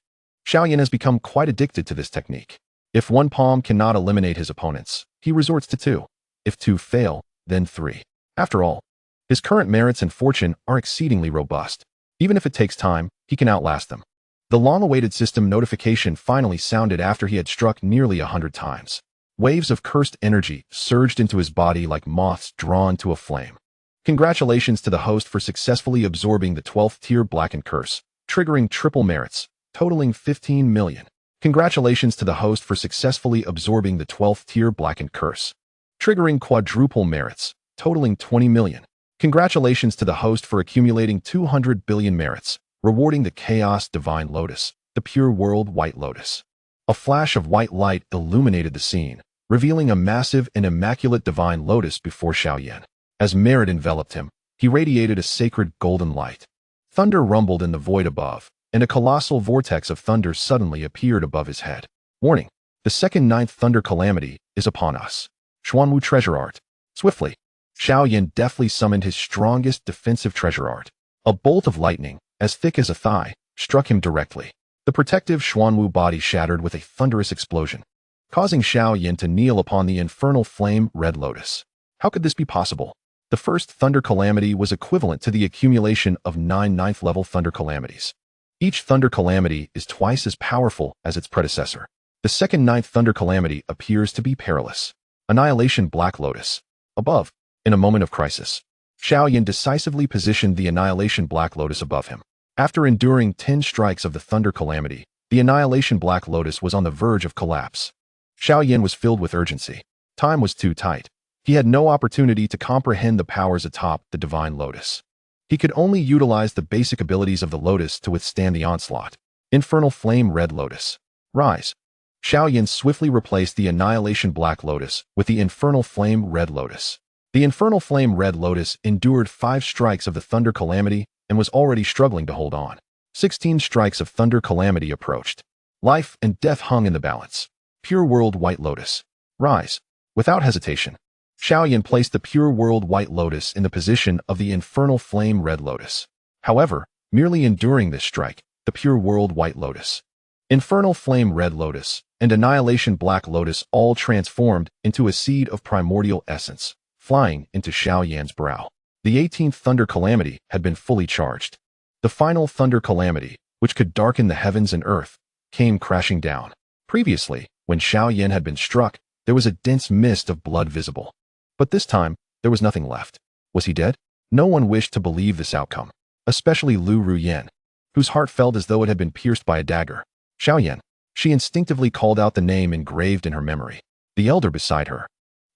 Xiao Yan has become quite addicted to this technique. If one palm cannot eliminate his opponents, he resorts to 2. If 2 fail, then 3. After all, his current merits and fortune are exceedingly robust. Even if it takes time, he can outlast them. The long-awaited system notification finally sounded after he had struck nearly 100 times. Waves of cursed energy surged into his body like moths drawn to a flame. Congratulations to the host for successfully absorbing the 12th tier blackened curse, triggering triple merits, totaling 15 million. Congratulations to the host for successfully absorbing the 12th tier blackened curse, triggering quadruple merits, totaling 20 million. Congratulations to the host for accumulating 200 billion merits, rewarding the Chaos Divine Lotus, the Pure World White Lotus. A flash of white light illuminated the scene, revealing a massive and immaculate Divine Lotus before Xiao Yan. As merit enveloped him, he radiated a sacred golden light. Thunder rumbled in the void above, and a colossal vortex of thunder suddenly appeared above his head. Warning! The second 9th thunder calamity is upon us. Xuanwu treasure art. Swiftly, Xiao Yan deftly summoned his strongest defensive treasure art. A bolt of lightning, as thick as a thigh, struck him directly. The protective Xuanwu body shattered with a thunderous explosion, causing Xiao Yan to kneel upon the infernal flame red lotus. How could this be possible? The first thunder calamity was equivalent to the accumulation of 9 9th-level thunder calamities. Each thunder calamity is twice as powerful as its predecessor. The second 9th thunder calamity appears to be perilous. Annihilation Black Lotus. Above, in a moment of crisis, Xiao Yan decisively positioned the Annihilation Black Lotus above him. After enduring 10 strikes of the thunder calamity, the Annihilation Black Lotus was on the verge of collapse. Xiao Yan was filled with urgency. Time was too tight. He had no opportunity to comprehend the powers atop the Divine Lotus. He could only utilize the basic abilities of the Lotus to withstand the onslaught. Infernal Flame Red Lotus. Rise. Xiao Yan swiftly replaced the Annihilation Black Lotus with the Infernal Flame Red Lotus. The Infernal Flame Red Lotus endured 5 strikes of the Thunder Calamity and was already struggling to hold on. 16 strikes of Thunder Calamity approached. Life and death hung in the balance. Pure World White Lotus. Rise. Without hesitation, Xiao Yan placed the Pure World White Lotus in the position of the Infernal Flame Red Lotus. However, merely enduring this strike, the Pure World White Lotus, Infernal Flame Red Lotus, and Annihilation Black Lotus all transformed into a seed of primordial essence, flying into Xiao Yan's brow. The 18th Thunder Calamity had been fully charged. The final Thunder Calamity, which could darken the heavens and earth, came crashing down. Previously, when Xiao Yan had been struck, there was a dense mist of blood visible. But this time, there was nothing left. Was he dead? No one wished to believe this outcome, especially Lu Ruyan, whose heart felt as though it had been pierced by a dagger. Xiao Yan. She instinctively called out the name engraved in her memory. The elder beside her,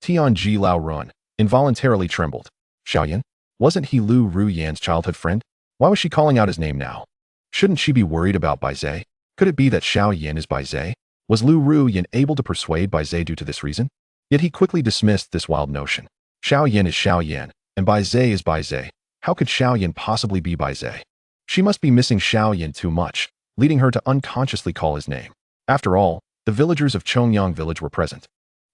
Tianji Lao Run, involuntarily trembled. Xiao Yan? Wasn't he Lu Ruyan's childhood friend? Why was she calling out his name now? Shouldn't she be worried about Bai Ze? Could it be that Xiao Yan is Bai Ze? Was Lu Ruyan able to persuade Bai Ze due to this reason? Yet he quickly dismissed this wild notion. Xiao Yan is Xiao Yan, and Bai Ze is Bai Ze. How could Xiao Yan possibly be Bai Ze? She must be missing Xiao Yan too much, leading her to unconsciously call his name. After all, the villagers of Chongyang village were present.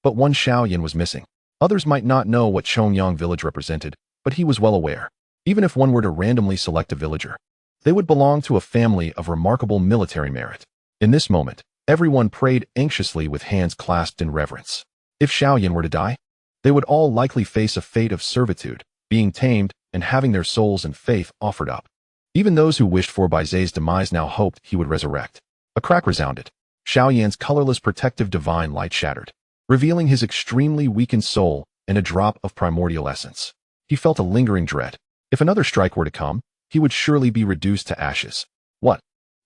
But one Xiao Yan was missing. Others might not know what Chongyang village represented, but he was well aware. Even if one were to randomly select a villager, they would belong to a family of remarkable military merit. In this moment, everyone prayed anxiously with hands clasped in reverence. If Xiao Yan were to die, they would all likely face a fate of servitude, being tamed and having their souls and faith offered up. Even those who wished for Bai Ze's demise now hoped he would resurrect. A crack resounded. Xiao Yan's colorless protective divine light shattered, revealing his extremely weakened soul and a drop of primordial essence. He felt a lingering dread. If another strike were to come, he would surely be reduced to ashes. What?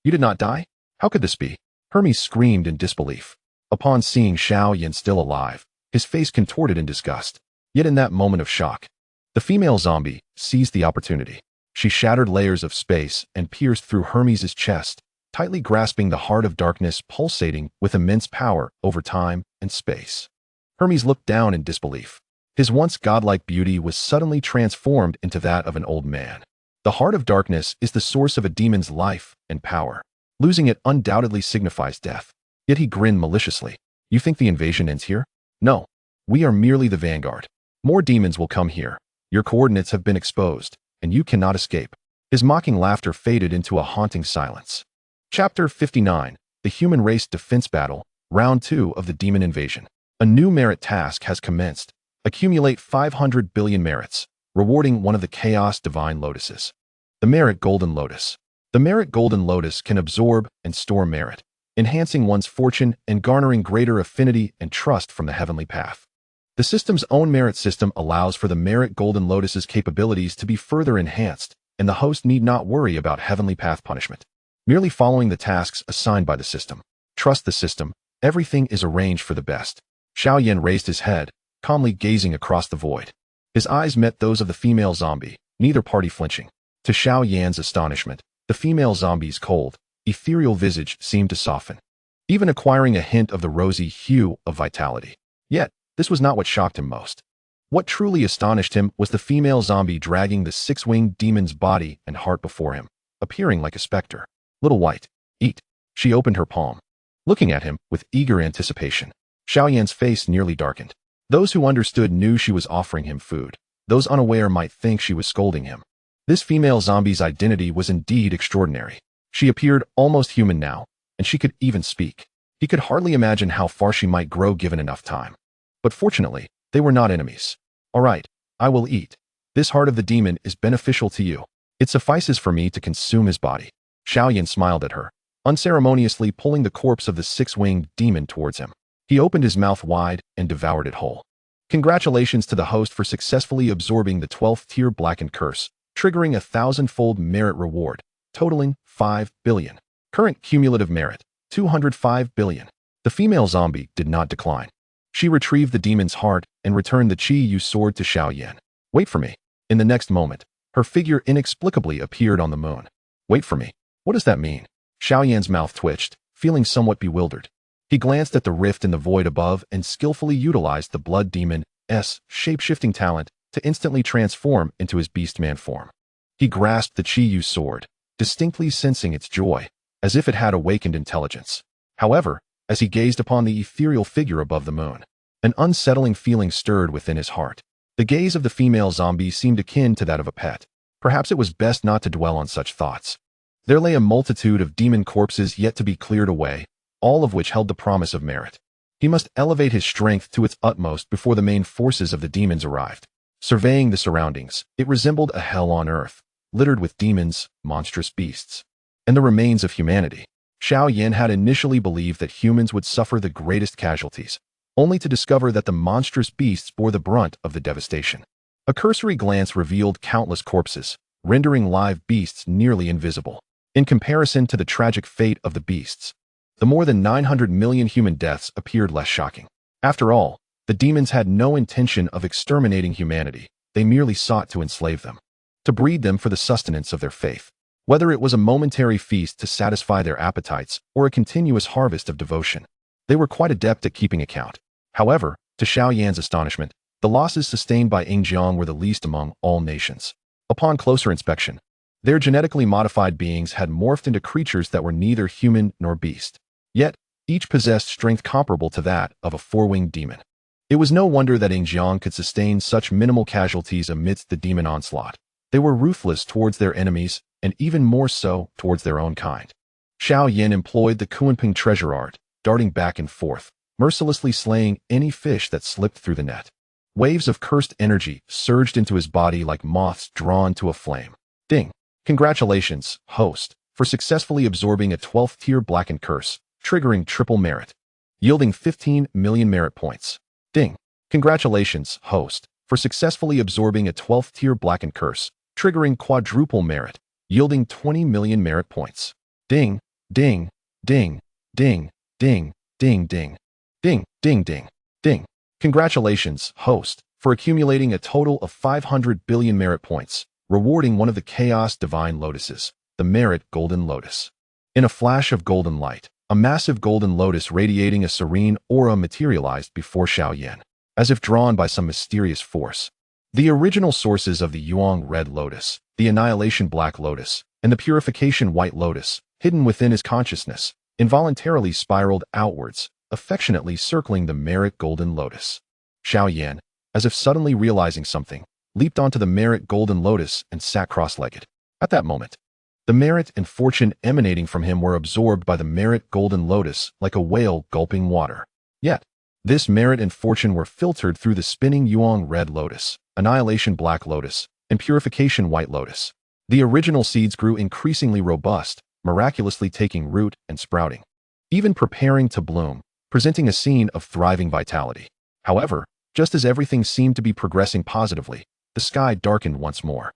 You did not die? How could this be? Hermes screamed in disbelief. Upon seeing Xiao Yan still alive, his face contorted in disgust. Yet in that moment of shock, the female zombie seized the opportunity. She shattered layers of space and pierced through Hermes' chest, tightly grasping the heart of darkness pulsating with immense power over time and space. Hermes looked down in disbelief. His once godlike beauty was suddenly transformed into that of an old man. The heart of darkness is the source of a demon's life and power. Losing it undoubtedly signifies death. Yet he grinned maliciously. You think the invasion ends here? No. We are merely the vanguard. More demons will come here. Your coordinates have been exposed, and you cannot escape. His mocking laughter faded into a haunting silence. Chapter 59, The Human Race Defense Battle, Round 2 of the Demon Invasion. A new merit task has commenced. Accumulate 500 billion merits, rewarding one of the Chaos Divine Lotuses. The Merit Golden Lotus. The Merit Golden Lotus can absorb and store merit, enhancing one's fortune and garnering greater affinity and trust from the heavenly path. The system's own merit system allows for the Merit Golden Lotus's capabilities to be further enhanced, and the host need not worry about heavenly path punishment. Merely following the tasks assigned by the system. Trust the system. Everything is arranged for the best. Xiao Yan raised his head, calmly gazing across the void. His eyes met those of the female zombie, neither party flinching. To Xiao Yan's astonishment, the female zombie's cold, ethereal visage seemed to soften, even acquiring a hint of the rosy hue of vitality. Yet, this was not what shocked him most. What truly astonished him was the female zombie dragging the six-winged demon's body and heart before him, appearing like a specter. Little white, eat. She opened her palm, looking at him with eager anticipation. Xiao Yan's face nearly darkened. Those who understood knew she was offering him food. Those unaware might think she was scolding him. This female zombie's identity was indeed extraordinary. She appeared almost human now, and she could even speak. He could hardly imagine how far she might grow given enough time. But fortunately, they were not enemies. All right, I will eat. This heart of the demon is beneficial to you. It suffices for me to consume his body. Xiao Yan smiled at her, unceremoniously pulling the corpse of the six-winged demon towards him. He opened his mouth wide and devoured it whole. Congratulations to the host for successfully absorbing the 12th tier blackened curse, triggering a 1,000-fold merit reward, totaling 5 billion. Current cumulative merit, 205 billion. The female zombie did not decline. She retrieved the demon's heart and returned the Qi Yu sword to Xiao Yan. Wait for me. In the next moment, her figure inexplicably appeared on the moon. Wait for me. What does that mean? Xiao Yan's mouth twitched, feeling somewhat bewildered. He glanced at the rift in the void above and skillfully utilized the blood demon's shape-shifting talent to instantly transform into his beastman form. He grasped the Qi Yu sword, distinctly sensing its joy, as if it had awakened intelligence. However, as he gazed upon the ethereal figure above the moon, an unsettling feeling stirred within his heart. The gaze of the female zombie seemed akin to that of a pet. Perhaps it was best not to dwell on such thoughts. There lay a multitude of demon corpses yet to be cleared away, all of which held the promise of merit. He must elevate his strength to its utmost before the main forces of the demons arrived. Surveying the surroundings, it resembled a hell on earth, littered with demons, monstrous beasts, and the remains of humanity. Xiao Yan had initially believed that humans would suffer the greatest casualties, only to discover that the monstrous beasts bore the brunt of the devastation. A cursory glance revealed countless corpses, rendering live beasts nearly invisible. In comparison to the tragic fate of the beasts, the more than 900 million human deaths appeared less shocking. After all, the demons had no intention of exterminating humanity. They merely sought to enslave them, to breed them for the sustenance of their faith. Whether it was a momentary feast to satisfy their appetites or a continuous harvest of devotion, they were quite adept at keeping account. However, to Xiao Yan's astonishment, the losses sustained by Yingjiang were the least among all nations. Upon closer inspection, their genetically modified beings had morphed into creatures that were neither human nor beast. Yet, each possessed strength comparable to that of a four-winged demon. It was no wonder that Yingjiang could sustain such minimal casualties amidst the demon onslaught. They were ruthless towards their enemies, and even more so towards their own kind. Xiao Yan employed the Kunping treasure art, darting back and forth, mercilessly slaying any fish that slipped through the net. Waves of cursed energy surged into his body like moths drawn to a flame. Ding! Congratulations, host, for successfully absorbing a 12th tier blackened curse, triggering triple merit, yielding 15 million merit points. Ding! Congratulations, host, for successfully absorbing a 12th tier blackened curse, triggering quadruple merit, yielding 20 million merit points. Ding! Ding! Ding! Ding! Ding! Ding! Ding! Ding! Ding! Ding! Ding! Congratulations, host, for accumulating a total of 500 billion merit points, rewarding one of the Chaos Divine Lotuses, the Merit Golden Lotus. In a flash of golden light, a massive golden lotus radiating a serene aura materialized before Xiao Yan, as if drawn by some mysterious force. The original sources of the Yuan Red Lotus, the Annihilation Black Lotus, and the Purification White Lotus, hidden within his consciousness, involuntarily spiraled outwards, affectionately circling the Merit Golden Lotus. Xiao Yan, as if suddenly realizing something, leaped onto the Merit Golden Lotus and sat cross-legged. At that moment, the merit and fortune emanating from him were absorbed by the Merit Golden Lotus like a whale gulping water. Yet, this merit and fortune were filtered through the spinning Yuan Red Lotus, Annihilation Black Lotus, and Purification White Lotus. The original seeds grew increasingly robust, miraculously taking root and sprouting, even preparing to bloom, presenting a scene of thriving vitality. However, just as everything seemed to be progressing positively, the sky darkened once more.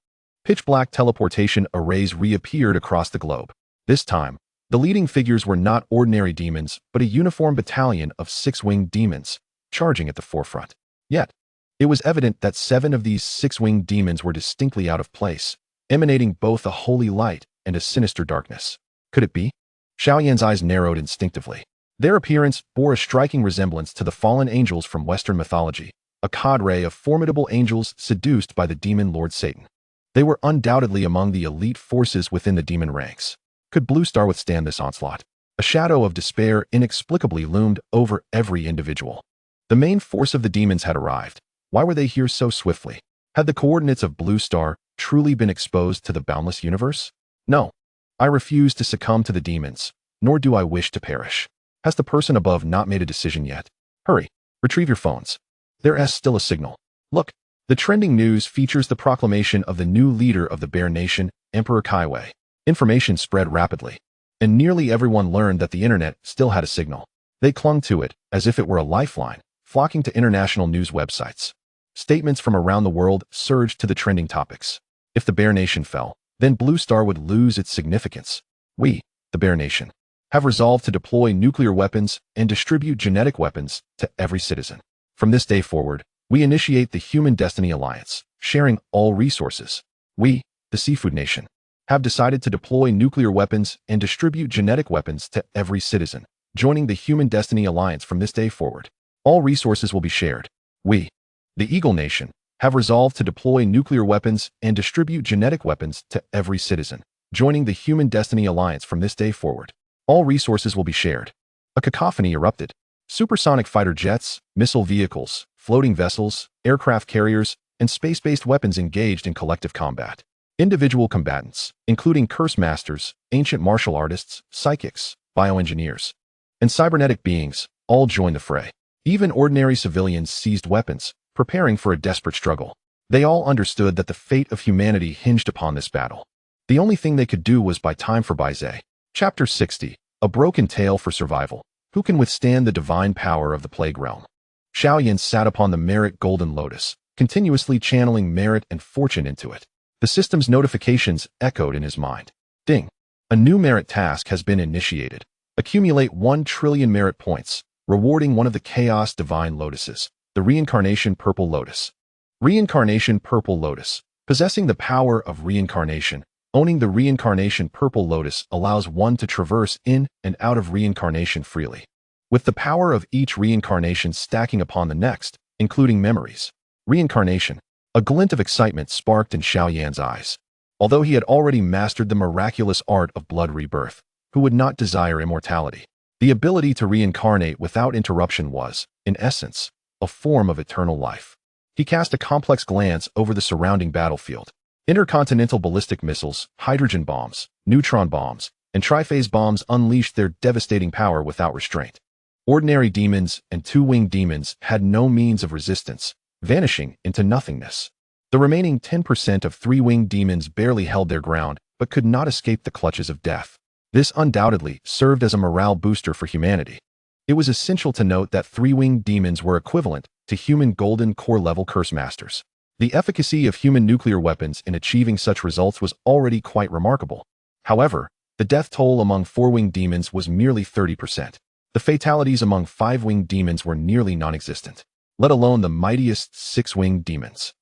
Pitch-black teleportation arrays reappeared across the globe. This time, the leading figures were not ordinary demons, but a uniformed battalion of six-winged demons, charging at the forefront. Yet, it was evident that 7 of these six-winged demons were distinctly out of place, emanating both a holy light and a sinister darkness. Could it be? Xiao Yan's eyes narrowed instinctively. Their appearance bore a striking resemblance to the fallen angels from Western mythology, a cadre of formidable angels seduced by the demon Lord Satan. They were undoubtedly among the elite forces within the demon ranks. Could Blue Star withstand this onslaught? A shadow of despair inexplicably loomed over every individual. The main force of the demons had arrived. Why were they here so swiftly? Had the coordinates of Blue Star truly been exposed to the boundless universe? No. I refuse to succumb to the demons, nor do I wish to perish. Has the person above not made a decision yet? Hurry, retrieve your phones. There's still a signal. Look. The trending news features the proclamation of the new leader of the Bear Nation, Emperor Kaiwei. Information spread rapidly, and nearly everyone learned that the internet still had a signal. They clung to it as if it were a lifeline, flocking to international news websites. Statements from around the world surged to the trending topics. If the Bear Nation fell, then Blue Star would lose its significance. We, the Bear Nation, have resolved to deploy nuclear weapons and distribute genetic weapons to every citizen. From this day forward, we initiate the Human Destiny Alliance, sharing all resources. We, the Seafood Nation, have decided to deploy nuclear weapons and distribute genetic weapons to every citizen, joining the Human Destiny Alliance from this day forward. All resources will be shared. We, the Eagle Nation, have resolved to deploy nuclear weapons and distribute genetic weapons to every citizen, joining the Human Destiny Alliance from this day forward. All resources will be shared. A cacophony erupted. Supersonic fighter jets, missile vehicles, floating vessels, aircraft carriers, and space-based weapons engaged in collective combat. Individual combatants, including curse masters, ancient martial artists, psychics, bioengineers, and cybernetic beings, all joined the fray. Even ordinary civilians seized weapons, preparing for a desperate struggle. They all understood that the fate of humanity hinged upon this battle. The only thing they could do was buy time for Bai Ze. Chapter 60. A broken tale for survival. Who can withstand the divine power of the plague realm? Xiao Yan sat upon the merit golden lotus, continuously channeling merit and fortune into it. The system's notifications echoed in his mind. Ding. A new merit task has been initiated. Accumulate 1 trillion merit points, rewarding one of the chaos divine lotuses, the reincarnation purple lotus. Reincarnation purple lotus. Possessing the power of reincarnation, owning the reincarnation purple lotus allows one to traverse in and out of reincarnation freely. With the power of each reincarnation stacking upon the next, including memories. Reincarnation. A glint of excitement sparked in Xiao Yan's eyes. Although he had already mastered the miraculous art of blood rebirth, who would not desire immortality? The ability to reincarnate without interruption was, in essence, a form of eternal life. He cast a complex glance over the surrounding battlefield. Intercontinental ballistic missiles, hydrogen bombs, neutron bombs, and triphase bombs unleashed their devastating power without restraint. Ordinary demons and two-winged demons had no means of resistance, vanishing into nothingness. The remaining 10% of three-winged demons barely held their ground, but could not escape the clutches of death. This undoubtedly served as a morale booster for humanity. It was essential to note that three-winged demons were equivalent to human golden core-level curse masters. The efficacy of human nuclear weapons in achieving such results was already quite remarkable. However, the death toll among four-winged demons was merely 30%. The fatalities among five-winged demons were nearly non-existent, let alone the mightiest six-winged demons.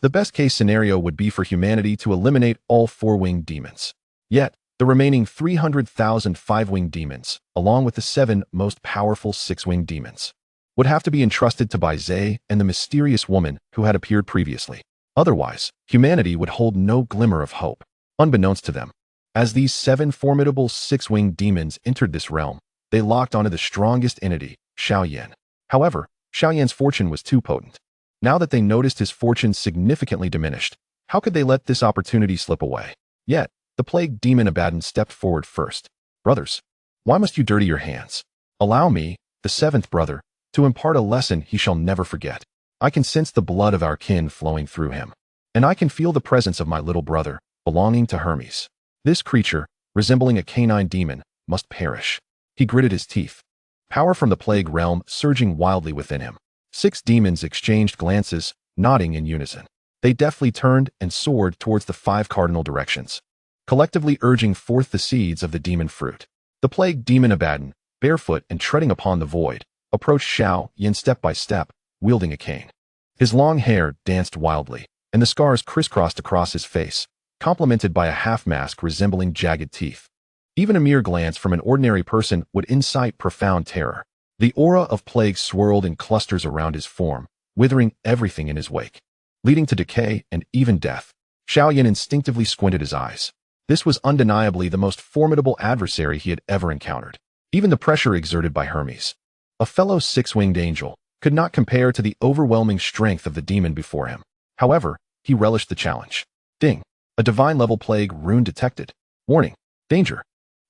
The best-case scenario would be for humanity to eliminate all four-winged demons. Yet, the remaining 300,000 five-winged demons, along with the 7 most powerful six-winged demons, would have to be entrusted to Bai Ze and the mysterious woman who had appeared previously. Otherwise, humanity would hold no glimmer of hope, unbeknownst to them. As these 7 formidable six-winged demons entered this realm, they locked onto the strongest entity, Xiao Yan. However, Xiao Yan's fortune was too potent. Now that they noticed his fortune significantly diminished, how could they let this opportunity slip away? Yet, the plague demon Abaddon stepped forward first. Brothers, why must you dirty your hands? Allow me, the 7th brother, to impart a lesson he shall never forget. I can sense the blood of our kin flowing through him, and I can feel the presence of my little brother, belonging to Hermes. This creature, resembling a canine demon, must perish. He gritted his teeth. Power from the plague realm surging wildly within him. 6 demons exchanged glances, nodding in unison. They deftly turned and soared towards the 5 cardinal directions, collectively urging forth the seeds of the demon fruit. The plague demon Abaddon, barefoot and treading upon the void, approached Xiao Yan step by step, wielding a cane. His long hair danced wildly, and the scars crisscrossed across his face, complemented by a half-mask resembling jagged teeth. Even a mere glance from an ordinary person would incite profound terror. The aura of plague swirled in clusters around his form, withering everything in his wake, leading to decay and even death. Xiao Yan instinctively squinted his eyes. This was undeniably the most formidable adversary he had ever encountered. Even the pressure exerted by Hermes, a fellow 6-winged angel, could not compare to the overwhelming strength of the demon before him. However, he relished the challenge. Ding! A divine-level plague rune detected. Warning! Danger!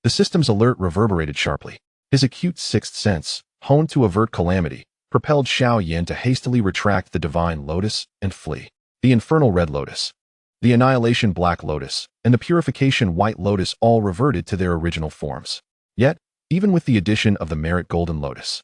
The system's alert reverberated sharply. His acute 6th sense, honed to avert calamity, propelled Xiao Yan to hastily retract the divine lotus and flee. The infernal red lotus, the annihilation black lotus, and the purification white lotus all reverted to their original forms. Yet, even with the addition of the merit golden lotus,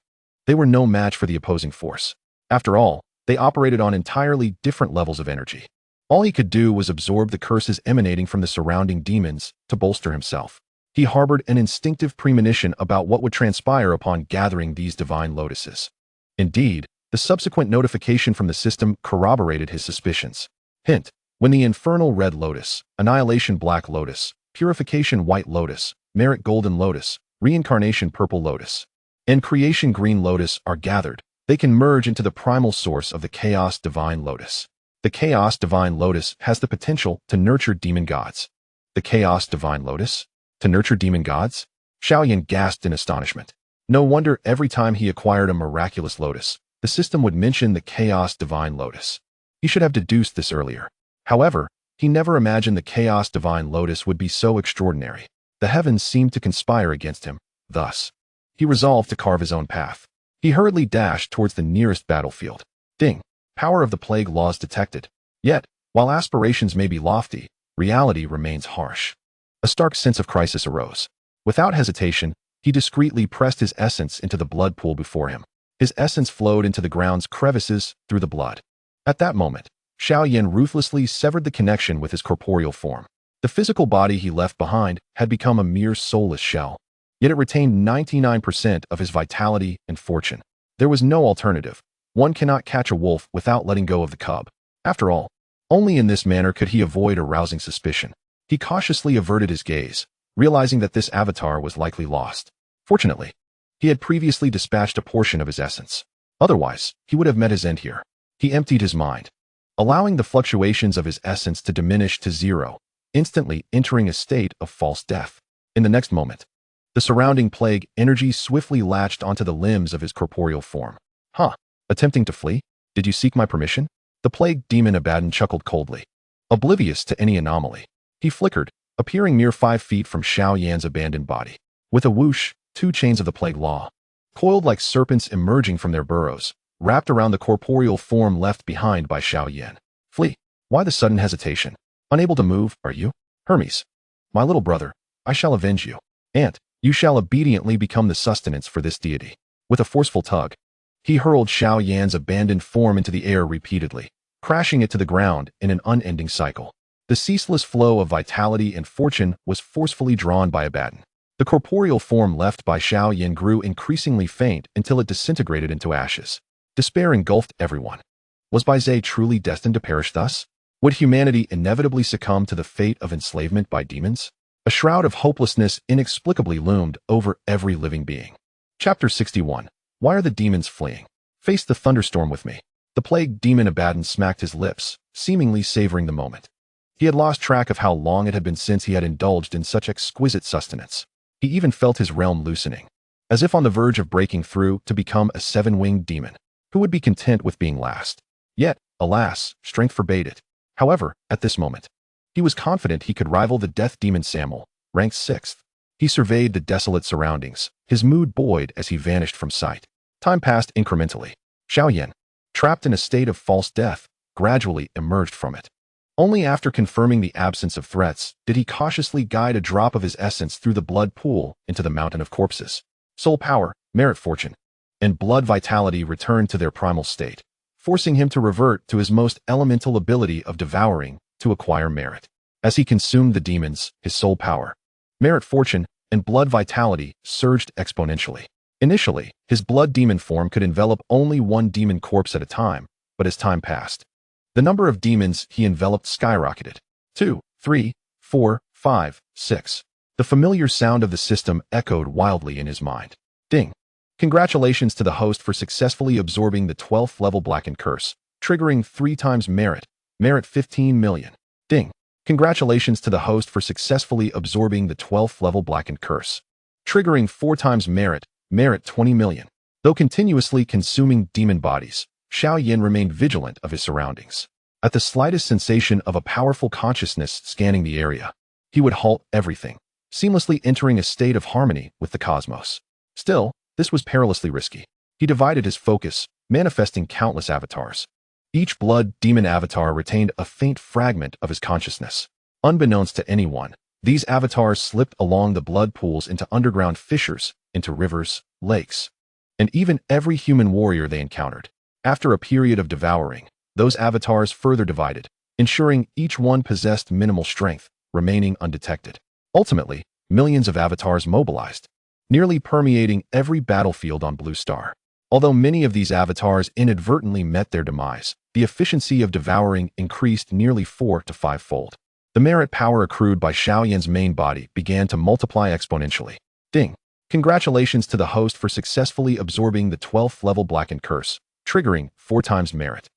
they were no match for the opposing force. After all, they operated on entirely different levels of energy. All he could do was absorb the curses emanating from the surrounding demons to bolster himself. He harbored an instinctive premonition about what would transpire upon gathering these divine lotuses. Indeed, the subsequent notification from the system corroborated his suspicions. Hint: when the infernal red lotus, annihilation black lotus, purification white lotus, merit golden lotus, reincarnation purple lotus, and creation green lotus are gathered, they can merge into the primal source of the chaos divine lotus. The chaos divine lotus has the potential to nurture demon gods. The chaos divine lotus? To nurture demon gods? Xiao Yan gasped in astonishment. No wonder every time he acquired a miraculous lotus, the system would mention the chaos divine lotus. He should have deduced this earlier. However, he never imagined the chaos divine lotus would be so extraordinary. The heavens seemed to conspire against him. Thus, he resolved to carve his own path. He hurriedly dashed towards the nearest battlefield. Ding! Power of the plague laws detected. Yet, while aspirations may be lofty, reality remains harsh. A stark sense of crisis arose. Without hesitation, he discreetly pressed his essence into the blood pool before him. His essence flowed into the ground's crevices through the blood. At that moment, Xiao Yan ruthlessly severed the connection with his corporeal form. The physical body he left behind had become a mere soulless shell. Yet it retained 99% of his vitality and fortune. There was no alternative. One cannot catch a wolf without letting go of the cub. After all, only in this manner could he avoid arousing suspicion. He cautiously averted his gaze, realizing that this avatar was likely lost. Fortunately, he had previously dispatched a portion of his essence. Otherwise, he would have met his end here. He emptied his mind, allowing the fluctuations of his essence to diminish to zero, instantly entering a state of false death. In the next moment, the surrounding plague energy swiftly latched onto the limbs of his corporeal form. Attempting to flee? Did you seek my permission? The plague demon Abaddon chuckled coldly. Oblivious to any anomaly, he flickered, appearing mere 5 feet from Xiao Yan's abandoned body. With a whoosh, 2 chains of the plague law, coiled like serpents emerging from their burrows, wrapped around the corporeal form left behind by Xiao Yan. Flee. Why the sudden hesitation? Unable to move, are you? Hermes. My little brother, I shall avenge you. And you shall obediently become the sustenance for this deity. With a forceful tug, he hurled Xiao Yan's abandoned form into the air repeatedly, crashing it to the ground in an unending cycle. The ceaseless flow of vitality and fortune was forcefully drawn by Abaddon. The corporeal form left by Xiao Yan grew increasingly faint until it disintegrated into ashes. Despair engulfed everyone. Was Bai Ze truly destined to perish thus? Would humanity inevitably succumb to the fate of enslavement by demons? A shroud of hopelessness inexplicably loomed over every living being. Chapter 61. Why are the demons fleeing? Face the thunderstorm with me. The plague demon Abaddon smacked his lips, seemingly savoring the moment. He had lost track of how long it had been since he had indulged in such exquisite sustenance. He even felt his realm loosening, as if on the verge of breaking through to become a 7-winged demon. Who would be content with being last? Yet, alas, strength forbade it. However, at this moment, he was confident he could rival the death demon Samuel, ranked 6th. He surveyed the desolate surroundings, his mood buoyed as he vanished from sight. Time passed incrementally. Xiao Yan, trapped in a state of false death, gradually emerged from it. Only after confirming the absence of threats did he cautiously guide a drop of his essence through the blood pool into the mountain of corpses. Soul power, merit fortune, and blood vitality returned to their primal state, forcing him to revert to his most elemental ability of devouring to acquire merit. As he consumed the demons, his soul power, merit fortune, and blood vitality surged exponentially. Initially, his blood demon form could envelop only 1 demon corpse at a time, but as time passed, the number of demons he enveloped skyrocketed. 2, 3, 4, 5, 6. The familiar sound of the system echoed wildly in his mind. Ding. Congratulations to the host for successfully absorbing the 12th level Blackened Curse, triggering 3 times merit. Merit 15 million. Ding. Congratulations to the host for successfully absorbing the 12th level Blackened Curse, triggering 4 times merit. Merit 20 million. Though continuously consuming demon bodies, Xiao Yan remained vigilant of his surroundings. At the slightest sensation of a powerful consciousness scanning the area, he would halt everything, seamlessly entering a state of harmony with the cosmos. Still, this was perilously risky. He divided his focus, manifesting countless avatars. Each blood demon avatar retained a faint fragment of his consciousness. Unbeknownst to anyone, these avatars slipped along the blood pools into underground fissures, into rivers, lakes, and even every human warrior they encountered. After a period of devouring, those avatars further divided, ensuring each one possessed minimal strength, remaining undetected. Ultimately, millions of avatars mobilized, nearly permeating every battlefield on Blue Star. Although many of these avatars inadvertently met their demise, the efficiency of devouring increased nearly 4 to 5-fold. The merit power accrued by Xiao Yan's main body began to multiply exponentially. Ding. Congratulations to the host for successfully absorbing the 12th level Blackened Curse, triggering 4 times merit.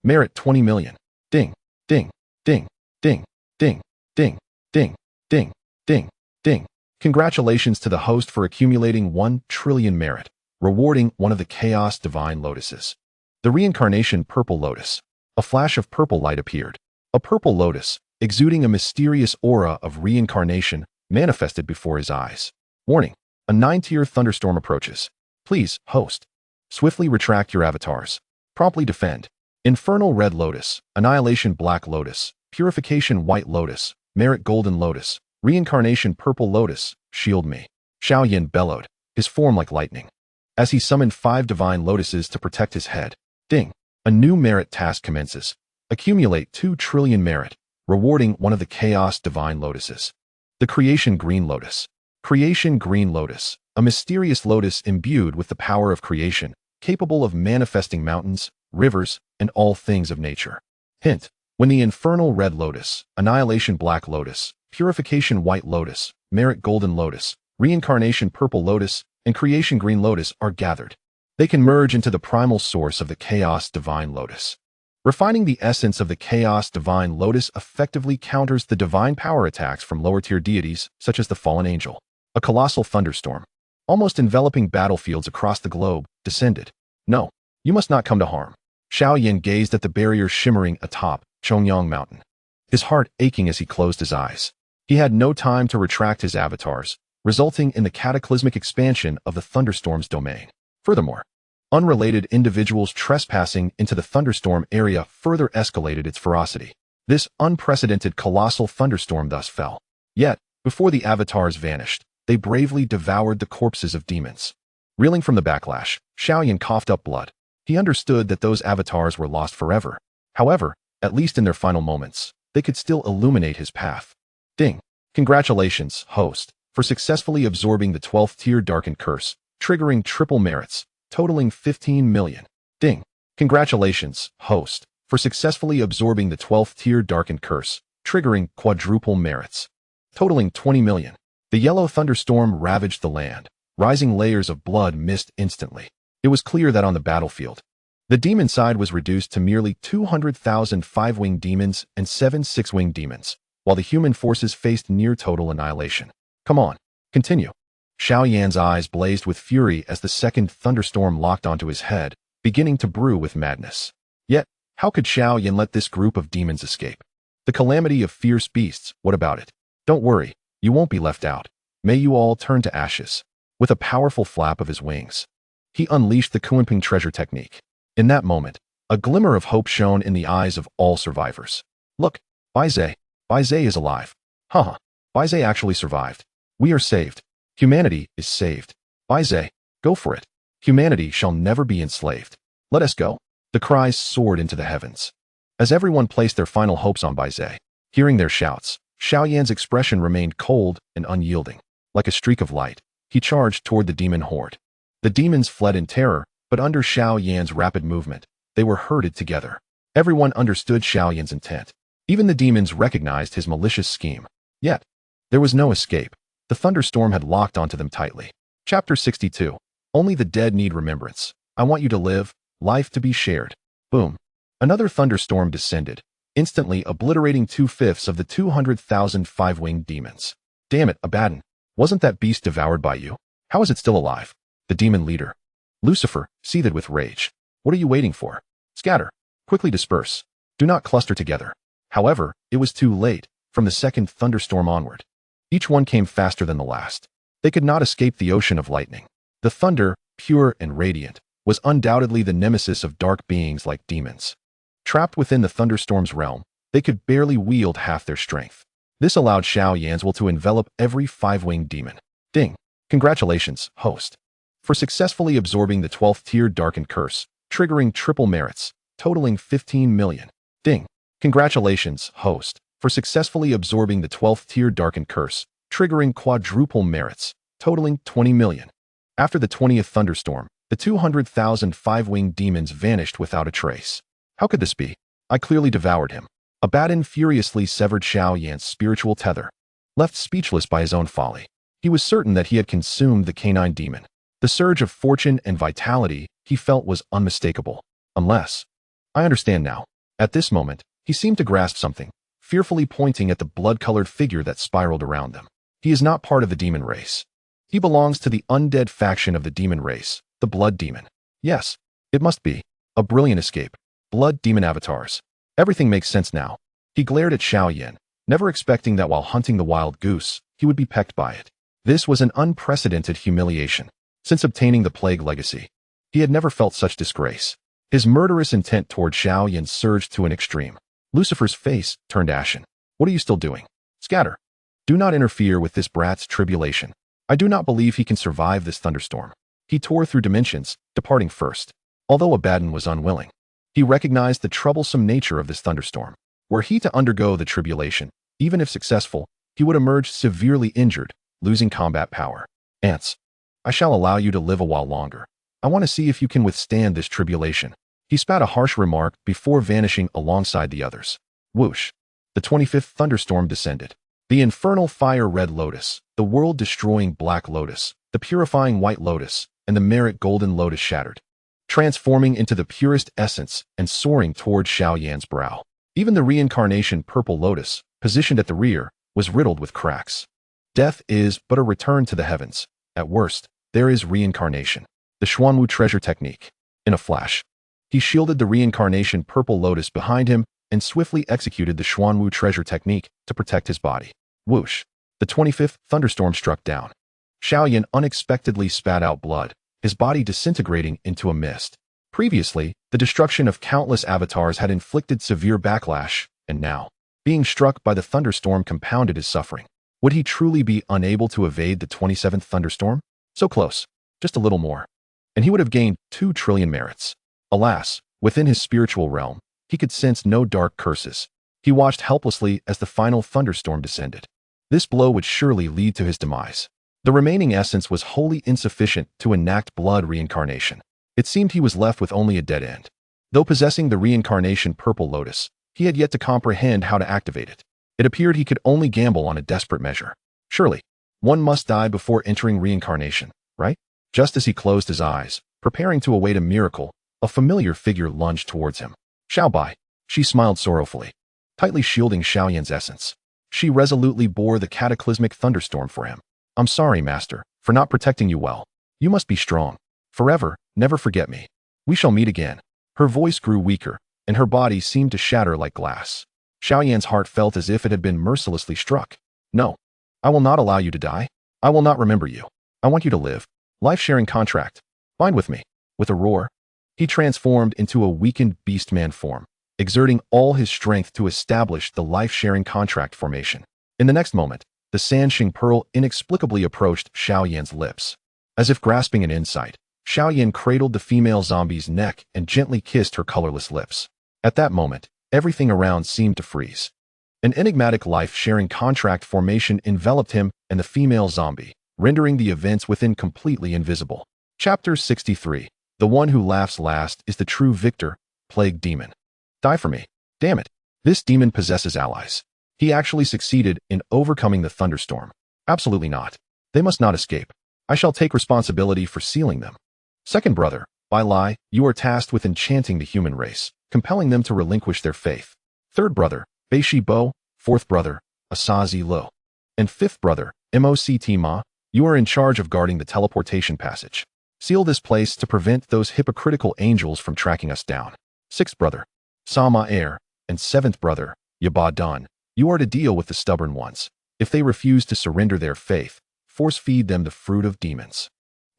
Merit 20 million. Ding. Ding. Ding. Ding. Ding. Ding. Ding. Ding. Ding. Ding. Congratulations to the host for accumulating 1 trillion merit, rewarding one of the Chaos Divine Lotuses. The reincarnation Purple Lotus. A flash of purple light appeared. A purple lotus, exuding a mysterious aura of reincarnation, manifested before his eyes. Warning. A 9-tier thunderstorm approaches. Please, host, swiftly retract your avatars. Promptly defend. Infernal Red Lotus, Annihilation Black Lotus, Purification White Lotus, merit golden lotus, reincarnation purple lotus, shield me. Xiao Yan bellowed, his form like lightning, as he summoned 5 divine lotuses to protect his head. Ding! A new merit task commences. Accumulate 2 trillion merit, rewarding one of the chaos divine lotuses. The creation green lotus. Creation green lotus, a mysterious lotus imbued with the power of creation, capable of manifesting mountains, rivers, and all things of nature. Hint: when the infernal red lotus, annihilation black lotus, purification white lotus, merit golden lotus, reincarnation purple lotus, and creation green lotus are gathered, they can merge into the primal source of the chaos divine lotus. Refining the essence of the chaos divine lotus effectively counters the divine power attacks from lower-tier deities such as the fallen angel. A colossal thunderstorm, almost enveloping battlefields across the globe, descended. No, you must not come to harm. Xiao Yan gazed at the barrier shimmering atop Chongyang Mountain, his heart aching as he closed his eyes. He had no time to retract his avatars, resulting in the cataclysmic expansion of the thunderstorm's domain. Furthermore, unrelated individuals trespassing into the thunderstorm area further escalated its ferocity. This unprecedented colossal thunderstorm thus fell. Yet, before the avatars vanished, they bravely devoured the corpses of demons. Reeling from the backlash, Xiao Yan coughed up blood. He understood that those avatars were lost forever. However, at least in their final moments, they could still illuminate his path. Ding! Congratulations, host, for successfully absorbing the 12th tier darkened curse, triggering triple merits, totaling 15 million. Ding! Congratulations, host, for successfully absorbing the 12th tier darkened curse, triggering quadruple merits, totaling 20 million. The yellow thunderstorm ravaged the land. Rising layers of blood mist instantly. It was clear that on the battlefield, the demon side was reduced to merely 200,000 5-winged demons and 7 6-winged demons, while the human forces faced near total annihilation. Come on, continue. Xiao Yan's eyes blazed with fury as the second thunderstorm locked onto his head, beginning to brew with madness. Yet, how could Xiao Yan let this group of demons escape? The calamity of fierce beasts, what about it? Don't worry, you won't be left out. May you all turn to ashes. With a powerful flap of his wings, he unleashed the Kunping treasure technique. In that moment, a glimmer of hope shone in the eyes of all survivors. Look, Bai Ze is alive. Haha, Bai Ze actually survived. We are saved. Humanity is saved. Bai Ze, go for it. Humanity shall never be enslaved. Let us go. The cries soared into the heavens. As everyone placed their final hopes on Bai Ze, hearing their shouts, Xiao Yan's expression remained cold and unyielding. Like a streak of light, he charged toward the demon horde. The demons fled in terror, but under Xiao Yan's rapid movement, they were herded together. Everyone understood Xiao Yan's intent. Even the demons recognized his malicious scheme. Yet, there was no escape. The thunderstorm had locked onto them tightly. Chapter 62. Only the dead need remembrance. I want you to live, life to be shared. Boom. Another thunderstorm descended, instantly obliterating 2/5 of the 200,000 5-winged demons. Damn it, Abaddon. Wasn't that beast devoured by you? How is it still alive? The demon leader, Lucifer, seethed with rage. What are you waiting for? Scatter. Quickly disperse. Do not cluster together. However, it was too late. From the second thunderstorm onward, each one came faster than the last. They could not escape the ocean of lightning. The thunder, pure and radiant, was undoubtedly the nemesis of dark beings like demons. Trapped within the thunderstorm's realm, they could barely wield half their strength. This allowed Xiao Yan's will to envelop every 5-winged demon. Ding! Congratulations, host, for successfully absorbing the 12th tier darkened curse, triggering triple merits, totaling 15 million. Ding! Congratulations, host, for successfully absorbing the 12th tier darkened curse, triggering quadruple merits, totaling 20 million. After the 20th thunderstorm, the 200,000 5-winged demons vanished without a trace. How could this be? I clearly devoured him. Abaddon furiously severed Xiao Yan's spiritual tether. Left speechless by his own folly, he was certain that he had consumed the canine demon. The surge of fortune and vitality he felt was unmistakable. Unless... I understand now. At this moment, he seemed to grasp something, fearfully pointing at the blood-colored figure that spiraled around them. He is not part of the demon race. He belongs to the undead faction of the demon race, the blood demon. Yes, it must be. A brilliant escape. Blood demon avatars. Everything makes sense now. He glared at Xiao Yan, never expecting that while hunting the wild goose, he would be pecked by it. This was an unprecedented humiliation. Since obtaining the plague legacy, he had never felt such disgrace. His murderous intent toward Xiao Yan surged to an extreme. Lucifer's face turned ashen. What are you still doing? Scatter. Do not interfere with this brat's tribulation. I do not believe he can survive this thunderstorm. He tore through dimensions, departing first. Although Abaddon was unwilling, he recognized the troublesome nature of this thunderstorm. Were he to undergo the tribulation, even if successful, he would emerge severely injured, losing combat power. Ants. I shall allow you to live a while longer. I want to see if you can withstand this tribulation. He spat a harsh remark before vanishing alongside the others. Whoosh. The 25th thunderstorm descended. The infernal fire-red lotus, the world-destroying black lotus, the purifying white lotus, and the merit golden lotus shattered, transforming into the purest essence and soaring toward Xiao Yan's brow. Even the reincarnation purple lotus, positioned at the rear, was riddled with cracks. Death is but a return to the heavens. At worst, there is reincarnation. The Xuanwu treasure technique. In a flash, he shielded the reincarnation purple lotus behind him and swiftly executed the Xuanwu treasure technique to protect his body. Whoosh. The 25th thunderstorm struck down. Xiao Yan unexpectedly spat out blood, his body disintegrating into a mist. Previously, the destruction of countless avatars had inflicted severe backlash, and now, being struck by the thunderstorm compounded his suffering. Would he truly be unable to evade the 27th thunderstorm? So close. Just a little more. And he would have gained 2 trillion merits. Alas, within his spiritual realm, he could sense no dark curses. He watched helplessly as the final thunderstorm descended. This blow would surely lead to his demise. The remaining essence was wholly insufficient to enact blood reincarnation. It seemed he was left with only a dead end. Though possessing the reincarnation purple lotus, he had yet to comprehend how to activate it. It appeared he could only gamble on a desperate measure. Surely, one must die before entering reincarnation, right? Just as he closed his eyes, preparing to await a miracle, a familiar figure lunged towards him. Xiao Bai. She smiled sorrowfully, tightly shielding Xiao Yan's essence. She resolutely bore the cataclysmic thunderstorm for him. I'm sorry, master, for not protecting you well. You must be strong. Forever, never forget me. We shall meet again. Her voice grew weaker, and her body seemed to shatter like glass. Xiao Yan's heart felt as if it had been mercilessly struck. No. I will not allow you to die. I will not remember you. I want you to live. Life-sharing contract. Bind with me. With a roar, he transformed into a weakened beastman form, exerting all his strength to establish the life-sharing contract formation. In the next moment, the Sanxing Pearl inexplicably approached Xiao Yan's lips. As if grasping an insight, Xiao Yan cradled the female zombie's neck and gently kissed her colorless lips. At that moment, everything around seemed to freeze. An enigmatic life-sharing contract formation enveloped him and the female zombie, rendering the events within completely invisible. Chapter 63. The one who laughs last is the true victor, Plague Demon. Die for me. Damn it. This demon possesses allies. He actually succeeded in overcoming the thunderstorm. Absolutely not. They must not escape. I shall take responsibility for sealing them. Second brother, Bai Lai, you are tasked with enchanting the human race, compelling them to relinquish their faith. Third brother, Bai Shi Bo. Fourth brother, Asazi Lo. And fifth brother, Moct Ma, you are in charge of guarding the teleportation passage. Seal this place to prevent those hypocritical angels from tracking us down. Sixth brother, Sama Air. And seventh brother, Yaba Dan, you are to deal with the stubborn ones. If they refuse to surrender their faith, force-feed them the fruit of demons.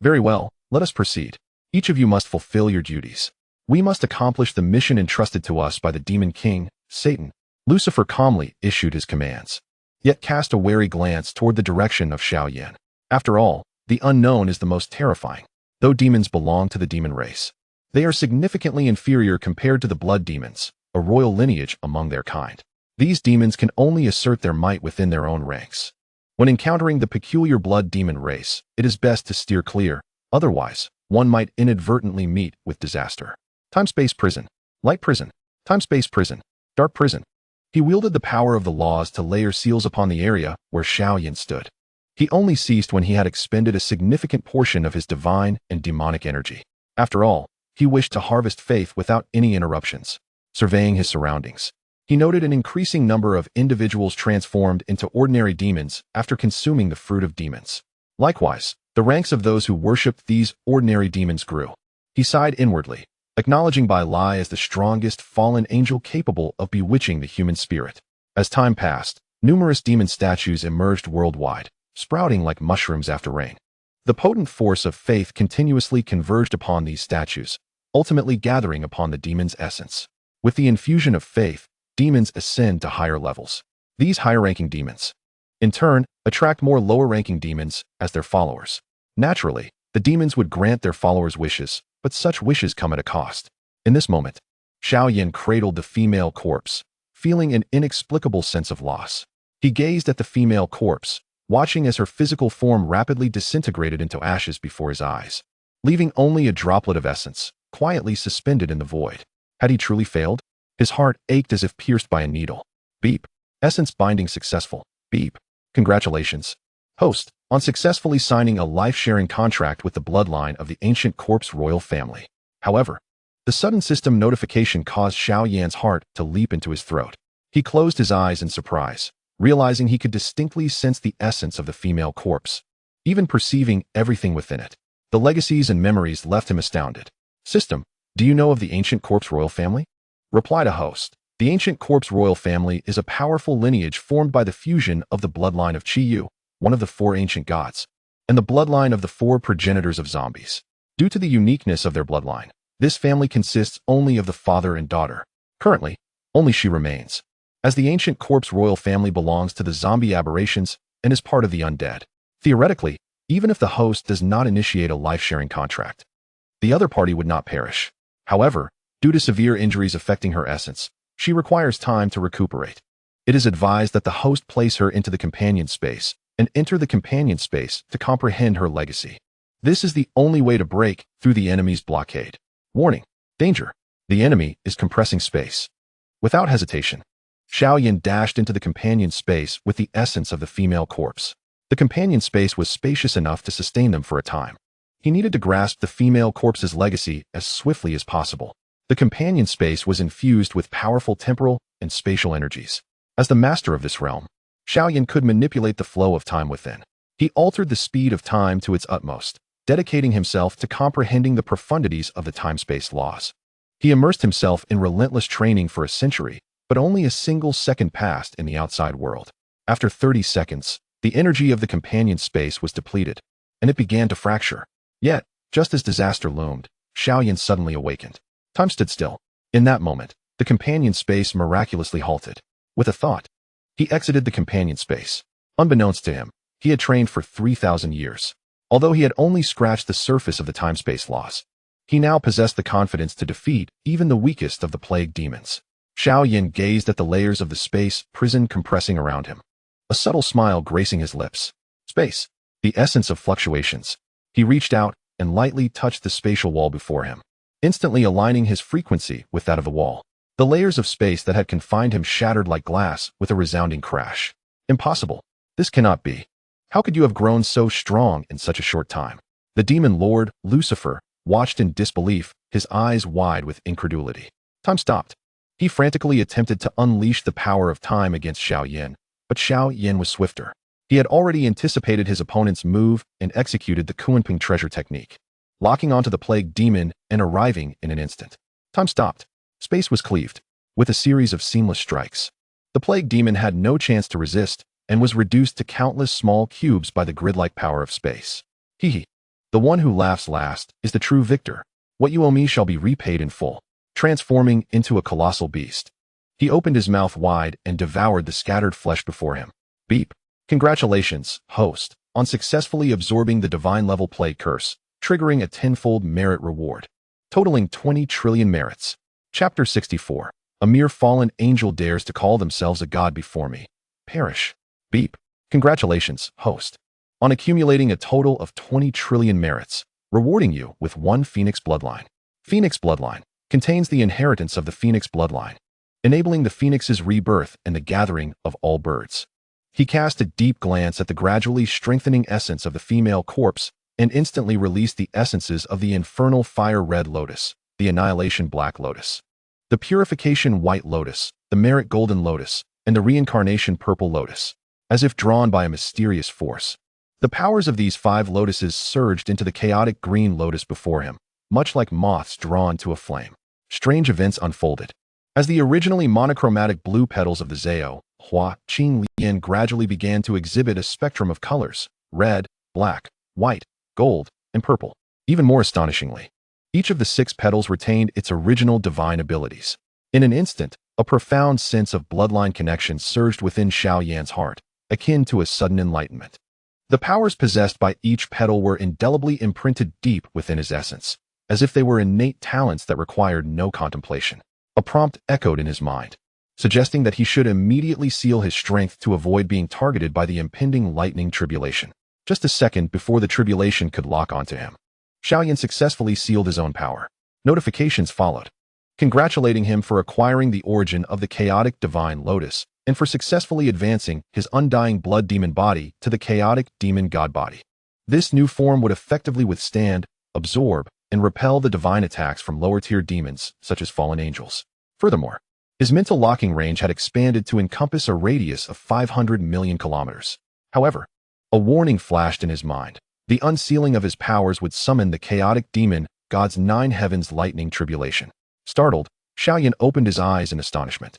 Very well, let us proceed. Each of you must fulfill your duties. We must accomplish the mission entrusted to us by the demon king, Satan. Lucifer calmly issued his commands, yet cast a wary glance toward the direction of Xiao Yan. After all, the unknown is the most terrifying. Though demons belong to the demon race, they are significantly inferior compared to the blood demons, a royal lineage among their kind. These demons can only assert their might within their own ranks. When encountering the peculiar blood demon race, it is best to steer clear, otherwise, one might inadvertently meet with disaster. Time-space prison, light prison, time-space prison, dark prison. He wielded the power of the laws to layer seals upon the area where Xiao Yan stood. He only ceased when he had expended a significant portion of his divine and demonic energy. After all, he wished to harvest faith without any interruptions. Surveying his surroundings, he noted an increasing number of individuals transformed into ordinary demons after consuming the fruit of demons. Likewise, the ranks of those who worshipped these ordinary demons grew. He sighed inwardly, acknowledging Bai Lai as the strongest fallen angel capable of bewitching the human spirit. As time passed, numerous demon statues emerged worldwide, sprouting like mushrooms after rain. The potent force of faith continuously converged upon these statues, ultimately gathering upon the demon's essence. With the infusion of faith, demons ascend to higher levels. These higher-ranking demons, in turn, attract more lower-ranking demons as their followers. Naturally, the demons would grant their followers wishes, but such wishes come at a cost. In this moment, Xiao Yan cradled the female corpse, feeling an inexplicable sense of loss. He gazed at the female corpse, watching as her physical form rapidly disintegrated into ashes before his eyes, leaving only a droplet of essence, quietly suspended in the void. Had he truly failed? His heart ached as if pierced by a needle. Beep. Essence binding successful. Beep. Congratulations, host, on successfully signing a life-sharing contract with the bloodline of the ancient corpse royal family. However, the sudden system notification caused Xiao Yan's heart to leap into his throat. He closed his eyes in surprise, realizing he could distinctly sense the essence of the female corpse, even perceiving everything within it. The legacies and memories left him astounded. System, do you know of the ancient corpse royal family? Reply to host. The ancient corpse royal family is a powerful lineage formed by the fusion of the bloodline of Qiyu, one of the 4 ancient gods, and the bloodline of the 4 progenitors of zombies. Due to the uniqueness of their bloodline, this family consists only of the father and daughter. Currently, only she remains, as the ancient corpse royal family belongs to the zombie aberrations and is part of the undead. Theoretically, even if the host does not initiate a life-sharing contract, the other party would not perish. However, due to severe injuries affecting her essence, she requires time to recuperate. It is advised that the host place her into the companion space and enter the companion space to comprehend her legacy. This is the only way to break through the enemy's blockade. Warning. Danger. The enemy is compressing space. Without hesitation, Xiao Yan dashed into the companion space with the essence of the female corpse. The companion space was spacious enough to sustain them for a time. He needed to grasp the female corpse's legacy as swiftly as possible. The companion space was infused with powerful temporal and spatial energies. As the master of this realm, Xiao Yan could manipulate the flow of time within. He altered the speed of time to its utmost, dedicating himself to comprehending the profundities of the time-space laws. He immersed himself in relentless training for a century, but only a single second passed in the outside world. After 30 seconds, the energy of the companion space was depleted, and it began to fracture. Yet, just as disaster loomed, Xiao Yan suddenly awakened. Time stood still. In that moment, the companion space miraculously halted. With a thought, he exited the companion space. Unbeknownst to him, he had trained for 3,000 years. Although he had only scratched the surface of the time-space laws, he now possessed the confidence to defeat even the weakest of the plague demons. Xiao Yan gazed at the layers of the space prison compressing around him, a subtle smile gracing his lips. Space, the essence of fluctuations. He reached out and lightly touched the spatial wall before him, instantly aligning his frequency with that of the wall. The layers of space that had confined him shattered like glass with a resounding crash. Impossible. This cannot be. How could you have grown so strong in such a short time? The demon lord, Lucifer, watched in disbelief, his eyes wide with incredulity. Time stopped. He frantically attempted to unleash the power of time against Xiao Yan, but Xiao Yan was swifter. He had already anticipated his opponent's move and executed the Kunping treasure technique, locking onto the plague demon and arriving in an instant. Time stopped. Space was cleaved, with a series of seamless strikes. The plague demon had no chance to resist, and was reduced to countless small cubes by the grid-like power of space. Hee. The one who laughs last is the true victor. What you owe me shall be repaid in full. Transforming into a colossal beast, he opened his mouth wide and devoured the scattered flesh before him. Beep. Congratulations, host, on successfully absorbing the divine-level plague curse, triggering a tenfold merit reward, totaling 20 trillion merits. Chapter 64. A mere fallen angel dares to call themselves a god before me. Perish. Beep. Congratulations, host, on accumulating a total of 20 trillion merits, rewarding you with 1 Phoenix bloodline. Phoenix bloodline contains the inheritance of the Phoenix bloodline, enabling the Phoenix's rebirth and the gathering of all birds. He cast a deep glance at the gradually strengthening essence of the female corpse and instantly released the essences of the infernal fire red lotus, the annihilation black lotus, the purification white lotus, the merit golden lotus, and the reincarnation purple lotus. As if drawn by a mysterious force, the powers of these 5 lotuses surged into the chaotic green lotus before him, much like moths drawn to a flame. Strange events unfolded. As the originally monochromatic blue petals of the Zao, Hua, Qing Lian gradually began to exhibit a spectrum of colors: red, black, white, gold, and purple. Even more astonishingly, each of the 6 petals retained its original divine abilities. In an instant, A profound sense of bloodline connection surged within Xiao Yan's heart, akin to a sudden enlightenment. The powers possessed by each petal were indelibly imprinted deep within his essence, as if they were innate talents that required no contemplation. A prompt echoed in his mind, suggesting that he should immediately seal his strength to avoid being targeted by the impending lightning tribulation. Just a second before the tribulation could lock onto him, Xiao Yan successfully sealed his own power. Notifications followed, congratulating him for acquiring the origin of the chaotic divine lotus and for successfully advancing his undying blood demon body to the chaotic demon god body. This new form would effectively withstand, absorb, and repel the divine attacks from lower-tier demons such as fallen angels. Furthermore, his mental locking range had expanded to encompass a radius of 500 million kilometers. However, a warning flashed in his mind. The unsealing of his powers would summon the chaotic demon god's 9 heavens lightning tribulation. Startled, Xiao Yan opened his eyes in astonishment.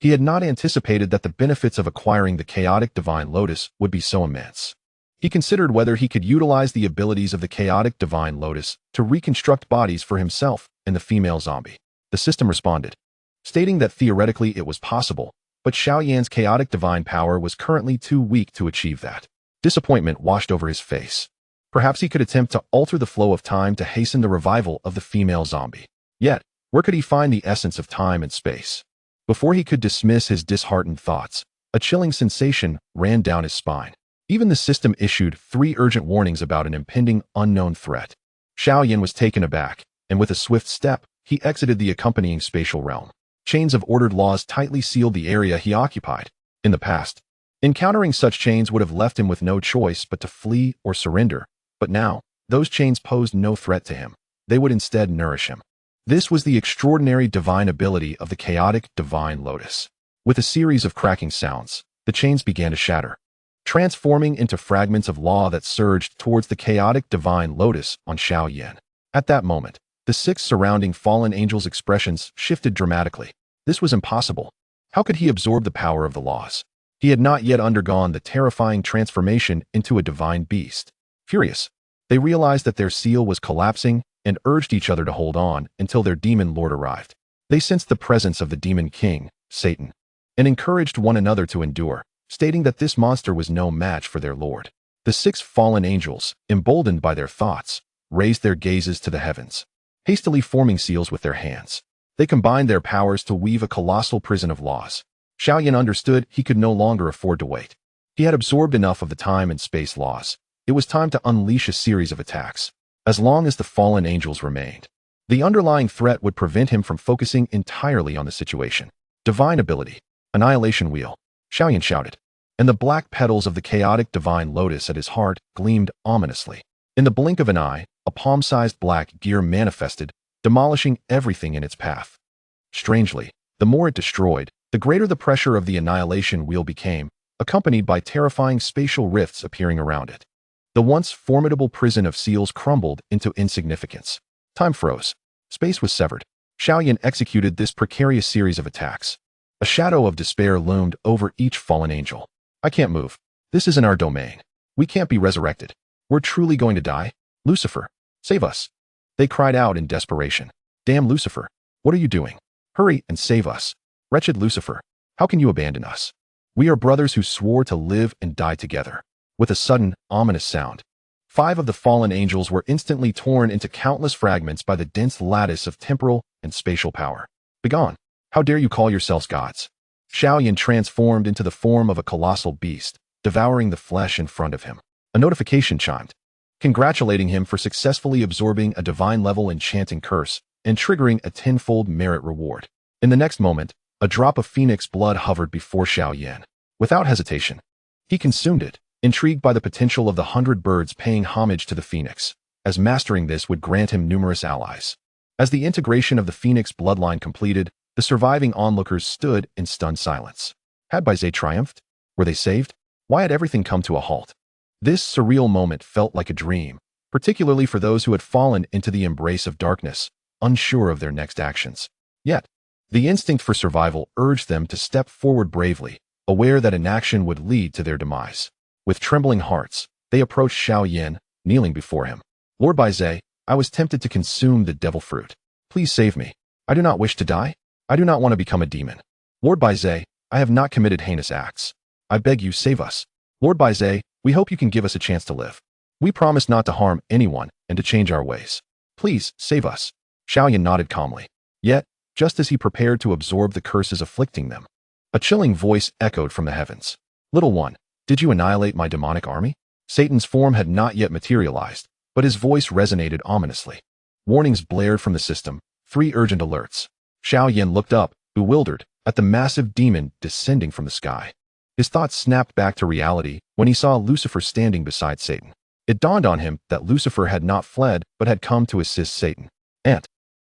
He had not anticipated that the benefits of acquiring the chaotic divine lotus would be so immense. He considered whether he could utilize the abilities of the chaotic divine lotus to reconstruct bodies for himself and the female zombie. The system responded, stating that theoretically it was possible, but Xiao Yan's chaotic divine power was currently too weak to achieve that. Disappointment washed over his face. Perhaps he could attempt to alter the flow of time to hasten the revival of the female zombie. Yet, where could he find the essence of time and space? Before he could dismiss his disheartened thoughts, a chilling sensation ran down his spine. Even the system issued 3 urgent warnings about an impending unknown threat. Xiao Yan was taken aback, and with a swift step, he exited the accompanying spatial realm. Chains of ordered laws tightly sealed the area he occupied. In the past, encountering such chains would have left him with no choice but to flee or surrender, but now, those chains posed no threat to him. They would instead nourish him. This was the extraordinary divine ability of the chaotic divine lotus. With a series of cracking sounds, the chains began to shatter, transforming into fragments of law that surged towards the chaotic divine lotus on Xiao Yan. At that moment, the 6 surrounding fallen angels' expressions shifted dramatically. This was impossible. How could he absorb the power of the laws? He had not yet undergone the terrifying transformation into a divine beast. Furious, they realized that their seal was collapsing and urged each other to hold on until their demon lord arrived. They sensed the presence of the demon king, Satan, and encouraged one another to endure, stating that this monster was no match for their lord. The 6 fallen angels, emboldened by their thoughts, raised their gazes to the heavens, hastily forming seals with their hands. They combined their powers to weave a colossal prison of laws. Xiao Yan understood he could no longer afford to wait. He had absorbed enough of the time and space laws. It was time to unleash a series of attacks. As long as the fallen angels remained, the underlying threat would prevent him from focusing entirely on the situation. Divine ability. Annihilation wheel. Xiao Yan shouted, and the black petals of the chaotic divine lotus at his heart gleamed ominously. In the blink of an eye, a palm-sized black gear manifested, demolishing everything in its path. Strangely, the more it destroyed, the greater the pressure of the annihilation wheel became, accompanied by terrifying spatial rifts appearing around it. The once formidable prison of seals crumbled into insignificance. Time froze. Space was severed. Xiao Yan executed this precarious series of attacks. A shadow of despair loomed over each fallen angel. I can't move. This isn't our domain. We can't be resurrected. We're truly going to die? Lucifer, save us. They cried out in desperation. Damn Lucifer, what are you doing? Hurry and save us. Wretched Lucifer, how can you abandon us? We are brothers who swore to live and die together. With a sudden, ominous sound, 5 of the fallen angels were instantly torn into countless fragments by the dense lattice of temporal and spatial power. Begone! How dare you call yourselves gods? Xiao Yan transformed into the form of a colossal beast, devouring the flesh in front of him. A notification chimed, congratulating him for successfully absorbing a divine-level enchanting curse and triggering a 10-fold merit reward. In the next moment, a drop of phoenix blood hovered before Xiao Yan. Without hesitation, he consumed it, intrigued by the potential of the 100 birds paying homage to the phoenix, as mastering this would grant him numerous allies. As the integration of the phoenix bloodline completed, the surviving onlookers stood in stunned silence. Had Bai Ze triumphed? Were they saved? Why had everything come to a halt? This surreal moment felt like a dream, particularly for those who had fallen into the embrace of darkness, unsure of their next actions. Yet, the instinct for survival urged them to step forward bravely, aware that inaction would lead to their demise. With trembling hearts, they approached Xiao Yan, kneeling before him. Lord Bai Ze, I was tempted to consume the devil fruit. Please save me. I do not wish to die. I do not want to become a demon. Lord Bai Ze, I have not committed heinous acts. I beg you, save us. Lord Bai Ze, we hope you can give us a chance to live. We promise not to harm anyone and to change our ways. Please, save us. Xiao Yan nodded calmly. Yet, just as he prepared to absorb the curses afflicting them, a chilling voice echoed from the heavens. Little one, did you annihilate my demonic army? Satan's form had not yet materialized, but his voice resonated ominously. Warnings blared from the system, 3 urgent alerts. Xiao Yan looked up, bewildered, at the massive demon descending from the sky. His thoughts snapped back to reality when he saw Lucifer standing beside Satan. It dawned on him that Lucifer had not fled but had come to assist Satan. And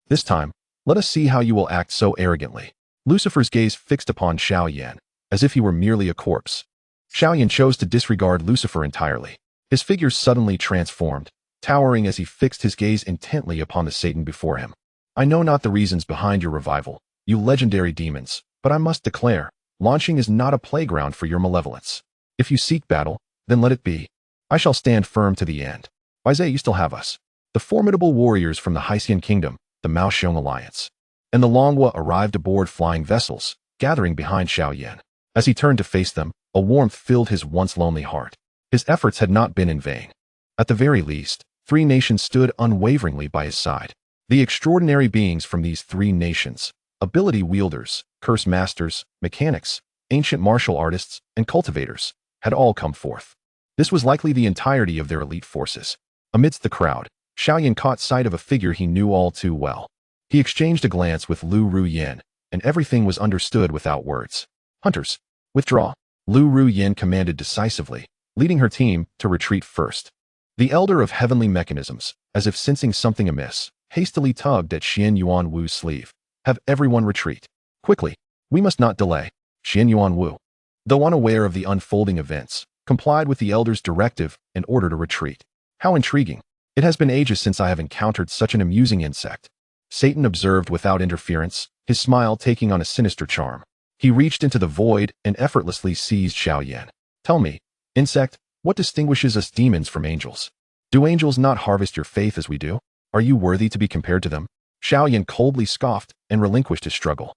this time, let us see how you will act so arrogantly. Lucifer's gaze fixed upon Xiao Yan, as if he were merely a corpse. Xiao Yan chose to disregard Lucifer entirely. His figure suddenly transformed, towering as he fixed his gaze intently upon the Satan before him. I know not the reasons behind your revival, you legendary demons, but I must declare, launching is not a playground for your malevolence. If you seek battle, then let it be. I shall stand firm to the end. Bai Ze, you still have us. The formidable warriors from the Haitian kingdom, the Mao Xiong alliance, and the Longhua arrived aboard flying vessels, gathering behind Xiao Yan. As he turned to face them, a warmth filled his once lonely heart. His efforts had not been in vain. At the very least, 3 nations stood unwaveringly by his side. The extraordinary beings from these 3 nations, ability wielders, curse masters, mechanics, ancient martial artists, and cultivators, had all come forth. This was likely the entirety of their elite forces. Amidst the crowd, Xiao Yan caught sight of a figure he knew all too well. He exchanged a glance with Lu Ruyin, and everything was understood without words. Hunters, withdraw. Lu Ruyin commanded decisively, leading her team to retreat first. The Elder of Heavenly Mechanisms, as if sensing something amiss, hastily tugged at Xian Yuan Wu's sleeve. Have everyone retreat. Quickly. We must not delay. Xian Yuan Wu, though unaware of the unfolding events, complied with the Elder's directive in order to retreat. How intriguing. It has been ages since I have encountered such an amusing insect. Satan observed without interference, his smile taking on a sinister charm. He reached into the void and effortlessly seized Xiao Yan. Tell me, insect, what distinguishes us demons from angels? Do angels not harvest your faith as we do? Are you worthy to be compared to them? Xiao Yan coldly scoffed and relinquished his struggle.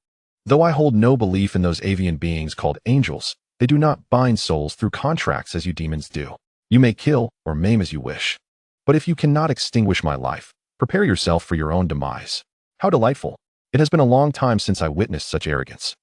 Though I hold no belief in those avian beings called angels, they do not bind souls through contracts as you demons do. You may kill or maim as you wish. But if you cannot extinguish my life, prepare yourself for your own demise. How delightful. It has been a long time since I witnessed such arrogance.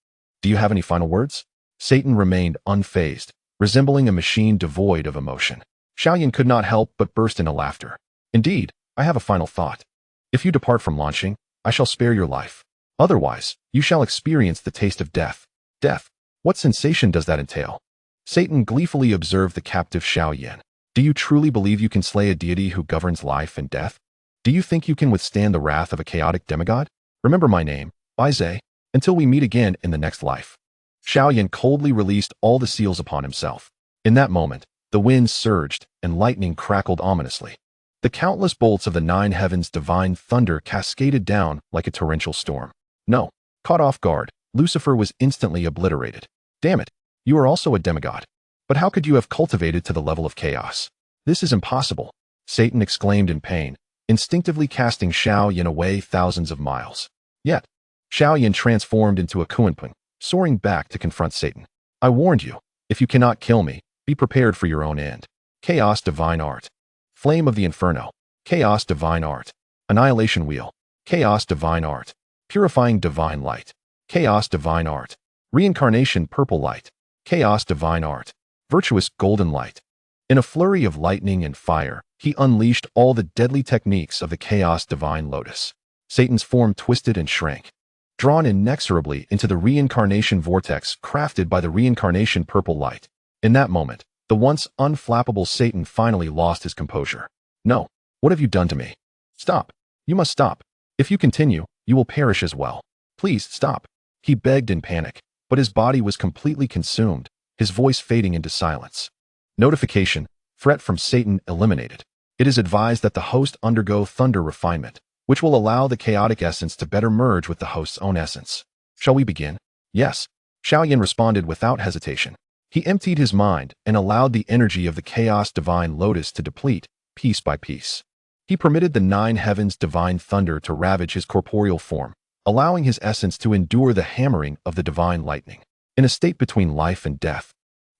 Do you have any final words? Satan remained unfazed, resembling a machine devoid of emotion. Xiao Yan could not help but burst into laughter. Indeed, I have a final thought. If you depart from launching, I shall spare your life. Otherwise, you shall experience the taste of death. Death? What sensation does that entail? Satan gleefully observed the captive Xiao Yan. Do you truly believe you can slay a deity who governs life and death? Do you think you can withstand the wrath of a chaotic demigod? Remember my name, Bai Ze, until we meet again in the next life. Xiao Yan coldly released all the seals upon himself. In that moment, the winds surged and lightning crackled ominously. The countless bolts of the 9 heavens' divine thunder cascaded down like a torrential storm. No, caught off guard, Lucifer was instantly obliterated. Damn it, you are also a demigod. But how could you have cultivated to the level of chaos? This is impossible, Satan exclaimed in pain, instinctively casting Xiao Yan away thousands of miles. Yet, Xiao Yan transformed into a Kunpeng, soaring back to confront Satan. I warned you, if you cannot kill me, be prepared for your own end. Chaos divine art. Flame of the inferno. Chaos divine art. Annihilation wheel. Chaos divine art. Purifying divine light. Chaos divine art. Reincarnation purple light. Chaos divine art. Virtuous golden light. In a flurry of lightning and fire, he unleashed all the deadly techniques of the chaos divine lotus. Satan's form twisted and shrank, drawn inexorably into the reincarnation vortex crafted by the reincarnation purple light. In that moment, the once unflappable Satan finally lost his composure. No, what have you done to me? Stop. You must stop. If you continue, you will perish as well. Please stop. He begged in panic, but his body was completely consumed, his voice fading into silence. Notification, threat from Satan eliminated. It is advised that the host undergo thunder refinement, which will allow the chaotic essence to better merge with the host's own essence. Shall we begin? Yes. Xiao Yan responded without hesitation. He emptied his mind and allowed the energy of the chaos divine lotus to deplete, piece by piece. He permitted the 9 heavens' divine thunder to ravage his corporeal form, allowing his essence to endure the hammering of the divine lightning. In a state between life and death,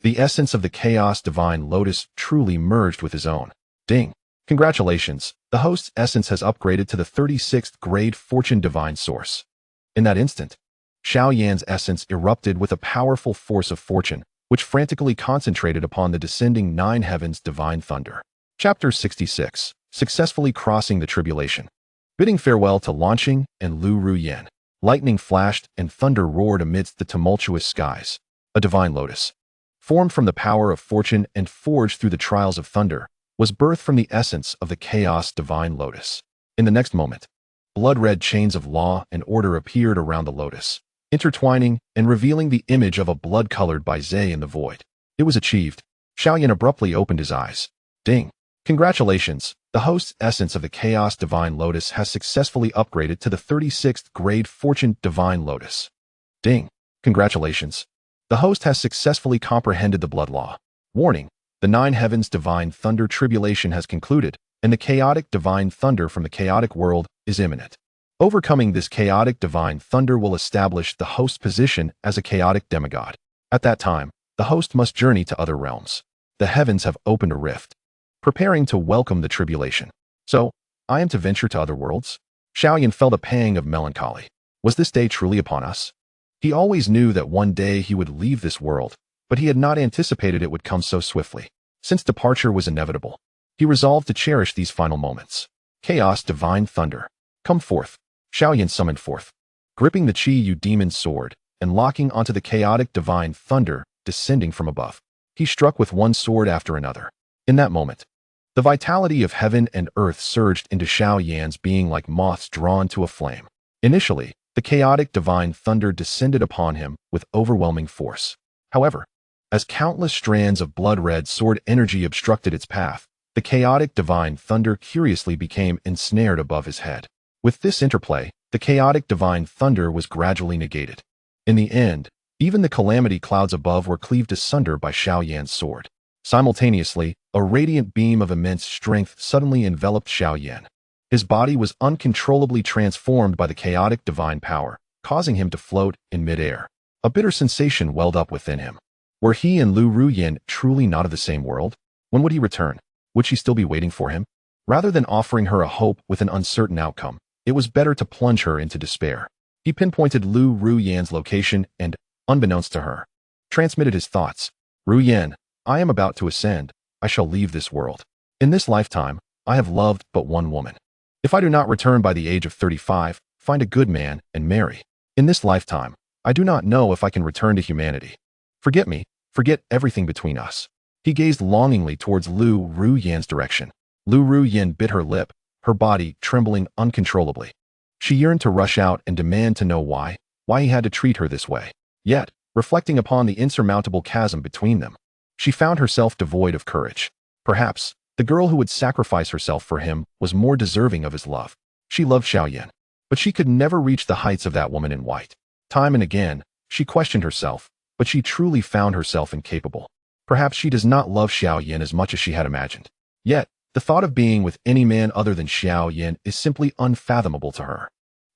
the essence of the chaos divine lotus truly merged with his own. Ding! Congratulations, the host's essence has upgraded to the 36th grade fortune divine source. In that instant, Xiao Yan's essence erupted with a powerful force of fortune, which frantically concentrated upon the descending nine heavens divine thunder. Chapter 66. Successfully Crossing the Tribulation. Bidding farewell to launching and Lu Ruyan, lightning flashed and thunder roared amidst the tumultuous skies. A divine lotus, formed from the power of fortune and forged through the trials of thunder, was birthed from the essence of the chaos divine lotus. In the next moment, blood-red chains of law and order appeared around the lotus, intertwining and revealing the image of a blood-colored Bai Ze in the void. It was achieved. Xiao Yan abruptly opened his eyes. Ding! Congratulations! The host's essence of the chaos divine lotus has successfully upgraded to the 36th grade fortune divine lotus. Ding! Congratulations! The host has successfully comprehended the blood law. Warning! The nine heavens divine thunder tribulation has concluded, and the chaotic divine thunder from the chaotic world is imminent. Overcoming this chaotic divine thunder will establish the host's position as a chaotic demigod. At that time, the host must journey to other realms. The heavens have opened a rift, preparing to welcome the tribulation. So, I am to venture to other worlds? Xiao Yan felt a pang of melancholy. Was this day truly upon us? He always knew that one day he would leave this world, but he had not anticipated it would come so swiftly. Since departure was inevitable, he resolved to cherish these final moments. Chaos divine thunder. Come forth. Xiao Yan summoned forth, gripping the Qi Yu demon's sword and locking onto the chaotic divine thunder descending from above. He struck with one sword after another. In that moment, the vitality of heaven and earth surged into Xiao Yan's being like moths drawn to a flame. Initially, the chaotic divine thunder descended upon him with overwhelming force. However, as countless strands of blood-red sword energy obstructed its path, the chaotic divine thunder curiously became ensnared above his head. With this interplay, the chaotic divine thunder was gradually negated. In the end, even the calamity clouds above were cleaved asunder by Xiao Yan's sword. Simultaneously, a radiant beam of immense strength suddenly enveloped Xiao Yan. His body was uncontrollably transformed by the chaotic divine power, causing him to float in midair. A bitter sensation welled up within him. Were he and Lu Ruyan truly not of the same world? When would he return? Would she still be waiting for him? Rather than offering her a hope with an uncertain outcome, it was better to plunge her into despair. He pinpointed Lu Ruyan's location and, unbeknownst to her, transmitted his thoughts. Ruyan, I am about to ascend. I shall leave this world. In this lifetime, I have loved but one woman. If I do not return by the age of 35, find a good man and marry. In this lifetime, I do not know if I can return to humanity. Forget me, forget everything between us. He gazed longingly towards Lu Ruyan's direction. Lu Ruyan bit her lip, her body trembling uncontrollably. She yearned to rush out and demand to know why he had to treat her this way. Yet, reflecting upon the insurmountable chasm between them, she found herself devoid of courage. Perhaps, the girl who would sacrifice herself for him was more deserving of his love. She loved Xiao Yan, but she could never reach the heights of that woman in white. Time and again, she questioned herself, but she truly found herself incapable. Perhaps she does not love Xiao Yan as much as she had imagined. Yet, the thought of being with any man other than Xiao Yan is simply unfathomable to her.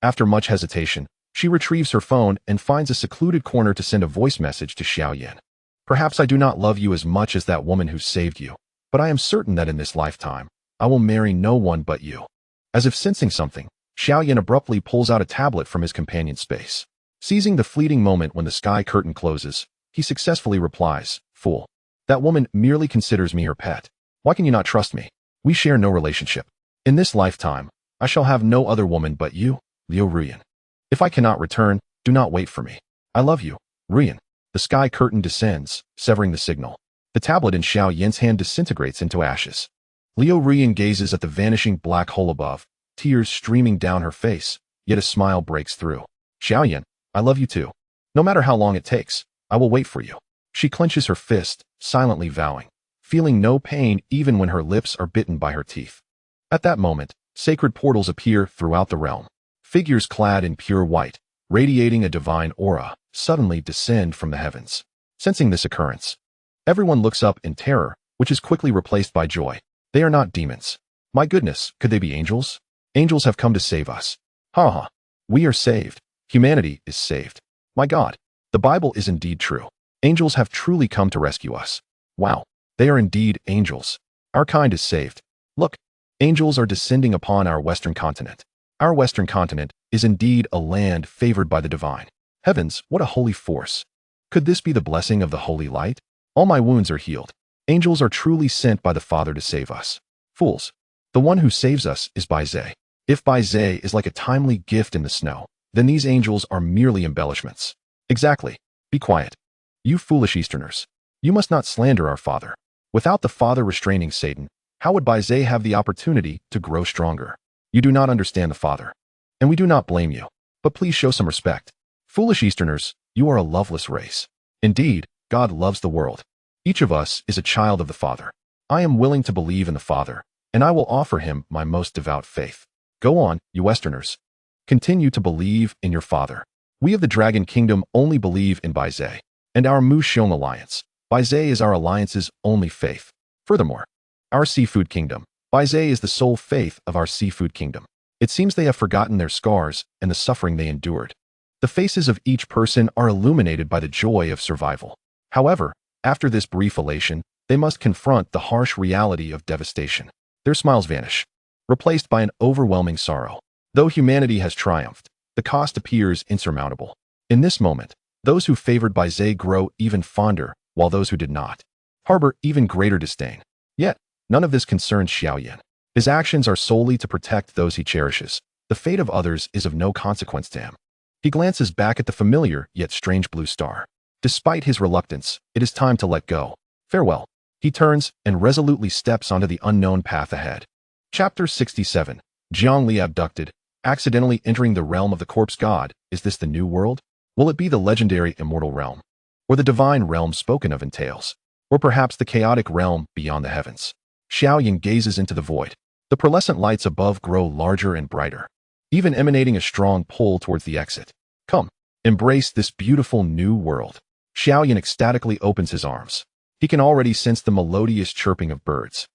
After much hesitation, she retrieves her phone and finds a secluded corner to send a voice message to Xiao Yan. Perhaps I do not love you as much as that woman who saved you, but I am certain that in this lifetime, I will marry no one but you. As if sensing something, Xiao Yan abruptly pulls out a tablet from his companion's space. Seizing the fleeting moment when the sky curtain closes, he successfully replies, "Fool. That woman merely considers me her pet. Why can you not trust me? We share no relationship. In this lifetime, I shall have no other woman but you, Liu Ruyan. If I cannot return, do not wait for me. I love you, Ruyan." The sky curtain descends, severing the signal. The tablet in Xiao Yan's hand disintegrates into ashes. Liu Ruyan gazes at the vanishing black hole above, tears streaming down her face, yet a smile breaks through. "Xiao Yan, I love you too. No matter how long it takes, I will wait for you." She clenches her fist, silently vowing, feeling no pain even when her lips are bitten by her teeth. At that moment, sacred portals appear throughout the realm. Figures clad in pure white, radiating a divine aura, suddenly descend from the heavens. Sensing this occurrence, everyone looks up in terror, which is quickly replaced by joy. They are not demons. My goodness, could they be angels? Angels have come to save us. Ha ha. We are saved. Humanity is saved. My God, the Bible is indeed true. Angels have truly come to rescue us. Wow, they are indeed angels. Our kind is saved. Look, angels are descending upon our Western continent. Our Western continent is indeed a land favored by the divine. Heavens, what a holy force. Could this be the blessing of the holy light? All my wounds are healed. Angels are truly sent by the Father to save us. Fools, the one who saves us is Bai Ze. If Bai Ze is like a timely gift in the snow, then these angels are merely embellishments. Exactly. Be quiet. You foolish Easterners. You must not slander our Father. Without the Father restraining Satan, how would Bai Ze have the opportunity to grow stronger? You do not understand the Father. And we do not blame you. But please show some respect. Foolish Easterners, you are a loveless race. Indeed, God loves the world. Each of us is a child of the Father. I am willing to believe in the Father, and I will offer him my most devout faith. Go on, you Westerners. Continue to believe in your Father. We of the Dragon Kingdom only believe in Bai Ze, and our Mu Xiong alliance. Bai Ze is our alliance's only faith. Furthermore, our Seafood Kingdom. Bai Ze is the sole faith of our Seafood Kingdom. It seems they have forgotten their scars and the suffering they endured. The faces of each person are illuminated by the joy of survival. However, after this brief elation, they must confront the harsh reality of devastation. Their smiles vanish, replaced by an overwhelming sorrow. Though humanity has triumphed, the cost appears insurmountable. In this moment, those who favored Bai Ze grow even fonder, while those who did not harbor even greater disdain. Yet, none of this concerns Xiao Yan. His actions are solely to protect those he cherishes. The fate of others is of no consequence to him. He glances back at the familiar yet strange blue star. Despite his reluctance, it is time to let go. Farewell. He turns and resolutely steps onto the unknown path ahead. Chapter 67. Zhongli abducted, accidentally entering the realm of the corpse god. Is this the new world? Will it be the legendary immortal realm? Or the divine realm spoken of in tales? Or perhaps the chaotic realm beyond the heavens? Xiao Yan gazes into the void. The pearlescent lights above grow larger and brighter, even emanating a strong pull towards the exit. Come, embrace this beautiful new world. Xiao Yan ecstatically opens his arms. He can already sense the melodious chirping of birds,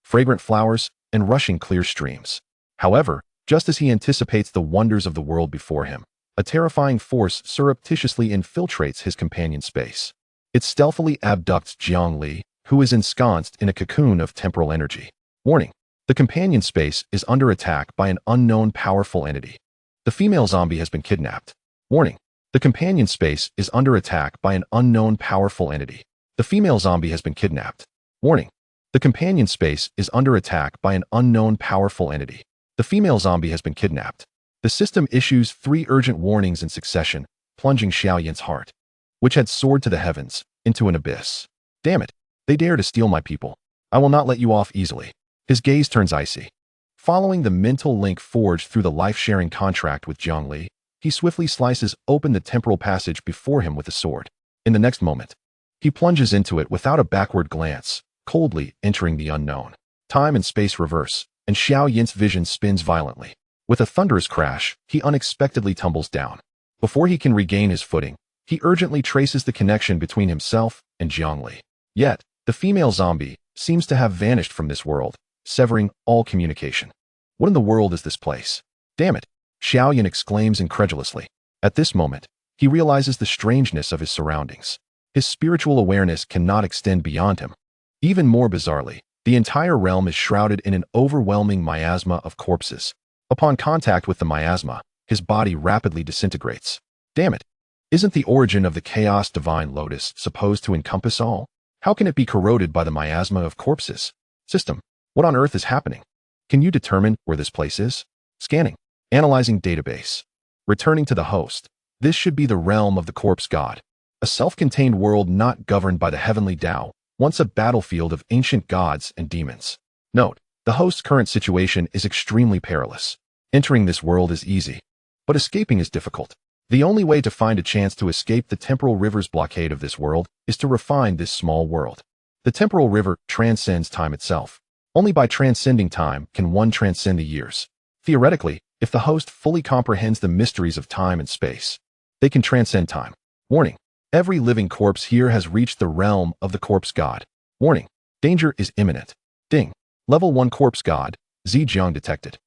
fragrant flowers, and rushing clear streams. However, just as he anticipates the wonders of the world before him, a terrifying force surreptitiously infiltrates his companion space. It stealthily abducts Zhongli, who is ensconced in a cocoon of temporal energy. Warning: the companion space is under attack by an unknown powerful entity. The female zombie has been kidnapped. Warning: the companion space is under attack by an unknown powerful entity. The female zombie has been kidnapped. Warning: the companion space is under attack by an unknown powerful entity. The female zombie has been kidnapped. The system issues 3 urgent warnings in succession, plunging Xiao Yan's heart, which had soared to the heavens, into an abyss. Damn it! They dare to steal my people. I will not let you off easily. His gaze turns icy. Following the mental link forged through the life-sharing contract with Zhongli, he swiftly slices open the temporal passage before him with a sword. In the next moment, he plunges into it without a backward glance, coldly entering the unknown. Time and space reverse, and Xiao Yan's vision spins violently. With a thunderous crash, he unexpectedly tumbles down. Before he can regain his footing, he urgently traces the connection between himself and Zhongli. Yet, the female zombie seems to have vanished from this world, severing all communication. What in the world is this place? Damn it! Xiao Yan exclaims incredulously. At this moment, he realizes the strangeness of his surroundings. His spiritual awareness cannot extend beyond him. Even more bizarrely, the entire realm is shrouded in an overwhelming miasma of corpses. Upon contact with the miasma, his body rapidly disintegrates. Damn it! Isn't the origin of the chaos divine lotus supposed to encompass all? How can it be corroded by the miasma of corpses? System, what on earth is happening? Can you determine where this place is? Scanning. Analyzing database. Returning to the host. This should be the realm of the corpse god. A self-contained world not governed by the heavenly Tao, once a battlefield of ancient gods and demons. Note: the host's current situation is extremely perilous. Entering this world is easy, but escaping is difficult. The only way to find a chance to escape the temporal river's blockade of this world is to refine this small world. The temporal river transcends time itself. Only by transcending time can one transcend the years. Theoretically, if the host fully comprehends the mysteries of time and space, they can transcend time. Warning: every living corpse here has reached the realm of the corpse god. Warning: danger is imminent. Ding. Level 1 corpse god, Zhejiang detected.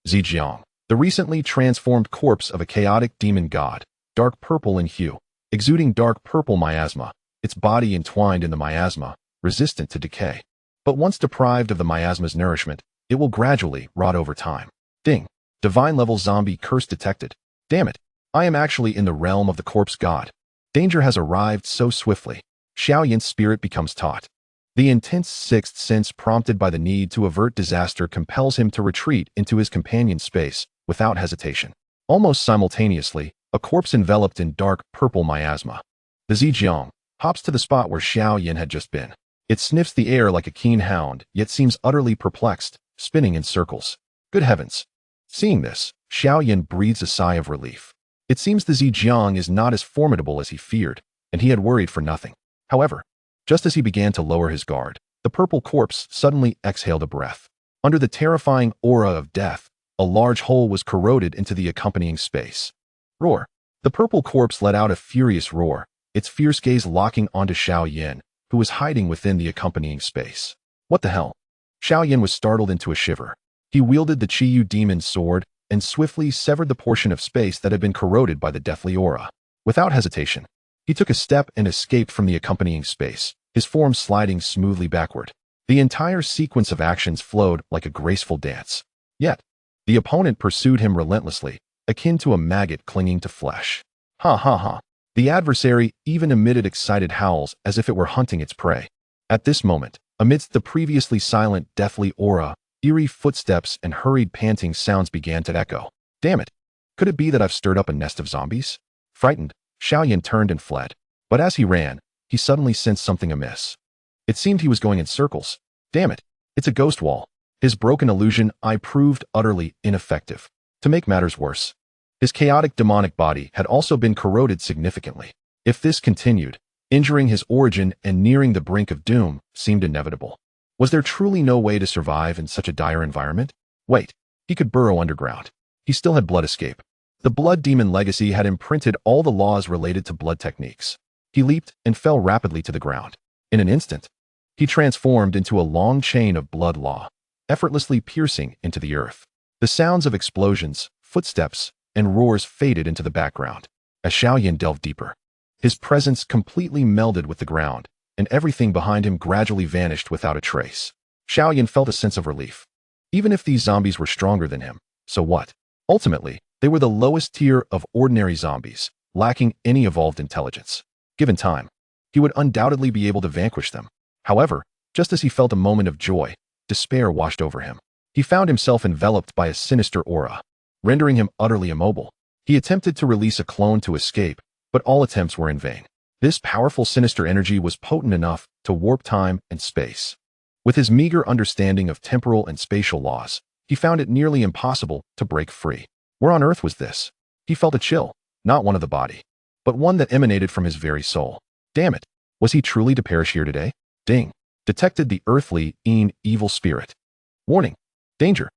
Zhejiang. The recently transformed corpse of a chaotic demon god, dark purple in hue, exuding dark purple miasma, its body entwined in the miasma, resistant to decay. But once deprived of the miasma's nourishment, it will gradually rot over time. Ding. Divine-level zombie curse detected. Damn it. I am actually in the realm of the corpse god. Danger has arrived so swiftly. Xiao Yan's spirit becomes taut. The intense sixth sense prompted by the need to avert disaster compels him to retreat into his companion's space without hesitation. Almost simultaneously, a corpse enveloped in dark purple miasma, the Zhejiang, hops to the spot where Xiao Yan had just been. It sniffs the air like a keen hound, yet seems utterly perplexed, spinning in circles. Good heavens! Seeing this, Xiao Yan breathes a sigh of relief. It seems the Zhejiang is not as formidable as he feared, and he had worried for nothing. However, just as he began to lower his guard, the purple corpse suddenly exhaled a breath. Under the terrifying aura of death, a large hole was corroded into the accompanying space. Roar! The purple corpse let out a furious roar, its fierce gaze locking onto Xiao Yan, who was hiding within the accompanying space. What the hell? Xiao Yan was startled into a shiver. He wielded the Qiyu demon's sword and swiftly severed the portion of space that had been corroded by the deathly aura. Without hesitation, he took a step and escaped from the accompanying space, his form sliding smoothly backward. The entire sequence of actions flowed like a graceful dance. Yet, the opponent pursued him relentlessly, akin to a maggot clinging to flesh. Ha ha ha. The adversary even emitted excited howls as if it were hunting its prey. At this moment, amidst the previously silent deathly aura, eerie footsteps and hurried panting sounds began to echo. Damn it! Could it be that I've stirred up a nest of zombies? Frightened, Xiao Yan turned and fled. But as he ran, he suddenly sensed something amiss. It seemed he was going in circles. Damn it! It's a ghost wall. His broken illusion eye proved utterly ineffective. To make matters worse, his chaotic demonic body had also been corroded significantly. If this continued, injuring his origin and nearing the brink of doom seemed inevitable. Was there truly no way to survive in such a dire environment? Wait, he could burrow underground. He still had blood escape. The blood demon legacy had imprinted all the laws related to blood techniques. He leaped and fell rapidly to the ground. In an instant, he transformed into a long chain of blood law, effortlessly piercing into the earth. The sounds of explosions, footsteps, and roars faded into the background. As Xiao Yan delved deeper, his presence completely melded with the ground, and everything behind him gradually vanished without a trace. Xiao Yan felt a sense of relief. Even if these zombies were stronger than him, so what? Ultimately, they were the lowest tier of ordinary zombies, lacking any evolved intelligence. Given time, he would undoubtedly be able to vanquish them. However, just as he felt a moment of joy, despair washed over him. He found himself enveloped by a sinister aura, rendering him utterly immobile. He attempted to release a clone to escape, but all attempts were in vain. This powerful sinister energy was potent enough to warp time and space. With his meager understanding of temporal and spatial laws, he found it nearly impossible to break free. Where on earth was this? He felt a chill, not one of the body, but one that emanated from his very soul. Damn it! Was he truly to perish here today? Ding! Detected the earthly, evil spirit. Warning! Danger!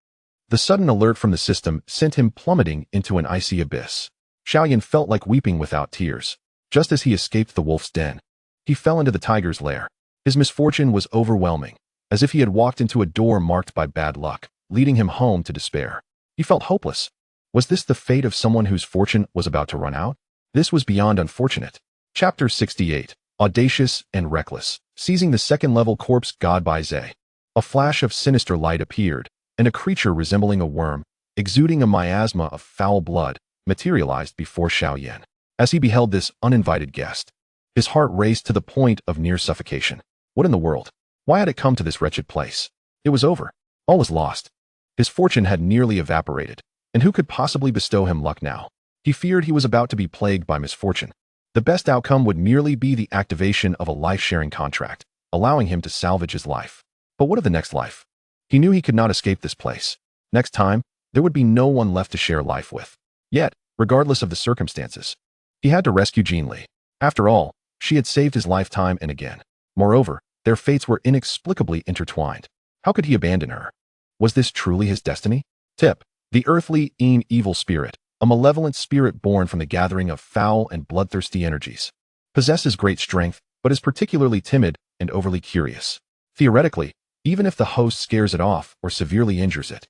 The sudden alert from the system sent him plummeting into an icy abyss. Xiao Yan felt like weeping without tears. Just as he escaped the wolf's den, he fell into the tiger's lair. His misfortune was overwhelming, as if he had walked into a door marked by bad luck, leading him home to despair. He felt hopeless. Was this the fate of someone whose fortune was about to run out? This was beyond unfortunate. Chapter 68. Audacious and Reckless. Seizing the second-level corpse god Bai Ze. A flash of sinister light appeared, and a creature resembling a worm, exuding a miasma of foul blood, materialized before Xiao Yan. As he beheld this uninvited guest, his heart raced to the point of near suffocation. What in the world? Why had it come to this wretched place? It was over. All was lost. His fortune had nearly evaporated, and who could possibly bestow him luck now? He feared he was about to be plagued by misfortune. The best outcome would merely be the activation of a life-sharing contract, allowing him to salvage his life. But what of the next life? He knew he could not escape this place. Next time, there would be no one left to share life with. Yet, regardless of the circumstances, he had to rescue Jean Li. After all, she had saved his life time and again. Moreover, their fates were inexplicably intertwined. How could he abandon her? Was this truly his destiny? Tip: the earthly, evil spirit, a malevolent spirit born from the gathering of foul and bloodthirsty energies, possesses great strength, but is particularly timid and overly curious. Theoretically, even if the host scares it off or severely injures it,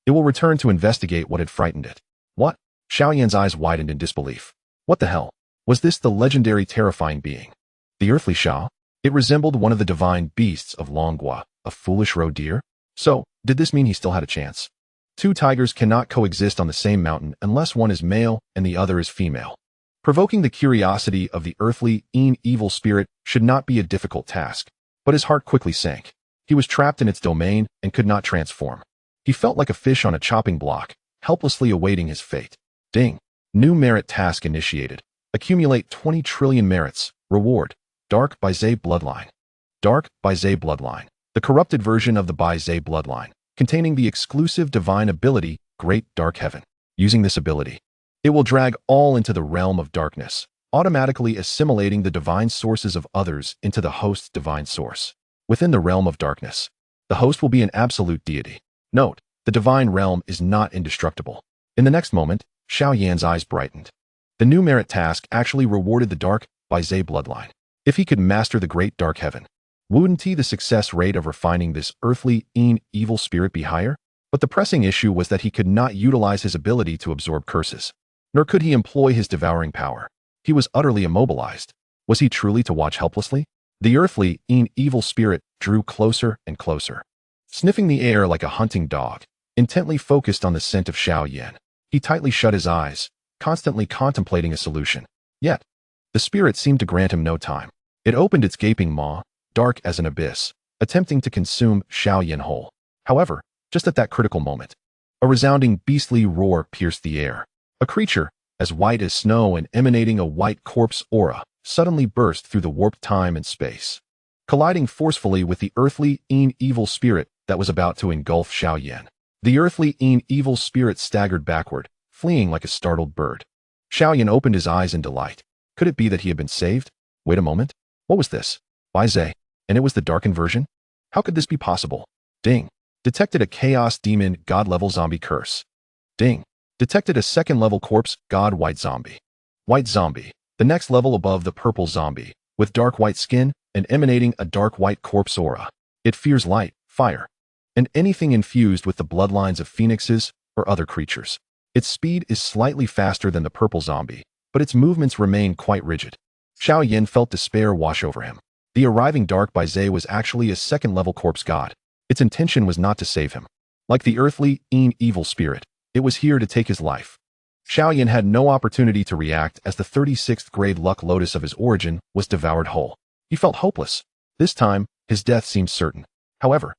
It will return to investigate what had frightened it. What? Xiao Yan's eyes widened in disbelief. What the hell? Was this the legendary terrifying being? The earthly Xiao? It resembled one of the divine beasts of Longhua, a foolish roe deer? So, did this mean he still had a chance? Two tigers cannot coexist on the same mountain unless one is male and the other is female. Provoking the curiosity of the earthly, evil spirit should not be a difficult task, but his heart quickly sank. He was trapped in its domain and could not transform. He felt like a fish on a chopping block, helplessly awaiting his fate. Ding. New merit task initiated. Accumulate 20 trillion merits. Reward. Dark Bai Ze bloodline. Dark Bai Ze bloodline. The corrupted version of the Bai Ze bloodline, containing the exclusive divine ability, Great Dark Heaven. Using this ability, it will drag all into the realm of darkness, automatically assimilating the divine sources of others into the host's divine source. Within the realm of darkness, the host will be an absolute deity. Note, the divine realm is not indestructible. In the next moment, Xiao Yan's eyes brightened. The new merit task actually rewarded the Dark Bai Ze bloodline. If he could master the Great Dark Heaven, wouldn't the success rate of refining this earthly, evil spirit be higher? But the pressing issue was that he could not utilize his ability to absorb curses, nor could he employ his devouring power. He was utterly immobilized. Was he truly to watch helplessly? The earthly, evil spirit drew closer and closer, sniffing the air like a hunting dog, intently focused on the scent of Xiao Yan. He tightly shut his eyes, constantly contemplating a solution. Yet, the spirit seemed to grant him no time. It opened its gaping maw, dark as an abyss, attempting to consume Xiao Yan whole. However, just at that critical moment, a resounding beastly roar pierced the air. A creature, as white as snow and emanating a white corpse aura, suddenly burst through the warped time and space, colliding forcefully with the earthly, evil spirit that was about to engulf Xiao Yan. The earthly, evil spirit staggered backward, fleeing like a startled bird. Xiao Yan opened his eyes in delight. Could it be that he had been saved? Wait a moment. What was this? Bai Ze. And it was the darkened version? How could this be possible? Ding. Detected a chaos demon god-level zombie curse. Ding. Detected a second-level corpse god white zombie. White zombie, the next level above the purple zombie, with dark white skin and emanating a dark white corpse aura. It fears light, fire, and anything infused with the bloodlines of phoenixes or other creatures. Its speed is slightly faster than the purple zombie, but its movements remain quite rigid. Xiao Yan felt despair wash over him. The arriving Dark Bai Ze was actually a second-level corpse god. Its intention was not to save him. Like the earthly, evil spirit, it was here to take his life. Xiao Yan had no opportunity to react as the 36th grade luck lotus of his origin was devoured whole. He felt hopeless. This time, his death seemed certain. However,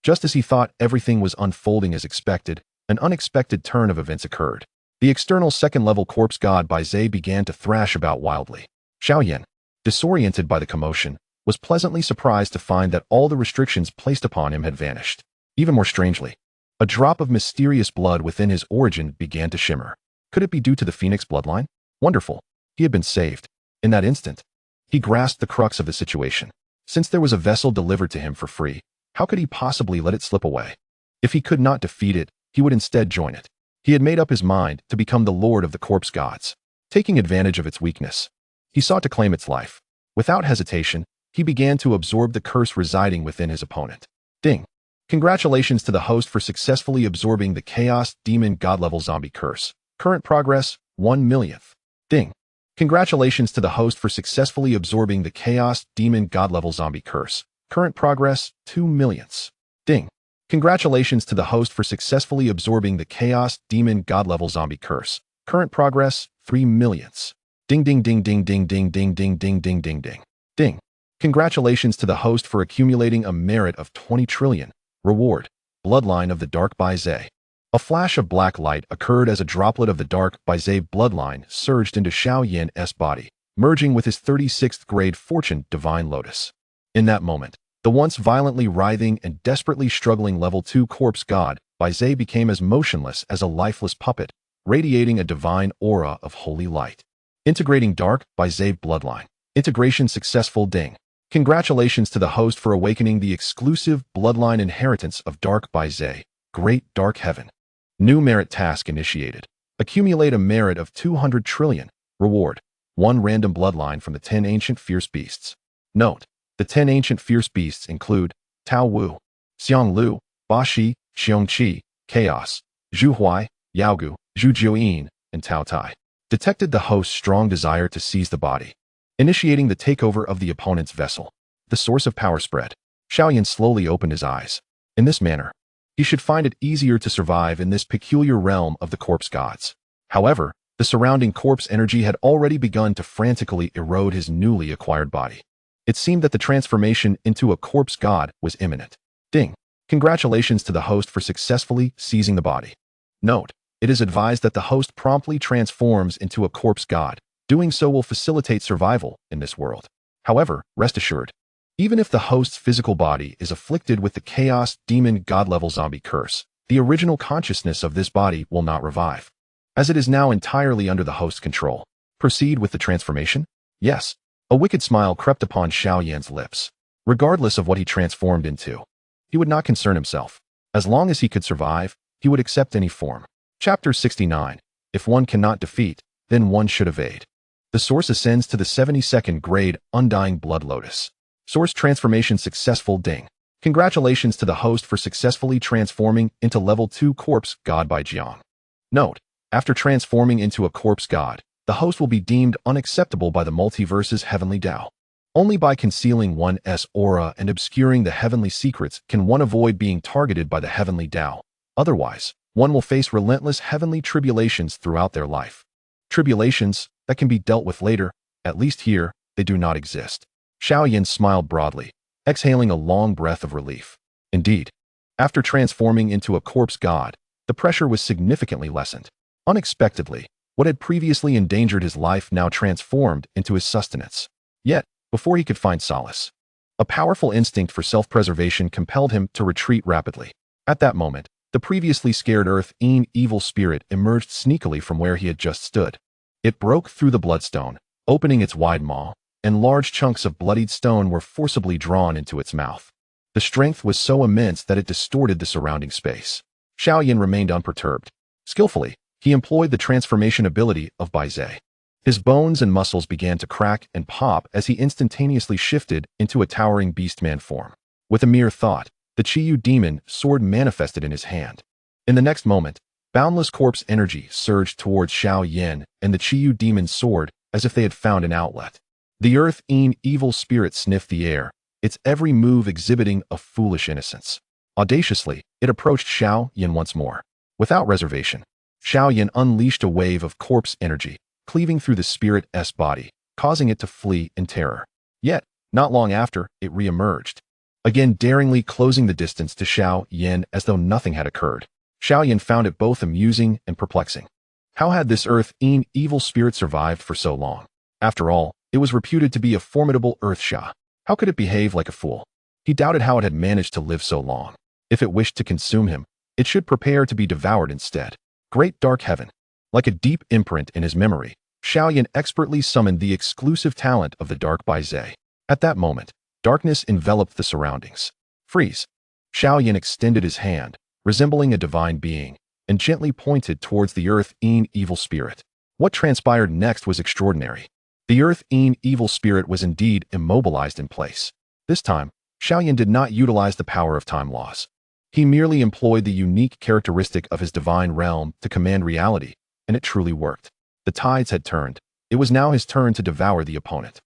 just as he thought everything was unfolding as expected, an unexpected turn of events occurred. The external second-level corpse god Bai Ze began to thrash about wildly. Xiao Yan, disoriented by the commotion, was pleasantly surprised to find that all the restrictions placed upon him had vanished. Even more strangely, a drop of mysterious blood within his origin began to shimmer. Could it be due to the Phoenix bloodline? Wonderful. He had been saved. In that instant, he grasped the crux of the situation. Since there was a vessel delivered to him for free, how could he possibly let it slip away? If he could not defeat it, he would instead join it. He had made up his mind to become the lord of the corpse gods. Taking advantage of its weakness, he sought to claim its life. Without hesitation, he began to absorb the curse residing within his opponent. Ding. Congratulations to the host for successfully absorbing the Chaos Demon God-level zombie curse. Current progress, 1 millionth. Ding. Congratulations to the host for successfully absorbing the Chaos Demon God-level zombie curse. Current progress, 2 millionths. Ding. Congratulations to the host for successfully absorbing the Chaos Demon God-level zombie curse. Current progress, 3 millionths. Ding ding ding ding ding ding ding ding ding ding ding ding. Ding. Congratulations to the host for accumulating a merit of 20 trillion. Reward. Bloodline of the Dark Bai Ze. A flash of black light occurred as a droplet of the Dark Bai Ze bloodline surged into Xiao Yan's body, merging with his 36th grade fortune divine lotus. In that moment, the once violently writhing and desperately struggling level 2 corpse god, Bai Ze became as motionless as a lifeless puppet, radiating a divine aura of holy light. Integrating Dark Bai Ze bloodline. Integration successful. Ding. Congratulations to the host for awakening the exclusive bloodline inheritance of Dark Bai Ze, Great Dark Heaven. New merit task initiated. Accumulate a merit of 200 trillion. Reward. 1 random bloodline from the 10 ancient fierce beasts. Note. The 10 ancient fierce beasts include Tao Wu, Xiang Lu, Ba Shi, Xiong Qi, Chaos, Zhu Huai, Yao Gu, Zhu Jiuyin, and Tao Tai, detected the host's strong desire to seize the body, initiating the takeover of the opponent's vessel. The source of power spread. Xiao Yan slowly opened his eyes. In this manner, he should find it easier to survive in this peculiar realm of the corpse gods. However, the surrounding corpse energy had already begun to frantically erode his newly acquired body. It seemed that the transformation into a corpse god was imminent. Ding. Congratulations to the host for successfully seizing the body. Note, it is advised that the host promptly transforms into a corpse god. Doing so will facilitate survival in this world. However, rest assured, even if the host's physical body is afflicted with the chaos demon god-level zombie curse, the original consciousness of this body will not revive, as it is now entirely under the host's control. Proceed with the transformation? Yes. A wicked smile crept upon Xiao Yan's lips. Regardless of what he transformed into, he would not concern himself. As long as he could survive, he would accept any form. Chapter 69. If one cannot defeat, then one should evade. The source ascends to the 72nd grade Undying Blood Lotus. Source transformation successful. Ding. Congratulations to the host for successfully transforming into level 2 corpse god by Jiang. Note, after transforming into a corpse god, the host will be deemed unacceptable by the multiverse's heavenly Tao. Only by concealing one's aura and obscuring the heavenly secrets can one avoid being targeted by the heavenly Tao. Otherwise, one will face relentless heavenly tribulations throughout their life. Tribulations that can be dealt with later, at least here, they do not exist. Xiao Yan smiled broadly, exhaling a long breath of relief. Indeed, after transforming into a corpse god, the pressure was significantly lessened. Unexpectedly, what had previously endangered his life now transformed into his sustenance. Yet, before he could find solace, a powerful instinct for self-preservation compelled him to retreat rapidly. At that moment, the previously scared earth-ean evil spirit emerged sneakily from where he had just stood. It broke through the bloodstone, opening its wide maw, and large chunks of bloodied stone were forcibly drawn into its mouth. The strength was so immense that it distorted the surrounding space. Xiao Yan remained unperturbed. Skillfully, he employed the transformation ability of Bai Ze. His bones and muscles began to crack and pop as he instantaneously shifted into a towering beastman form. With a mere thought, the Qiyu demon sword manifested in his hand. In the next moment, boundless corpse energy surged towards Xiao Yan and the Qiyu demon's sword as if they had found an outlet. The earth-ean evil spirit sniffed the air, its every move exhibiting a foolish innocence. Audaciously, it approached Xiao Yan once more. Without reservation, Xiao Yan unleashed a wave of corpse energy, cleaving through the spirit's body, causing it to flee in terror. Yet, not long after, it re-emerged, again daringly closing the distance to Xiao Yan as though nothing had occurred. Xiao Yan found it both amusing and perplexing. How had this earth-ean evil spirit survived for so long? After all, it was reputed to be a formidable earth-sha. How could it behave like a fool? He doubted how it had managed to live so long. If it wished to consume him, it should prepare to be devoured instead. Great dark heaven. Like a deep imprint in his memory, Xiao Yan expertly summoned the exclusive talent of the dark Bai Ze. At that moment, darkness enveloped the surroundings. Freeze. Xiao Yan extended his hand, resembling a divine being, and gently pointed towards the earth-ean evil spirit. What transpired next was extraordinary. The earth-ean evil spirit was indeed immobilized in place. This time, Xiao Yan did not utilize the power of time laws. He merely employed the unique characteristic of his divine realm to command reality, and it truly worked. The tides had turned. It was now his turn to devour the opponent.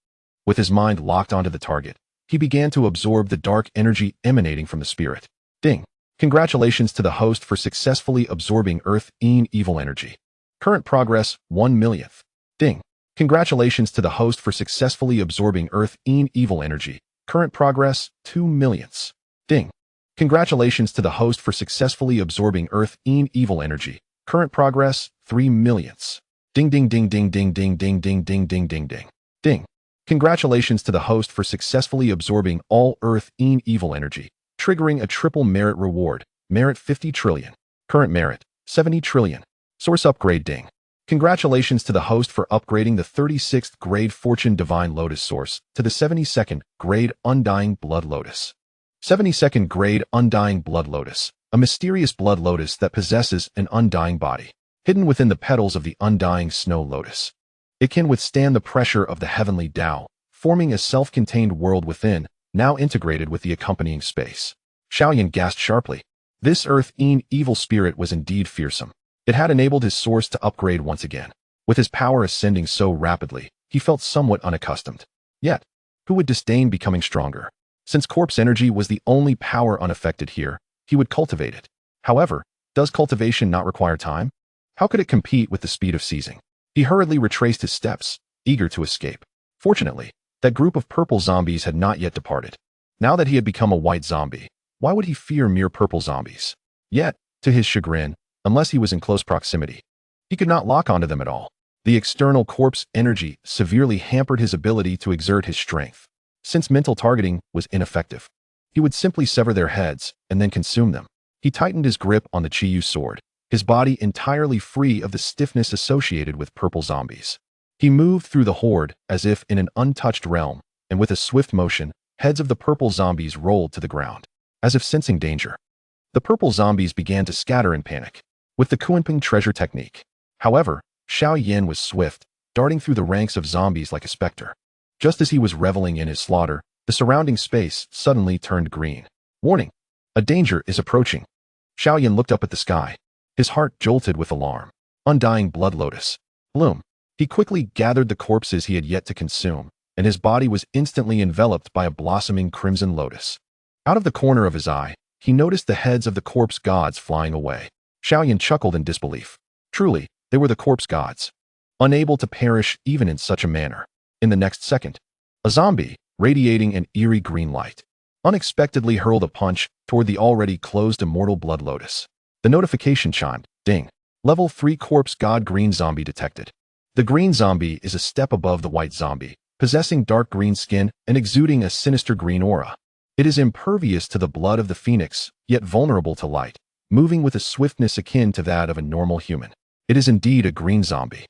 With his mind locked onto the target, he began to absorb the dark energy emanating from the spirit. Ding. Congratulations to the host for successfully absorbing earth-ean evil energy. Current progress, 1/1,000,000th. Ding. Congratulations to the host for successfully absorbing earth-ean evil energy. Current progress, 2/1,000,000ths. Ding. Congratulations to the host for successfully absorbing earth-ean evil energy. Current progress, 3/1,000,000ths. Ding ding ding ding ding ding ding ding ding ding ding ding. Ding. Congratulations to the host for successfully absorbing all earth-ean evil energy, triggering a triple merit reward. Merit 50 trillion. Current merit, 70 trillion. Source upgrade. Ding. Congratulations to the host for upgrading the 36th grade Fortune Divine Lotus Source to the 72nd grade Undying Blood Lotus. 72nd grade Undying Blood Lotus, a mysterious blood lotus that possesses an undying body, hidden within the petals of the undying snow lotus. It can withstand the pressure of the heavenly Tao, forming a self-contained world within, now integrated with the accompanying space. Xiao Yan gasped sharply. This Earth-Een evil spirit was indeed fearsome. It had enabled his source to upgrade once again. With his power ascending so rapidly, he felt somewhat unaccustomed. Yet, who would disdain becoming stronger? Since corpse energy was the only power unaffected here, he would cultivate it. However, does cultivation not require time? How could it compete with the speed of seizing? He hurriedly retraced his steps, eager to escape. Fortunately, that group of purple zombies had not yet departed. Now that he had become a white zombie, why would he fear mere purple zombies? Yet, to his chagrin, unless he was in close proximity, he could not lock onto them at all. The external corpse energy severely hampered his ability to exert his strength. Since mental targeting was ineffective, he would simply sever their heads and then consume them. He tightened his grip on the Qiyu sword, his body entirely free of the stiffness associated with purple zombies. He moved through the horde as if in an untouched realm, and with a swift motion, heads of the purple zombies rolled to the ground. As if sensing danger, the purple zombies began to scatter in panic. With the Kuanping treasure technique, however, Xiao Yan was swift, darting through the ranks of zombies like a specter. Just as he was reveling in his slaughter, the surrounding space suddenly turned green. Warning! A danger is approaching. Xiao Yan looked up at the sky. His heart jolted with alarm. Undying blood lotus. Bloom. He quickly gathered the corpses he had yet to consume, and his body was instantly enveloped by a blossoming crimson lotus. Out of the corner of his eye, he noticed the heads of the corpse gods flying away. Xiao Yan chuckled in disbelief. Truly, they were the corpse gods, unable to perish even in such a manner. In the next second, a zombie, radiating an eerie green light, unexpectedly hurled a punch toward the already closed immortal blood lotus. The notification chimed. Ding. Level 3 corpse god green zombie detected. The green zombie is a step above the white zombie, possessing dark green skin and exuding a sinister green aura. It is impervious to the blood of the phoenix, yet vulnerable to light, moving with a swiftness akin to that of a normal human. It is indeed a green zombie.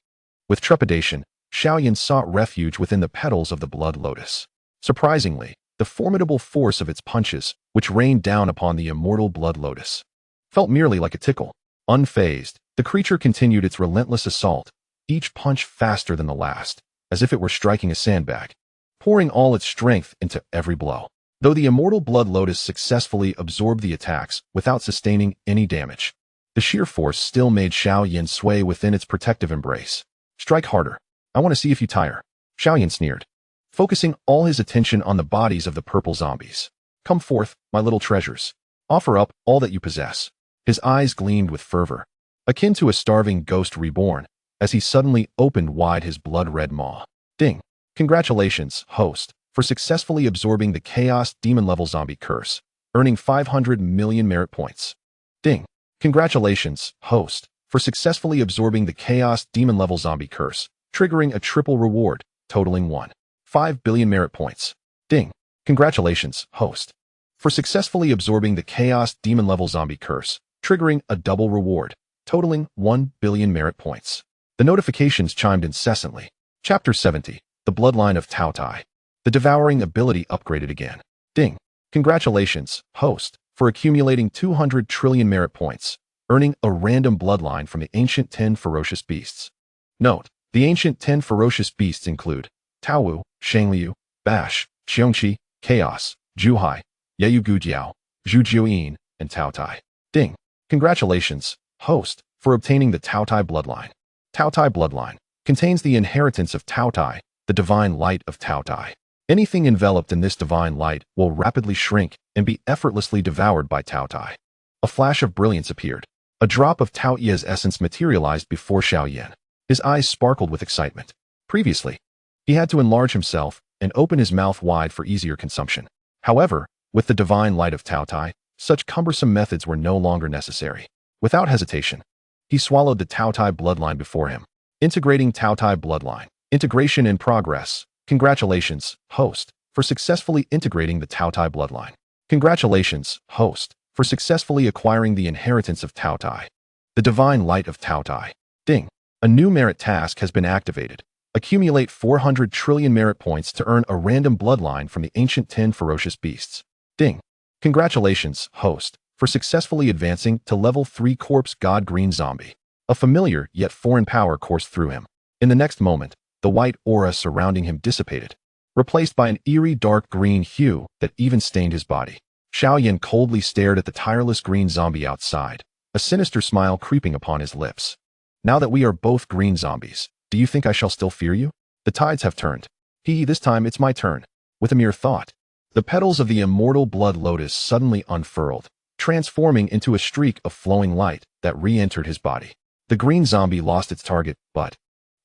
With trepidation, Xiao Yan sought refuge within the petals of the blood lotus. Surprisingly, the formidable force of its punches, which rained down upon the immortal blood lotus, felt merely like a tickle. Unfazed, the creature continued its relentless assault, each punch faster than the last, as if it were striking a sandbag, pouring all its strength into every blow. Though the immortal blood lotus successfully absorbed the attacks without sustaining any damage, the sheer force still made Xiao Yan sway within its protective embrace. Strike harder. I want to see if you tire. Xiao Yan sneered, focusing all his attention on the bodies of the purple zombies. Come forth, my little treasures. Offer up all that you possess. His eyes gleamed with fervor, akin to a starving ghost reborn, as he suddenly opened wide his blood-red maw. Ding. Congratulations, host, for successfully absorbing the Chaos Demon-level zombie curse, earning 500 million merit points. Ding. Congratulations, host, for successfully absorbing the Chaos Demon-level zombie curse, triggering a triple reward, totaling 1.5 billion merit points. Ding. Congratulations, host, for successfully absorbing the Chaos Demon-level zombie curse, triggering a double reward, totaling 1 billion merit points. The notifications chimed incessantly. Chapter 70. The Bloodline of Tao Tai. The devouring ability upgraded again. Ding. Congratulations, host, for accumulating 200 trillion merit points, earning a random bloodline from the ancient 10 ferocious beasts. Note, the ancient 10 ferocious beasts include Taowu, Shangliu, Bash, Xiongqi, Chaos, Zhuhai, Yeyu Gujiao, Zhujiuyin, and Tao Tai. Ding. Congratulations, host, for obtaining the Tao Tai bloodline. Tao Tai bloodline contains the inheritance of Tao Tai, the divine light of Tao Tai. Anything enveloped in this divine light will rapidly shrink and be effortlessly devoured by Tao Tai. A flash of brilliance appeared. A drop of Tao Ye's essence materialized before Xiao Yan. His eyes sparkled with excitement. Previously, he had to enlarge himself and open his mouth wide for easier consumption. However, with the divine light of Tao Tai, such cumbersome methods were no longer necessary. Without hesitation, he swallowed the Tao Tai bloodline before him. Integrating Tao Tai bloodline. Integration in progress. Congratulations, host, for successfully integrating the Tao Tai bloodline. Congratulations, host, for successfully acquiring the inheritance of Tao Tai, the divine light of Tao Tai. Ding. A new merit task has been activated. Accumulate 400 trillion merit points to earn a random bloodline from the ancient 10 ferocious beasts. Ding. Congratulations, host, for successfully advancing to level 3 corpse god green zombie. A familiar yet foreign power coursed through him. In the next moment, the white aura surrounding him dissipated, replaced by an eerie dark green hue that even stained his body. Xiao Yan coldly stared at the tireless green zombie outside, a sinister smile creeping upon his lips. Now that we are both green zombies, do you think I shall still fear you? The tides have turned. This time it's my turn. With a mere thought, the petals of the immortal blood lotus suddenly unfurled, transforming into a streak of flowing light that re-entered his body. The green zombie lost its target, but,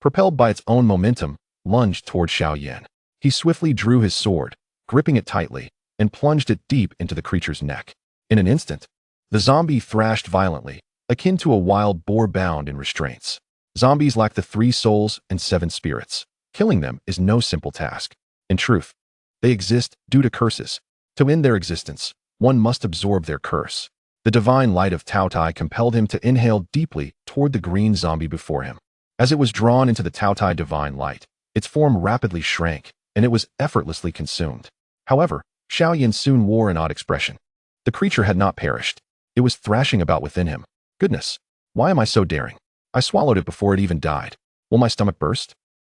propelled by its own momentum, lunged toward Xiao Yan. He swiftly drew his sword, gripping it tightly, and plunged it deep into the creature's neck. In an instant, the zombie thrashed violently, akin to a wild boar bound in restraints. Zombies lack the 3 souls and 7 spirits. Killing them is no simple task. In truth, they exist due to curses. To end their existence, one must absorb their curse. The divine light of Tao Tai compelled him to inhale deeply toward the green zombie before him. As it was drawn into the Tao Tai divine light, its form rapidly shrank, and it was effortlessly consumed. However, Xiao Yan soon wore an odd expression. The creature had not perished. It was thrashing about within him. Goodness, why am I so daring? I swallowed it before it even died. Will my stomach burst?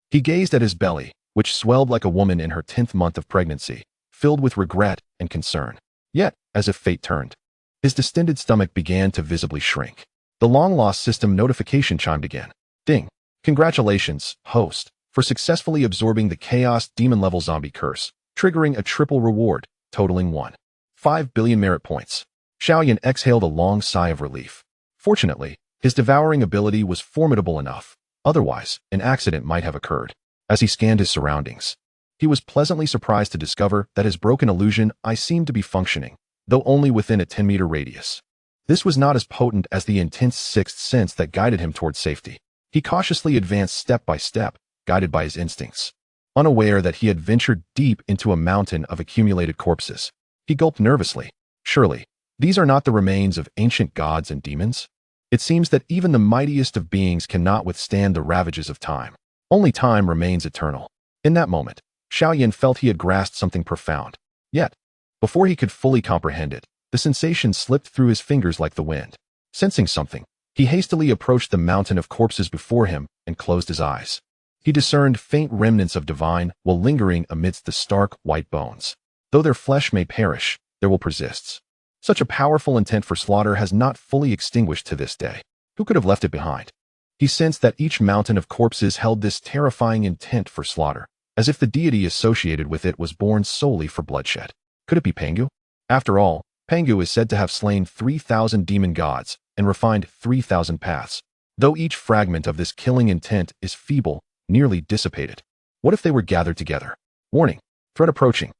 He gazed at his belly, which swelled like a woman in her 10th month of pregnancy, filled with regret and concern. Yet, as if fate turned, his distended stomach began to visibly shrink. The long-lost system notification chimed again. Ding. Congratulations, host, for successfully absorbing the Chaos Demon-level zombie curse, triggering a triple reward, totaling 1.5 billion merit points. Xiao Yan exhaled a long sigh of relief. Fortunately, his devouring ability was formidable enough. Otherwise, an accident might have occurred. As he scanned his surroundings, he was pleasantly surprised to discover that his broken illusion eye seemed to be functioning, though only within a 10-meter radius. This was not as potent as the intense sixth sense that guided him toward safety. He cautiously advanced step by step, guided by his instincts. Unaware that he had ventured deep into a mountain of accumulated corpses, he gulped nervously. Surely, these are not the remains of ancient gods and demons? It seems that even the mightiest of beings cannot withstand the ravages of time. Only time remains eternal. In that moment, Xiao Yan felt he had grasped something profound. Yet, before he could fully comprehend it, the sensation slipped through his fingers like the wind. Sensing something, he hastily approached the mountain of corpses before him and closed his eyes. He discerned faint remnants of divine while lingering amidst the stark white bones. Though their flesh may perish, their will persists. Such a powerful intent for slaughter has not fully extinguished to this day. Who could have left it behind? He sensed that each mountain of corpses held this terrifying intent for slaughter, as if the deity associated with it was born solely for bloodshed. Could it be Pangu? After all, Pangu is said to have slain 3,000 demon gods and refined 3,000 paths. Though each fragment of this killing intent is feeble, nearly dissipated. What if they were gathered together? Warning. Threat approaching.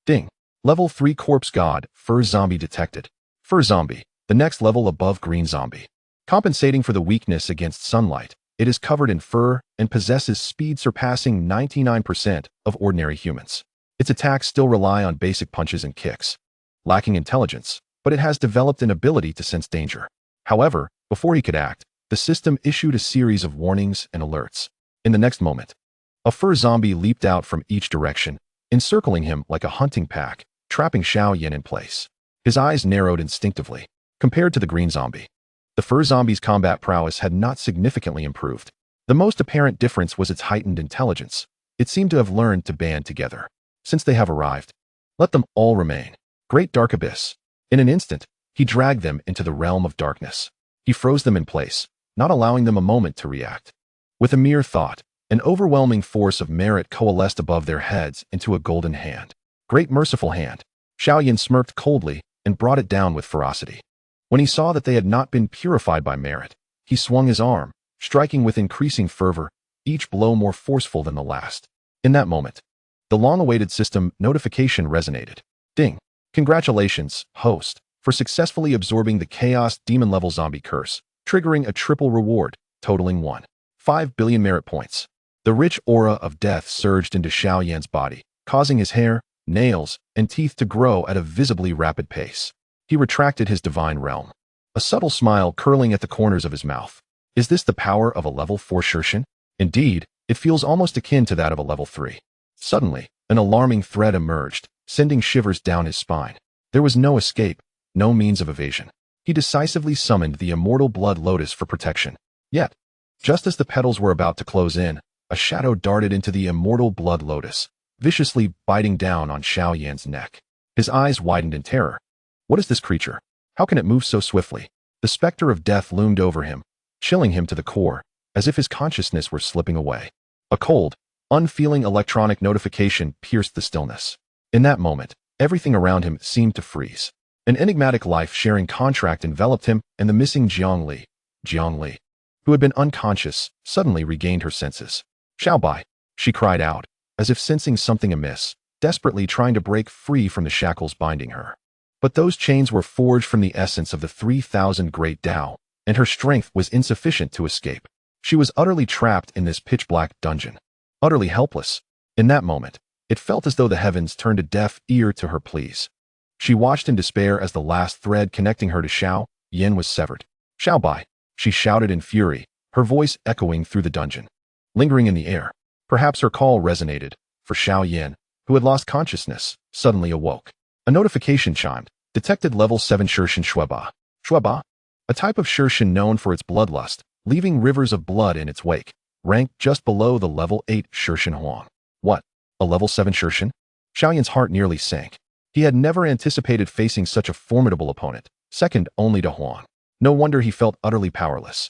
Ding. Level 3 Corpse God, Fur Zombie detected. Fur Zombie, the next level above Green Zombie. Compensating for the weakness against sunlight, it is covered in fur and possesses speed surpassing 99% of ordinary humans. Its attacks still rely on basic punches and kicks. Lacking intelligence, but it has developed an ability to sense danger. However, before he could act, the system issued a series of warnings and alerts. In the next moment, a fur zombie leaped out from each direction, encircling him like a hunting pack, trapping Xiao Yan in place. His eyes narrowed instinctively. Compared to the green zombie, the fur zombie's combat prowess had not significantly improved. The most apparent difference was its heightened intelligence. It seemed to have learned to band together. Since they have arrived, let them all remain. Great dark abyss. In an instant, he dragged them into the realm of darkness. He froze them in place, not allowing them a moment to react. With a mere thought, an overwhelming force of merit coalesced above their heads into a golden hand. Great merciful hand. Xiao Yan smirked coldly and brought it down with ferocity. When he saw that they had not been purified by merit, he swung his arm, striking with increasing fervor, each blow more forceful than the last. In that moment, the long-awaited system notification resonated. Ding. Congratulations, host, for successfully absorbing the Chaos Demon-level zombie curse, triggering a triple reward, totaling 1.5 billion merit points. The rich aura of death surged into Xiao Yan's body, causing his hair, nails, and teeth to grow at a visibly rapid pace. He retracted his divine realm, a subtle smile curling at the corners of his mouth. Is this the power of a level 4 Shirshin? Indeed, it feels almost akin to that of a level 3. Suddenly, an alarming threat emerged, sending shivers down his spine. There was no escape, no means of evasion. He decisively summoned the immortal blood lotus for protection. Yet, just as the petals were about to close in, a shadow darted into the immortal blood lotus, viciously biting down on Xiao Yan's neck. His eyes widened in terror. What is this creature? How can it move so swiftly? The specter of death loomed over him, chilling him to the core, as if his consciousness were slipping away. A cold, unfeeling electronic notification pierced the stillness. In that moment, everything around him seemed to freeze. An enigmatic life-sharing contract enveloped him, and the missing Jiang Li, who had been unconscious, suddenly regained her senses. "Xiao Bai," she cried out, as if sensing something amiss, desperately trying to break free from the shackles binding her. But those chains were forged from the essence of the 3,000 Great Tao, and her strength was insufficient to escape. She was utterly trapped in this pitch-black dungeon. Utterly helpless. In that moment, it felt as though the heavens turned a deaf ear to her pleas. She watched in despair as the last thread connecting her to Xiao Yan was severed. "Xiao Bai," she shouted in fury, her voice echoing through the dungeon. Lingering in the air, perhaps her call resonated, for Xiao Yan, who had lost consciousness, suddenly awoke. A notification chimed. Detected level 7 Shirshin Shueba. Shueba? A type of Shirshin known for its bloodlust, leaving rivers of blood in its wake, ranked just below the level 8 Shirshin Huang. What? A level 7 Shirshin? Xiao Yan's heart nearly sank. He had never anticipated facing such a formidable opponent, second only to Huang. No wonder he felt utterly powerless.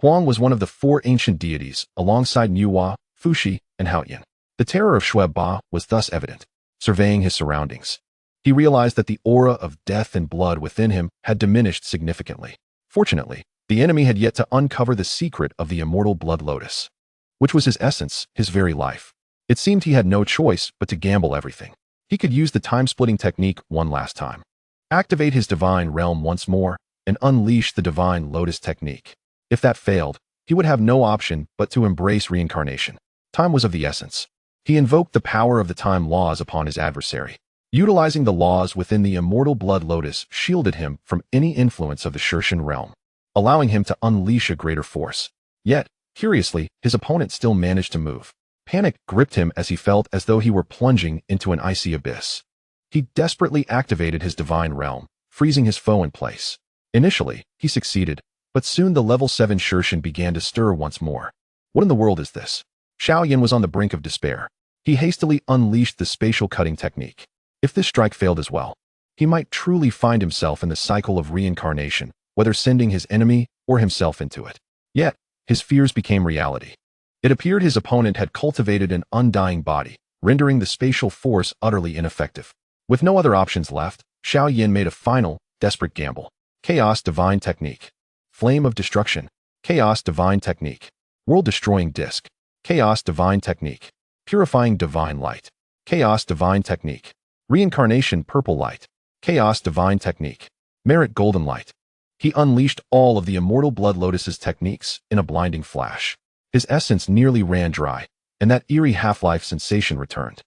Huang was one of the 4 ancient deities, alongside Nuwa, Fuxi, and Haoyan. The terror of Shueba was thus evident. Surveying his surroundings, he realized that the aura of death and blood within him had diminished significantly. Fortunately, the enemy had yet to uncover the secret of the immortal blood lotus, which was his essence, his very life. It seemed he had no choice but to gamble everything. He could use the time-splitting technique one last time, activate his divine realm once more, and unleash the divine lotus technique. If that failed, he would have no option but to embrace reincarnation. Time was of the essence. He invoked the power of the time laws upon his adversary. Utilizing the laws within the immortal blood lotus shielded him from any influence of the Shirshin realm, allowing him to unleash a greater force. Yet, curiously, his opponent still managed to move. Panic gripped him as he felt as though he were plunging into an icy abyss. He desperately activated his divine realm, freezing his foe in place. Initially, he succeeded, but soon the level 7 Shirshin began to stir once more. What in the world is this? Xiao Yan was on the brink of despair. He hastily unleashed the spatial cutting technique. If this strike failed as well, he might truly find himself in the cycle of reincarnation, whether sending his enemy or himself into it. Yet, his fears became reality. It appeared his opponent had cultivated an undying body, rendering the spatial force utterly ineffective. With no other options left, Xiao Yan made a final, desperate gamble. Chaos Divine Technique. Flame of Destruction. Chaos Divine Technique. World-Destroying Disc. Chaos Divine Technique. Purifying Divine Light. Chaos Divine Technique. Reincarnation Purple Light. Chaos Divine Technique. Merit Golden Light. He unleashed all of the immortal blood lotus's techniques in a blinding flash. His essence nearly ran dry, and that eerie half-life sensation returned.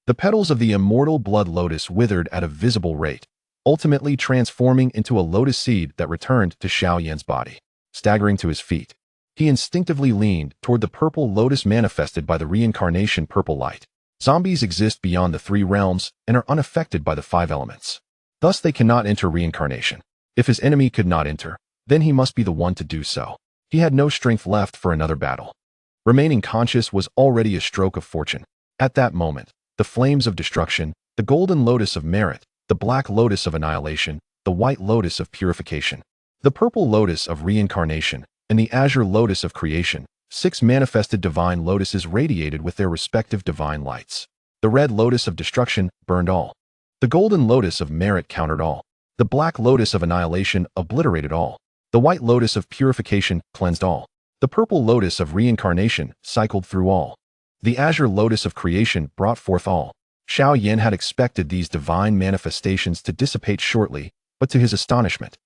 The petals of the immortal blood lotus withered at a visible rate, ultimately transforming into a lotus seed that returned to Xiao Yan's body. Staggering to his feet, he instinctively leaned toward the purple lotus manifested by the reincarnation purple light. Zombies exist beyond the 3 realms and are unaffected by the 5 elements. Thus they cannot enter reincarnation. If his enemy could not enter, then he must be the one to do so. He had no strength left for another battle. Remaining conscious was already a stroke of fortune. At that moment, the flames of destruction, the golden lotus of merit, the black lotus of annihilation, the white lotus of purification, the purple lotus of reincarnation, and the azure lotus of creation, 6 manifested divine lotuses radiated with their respective divine lights. The red lotus of destruction burned all. The golden lotus of merit countered all. The black lotus of annihilation obliterated all. The white lotus of purification cleansed all. The purple lotus of reincarnation cycled through all. The azure lotus of creation brought forth all. Xiao Yan had expected these divine manifestations to dissipate shortly, but to his astonishment,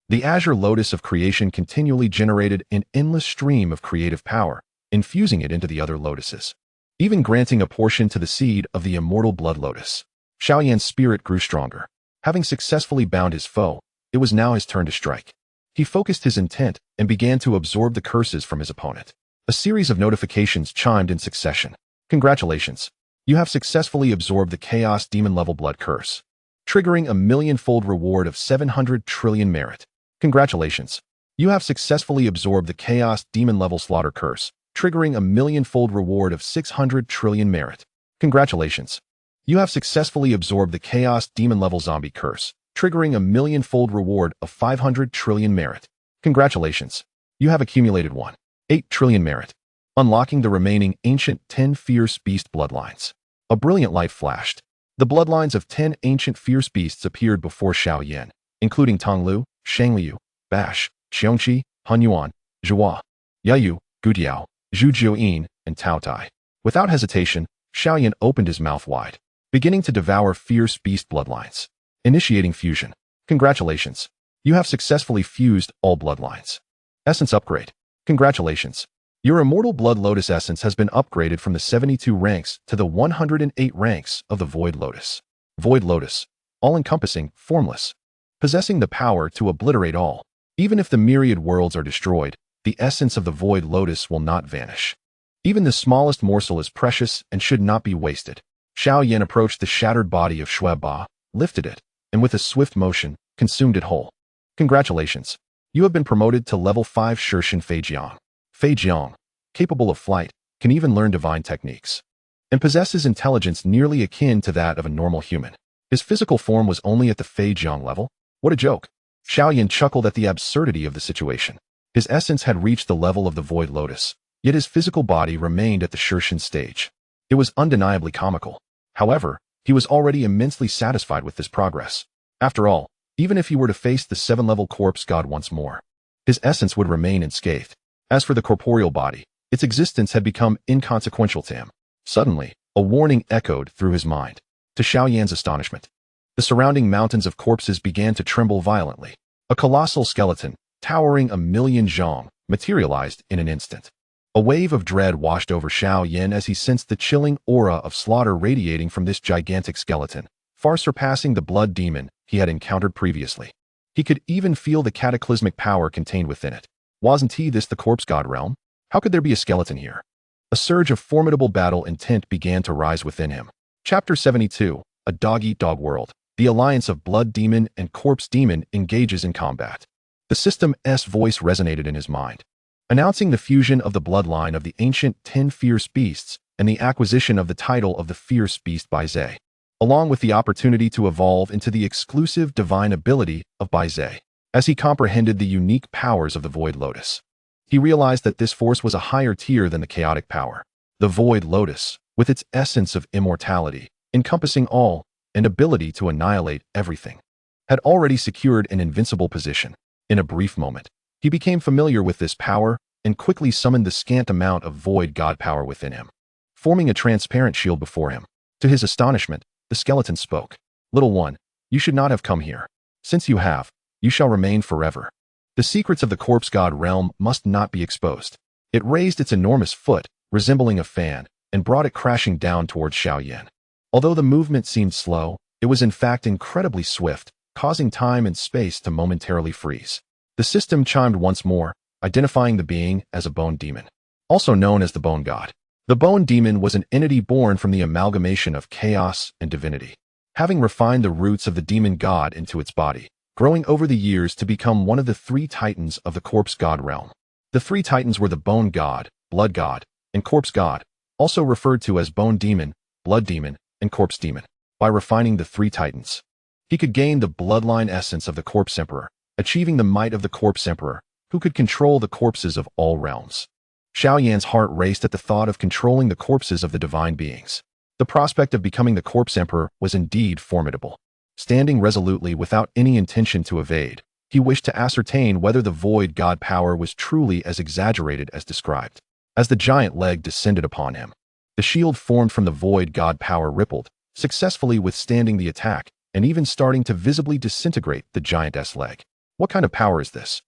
the azure lotus of creation continually generated an endless stream of creative power, infusing it into the other lotuses, even granting a portion to the seed of the immortal blood lotus. Xiao Yan's spirit grew stronger. Having successfully bound his foe, it was now his turn to strike. He focused his intent and began to absorb the curses from his opponent. A series of notifications chimed in succession. Congratulations. You have successfully absorbed the Chaos Demon level blood curse, triggering a millionfold reward of 700 trillion merit. Congratulations. You have successfully absorbed the Chaos Demon level slaughter curse, triggering a millionfold reward of 600 trillion merit. Congratulations. You have successfully absorbed the Chaos Demon level zombie curse, triggering a million-fold reward of 500 trillion merit. Congratulations. You have accumulated 1.8 trillion merit, unlocking the remaining ancient 10 fierce beast bloodlines. A brilliant light flashed. The bloodlines of 10 ancient fierce beasts appeared before Xiao Yan, including Tonglu, Shangliu, Bash, Xiongqi, Hunyuan, Zhua, Yayu, Gutiao, Zhu Jiuyin, and Tao Tai. Without hesitation, Xiao Yan opened his mouth wide, beginning to devour fierce beast bloodlines. Initiating fusion. Congratulations. You have successfully fused all bloodlines. Essence upgrade. Congratulations. Your immortal blood lotus essence has been upgraded from the 72 ranks to the 108 ranks of the Void Lotus. Void Lotus, all-encompassing, formless, possessing the power to obliterate all. Even if the myriad worlds are destroyed, the essence of the Void Lotus will not vanish. Even the smallest morsel is precious and should not be wasted. Xiao Yan approached the shattered body of Shui Ba, lifted it, and with a swift motion, consumed it whole. Congratulations. You have been promoted to level 5 Shirshin Feijiang. Feijiang, capable of flight, can even learn divine techniques, and possesses intelligence nearly akin to that of a normal human. His physical form was only at the Feijiang level? What a joke. Xiao Yan chuckled at the absurdity of the situation. His essence had reached the level of the Void Lotus, yet his physical body remained at the Shirshin stage. It was undeniably comical. However, he was already immensely satisfied with this progress. After all, even if he were to face the 7-level corpse god once more, his essence would remain unscathed. As for the corporeal body, its existence had become inconsequential to him. Suddenly, a warning echoed through his mind. To Xiao Yan's astonishment, the surrounding mountains of corpses began to tremble violently. A colossal skeleton, towering 1,000,000 zhong, materialized in an instant. A wave of dread washed over Xiao Yan as he sensed the chilling aura of slaughter radiating from this gigantic skeleton, far surpassing the blood demon he had encountered previously. He could even feel the cataclysmic power contained within it. Wasn't this the corpse god realm? How could there be a skeleton here? A surge of formidable battle intent began to rise within him. Chapter 72, A Dog-Eat-Dog World. The alliance of blood demon and corpse demon engages in combat. The system's voice resonated in his mind, announcing the fusion of the bloodline of the ancient 10 fierce beasts and the acquisition of the title of the fierce beast Bai Ze, along with the opportunity to evolve into the exclusive divine ability of Bai Ze. As he comprehended the unique powers of the Void Lotus, he realized that this force was a higher tier than the chaotic power. The Void Lotus, with its essence of immortality, encompassing all, and ability to annihilate everything, had already secured an invincible position. In a brief moment, he became familiar with this power and quickly summoned the scant amount of void god power within him, forming a transparent shield before him. To his astonishment, the skeleton spoke. Little one, you should not have come here. Since you have, you shall remain forever. The secrets of the corpse god realm must not be exposed. It raised its enormous foot, resembling a fan, and brought it crashing down towards Xiao Yan. Although the movement seemed slow, it was in fact incredibly swift, causing time and space to momentarily freeze. The system chimed once more, identifying the being as a bone demon, also known as the bone god. The bone demon was an entity born from the amalgamation of chaos and divinity, having refined the roots of the demon god into its body, growing over the years to become one of the 3 titans of the corpse god realm. The 3 titans were the bone god, blood god, and corpse god, also referred to as bone demon, blood demon, and corpse demon. By refining the 3 titans, he could gain the bloodline essence of the corpse emperor, achieving the might of the corpse emperor, who could control the corpses of all realms. Xiao Yan's heart raced at the thought of controlling the corpses of the divine beings. The prospect of becoming the corpse emperor was indeed formidable. Standing resolutely without any intention to evade, he wished to ascertain whether the void god power was truly as exaggerated as described. As the giant leg descended upon him, the shield formed from the void god power rippled, successfully withstanding the attack and even starting to visibly disintegrate the giantess leg. What kind of power is this?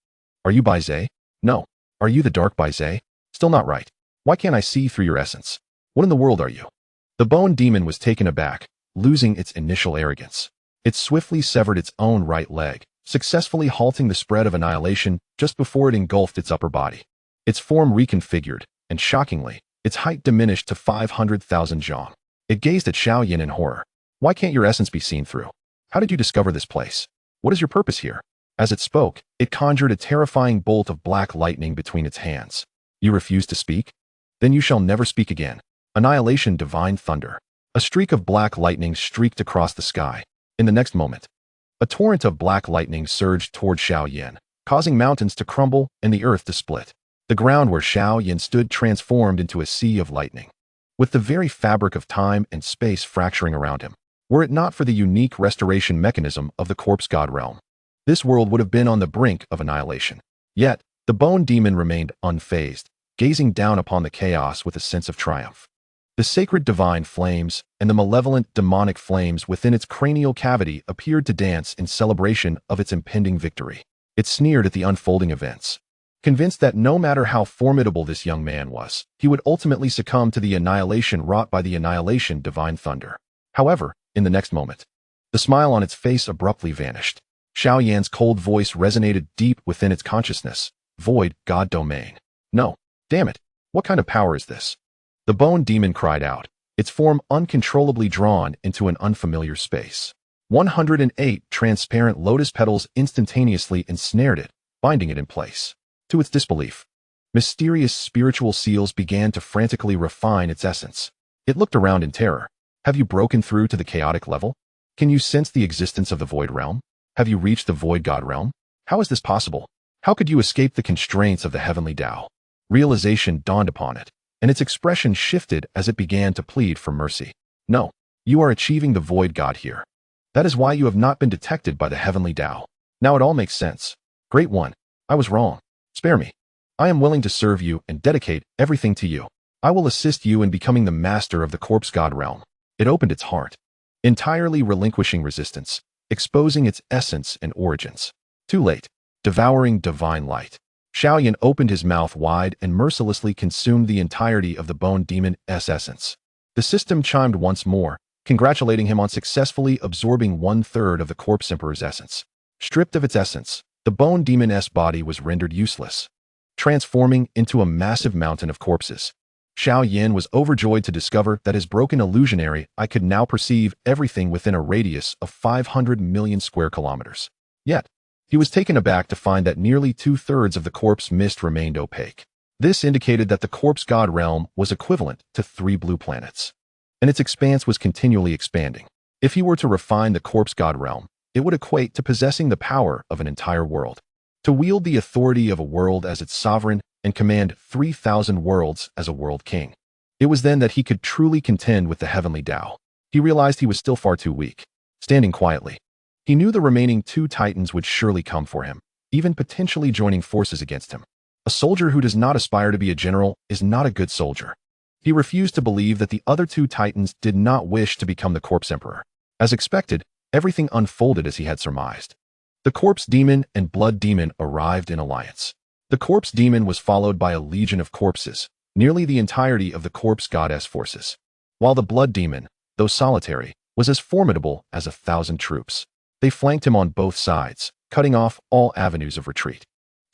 Are you Bai Ze? No. Are you the dark Bai Ze? Still not right. Why can't I see through your essence? What in the world are you? The bone demon was taken aback, losing its initial arrogance. It swiftly severed its own right leg, successfully halting the spread of annihilation just before it engulfed its upper body. Its form reconfigured, and shockingly, its height diminished to 500,000 zhong. It gazed at Xiao Yan in horror. Why can't your essence be seen through? How did you discover this place? What is your purpose here? As it spoke, it conjured a terrifying bolt of black lightning between its hands. You refuse to speak? Then you shall never speak again. Annihilation, divine thunder. A streak of black lightning streaked across the sky. In the next moment, A torrent of black lightning surged toward Xiao Yan, causing mountains to crumble and the earth to split. The ground where Xiao Yan stood transformed into a sea of lightning, with the very fabric of time and space fracturing around him. Were it not for the unique restoration mechanism of the corpse god realm, this world would have been on the brink of annihilation. Yet, the bone demon remained unfazed, gazing down upon the chaos with a sense of triumph. The sacred divine flames and the malevolent demonic flames within its cranial cavity appeared to dance in celebration of its impending victory. It sneered at the unfolding events, convinced that no matter how formidable this young man was, he would ultimately succumb to the annihilation wrought by the annihilation divine thunder. However, in the next moment, the smile on its face abruptly vanished. Xiao Yan's cold voice resonated deep within its consciousness. Void God domain. No, damn it, what kind of power is this? The bone demon cried out, its form uncontrollably drawn into an unfamiliar space. 108 transparent lotus petals instantaneously ensnared it, binding it in place. To its disbelief, mysterious spiritual seals began to frantically refine its essence. It looked around in terror. Have you broken through to the chaotic level? Can you sense the existence of the void realm? Have you reached the void god realm? How is this possible? How could you escape the constraints of the heavenly Tao? Realization dawned upon it, and its expression shifted as it began to plead for mercy. No, you are achieving the void god here. That is why you have not been detected by the heavenly Tao. Now it all makes sense. Great one, I was wrong. Spare me. I am willing to serve you and dedicate everything to you. I will assist you in becoming the master of the corpse god realm. It opened its heart, entirely relinquishing resistance, exposing its essence and origins. Too late. Devouring divine light. Xiao Yan opened his mouth wide and mercilessly consumed the entirety of the bone demon's essence. The system chimed once more, congratulating him on successfully absorbing 1/3 of the corpse emperor's essence. Stripped of its essence, the bone demon's body was rendered useless, transforming into a massive mountain of corpses. Xiao Yan was overjoyed to discover that his broken illusionary eye could now perceive everything within a radius of 500 million square kilometers. Yet, he was taken aback to find that nearly 2/3 of the corpse mist remained opaque. This indicated that the corpse god realm was equivalent to 3 blue planets, and its expanse was continually expanding. If he were to refine the corpse god realm, it would equate to possessing the power of an entire world. To wield the authority of a world as its sovereign and command 3,000 worlds as a world king. It was then that he could truly contend with the heavenly Tao. He realized he was still far too weak. Standing quietly, he knew the remaining 2 titans would surely come for him, even potentially joining forces against him. A soldier who does not aspire to be a general is not a good soldier. He refused to believe that the other 2 titans did not wish to become the corpse emperor. As expected, everything unfolded as he had surmised. The corpse demon and blood demon arrived in alliance. The corpse demon was followed by a legion of corpses, nearly the entirety of the corpse goddess forces, while the blood demon, though solitary, was as formidable as 1,000 troops. They flanked him on both sides, cutting off all avenues of retreat.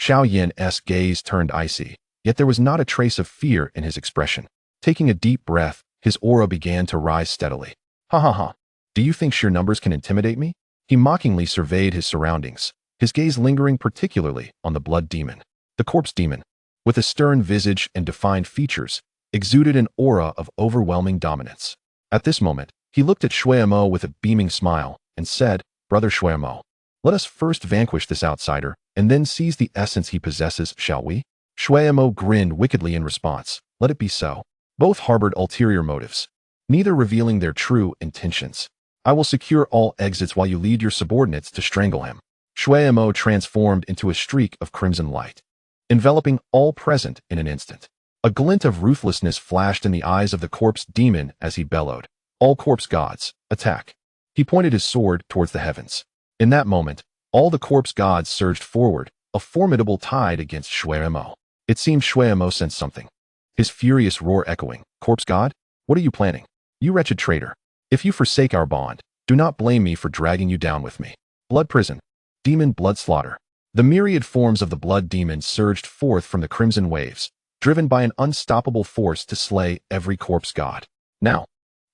Xiao Yan's gaze turned icy, yet there was not a trace of fear in his expression. Taking a deep breath, his aura began to rise steadily. Ha ha ha. Do you think sheer numbers can intimidate me? He mockingly surveyed his surroundings, his gaze lingering particularly on the blood demon. The corpse demon, with a stern visage and defined features, exuded an aura of overwhelming dominance. At this moment, he looked at Shuemo with a beaming smile and said, Brother Shuemo, let us first vanquish this outsider and then seize the essence he possesses, shall we? Shuemo grinned wickedly in response. Let it be so. Both harbored ulterior motives, neither revealing their true intentions. I will secure all exits while you lead your subordinates to strangle him. Shuemo transformed into a streak of crimson light, enveloping all present in an instant. A glint of ruthlessness flashed in the eyes of the corpse demon as he bellowed, All corpse gods, attack. He pointed his sword towards the heavens. In that moment, all the corpse gods surged forward, a formidable tide against Shuemo. It seemed Shuemo sensed something, his furious roar echoing, Corpse god? What are you planning? You wretched traitor. If you forsake our bond, do not blame me for dragging you down with me. Blood prison. Demon blood slaughter. The myriad forms of the blood demon surged forth from the crimson waves, driven by an unstoppable force to slay every corpse god. Now,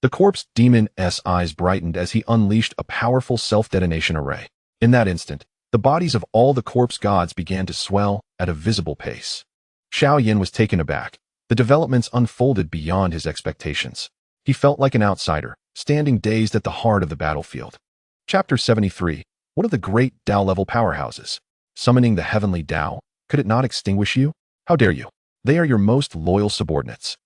the corpse demon's eyes brightened as he unleashed a powerful self-detonation array. In that instant, the bodies of all the corpse gods began to swell at a visible pace. Xiao Yan was taken aback. The developments unfolded beyond his expectations. He felt like an outsider, standing dazed at the heart of the battlefield. Chapter 73. one of the great Tao-level powerhouses. Summoning the heavenly Tao, could it not extinguish you? How dare you? They are your most loyal subordinates.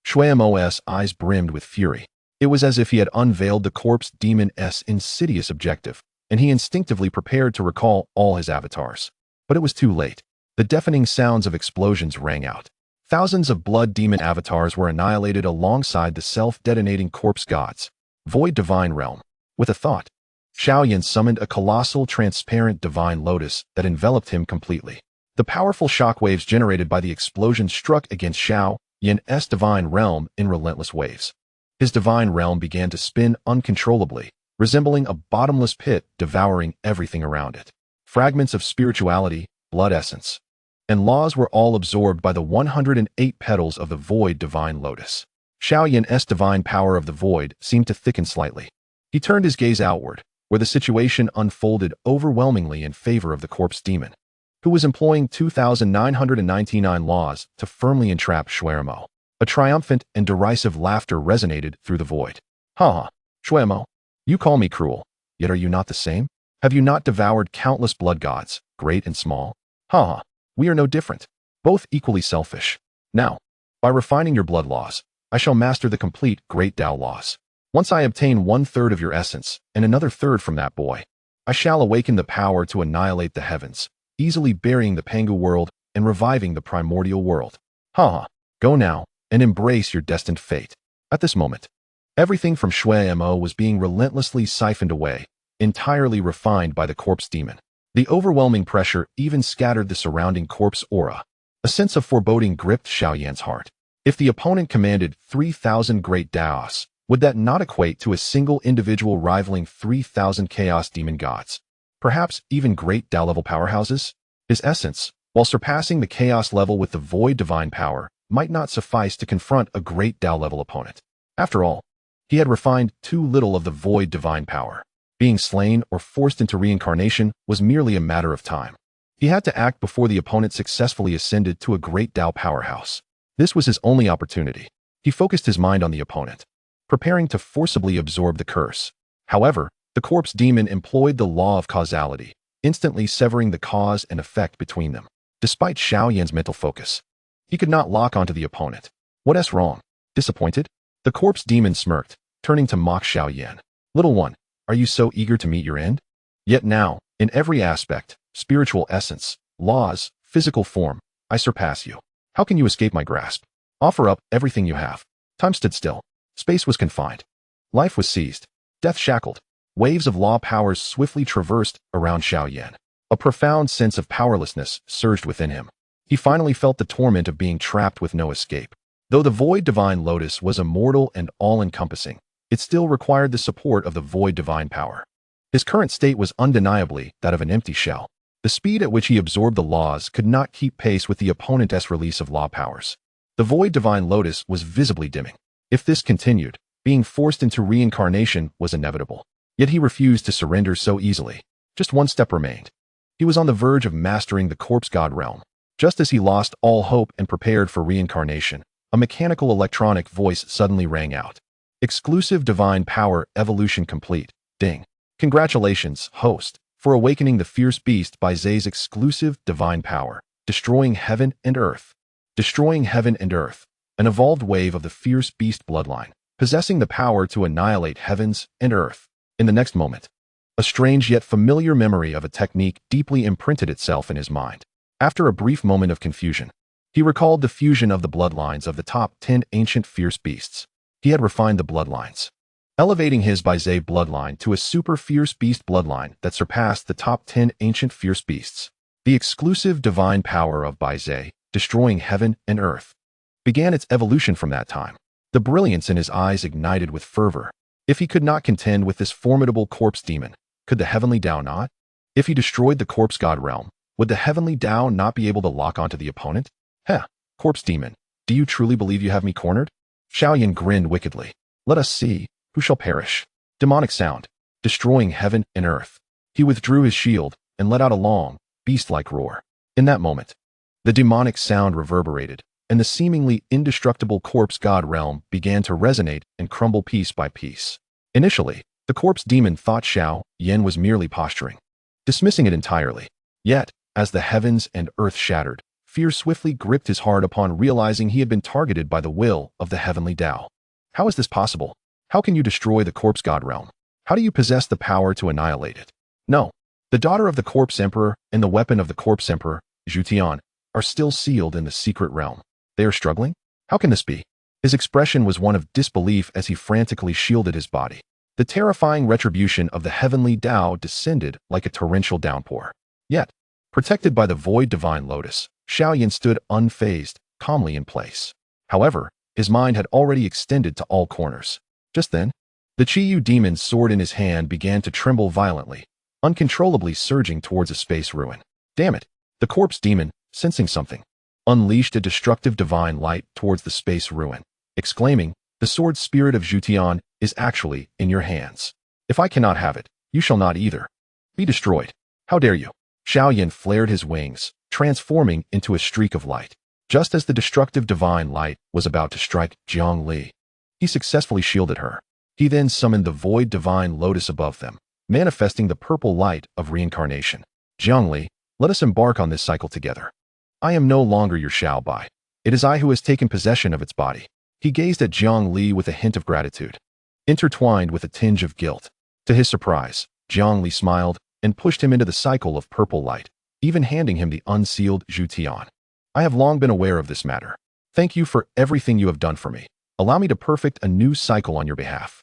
Xiao Yan's eyes brimmed with fury. It was as if he had unveiled the corpse demon's insidious objective, and he instinctively prepared to recall all his avatars. But it was too late. The deafening sounds of explosions rang out. Thousands of blood demon avatars were annihilated alongside the self-detonating corpse gods. Void Divine Realm. With a thought, Xiao Yan summoned a colossal transparent divine lotus that enveloped him completely. The powerful shockwaves generated by the explosion struck against Xiao Yan's divine realm in relentless waves. His divine realm began to spin uncontrollably, resembling a bottomless pit devouring everything around it. Fragments of spirituality, blood essence, and laws were all absorbed by the 108 petals of the void divine lotus. Xiao Yan's divine power of the void seemed to thicken slightly. He turned his gaze outward, where the situation unfolded overwhelmingly in favor of the corpse demon, who was employing 2,999 laws to firmly entrap Xiao Yan. A triumphant and derisive laughter resonated through the void. Ha ha, Xiao Yan, you call me cruel, yet are you not the same? Have you not devoured countless blood gods, great and small? Ha ha, we are no different, both equally selfish. Now, by refining your blood laws, I shall master the complete great Tao laws. Once I obtain 1/3 of your essence and another third from that boy, I shall awaken the power to annihilate the heavens, easily burying the Pangu world and reviving the primordial world. Ha ha, go now and embrace your destined fate. At this moment, everything from Xiao Yan was being relentlessly siphoned away, entirely refined by the corpse demon. The overwhelming pressure even scattered the surrounding corpse aura. A sense of foreboding gripped Xiao Yan's heart. If the opponent commanded 3,000 great Daos, would that not equate to a single individual rivaling 3,000 chaos demon gods? Perhaps even great Tao-level powerhouses? His essence, while surpassing the chaos level with the void divine power, might not suffice to confront a great Tao-level opponent. After all, he had refined too little of the void divine power. Being slain or forced into reincarnation was merely a matter of time. He had to act before the opponent successfully ascended to a great Tao powerhouse. This was his only opportunity. He focused his mind on the opponent, preparing to forcibly absorb the curse. However, the corpse demon employed the law of causality, instantly severing the cause and effect between them. Despite Xiao Yan's mental focus, he could not lock onto the opponent. What's wrong? Disappointed? The corpse demon smirked, turning to mock Xiao Yan. Little one, are you so eager to meet your end? Yet now, in every aspect, spiritual essence, laws, physical form, I surpass you. How can you escape my grasp? Offer up everything you have. Time stood still. Space was confined. Life was seized. Death shackled. Waves of law powers swiftly traversed around Xiao Yan. A profound sense of powerlessness surged within him. He finally felt the torment of being trapped with no escape. Though the void divine lotus was immortal and all-encompassing, it still required the support of the void divine power. His current state was undeniably that of an empty shell. The speed at which he absorbed the laws could not keep pace with the opponent's release of law powers. The void divine lotus was visibly dimming. If this continued, being forced into reincarnation was inevitable. Yet he refused to surrender so easily. Just one step remained. He was on the verge of mastering the corpse god realm. Just as he lost all hope and prepared for reincarnation, a mechanical electronic voice suddenly rang out. Exclusive divine power evolution complete. Ding. Congratulations, host, for awakening the fierce beast Bai Ze's exclusive divine power, destroying heaven and earth. Destroying heaven and earth. An evolved wave of the fierce beast bloodline, possessing the power to annihilate heavens and earth. In the next moment, a strange yet familiar memory of a technique deeply imprinted itself in his mind. After a brief moment of confusion, he recalled the fusion of the bloodlines of the top 10 ancient fierce beasts. He had refined the bloodlines, elevating his Bai Ze bloodline to a super fierce beast bloodline that surpassed the top 10 ancient fierce beasts. The exclusive divine power of Bai Ze, destroying heaven and earth, began its evolution from that time. The brilliance in his eyes ignited with fervor. If he could not contend with this formidable corpse demon, could the heavenly Tao not? If he destroyed the corpse god realm, would the heavenly Tao not be able to lock onto the opponent? Heh, corpse demon, do you truly believe you have me cornered? Xiao Yan grinned wickedly. Let us see, who shall perish? Demonic sound, destroying heaven and earth. He withdrew his shield and let out a long, beast-like roar. In that moment, the demonic sound reverberated, and the seemingly indestructible corpse god realm began to resonate and crumble piece by piece. Initially, the corpse demon thought Xiao Yan was merely posturing. dismissing it entirely. Yet, as the heavens and earth shattered, fear swiftly gripped his heart upon realizing he had been targeted by the will of the heavenly Tao. How is this possible? How can you destroy the corpse god realm? How do you possess the power to annihilate it? No. The daughter of the corpse emperor and the weapon of the corpse emperor, Xiao Yan, are still sealed in the secret realm. They are struggling? How can this be? His expression was one of disbelief as he frantically shielded his body. The terrifying retribution of the heavenly Tao descended like a torrential downpour. Yet, protected by the void divine lotus, Xiao Yan stood unfazed, calmly in place. However, his mind had already extended to all corners. Just then, the Qiyu demon's sword in his hand began to tremble violently, uncontrollably surging towards a space ruin. Damn it! The corpse demon, sensing something, unleashed a destructive divine light towards the space ruin, exclaiming, "The sword spirit of Xiao is actually in your hands. If I cannot have it, you shall not either. Be destroyed. How dare you?" Xiao Yan flared his wings, transforming into a streak of light. Just as the destructive divine light was about to strike Jiang Li, he successfully shielded her. He then summoned the void divine lotus above them, manifesting the purple light of reincarnation. "Jiang Li, let us embark on this cycle together. I am no longer your Xiao Bai. It is I who has taken possession of its body." He gazed at Jiang Li with a hint of gratitude, intertwined with a tinge of guilt. To his surprise, Jiang Li smiled and pushed him into the cycle of purple light, even handing him the unsealed Xiao. "I have long been aware of this matter. Thank you for everything you have done for me. Allow me to perfect a new cycle on your behalf.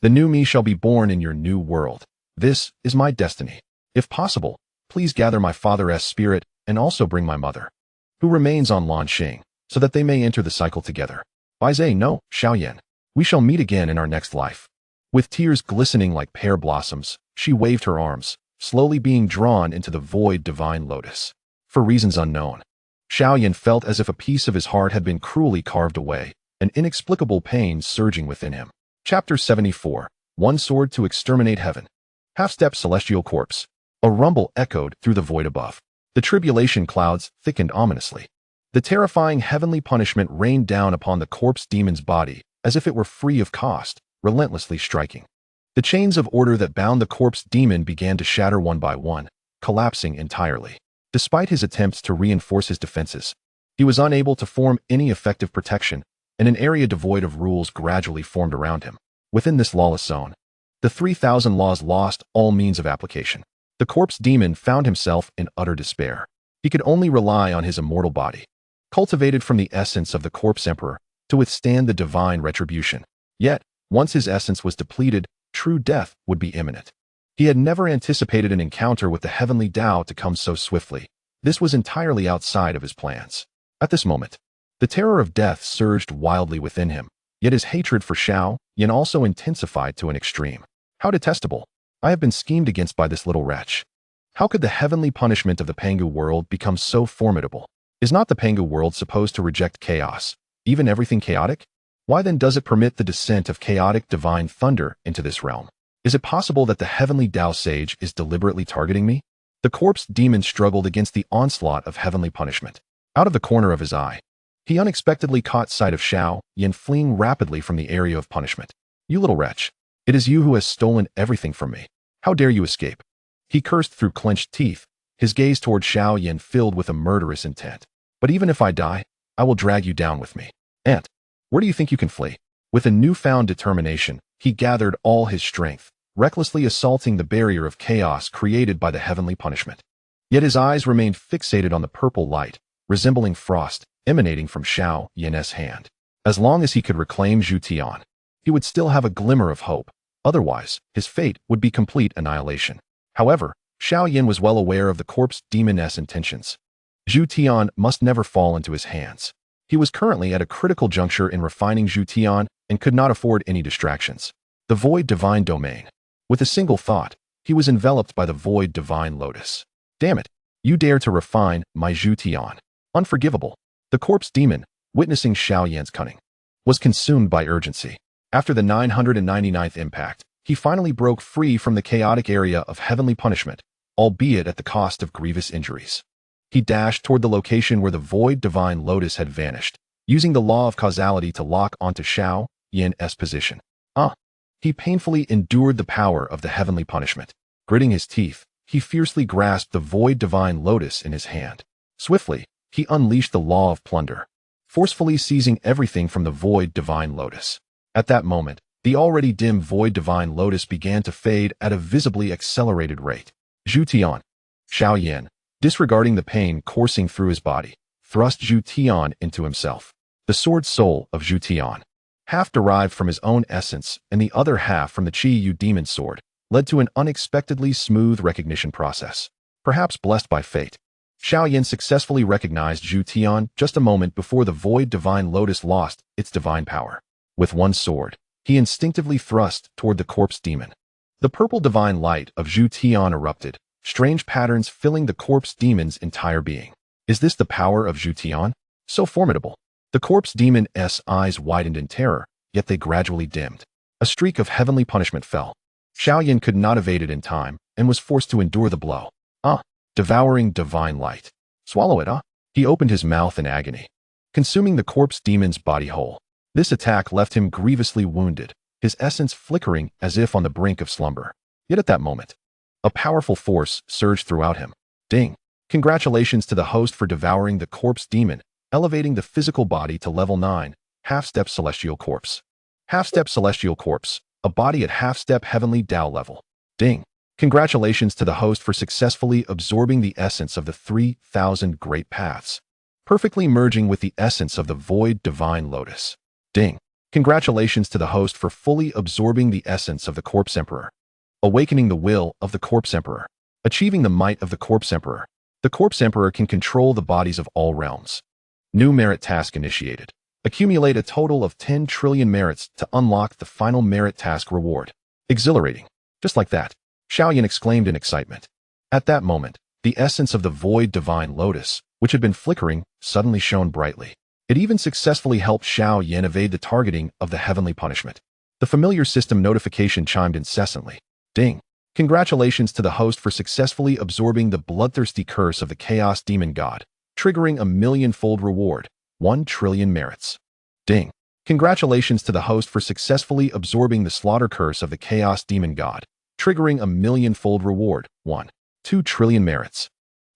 The new me shall be born in your new world. This is my destiny. If possible, please gather my father's spirit and also bring my mother, who remains on Lanxing, so that they may enter the cycle together. Bai Ze, no, Xiao Yan. We shall meet again in our next life." With tears glistening like pear blossoms, she waved her arms, slowly being drawn into the void divine lotus. For reasons unknown, Xiao Yan felt as if a piece of his heart had been cruelly carved away, an inexplicable pain surging within him. Chapter 74. One sword to exterminate heaven. Half-step celestial corpse. A rumble echoed through the void above. The tribulation clouds thickened ominously. The terrifying heavenly punishment rained down upon the corpse demon's body, as if it were free of cost, relentlessly striking. The chains of order that bound the corpse demon began to shatter one by one, collapsing entirely. Despite his attempts to reinforce his defenses, he was unable to form any effective protection, and an area devoid of rules gradually formed around him. Within this lawless zone, the 3,000 laws lost all means of application. The corpse demon found himself in utter despair. He could only rely on his immortal body, cultivated from the essence of the corpse emperor, to withstand the divine retribution. Yet, once his essence was depleted, true death would be imminent. He had never anticipated an encounter with the heavenly Tao to come so swiftly. This was entirely outside of his plans. At this moment, the terror of death surged wildly within him, yet his hatred for Xiao Yan also intensified to an extreme. How detestable! I have been schemed against by this little wretch. How could the heavenly punishment of the Pangu world become so formidable? Is not the Pangu world supposed to reject chaos, even everything chaotic? Why then does it permit the descent of chaotic divine thunder into this realm? Is it possible that the heavenly Tao sage is deliberately targeting me? The corpse demon struggled against the onslaught of heavenly punishment. Out of the corner of his eye, he unexpectedly caught sight of Xiao Yan fleeing rapidly from the area of punishment. "You little wretch! It is you who has stolen everything from me. How dare you escape?" He cursed through clenched teeth, his gaze toward Xiao Yan filled with a murderous intent. "But even if I die, I will drag you down with me. And where do you think you can flee?" With a newfound determination, he gathered all his strength, recklessly assaulting the barrier of chaos created by the heavenly punishment. Yet his eyes remained fixated on the purple light, resembling frost, emanating from Xiao Yan's hand. As long as he could reclaim Xiao, he would still have a glimmer of hope. Otherwise, his fate would be complete annihilation. However, Xiao Yan was well aware of the corpse demoness intentions. Xiao must never fall into his hands. He was currently at a critical juncture in refining Xiao and could not afford any distractions. The void divine domain. With a single thought, he was enveloped by the void divine lotus. "Damn it! You dare to refine my Xiao. Unforgivable." The corpse demon, witnessing Xiao Yan's cunning, was consumed by urgency. After the 999th impact, he finally broke free from the chaotic area of heavenly punishment, albeit at the cost of grievous injuries. He dashed toward the location where the void divine lotus had vanished, using the law of causality to lock onto Xiao Yan's position. He painfully endured the power of the heavenly punishment. Gritting his teeth, he fiercely grasped the void divine lotus in his hand. Swiftly, he unleashed the law of plunder, forcefully seizing everything from the void divine lotus. At that moment, the already dim void divine lotus began to fade at a visibly accelerated rate. Zhu Tian. Xiao Yan, disregarding the pain coursing through his body, thrust Zhu Tian into himself. The sword soul of Zhu Tian, half derived from his own essence and the other half from the Qi Yu demon sword, led to an unexpectedly smooth recognition process. Perhaps blessed by fate, Xiao Yan successfully recognized Zhu Tian just a moment before the void divine lotus lost its divine power. With one sword, he instinctively thrust toward the corpse demon. The purple divine light of Zhu Tian erupted, strange patterns filling the corpse demon's entire being. Is this the power of Zhu Tian? So formidable. The corpse demon's eyes widened in terror, yet they gradually dimmed. A streak of heavenly punishment fell. Xiao Yan could not evade it in time, and was forced to endure the blow. Devouring divine light. Swallow it, He opened his mouth in agony, consuming the corpse demon's body whole. This attack left him grievously wounded, his essence flickering as if on the brink of slumber. Yet at that moment, a powerful force surged throughout him. Ding! Congratulations to the host for devouring the corpse demon, elevating the physical body to level 9, half-step celestial corpse. Half-step celestial corpse, a body at half-step heavenly Tao level. Ding! Congratulations to the host for successfully absorbing the essence of the 3,000 great paths, perfectly merging with the essence of the void divine lotus. Ding! Congratulations to the host for fully absorbing the essence of the corpse emperor, awakening the will of the corpse emperor, achieving the might of the corpse emperor. The corpse emperor can control the bodies of all realms. New merit task initiated. Accumulate a total of 10 trillion merits to unlock the final merit task reward. Exhilarating. Just like that, Xiao Yan exclaimed in excitement. At that moment, the essence of the void divine lotus, which had been flickering, suddenly shone brightly. It even successfully helped Xiao Yan evade the targeting of the heavenly punishment. The familiar system notification chimed incessantly. Ding! Congratulations to the host for successfully absorbing the bloodthirsty curse of the chaos demon god, triggering a million-fold reward, 1 trillion merits. Ding! Congratulations to the host for successfully absorbing the slaughter curse of the chaos demon god, triggering a million-fold reward, 2 trillion merits.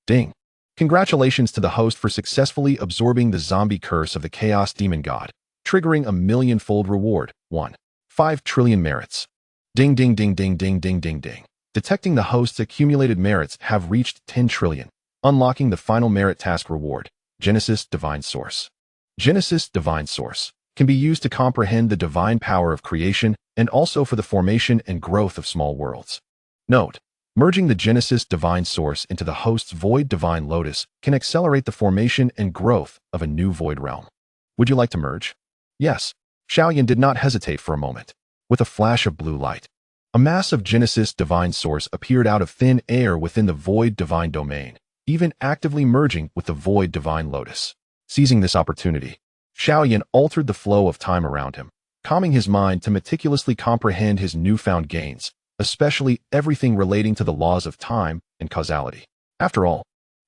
Ding! Congratulations to the host for successfully absorbing the zombie curse of the chaos demon god, triggering a million-fold reward, 5 trillion merits. Ding ding ding ding ding ding ding ding. Detecting the host's accumulated merits have reached 10 trillion, unlocking the final merit task reward, Genesis Divine Source. Genesis Divine Source can be used to comprehend the divine power of creation and also for the formation and growth of small worlds. Note: merging the Genesis Divine Source into the host's void divine lotus can accelerate the formation and growth of a new void realm. Would you like to merge? Yes. Xiao Yan did not hesitate for a moment. With a flash of blue light, a mass of Genesis Divine Source appeared out of thin air within the void divine domain, even actively merging with the void divine lotus. Seizing this opportunity, Xiao Yan altered the flow of time around him, calming his mind to meticulously comprehend his newfound gains, especially everything relating to the laws of time and causality. After all,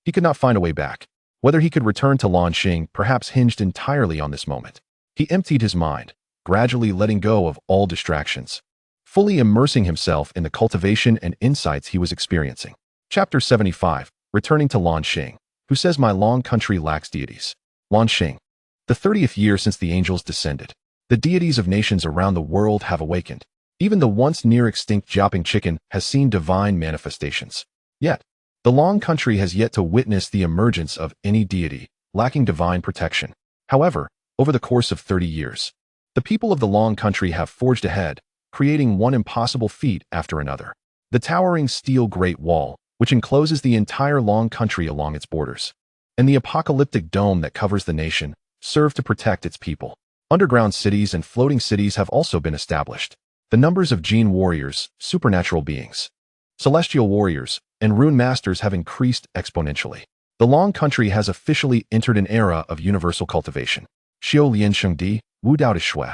he could not find a way back. Whether he could return to Lanxing perhaps hinged entirely on this moment. He emptied his mind, gradually letting go of all distractions, fully immersing himself in the cultivation and insights he was experiencing. Chapter 75, Returning to Lanxing. Who says my long country lacks deities? Lanxing. The 30th year since the angels descended. The deities of nations around the world have awakened. Even the once near-extinct Jiaoping chicken has seen divine manifestations. Yet, the Long country has yet to witness the emergence of any deity, lacking divine protection. However, over the course of 30 years, the people of the Long country have forged ahead, creating one impossible feat after another. The towering steel Great Wall, which encloses the entire Long country along its borders, and the apocalyptic dome that covers the nation, serve to protect its people. Underground cities and floating cities have also been established. The numbers of Jin warriors, supernatural beings, celestial warriors, and rune masters have increased exponentially. The Long country has officially entered an era of universal cultivation. Xiao Lian Shengdi, Wu Dao de Shui,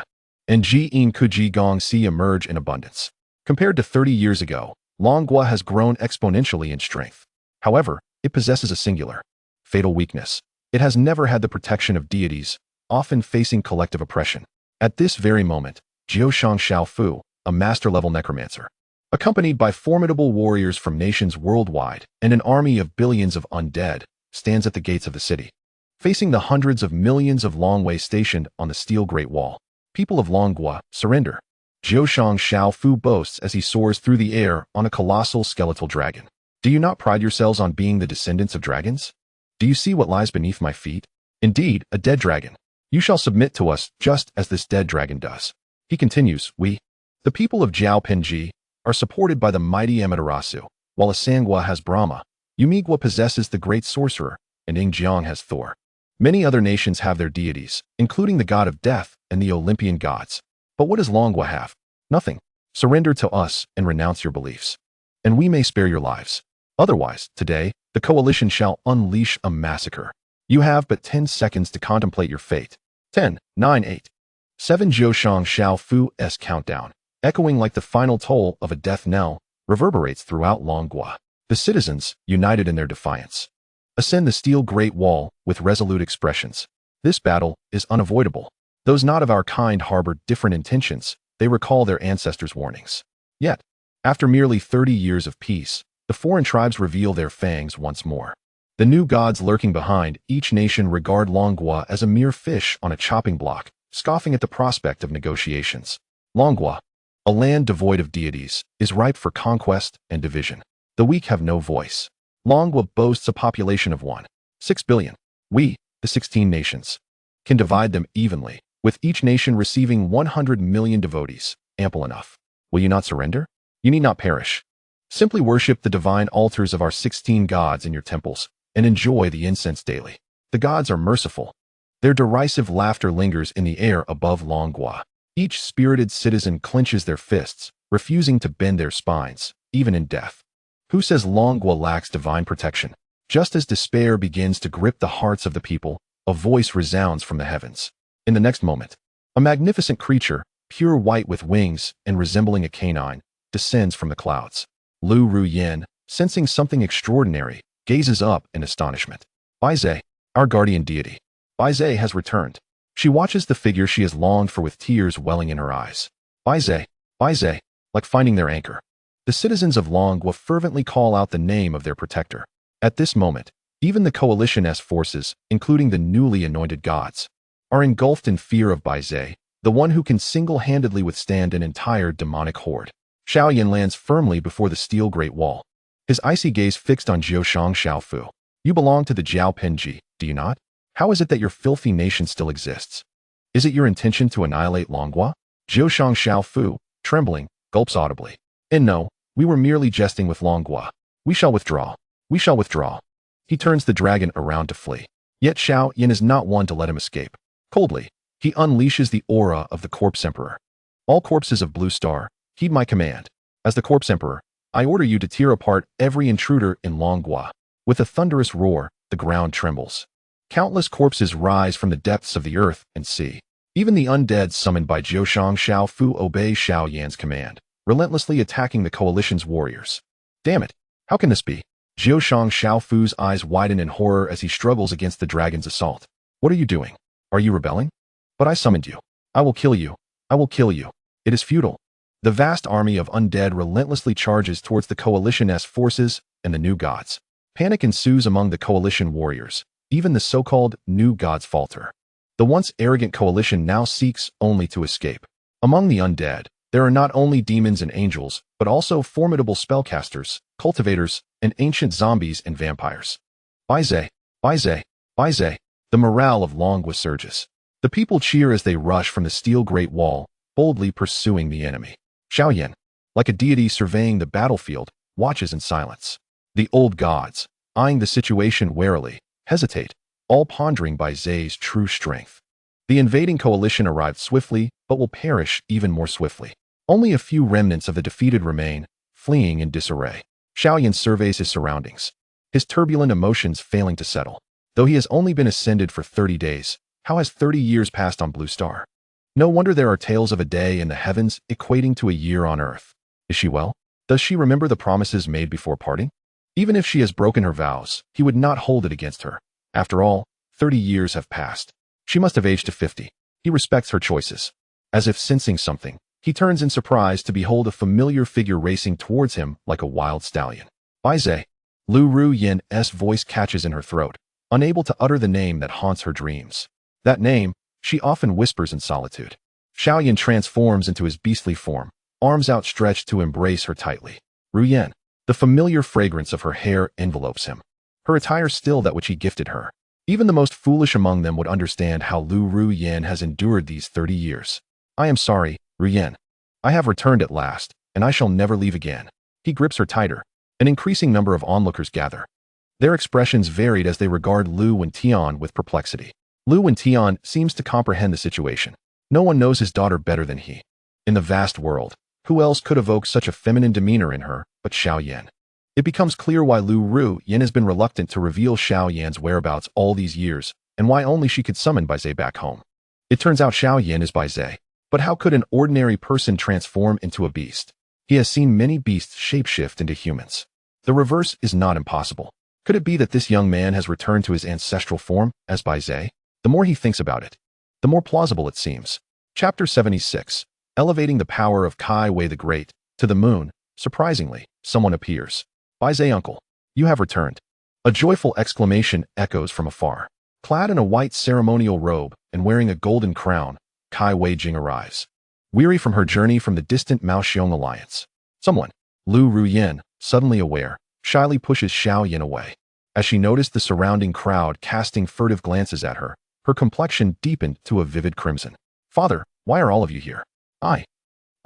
and Ji In Kuji Gong Si emerge in abundance. Compared to 30 years ago, Longhua has grown exponentially in strength. However, it possesses a singular, fatal weakness. It has never had the protection of deities, often facing collective oppression. At this very moment, Jiao Shang Xiao Fu, a master-level necromancer, Accompanied by formidable warriors from nations worldwide and an army of billions of undead, stands at the gates of the city. Facing the hundreds of millions of Longwei stationed on the steel Great Wall, people of Longhua, surrender. Zhoushang Xiao Fu boasts as he soars through the air on a colossal skeletal dragon. Do you not pride yourselves on being the descendants of dragons? Do you see what lies beneath my feet? Indeed, a dead dragon. You shall submit to us just as this dead dragon does. He continues, we, the people of Jiao Penji, are supported by the mighty Amaterasu, while Asangwa has Brahma, Yumigwa possesses the great sorcerer, and Ingjiang has Thor. Many other nations have their deities, including the god of death and the Olympian gods. But what does Longhua have? Nothing. Surrender to us and renounce your beliefs, and we may spare your lives. Otherwise, today, the coalition shall unleash a massacre. You have but 10 seconds to contemplate your fate. 10, 9, 8. 7 Zhoushang Xiao Fu's countdown, echoing like the final toll of a death knell, reverberates throughout Longhua. The citizens, united in their defiance, ascend the steel Great Wall with resolute expressions. This battle is unavoidable. Those not of our kind harbor different intentions. They recall their ancestors' warnings. Yet, after merely 30 years of peace, the foreign tribes reveal their fangs once more. The new gods lurking behind each nation regard Longhua as a mere fish on a chopping block, scoffing at the prospect of negotiations. Longhua, a land devoid of deities, is ripe for conquest and division. The weak have no voice. Longhua boasts a population of 1.6 billion. We, the 16 nations, can divide them evenly, with each nation receiving 100 million devotees, ample enough. Will you not surrender? You need not perish. Simply worship the divine altars of our 16 gods in your temples, and enjoy the incense daily. The gods are merciful. Their derisive laughter lingers in the air above Longhua. Each spirited citizen clenches their fists, refusing to bend their spines, even in death. Who says Longhua lacks divine protection? Just as despair begins to grip the hearts of the people, a voice resounds from the heavens. In the next moment, a magnificent creature, pure white with wings and resembling a canine, descends from the clouds. Lu Ruyan, sensing something extraordinary, gazes up in astonishment. Bai Ze, our guardian deity. Bai Ze has returned. She watches the figure she has longed for with tears welling in her eyes. Bai Ze, like finding their anchor. The citizens of Longhua fervently call out the name of their protector. At this moment, even the coalition's forces, including the newly anointed gods, are engulfed in fear of Bai Ze, the one who can single-handedly withstand an entire demonic horde. Xiao Yan lands firmly before the steel Great Wall, his icy gaze fixed on Zhoushang Xiao Fu. You belong to the Jiao Penji, do you not? How is it that your filthy nation still exists? Is it your intention to annihilate Longhua? Zhoushang Xiao Fu, trembling, gulps audibly. And no, we were merely jesting with Longhua. We shall withdraw. We shall withdraw. He turns the dragon around to flee. Yet Xiao Yan is not one to let him escape. Coldly, he unleashes the aura of the Corpse Emperor. All corpses of Blue Star, heed my command. As the Corpse Emperor, I order you to tear apart every intruder in Longhua. With a thunderous roar, the ground trembles. Countless corpses rise from the depths of the earth and sea. Even the undead summoned by Zhoushang Xiao Fu obey Xiao Yan's command, relentlessly attacking the coalition's warriors. Damn it! How can this be? Zhoushang Xiao Fu's eyes widen in horror as he struggles against the dragon's assault. What are you doing? Are you rebelling? But I summoned you. I will kill you. I will kill you. It is futile. The vast army of undead relentlessly charges towards the coalition's forces and the new gods. Panic ensues among the coalition warriors. Even the so-called new gods falter. The once arrogant coalition now seeks only to escape. Among the undead, there are not only demons and angels, but also formidable spellcasters, cultivators, and ancient zombies and vampires. Bai Ze, Bai Ze, Bai Ze. The morale of Longhua surges. The people cheer as they rush from the steel Great Wall, boldly pursuing the enemy. Xiao Yan, like a deity surveying the battlefield, watches in silence. The old gods, eyeing the situation warily, hesitate, all pondering Bai Ze's true strength. The invading coalition arrived swiftly, but will perish even more swiftly. Only a few remnants of the defeated remain, fleeing in disarray. Xiao Yan surveys his surroundings, his turbulent emotions failing to settle. Though he has only been ascended for 30 days, how has 30 years passed on Blue Star? No wonder there are tales of a day in the heavens equating to a year on Earth. Is she well? Does she remember the promises made before parting? Even if she has broken her vows, he would not hold it against her. After all, 30 years have passed. She must have aged to 50. He respects her choices. As if sensing something, He turns in surprise to behold a familiar figure racing towards him like a wild stallion. Bai Ze. Lu Ru Yin's voice catches in her throat, unable to utter the name that haunts her dreams. That name, she often whispers in solitude. Xiao Yan transforms into his beastly form, arms outstretched to embrace her tightly. Ru Yan. The familiar fragrance of her hair envelopes him. Her attire still that which he gifted her. Even the most foolish among them would understand how Lu Ru Yan has endured these 30 years. I am sorry, Ru Yan. I have returned at last, and I shall never leave again. He grips her tighter. An increasing number of onlookers gather. Their expressions varied as they regard Lu Wentian with perplexity. Lu Wentian seems to comprehend the situation. No one knows his daughter better than he. In the vast world, who else could evoke such a feminine demeanor in her but Xiao Yan? It becomes clear why Lu Ru Yan has been reluctant to reveal Xiao Yan's whereabouts all these years, and why only she could summon Bai Ze back home. It turns out Xiao Yan is Bai Ze. But how could an ordinary person transform into a beast? He has seen many beasts shapeshift into humans. The reverse is not impossible. Could it be that this young man has returned to his ancestral form as Bai Ze? The more he thinks about it, the more plausible it seems. Chapter 76. Elevating the power of Kai Wei the Great to the moon. Surprisingly, someone appears. Bai Ze uncle, you have returned. A joyful exclamation echoes from afar. Clad in a white ceremonial robe and wearing a golden crown, Kai Wei Jing arrives. Weary from her journey from the distant Maoxiong alliance. Someone, Lu Ru Yan, suddenly aware, shyly pushes Xiao Yan away. As she noticed the surrounding crowd casting furtive glances at her, her complexion deepened to a vivid crimson. Father, why are all of you here? I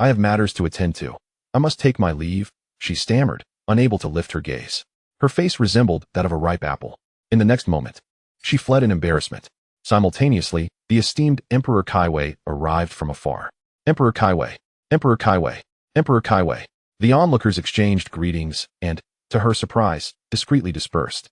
have matters to attend to. I must take my leave, she stammered, unable to lift her gaze. Her face resembled that of a ripe apple. In the next moment, she fled in embarrassment. Simultaneously, the esteemed Emperor Kai Wei arrived from afar. Emperor Kai Wei, Emperor Kai Wei, Emperor Kai Wei. The onlookers exchanged greetings and, to her surprise, discreetly dispersed.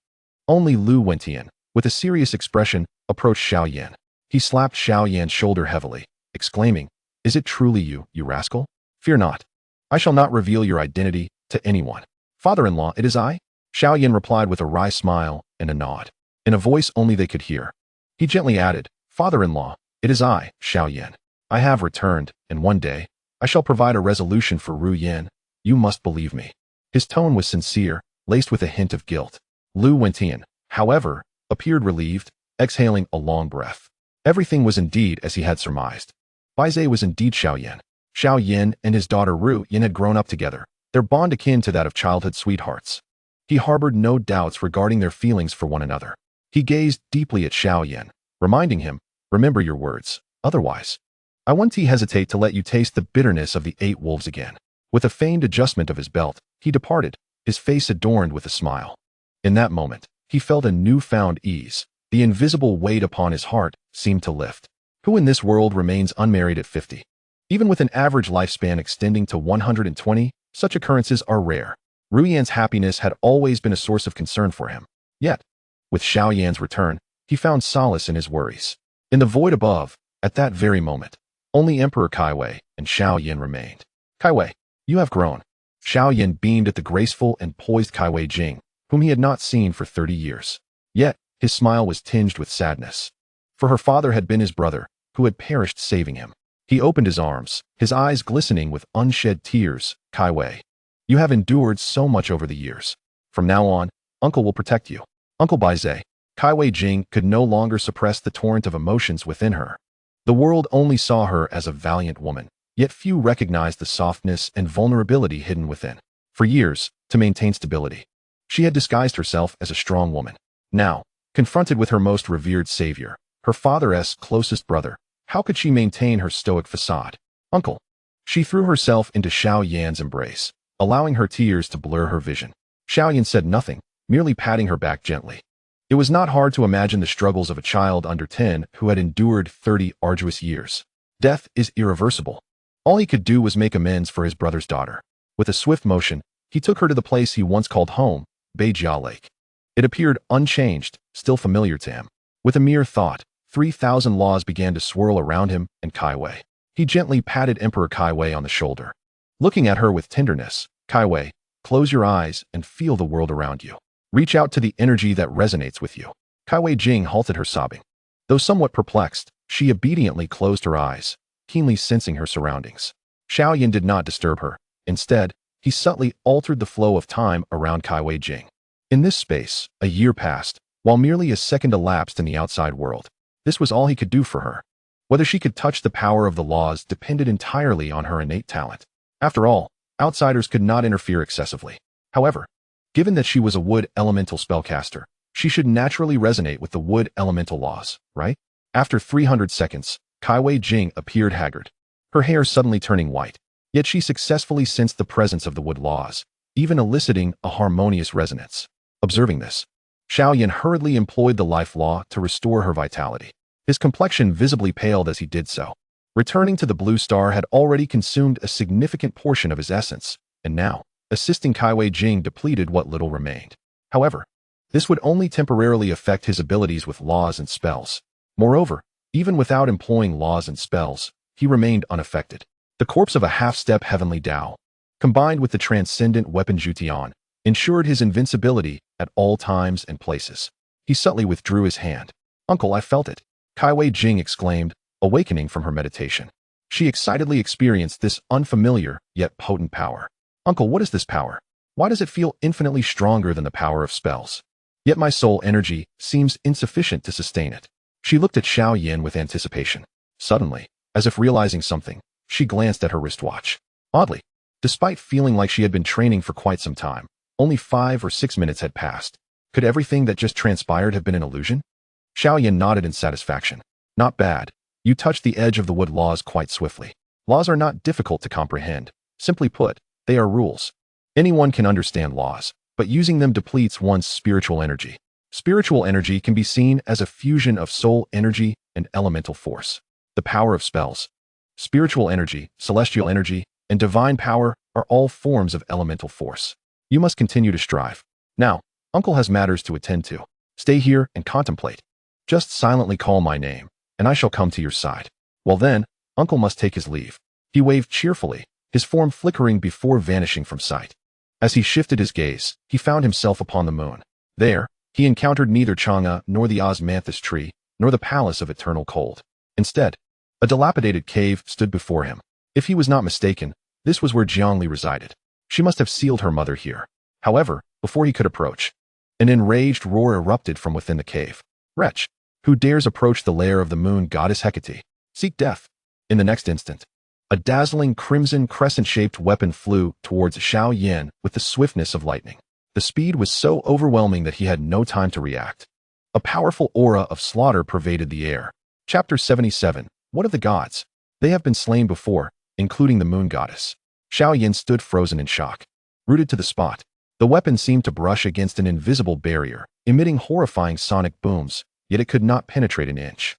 Only Lu Wentian, with a serious expression, approached Xiao Yan. He slapped Xiao Yan's shoulder heavily, exclaiming, "Is it truly you, you rascal? Fear not. I shall not reveal your identity to anyone. Father-in-law, it is I?" Xiao Yan replied with a wry smile and a nod, in a voice only they could hear. He gently added, "Father-in-law, it is I, Xiao Yan. I have returned, and one day, I shall provide a resolution for Ru Yan. You must believe me." His tone was sincere, laced with a hint of guilt. Lu Wentian, however, appeared relieved, exhaling a long breath. Everything was indeed as he had surmised. Bai Ze was indeed Xiao Yan. Xiao Yan and his daughter Ru Yan had grown up together, their bond akin to that of childhood sweethearts. He harbored no doubts regarding their feelings for one another. He gazed deeply at Xiao Yan, reminding him, "Remember your words, otherwise, I won't hesitate to let you taste the bitterness of the 8 wolves again." With a feigned adjustment of his belt, he departed, his face adorned with a smile. In that moment, he felt a newfound ease. The invisible weight upon his heart seemed to lift. Who in this world remains unmarried at 50? Even with an average lifespan extending to 120, such occurrences are rare. Ru Yan's happiness had always been a source of concern for him. Yet, with Xiao Yan's return, he found solace in his worries. In the void above, at that very moment, only Emperor Kai Wei and Xiao Yan remained. "Kai Wei, you have grown." Xiao Yan beamed at the graceful and poised Kai Wei Jing, whom he had not seen for 30 years. Yet, his smile was tinged with sadness. For her father had been his brother, who had perished saving him. He opened his arms, his eyes glistening with unshed tears. "Kai Wei, you have endured so much over the years. From now on, Uncle will protect you." Uncle Bai Ze. Kai Wei Jing could no longer suppress the torrent of emotions within her. The world only saw her as a valiant woman, yet few recognized the softness and vulnerability hidden within. For years, to maintain stability, she had disguised herself as a strong woman. Now, confronted with her most revered savior, her father's closest brother, how could she maintain her stoic facade? "Uncle." She threw herself into Xiao Yan's embrace, allowing her tears to blur her vision. Xiao Yan said nothing, merely patting her back gently. It was not hard to imagine the struggles of a child under 10 who had endured 30 arduous years. Death is irreversible. All he could do was make amends for his brother's daughter. With a swift motion, he took her to the place he once called home, Bai Ze Lake. It appeared unchanged, still familiar to him. With a mere thought, 3,000 laws began to swirl around him and Kai Wei. He gently patted Emperor Kai Wei on the shoulder. Looking at her with tenderness, "Kai Wei, close your eyes and feel the world around you. Reach out to the energy that resonates with you." Kai Wei Jing halted her sobbing. Though somewhat perplexed, she obediently closed her eyes, keenly sensing her surroundings. Xiao Yan did not disturb her. Instead, he subtly altered the flow of time around Bai Ze. In this space, a year passed, while merely a second elapsed in the outside world. This was all he could do for her. Whether she could touch the power of the laws depended entirely on her innate talent. After all, outsiders could not interfere excessively. However, given that she was a wood elemental spellcaster, she should naturally resonate with the wood elemental laws, right? After 300 seconds, Bai Ze appeared haggard, her hair suddenly turning white. Yet she successfully sensed the presence of the wood laws, even eliciting a harmonious resonance. Observing this, Xiao Yan hurriedly employed the life law to restore her vitality. His complexion visibly paled as he did so. Returning to the blue star had already consumed a significant portion of his essence, and now, assisting Bai Ze depleted what little remained. However, this would only temporarily affect his abilities with laws and spells. Moreover, even without employing laws and spells, he remained unaffected. The corpse of a half-step heavenly Tao, combined with the transcendent weapon Jutian, ensured his invincibility at all times and places. He subtly withdrew his hand. "Uncle, I felt it," Bai Ze exclaimed, awakening from her meditation. She excitedly experienced this unfamiliar yet potent power. "Uncle, what is this power? Why does it feel infinitely stronger than the power of spells? Yet my soul energy seems insufficient to sustain it." She looked at Xiao Yan with anticipation. Suddenly, as if realizing something, she glanced at her wristwatch. Oddly, despite feeling like she had been training for quite some time, only 5 or 6 minutes had passed. Could everything that just transpired have been an illusion? Xiao Yan nodded in satisfaction. "Not bad. You touched the edge of the wood laws quite swiftly. Laws are not difficult to comprehend. Simply put, they are rules. Anyone can understand laws, but using them depletes one's spiritual energy. Spiritual energy can be seen as a fusion of soul energy and elemental force. The power of spells, spiritual energy, celestial energy, and divine power are all forms of elemental force. You must continue to strive. Now, Uncle has matters to attend to. Stay here and contemplate. Just silently call my name, and I shall come to your side. Well then, Uncle must take his leave." He waved cheerfully, his form flickering before vanishing from sight. As he shifted his gaze, he found himself upon the moon. There, he encountered neither Chang'e nor the osmanthus tree, nor the palace of eternal cold. Instead, a dilapidated cave stood before him. If he was not mistaken, this was where Jiangli resided. She must have sealed her mother here. However, before he could approach, an enraged roar erupted from within the cave. "Wretch! Who dares approach the lair of the moon goddess Hecate? Seek death." In the next instant, a dazzling crimson crescent-shaped weapon flew towards Xiao Yan with the swiftness of lightning. The speed was so overwhelming that he had no time to react. A powerful aura of slaughter pervaded the air. Chapter 77. What of the gods? They have been slain before, including the moon goddess. Xiao Yan stood frozen in shock. Rooted to the spot, the weapon seemed to brush against an invisible barrier, emitting horrifying sonic booms, yet it could not penetrate an inch.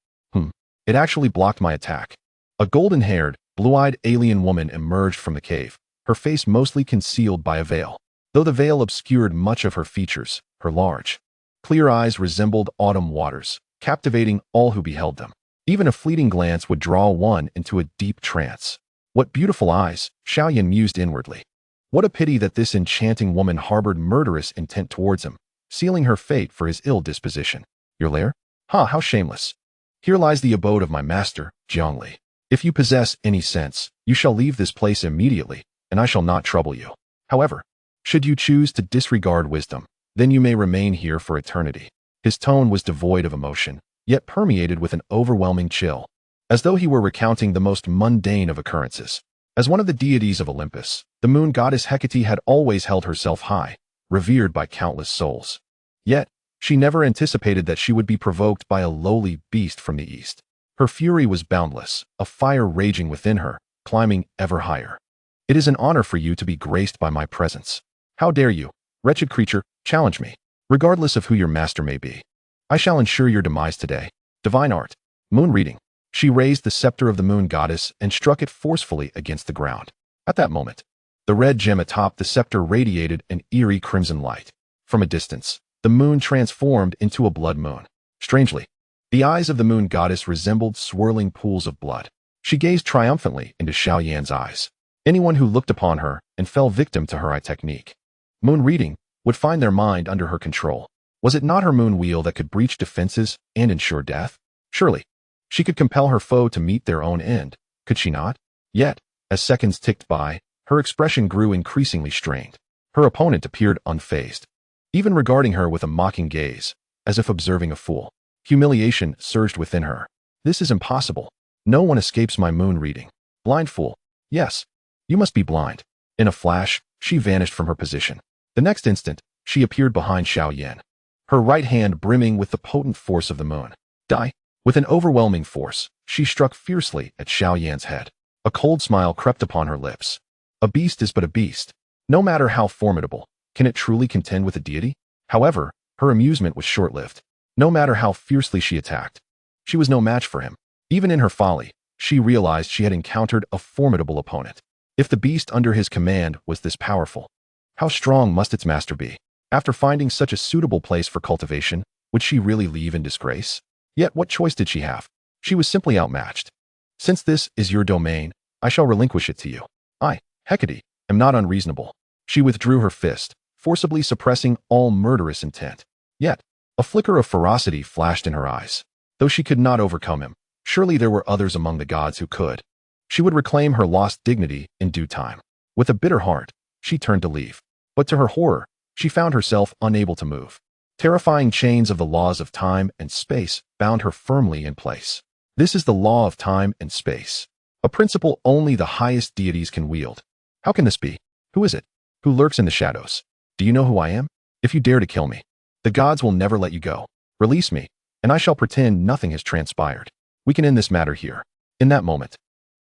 It actually blocked my attack. A golden-haired, blue-eyed alien woman emerged from the cave, her face mostly concealed by a veil. Though the veil obscured much of her features, her large, clear eyes resembled autumn waters, captivating all who beheld them. Even a fleeting glance would draw one into a deep trance. What beautiful eyes, Xiao Yan mused inwardly. What a pity that this enchanting woman harbored murderous intent towards him, sealing her fate for his ill disposition. "Your lair? How shameless. Here lies the abode of my master, Jiangli. If you possess any sense, you shall leave this place immediately, and I shall not trouble you. However, should you choose to disregard wisdom, then you may remain here for eternity." His tone was devoid of emotion, yet permeated with an overwhelming chill, as though he were recounting the most mundane of occurrences. As one of the deities of Olympus, the moon goddess Hecate had always held herself high, revered by countless souls. Yet, she never anticipated that she would be provoked by a lowly beast from the east. Her fury was boundless, a fire raging within her, climbing ever higher. "It is an honor for you to be graced by my presence. How dare you, wretched creature, challenge me, regardless of who your master may be? I shall ensure your demise today." Divine art. Moon reading. She raised the scepter of the moon goddess and struck it forcefully against the ground. At that moment, the red gem atop the scepter radiated an eerie crimson light. From a distance, the moon transformed into a blood moon. Strangely, the eyes of the moon goddess resembled swirling pools of blood. She gazed triumphantly into Xiao Yan's eyes. Anyone who looked upon her and fell victim to her eye technique, moon reading, would find their mind under her control. Was it not her moon wheel that could breach defenses and ensure death? Surely, she could compel her foe to meet their own end, could she not? Yet, As seconds ticked by, her expression grew increasingly strained. Her opponent appeared unfazed, even regarding her with a mocking gaze, as if observing a fool. Humiliation surged within her. This is impossible. No one escapes my moon reading. Blind fool. Yes, you must be blind. In a flash, she vanished from her position. The next instant, she appeared behind Xiao Yan, her right hand brimming with the potent force of the moon. Die! With an overwhelming force, she struck fiercely at Xiao Yan's head. A cold smile crept upon her lips. A beast is but a beast. No matter how formidable, can it truly contend with a deity? However, her amusement was short-lived. No matter how fiercely she attacked, she was no match for him. Even in her folly, she realized she had encountered a formidable opponent. If the beast under his command was this powerful, how strong must its master be? After finding such a suitable place for cultivation, would she really leave in disgrace? Yet what choice did she have? She was simply outmatched. Since this is your domain, I shall relinquish it to you. I, Hecate, am not unreasonable. She withdrew her fist, forcibly suppressing all murderous intent. Yet, a flicker of ferocity flashed in her eyes. Though she could not overcome him, surely there were others among the gods who could. She would reclaim her lost dignity in due time. With a bitter heart, she turned to leave. But to her horror, she found herself unable to move. Terrifying chains of the laws of time and space bound her firmly in place. This is the law of time and space, a principle only the highest deities can wield. How can this be? Who is it? Who lurks in the shadows? Do you know who I am? If you dare to kill me, the gods will never let you go. Release me, and I shall pretend nothing has transpired. We can end this matter here. In that moment,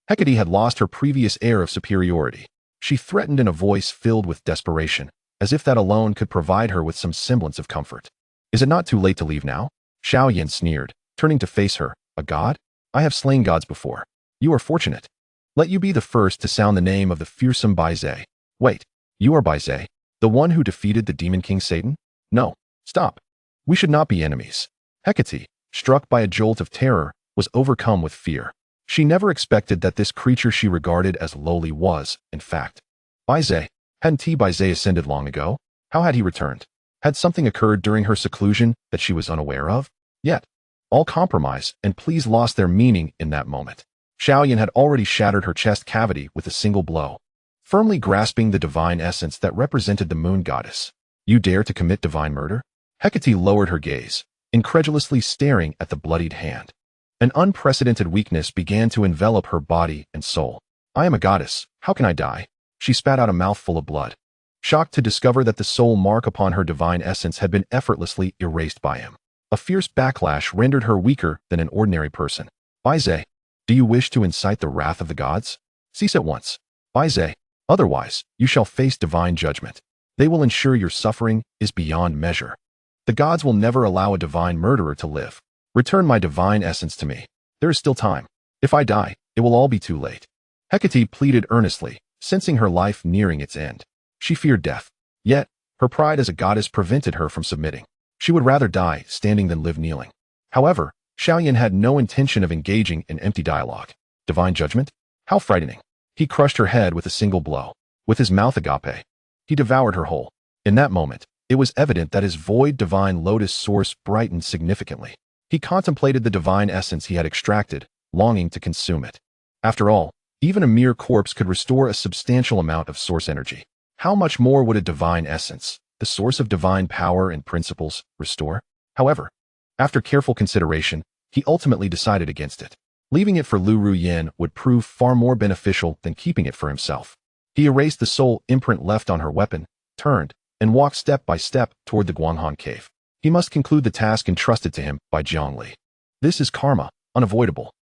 Hecate had lost her previous air of superiority. She threatened in a voice filled with desperation, as if that alone could provide her with some semblance of comfort. Is it not too late to leave now? Xiao Yan sneered, turning to face her. A god? I have slain gods before. You are fortunate. Let you be the first to sound the name of the fearsome Bai Ze. Wait, you are Bai Ze, the one who defeated the demon king Satan? No, stop. We should not be enemies. Hecate, struck by a jolt of terror, was overcome with fear. She never expected that this creature she regarded as lowly was, in fact, Bai Ze. Hadn't Bai Ze ascended long ago? How had he returned? Had something occurred during her seclusion that she was unaware of? Yet, all compromise and pleas lost their meaning in that moment. Xiao Yan had already shattered her chest cavity with a single blow, firmly grasping the divine essence that represented the moon goddess. You dare to commit divine murder? Hecate lowered her gaze, incredulously staring at the bloodied hand. An unprecedented weakness began to envelop her body and soul. I am a goddess. How can I die? She spat out a mouthful of blood, shocked to discover that the soul mark upon her divine essence had been effortlessly erased by him. A fierce backlash rendered her weaker than an ordinary person. Bai Ze, do you wish to incite the wrath of the gods? Cease at once. Bai Ze, otherwise, you shall face divine judgment. They will ensure your suffering is beyond measure. The gods will never allow a divine murderer to live. Return my divine essence to me. There is still time. If I die, it will all be too late. Hecate pleaded earnestly, sensing her life nearing its end. She feared death. Yet, her pride as a goddess prevented her from submitting. She would rather die standing than live kneeling. However, Xiao Yan had no intention of engaging in empty dialogue. Divine judgment? How frightening. He crushed her head with a single blow. With his mouth agape, he devoured her whole. In that moment, it was evident that his void divine lotus source brightened significantly. He contemplated the divine essence he had extracted, longing to consume it. After all, even a mere corpse could restore a substantial amount of source energy. How much more would a divine essence, the source of divine power and principles, restore? However, after careful consideration, he ultimately decided against it. Leaving it for Lu Ruyan would prove far more beneficial than keeping it for himself. He erased the soul imprint left on her weapon, turned, and walked step by step toward the Guanghan cave. He must conclude the task entrusted to him by Jiangli. This is karma, unavoidable.